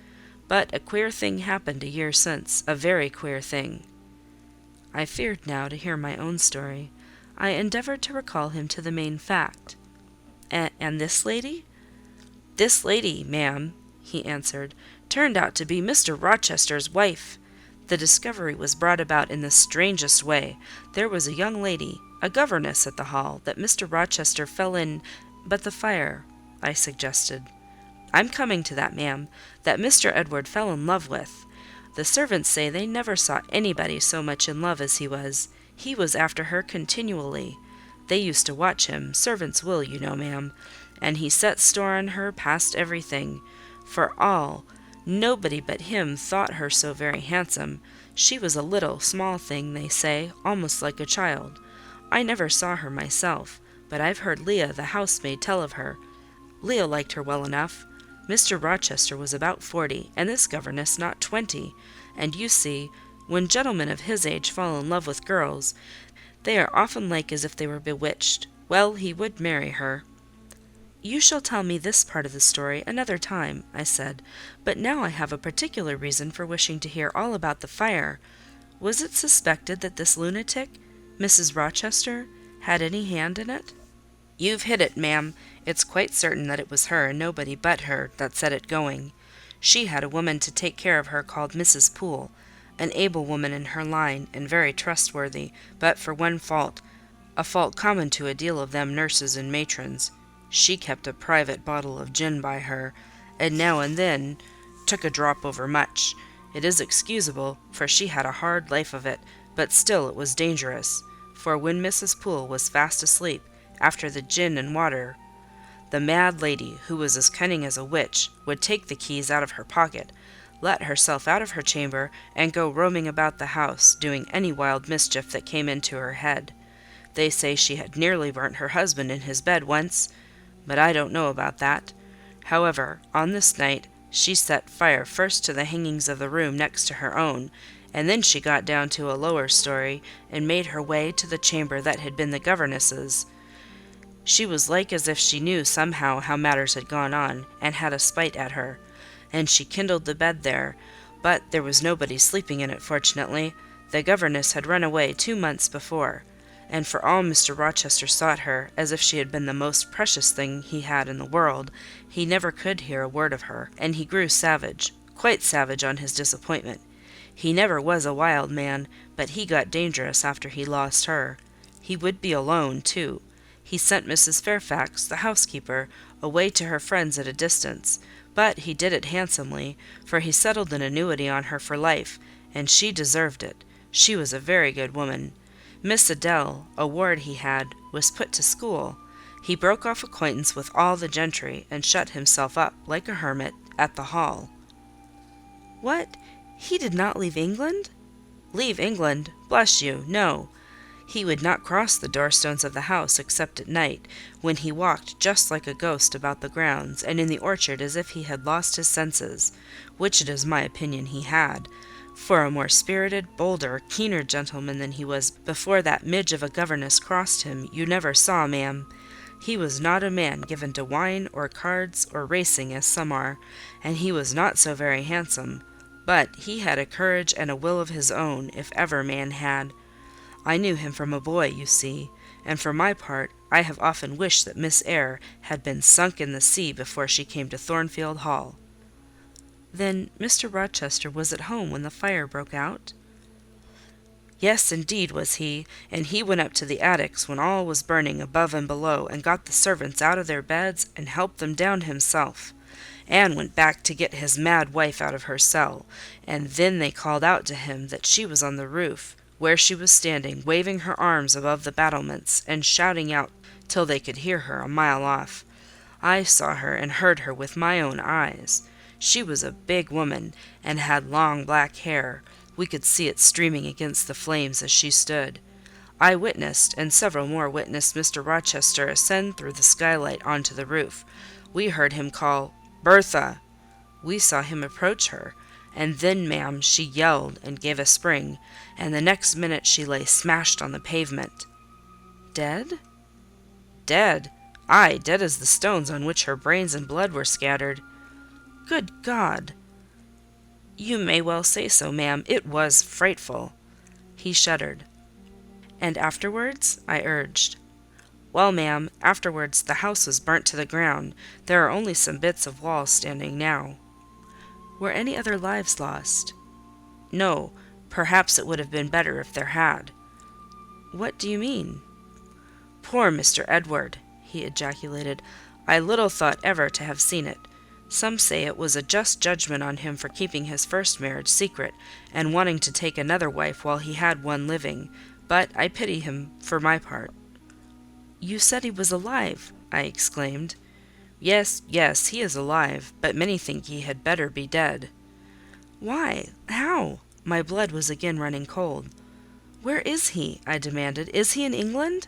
But a queer thing happened a year since, a very queer thing." I feared now to hear my own story. I endeavoured to recall him to the main fact. "And this lady?" "This lady, ma'am," he answered, "turned out to be Mr. Rochester's wife. The discovery was brought about in the strangest way. There was a young lady, a governess at the Hall, that Mr. Rochester fell in—" "But the fire," I suggested. "I'm coming to that, ma'am, that Mr. Edward fell in love with. The servants say they never saw anybody so much in love as he was. He was after her continually. They used to watch him, servants will, you know, ma'am, and he set store on her past everything. For all, nobody but him thought her so very handsome. She was a little, small thing, they say, almost like a child. I never saw her myself, but I've heard Leah, the housemaid, tell of her. Leah liked her well enough. Mr. Rochester was about 40, and this governess not 20, and you see, when gentlemen of his age fall in love with girls, they are often like as if they were bewitched. Well, he would marry her." "You shall tell me this part of the story another time," I said. "But now I have a particular reason for wishing to hear all about the fire. Was it suspected that this lunatic, Mrs. Rochester, had any hand in it?" "You've hit it, ma'am. It's quite certain that it was her, and nobody but her, that set it going. She had a woman to take care of her called Mrs. Poole, an able woman in her line, and very trustworthy, but for one fault, a fault common to a deal of them nurses and matrons. She kept a private bottle of gin by her, and now and then took a drop over much. It is excusable, for she had a hard life of it, but still it was dangerous, for when Mrs. Poole was fast asleep, after the gin and water, the mad lady, who was as cunning as a witch, would take the keys out of her pocket, let herself out of her chamber, and go roaming about the house, doing any wild mischief that came into her head. They say she had nearly burnt her husband in his bed once, but I don't know about that. However, on this night she set fire first to the hangings of the room next to her own, and then she got down to a lower story, and made her way to the chamber that had been the governess's. She was like as if she knew somehow how matters had gone on, and had a spite at her, and she kindled the bed there, but there was nobody sleeping in it, fortunately. The governess had run away 2 months before, and for all Mr. Rochester sought her, as if she had been the most precious thing he had in the world, he never could hear a word of her, and he grew savage, quite savage on his disappointment. He never was a wild man, but he got dangerous after he lost her. He would be alone, too. He sent Mrs. Fairfax, the housekeeper, away to her friends at a distance, but he did it handsomely, for he settled an annuity on her for life, and she deserved it. She was a very good woman. Miss Adele, a ward he had, was put to school. He broke off acquaintance with all the gentry, and shut himself up, like a hermit, at the Hall. What? He did not leave England? Leave England? Bless you, no. He would not cross the doorstones of the house except at night, when he walked just like a ghost about the grounds, and in the orchard as if he had lost his senses, which it is my opinion he had, for a more spirited, bolder, keener gentleman than he was before that midge of a governess crossed him you never saw, ma'am. He was not a man given to wine or cards or racing as some are, and he was not so very handsome, but he had a courage and a will of his own, if ever man had. I knew him from a boy, you see, and for my part I have often wished that Miss Eyre had been sunk in the sea before she came to Thornfield Hall." "Then Mr. Rochester was at home when the fire broke out?" "Yes, indeed was he, and he went up to the attics when all was burning above and below, and got the servants out of their beds, and helped them down himself, and went back to get his mad wife out of her cell, and then they called out to him that she was on the roof, where she was standing, waving her arms above the battlements, and shouting out till they could hear her a mile off. I saw her and heard her with my own eyes. She was a big woman, and had long black hair. We could see it streaming against the flames as she stood. I witnessed, and several more witnessed, Mr. Rochester ascend through the skylight on to the roof. We heard him call, 'Bertha!' We saw him approach her, and then, ma'am, she yelled and gave a spring, and the next minute she lay smashed on the pavement." "Dead?" "Dead! Aye, dead as the stones on which her brains and blood were scattered." "Good God!" "You may well say so, ma'am. It was frightful." He shuddered. "And afterwards?" I urged. "Well, ma'am, afterwards the house was burnt to the ground. There are only some bits of walls standing now." "Were any other lives lost?" "No. Perhaps it would have been better if there had." "What do you mean?" "Poor Mr. Edward!" he ejaculated. "I little thought ever to have seen it. Some say it was a just judgment on him for keeping his first marriage secret, and wanting to take another wife while he had one living, but I pity him for my part." "You said he was alive!" I exclaimed. Yes, he is alive, but many think he had better be dead." "Why? How?" My blood was again running cold. "Where is he?" I demanded. "Is he in England?"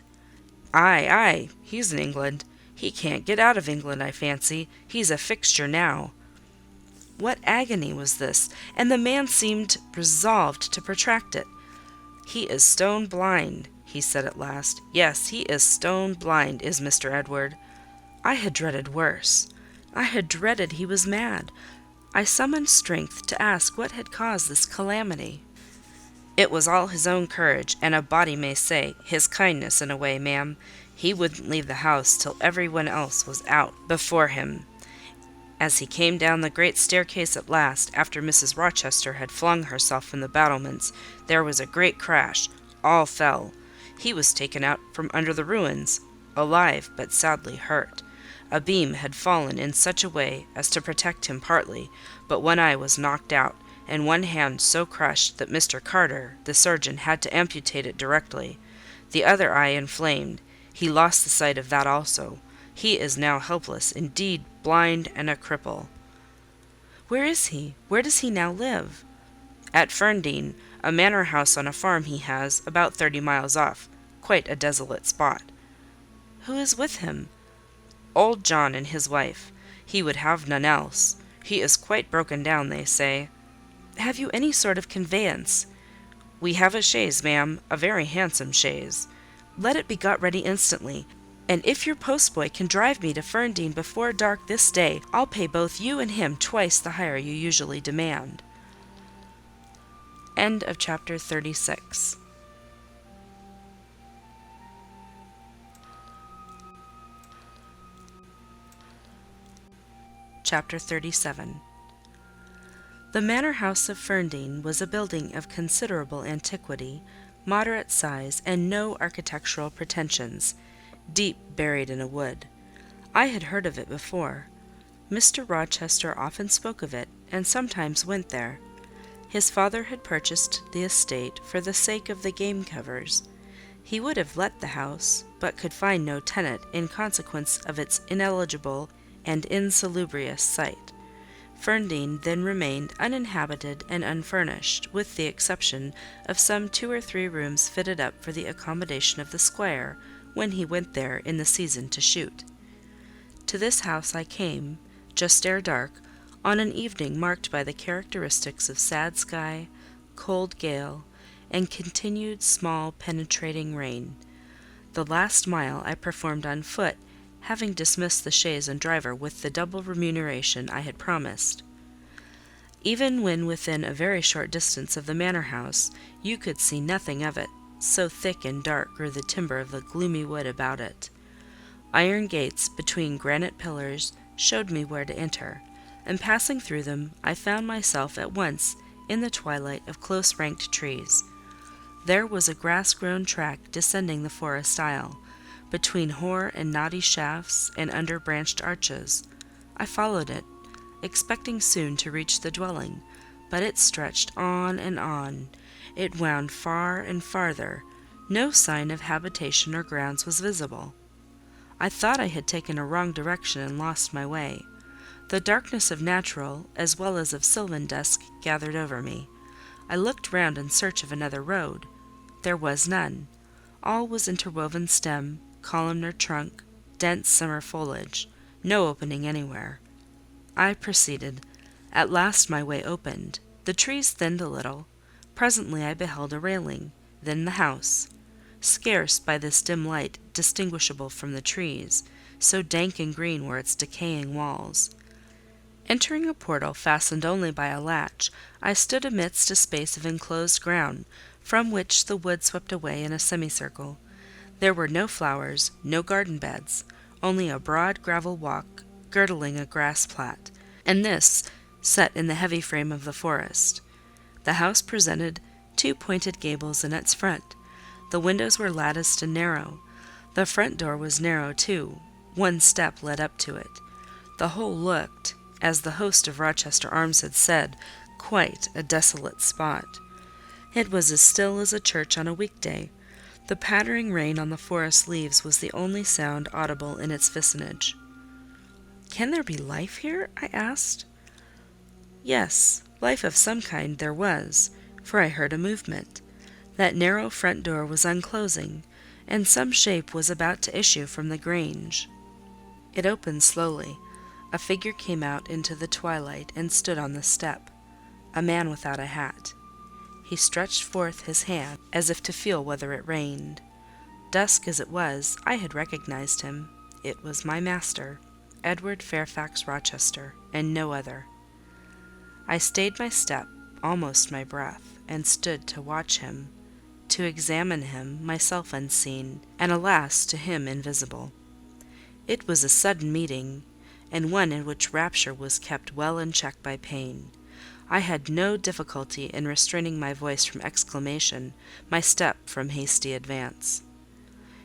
Aye, he's in England. He can't get out of England, I fancy. He's a fixture now." What agony was this? And the man seemed resolved to protract it. "He is stone blind," he said at last. "Yes, he is stone blind, is Mr. Edward." I had dreaded worse. I had dreaded he was mad. I summoned strength to ask what had caused this calamity. "It was all his own courage, and a body may say, his kindness in a way, ma'am. He wouldn't leave the house till every one else was out before him. As he came down the great staircase at last, after Mrs. Rochester had flung herself from the battlements, there was a great crash. All fell. He was taken out from under the ruins, alive but sadly hurt. A beam had fallen in such a way as to protect him partly, but one eye was knocked out, and one hand so crushed that Mr. Carter, the surgeon, had to amputate it directly. The other eye inflamed. He lost the sight of that also. He is now helpless, indeed blind and a cripple." "Where is he? Where does he now live?" "At Ferndean, a manor house on a farm he has, about 30 miles off. Quite a desolate spot." "Who is with him?" "Old John and his wife. He would have none else. He is quite broken down, they say." "Have you any sort of conveyance?" "We have a chaise, ma'am, a very handsome chaise. Let it be got ready instantly, and if your postboy can drive me to Ferndean before dark this day, I'll pay both you and him twice the hire you usually demand." End of chapter 36. Chapter 37. The manor house of Ferndean was a building of considerable antiquity, moderate size, and no architectural pretensions, deep buried in a wood. I had heard of it before. Mr. Rochester often spoke of it, and sometimes went there. His father had purchased the estate for the sake of the game covers. He would have let the house, but could find no tenant in consequence of its ineligible and insalubrious site. Ferndean then remained uninhabited and unfurnished, with the exception of some 2 or 3 rooms fitted up for the accommodation of the squire when he went there in the season to shoot. To this house I came, just ere dark, on an evening marked by the characteristics of sad sky, cold gale, and continued small penetrating rain. The last mile I performed on foot, having dismissed the chaise and driver with the double remuneration I had promised. Even when within a very short distance of the manor house, you could see nothing of it, so thick and dark grew the timber of the gloomy wood about it. Iron gates between granite pillars showed me where to enter, and passing through them, I found myself at once in the twilight of close-ranked trees. There was a grass-grown track descending the forest aisle, between hoar and knotty shafts and under branched arches. I followed it, expecting soon to reach the dwelling, but it stretched on and on. It wound far and farther. No sign of habitation or grounds was visible. I thought I had taken a wrong direction and lost my way. The darkness of natural as well as of sylvan dusk gathered over me. I looked round in search of another road. There was none. All was interwoven stem, columnar trunk, dense summer foliage, no opening anywhere. I proceeded. At last my way opened. The trees thinned a little. Presently I beheld a railing, then the house, scarce by this dim light distinguishable from the trees, so dank and green were its decaying walls. Entering a portal fastened only by a latch, I stood amidst a space of enclosed ground, from which the wood swept away in a semicircle. There were no flowers, no garden beds, only a broad gravel walk girdling a grass plat, and this set in the heavy frame of the forest. The house presented 2 pointed gables in its front. The windows were latticed and narrow. The front door was narrow too. 1 step led up to it. The whole looked, as the host of Rochester Arms had said, quite a desolate spot. It was as still as a church on a weekday. The pattering rain on the forest leaves was the only sound audible in its vicinage. "Can there be life here?" I asked. Yes, life of some kind there was, for I heard a movement. That narrow front door was unclosing, and some shape was about to issue from the grange. It opened slowly. A figure came out into the twilight and stood on the step, a man without a hat. He stretched forth his hand as if to feel whether it rained. Dusk as it was, I had recognized him. It was my master, Edward Fairfax Rochester, and no other. I stayed my step, almost my breath, and stood to watch him, to examine him, myself unseen, and alas, to him invisible. It was a sudden meeting, and one in which rapture was kept well in check by pain. I had no difficulty in restraining my voice from exclamation, my step from hasty advance.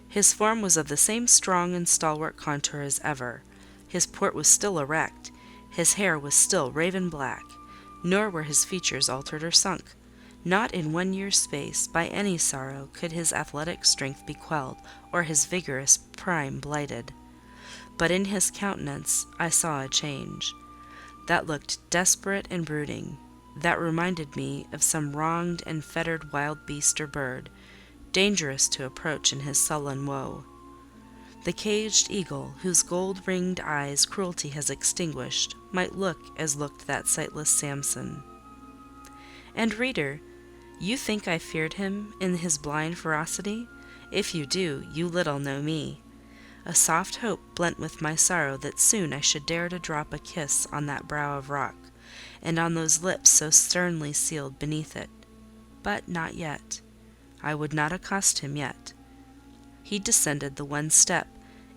His form was of the same strong and stalwart contour as ever. His port was still erect, his hair was still raven black, nor were his features altered or sunk. Not in 1 year's space, by any sorrow, could his athletic strength be quelled, or his vigorous prime blighted. But in his countenance I saw a change, that looked desperate and brooding, that reminded me of some wronged and fettered wild beast or bird, dangerous to approach in his sullen woe. The caged eagle, whose gold-ringed eyes cruelty has extinguished, might look as looked that sightless Samson. And, reader, You think I feared him in his blind ferocity? If you do, you little know me. A soft hope blent with my sorrow that soon I should dare to drop a kiss on that brow of rock, and on those lips so sternly sealed beneath it. But not yet. I would not accost him yet. He descended the one step,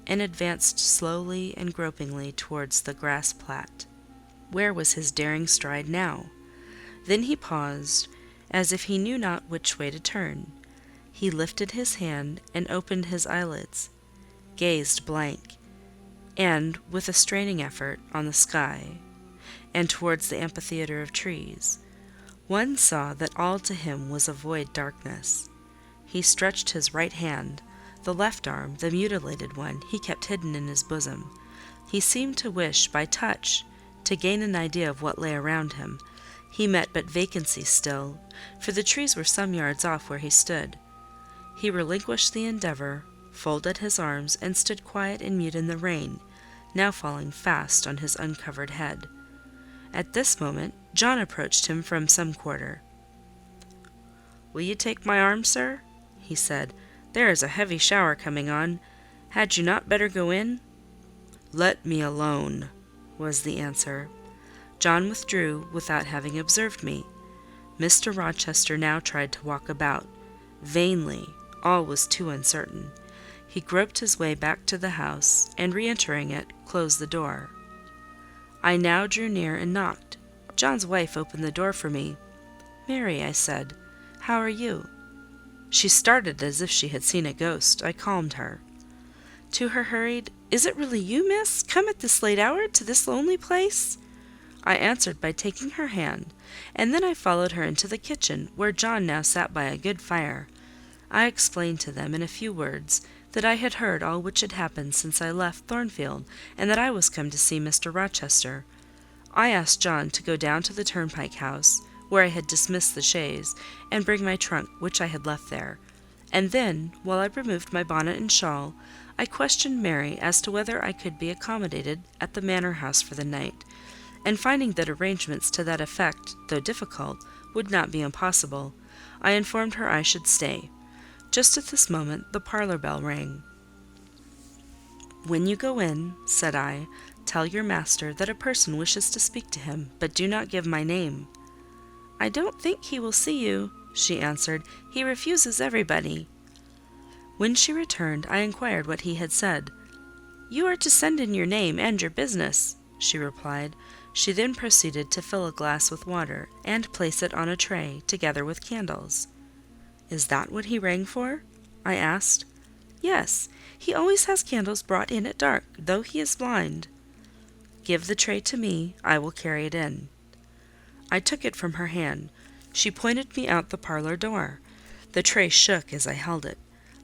and advanced slowly and gropingly towards the grass plat. Where was his daring stride now? Then he paused, as if he knew not which way to turn. He lifted his hand and opened his eyelids, gazed blank, and, with a straining effort, on the sky, and towards the amphitheatre of trees. One saw that all to him was a void darkness. He stretched his right hand. The left arm, the mutilated one, he kept hidden in his bosom. He seemed to wish, by touch, to gain an idea of what lay around him. He met but vacancy still, for the trees were some yards off where he stood. He relinquished the endeavour, folded his arms, and stood quiet and mute in the rain, now falling fast on his uncovered head. At this moment John approached him from some quarter. "Will you take my arm, sir?" he said. "There is a heavy shower coming on. Had you not better go in?" "Let me alone," was the answer. John withdrew without having observed me. Mr. Rochester now tried to walk about. Vainly, all was too uncertain. He groped his way back to the house, and re-entering it, closed the door. I now drew near and knocked. John's wife opened the door for me. "Mary," I said, "how are you?" She started as if she had seen a ghost. I calmed her. To her hurried, "Is it really you, miss, come at this late hour to this lonely place?" I answered by taking her hand, and then I followed her into the kitchen, where John now sat by a good fire. I explained to them in a few words that I had heard all which had happened since I left Thornfield, and that I was come to see Mr. Rochester. I asked John to go down to the turnpike house, where I had dismissed the chaise, and bring my trunk, which I had left there. And then, while I removed my bonnet and shawl, I questioned Mary as to whether I could be accommodated at the manor house for the night, and finding that arrangements to that effect, though difficult, would not be impossible, I informed her I should stay. Just at this moment the parlour bell rang. "When you go in," said I, "tell your master that a person wishes to speak to him, but do not give my name." "I don't think he will see you," she answered. "He refuses everybody." When she returned, I inquired what he had said. "You are to send in your name and your business," she replied. She then proceeded to fill a glass with water, and place it on a tray, together with candles. "Is that what he rang for?" I asked. "Yes, he always has candles brought in at dark, though he is blind." "Give the tray to me, I will carry it in." I took it from her hand. She pointed me out the parlour door. The tray shook as I held it.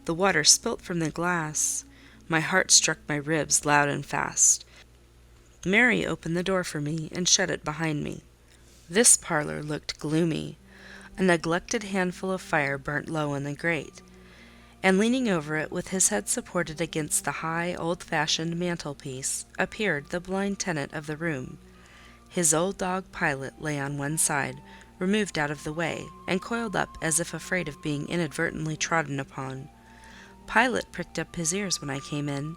The water spilt from the glass. My heart struck my ribs loud and fast. Mary opened the door for me, and shut it behind me. This parlour looked gloomy. A neglected handful of fire burnt low in the grate, and leaning over it, with his head supported against the high, old-fashioned mantelpiece, appeared the blind tenant of the room. His old dog Pilot lay on one side, removed out of the way, and coiled up as if afraid of being inadvertently trodden upon. Pilot pricked up his ears when I came in.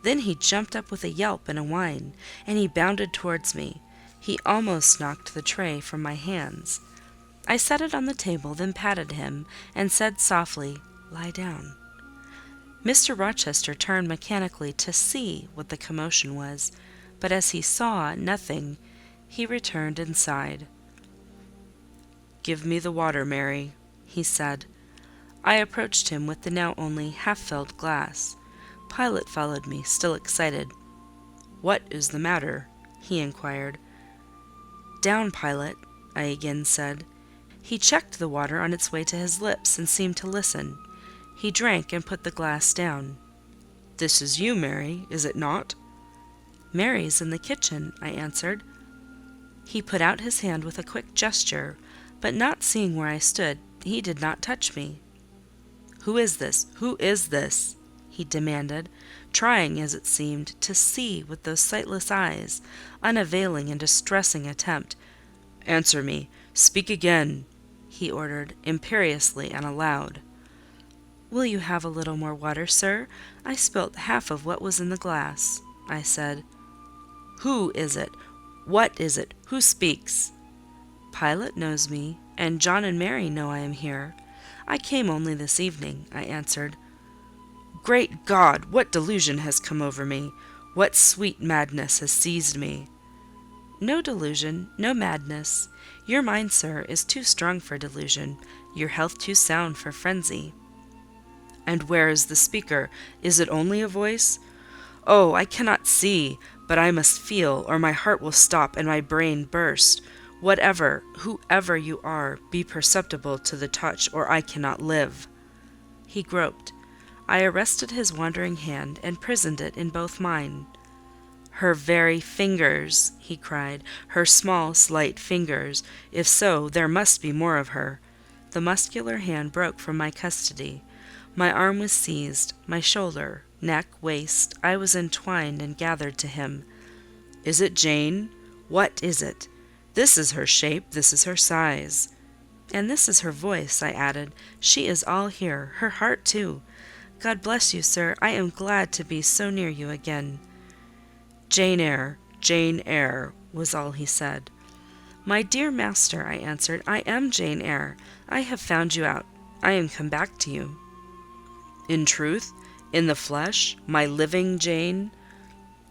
Then he jumped up with a yelp and a whine, and he bounded towards me. He almost knocked the tray from my hands. I set it on the table, then patted him, and said softly, "Lie down." Mr. Rochester turned mechanically to see what the commotion was, but as he saw nothing, he returned and sighed. "Give me the water, Mary," he said. I approached him with the now only half-filled glass. Pilot followed me, still excited. "What is the matter?" he inquired. "Down, Pilot," I again said. He checked the water on its way to his lips, and seemed to listen. He drank and put the glass down. "This is you, Mary, is it not?" "Mary's in the kitchen," I answered. He put out his hand with a quick gesture, but not seeing where I stood, he did not touch me. "Who is this? Who is this?" he demanded, trying, as it seemed, to see with those sightless eyes, unavailing and distressing attempt. "Answer me! Speak again!" he ordered, imperiously and aloud. "Will you have a little more water, sir? I spilt half of what was in the glass," I said. "Who is it? What is it? Who speaks?" "Pilot knows me, and John and Mary know I am here. I came only this evening," I answered. "Great God! What delusion has come over me? What sweet madness has seized me?" "No delusion, no madness. Your mind, sir, is too strong for delusion, your health too sound for frenzy." "And where is the speaker? Is it only a voice? Oh, I cannot see, but I must feel, or my heart will stop and my brain burst. Whatever, whoever you are, be perceptible to the touch, or I cannot live." He groped. I arrested his wandering hand and prisoned it in both mine. "Her very fingers!" he cried. "Her small, slight fingers! If so, there must be more of her." The muscular hand broke from my custody. My arm was seized, my shoulder, neck, waist, I was entwined and gathered to him. "Is it Jane? What is it? This is her shape, this is her size." "And this is her voice," I added. "She is all here, her heart too. God bless you, sir. I am glad to be so near you again." "Jane Eyre, Jane Eyre," was all he said. "My dear master," I answered, "I am Jane Eyre. I have found you out. I am come back to you." "In truth? In the flesh? My living Jane?"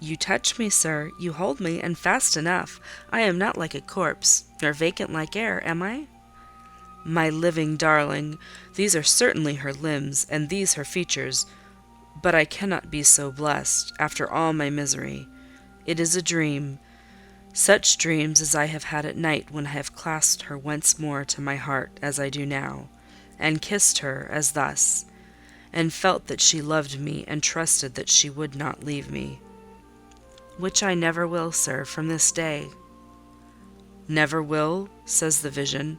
"You touch me, sir. You hold me, and fast enough. I am not like a corpse, nor vacant like air, am I?" "My living darling! These are certainly her limbs, and these her features. But I cannot be so blessed, after all my misery. It is a dream. Such dreams as I have had at night when I have clasped her once more to my heart, as I do now, and kissed her, as thus, and felt that she loved me, and trusted that she would not leave me. Which I never will, sir, from this day." "Never will," says the vision.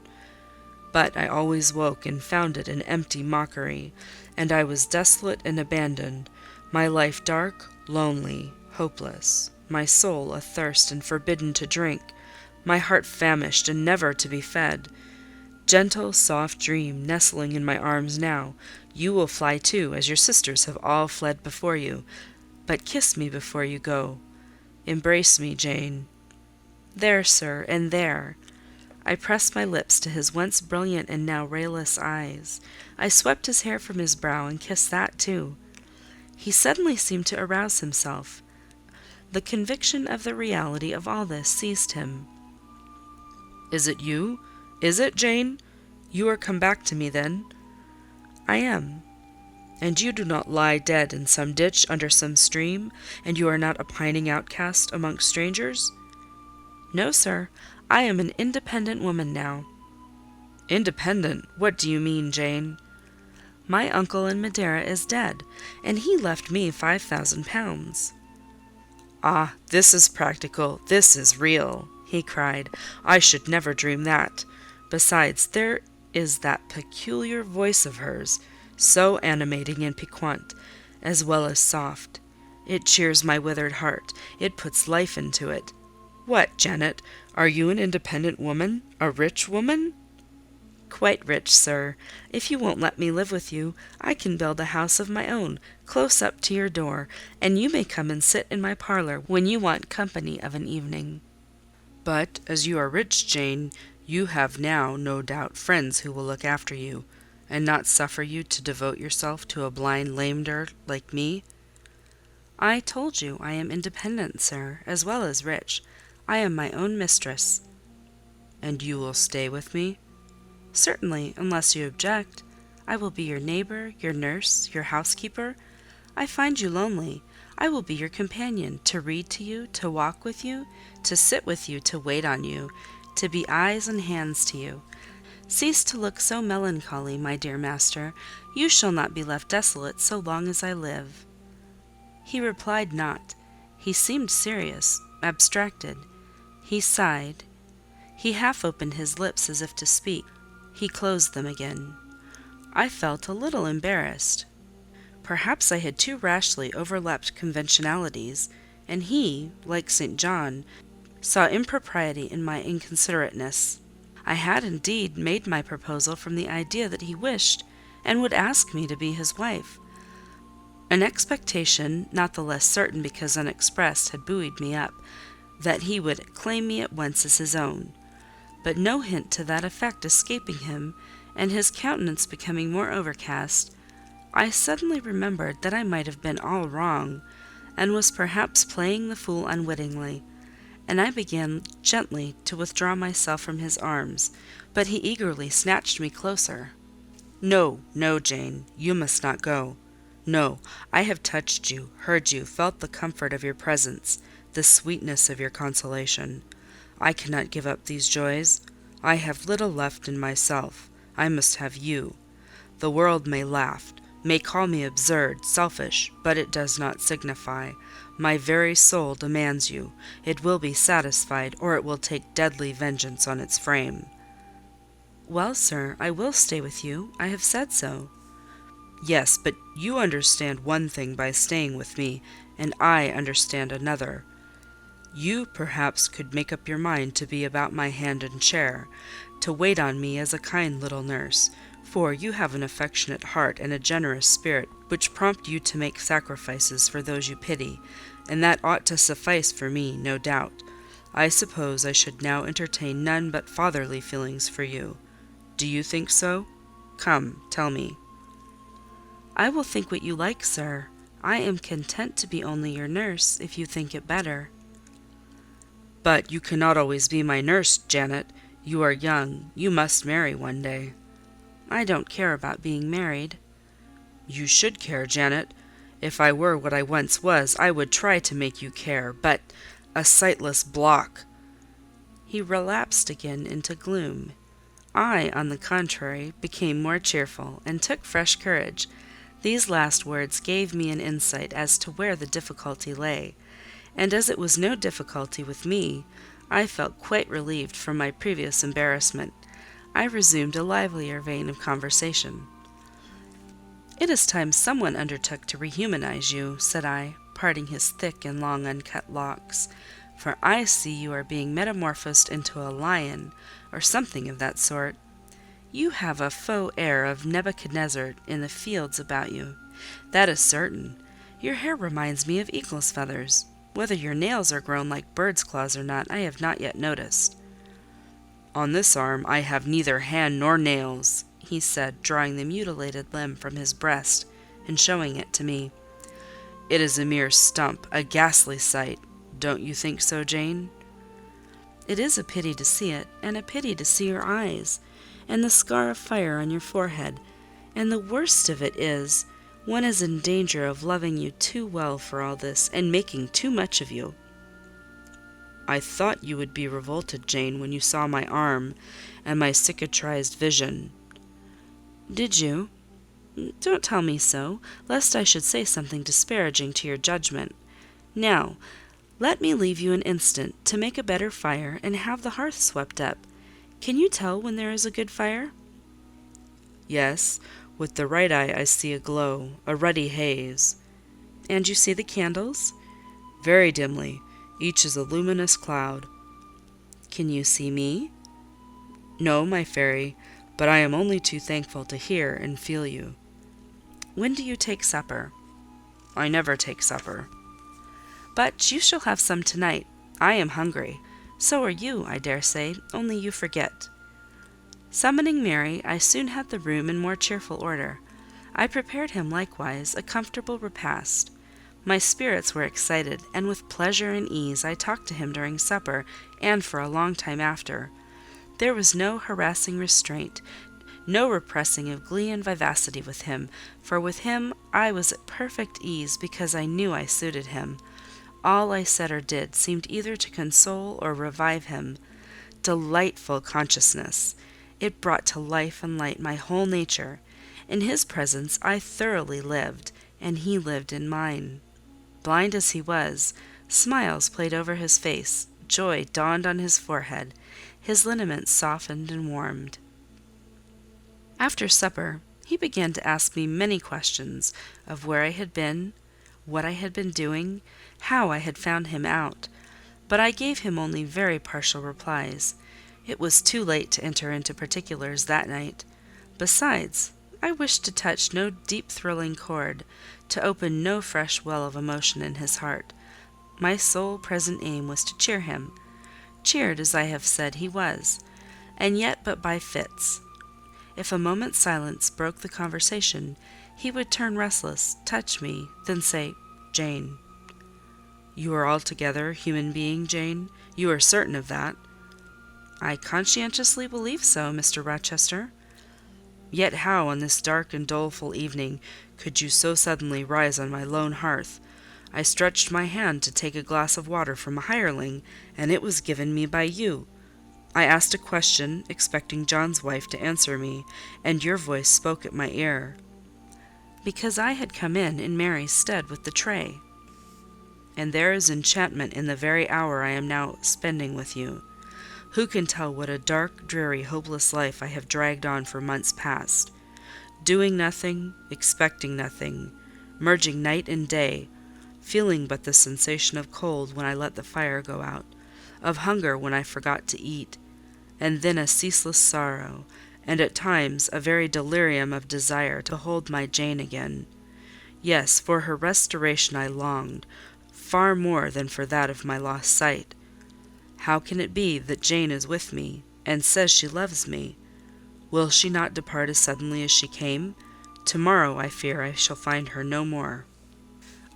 But I always woke and found it an empty mockery, and I was desolate and abandoned, my life dark, lonely, hopeless, my soul athirst and forbidden to drink, my heart famished and never to be fed. Gentle, soft dream, nestling in my arms now, you will fly too, as your sisters have all fled before you. But kiss me before you go. Embrace me, Jane. There, sir, and there. I pressed my lips to his once brilliant and now rayless eyes. I swept his hair from his brow and kissed that too. He suddenly seemed to arouse himself. The conviction of the reality of all this seized him. "Is it you? Is it, Jane? You are come back to me, then?" "I am." "And you do not lie dead in some ditch under some stream, and you are not a pining outcast amongst strangers?" "No, sir. I am an independent woman now." "Independent? What do you mean, Jane?" "My uncle in Madeira is dead, and he left me 5,000 pounds." "Ah, this is practical, this is real," he cried. "I should never dream that. Besides, there is that peculiar voice of hers, so animating and piquant, as well as soft. It cheers my withered heart, it puts life into it. What, Janet, are you an independent woman? A rich woman?" "Quite rich, sir. If you won't let me live with you, I can build a house of my own, close up to your door, and you may come and sit in my parlour when you want company of an evening." "But as you are rich, Jane, you have now, no doubt, friends who will look after you, and not suffer you to devote yourself to a blind lameder like me?" "I told you I am independent, sir, as well as rich. I am my own mistress." "And you will stay with me?" "Certainly, unless you object. I will be your neighbour, your nurse, your housekeeper. I find you lonely. I will be your companion, to read to you, to walk with you, to sit with you, to wait on you, to be eyes and hands to you. Cease to look so melancholy, my dear master. You shall not be left desolate so long as I live." He replied not. He seemed serious, abstracted. He sighed. He half opened his lips as if to speak. He closed them again. I felt a little embarrassed. Perhaps I had too rashly overleapt conventionalities, and he, like St. John, saw impropriety in my inconsiderateness. I had indeed made my proposal from the idea that he wished and would ask me to be his wife. An expectation, not the less certain because unexpressed, had buoyed me up, that he would claim me at once as his own. But no hint to that effect escaping him, and his countenance becoming more overcast, I suddenly remembered that I might have been all wrong, and was perhaps playing the fool unwittingly, and I began gently to withdraw myself from his arms, but he eagerly snatched me closer. "No, no, Jane, you must not go. No, I have touched you, heard you, felt the comfort of your presence, the sweetness of your consolation. I cannot give up these joys. I have little left in myself. I must have you. The world may laugh, may call me absurd, selfish, but it does not signify. My very soul demands you. It will be satisfied, or it will take deadly vengeance on its frame." "Well, sir, I will stay with you. I have said so." "Yes, but you understand one thing by staying with me, and I understand another. You, perhaps, could make up your mind to be about my hand and chair, to wait on me as a kind little nurse, for you have an affectionate heart and a generous spirit which prompt you to make sacrifices for those you pity, and that ought to suffice for me, no doubt. I suppose I should now entertain none but fatherly feelings for you. Do you think so? Come, tell me." "I will think what you like, sir. I am content to be only your nurse, if you think it better." "But you cannot always be my nurse, Janet. You are young. You must marry one day." "I don't care about being married." "You should care, Janet. If I were what I once was, I would try to make you care, but a sightless block." He relapsed again into gloom. I, on the contrary, became more cheerful, and took fresh courage. These last words gave me an insight as to where the difficulty lay, and as it was no difficulty with me, I felt quite relieved from my previous embarrassment. I resumed a livelier vein of conversation. "It is time someone undertook to rehumanize you," said I, parting his thick and long uncut locks, "for I see you are being metamorphosed into a lion, or something of that sort. You have a faux air of Nebuchadnezzar in the fields about you, that is certain. Your hair reminds me of eagle's feathers. Whether your nails are grown like bird's claws or not, I have not yet noticed." "On this arm I have neither hand nor nails," he said, drawing the mutilated limb from his breast and showing it to me. "It is a mere stump, a ghastly sight. Don't you think so, Jane?" "It is a pity to see it, and a pity to see your eyes, and the scar of fire on your forehead, and the worst of it is, one is in danger of loving you too well for all this, and making too much of you." "I thought you would be revolted, Jane, when you saw my arm and my cicatrized vision." "Did you? Don't tell me so, lest I should say something disparaging to your judgment. Now, let me leave you an instant to make a better fire and have the hearth swept up. Can you tell when there is a good fire?" "Yes, with the right eye I see a glow, a ruddy haze." "And you see the candles?" "Very dimly. Each is a luminous cloud." "Can you see me?" "No, my fairy, but I am only too thankful to hear and feel you." "When do you take supper?" "I never take supper." "But you shall have some tonight. I am hungry. So are you, I dare say, only you forget." Summoning Mary, I soon had the room in more cheerful order. I prepared him likewise a comfortable repast. My spirits were excited, and with pleasure and ease I talked to him during supper and for a long time after. There was no harassing restraint, no repressing of glee and vivacity with him, for with him I was at perfect ease because I knew I suited him. All I said or did seemed either to console or revive him. Delightful consciousness! It brought to life and light my whole nature. In his presence I thoroughly lived, and he lived in mine. Blind as he was, smiles played over his face, joy dawned on his forehead, his lineaments softened and warmed. After supper, he began to ask me many questions of where I had been, what I had been doing, how I had found him out, but I gave him only very partial replies. It was too late to enter into particulars that night. Besides, I wished to touch no deep thrilling chord, to open no fresh well of emotion in his heart. My sole present aim was to cheer him. Cheered, as I have said, he was, and yet but by fits. If a moment's silence broke the conversation, he would turn restless, touch me, then say, "Jane." "You are altogether a human being, Jane? You are certain of that?" "I conscientiously believe so, Mr. Rochester." "Yet how, on this dark and doleful evening, could you so suddenly rise on my lone hearth? I stretched my hand to take a glass of water from a hireling, and it was given me by you. I asked a question, expecting John's wife to answer me, and your voice spoke at my ear." "Because I had come in Mary's stead with the tray." "And there is enchantment in the very hour I am now spending with you. Who can tell what a dark, dreary, hopeless life I have dragged on for months past, doing nothing, expecting nothing, merging night and day, feeling but the sensation of cold when I let the fire go out, of hunger when I forgot to eat, and then a ceaseless sorrow, and at times a very delirium of desire to hold my Jane again. Yes, for her restoration I longed, far more than for that of my lost sight. How can it be that Jane is with me, and says she loves me? Will she not depart as suddenly as she came? To-morrow, I fear, I shall find her no more."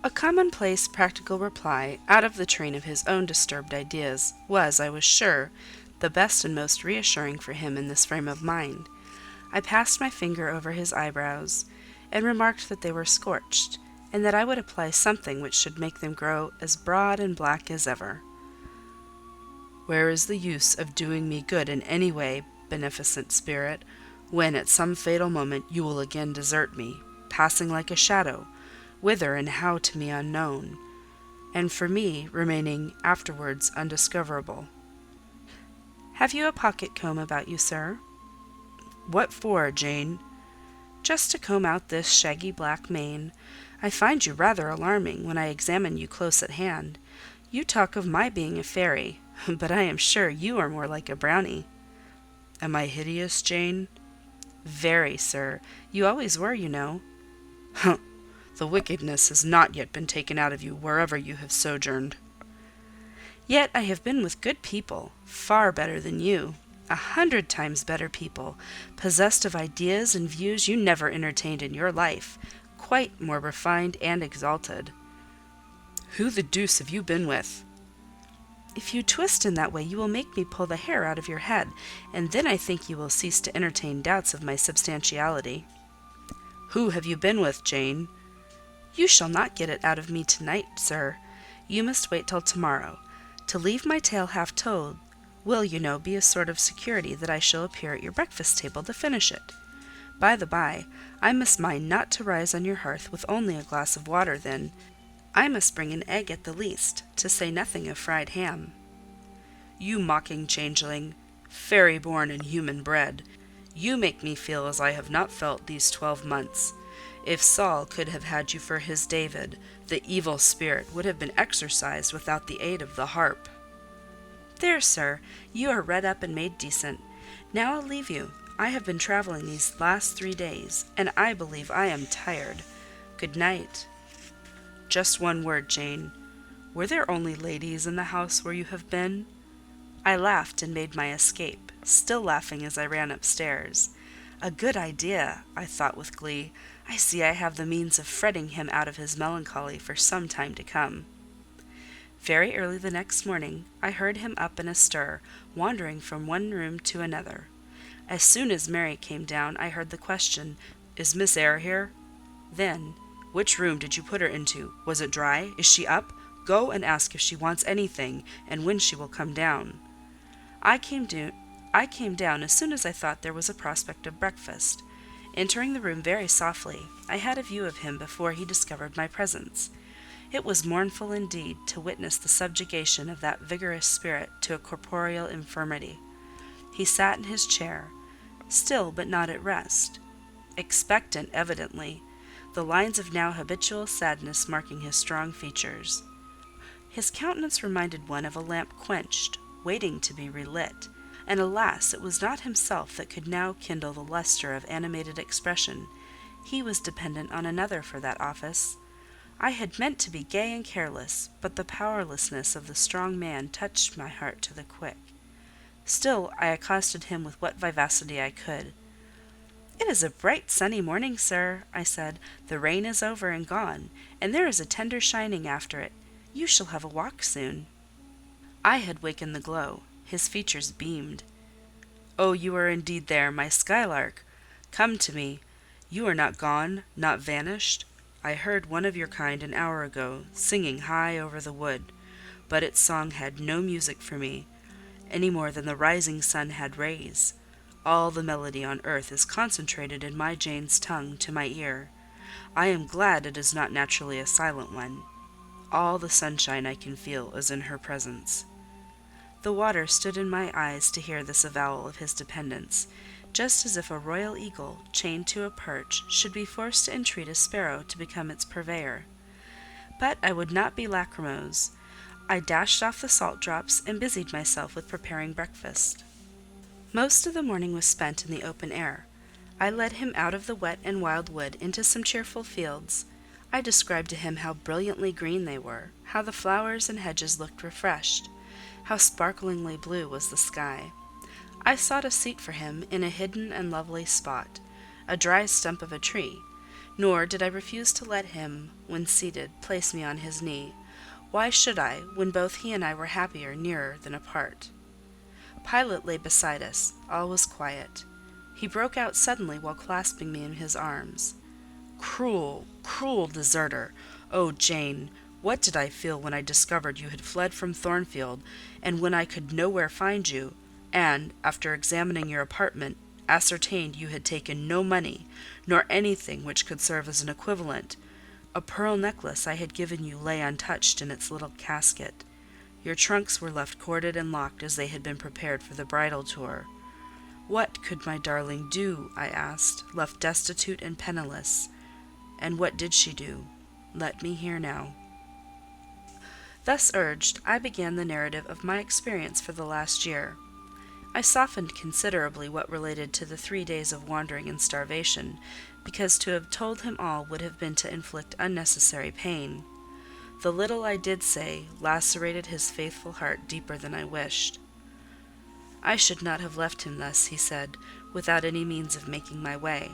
A commonplace practical reply, out of the train of his own disturbed ideas, was, I was sure, the best and most reassuring for him in this frame of mind. I passed my finger over his eyebrows, and remarked that they were scorched, and that I would apply something which should make them grow as broad and black as ever. "Where is the use of doing me good in any way, beneficent spirit, when at some fatal moment you will again desert me, passing like a shadow, whither and how to me unknown, and for me remaining afterwards undiscoverable? Have you a pocket-comb about you, sir?" "What for, Jane?" "Just to comb out this shaggy black mane. I find you rather alarming when I examine you close at hand. You talk of my being a fairy, but I am sure you are more like a brownie." "Am I hideous, Jane?" "Very, sir. You always were, you know." "Humph! The wickedness has not yet been taken out of you wherever you have sojourned." "Yet I have been with good people, far better than you, 100 times better people, possessed of ideas and views you never entertained in your life, quite more refined and exalted." "Who the deuce have you been with?" "If you twist in that way you will make me pull the hair out of your head, and then I think you will cease to entertain doubts of my substantiality." "Who have you been with, Jane?" "You shall not get it out of me to-night, sir. You must wait till to-morrow. To leave my tale half told will, you know, be a sort of security that I shall appear at your breakfast table to finish it. By the by, I must mind not to rise on your hearth with only a glass of water then. I must bring an egg at the least, to say nothing of fried ham." "You mocking changeling, fairy-born and human-bred, you make me feel as I have not felt these 12 months. If Saul could have had you for his David, the evil spirit would have been exorcised without the aid of the harp." "There, sir, you are redd up and made decent. Now I'll leave you. I have been travelling these last 3 days, and I believe I am tired. Good night." "Just one word, Jane. Were there only ladies in the house where you have been?" I laughed and made my escape, still laughing as I ran upstairs. A good idea, I thought with glee. I see I have the means of fretting him out of his melancholy for some time to come. Very early the next morning, I heard him up and astir, wandering from one room to another. As soon as Mary came down, I heard the question, "Is Miss Eyre here?" Then, "Which room did you put her into? Was it dry? Is she up? Go and ask if she wants anything, and when she will come down." I came down as soon as I thought there was a prospect of breakfast. Entering the room very softly, I had a view of him before he discovered my presence. It was mournful indeed to witness the subjugation of that vigorous spirit to a corporeal infirmity. He sat in his chair, still but not at rest, expectant evidently, the lines of now habitual sadness marking his strong features. His countenance reminded one of a lamp quenched, waiting to be relit, and alas, it was not himself that could now kindle the lustre of animated expression. He was dependent on another for that office. I had meant to be gay and careless, but the powerlessness of the strong man touched my heart to the quick. Still I accosted him with what vivacity I could. "It is a bright sunny morning, sir," I said. "The rain is over and gone, and there is a tender shining after it. You shall have a walk soon." I had wakened the glow. His features beamed. "Oh, you are indeed there, my skylark! Come to me. You are not gone, not vanished. I heard one of your kind an hour ago, singing high over the wood, but its song had no music for me, any more than the rising sun had rays. All the melody on earth is concentrated in my Jane's tongue to my ear. I am glad it is not naturally a silent one. All the sunshine I can feel is in her presence." The water stood in my eyes to hear this avowal of his dependence, just as if a royal eagle, chained to a perch, should be forced to entreat a sparrow to become its purveyor. But I would not be lachrymose. I dashed off the salt drops and busied myself with preparing breakfast. Most of the morning was spent in the open air. I led him out of the wet and wild wood into some cheerful fields. I described to him how brilliantly green they were, how the flowers and hedges looked refreshed, how sparklingly blue was the sky. I sought a seat for him in a hidden and lovely spot, a dry stump of a tree, nor did I refuse to let him, when seated, place me on his knee. Why should I, when both he and I were happier nearer than apart? Pilot lay beside us. All was quiet. He broke out suddenly while clasping me in his arms. "Cruel, cruel deserter! Oh, Jane, what did I feel when I discovered you had fled from Thornfield, and when I could nowhere find you, and, after examining your apartment, ascertained you had taken no money, nor anything which could serve as an equivalent. A pearl necklace I had given you lay untouched in its little casket. Your trunks were left corded and locked as they had been prepared for the bridal tour. What could my darling do, I asked, left destitute and penniless? And what did she do? Let me hear now." Thus urged, I began the narrative of my experience for the last year. I softened considerably what related to the 3 days of wandering and starvation, because to have told him all would have been to inflict unnecessary pain. The little I did say lacerated his faithful heart deeper than I wished. "I should not have left him thus," he said, "without any means of making my way.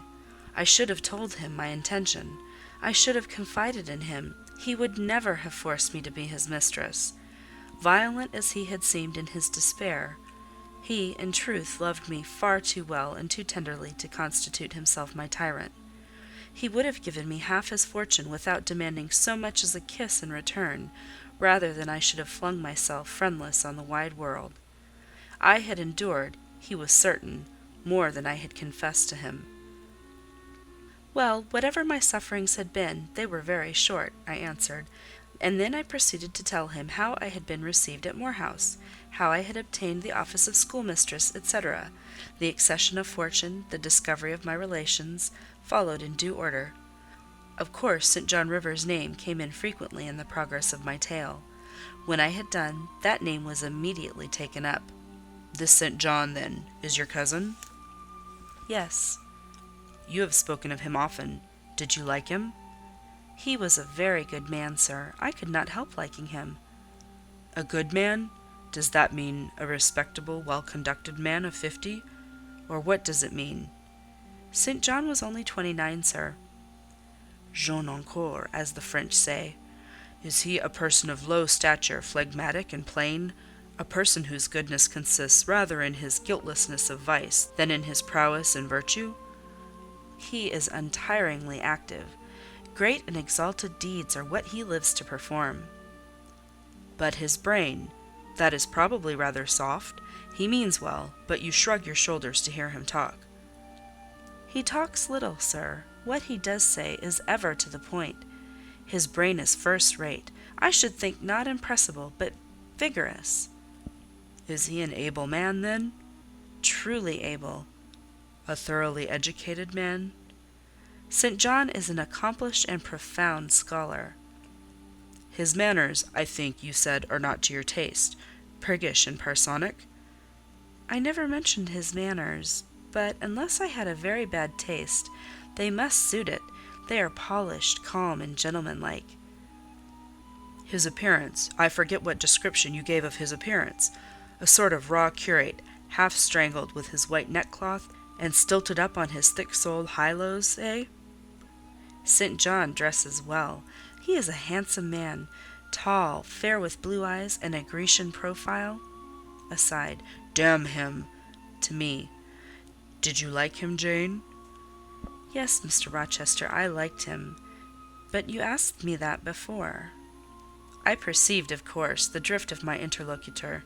I should have told him my intention. I should have confided in him. He would never have forced me to be his mistress. Violent as he had seemed in his despair, he, in truth, loved me far too well and too tenderly to constitute himself my tyrant. He would have given me half his fortune without demanding so much as a kiss in return, rather than I should have flung myself friendless on the wide world. I had endured, he was certain, more than I had confessed to him. Well, whatever my sufferings had been, they were very short, I answered, and then I proceeded to tell him how I had been received at Moor House, how I had obtained the office of schoolmistress, etc. The accession of fortune, the discovery of my relations, followed in due order. Of course, St. John Rivers' name came in frequently in the progress of my tale. When I had done, that name was immediately taken up. "This St. John, then, is your cousin?" "Yes." "You have spoken of him often. Did you like him?" "He was a very good man, sir. I could not help liking him." "A good man? Does that mean a respectable, well-conducted man of 50? Or what does it mean?" "St. John was only 29, sir." "Jeune encore, as the French say. Is he a person of low stature, phlegmatic and plain? A person whose goodness consists rather in his guiltlessness of vice than in his prowess in virtue?" "He is untiringly active. Great and exalted deeds are what he lives to perform." "But his brain, that is probably rather soft? He means well, but you shrug your shoulders to hear him talk." "He talks little, sir. What he does say is ever to the point. His brain is first-rate. I should think not impressible, but vigorous." "Is he an able man, then?" "Truly able." "A thoroughly educated man?" "St. John is an accomplished and profound scholar." "His manners, I think you said, are not to your taste, priggish and parsonic?" I never mentioned his manners, but unless I had a very bad taste, they must suit it. They are polished, calm, and gentlemanlike. His appearance, I forget what description you gave of his appearance. A sort of raw curate, half strangled with his white neckcloth, and stilted up on his thick-soled high-lows, eh? St. John dresses well. He is a handsome man, tall, fair with blue eyes, and a Grecian profile. Aside, damn him! To me. Did you like him, Jane? Yes, Mr. Rochester, I liked him. But you asked me that before. I perceived, of course, the drift of my interlocutor.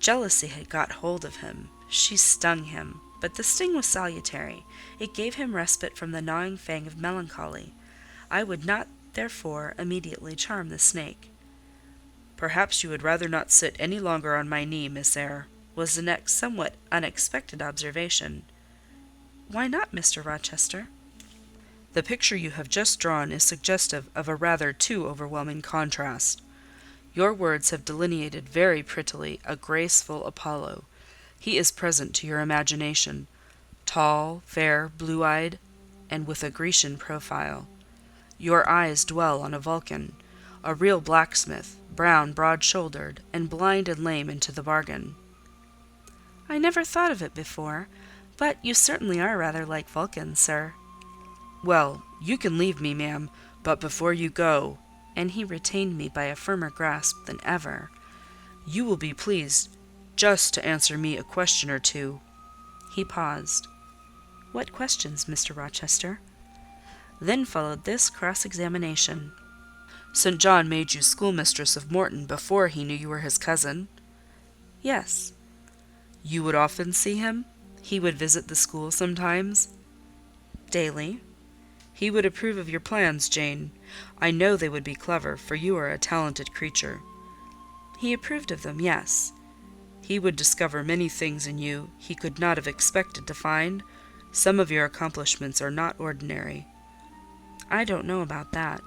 Jealousy had got hold of him. She stung him, but the sting was salutary. It gave him respite from the gnawing fang of melancholy. I would not, therefore, immediately charm the snake. "Perhaps you would rather not sit any longer on my knee, Miss Eyre," was the next somewhat unexpected observation. "Why not, Mr. Rochester?" "The picture you have just drawn is suggestive of a rather too overwhelming contrast. Your words have delineated very prettily a graceful Apollo. He is present to your imagination, tall, fair, blue-eyed, and with a Grecian profile. Your eyes dwell on a Vulcan, a real blacksmith, brown, broad-shouldered, and blind and lame into the bargain." "I never thought of it before, but you certainly are rather like Vulcan, sir." "Well, you can leave me, ma'am, but before you go," and he retained me by a firmer grasp than ever, "you will be pleased just to answer me a question or two." He paused. "What questions, Mr. Rochester?" Then followed this cross-examination. "St. John made you schoolmistress of Morton before he knew you were his cousin?" "Yes." "You would often see him? He would visit the school sometimes?" "Daily." "He would approve of your plans, Jane. I know they would be clever, for you are a talented creature." "He approved of them, yes." "He would discover many things in you he could not have expected to find? Some of your accomplishments are not ordinary." "I don't know about that."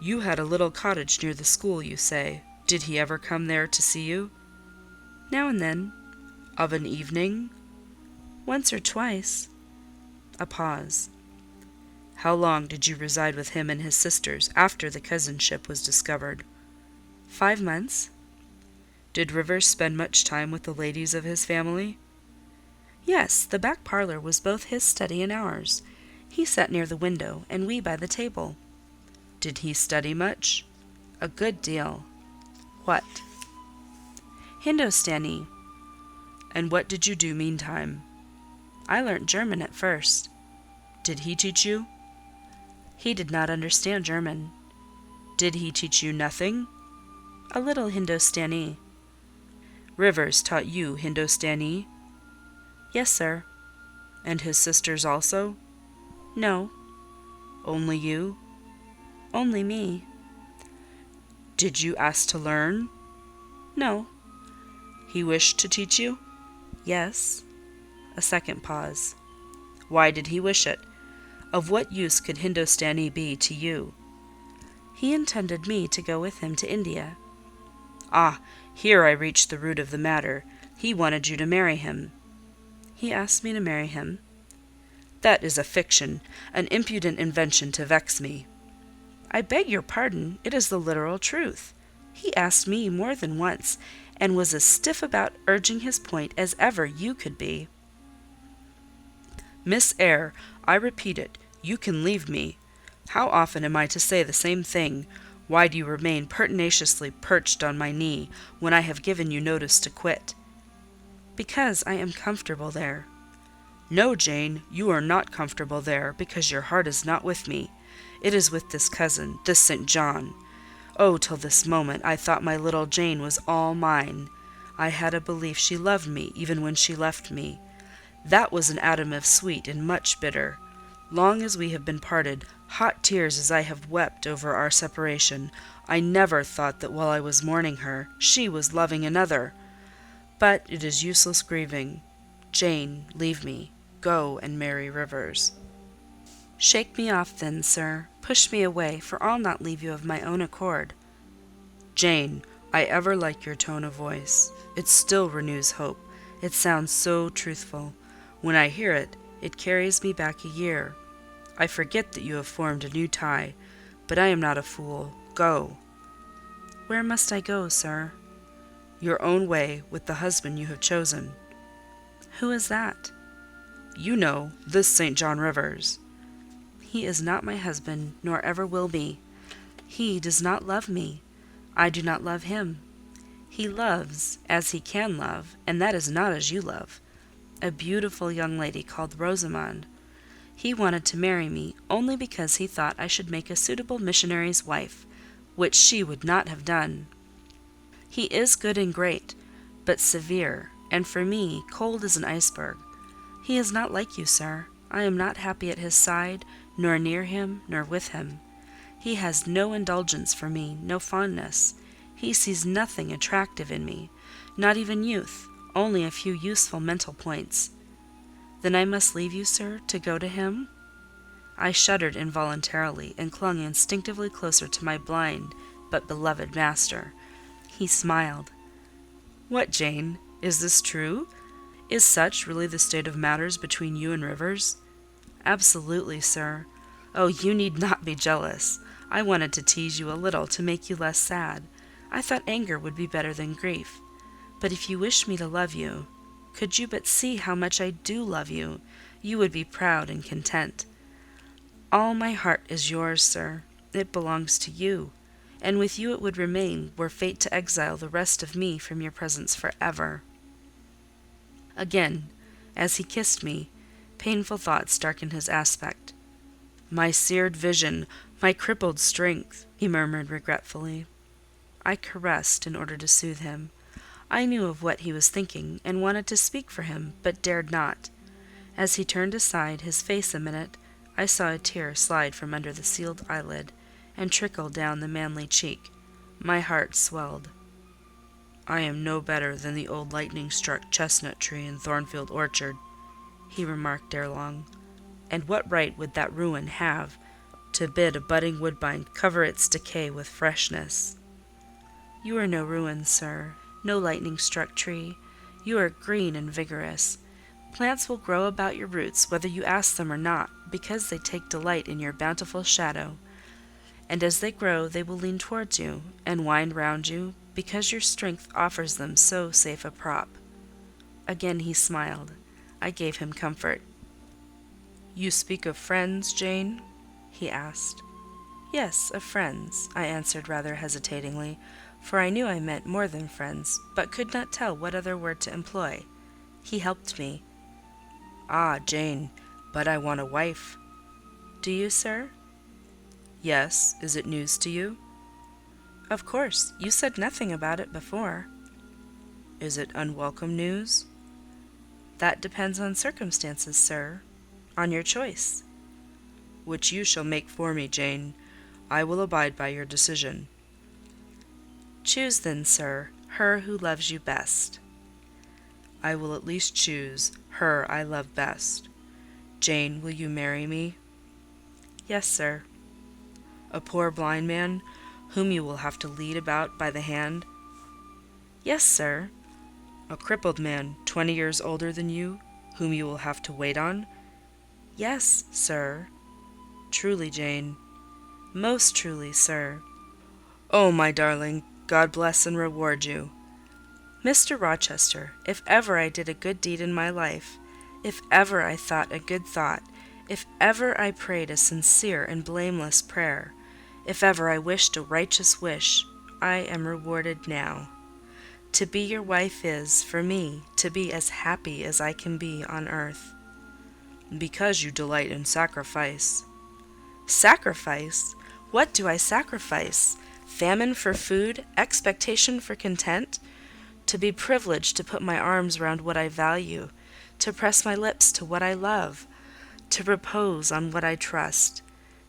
"You had a little cottage near the school, you say. Did he ever come there to see you?" "Now and then." "Of an evening?" "Once or twice." A pause. "How long did you reside with him and his sisters after the cousinship was discovered?" 5 months. "Did Rivers spend much time with the ladies of his family?" "Yes, the back parlour was both his study and ours. He sat near the window, and we by the table." "Did he study much?" "A good deal." "What?" "Hindostani." "And what did you do meantime?" "I learnt German at first." "Did he teach you?" "He did not understand German." "Did he teach you nothing?" "A little Hindostani." "Rivers taught you Hindostani?" "Yes, sir." "And his sisters also?" "No." "Only you?" "Only me." "Did you ask to learn?" "No." "He wished to teach you?" "Yes." A second pause. "Why did he wish it? Of what use could Hindostani be to you?" "He intended me to go with him to India." "Ah, here I reach the root of the matter. He wanted you to marry him." "He asked me to marry him." "That is a fiction, an impudent invention to vex me." "I beg your pardon, it is the literal truth. He asked me more than once, and was as stiff about urging his point as ever you could be." "Miss Eyre, I repeat it, you can leave me. How often am I to say the same thing? Why do you remain pertinaciously perched on my knee, when I have given you notice to quit?" "Because I am comfortable there." "No, Jane, you are not comfortable there, because your heart is not with me. It is with this cousin, this St. John. Oh, till this moment I thought my little Jane was all mine. I had a belief she loved me even when she left me. That was an atom of sweet and much bitter. Long as we have been parted, hot tears as I have wept over our separation, I never thought that while I was mourning her, she was loving another. But it is useless grieving. Jane, leave me. Go and marry Rivers." "Shake me off then, sir. Push me away, for I'll not leave you of my own accord." "Jane, I ever like your tone of voice. It still renews hope. It sounds so truthful. When I hear it, it carries me back a year. I forget that you have formed a new tie, but I am not a fool. Go." "Where must I go, sir?" "Your own way, with the husband you have chosen." "Who is that?" "You know, this St. John Rivers." "He is not my husband, nor ever will be. He does not love me. I do not love him. He loves, as he can love, and that is not as you love, a beautiful young lady called Rosamond. He wanted to marry me only because he thought I should make a suitable missionary's wife, which she would not have done. He is good and great, but severe, and for me cold as an iceberg. He is not like you, sir. I am not happy at his side, nor near him, nor with him. He has no indulgence for me, no fondness. He sees nothing attractive in me, not even youth, only a few useful mental points. Then I must leave you, sir, to go to him?" I shuddered involuntarily, and clung instinctively closer to my blind but beloved master. He smiled. "What, Jane? Is this true? Is such really the state of matters between you and Rivers?" "Absolutely, sir. Oh, you need not be jealous. I wanted to tease you a little to make you less sad. I thought anger would be better than grief. But if you wished me to love you, could you but see how much I do love you, you would be proud and content. All my heart is yours, sir. It belongs to you, and with you it would remain, were fate to exile the rest of me from your presence for ever." Again, as he kissed me, painful thoughts darkened his aspect. "My seared vision, my crippled strength," he murmured regretfully. I caressed in order to soothe him. I knew of what he was thinking, and wanted to speak for him, but dared not. As he turned aside his face a minute, I saw a tear slide from under the sealed eyelid, and trickle down the manly cheek. My heart swelled. "I am no better than the old lightning-struck chestnut tree in Thornfield Orchard," he remarked ere long. "And what right would that ruin have to bid a budding woodbine cover its decay with freshness?" "You are no ruin, sir, no lightning-struck tree. You are green and vigorous. Plants will grow about your roots whether you ask them or not, because they take delight in your bountiful shadow. And as they grow they will lean towards you, and wind round you, because your strength offers them so safe a prop." Again he smiled. I gave him comfort. "You speak of friends, Jane?" he asked. "Yes, of friends," I answered rather hesitatingly, for I knew I meant more than friends, but could not tell what other word to employ. He helped me. "Ah, Jane, but I want a wife." "Do you, sir?" "Yes. Is it news to you?" "Of course. You said nothing about it before." "Is it unwelcome news?" "That depends on circumstances, sir. On your choice." "Which you shall make for me, Jane. I will abide by your decision." "Choose then, sir, her who loves you best." "I will at least choose her I love best. Jane, will you marry me?" "Yes, sir." "A poor blind man, whom you will have to lead about by the hand?" "Yes, sir." "A crippled man, 20 years older than you, whom you will have to wait on?" "Yes, sir." "Truly, Jane?" "Most truly, sir." "Oh, my darling, God bless and reward you." "Mr. Rochester, if ever I did a good deed in my life, if ever I thought a good thought, if ever I prayed a sincere and blameless prayer, if ever I wished a righteous wish, I am rewarded now. To be your wife is, for me, to be as happy as I can be on earth." "Because you delight in sacrifice." "Sacrifice? What do I sacrifice? Famine for food, expectation for content? To be privileged to put my arms round what I value, to press my lips to what I love, to repose on what I trust.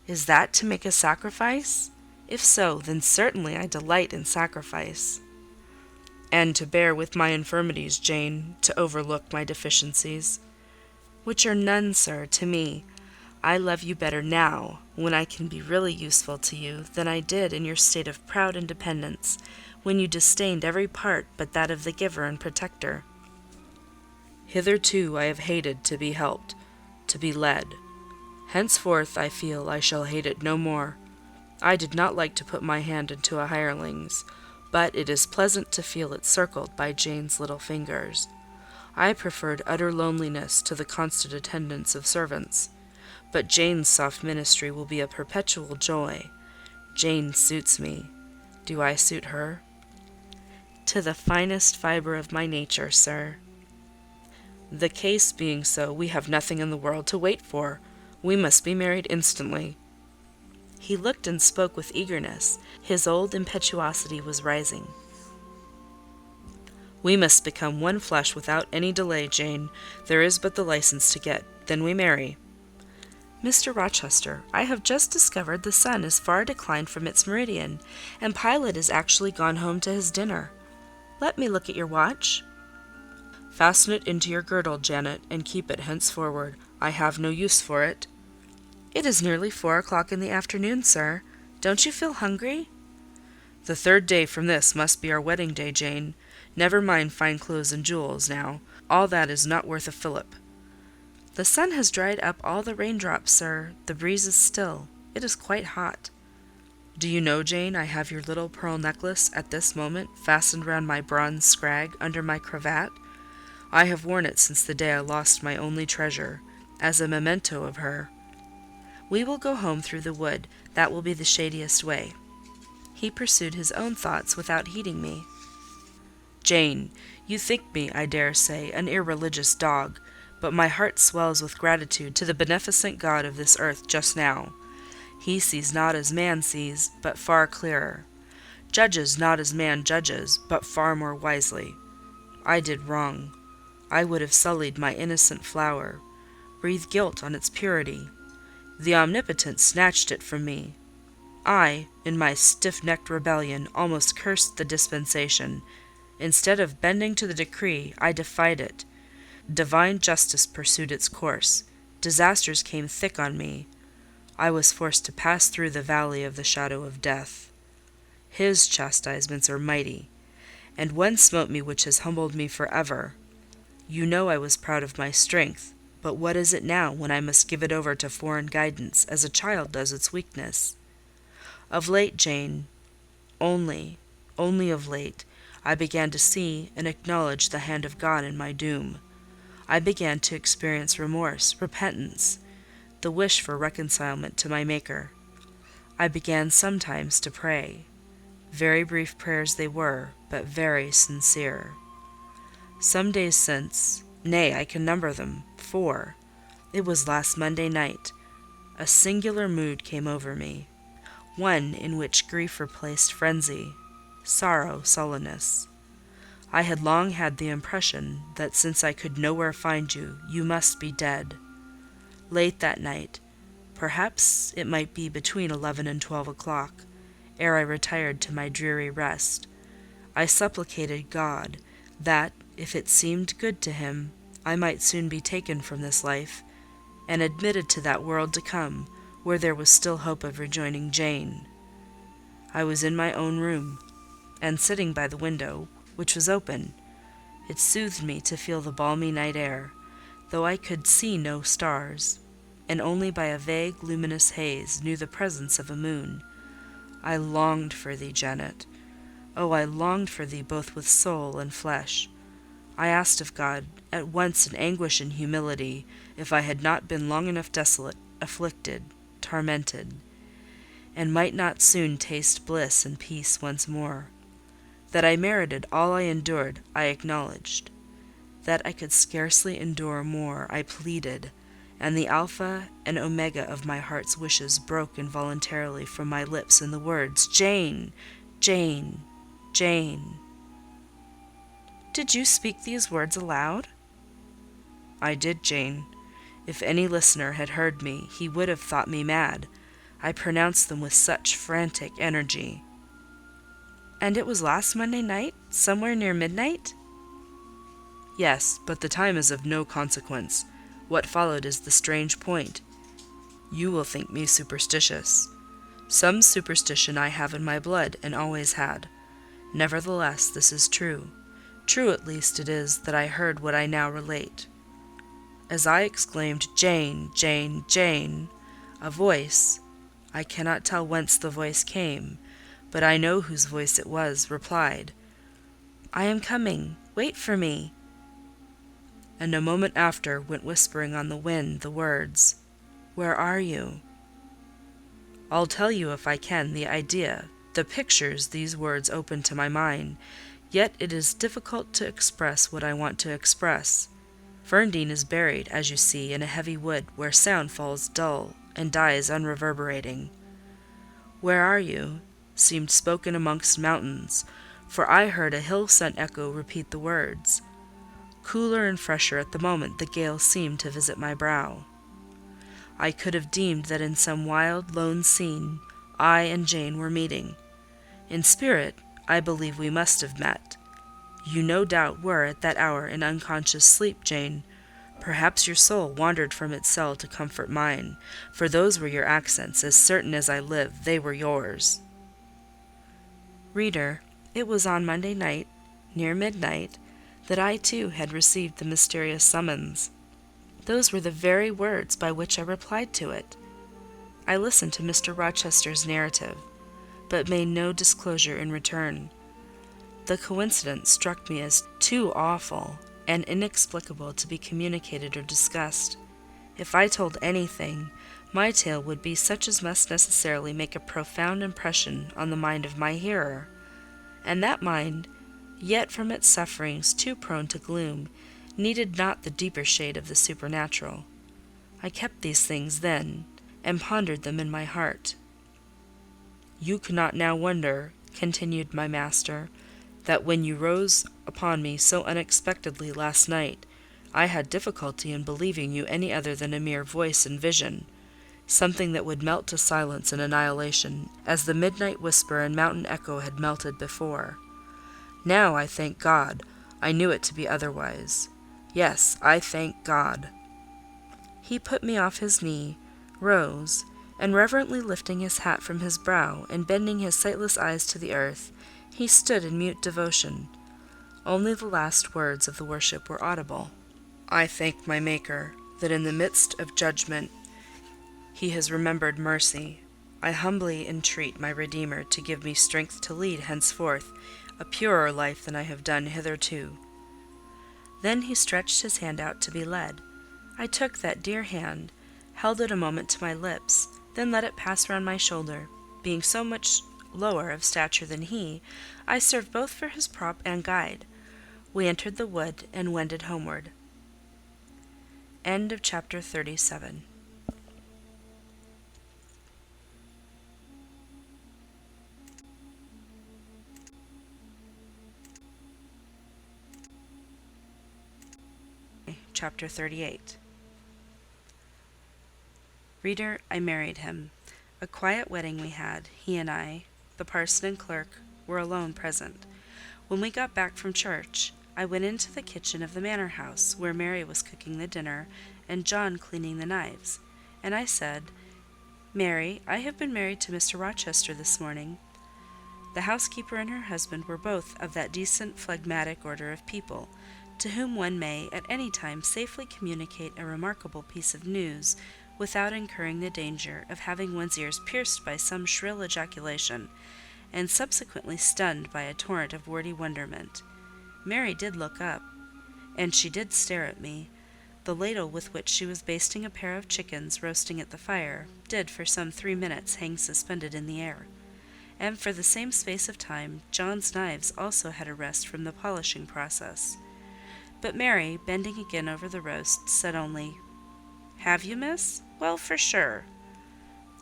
Is that to make a sacrifice? If so, then certainly I delight in sacrifice." "And to bear with my infirmities, Jane, to overlook my deficiencies?" "Which are none, sir, to me. I love you better now, when I can be really useful to you, than I did in your state of proud independence, when you disdained every part but that of the giver and protector. Hitherto I have hated to be helped, to be led. Henceforth I feel I shall hate it no more. I did not like to put my hand into a hireling's, but it is pleasant to feel it circled by Jane's little fingers. I preferred utter loneliness to the constant attendance of servants, but Jane's soft ministry will be a perpetual joy. Jane suits me. Do I suit her? To the finest fibre of my nature, sir. The case being so, we have nothing in the world to wait for. We must be married instantly. He looked and spoke with eagerness. His old impetuosity was rising. We must become one flesh without any delay, Jane. There is but the license to get. Then we marry. Mr. Rochester, I have just discovered the sun is far declined from its meridian, and Pilot is actually gone home to his dinner. Let me look at your watch. Fasten it into your girdle, Janet, and keep it henceforward. I have no use for it. It is nearly 4 o'clock in the afternoon, sir. Don't you feel hungry? The 3rd day from this must be our wedding day, Jane. Never mind fine clothes and jewels, now. All that is not worth a fillip. The sun has dried up all the raindrops, sir. The breeze is still. It is quite hot. Do you know, Jane, I have your little pearl necklace at this moment fastened round my bronze scrag under my cravat? I have worn it since the day I lost my only treasure, as a memento of her. We will go home through the wood. That will be the shadiest way. He pursued his own thoughts without heeding me. Jane, you think me, I dare say, an irreligious dog, but my heart swells with gratitude to the beneficent God of this earth just now. He sees not as man sees, but far clearer; judges not as man judges, but far more wisely. I did wrong. I would have sullied my innocent flower, breathed guilt on its purity. The Omnipotent snatched it from me. I, in my stiff-necked rebellion, almost cursed the dispensation. Instead of bending to the decree, I defied it. Divine justice pursued its course. Disasters came thick on me. I was forced to pass through the valley of the shadow of death. His chastisements are mighty, and one smote me which has humbled me forever. You know I was proud of my strength, but what is it now when I must give it over to foreign guidance, as a child does its weakness? Of late, Jane, only of late, I began to see and acknowledge the hand of God in my doom. I began to experience remorse, repentance, the wish for reconcilement to my Maker. I began sometimes to pray. Very brief prayers they were, but very sincere. Some days since, nay, I can number them, 4. It was last Monday night. A singular mood came over me, one in which grief replaced frenzy, sorrow sullenness. I had long had the impression that since I could nowhere find you, you must be dead. Late that night, perhaps it might be between 11 and 12 o'clock, ere I retired to my dreary rest, I supplicated God that, if it seemed good to him, I might soon be taken from this life, and admitted to that world to come, where there was still hope of rejoining Jane. I was in my own room, and sitting by the window, which was open. It soothed me to feel the balmy night air, though I could see no stars, and only by a vague luminous haze knew the presence of a moon. I longed for thee, Janet. Oh, I longed for thee both with soul and flesh. I asked of God, at once in anguish and humility, if I had not been long enough desolate, afflicted, tormented, and might not soon taste bliss and peace once more. That I merited all I endured, I acknowledged. That I could scarcely endure more, I pleaded, and the Alpha and Omega of my heart's wishes broke involuntarily from my lips in the words, "Jane! Jane! Jane!" Did you speak these words aloud? I did, Jane. If any listener had heard me, he would have thought me mad. I pronounced them with such frantic energy. And it was last Monday night, somewhere near midnight? Yes, but the time is of no consequence. What followed is the strange point. You will think me superstitious. Some superstition I have in my blood, and always had. Nevertheless, this is true. True at least it is that I heard what I now relate. As I exclaimed, "Jane, Jane, Jane!" a voice, I cannot tell whence the voice came, but I know whose voice it was, replied, "I am coming. Wait for me." And a moment after went whispering on the wind the words, "Where are you?" I'll tell you if I can the idea, the pictures these words open to my mind, yet it is difficult to express what I want to express. Ferndean is buried, as you see, in a heavy wood where sound falls dull and dies unreverberating. "Where are you?" seemed spoken amongst mountains, for I heard a hill-sent echo repeat the words. Cooler and fresher at the moment the gale seemed to visit my brow. I could have deemed that in some wild, lone scene I and Jane were meeting. In spirit, I believe we must have met. You no doubt were at that hour in unconscious sleep, Jane. Perhaps your soul wandered from its cell to comfort mine, for those were your accents, as certain as I live, they were yours. Reader, it was on Monday night, near midnight, that I too had received the mysterious summons. Those were the very words by which I replied to it. I listened to Mr. Rochester's narrative, but made no disclosure in return. The coincidence struck me as too awful and inexplicable to be communicated or discussed. If I told anything, my tale would be such as must necessarily make a profound impression on the mind of my hearer, and that mind, yet from its sufferings too prone to gloom, needed not the deeper shade of the supernatural. I kept these things then, and pondered them in my heart. "You cannot now wonder," continued my master, "that when you rose upon me so unexpectedly last night, I had difficulty in believing you any other than a mere voice and vision, something that would melt to silence and annihilation, as the midnight whisper and mountain echo had melted before. Now, I thank God, I knew it to be otherwise. Yes, I thank God." He put me off his knee, rose, and reverently lifting his hat from his brow and bending his sightless eyes to the earth, he stood in mute devotion. Only the last words of the worship were audible. "I thank my Maker, that in the midst of judgment he has remembered mercy. I humbly entreat my Redeemer to give me strength to lead henceforth a purer life than I have done hitherto." Then he stretched his hand out to be led. I took that dear hand, held it a moment to my lips, then let it pass round my shoulder. Being so much lower of stature than he, I served both for his prop and guide. We entered the wood and wended homeward. End of chapter 37. Chapter 38. Reader, I married him. A quiet wedding we had, he and I. The parson and clerk were alone present. When we got back from church, I went into the kitchen of the manor house, where Mary was cooking the dinner and John cleaning the knives, and I said, "Mary, I have been married to Mr. Rochester this morning." The housekeeper and her husband were both of that decent phlegmatic order of people, to whom one may at any time safely communicate a remarkable piece of news without incurring the danger of having one's ears pierced by some shrill ejaculation, and subsequently stunned by a torrent of wordy wonderment. Mary did look up, and she did stare at me. The ladle with which she was basting a pair of chickens roasting at the fire did for some 3 minutes hang suspended in the air, and for the same space of time John's knives also had a rest from the polishing process. But Mary, bending again over the roast, said only, "Have you, miss? Well, for sure."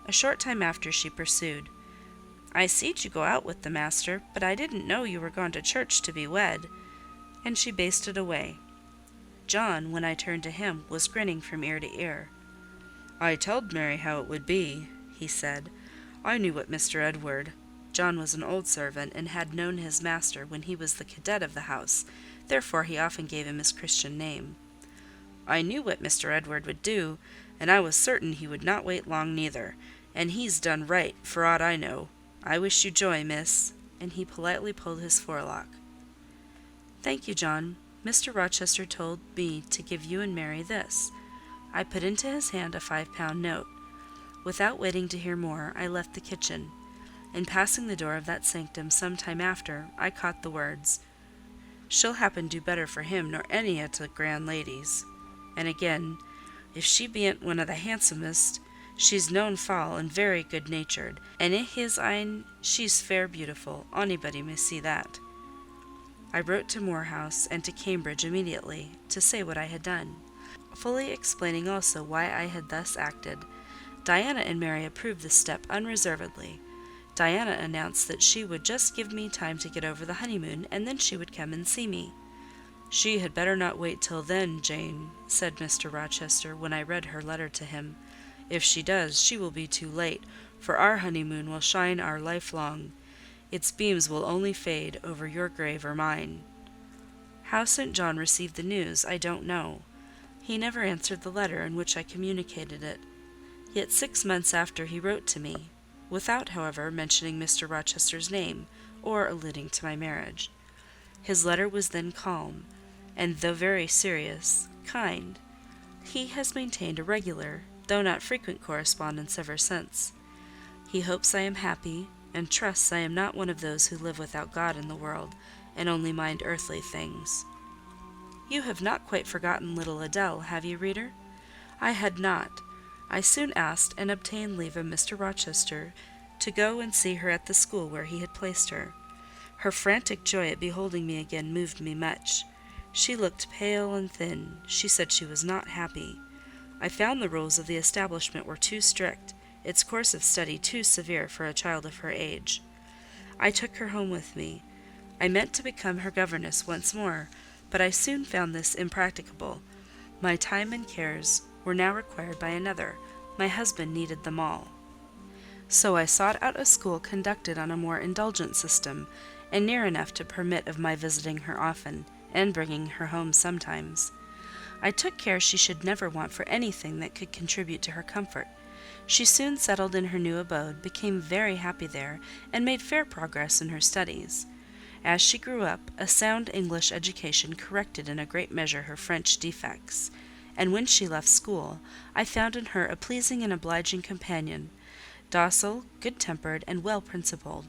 A short time after she pursued, "I seed you go out with the master, but I didn't know you were gone to church to be wed," and she basted away. John, when I turned to him, was grinning from ear to ear. "I telled Mary how it would be," he said. "I knew what Mr. Edward—" John was an old servant, and had known his master when he was the cadet of the house, therefore he often gave him his Christian name. "I knew what Mr. Edward would do, and I was certain he would not wait long neither, and he's done right, for aught I know. I wish you joy, miss." and he politely pulled his forelock. "Thank you, John. Mr. Rochester told me to give you and Mary this." I put into his hand a £5 note. Without waiting to hear more, I left the kitchen. In passing the door of that sanctum some time after, I caught the words, "She'll happen do better for him nor any o' t' grand ladies." And again, "If she bean't one o' the handsomest, she's noan foul and very good-natured, and i' his een she's fair beautiful. Onybody may see that." I wrote to Moor House and to Cambridge immediately, to say what I had done, fully explaining also why I had thus acted. Diana and Mary approved the step unreservedly. Diana announced that she would just give me time to get over the honeymoon, and then she would come and see me. "She had better not wait till then, Jane," said Mr. Rochester, when I read her letter to him. "If she does, she will be too late, for our honeymoon will shine our life long. Its beams will only fade over your grave or mine." How St. John received the news, I don't know. He never answered the letter in which I communicated it. Yet 6 months after he wrote to me, without, however, mentioning Mr. Rochester's name, or alluding to my marriage. His letter was then calm, and though very serious, kind. He has maintained a regular, though not frequent correspondence ever since. He hopes I am happy, and trusts I am not one of those who live without God in the world, and only mind earthly things. You have not quite forgotten little Adèle, have you, reader? I had not. I soon asked and obtained leave of Mr. Rochester to go and see her at the school where he had placed her. Her frantic joy at beholding me again moved me much. She looked pale and thin. She said she was not happy. I found the rules of the establishment were too strict, its course of study too severe for a child of her age. I took her home with me. I meant to become her governess once more, but I soon found this impracticable. My time and cares were now required by another. My husband needed them all. So I sought out a school conducted on a more indulgent system, and near enough to permit of my visiting her often, and bringing her home sometimes. I took care she should never want for anything that could contribute to her comfort. She soon settled in her new abode, became very happy there, and made fair progress in her studies. As she grew up, a sound English education corrected in a great measure her French defects, and when she left school, I found in her a pleasing and obliging companion, docile, good-tempered, and well-principled.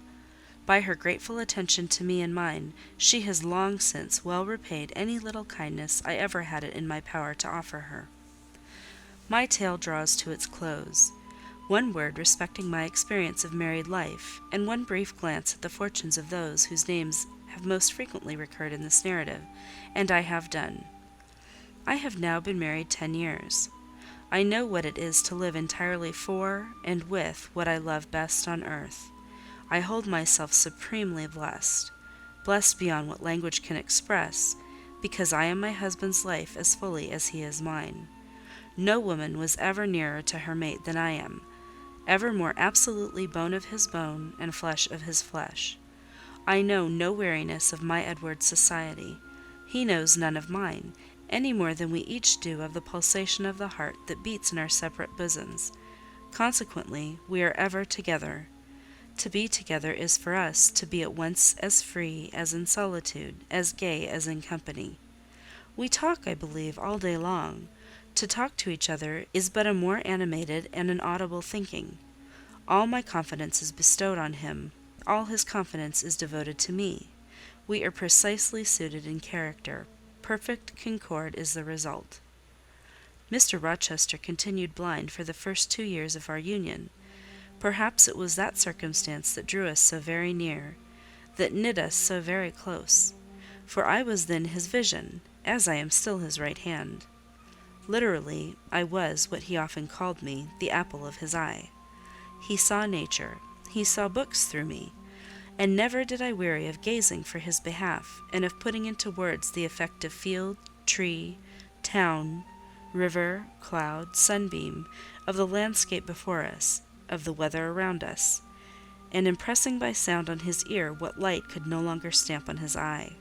By her grateful attention to me and mine, she has long since well repaid any little kindness I ever had it in my power to offer her. My tale draws to its close. One word respecting my experience of married life, and one brief glance at the fortunes of those whose names have most frequently recurred in this narrative, and I have done. I have now been married 10 years. I know what it is to live entirely for and with what I love best on earth. I hold myself supremely blessed beyond what language can express, because I am my husband's life as fully as he is mine. No woman was ever nearer to her mate than I am, ever more absolutely bone of his bone and flesh of his flesh. I know no weariness of my Edward's society. He knows none of mine, any more than we each do of the pulsation of the heart that beats in our separate bosoms. Consequently, we are ever together. To be together is for us to be at once as free as in solitude, as gay as in company. We talk, I believe, all day long. To talk to each other is but a more animated and an audible thinking. All my confidence is bestowed on him, all his confidence is devoted to me. We are precisely suited in character. Perfect concord is the result. Mr. Rochester continued blind for the first 2 years of our union. Perhaps it was that circumstance that drew us so very near, that knit us so very close, for I was then his vision, as I am still his right hand. Literally, I was, what he often called me, the apple of his eye. He saw nature, he saw books through me, and never did I weary of gazing for his behalf, and of putting into words the effect of field, tree, town, river, cloud, sunbeam, of the landscape before us, of the weather around us, and impressing by sound on his ear what light could no longer stamp on his eye.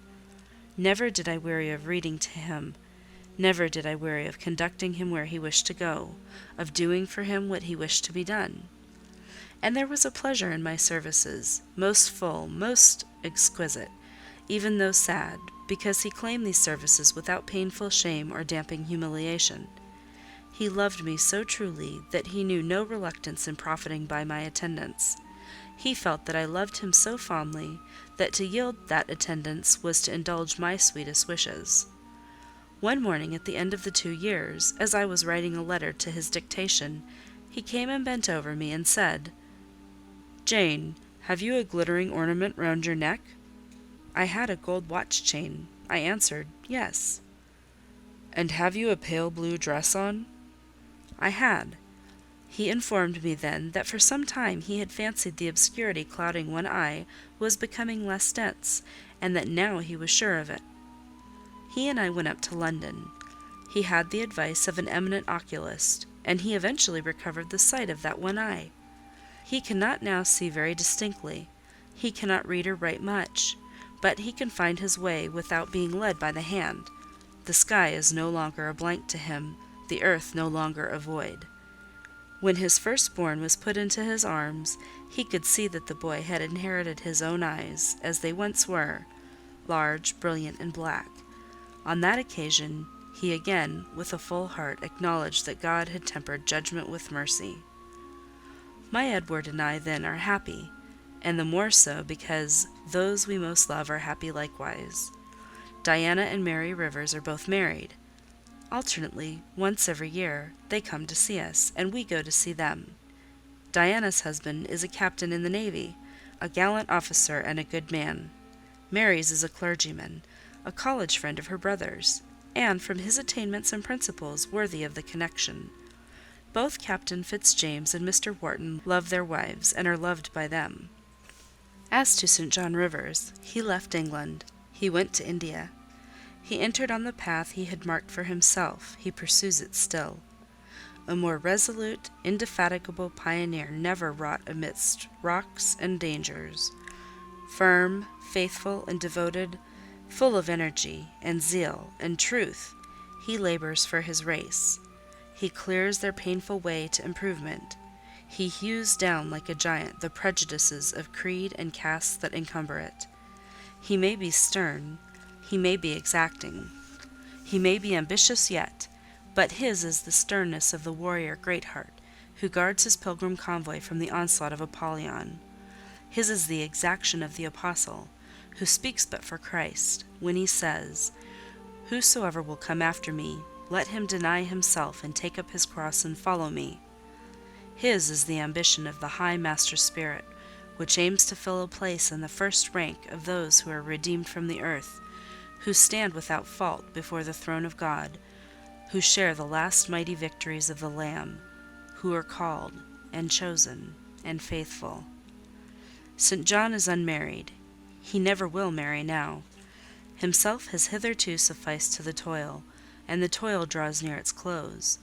Never did I weary of reading to him, never did I weary of conducting him where he wished to go, of doing for him what he wished to be done. And there was a pleasure in my services, most full, most exquisite, even though sad, because he claimed these services without painful shame or damping humiliation. He loved me so truly that he knew no reluctance in profiting by my attendance. He felt that I loved him so fondly that to yield that attendance was to indulge my sweetest wishes. One morning at the end of the 2 years, as I was writing a letter to his dictation, he came and bent over me and said, "Jane, have you a glittering ornament round your neck?" I had a gold watch chain. I answered, "Yes." "And have you a pale blue dress on?" I had. He informed me then that for some time he had fancied the obscurity clouding one eye was becoming less dense, and that now he was sure of it. He and I went up to London. He had the advice of an eminent oculist, and he eventually recovered the sight of that one eye. He cannot now see very distinctly. He cannot read or write much, but he can find his way without being led by the hand. The sky is no longer a blank to him, the earth no longer a void. When his firstborn was put into his arms, he could see that the boy had inherited his own eyes, as they once were, large, brilliant, and black. On that occasion, he again, with a full heart, acknowledged that God had tempered judgment with mercy. My Edward and I then are happy, and the more so because those we most love are happy likewise. Diana and Mary Rivers are both married. Alternately, once every year, they come to see us, and we go to see them. Diana's husband is a captain in the Navy, a gallant officer and a good man. Mary's is a clergyman, a college friend of her brother's, and from his attainments and principles worthy of the connection. Both Captain Fitzjames and Mr. Wharton love their wives, and are loved by them. As to St. John Rivers, he left England. He went to India. He entered on the path he had marked for himself. He pursues it still. A more resolute, indefatigable pioneer never wrought amidst rocks and dangers. Firm, faithful, and devoted, full of energy, and zeal, and truth, he labours for his race. He clears their painful way to improvement. He hews down like a giant the prejudices of creed and caste that encumber it. He may be stern, he may be exacting, he may be ambitious yet, but his is the sternness of the warrior Greatheart, who guards his pilgrim convoy from the onslaught of Apollyon. His is the exaction of the apostle, who speaks but for Christ, when he says, "Whosoever will come after me, let him deny himself and take up his cross and follow me." His is the ambition of the high master spirit, which aims to fill a place in the first rank of those who are redeemed from the earth, who stand without fault before the throne of God, who share the last mighty victories of the Lamb, who are called, and chosen, and faithful. St. John is unmarried. He never will marry now. Himself has hitherto sufficed to the toil, and the toil draws near its close.